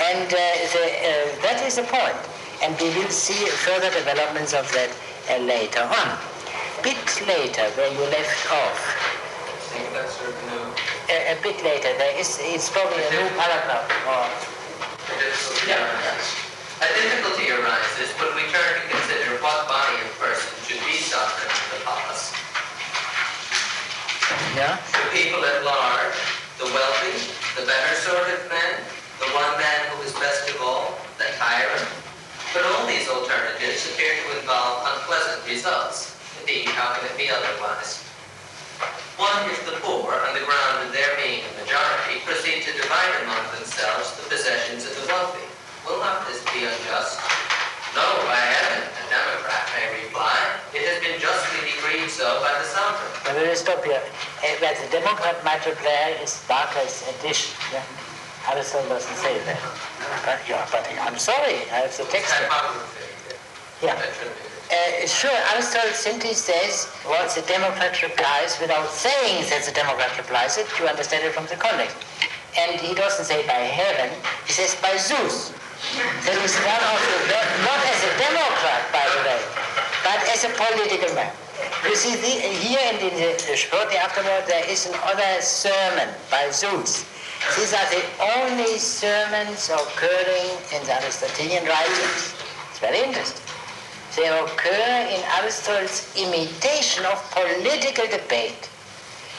and that is the point. And we will see further developments of that later on. Bit later, where you left off. I think that's sort of new. A bit later, it's probably a new paragraph. A difficulty arises when we turn to consider what body of persons should be sovereign of the polis. Yeah. The people at large, the wealthy, the better sort of men, the one man who is best of all, the tyrant. But all these alternatives appear to involve unpleasant results. Indeed, how can it be otherwise? One, if the poor, on the ground of their being a majority, proceed to divide among themselves the possessions of the wealthy. Will not this be unjust? No, by heaven, a democrat may reply. It has been justly decreed so by the sovereign. But let us stop here. That the democrat might reply is Barker's addition. Yeah? Aristotle doesn't say that. But I'm sorry, I have the text here. Yeah. Sure, Aristotle simply says what the democrat replies without saying that the democrat replies it. You understand it from the context. And he doesn't say by heaven, he says by Zeus. That is one of the, not as a democrat, by the way, but as a political man. You see, here and in the shortly afterward, there is another sermon by Zeus. These are the only sermons occurring in the Aristotelian writings. It's very interesting. They occur in Aristotle's imitation of political debate.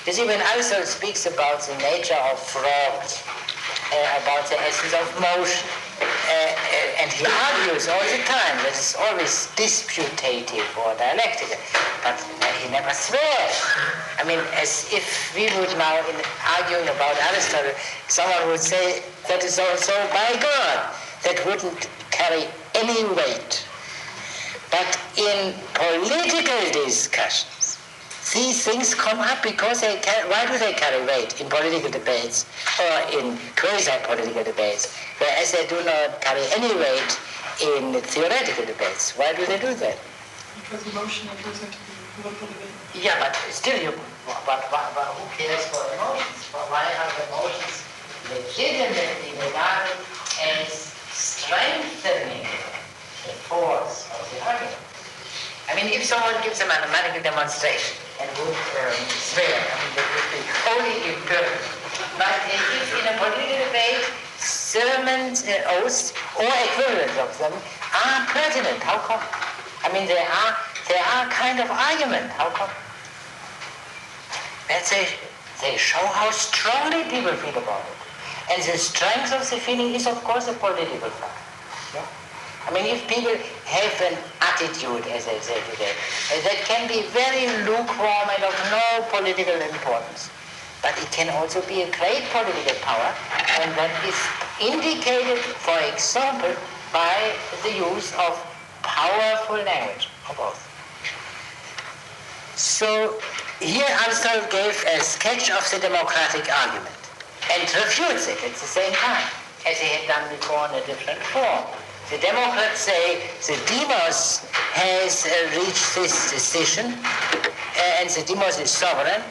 You see, when Aristotle speaks about the nature of frogs, about the essence of motion, and he argues all the time that it's always disputative or dialectical, but he never swears. I mean, as if we would now, in arguing about Aristotle, someone would say that is also by God. That wouldn't carry any weight. But in political discussions, these things come up because why do they carry weight in political debates or in quasi-political debates, whereas they do not carry any weight in theoretical debates? Why do they do that? Because emotion enters into the political debate. Yeah, but still, but who cares for emotions? Why are emotions legitimately regarded as strengthening the force of the argument? I mean, if someone gives a mathematical demonstration and would swear, I mean, that would be wholly imperfect. But if in a political debate, sermons, oaths, or equivalents of them are pertinent, how come? I mean, they are kind of argument, how come? They show how strongly people feel about it. And the strength of the feeling is, of course, a political fact. Yeah? I mean, if people have an attitude, as I say today, that can be very lukewarm and of no political importance, but it can also be a great political power, and that is indicated, for example, by the use of powerful language of both. So here Aristotle gave a sketch of the democratic argument and refutes it at the same time, as he had done before in a different form. The Democrats say the demos has reached this decision, and the demos is sovereign,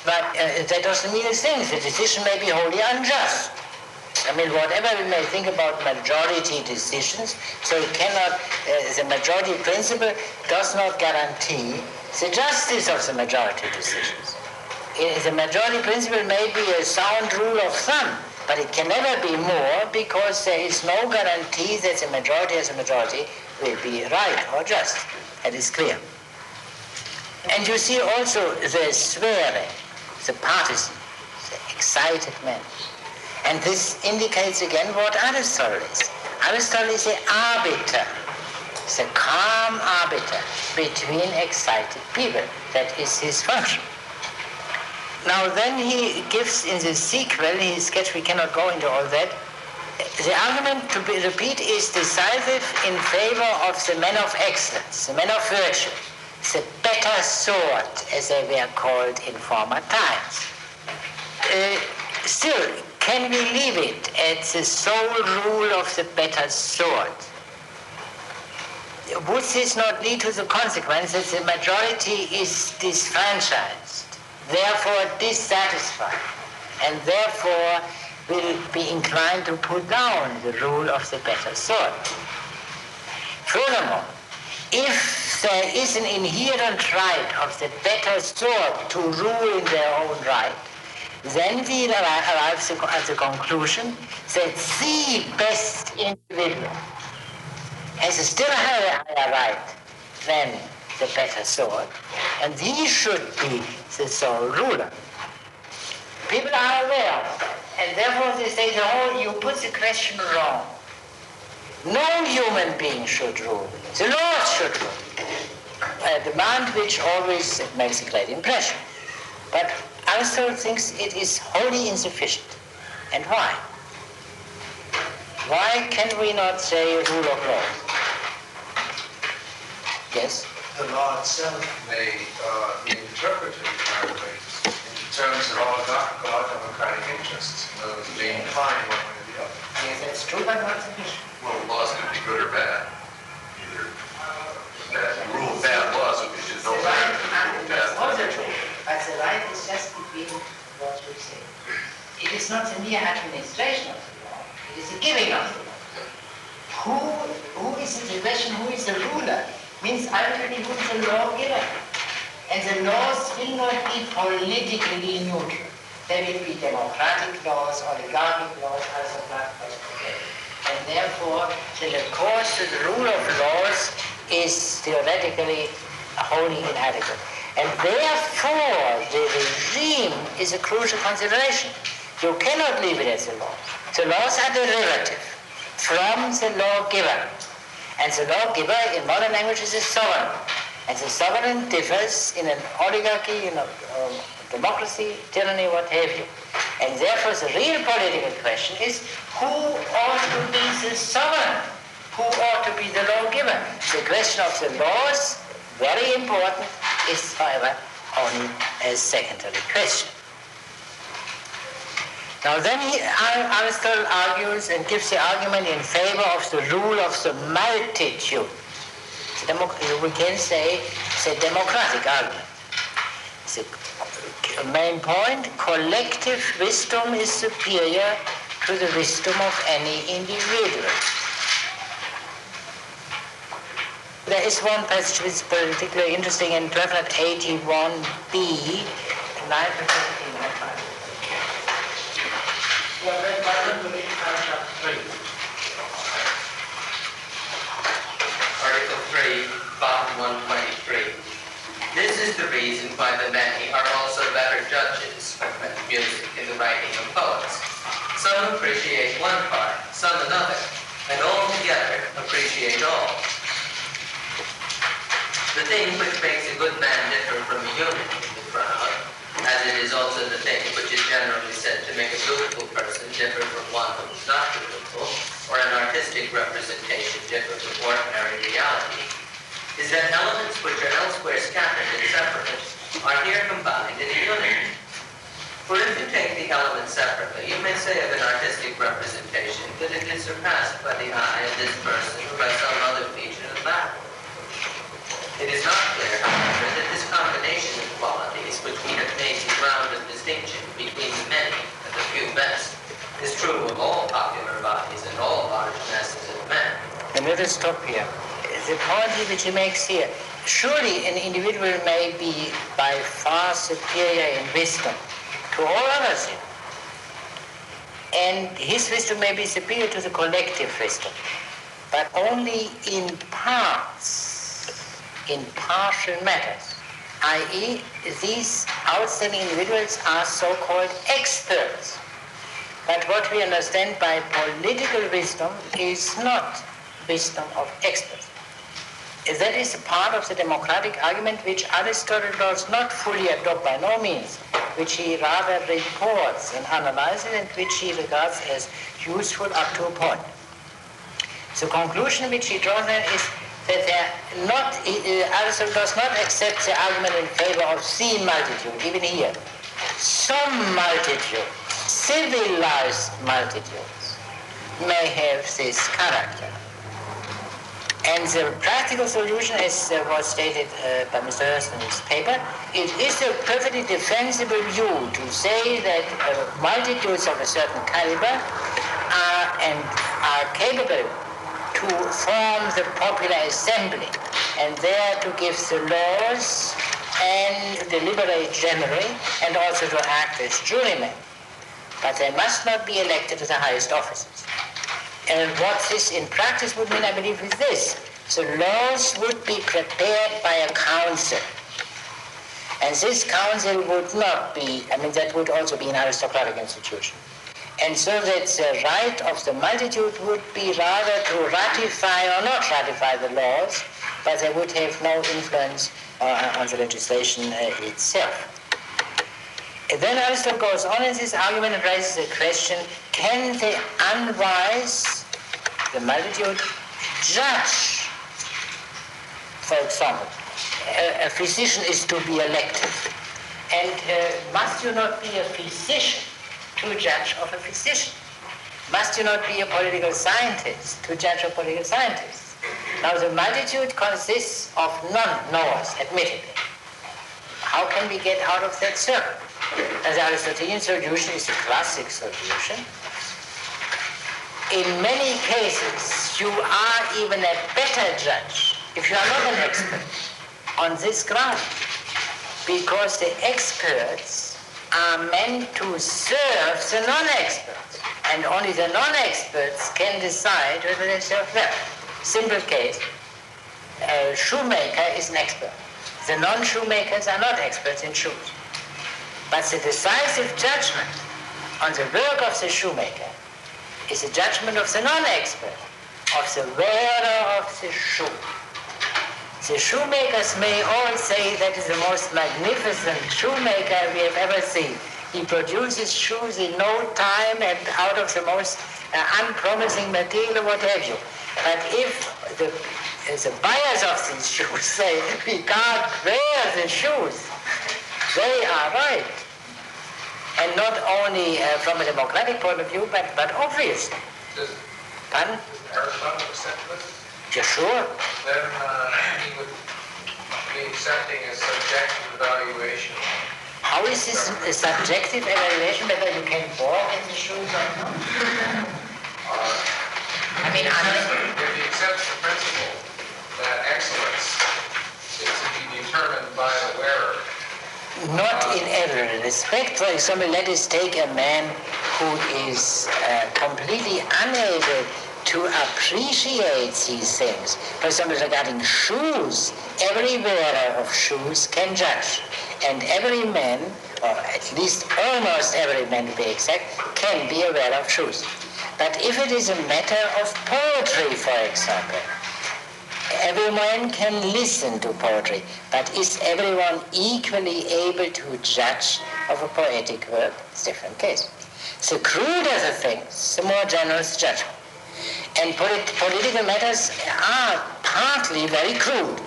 but that doesn't mean a thing. The decision may be wholly unjust. I mean, whatever we may think about majority decisions, so it cannot, the majority principle does not guarantee the justice of the majority decisions. The majority principle may be a sound rule of thumb, but it can never be more, because there is no guarantee that the majority as a majority will be right or just. That is clear. And you see also the swearing, the partisan, the excited man. And this indicates again what Aristotle is. Aristotle is the arbiter, the calm arbiter between excited people. That is his function. Now then he gives in the sequel, his sketch, we cannot go into all that, the argument, to be repeat, is decisive in favor of the men of excellence, the men of virtue, the better sort, as they were called in former times. Still, can we leave it at the sole rule of the better sort? Would this not lead to the consequence that the majority is disfranchised, therefore dissatisfied, and therefore will be inclined to put down the rule of the better sort? Furthermore, if there is an inherent right of the better sort to rule in their own right, then we arrive at the conclusion that the best individual has a still higher right than the better sort, and he should be the sole ruler. People are aware of that, and therefore they say, you put the question wrong. No human being should rule. The Lord should rule. A demand which always makes a great impression. But Aristotle thinks it is wholly insufficient. And why? Why can we not say rule of law? Yes? The law itself may be interpreted in our ways in terms of all democratic interests, in other words, being inclined one way or the other. Yes, that's true, but not sufficient. Well, laws can be good or bad. Either bad, rule bad laws would be just no bad. That's also true. But the right is just between what we say. It is not the mere administration of the law, it is the giving of the law. Who is the question, who is the ruler? Means ultimately who is the lawgiver. And the laws will not be politically neutral. There will be democratic laws, oligarchic laws, aristocratic laws. And therefore, the recourse to the rule of laws is theoretically wholly inadequate. And therefore, the regime is a crucial consideration. You cannot leave it as a law. The laws are derivative from the lawgiver. And the lawgiver in modern language is a sovereign. And the sovereign differs in an oligarchy, in a democracy, tyranny, what have you. And therefore the real political question is who ought to be the sovereign? Who ought to be the lawgiver? The question of the laws, very important, is however only a secondary question. Now then Aristotle argues and gives the argument in favor of the rule of the multitude. We can say it's a democratic argument. The main point, collective wisdom is superior to the wisdom of any individual. There is one passage which is particularly interesting in 1281b, line 15. Article 3, bottom 123. This is the reason why the many are also better judges of music in the writing of poets. Some appreciate one part, some another. and all together appreciate all. The thing which makes a good man differ from a unit in the crowd, as it is also the thing which is generally said to make a beautiful person differ from one who is not beautiful, or an artistic representation differ from ordinary reality, is that elements which are elsewhere scattered and separate are here combined in a unity. For if you take the elements separately, you may say of an artistic representation that it is surpassed by the eye of this person or by some other feature of that one. It is not clear, however, that this combination of qualities which we have made the ground of distinction between the many and the few best is true of all popular bodies and all large masses of men. And let us stop here. The point which he makes here, surely an individual may be by far superior in wisdom to all others, and his wisdom may be superior to the collective wisdom, but only in parts, in partial matters, i.e. these outstanding individuals are so-called experts. But what we understand by political wisdom is not wisdom of experts. That is a part of the democratic argument which Aristotle does not fully adopt, by no means, which he rather reports and analyzes and which he regards as useful up to a point. The conclusion which he draws then is that Aristotle does not accept the argument in favor of the multitude, even here. Some multitude, civilized multitudes, may have this character. And the practical solution, as was stated by Mr. Hurst in his paper, it is a perfectly defensible view to say that multitudes of a certain caliber are capable to form the popular assembly, and there to give the laws and to deliberate generally, and also to act as jurymen. But they must not be elected to the highest offices. And what this in practice would mean, I believe, is this. The laws would be prepared by a council. And this council would not be, that would also be an aristocratic institution. And so that the right of the multitude would be rather to ratify or not ratify the laws, but they would have no influence on the legislation itself. And then Aristotle goes on in this argument and raises the question, can the unwise, the multitude, judge? For example, a physician is to be elected. And must you not be a physician to judge of a physician? Must you not be a political scientist to judge of political scientists? Now the multitude consists of non-knowers, admittedly. How can we get out of that circle? And the Aristotelian solution is a classic solution. In many cases, you are even a better judge if you are not an expert on this ground, because the experts are meant to serve the non-experts, and only the non-experts can decide whether they serve them. Simple case, a shoemaker is an expert. The non-shoemakers are not experts in shoes. But the decisive judgment on the work of the shoemaker is a judgment of the non-expert, of the wearer of the shoe. The shoemakers may all say that is the most magnificent shoemaker we have ever seen. He produces shoes in no time and out of the most unpromising material, what have you. But if the buyers of these shoes say, we can't wear the shoes, they are right. And not only from a democratic point of view, but obviously. Pardon? Aristotle accept this? Yeah, sure. Then he would be accepting a subjective evaluation. How is this a subjective evaluation, whether you can walk in the shoes or not? If he accepts the principle that excellence is to be determined by the wearer. Not in every respect. For example, let us take a man who is completely unable to appreciate these things. For example, regarding shoes, every wearer of shoes can judge. And every man, or at least almost every man to be exact, can be a wearer of shoes. But if it is a matter of poetry, for example, everyone can listen to poetry, but is everyone equally able to judge of a poetic work? It's a different case. The cruder the things, the more generous judgment. And political matters are partly very crude,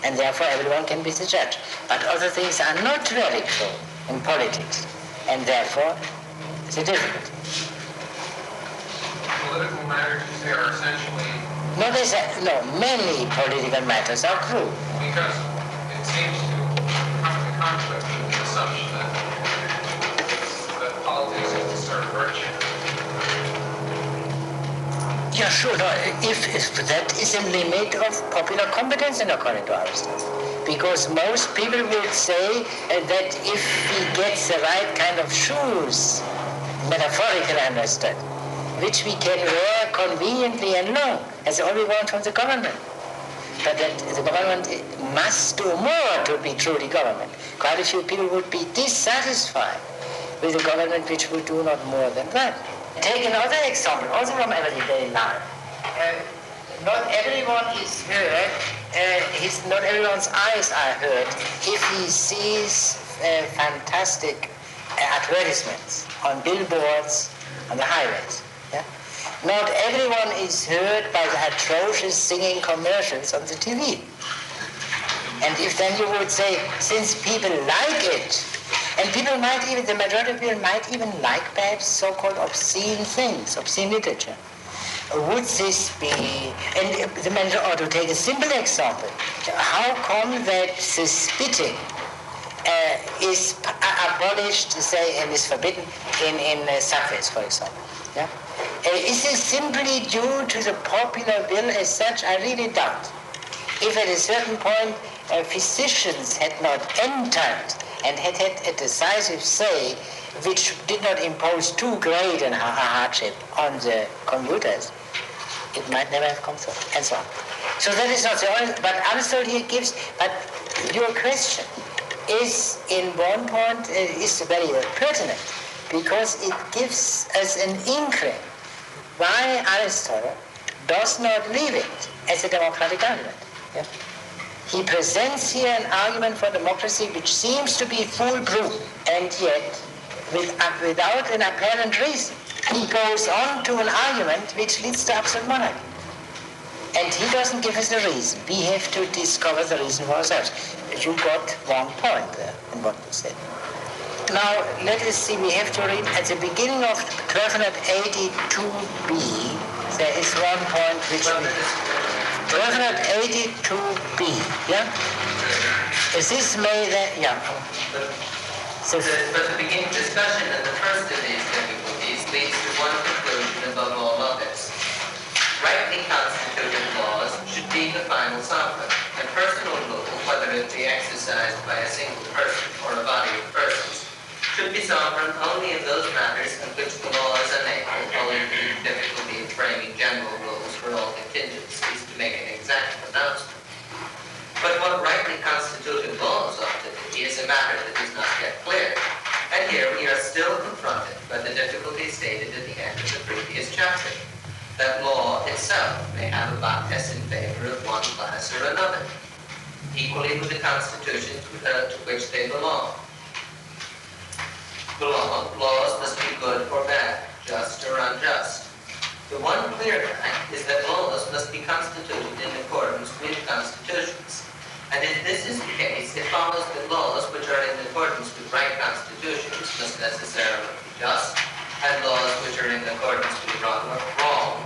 and therefore everyone can be the judge. But other things are not very crude in politics, and therefore it's a difficulty. Political matters, you say, are essentially... Many political matters are crude. Because it seems to come into conflict with the assumption that politics is a sort of virtue. Yeah, sure. No, if that is a limit of popular competence, according to Aristotle. Because most people would say that if he gets the right kind of shoes, metaphorically understood, which we can wear conveniently and long, as all we want from the government. But that the government must do more to be truly government. Quite a few people would be dissatisfied with a government which would do not more than that. Take another example, also from everyday life. Not everyone is heard, not everyone's eyes are hurt if he sees fantastic advertisements on billboards on the highways. Yeah? Not everyone is heard by the atrocious singing commercials on the TV. And if then you would say, since people like it, and people might even, the majority of people might even like perhaps so-called obscene things, obscene literature. Would this be, and the man ought to take a simple example. How come that the spitting is abolished, say, and is forbidden in subways, for example? Yeah? Is this simply due to the popular will as such? I really doubt. If at a certain point physicians had not entered and had a decisive say, which did not impose too great a hardship on the commuters, it might never have come through, and so on. So that is not the only, but Aristotle here gives, but your question is in one point, is very pertinent, because it gives us an inkling why Aristotle does not leave it as a democratic argument. Yeah? He presents here an argument for democracy which seems to be foolproof, and yet, without an apparent reason, he goes on to an argument which leads to absolute monarchy. And he doesn't give us a reason. We have to discover the reason for ourselves. You got one point there in what you said. Now, let us see, we have to read at the beginning of 1282b, there is one point which we... 1282b, yeah? Is this made that, yeah. But the beginning discussion of the first of these difficulties leads to one conclusion above all others. Rightly constituted laws should be the final sovereign, and personal rule, whether it be exercised by a single person or a body of persons, should be sovereign only in those matters in which the law is unable, owing to the difficulty of framing general rules for all contingencies, to make an exact pronouncement. But what rightly constituted laws ought to be is a matter that is not yet clear. And here we are still confronted by the difficulty stated at the end of the previous chapter, that law itself may have a bias in favor of one class or another, equally with the constitutions to which they belong. Laws must be good or bad, just or unjust. The one clear fact is that laws must be constituted in accordance with constitutions. And if this is the case, it follows that laws which are in accordance with right constitutions must necessarily be just, and laws which are in accordance with wrong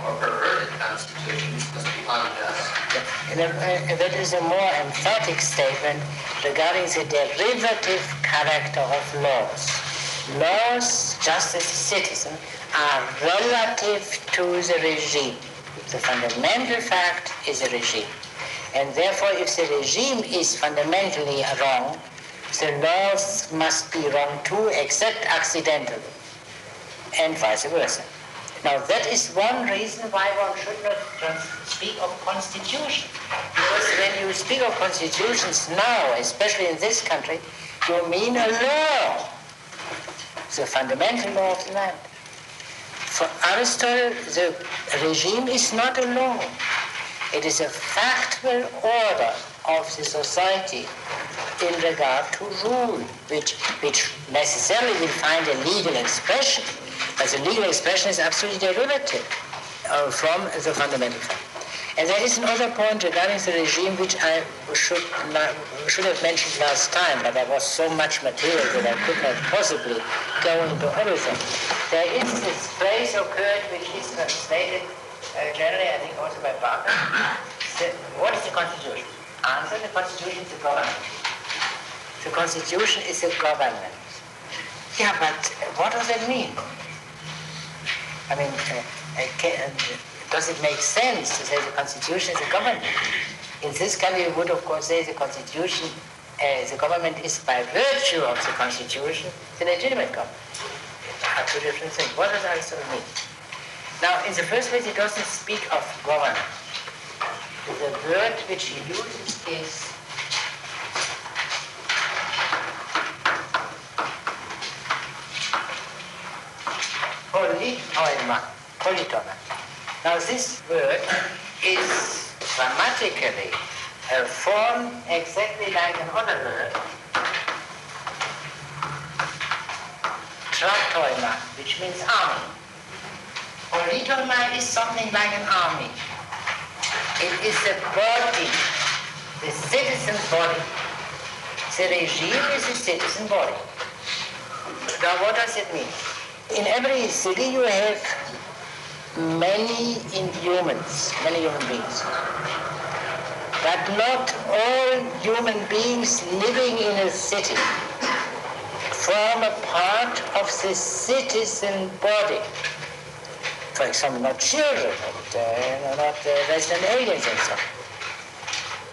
or perverted constitutions must be unjust. And that is a more emphatic statement regarding the derivative character of laws. Laws, just as a citizen, are relative to the regime. The fundamental fact is a regime. And therefore, if the regime is fundamentally wrong, the laws must be wrong too, except accidentally, and vice versa. Now, that is one reason why one should not speak of constitution. Because when you speak of constitutions now, especially in this country, you mean a law, the fundamental law of the land. For Aristotle, the regime is not a law. It is a factual order of the society in regard to rule, which necessarily will find a legal expression, but the legal expression is absolutely derivative from the fundamental fact. And there is another point regarding the regime which I should have mentioned last time, but there was so much material that I could not possibly go into everything. There is this phrase occurred which is translated generally, I think, also by Barker. What is the Constitution? Answer: the Constitution is the government. The Constitution is a government. Yeah, but what does that mean? I mean, does it make sense to say the Constitution is a government? In this country, we would, of course, say the Constitution, the government is by virtue of the Constitution, the legitimate government. Are two different things. What does Aristotle mean? Now, in the first place, he doesn't speak of government. The word which he uses is politona. Now, this word is grammatically formed exactly like another word, tratoima, which means army. Politoma is something like an army. It is a body, the citizen body. The regime is a citizen body. Now, what does it mean? In every city you have many human beings. But not all human beings living in a city form a part of the citizen body. For example, not children, not resident aliens and so on.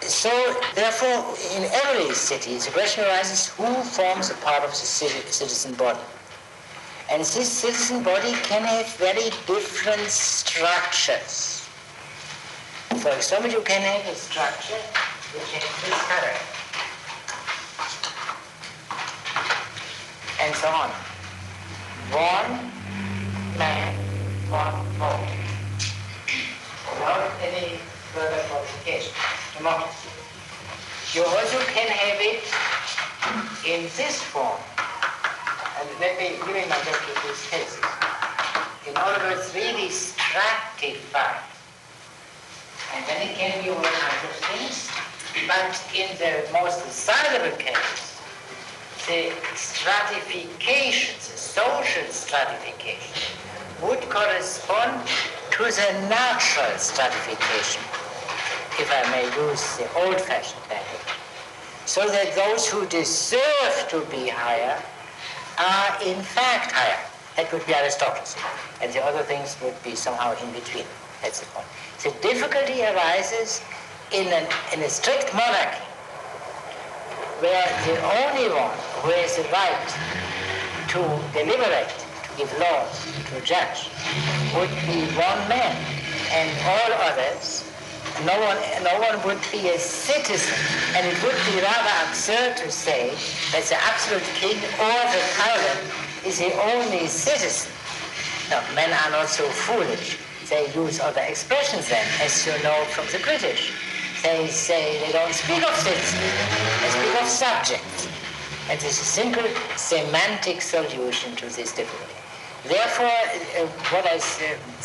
So, therefore, in every city, the question arises, who forms a part of the citizen body? And this citizen body can have very different structures. For example, you can have a structure which has this color, and so on. One man, one vote. Without any further qualification. Democracy. You also can have it in this form. And let me give an example of these cases. In other words, really stratified. And then it can be all kinds of things. But in the most desirable case, the stratification, the social stratification, would correspond to the natural stratification, if I may use the old-fashioned language. So that those who deserve to be higher are in fact higher. That would be Aristotle. And the other things would be somehow in between. That's the point. The difficulty arises in a strict monarchy, where the only one who has the right to deliberate, to give laws, to judge, would be one man, and all others, no one would be a citizen, and it would be rather absurd to say that the absolute king or the tyrant is the only citizen. No, men are not so foolish. They use other expressions then, as you know from the British. They say they don't speak of citizens, they speak of subjects. And there's a simple semantic solution to this difficulty. Therefore,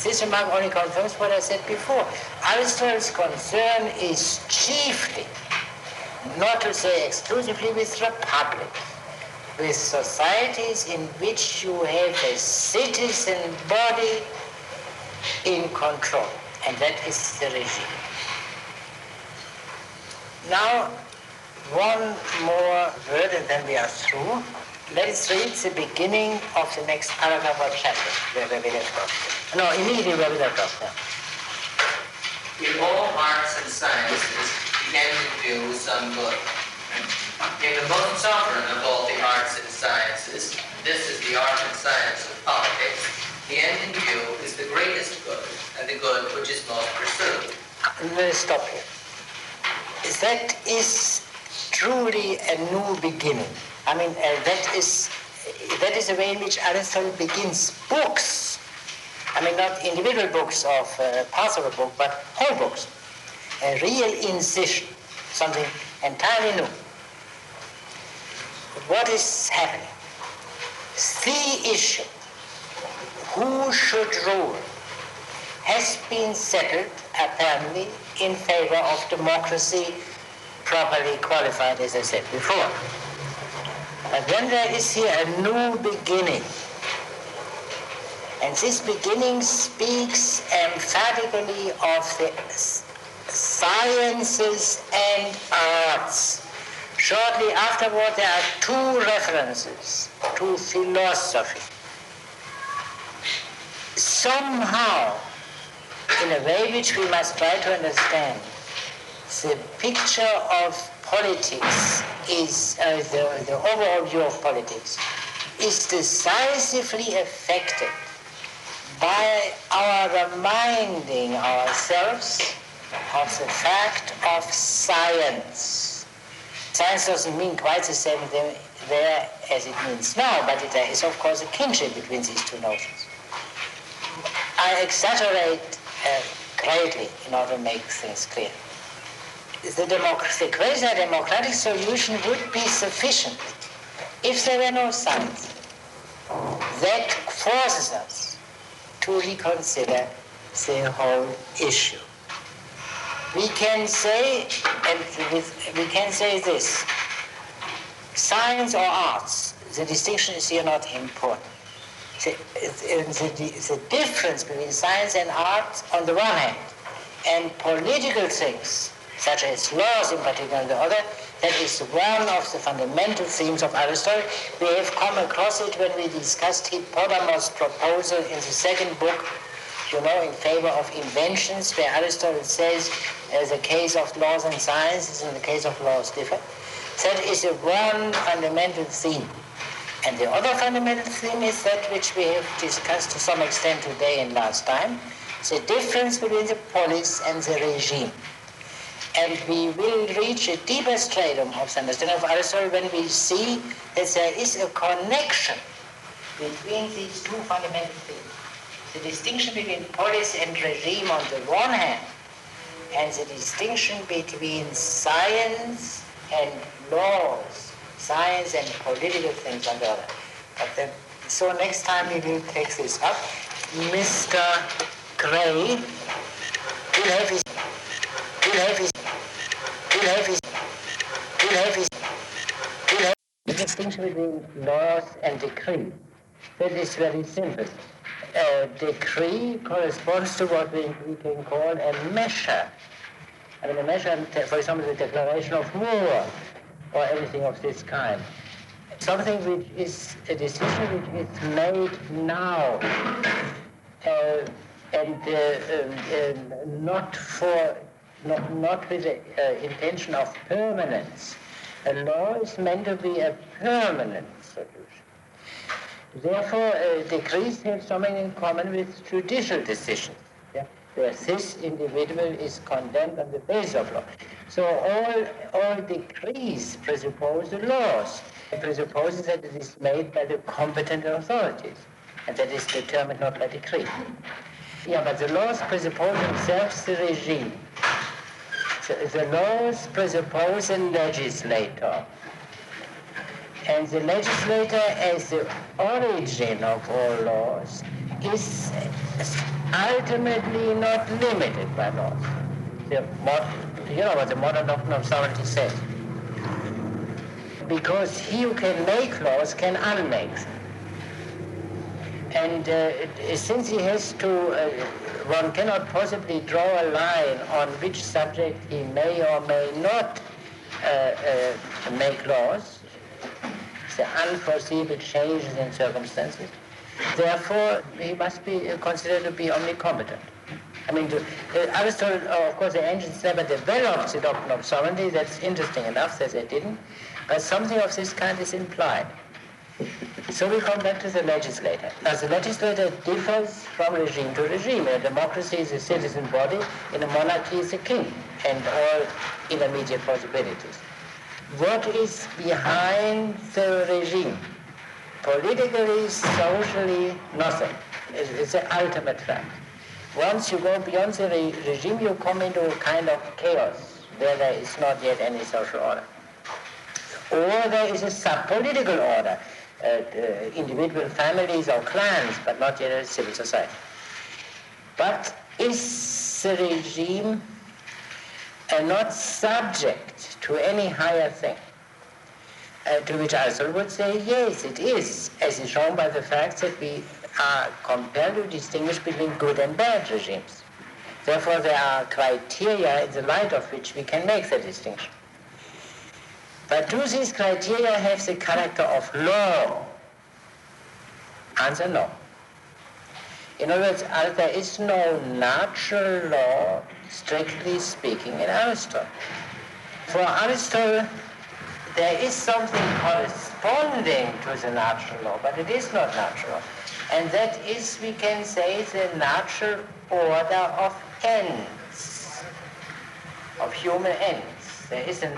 this remark only confirms what I said before. Aristotle's concern is chiefly, not to say exclusively, with republics, with societies in which you have a citizen body in control, and that is the regime. Now, one more word and then we are through. Let us read the beginning of the next paragraph or chapter, where we left off. No, immediately where we left off. In all arts and sciences, the end in view is some good. In the most sovereign of all the arts and sciences, this is the art and science of politics, the end in view is the greatest good, and the good which is most pursued. Let us stop here. That is truly a new beginning. I mean, that is the way in which Aristotle begins books. I mean, not individual books of parts of a book, but whole books. A real incision, something entirely new. What is happening? The issue, who should rule, has been settled apparently in favor of democracy, properly qualified, as I said before. But then there is here a new beginning. And this beginning speaks emphatically of the sciences and arts. Shortly afterward, there are two references to philosophy. Somehow, in a way which we must try to understand, the picture of politics is, the overall view of politics, is decisively affected by our reminding ourselves of the fact of science. Science doesn't mean quite the same there as it means now, but there is, of course, a kinship between these two notions. I exaggerate greatly in order to make things clear. The quasi-democratic solution would be sufficient if there were no science. That forces us to reconsider the whole issue. We can say this: science or arts, the distinction is here not important. The difference between science and art on the one hand, and political things, such as laws in particular on the other, that is one of the fundamental themes of Aristotle. We have come across it when we discussed Hippodamos' proposal in the second book, in favor of inventions, where Aristotle says the case of laws and sciences and the case of laws differ. That is the one fundamental theme. And the other fundamental theme is that which we have discussed to some extent today and last time, the difference between the polis and the regime. And we will reach a deeper stratum of the understanding of Aristotle when we see that there is a connection between these two fundamental themes. The distinction between polis and regime on the one hand, and the distinction between science and laws, science and political things on the other. So next time we will take this up. Mr. Gray will have his the distinction between laws and decree. That is very simple. A decree corresponds to what we can call a measure. I mean, a measure, for example, the declaration of war or anything of this kind. Something which is a decision which is made now and not with the intention of permanence. A law is meant to be a permanent solution. Therefore, decrees have something in common with judicial decisions, where this individual is condemned on the basis of law. So all decrees presuppose the laws. It presupposes that it is made by the competent authorities, and that is determined not by decree. But the laws presuppose themselves the regime. The laws presuppose a legislator. And the legislator, as the origin of all laws, is ultimately not limited by laws. What the modern doctrine of sovereignty says. Because he who can make laws can unmake them. And since he has to, one cannot possibly draw a line on which subject he may or may not make laws, the unforeseeable changes in circumstances. Therefore, he must be considered to be omnicompetent. I mean, Aristotle, of course, the ancients never developed the doctrine of sovereignty. That's interesting enough that they didn't. But something of this kind is implied. So we come back to the legislator. Now, the legislator differs from regime to regime. In a democracy is a citizen body. In a monarchy is a king and all intermediate possibilities. What is behind the regime? Politically, socially, nothing. It's an ultimate fact. Once you go beyond the regime, you come into a kind of chaos where there is not yet any social order. Or there is a sub-political order, individual families or clans, but not yet a civil society. But is the regime not subject to any higher thing? To which Aristotle would say, yes, it is, as is shown by the fact that we are compelled to distinguish between good and bad regimes. Therefore, there are criteria in the light of which we can make the distinction. But do these criteria have the character of law? Answer, no. In other words, there is no natural law, strictly speaking, in Aristotle. For Aristotle, there is something corresponding to the natural law, but it is not natural. And that is, we can say, the natural order of ends, of human ends. There is a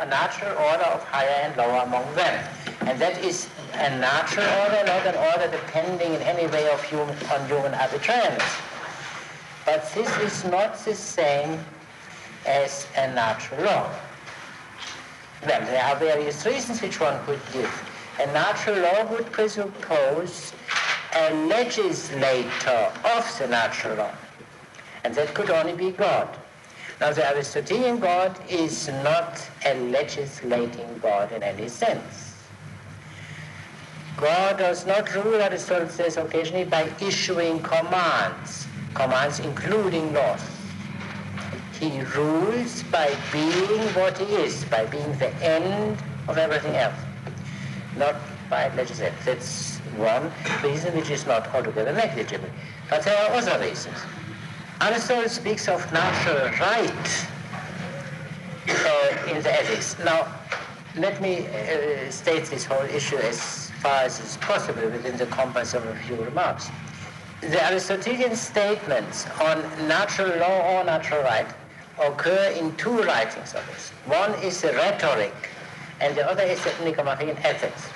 natural order of higher and lower among them. And that is a natural order, not an order depending in any way on human arbitrariness. But this is not the same as a natural law. Well, there are various reasons which one could give. A natural law would presuppose a legislator of the natural law. And that could only be God. Now, the Aristotelian God is not a legislating God in any sense. God does not rule, Aristotle says occasionally, by issuing commands including laws. He rules by being what he is, by being the end of everything else, not by legislating. That's one reason which is not altogether negligible. But there are other reasons. Aristotle speaks of natural right in the ethics. Now, let me state this whole issue as far as is possible within the compass of a few remarks. The Aristotelian statements on natural law or natural right occur in two writings of his. One is the rhetoric, and the other is the Nicomachean ethics.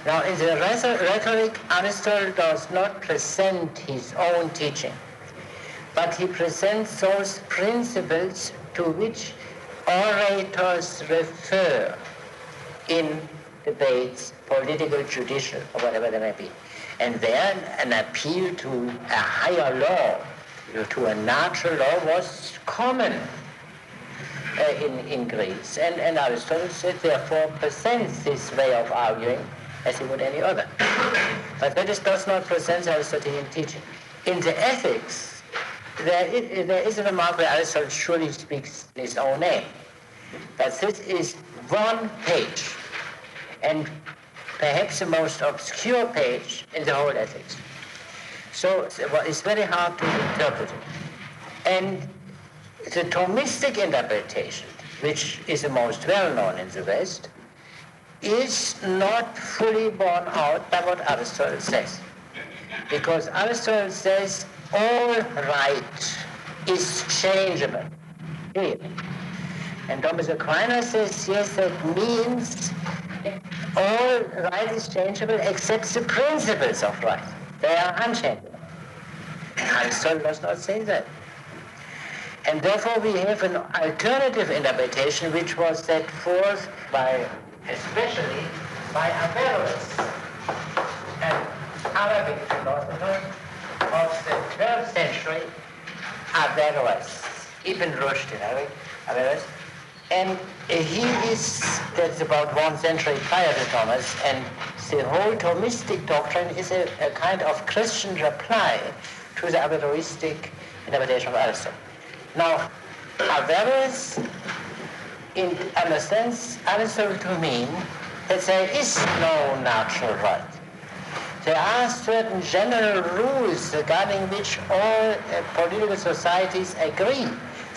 Now, in the rhetoric, Aristotle does not present his own teaching, but he presents those principles to which orators refer in debates, political, judicial, or whatever they may be. And there, an appeal to a higher law, to a natural law, was common in Greece. And Aristotle therefore presents this way of arguing as he would any other. But that does not present Aristotelian teaching. In the ethics, there is a remark where Aristotle surely speaks in his own name. But this is one page, and perhaps the most obscure page in the whole ethics. So it's very hard to interpret it. And the Thomistic interpretation, which is the most well-known in the West, is not fully borne out by what Aristotle says. Because Aristotle says all right is changeable. And Thomas Aquinas says, yes, that means all right is changeable except the principles of right. They are unchangeable. Aristotle does not say that. And therefore we have an alternative interpretation which was set forth especially by Averroes, an Arabic philosopher of the 12th century, Averroes, Ibn Rushd in Arabic, Averroes. And that's about 1 century prior to Thomas, and the whole Thomistic doctrine is a kind of Christian reply to the Averroistic interpretation of Aristotle. Now, Averroes understands Aristotle to mean that there is no natural right. There are certain general rules regarding which all political societies agree.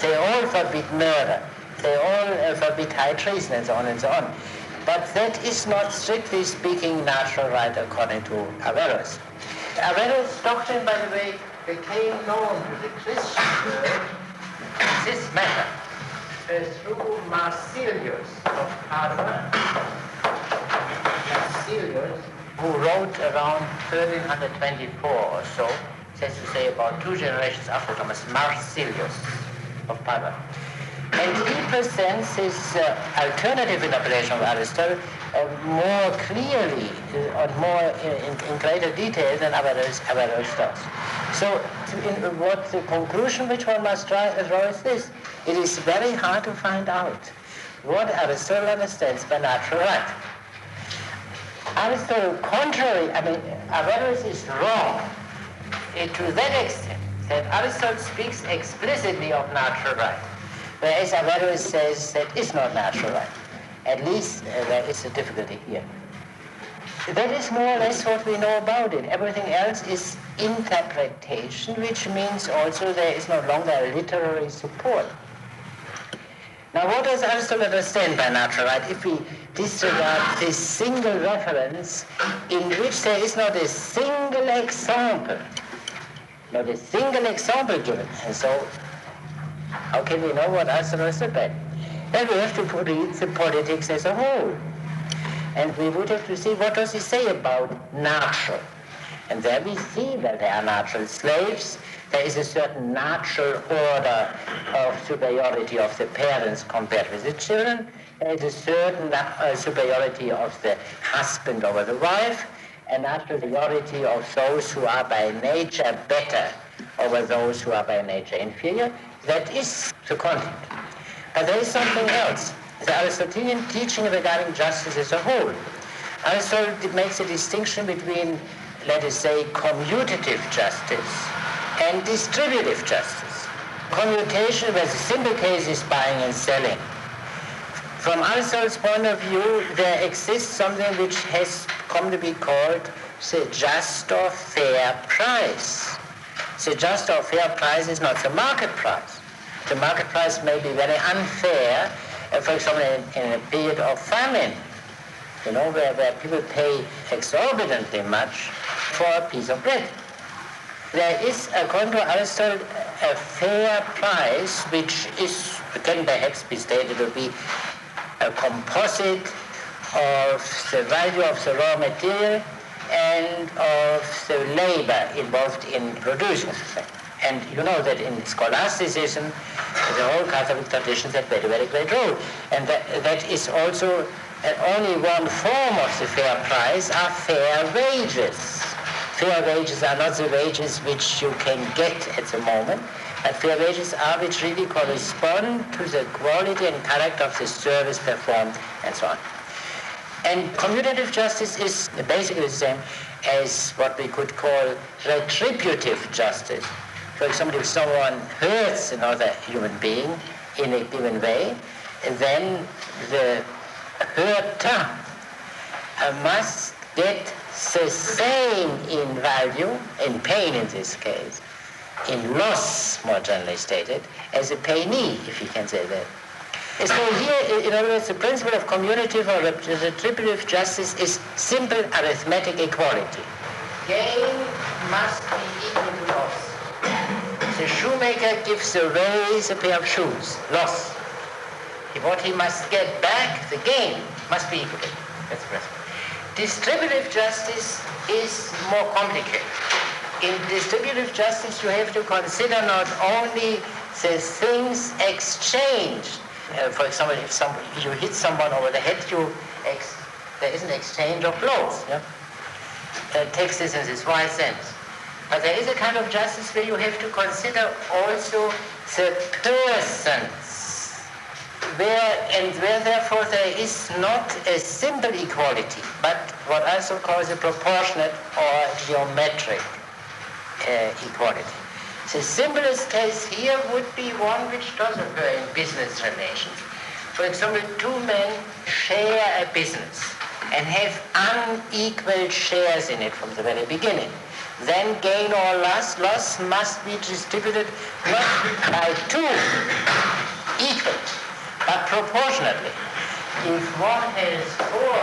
They all forbid murder. They all forbid high treason and so on and so on. But that is not, strictly speaking, natural right according to Averroes. Averroes' doctrine, by the way, became known to the Christian world in this manner through Marsilius of Padua. Marsilius who wrote around 1324 or so, says to say about 2 generations after Thomas, Marsilius of Padua. And he presents his alternative interpretation of Aristotle more clearly, more in greater detail than Averroes does. So what the conclusion which one must draw is this: it is very hard to find out what Aristotle understands by natural right. Aristotle, contrary, Averroes is wrong to that extent that Aristotle speaks explicitly of natural right, whereas Averroes says that is not natural right. At least there is a difficulty here. That is more or less what we know about it. Everything else is interpretation, which means also there is no longer a literary support. Now, what does Aristotle understand by natural right? If we disregard this single reference in which there is not a single example, given, and so how can we know what Aristotle understood by? Then we have to read the politics as a whole. And we would have to see what does he say about natural. And there we see that there are natural slaves. There is a certain natural order of superiority of the parents compared with the children. There is a certain superiority of the husband over the wife, a natural superiority of those who are by nature better over those who are by nature inferior. That is the content. But there is something else. The Aristotelian teaching regarding justice as a whole. Aristotle makes a distinction between, let us say, commutative justice and distributive justice. Commutation, where the simple case is buying and selling. From Aristotle's point of view, there exists something which has come to be called the just or fair price. The just or fair price is not the market price. The market price may be very unfair, for example, in a period of famine, where people pay exorbitantly much for a piece of bread. There is, according to Aristotle, a fair price which can perhaps be stated to be a composite of the value of the raw material and of the labor involved in producing the thing. And you know that in scholasticism, the whole Catholic tradition had played a very great role. And that is also only one form of the fair price are fair wages. Fair wages are not the wages which you can get at the moment, but fair wages are which really correspond to the quality and character of the service performed and so on. And commutative justice is basically the same as what we could call retributive justice. For example, if someone hurts another human being in a given way, then the hurter must get the same in value, in pain in this case, in loss, more generally stated, as a payee, if you can say that. So here, in other words, the principle of commutative or retributive justice is simple arithmetic equality. Gain must be equal to loss. The shoemaker gives away a pair of shoes, loss. What he must get back, the gain, must be equal. That's the principle. Distributive justice is more complicated. In distributive justice, you have to consider not only the things exchanged. For example, if you hit someone over the head, there is an exchange of blows. Yeah? Takes this in this wide sense. But there is a kind of justice where you have to consider also the persons, where therefore there is not a simple equality, but what I also call a proportionate or geometric equality. The simplest case here would be one which does occur in business relations. For example, two men share a business and have unequal shares in it from the very beginning. Then gain or loss must be distributed not by two equal, but proportionately. If one has four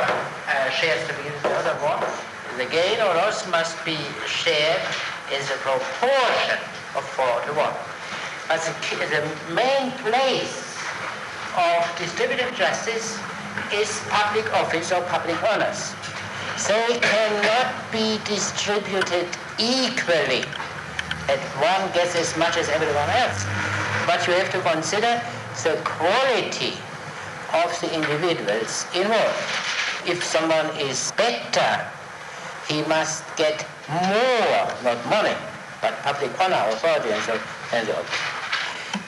shares to begin with the other one, the gain or loss must be shared as a proportion of 4 to 1. But the main place of distributive justice is public office or public honors. they cannot be distributed equally, that one gets as much as everyone else. But you have to consider the quality of the individuals involved. If someone is better, he must get more, not money, but public honor, authority, and so on.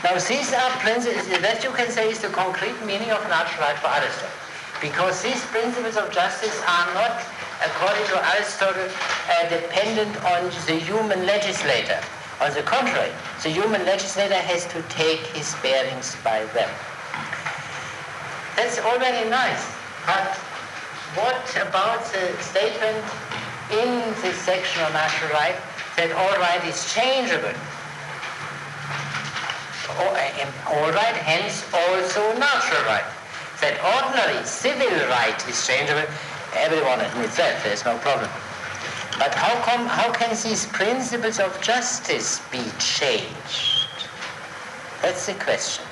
Now these are principles that you can say is the concrete meaning of natural right for Aristotle. Because these principles of justice are not, according to Aristotle, dependent on the human legislator. On the contrary, the human legislator has to take his bearings by them. That's all very nice, but what about the statement in this section on natural right that all right is changeable? All right, hence also natural right. That ordinary civil right is changeable, everyone admits that, there's no problem. But how can these principles of justice be changed? That's the question.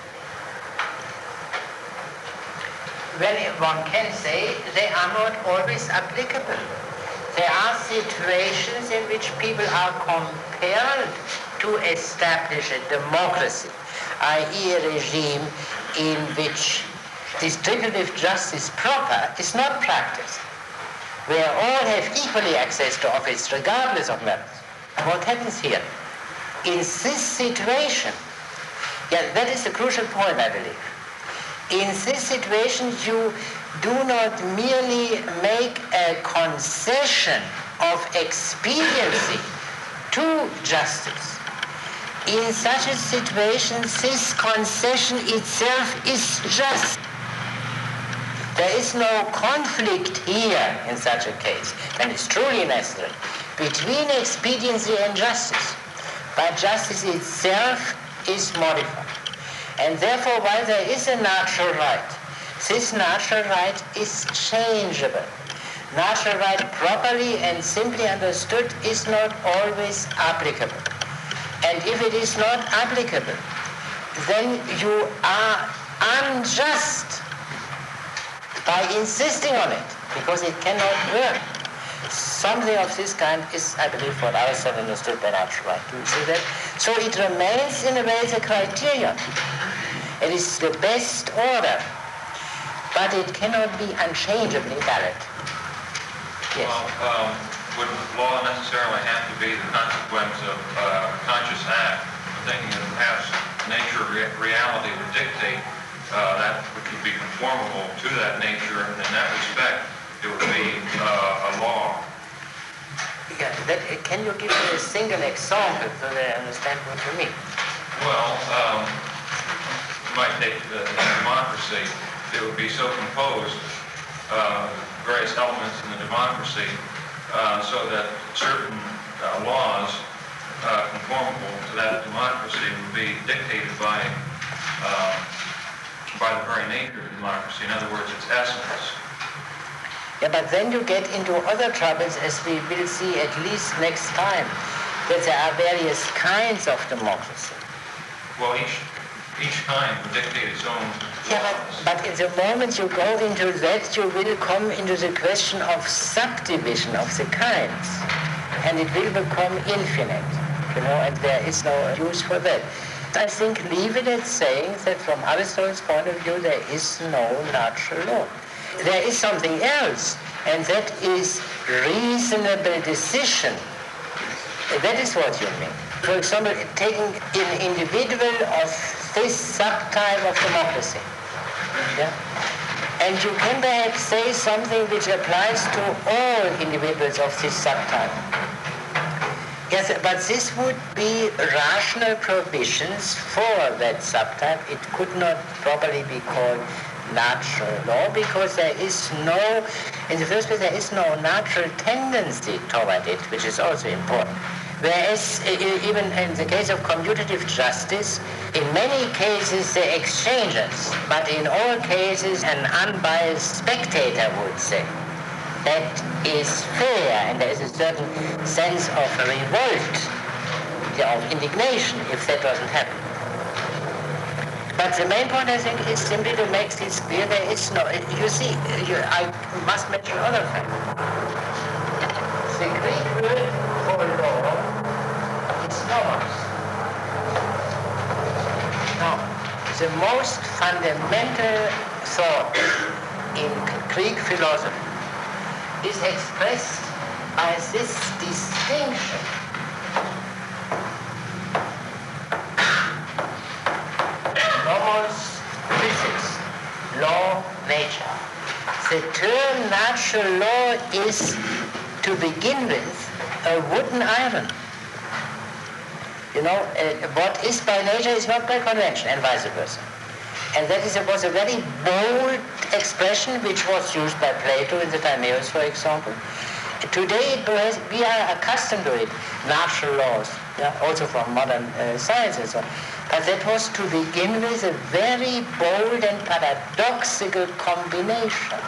Well, one can say they are not always applicable. There are situations in which people are compelled to establish a democracy, i.e. a regime in which distributive justice proper is not practiced, where all have equally access to office regardless of merits. What happens here? In this situation, that is the crucial point, I believe. In this situation, you do not merely make a concession of expediency to justice. In such a situation, this concession itself is just. There is no conflict here in such a case, and it's truly necessary, between expediency and justice. But justice itself is modified. And therefore, while there is a natural right, this natural right is changeable. Natural right properly and simply understood is not always applicable. And if it is not applicable, then you are unjust by insisting on it, because it cannot work. Something of this kind is, I believe, what Aristotle understood by natural right. Do you see that? So it remains, in a way, the criterion. It is the best order, but it cannot be unchangeably valid. Yes. Well, would law necessarily have to be the consequence of a conscious act? I'm thinking that perhaps nature, reality would dictate that which would be conformable to that nature, and in that respect, it would be a law. Yeah, can you give me a single example so that I understand what you mean? Well, you might take the democracy. It would be so composed, various elements in the democracy, so that certain laws conformable to that democracy would be dictated by the very nature of democracy. In other words, its essence. Yeah, but then you get into other troubles, as we will see at least next time, that there are various kinds of democracy. Well, each kind would dictate its own laws. Yeah, but in the moment you go into that, you will come into the question of subdivision of the kinds, and it will become infinite, and there is no use for that. I think leave it at saying that from Aristotle's point of view, there is no natural law. There is something else, and that is reasonable decision. That is what you mean. For example, taking an individual of this subtype of democracy. Yeah? And you can perhaps say something which applies to all individuals of this subtype. Yes, but this would be rational provisions for that subtype. It could not properly be called natural law, because there is no, in the first place, there is no natural tendency toward it, which is also important. Whereas, even in the case of commutative justice, in many cases the exchanges, but in all cases an unbiased spectator would say, that is fair, and there is a certain sense of revolt, of indignation, if that doesn't happen. But the main point, I think, is simply to make this clear. There is no, you see, I must mention other facts. The Greek word for law is nomos. Now, the most fundamental thought in Greek philosophy is expressed by this distinction nomos, physics, law, nature. The term natural law is, to begin with, a wooden iron. You know, what is by nature is not by convention, and vice versa. And that was a very bold expression which was used by Plato in the Timaeus, for example. Today we are accustomed to it, natural laws, also from modern science and so on. But that was, to begin with, a very bold and paradoxical combination.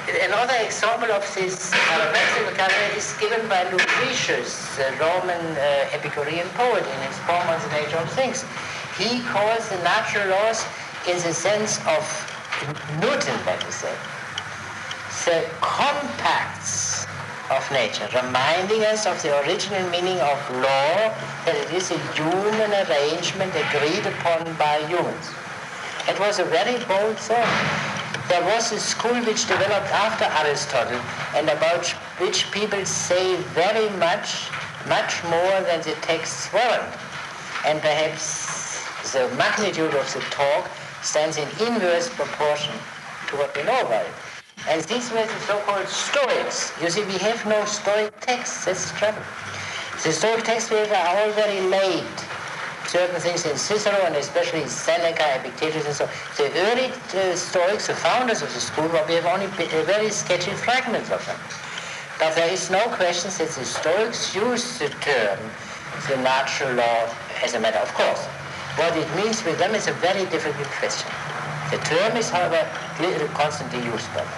Another example of this paradoxical character is given by Lucretius, the Roman Epicurean poet, in his poem on the nature of things. He calls the natural laws, in the sense of Newton, let us say, the compacts of nature, reminding us of the original meaning of law, that it is a human arrangement agreed upon by humans. It was a very bold thought. There was a school which developed after Aristotle, and about which people say very much more than the texts warrant. And perhaps the magnitude of the talk stands in inverse proportion to what we know about it. And these were the so-called Stoics. You see, we have no Stoic texts. That's the trouble. The Stoic texts are all very late. Certain things in Cicero, and especially Seneca, Epictetus, and so on. The early Stoics, the founders of the school, we have only very sketchy fragments of them. But there is no question that the Stoics used the term, the natural law, as a matter of course. What it means with them is a very difficult question. The term is, however, constantly used by them.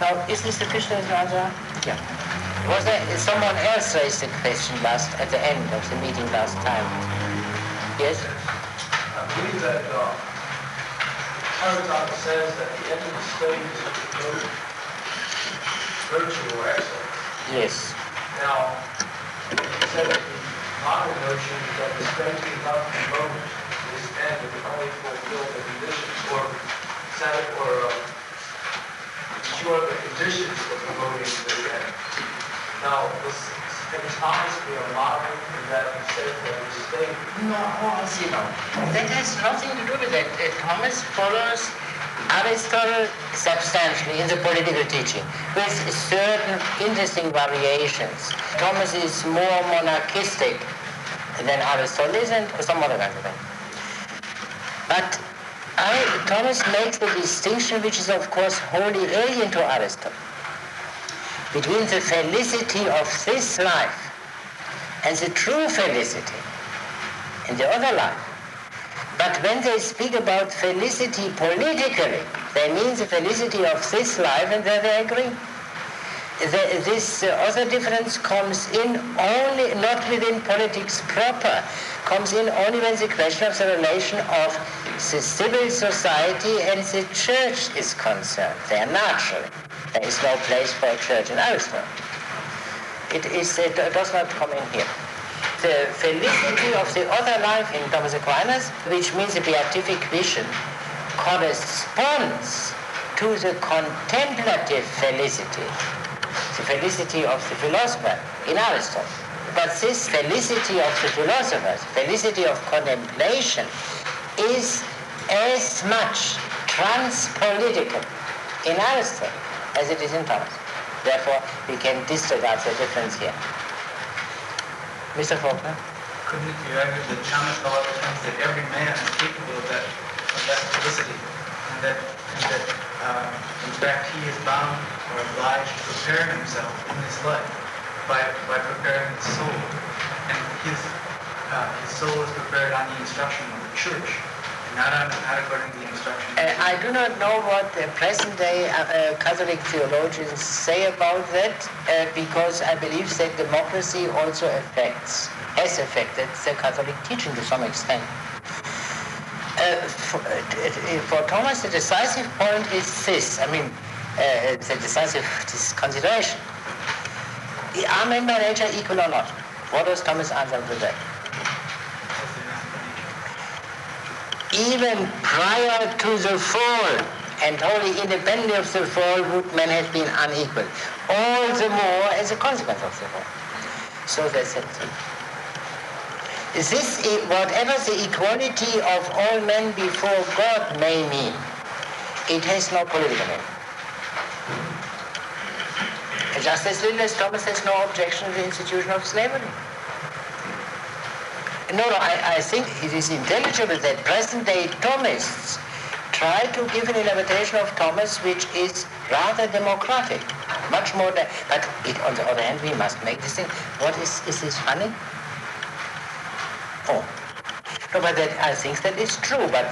Now, is this sufficient as an answer? Yeah. Was there someone else raised a question at the end of the meeting last time? Yes? I believe that Aristotle says that the end of the stage is to promote virtue or excellence. Yes. Now, he said that the modern notion is that the strengthening up the moment is end if it only fulfill the conditions or ensure the conditions for promoting the end. Now, can Thomas be a model in that he said that the state? No, that has nothing to do with that. Thomas follows Aristotle substantially in the political teaching, with certain interesting variations. Thomas is more monarchistic than Aristotle is, and some other kinds of things. But Thomas makes the distinction, which is of course wholly alien to Aristotle, between the felicity of this life and the true felicity in the other life. But when they speak about felicity politically, they mean the felicity of this life, and there they agree. This other difference comes in only, not within politics proper, comes in only when the question of the relation of the civil society and the church is concerned. They are natural. There is no place for a church in Aristotle. It does not come in here. The felicity of the other life in Thomas Aquinas, which means the beatific vision, corresponds to the contemplative felicity, the felicity of the philosopher in Aristotle. But this felicity of the philosopher, felicity of contemplation, is as much transpolitical in Aristotle as it is in Thomas. Therefore, we can disregard the difference here. Mr. Faulkner? Couldn't it be argued that Thomas, however, thinks that every man is capable of that felicity, and that in fact he is bound or obliged to prepare himself in his life by preparing his soul, and his soul is prepared on the instruction of the church, and not according to the instruction. I do not know what present-day Catholic theologians say about that, because I believe that democracy also has affected the Catholic teaching to some extent. For Thomas, the decisive point is this. I mean, the decisive consideration. Are men by nature equal or not? What does Thomas answer to that? Even prior to the fall, and wholly independently of the fall, would men have been unequal. All the more as a consequence of the fall. So that's it. Whatever the equality of all men before God may mean, it has no political meaning. Just as little as Thomas has no objection to the institution of slavery. No, I think it is intelligible that present-day Thomists try to give an interpretation of Thomas which is rather democratic, much more. But on the other hand, we must make this thing. What is this funny? Oh. No, but I think that is true. But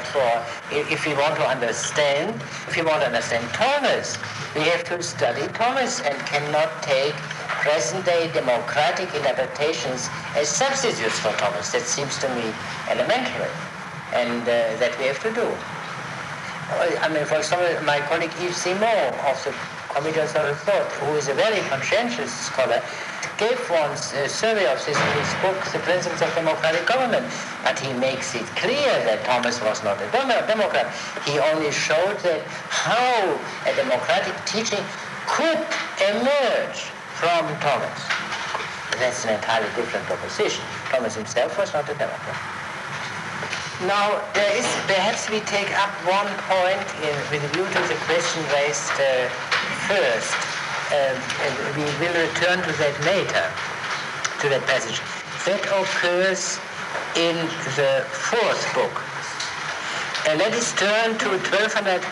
if we want to understand Thomas, we have to study Thomas and cannot take present-day democratic interpretations as substitutes for Thomas. That seems to me elementary, and that we have to do. I mean, for example, my colleague Yves Simon of the Committee on Social Thought, who is a very conscientious scholar, gave once a survey of this in his book, The Principles of Democratic Government. But he makes it clear that Thomas was not a Democrat. He only showed that how a democratic teaching could emerge from Thomas. That's an entirely different proposition. Thomas himself was not a Democrat. Now, perhaps we take up one point with view to the question raised first, and we will return to that later, to that passage. That occurs in the fourth book. Let us turn to 1208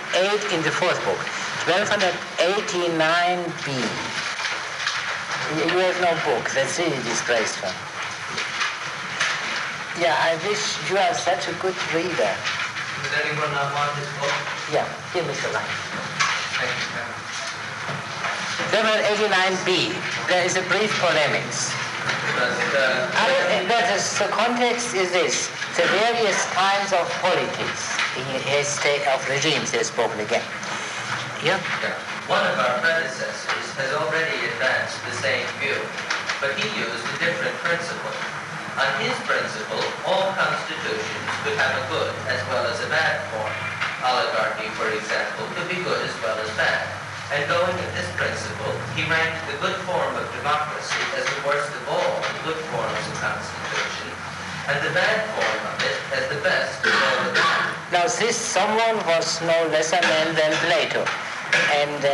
in the fourth book, 1289b. You have no book, that's really disgraceful. Yeah, I wish you are such a good reader. Does anyone not want this book? Yeah, here, Mr. Lang. Thank you. 789b, there is a brief polemics. The context is this: the various kinds of politics, of regimes, he has spoken again. Yeah? One of our predecessors has already advanced the same view, but he used a different principle. On his principle, all constitutions could have a good as well as a bad form. Oligarchy, for example, could be good as well as bad. And going with this principle, he ranked the good form of democracy as the worst of all the good forms of constitution, and the bad form of it as the best of all the bad. Now this someone was no lesser man than Plato. And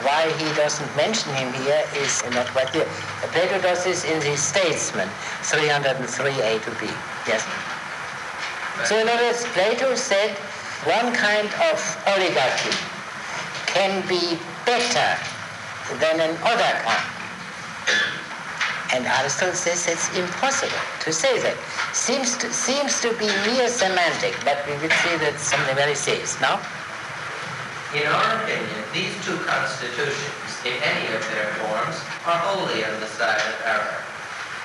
why he doesn't mention him here is not quite clear. Plato does this in the Statesman, 303a to b. Yes? So in other words, Plato said one kind of oligarchy can be better than another kind. And Aristotle says it's impossible to say that. Seems to be mere semantic, but we will see that something very serious. Now? In our opinion, these two constitutions, in any of their forms, are wholly on the side of error.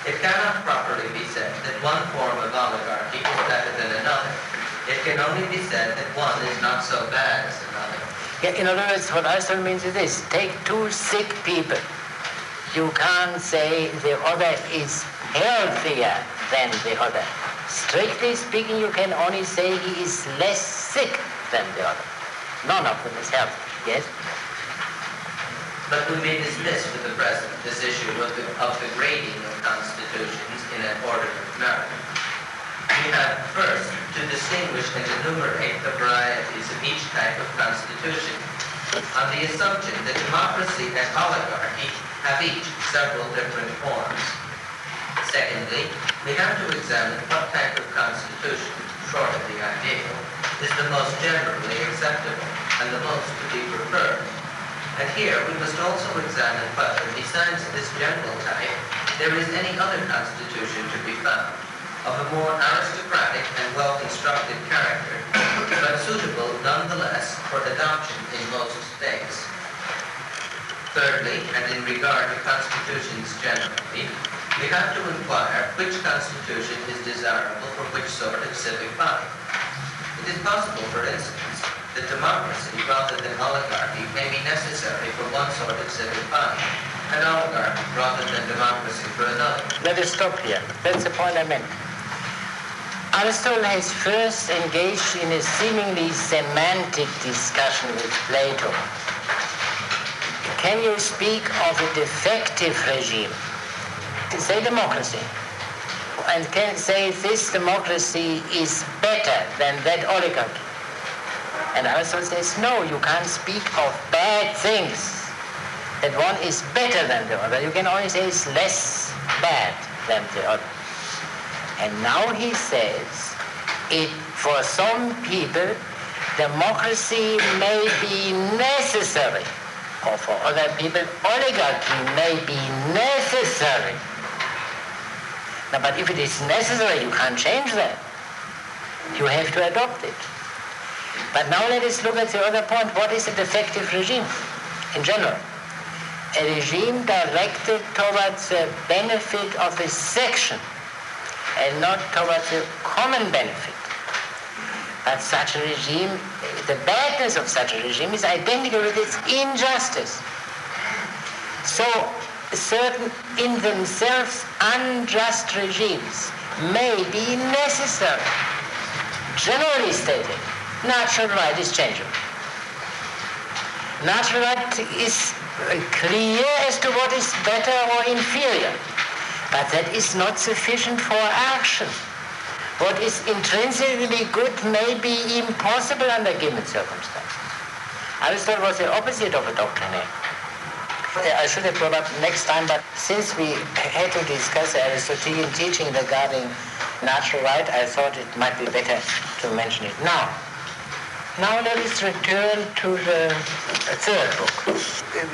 It cannot properly be said that one form of oligarchy is better than another. It can only be said that one is not so bad as another. Yeah, in other words, what Aristotle means is this: take two sick people. You can't say the other is healthier than the other. Strictly speaking, you can only say he is less sick than the other. None of them is healthy, yes? But we may dismiss for the present this issue of the grading of constitutions in an order of merit. We have first to distinguish and enumerate the varieties of each type of constitution on the assumption that democracy and oligarchy have each several different forms. Secondly, we have to examine what type of constitution, short of the ideal, is the most generally acceptable and the most to be preferred. And here we must also examine whether, besides this general type, there is any other constitution to be found of a more aristocratic and well-constructed character, but suitable nonetheless for adoption in most states. Thirdly, and in regard to constitutions generally, we have to inquire which constitution is desirable for which sort of civic body. It is possible, for instance, that democracy, rather than oligarchy, may be necessary for one sort of civic body, and oligarchy rather than democracy for another. Let us stop here. That's the point I meant. Aristotle has first engaged in a seemingly semantic discussion with Plato. Can you speak of a defective regime? Say democracy. And can say this democracy is better than that oligarchy. And Aristotle says, no, you can't speak of bad things. That one is better than the other. You can only say it's less bad than the other. And now he says, for some people, democracy may be necessary. Or for other people, oligarchy may be necessary. Now, but if it is necessary, you can't change that. You have to adopt it. But now let us look at the other point. What is a defective regime in general? A regime directed towards the benefit of a section and not towards the common benefit. But such a regime, the badness of such a regime is identical with its injustice. So certain in themselves unjust regimes may be necessary. Generally stated, natural right is changeable. Natural right is clear as to what is better or inferior, but that is not sufficient for action. What is intrinsically good may be impossible under given circumstances. Aristotle was the opposite of a doctrinaire. I should have brought up next time, but since we had to discuss Aristotelian teaching regarding natural right, I thought it might be better to mention it now. Now let us return to the third book.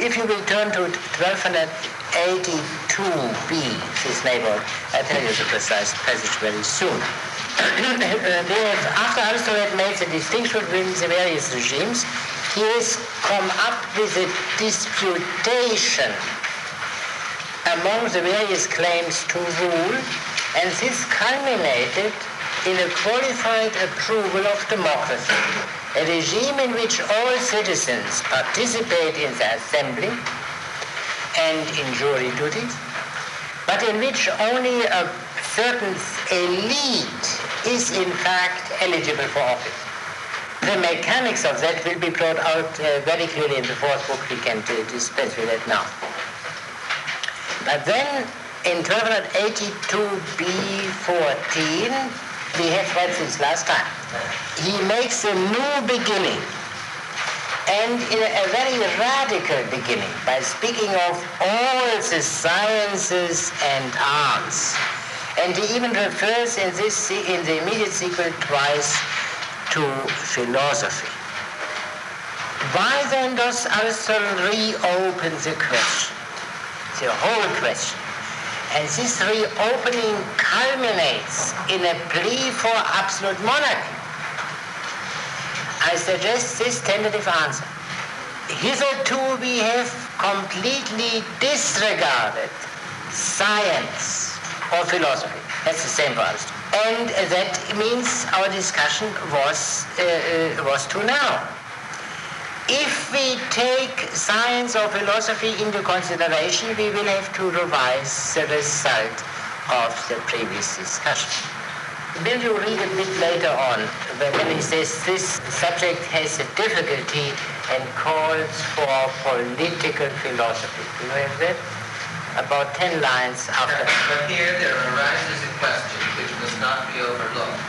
If you will turn to 1282b, this neighborhood, I'll tell you the precise passage very soon. After Aristotle had made the distinction between the various regimes, he has come up with a disputation among the various claims to rule, and this culminated in a qualified approval of democracy, a regime in which all citizens participate in the assembly and in jury duties, but in which only a certain elite is in fact eligible for office. The mechanics of that will be brought out very clearly in the fourth book. We can dispense with that now. But then in 1282b14, we have read this last time, he makes a new beginning, and in a very radical beginning, by speaking of all the sciences and arts. And he even refers in the immediate sequel twice to philosophy. Why then does Aristotle reopen the question, the whole question? And this reopening culminates in a plea for absolute monarchy. I suggest this tentative answer. Hitherto we have completely disregarded science or philosophy. That's the same for Aristotle. And that means our discussion was too narrow. If we take science or philosophy into consideration, we will have to revise the result of the previous discussion. Will you read a bit later on when he says this subject has a difficulty and calls for political philosophy? Do you have that? About 10 lines after. But here there arises a question which must not be overlooked.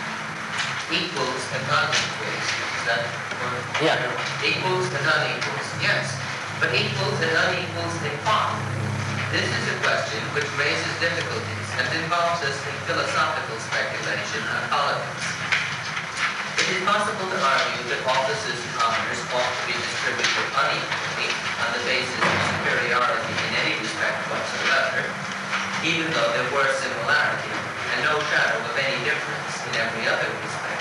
Equals and unequals. Is that one? Yeah. Equals and unequals, yes. But equals and unequals in what? This is a question which raises difficulties and involves us in philosophical speculation and politics. It is possible to argue that offices and honors ought to be distributed unequally on the basis of superiority in any respect whatsoever, even though there were similarity and no shadow of any difference in every other respect.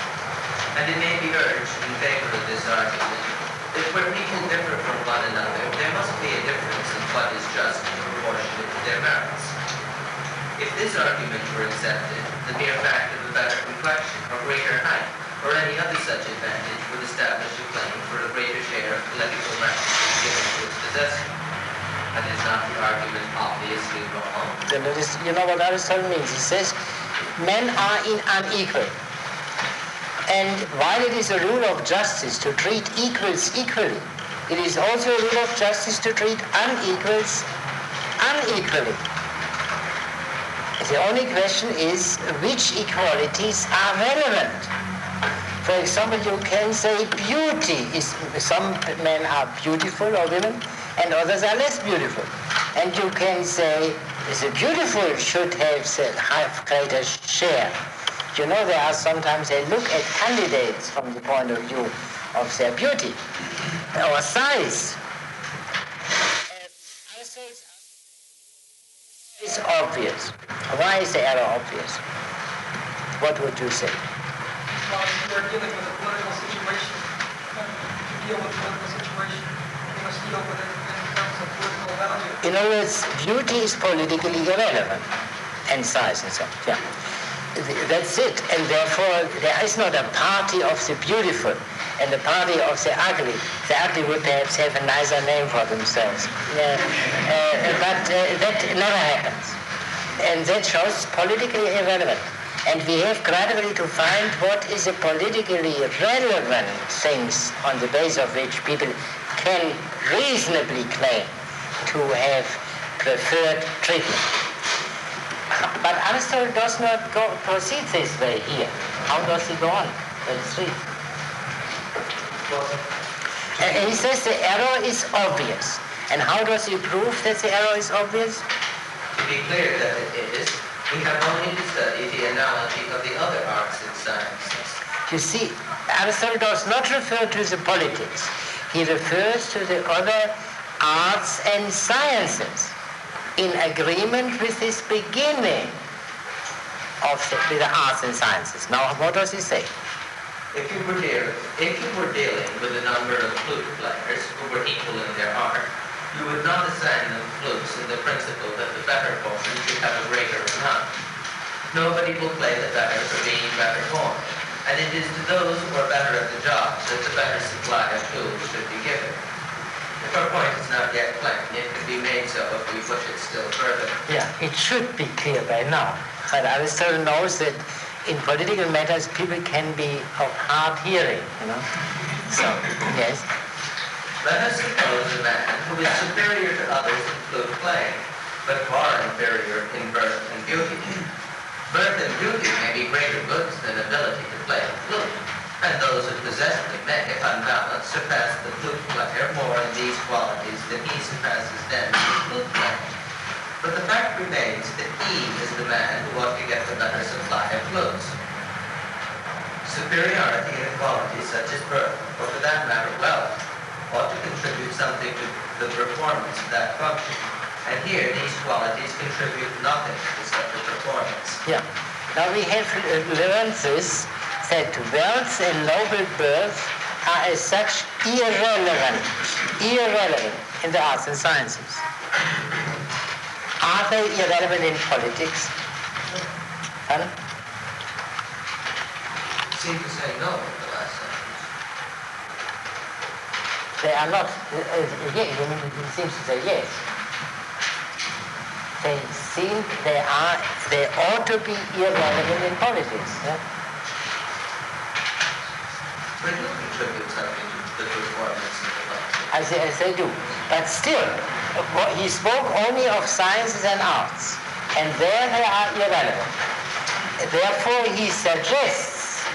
And it may be urged in favor of this argument that where people differ from one another, there must be a difference in what is just and proportionate to their merits. If this argument were accepted, the mere fact of a better complexion or greater height, or any other such advantage would establish a claim for a greater share of political rights given to its possessor. That is not the argument obviously wrong. You know what Aristotle means? He says, men are unequal. And while it is a rule of justice to treat equals equally, it is also a rule of justice to treat unequals unequally. The only question is which equalities are relevant. For example, you can say beauty is, some men are beautiful or women, and others are less beautiful. And you can say the beautiful should have greater share. You know, there are sometimes they look at candidates from the point of view of their beauty or size. It's obvious. Why is the error obvious? What would you say? Well, you are dealing with a political situation. To deal with a political situation, you must deal with it in terms of political value. In other words, beauty is politically irrelevant, and size and so on. Yeah. That's it. And therefore, there is not a party of the beautiful and a party of the ugly. The ugly would perhaps have a nicer name for themselves. But that never happens. And that shows politically irrelevant. And we have gradually to find what is a politically relevant things on the basis of which people can reasonably claim to have preferred treatment. But Aristotle does not proceed this way here. How does he go on? Let's read. He says the error is obvious. And how does he prove that the error is obvious? To be clear that it is, we have only to study the analogy of the other arts and sciences. You see, Aristotle does not refer to the politics. He refers to the other arts and sciences in agreement with this beginning of the arts and sciences. Now, what does he say? If you were dealing with a number of flute players who were equal in their art, you would not assign them flutes in the principle that the better form should have a greater amount. Nobody will play the better for being better formed, and it is to those who are better at the job that the better supply of tools should be given. If our point is not yet plain, it can be made so if we push it still further. Yeah, it should be clear by now. But Aristotle knows that in political matters people can be of hard hearing, you know. So, yes. Let us suppose a man who is superior to others in flute playing, but far inferior in birth and beauty. Birth and beauty may be greater goods than ability to play the flute, and those who possess them may, if unbalanced, surpass the flute player more in these qualities than he surpasses them in flute playing. But the fact remains that he is the man who ought to get the better supply of flutes. Superiority in qualities such as birth, or for that matter wealth, ought to contribute something to the performance of that function. And here, these qualities contribute nothing to such a performance. Yeah. Now we have learned this, that wealth and noble birth are as such irrelevant in the arts and sciences. Are they irrelevant in politics? Pardon? Seem to say no in the last sentence. They are not. Yes, it seems to say yes. They ought to be irrelevant in politics. Yeah? They do contribute something to the performance of the life. As they do. But still, he spoke only of sciences and arts, and there they are irrelevant. Therefore, he suggests,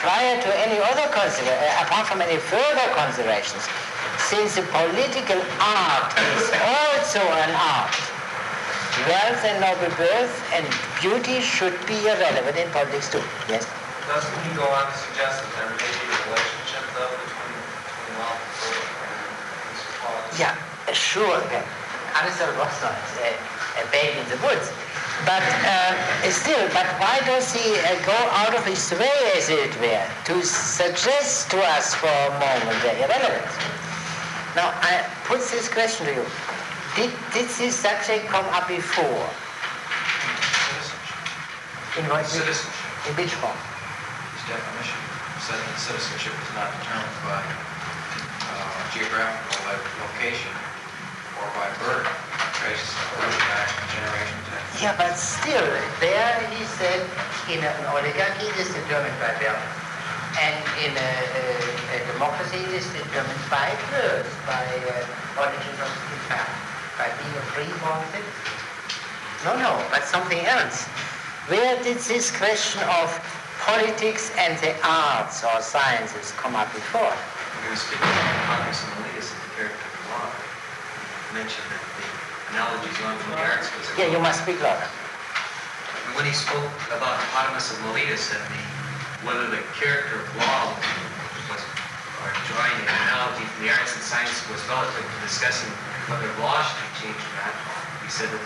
prior to any other apart from any further considerations, since the political art is also an art, wealth and noble birth and beauty should be irrelevant in politics too. Yes? Doesn't he go on to suggest that there may be a relationship, though, between wealth and these qualities? Yeah, sure. Aristotle was not a babe in the woods. But still, why does he go out of his way, as it were, to suggest to us for a moment the irrelevance? Now, I put this question to you. Did this subject come up before? In what? Citizenship. In which form? His definition said that citizenship is not determined by geographical location or by birth, traces of back generations. Yeah, but still, there he said in an oligarchy it is determined by birth, and in a democracy it is determined by birth, by origin of the family, by being a free-born citizen. No, but something else. Where did this question of politics and the arts or sciences come up before? We're going to speak about Marcus Aurelius and the character of law. Mentioned that the analogy drawn from the arts was... Yeah, you must speak louder. When he spoke about Hippodamus of Miletus and whether the character of law was, or drawing an analogy from the arts and science was relative to discussing whether law should be changed or not, he said that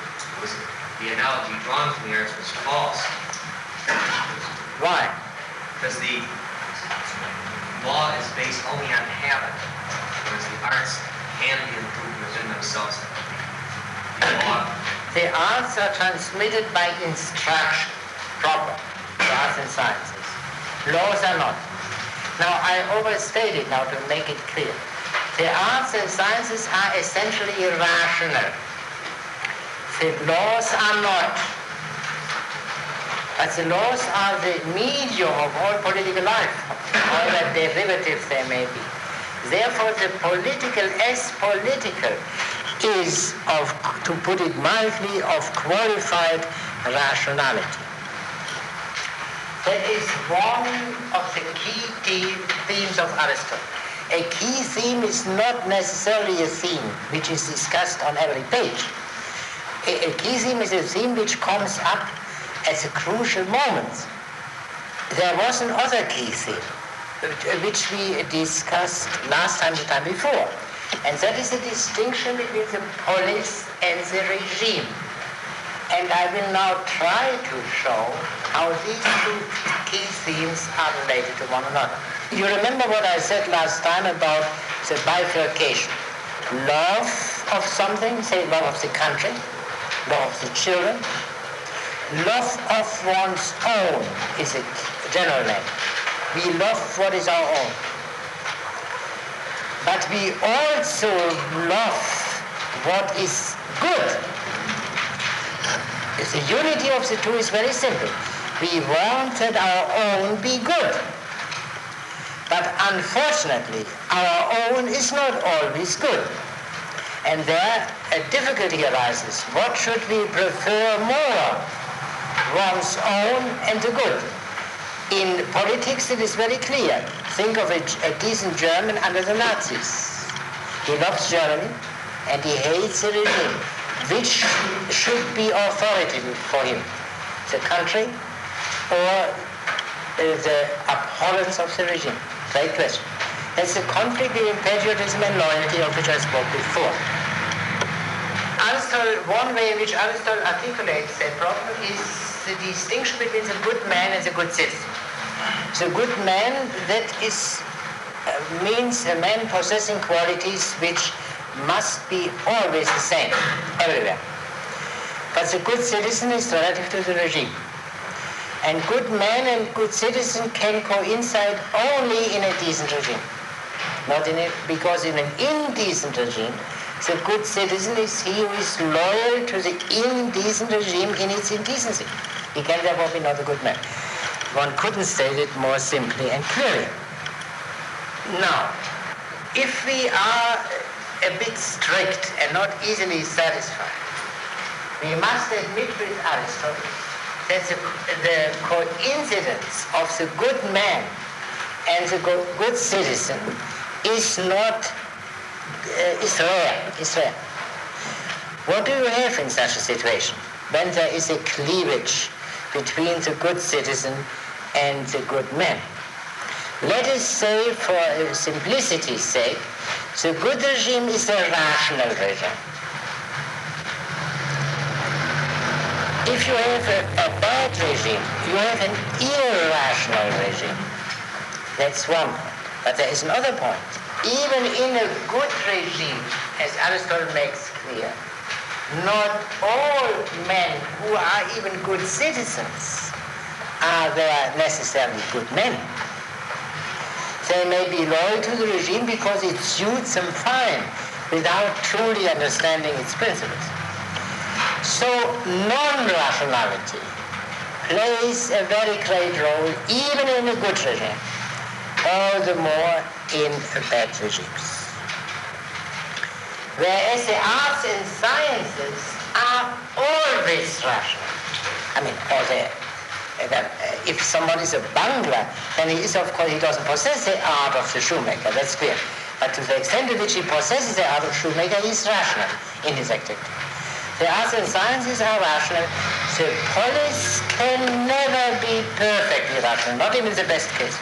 the analogy drawn from the arts was false. Why? Because the law is based only on habit, whereas the arts can be improved within themselves. The arts are transmitted by instruction, proper, the arts and sciences. Laws are not. Now, I overstate it now to make it clear. The arts and sciences are essentially irrational. The laws are not. But the laws are the medium of all political life, however derivative they may be. Therefore, the political as political is, to put it mildly, of qualified rationality. That is one of the key themes of Aristotle. A key theme is not necessarily a theme which is discussed on every page. A key theme is a theme which comes up at a crucial moment. There was another key theme which we discussed last time, the time before, and that is the distinction between the polis and the regime. And I will now try to show how these two key themes are related to one another. You remember what I said last time about the bifurcation. Love of something, say love of the country, love of the children. Love of one's own is a general name. We love what is our own. But we also love what is good. The unity of the two is very simple. We want that our own be good. But unfortunately, our own is not always good. And there a difficulty arises. What should we prefer more? One's own and the good. In politics it is very clear. Think of a decent German under the Nazis. He loves Germany and he hates the regime. Which should be authoritative for him? The country or the abhorrence of the regime? Great question. That's the conflict between patriotism and loyalty of which I spoke before. Aristotle, one way in which Aristotle articulates that problem is the distinction between the good man and the good citizen. The good man, that is, means a man possessing qualities which must be always the same, everywhere. But the good citizen is relative to the regime. And good man and good citizen can coincide only in a decent regime. Not in because in an indecent regime, the good citizen is he who is loyal to the indecent regime in its indecency. He can therefore be not a good man. One couldn't state it more simply and clearly. Now, if we are a bit strict and not easily satisfied, we must admit with Aristotle that the coincidence of the good man and the good citizen is not is rare. What do you have in such a situation when there is a cleavage between the good citizen and the good man? Let us say, for simplicity's sake, the good regime is a rational regime. If you have a bad regime, you have an irrational regime. That's one. But there is another point. Even in a good regime, as Aristotle makes clear, not all men who are even good citizens are there necessarily good men. They may be loyal to the regime because it suits them fine, without truly understanding its principles. So non-rationality plays a very great role, even in a good regime, all the more in bad regimes. Whereas the arts and sciences are always rational. I mean, if somebody is a bungler, then he is, of course, he doesn't possess the art of the shoemaker, that's clear. But to the extent to which he possesses the art of shoemaker, he is rational in his activity. The arts and sciences are rational. The polis can never be perfectly rational, not even in the best case.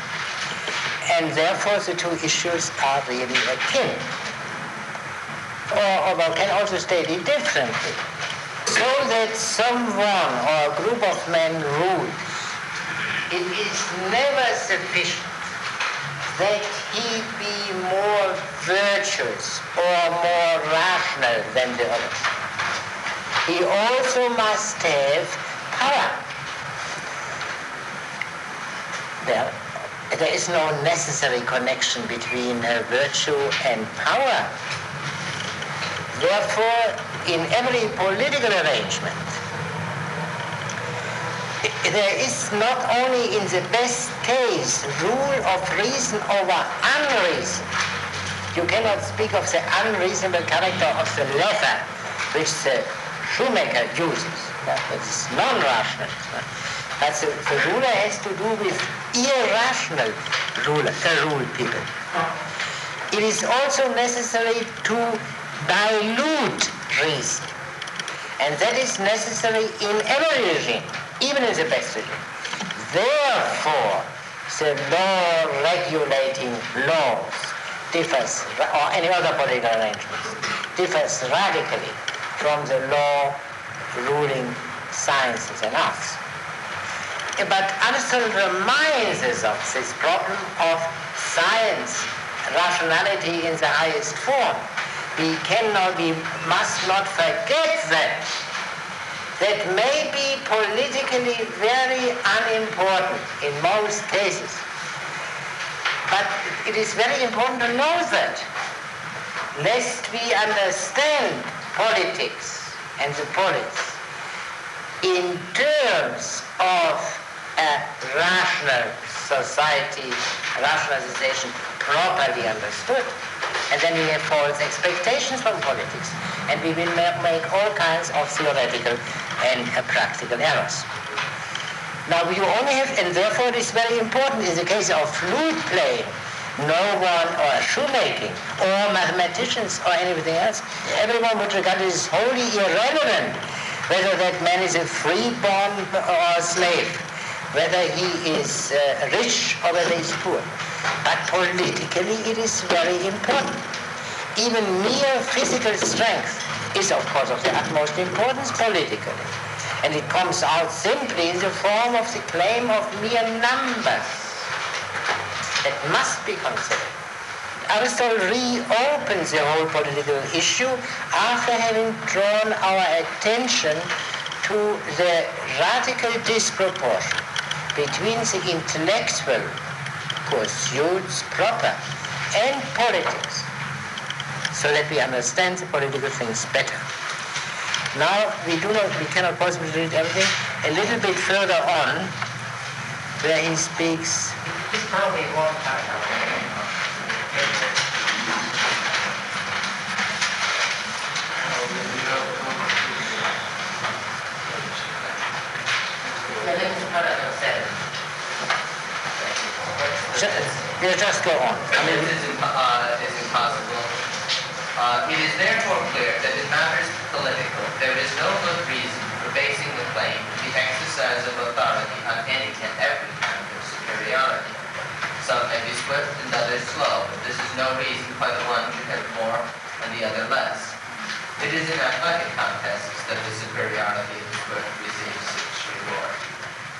And therefore the two issues are really akin. Or one can also state it differently. So that someone or a group of men rules, it is never sufficient that he be more virtuous or more rational than the others. He also must have power. There is no necessary connection between virtue and power. Therefore, in every political arrangement, there is not only in the best case rule of reason over unreason. You cannot speak of the unreasonable character of the leather which the shoemaker uses. It's non-rational. But the ruler has to do with irrational rule people. It is also necessary to dilute reason. And that is necessary in every regime, even in the best regime. Therefore, the law regulating laws differs, or any other political arrangements, differs radically from the law ruling sciences and arts. But Aristotle reminds us of this problem of science, rationality in the highest form. We must not forget that may be politically very unimportant in most cases. But it is very important to know that, lest we understand politics and the polis in terms of a rational society, rationalization properly understood. And then we have false expectations from politics. And we will make all kinds of theoretical and practical errors. Now you only have, and therefore it is very important in the case of flute playing, no one, or shoemaking, or mathematicians, or anything else, everyone would regard it as wholly irrelevant whether that man is a freeborn or a slave, whether he is rich or whether he is poor. But politically it is very important. Even mere physical strength is of course of the utmost importance politically. And it comes out simply in the form of the claim of mere numbers that must be considered. Aristotle reopens the whole political issue after having drawn our attention to the radical disproportion between the intellectual pursuits proper and politics, so that we understand the political things better. Now we cannot possibly read everything. A little bit further on, where he speaks. This probably won't talk about Just go on. This is impossible. It is therefore clear that in matters political, there is no good reason for basing the claim to the exercise of authority on any and every kind of superiority. Some may be swift and others slow, but this is no reason why the one should have more and the other less. It is in athletic contests that the superiority of the swift receives its reward.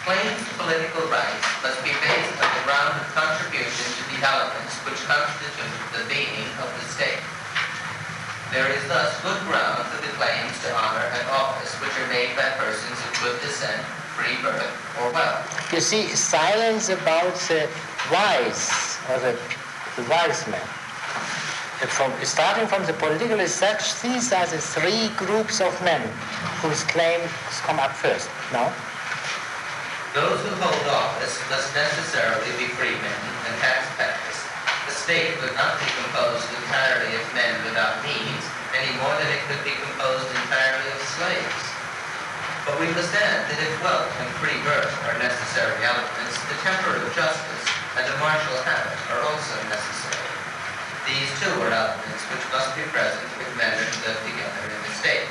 Claims to political rights must be based on the ground of contribution to the elements which constitute the being of the state. There is thus good ground for the claims to honor and office which are made by persons of good descent, free birth or wealth. You see, silence about the wise, or the wise man. Starting from the political as such, these are the three groups of men whose claims come up first. No? Those who hold office must necessarily be free men and taxpayers. The state would not be composed entirely of men without means, any more than it could be composed entirely of slaves. But we must add that if wealth and free birth are necessary elements, the temper of justice and a martial habit are also necessary. These too are elements which must be present if men are to live together in the state.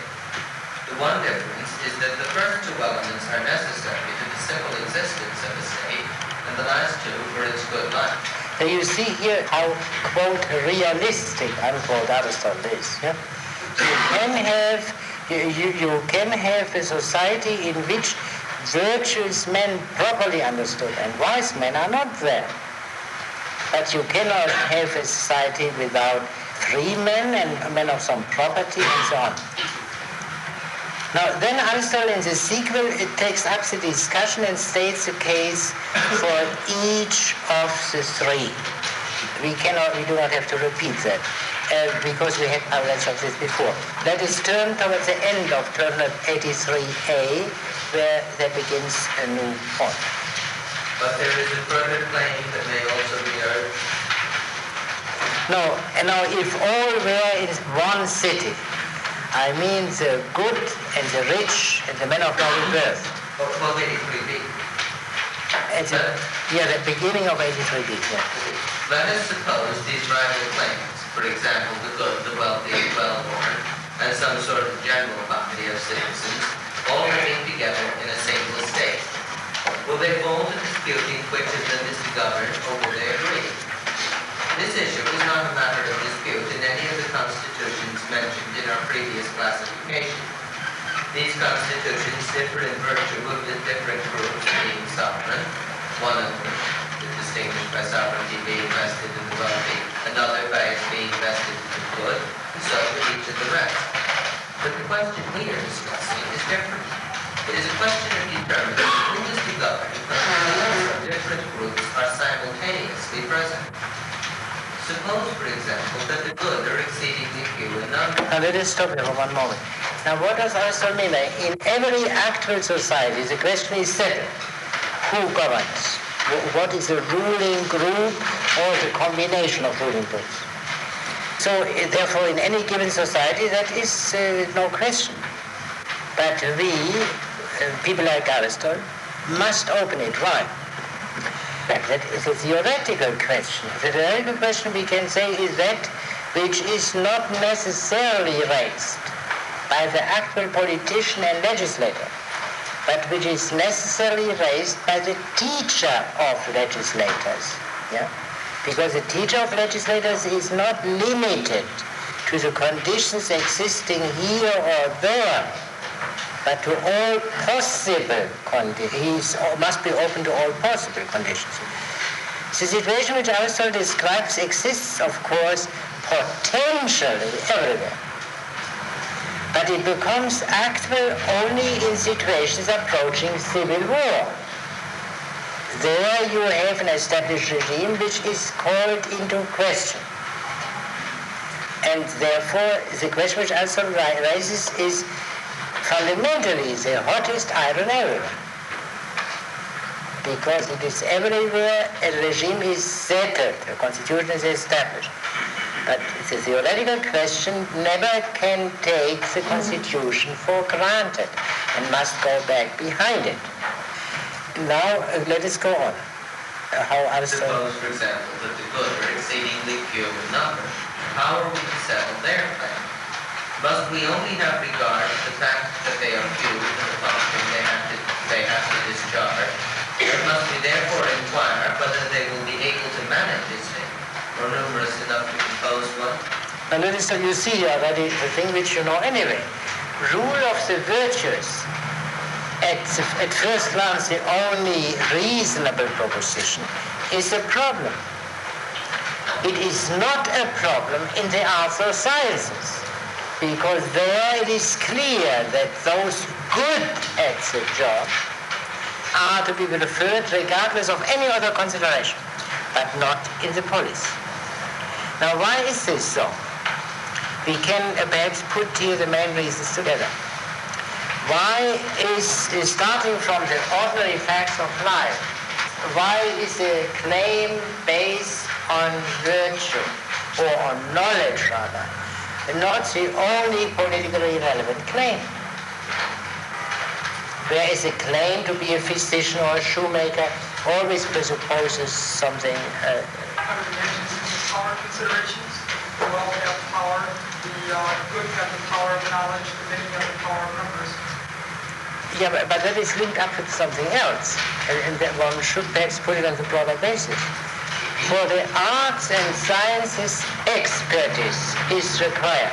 The one difference is that the first two elements are necessary to the simple existence of the state, and the last two for its good life. So you see here how, quote, realistic, unquote, Aristotle is. Yeah? You can have a society in which virtuous men properly understood and wise men are not there. But you cannot have a society without free men and men of some property and so on. Now, then Aristotle in the sequel, it takes up the discussion and states a case for each of the three. We do not have to repeat that, because we had parallels of this before. Let us turn towards the end of 1283a, where there begins a new point. But there is a further claim that may also be urged. No, if all were in one city, I mean the good and the rich and the men of noble birth. Well, 83b. The beginning of 83b. Yeah. Let us suppose these rival claims, for example, the good, the wealthy, and well-born, and some sort of general body of citizens, all living together in a single estate. Will they fall to disputing which of them is to govern, or will they agree? This issue is not a matter of dispute in any of the constitutions mentioned in our previous classification. These constitutions differ in virtue of the different groups being sovereign, one of them distinguished by sovereignty being vested in the wealthy, another by its being vested in the good, and so for each of the rest. But the question we are discussing is different. It is a question of determining who is to govern when different groups are simultaneously present. Suppose, for example, that the good are exceedingly few in number. Now let us stop here for one moment. Now what does Aristotle mean? In every actual society, the question is settled. Who governs? What is the ruling group or the combination of ruling groups? So therefore, in any given society, that is no question. But we, people like Aristotle, must open it. Why? That is a theoretical question. The theoretical question, we can say, is that which is not necessarily raised by the actual politician and legislator, but which is necessarily raised by the teacher of legislators. Yeah? Because the teacher of legislators is not limited to the conditions existing here or there, but to all possible conditions. He must be open to all possible conditions. The situation which Aristotle describes exists, of course, potentially everywhere. But it becomes actual only in situations approaching civil war. There you have an established regime which is called into question. And therefore, the question which Aristotle raises is fundamentally the hottest iron everywhere. Because it is everywhere a regime is settled, a constitution is established. But the theoretical question never can take the constitution for granted and must go back behind it. Now let us go on. How Aristotle... Suppose, for example, that the good are exceedingly few in number. How are we to settle their claim? Must we only have regard to the fact that they are few in the function they have to discharge? Or must we therefore inquire whether they will be able to manage this thing, or numerous enough to compose one? And you see already the thing which you know anyway. Rule of the virtues, at first glance the only reasonable proposition, is a problem. It is not a problem in the arts or sciences, because there it is clear that those good at the job are to be preferred regardless of any other consideration, but not in the polis. Now, why is this so? We can perhaps put here the main reasons together. Why is, starting from the ordinary facts of life, why is a claim based on virtue, or on knowledge rather, not the only politically relevant claim? Whereas a claim to be a physician or a shoemaker always presupposes something. Power considerations. The wealth have power, the good have the power of knowledge, the many have the power of numbers. Yeah, but that is linked up with something else, and that one should perhaps put it on the broader basis. For the arts and sciences, expertise is required.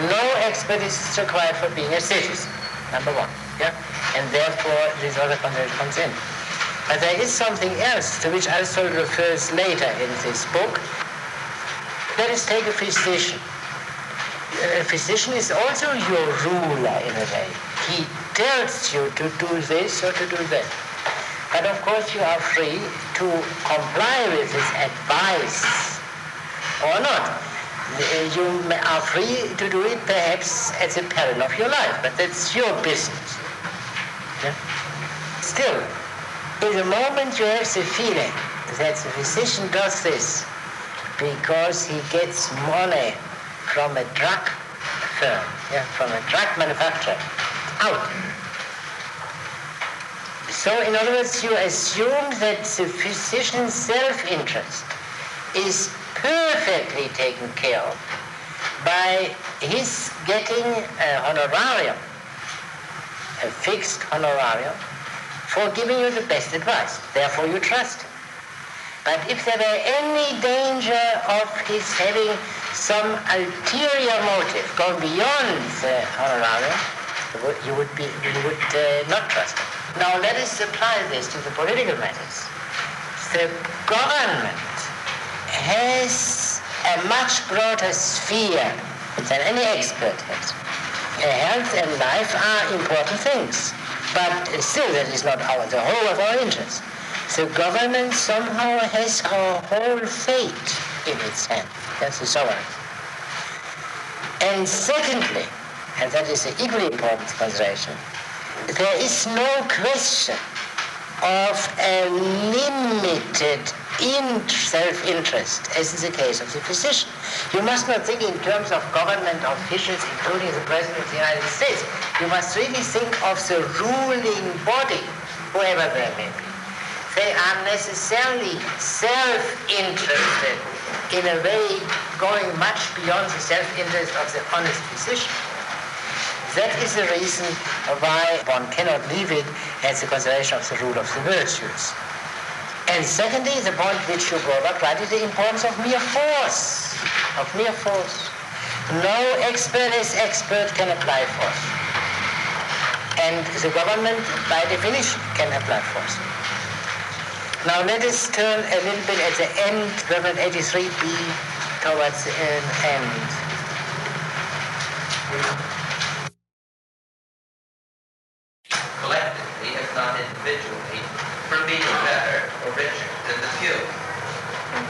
No expertise is required for being a citizen, number one. Yeah? And therefore, this other consideration comes in. But there is something else to which Aristotle refers later in this book. Let us take a physician. A physician is also your ruler in a way. He tells you to do this or to do that. But of course you are free to comply with his advice or not. You are free to do it perhaps at the peril of your life, but that's your business. Yeah? Still, in the moment you have the feeling that the physician does this because he gets money from a drug firm, from a drug manufacturer, out. So in other words, you assume that the physician's self-interest is perfectly taken care of by his getting a honorarium, a fixed honorarium, for giving you the best advice. Therefore you trust him. But if there were any danger of his having some ulterior motive going beyond the honorarium, you would not trust him. Now let us apply this to the political matters. The government has a much broader sphere than any expert has. Health and life are important things, but still that is not the whole of our interest. The government somehow has our whole fate in its hand. That's the sovereignty. And secondly, and that is an equally important consideration, there is no question of a limited self-interest, as is the case of the physician. You must not think in terms of government officials, including the President of the United States. You must really think of the ruling body, whoever they may be. They are necessarily self-interested in a way going much beyond the self-interest of the honest physician. That is the reason why one cannot leave it as a consideration of the rule of the virtues. And secondly, the point which you brought up, right, is the importance of mere force. No expert as expert can apply force. And the government, by definition, can apply force. Now let us turn a little bit at the end, Reverend 83b, towards the end. Collectively, if not individually, from being better or richer than the few.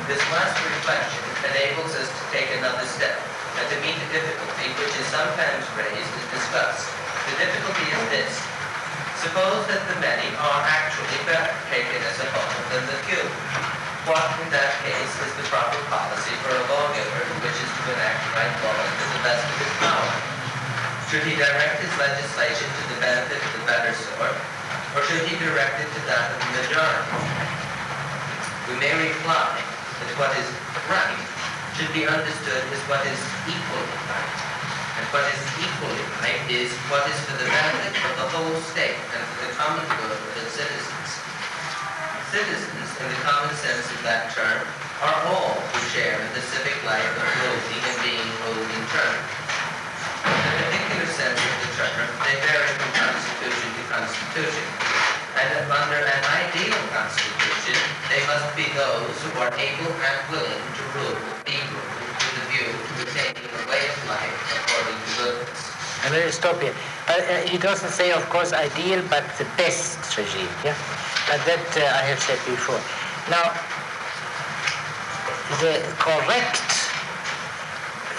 This last reflection enables us to take another step and to meet a difficulty which is sometimes raised and discussed. The difficulty is this. Suppose that the many are actually better taken as a whole than the few. What, in that case, is the proper policy for a lawgiver which is to enact right laws to the best of his power? Should he direct his legislation to the benefit of the better sort, or should he direct it to that of the majority? We may reply that what is right should be understood as what is equally right. And what is equally right is what is for the benefit of the whole state and for the common good of its citizens. Citizens, in the common sense of that term, are all who share in the civic life of ruling and being ruled in turn. In the particular sense of the term, they vary from constitution to constitution. And under an ideal constitution, they must be those who are able and willing to rule, be ruled, with a view to attaining a way of life according to goodness. And let us stop here. But he doesn't say, of course, ideal, but the best regime. Yeah, and that I have said before. Now,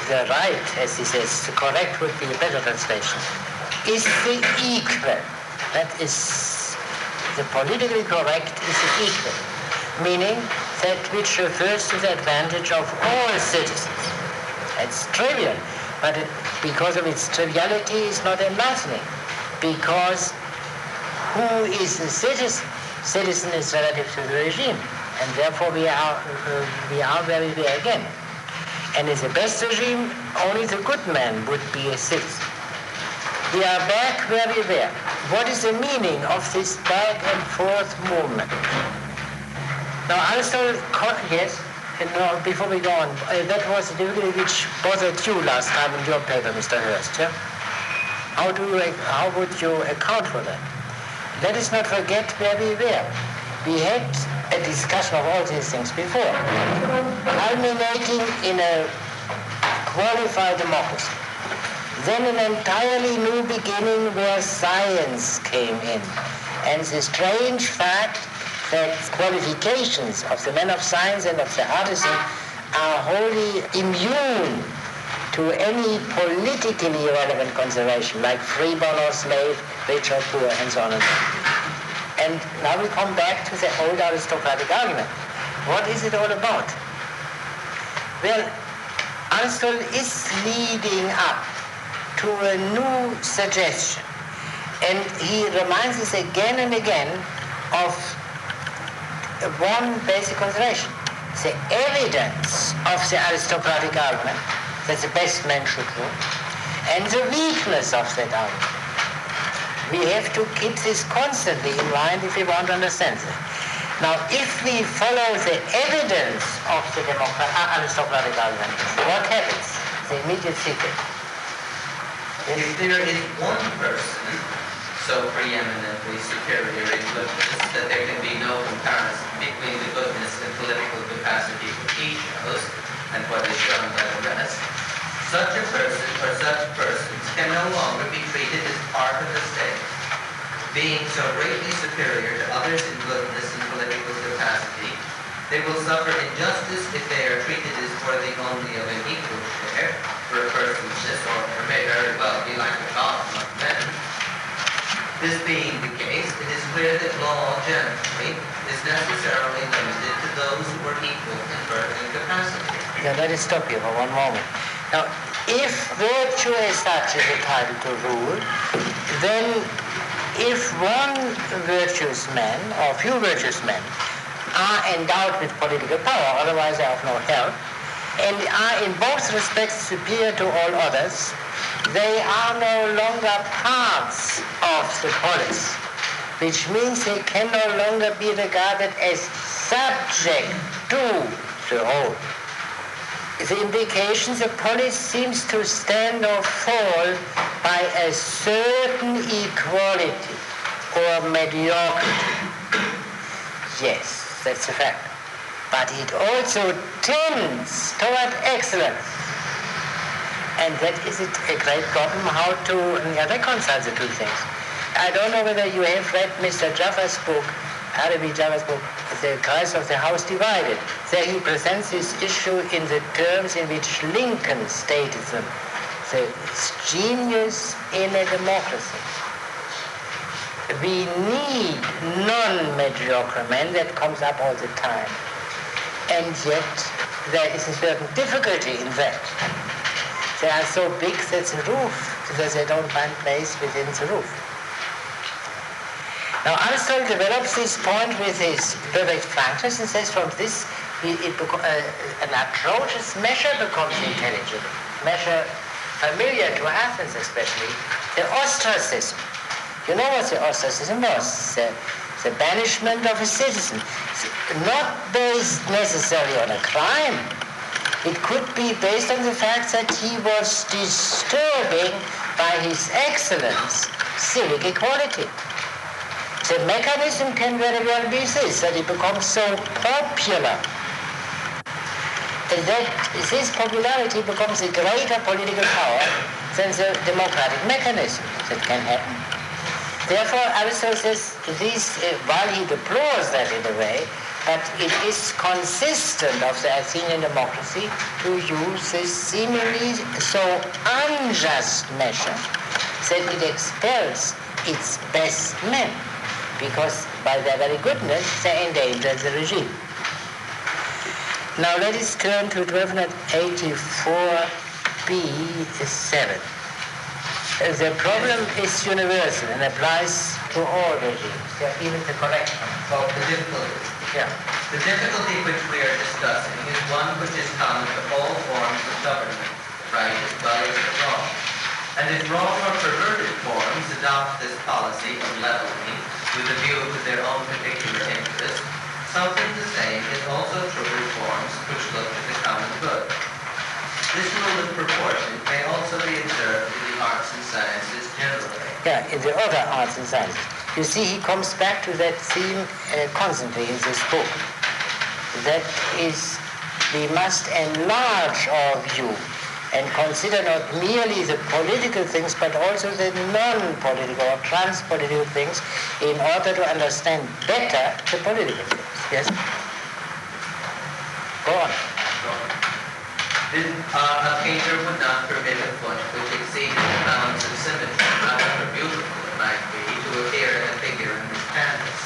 the right, as he says, the correct would be a better translation, is the equal. That is, the politically correct is the equal, meaning that which refers to the advantage of all citizens. It's trivial, but because of its triviality, it's not enlightening. Because who is a citizen? Citizen is relative to the regime, and therefore we are where we were again. And in the best regime, only the good man would be a citizen. We are back where we were. What is the meaning of this back and forth movement? Now, Aristotle, yes? No, before we go on, that was the difficulty which bothered you last time in your paper, Mr. Hurst, yeah? How would you account for that? Let us not forget where we were. We had a discussion of all these things before, culminating in a qualified democracy. Then an entirely new beginning where science came in. And the strange fact that qualifications of the man of science and of the artisan are wholly immune to any politically relevant consideration, like freeborn or slave, rich or poor, and so on and so on. And now we come back to the old aristocratic argument. What is it all about? Well, Aristotle is leading up to a new suggestion. And he reminds us again and again of one basic consideration. The evidence of the aristocratic argument that the best man should rule, and the weakness of that argument. We have to keep this constantly in mind if we want to understand it. Now, if we follow the evidence of the aristocratic argument, what happens? The immediate sequence. If there is one person so preeminently superior in goodness that there can be no comparison between the goodness and political capacity which he shows and what is shown by the rest, such a person or such persons can no longer be treated as part of the state. Being so greatly superior to others in goodness and political capacity, they will suffer injustice if they are treated as worthy only of an equal share, for a person of this order may very well be like a god among men. This being the case, it is clear that law generally is necessarily limited to those who are equal in birth and capacity. Yeah, let us stop here for one moment. Now, if virtue as such is entitled to rule, then if one virtuous man or few virtuous men are endowed with political power, otherwise they have no help, and are in both respects superior to all others, they are no longer parts of the polis, which means they can no longer be regarded as subject to the whole. The implication, the polis seems to stand or fall by a certain equality or mediocrity. Yes, that's a fact. But it also tends toward excellence. And that is a great problem, how to reconcile the two things. I don't know whether you have read Mr. Jaffa's book, Arabi Jaffa's book, The Christ of the House Divided. There he presents this issue in the terms in which Lincoln stated them. The genius in a democracy. We need non-mediocre men, that comes up all the time. And yet there is a certain difficulty in that. They are so big that they don't find place within the roof. Now Aristotle develops this point with his perfect frankness and says from this an atrocious measure becomes intelligible, measure familiar to Athens especially, the ostracism. You know what the ostracism was? The banishment of a citizen, not based necessarily on a crime. It could be based on the fact that he was disturbing by his excellence civic equality. The mechanism can very well be this, that he becomes so popular that this popularity becomes a greater political power than the democratic mechanism that can happen. Therefore, Aristotle says this, while he deplores that in a way, but it is consistent of the Athenian democracy to use this seemingly so unjust measure that it expels its best men, because by their very goodness they endanger the regime. Now let us turn to 1284b7. The problem is universal and applies to all regimes, even the correct one. So the difficulty. Yeah. The difficulty which we are discussing is one which is common to all forms of government, right as well as the wrong. And if wrong or perverted forms adopt this policy of leveling with a view to their own particular interest, something the same is also true of forms which look to the common good. This rule of proportion may also be observed in the arts and sciences generally. Yeah, in the other arts and sciences. You see, he comes back to that theme constantly in this book. That is, we must enlarge our view and consider not merely the political things, but also the non-political or trans-political things in order to understand better the political things. Yes? Go on. A painter would not permit a foot which exceeded the bounds of symmetry, however beautiful it might be, to appear in a figure in his canvas.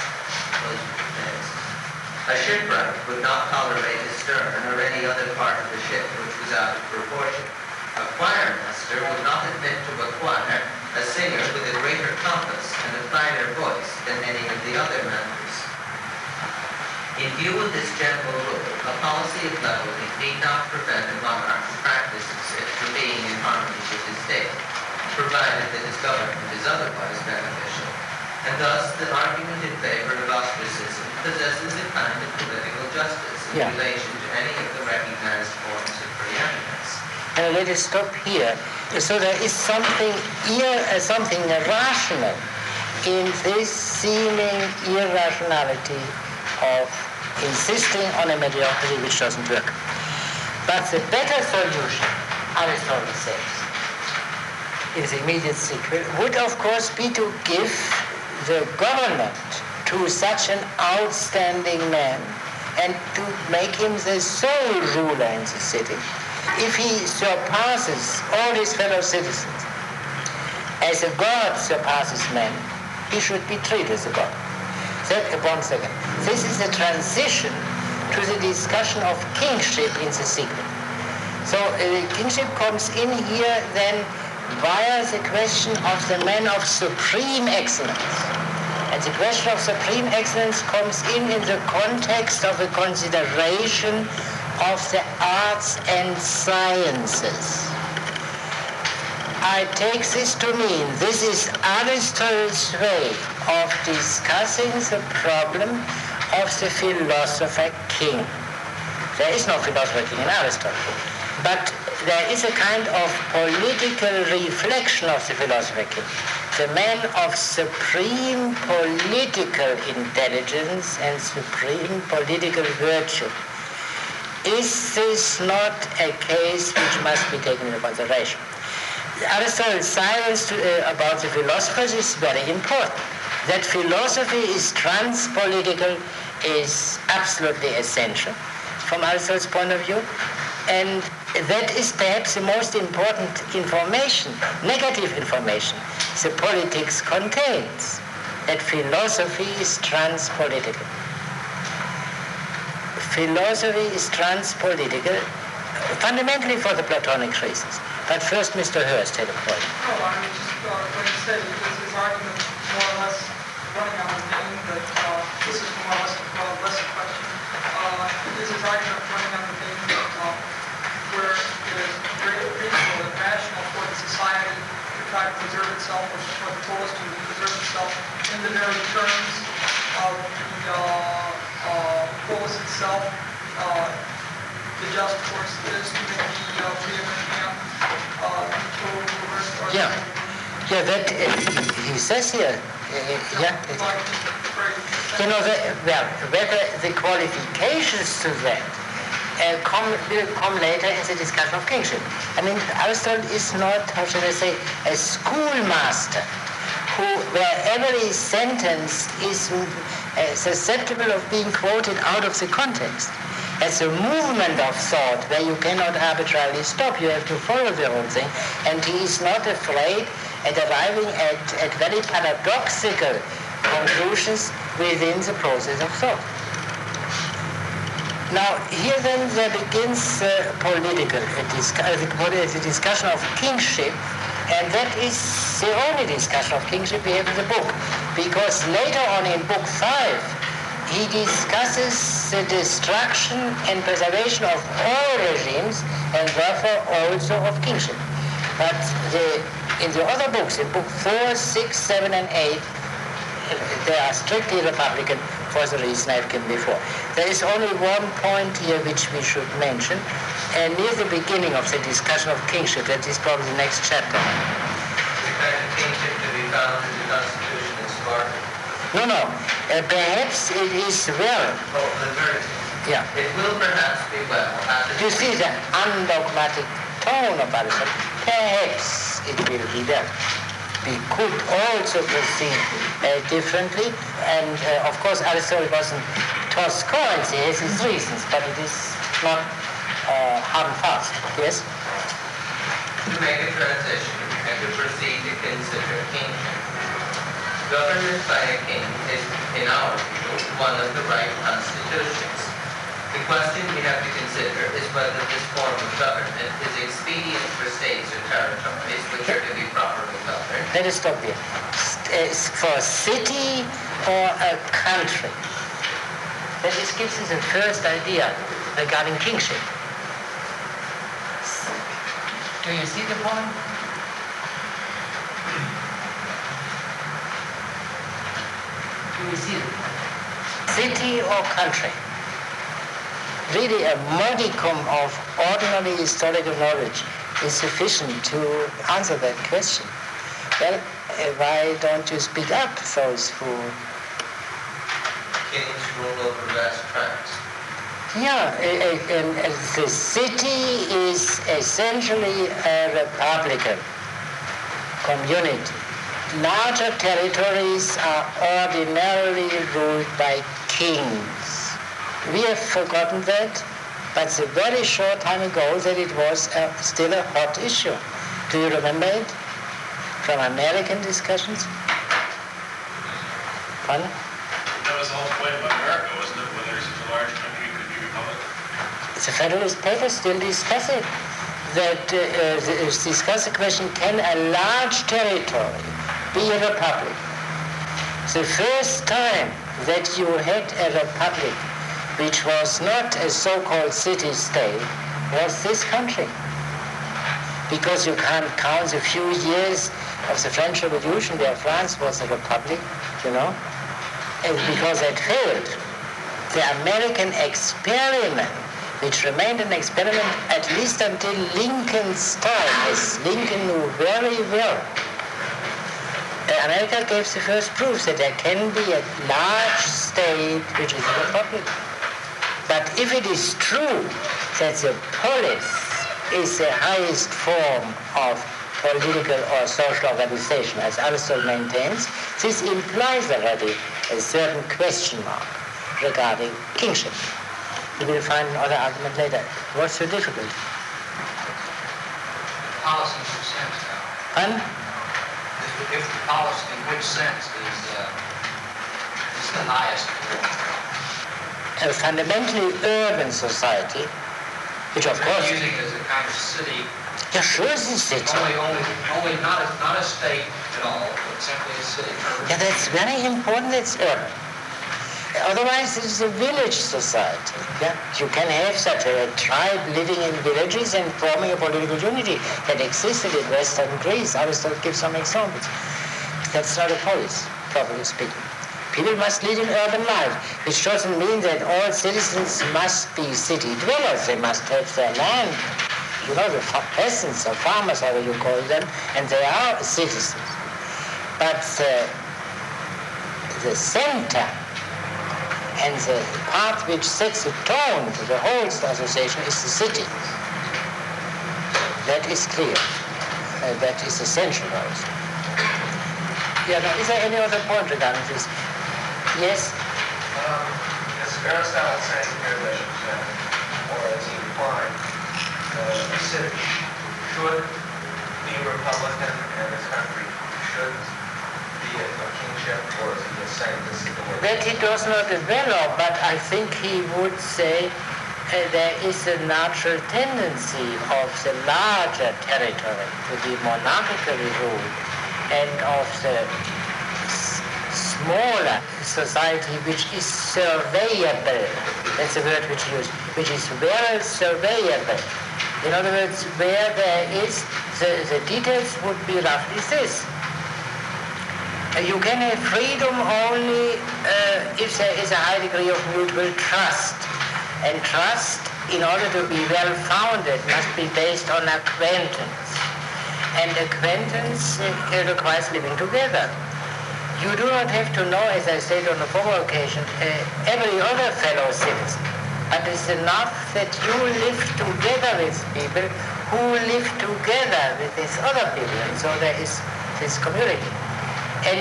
A shipwright would not tolerate a stern or any other part of the ship which was out of proportion. A choir master would not admit to a choir a singer with a greater compass and a finer voice than any of the other members. In view of this general rule, a policy of leveling need not prevent a monarch who practices it from being in harmony with his state, provided that his government is otherwise beneficial. And thus, the argument in favor of ostracism possesses a kind of political justice in relation to any of the recognized forms of preeminence. Let us stop here. So there is something irrational in this seeming irrationality of insisting on a mediocrity which doesn't work. But the better solution, Aristotle says, in the immediate sequel, would of course be to give the government to such an outstanding man and to make him the sole ruler in the city. If he surpasses all his fellow citizens as a god surpasses men, he should be treated as a god. One second. This is a transition to the discussion of kingship in the sequel. So kingship comes in here then via the question of the man of supreme excellence. And the question of supreme excellence comes in the context of a consideration of the arts and sciences. I take this to mean this is Aristotle's way of discussing the problem of the philosopher king. There is no philosopher king in Aristotle, but there is a kind of political reflection of the philosopher king, the man of supreme political intelligence and supreme political virtue. Is this not a case which must be taken into consideration? Aristotle's silence about the philosophers is very important. That philosophy is trans-political is absolutely essential from Aristotle's point of view, and that is perhaps the most important information, negative information, the politics contains, that philosophy is trans-political. Philosophy is trans-political, fundamentally for the Platonic reasons. But first, Mr. Hurst had a point. No, I was just going to say, because his argument more or less running on the vein that this is more or less a question. Is his argument running on the vein that where it is very reasonable and rational for the society to try to preserve itself, or for the polis to preserve itself in the very terms of the polis itself, the just course is to make the preeminent man total reverse. That he says here. Whether the qualifications to that will come later in the discussion of kingship. I mean, Aristotle is not, how should I say, a schoolmaster where every sentence is susceptible of being quoted out of the context. It's a movement of thought where you cannot arbitrarily stop. You have to follow the whole thing. And he is not afraid at arriving at very paradoxical conclusions within the process of thought. Now, here then there begins the discussion of kingship, and that is the only discussion of kingship we have in the book, because later on in Book 5, he discusses the destruction and preservation of all regimes, and therefore also of kingship. But in the other books, in Book 4, 6, 7, and 8, they are strictly Republican for the reason I've given before. There is only one point here which we should mention, and near the beginning of the discussion of kingship, that is probably the next chapter. The kind of kingship to be found in the Constitution in Sparta. No. Perhaps it is well. Oh, the verity. Yeah. It will perhaps be well. You see the undogmatic tone of Aristotle. Perhaps it will be well. We could also proceed differently, and of course Aristotle wasn't tossed coins, he has his reasons, but it is not hard and fast. Yes? To make a transition and to proceed to consider kingship. Government by a king is, in our view, one of the right constitutions. The question we have to consider is whether this form of government is expedient for states or territories which are to be properly governed. Let us stop here. For a city or a country. That this gives us the first idea regarding kingship. Do you see the point? Do you see the point? City or country? Really a modicum of ordinary historical knowledge is sufficient to answer that question. Well, why don't you speak up, those who... Kings rule over vast tracts. Yeah, the city is essentially a republican community. Larger territories are ordinarily ruled by kings. We have forgotten that, but it's a very short time ago that it was still a hot issue. Do you remember it from American discussions? Pardon? That was the whole point of America, wasn't it? Whether such a large country could be republic. The Federalist Papers still discuss it. That discuss the question: can a large territory be a republic? The first time that you had a republic which was not a so-called city-state was this country. Because you can't count the few years of the French Revolution where France was a republic, you know, and because that failed. The American experiment, which remained an experiment at least until Lincoln's time, as Lincoln knew very well, America gave the first proof that there can be a large state which is a republic. But if it is true that the polis is the highest form of political or social organization, as Aristotle maintains, this implies already a certain question mark regarding kingship. You will find another argument later. What's so difficult? Policy in which sense, now? Pardon? If the policy in which sense is the highest form? A fundamentally urban society, which of course... Using it as a kind of city. Yeah, sure it's a city. Only not a state at all, but simply a city. Yeah, that's very important, it's urban. Otherwise, it is a village society. Yeah? You can have such a tribe living in villages and forming a political unity that existed in Western Greece. Aristotle gives some examples. That's not a polis, properly speaking. People must lead an urban life, which doesn't mean that all citizens must be city dwellers. They must have their land. You know, the peasants or farmers, however you call them, and they are citizens. But the center And the part which sets the tone for the whole association is the city. That is clear. That is essential also. Yeah, now, is there any other point regarding this? Yes? As Aristotle saying here that, or as he implied, a city should be republican and his country should be a kingship, or is he just saying this is the way? That he does not develop, but I think he would say there is a natural tendency of the larger territory to be monarchically ruled and of the smaller society which is surveyable. That's the word which he used, which is well surveyable. In other words, where there is, the details would be roughly this. You can have freedom only if there is a high degree of mutual trust. And trust, in order to be well-founded, must be based on acquaintance. And acquaintance requires living together. You do not have to know, as I said on a former occasion, every other fellow citizen. But it's enough that you live together with people who live together with these other people. And so there is this community. And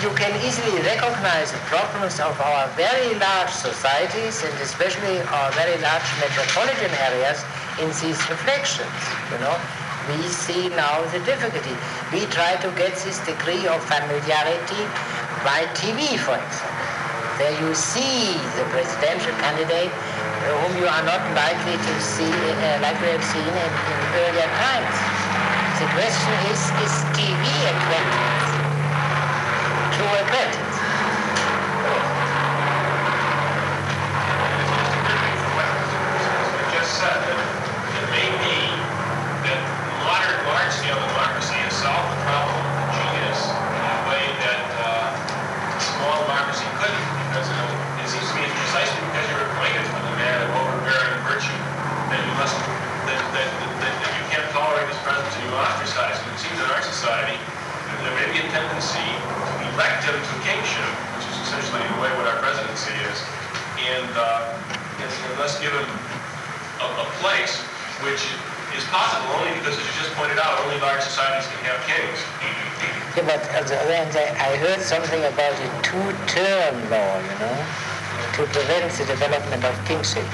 you can easily recognize the problems of our very large societies, and especially our very large metropolitan areas, in these reflections. We see now the difficulty. We try to get this degree of familiarity by TV, for example. There you see the presidential candidate whom you are not likely to see, likely to have seen in earlier times. The question is TV acquaintance? True acquaintance. We just said that it may be that modern large-scale democracy has solved the problem of genius in a way that small democracy couldn't, because it seems to me it's precisely because you're acquainted with a man of overbearing virtue that you must that you can't tolerate his presence and you ostracize him. It seems in our society there may be a tendency to elect him to kingship, which is essentially in a way what our presidency is, and thus give him a place which is possible only because, as you just pointed out, only large societies can have kings. Yeah, but on the other hand, I heard something about a two-term law, to prevent the development of kingship.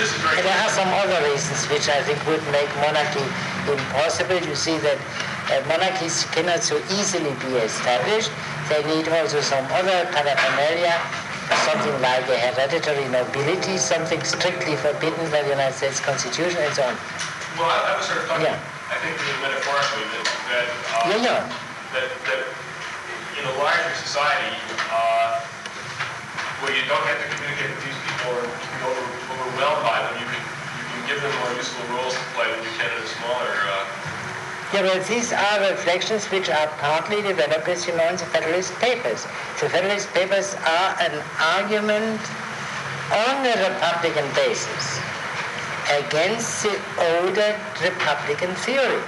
This is very. And there are some other reasons which I think would make monarchy impossible. You see that monarchies cannot so easily be established. They need also some other paraphernalia, something like a hereditary nobility, something strictly forbidden by the United States Constitution, and so on. Well, I was sort of talking, I think metaphorically, that in a larger society, where you don't have to communicate with these people or be overwhelmed by them, you can give them more useful roles to play than you can in a smaller. Yeah, well, these are reflections which are partly developed, as you know, in the Federalist Papers. The Federalist Papers are an argument on a Republican basis against the older Republican theory.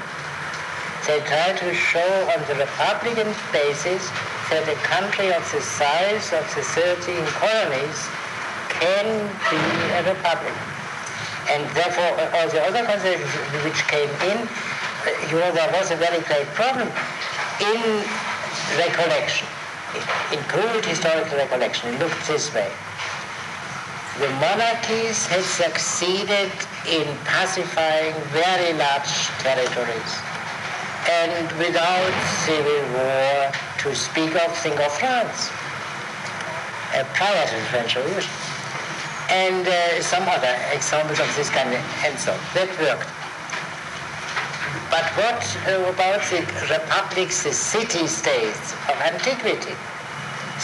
They try to show on the Republican basis that a country of the size of the 13 colonies can be a republic. And therefore, all the other considerations which came in, there was a very great problem in recollection, in crude historical recollection. It looked this way. The monarchies had succeeded in pacifying very large territories. And without civil war, to speak of, think of France, prior to the French Revolution. And some other examples of this kind, and so that worked. But what about the republics, the city-states of antiquity?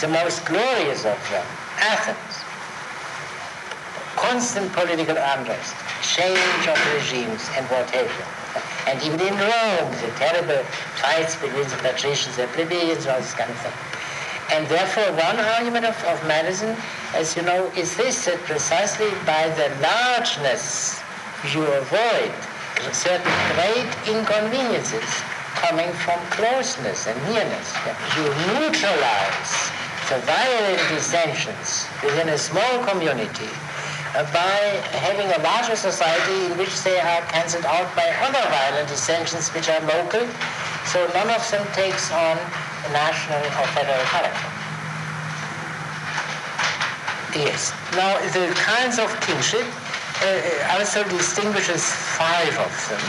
The most glorious of them, Athens. Constant political unrest, change of regimes, and what have you. And even in Rome, the terrible fights between the patricians and plebeians, all this kind of thing. And therefore, one argument of Madison, as you know, is this, that precisely by the largeness you avoid certain great inconveniences coming from closeness and nearness. You neutralize the violent dissensions within a small community by having a larger society in which they are cancelled out by other violent dissensions which are local, so none of them takes on a national or federal character. Yes. Now, the kinds of kingship, Aristotle distinguishes 5 of them,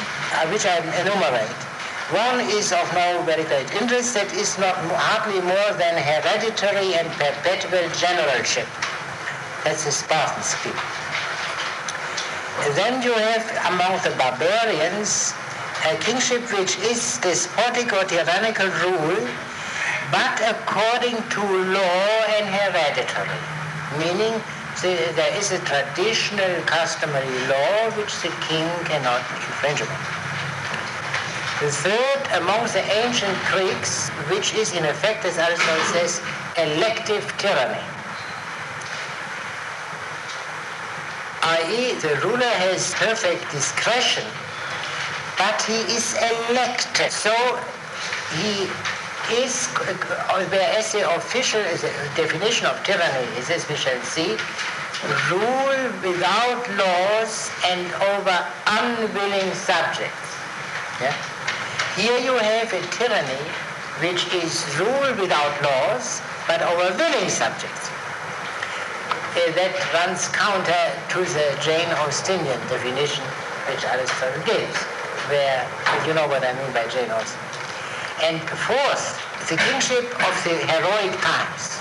which I enumerate. One is of no very great interest, that is not hardly more than hereditary and perpetual generalship. That's the Spartan scheme. Then you have among the barbarians a kingship which is despotic or tyrannical rule, but according to law and hereditary, meaning there is a traditional customary law which the king cannot infringe upon. The third among the ancient Greeks, which is in effect, as Aristotle says, elective tyranny. I.e., the ruler has perfect discretion, but he is elected. So he is, whereas the official definition of tyranny is, as we shall see, rule without laws and over unwilling subjects. Yeah? Here you have a tyranny which is rule without laws, but over willing subjects. That runs counter to the Jane Austenian definition which Aristotle gives, where, you know what I mean by Jane Austen. And fourth, the kingship of the heroic times,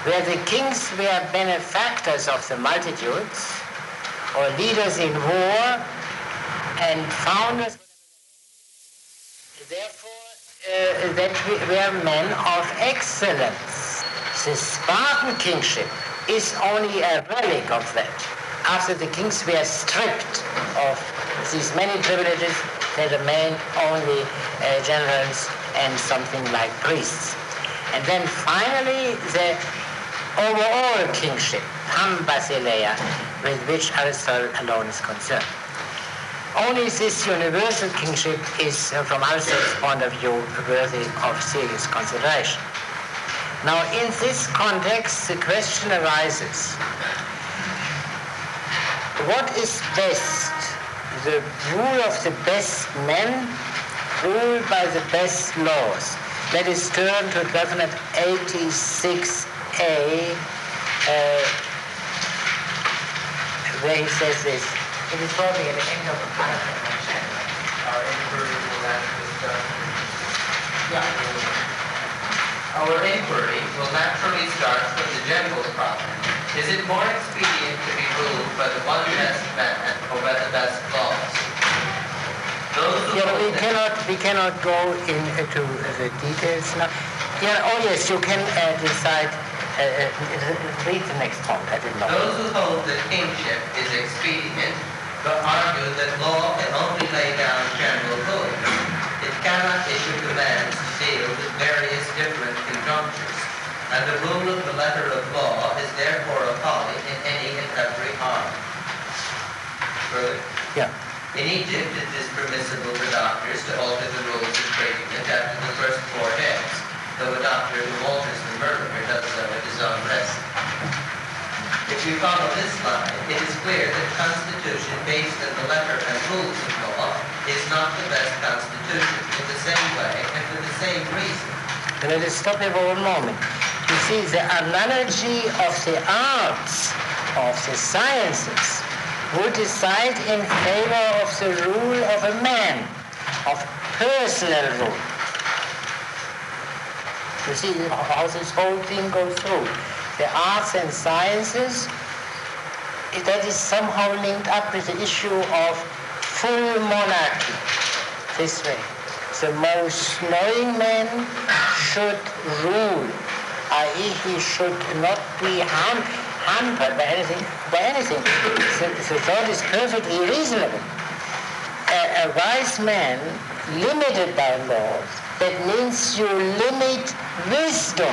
where the kings were benefactors of the multitudes, or leaders in war, and founders, therefore, that were men of excellence. The Spartan kingship is only a relic of that. After the kings were stripped of these many privileges, they remained only generals and something like priests. And then finally, the overall kingship, Basileia, with which Aristotle alone is concerned. Only this universal kingship is, from Aristotle's point of view, worthy of serious consideration. Now, in this context, the question arises, what is best? The rule of the best men, ruled by the best laws. Let us turn to 1286a, where he says this. It is probably at the end of the paragraph. Our inquiry will Our inquiry will naturally start from the general problem. Is it more expedient to be ruled by the one best man or by the best laws? We cannot go into the details now. Yeah, oh yes, you can decide. Read the next point. I didn't know. Those who hold that kingship is expedient but argue that law can only lay down general rules. It cannot issue commands to deal with various different conjunctures, and the rule of the letter of law is therefore a folly in any and every art. Further? Yeah. In Egypt, it is permissible for doctors to alter the rules of treatment after the first 4 days, though a doctor who alters the murderer does so at his own risk. If you follow this line, it is clear that constitution based on the letter and rules of law is not the best constitution in the same way and for the same reason. Let us stop here for one moment. You see, the analogy of the arts, of the sciences, would decide in favor of the rule of a man, of personal rule. You see how this whole thing goes through. The arts and sciences, that is somehow linked up with the issue of full monarchy. This way. The most knowing man should rule, i.e. he should not be hampered by anything. The thought is perfectly reasonable. A wise man limited by laws, that means you limit wisdom.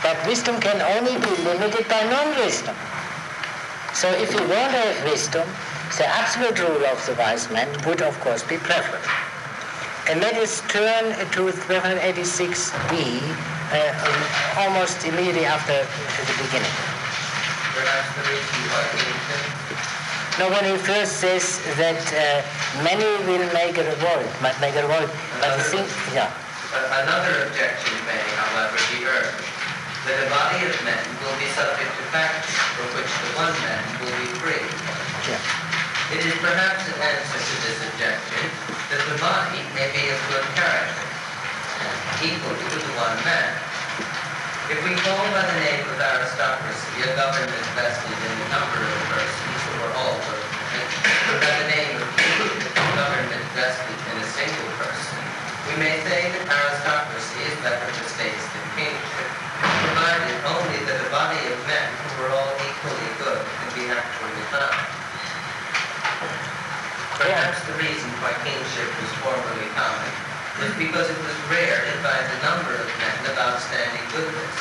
But wisdom can only be limited by non-wisdom. So if you don't have wisdom, the absolute rule of the wise man would of course be preferable. And let us turn to 1286b, almost immediately after the beginning. Perhaps the reason why kingship? No, when he first says that many will make a revolt, but the thing, yeah. Another objection may, however, be urged, that a body of men will be subject to facts for which the one man will be free. Yeah. It is perhaps an answer to this objection that the body may be of good character, equal to the one man. If we call by the name of aristocracy a government vested in the number of persons who are all workmen, or by the name of kingship a government vested in a single person, we may say that aristocracy is better for states than kingship, provided only that a body of men who are all equally good can be actually found. Perhaps the reason why kingship was formerly common was because it was rare to find a number of men of outstanding goodness,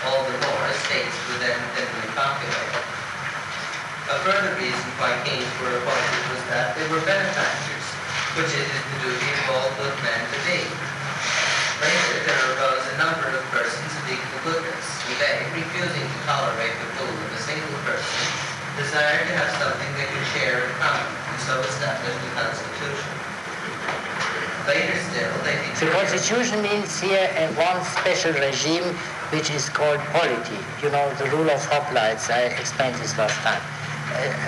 all the more as states were then thinly populated. A further reason why kings were appointed was that they were benefactors, which it is the duty of all good men to be. Later, there arose a number of persons of equal goodness, and they, refusing to tolerate the rule of a single person, desired to have something they could share in common, and so established the Constitution. Later still, they The Constitution means here one special regime which is called polity. You know, the rule of hoplites, I explained this last time.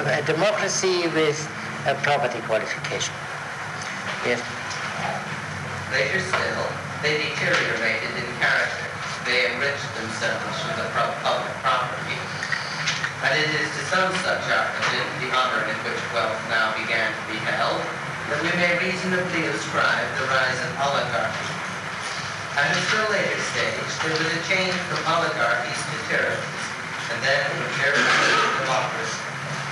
A democracy with a property qualification. Yes? Later still, they deteriorated in character. They enriched themselves with the public property. And it is to some such argument, the honor in which wealth now began to be held, that we may reasonably ascribe the rise of oligarchy. At a still later stage, there was a change from oligarchies to tyrannies, and then from tyranny to democracy.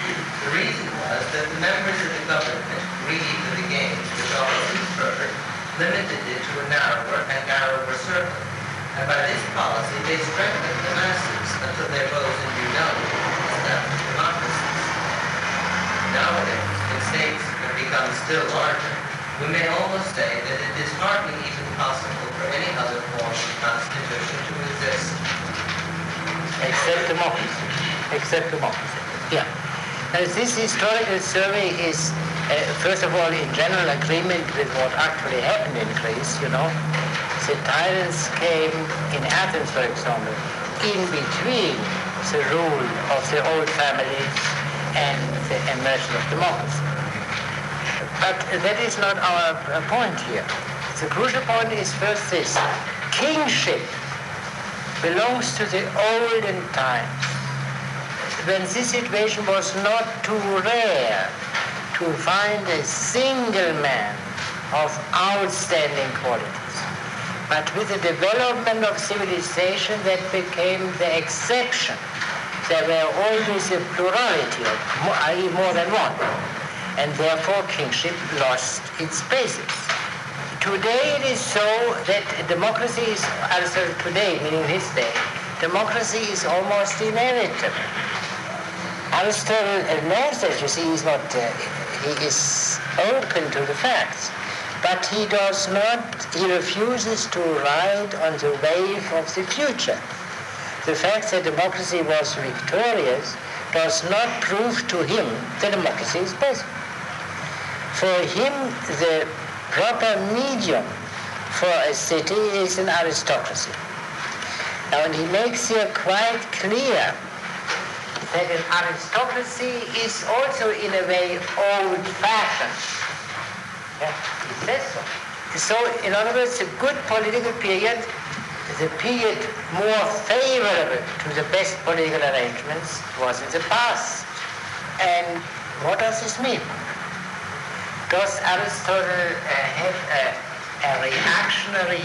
The reason was that the members of the government, greedy for the gains which all conferred, limited it to a narrower and narrower circle, and by this policy they strengthened the masses until they rose in new numbers and established democracies. Nowadays, when states have become still larger, we may almost say that it is hardly even possible for any other form of constitution to exist. Except democracy. Except democracy. Yeah. Now, this historical survey is, first of all, in general agreement with what actually happened in Greece, you know. The tyrants came in Athens, for example, in between the rule of the old families and the emergence of democracy. But that is not our point here. The crucial point is first this. Kingship belongs to the olden times, when this situation was not too rare to find a single man of outstanding qualities. But with the development of civilization, that became the exception. There were always a plurality, i.e. more than one. And therefore kingship lost its basis. Today it is so that democracy is, also today, meaning his day, democracy is almost inevitable. Aristotle knows that, you see, he is open to the facts, but he refuses to ride on the wave of the future. The fact that democracy was victorious does not prove to him that democracy is possible. For him, the proper medium for a city is an aristocracy. Now, and he makes here quite clear that an aristocracy is also in a way old-fashioned. Yeah, he says so. So, in other words, a good political period, the period more favorable to the best political arrangements, was in the past. And what does this mean? Does Aristotle have a reactionary,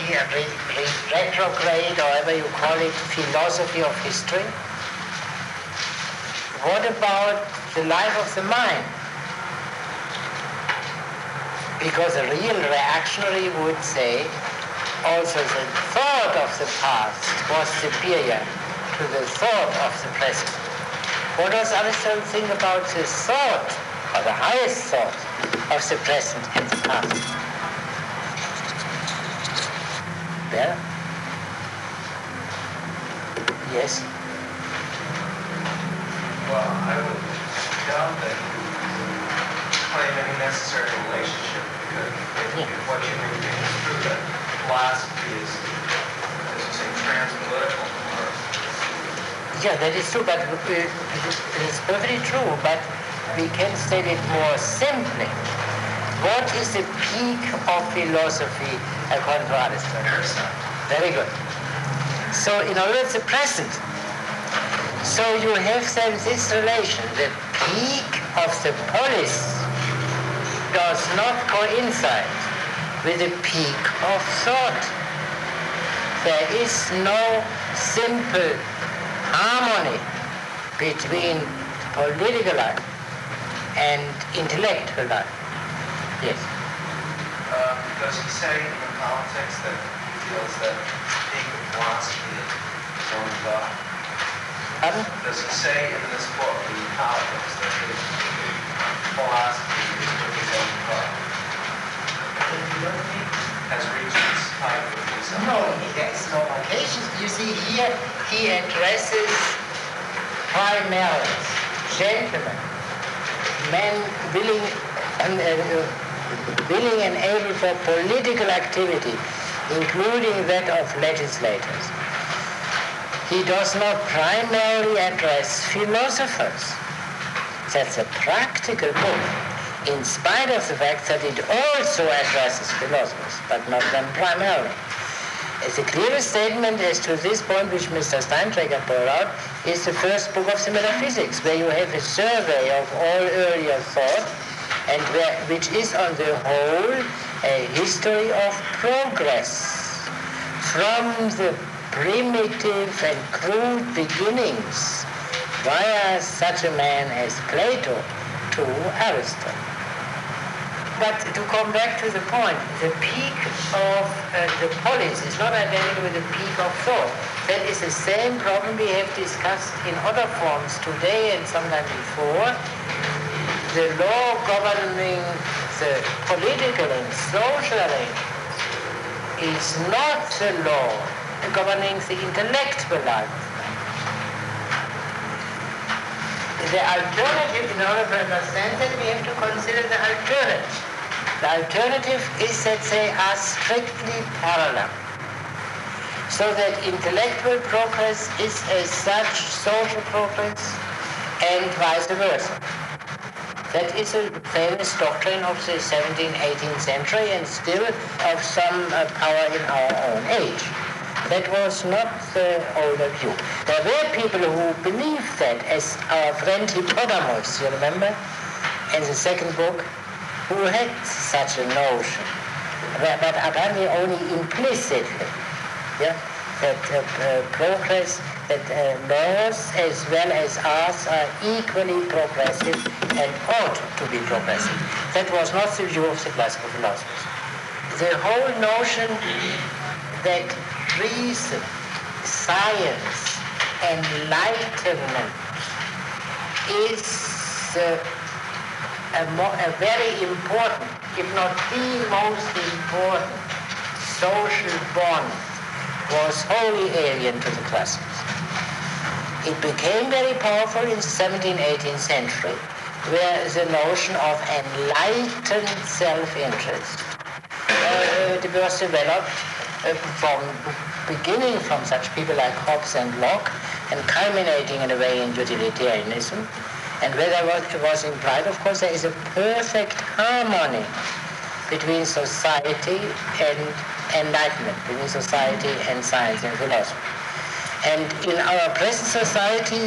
retrograde, however you call it, philosophy of history? What about the life of the mind? Because a real reactionary would say also the thought of the past was superior to the thought of the present. What does Aristotle think about the thought, or the highest thought, of the present and the past? Well, Yes? Well, I would doubt that you claim any necessary relationship, because if what you maintain is true, that philosophy is, as you say, trans-political. Yeah, that is true, but it is perfectly true, but we can state it more simply. What is the peak of philosophy according to Aristotle? Very good. So, in other words, the present. So you have then this relation. The peak of the polis does not coincide with the peak of thought. There is no simple harmony between political life and intellectual life. Yes. Does he say in the politics that he feels that the peak of philosophy is his own thought? Pardon? Does he say in this book, in the politics, that his philosophy is his own thought? Has reached its height with himself? No, there's no occasion. You see, here he addresses primarily gentlemen, men willing and able for political activity, including that of legislators. He does not primarily address philosophers. That's a practical book, in spite of the fact that it also addresses philosophers, but not them primarily. The clearest statement as to this point, which Mr. Steintrager brought out, is the first book of the Metaphysics, where you have a survey of all earlier thought, and which is on the whole a history of progress from the primitive and crude beginnings via such a man as Plato to Aristotle. But to come back to the point, the peak of the polis is not identical with the peak of thought. That is the same problem we have discussed in other forms today and sometime before. The law governing the political and social arrangements is not the law governing the intellectual life. The alternative, in order to understand that, we have to consider the alternative. The alternative is that they are strictly parallel. So that intellectual progress is as such social progress and vice versa. That is a famous doctrine of the 17th, 18th century and still of some power in our own age. That was not the older view. There were people who believed that, as our friend Hippodamus, you remember, in the second book, who had such a notion, but apparently only implicitly, yeah, that progress, that laws as well as arts are equally progressive and ought to be progressive. That was not the view of the classical philosophers. The whole notion that reason, science, enlightenment is a very important, if not the most important, social bond was wholly alien to the classics. It became very powerful in the 17th, 18th century, where the notion of enlightened self-interest was developed beginning from such people like Hobbes and Locke and culminating in a way in utilitarianism. And where there was implied, of course, there is a perfect harmony between society and enlightenment, between society and science and philosophy. And in our present society,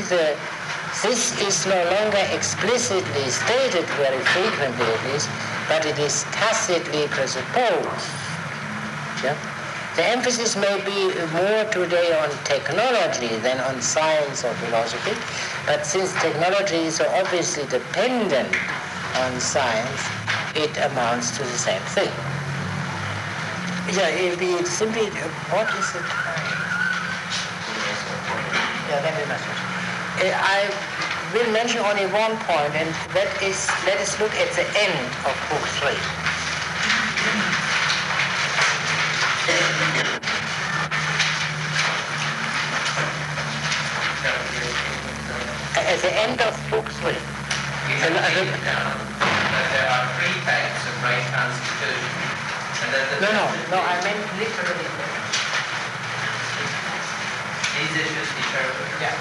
this is no longer explicitly stated very frequently at least, but it is tacitly presupposed. Yeah? The emphasis may be more today on technology than on science or philosophy, but since technology is so obviously dependent on science, it amounts to the same thing. Yeah, it be simply, what is the time? Yeah, then we must. I will mention only one point, and that is, let us look at the end of Book 3. at the end of book 3. You have taken down that there are 3 types of right constitution, and that the No, I meant literally. These issues determined. Yeah.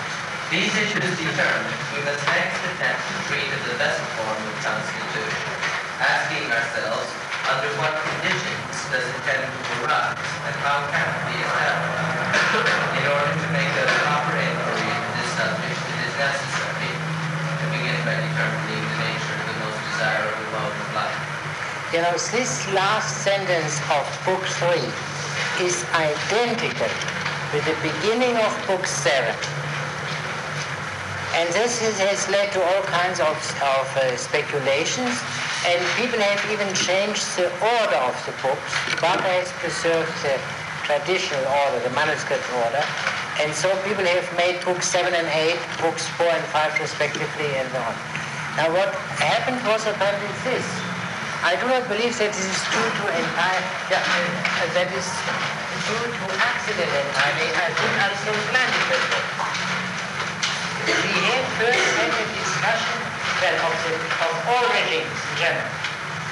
These issues determined, we must next attempt to treat of the best form of constitution, asking ourselves under what conditions does it tend to arise, and how can it be established. In order to make a proper inquiry into this subject, it is necessary to begin by determining the nature of the most desirable mode of life. You know, this last sentence of book 3 is identical with the beginning of book 7. And this has led to all kinds of speculations, and people have even changed the order of the books. Barker has preserved the traditional order, the manuscript order, and so people have made books 7 and 8, books 4 and 5 respectively, and so on. Now what happened was apparently this. I do not believe that this is due to that is due to accident entirely. I think Aristotle planned it. We had first had a discussion of all regimes in general.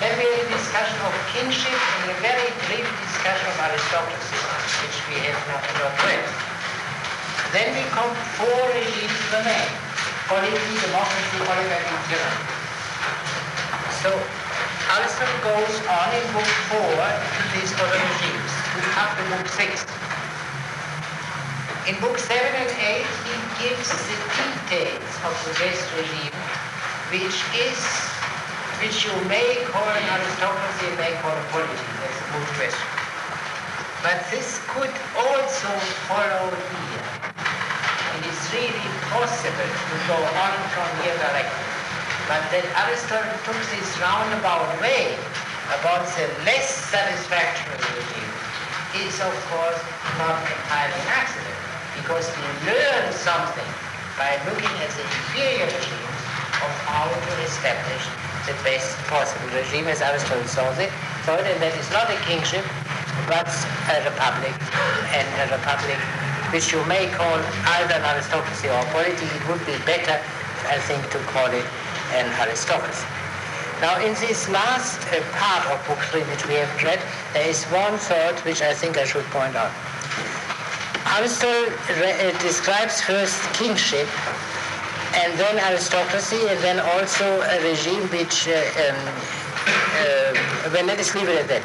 Then we had a discussion of kingship and a very brief discussion of aristocracy, which we have not read. Then we come 4 regimes remain: polity, democracy, oligarchy, tyranny. So Aristotle goes on in book 4 to these other regimes, up to book 6. In book 7 and 8, he gives the details of the best regime, which you may call an aristocracy, may call a polity. That's a good question. But this could also follow here. It is really possible to go on from here directly. But that Aristotle took this roundabout way about the less satisfactory regime is, of course, not entirely an accident, because we learn something by looking at the inferior regimes of how to establish the best possible regime as Aristotle saw it, and that is not a kingship, but a republic, and a republic which you may call either an aristocracy or a polity. It would be better, I think, to call it an aristocracy. Now, in this last part of book 3, which we have read, there is one thought which I think I should point out. Aristotle describes first kingship, and then aristocracy, and then also a regime which, well, let us leave it at that.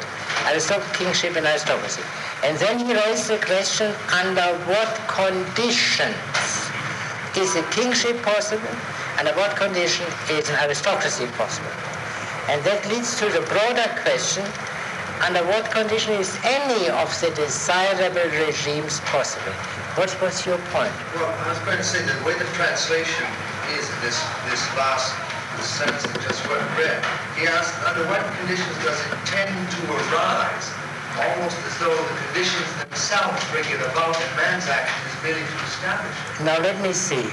Kingship and aristocracy. And then he raises the question, under what conditions is a kingship possible? Under what condition is an aristocracy possible? And that leads to the broader question, under what condition is any of the desirable regimes possible? What was your point? Well, I was going to say that the way the translation is in this last sentence that just read, he asked, under what conditions does it tend to arise? Almost as though the conditions themselves bring it about, and man's action is merely to establish it. Now let me see.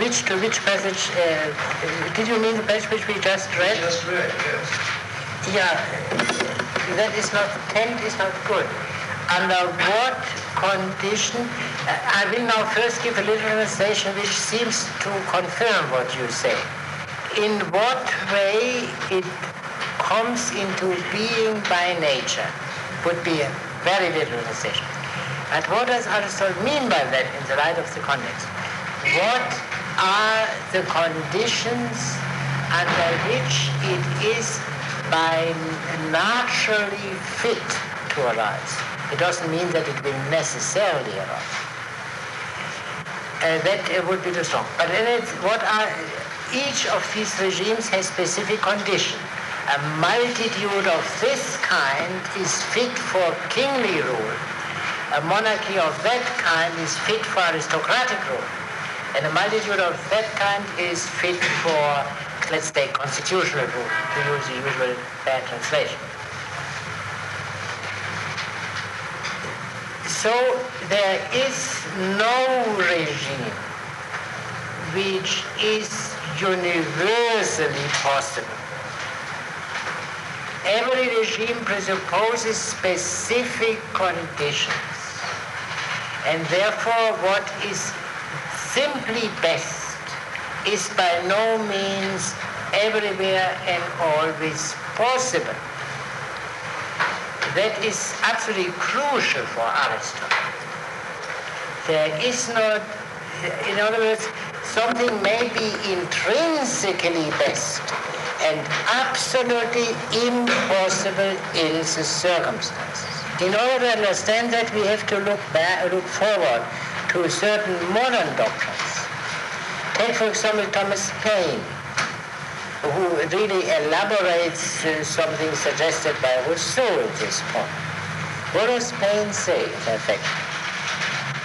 Which passage, did you mean the passage which we just read? Just read, yes. Yeah, that is not, tend is not good. Under what condition, I will now first give a little translation which seems to confirm what you say. In what way it comes into being by nature would be a very little translation. And what does Aristotle mean by that in the light of the context? What are the conditions under which it is by naturally fit to arise? It doesn't mean that it will necessarily arise. That would be too strong. But each of these regimes has specific conditions. A multitude of this kind is fit for kingly rule. A monarchy of that kind is fit for aristocratic rule. And a multitude of that kind is fit for, let's say, constitutional rule, to use the usual bad translation. So there is no regime which is universally possible. Every regime presupposes specific conditions. And therefore what is simply best is by no means everywhere and always possible. That is absolutely crucial for Aristotle. There is not, in other words, something may be intrinsically best and absolutely impossible in the circumstances. In order to understand that, we have to look forward to certain modern doctrines. Take, for example, Thomas Paine, who really elaborates something suggested by Rousseau at this point. What does Paine say, in effect?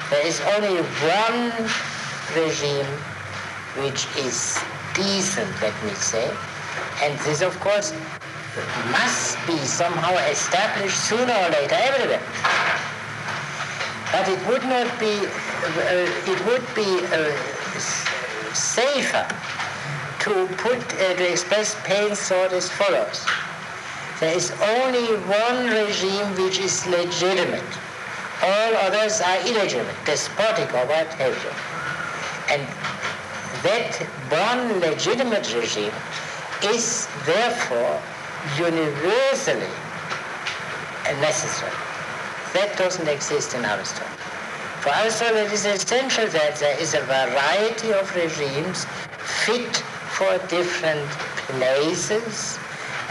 There is only one regime which is decent, let me say, and this, of course, must be somehow established sooner or later everywhere. But it would not be, safer to express Paine's thought as follows. There is only one regime which is legitimate. All others are illegitimate, despotic or what have you. And that one legitimate regime is therefore universally necessary. That doesn't exist in Aristotle. For Aristotle, it is essential that there is a variety of regimes fit for different places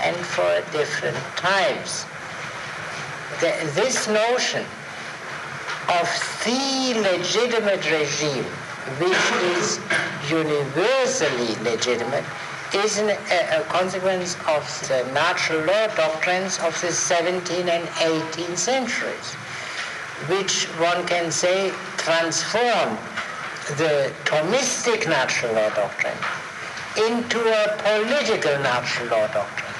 and for different times. This notion of the legitimate regime, which is universally legitimate, is a consequence of the natural law doctrines of the 17th and 18th centuries, which one can say transformed the Thomistic natural law doctrine into a political natural law doctrine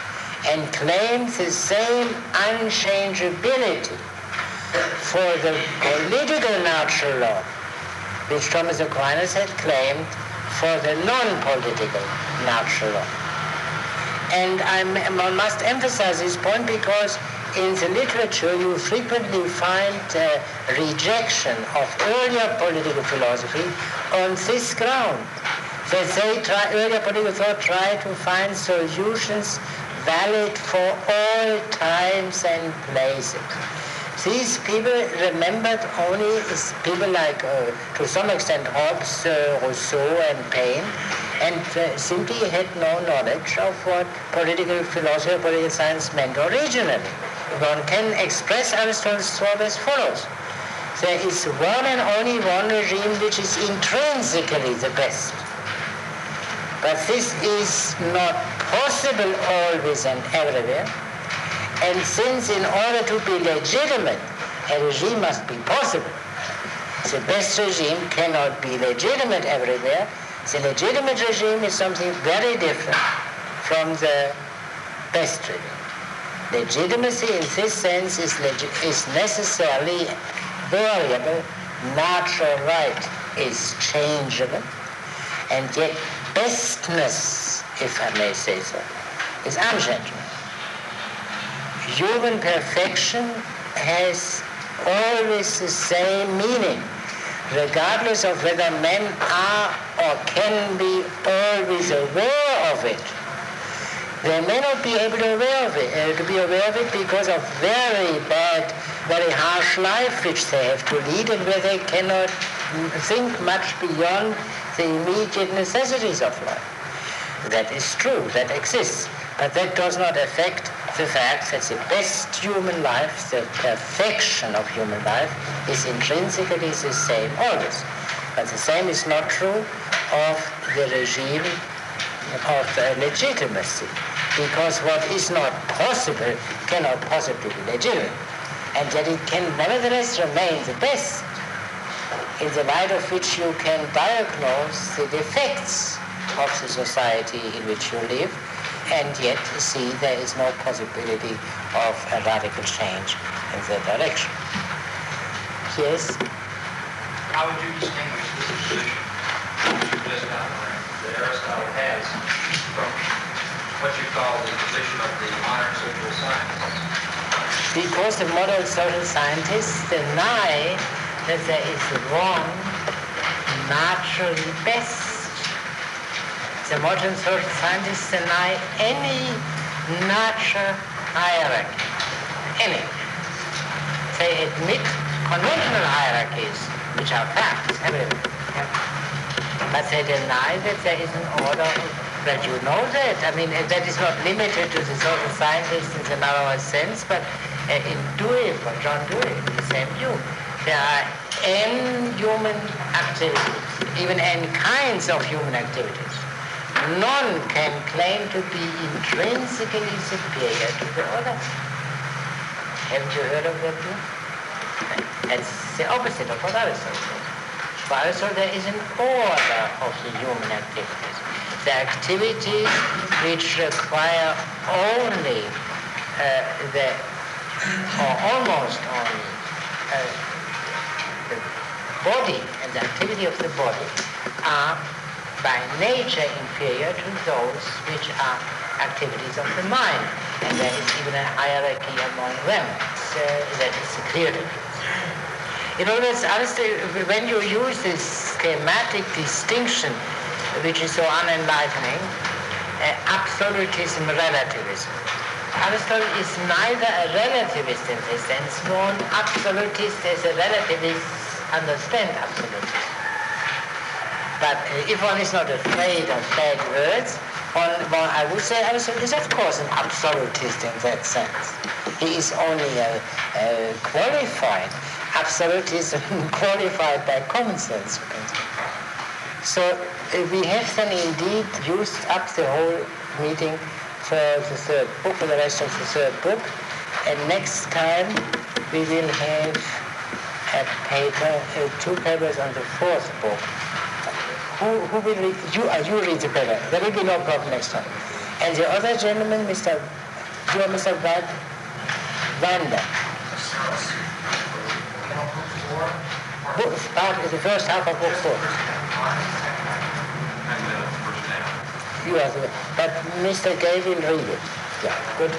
and claims the same unchangeability for the political natural law which Thomas Aquinas had claimed for the non-political natural law. And one must emphasize this point because in the literature you frequently find rejection of earlier political philosophy on this ground. That earlier political thought try to find solutions valid for all times and places. These people remembered only people like, to some extent, Hobbes, Rousseau, and Paine, and simply had no knowledge of what political philosophy or political science meant originally. One can express Aristotle's thought as follows. There is one and only one regime which is intrinsically the best. But this is not possible always and everywhere. And since in order to be legitimate, a regime must be possible, the best regime cannot be legitimate everywhere. The legitimate regime is something very different from the best regime. Legitimacy in this sense is necessarily variable. Natural right is changeable, and yet bestness, if I may say so, is unchangeable. Human perfection has always the same meaning, regardless of whether men are or can be always aware of it. They may not be able to be aware of it because of very bad, very harsh life which they have to lead, and where they cannot think much beyond the immediate necessities of life. That is true, that exists, but that does not affect the fact that the best human life, the perfection of human life, is intrinsically the same always. But the same is not true of the regime of legitimacy, because what is not possible cannot possibly be legitimate, and yet it can nevertheless remain the best, in the light of which you can diagnose the defects of the society in which you live, and yet see there is no possibility of a radical change in that direction. Yes? How would you distinguish this position which you just outlined that Aristotle has from what you call the position of the modern social scientists? Because the modern social scientists deny that there is one naturally best. The modern social scientists deny any natural hierarchy, any. They admit conventional hierarchies, which are facts, everywhere. But they deny that there is an order, that you know that. I mean, that is not limited to the social scientists in the narrowest sense, but in Dewey, for John Dewey, the same view. There are n human activities, even n kinds of human activities. None can claim to be intrinsically superior to the other. Haven't you heard of that view? That's the opposite of what Aristotle says. For Aristotle, there is an order of the human activities. The activities which require only or almost only, the body and the activity of the body are by nature inferior to those which are activities of the mind. And there is even a hierarchy among them. That is a clear difference. In other words, when you use this schematic distinction, which is so unenlightening, absolutism, relativism. Aristotle is neither a relativist in this sense, nor an absolutist as a relativist understand absolutism. But if one is not afraid of bad words, I would say Aristotle is of course an absolutist in that sense. He is only a qualified absolutism, qualified by common sense. So we have then indeed used up the whole meeting for the third book, for the rest of the third book, and next time we will have a paper, two papers on the fourth book. Who will read? You read the paper. There will be no problem next time. And the other gentleman, you are Mr. Vander. Part is the first half of book 4. You are the, but Mr. Gay will read it. Yeah, good.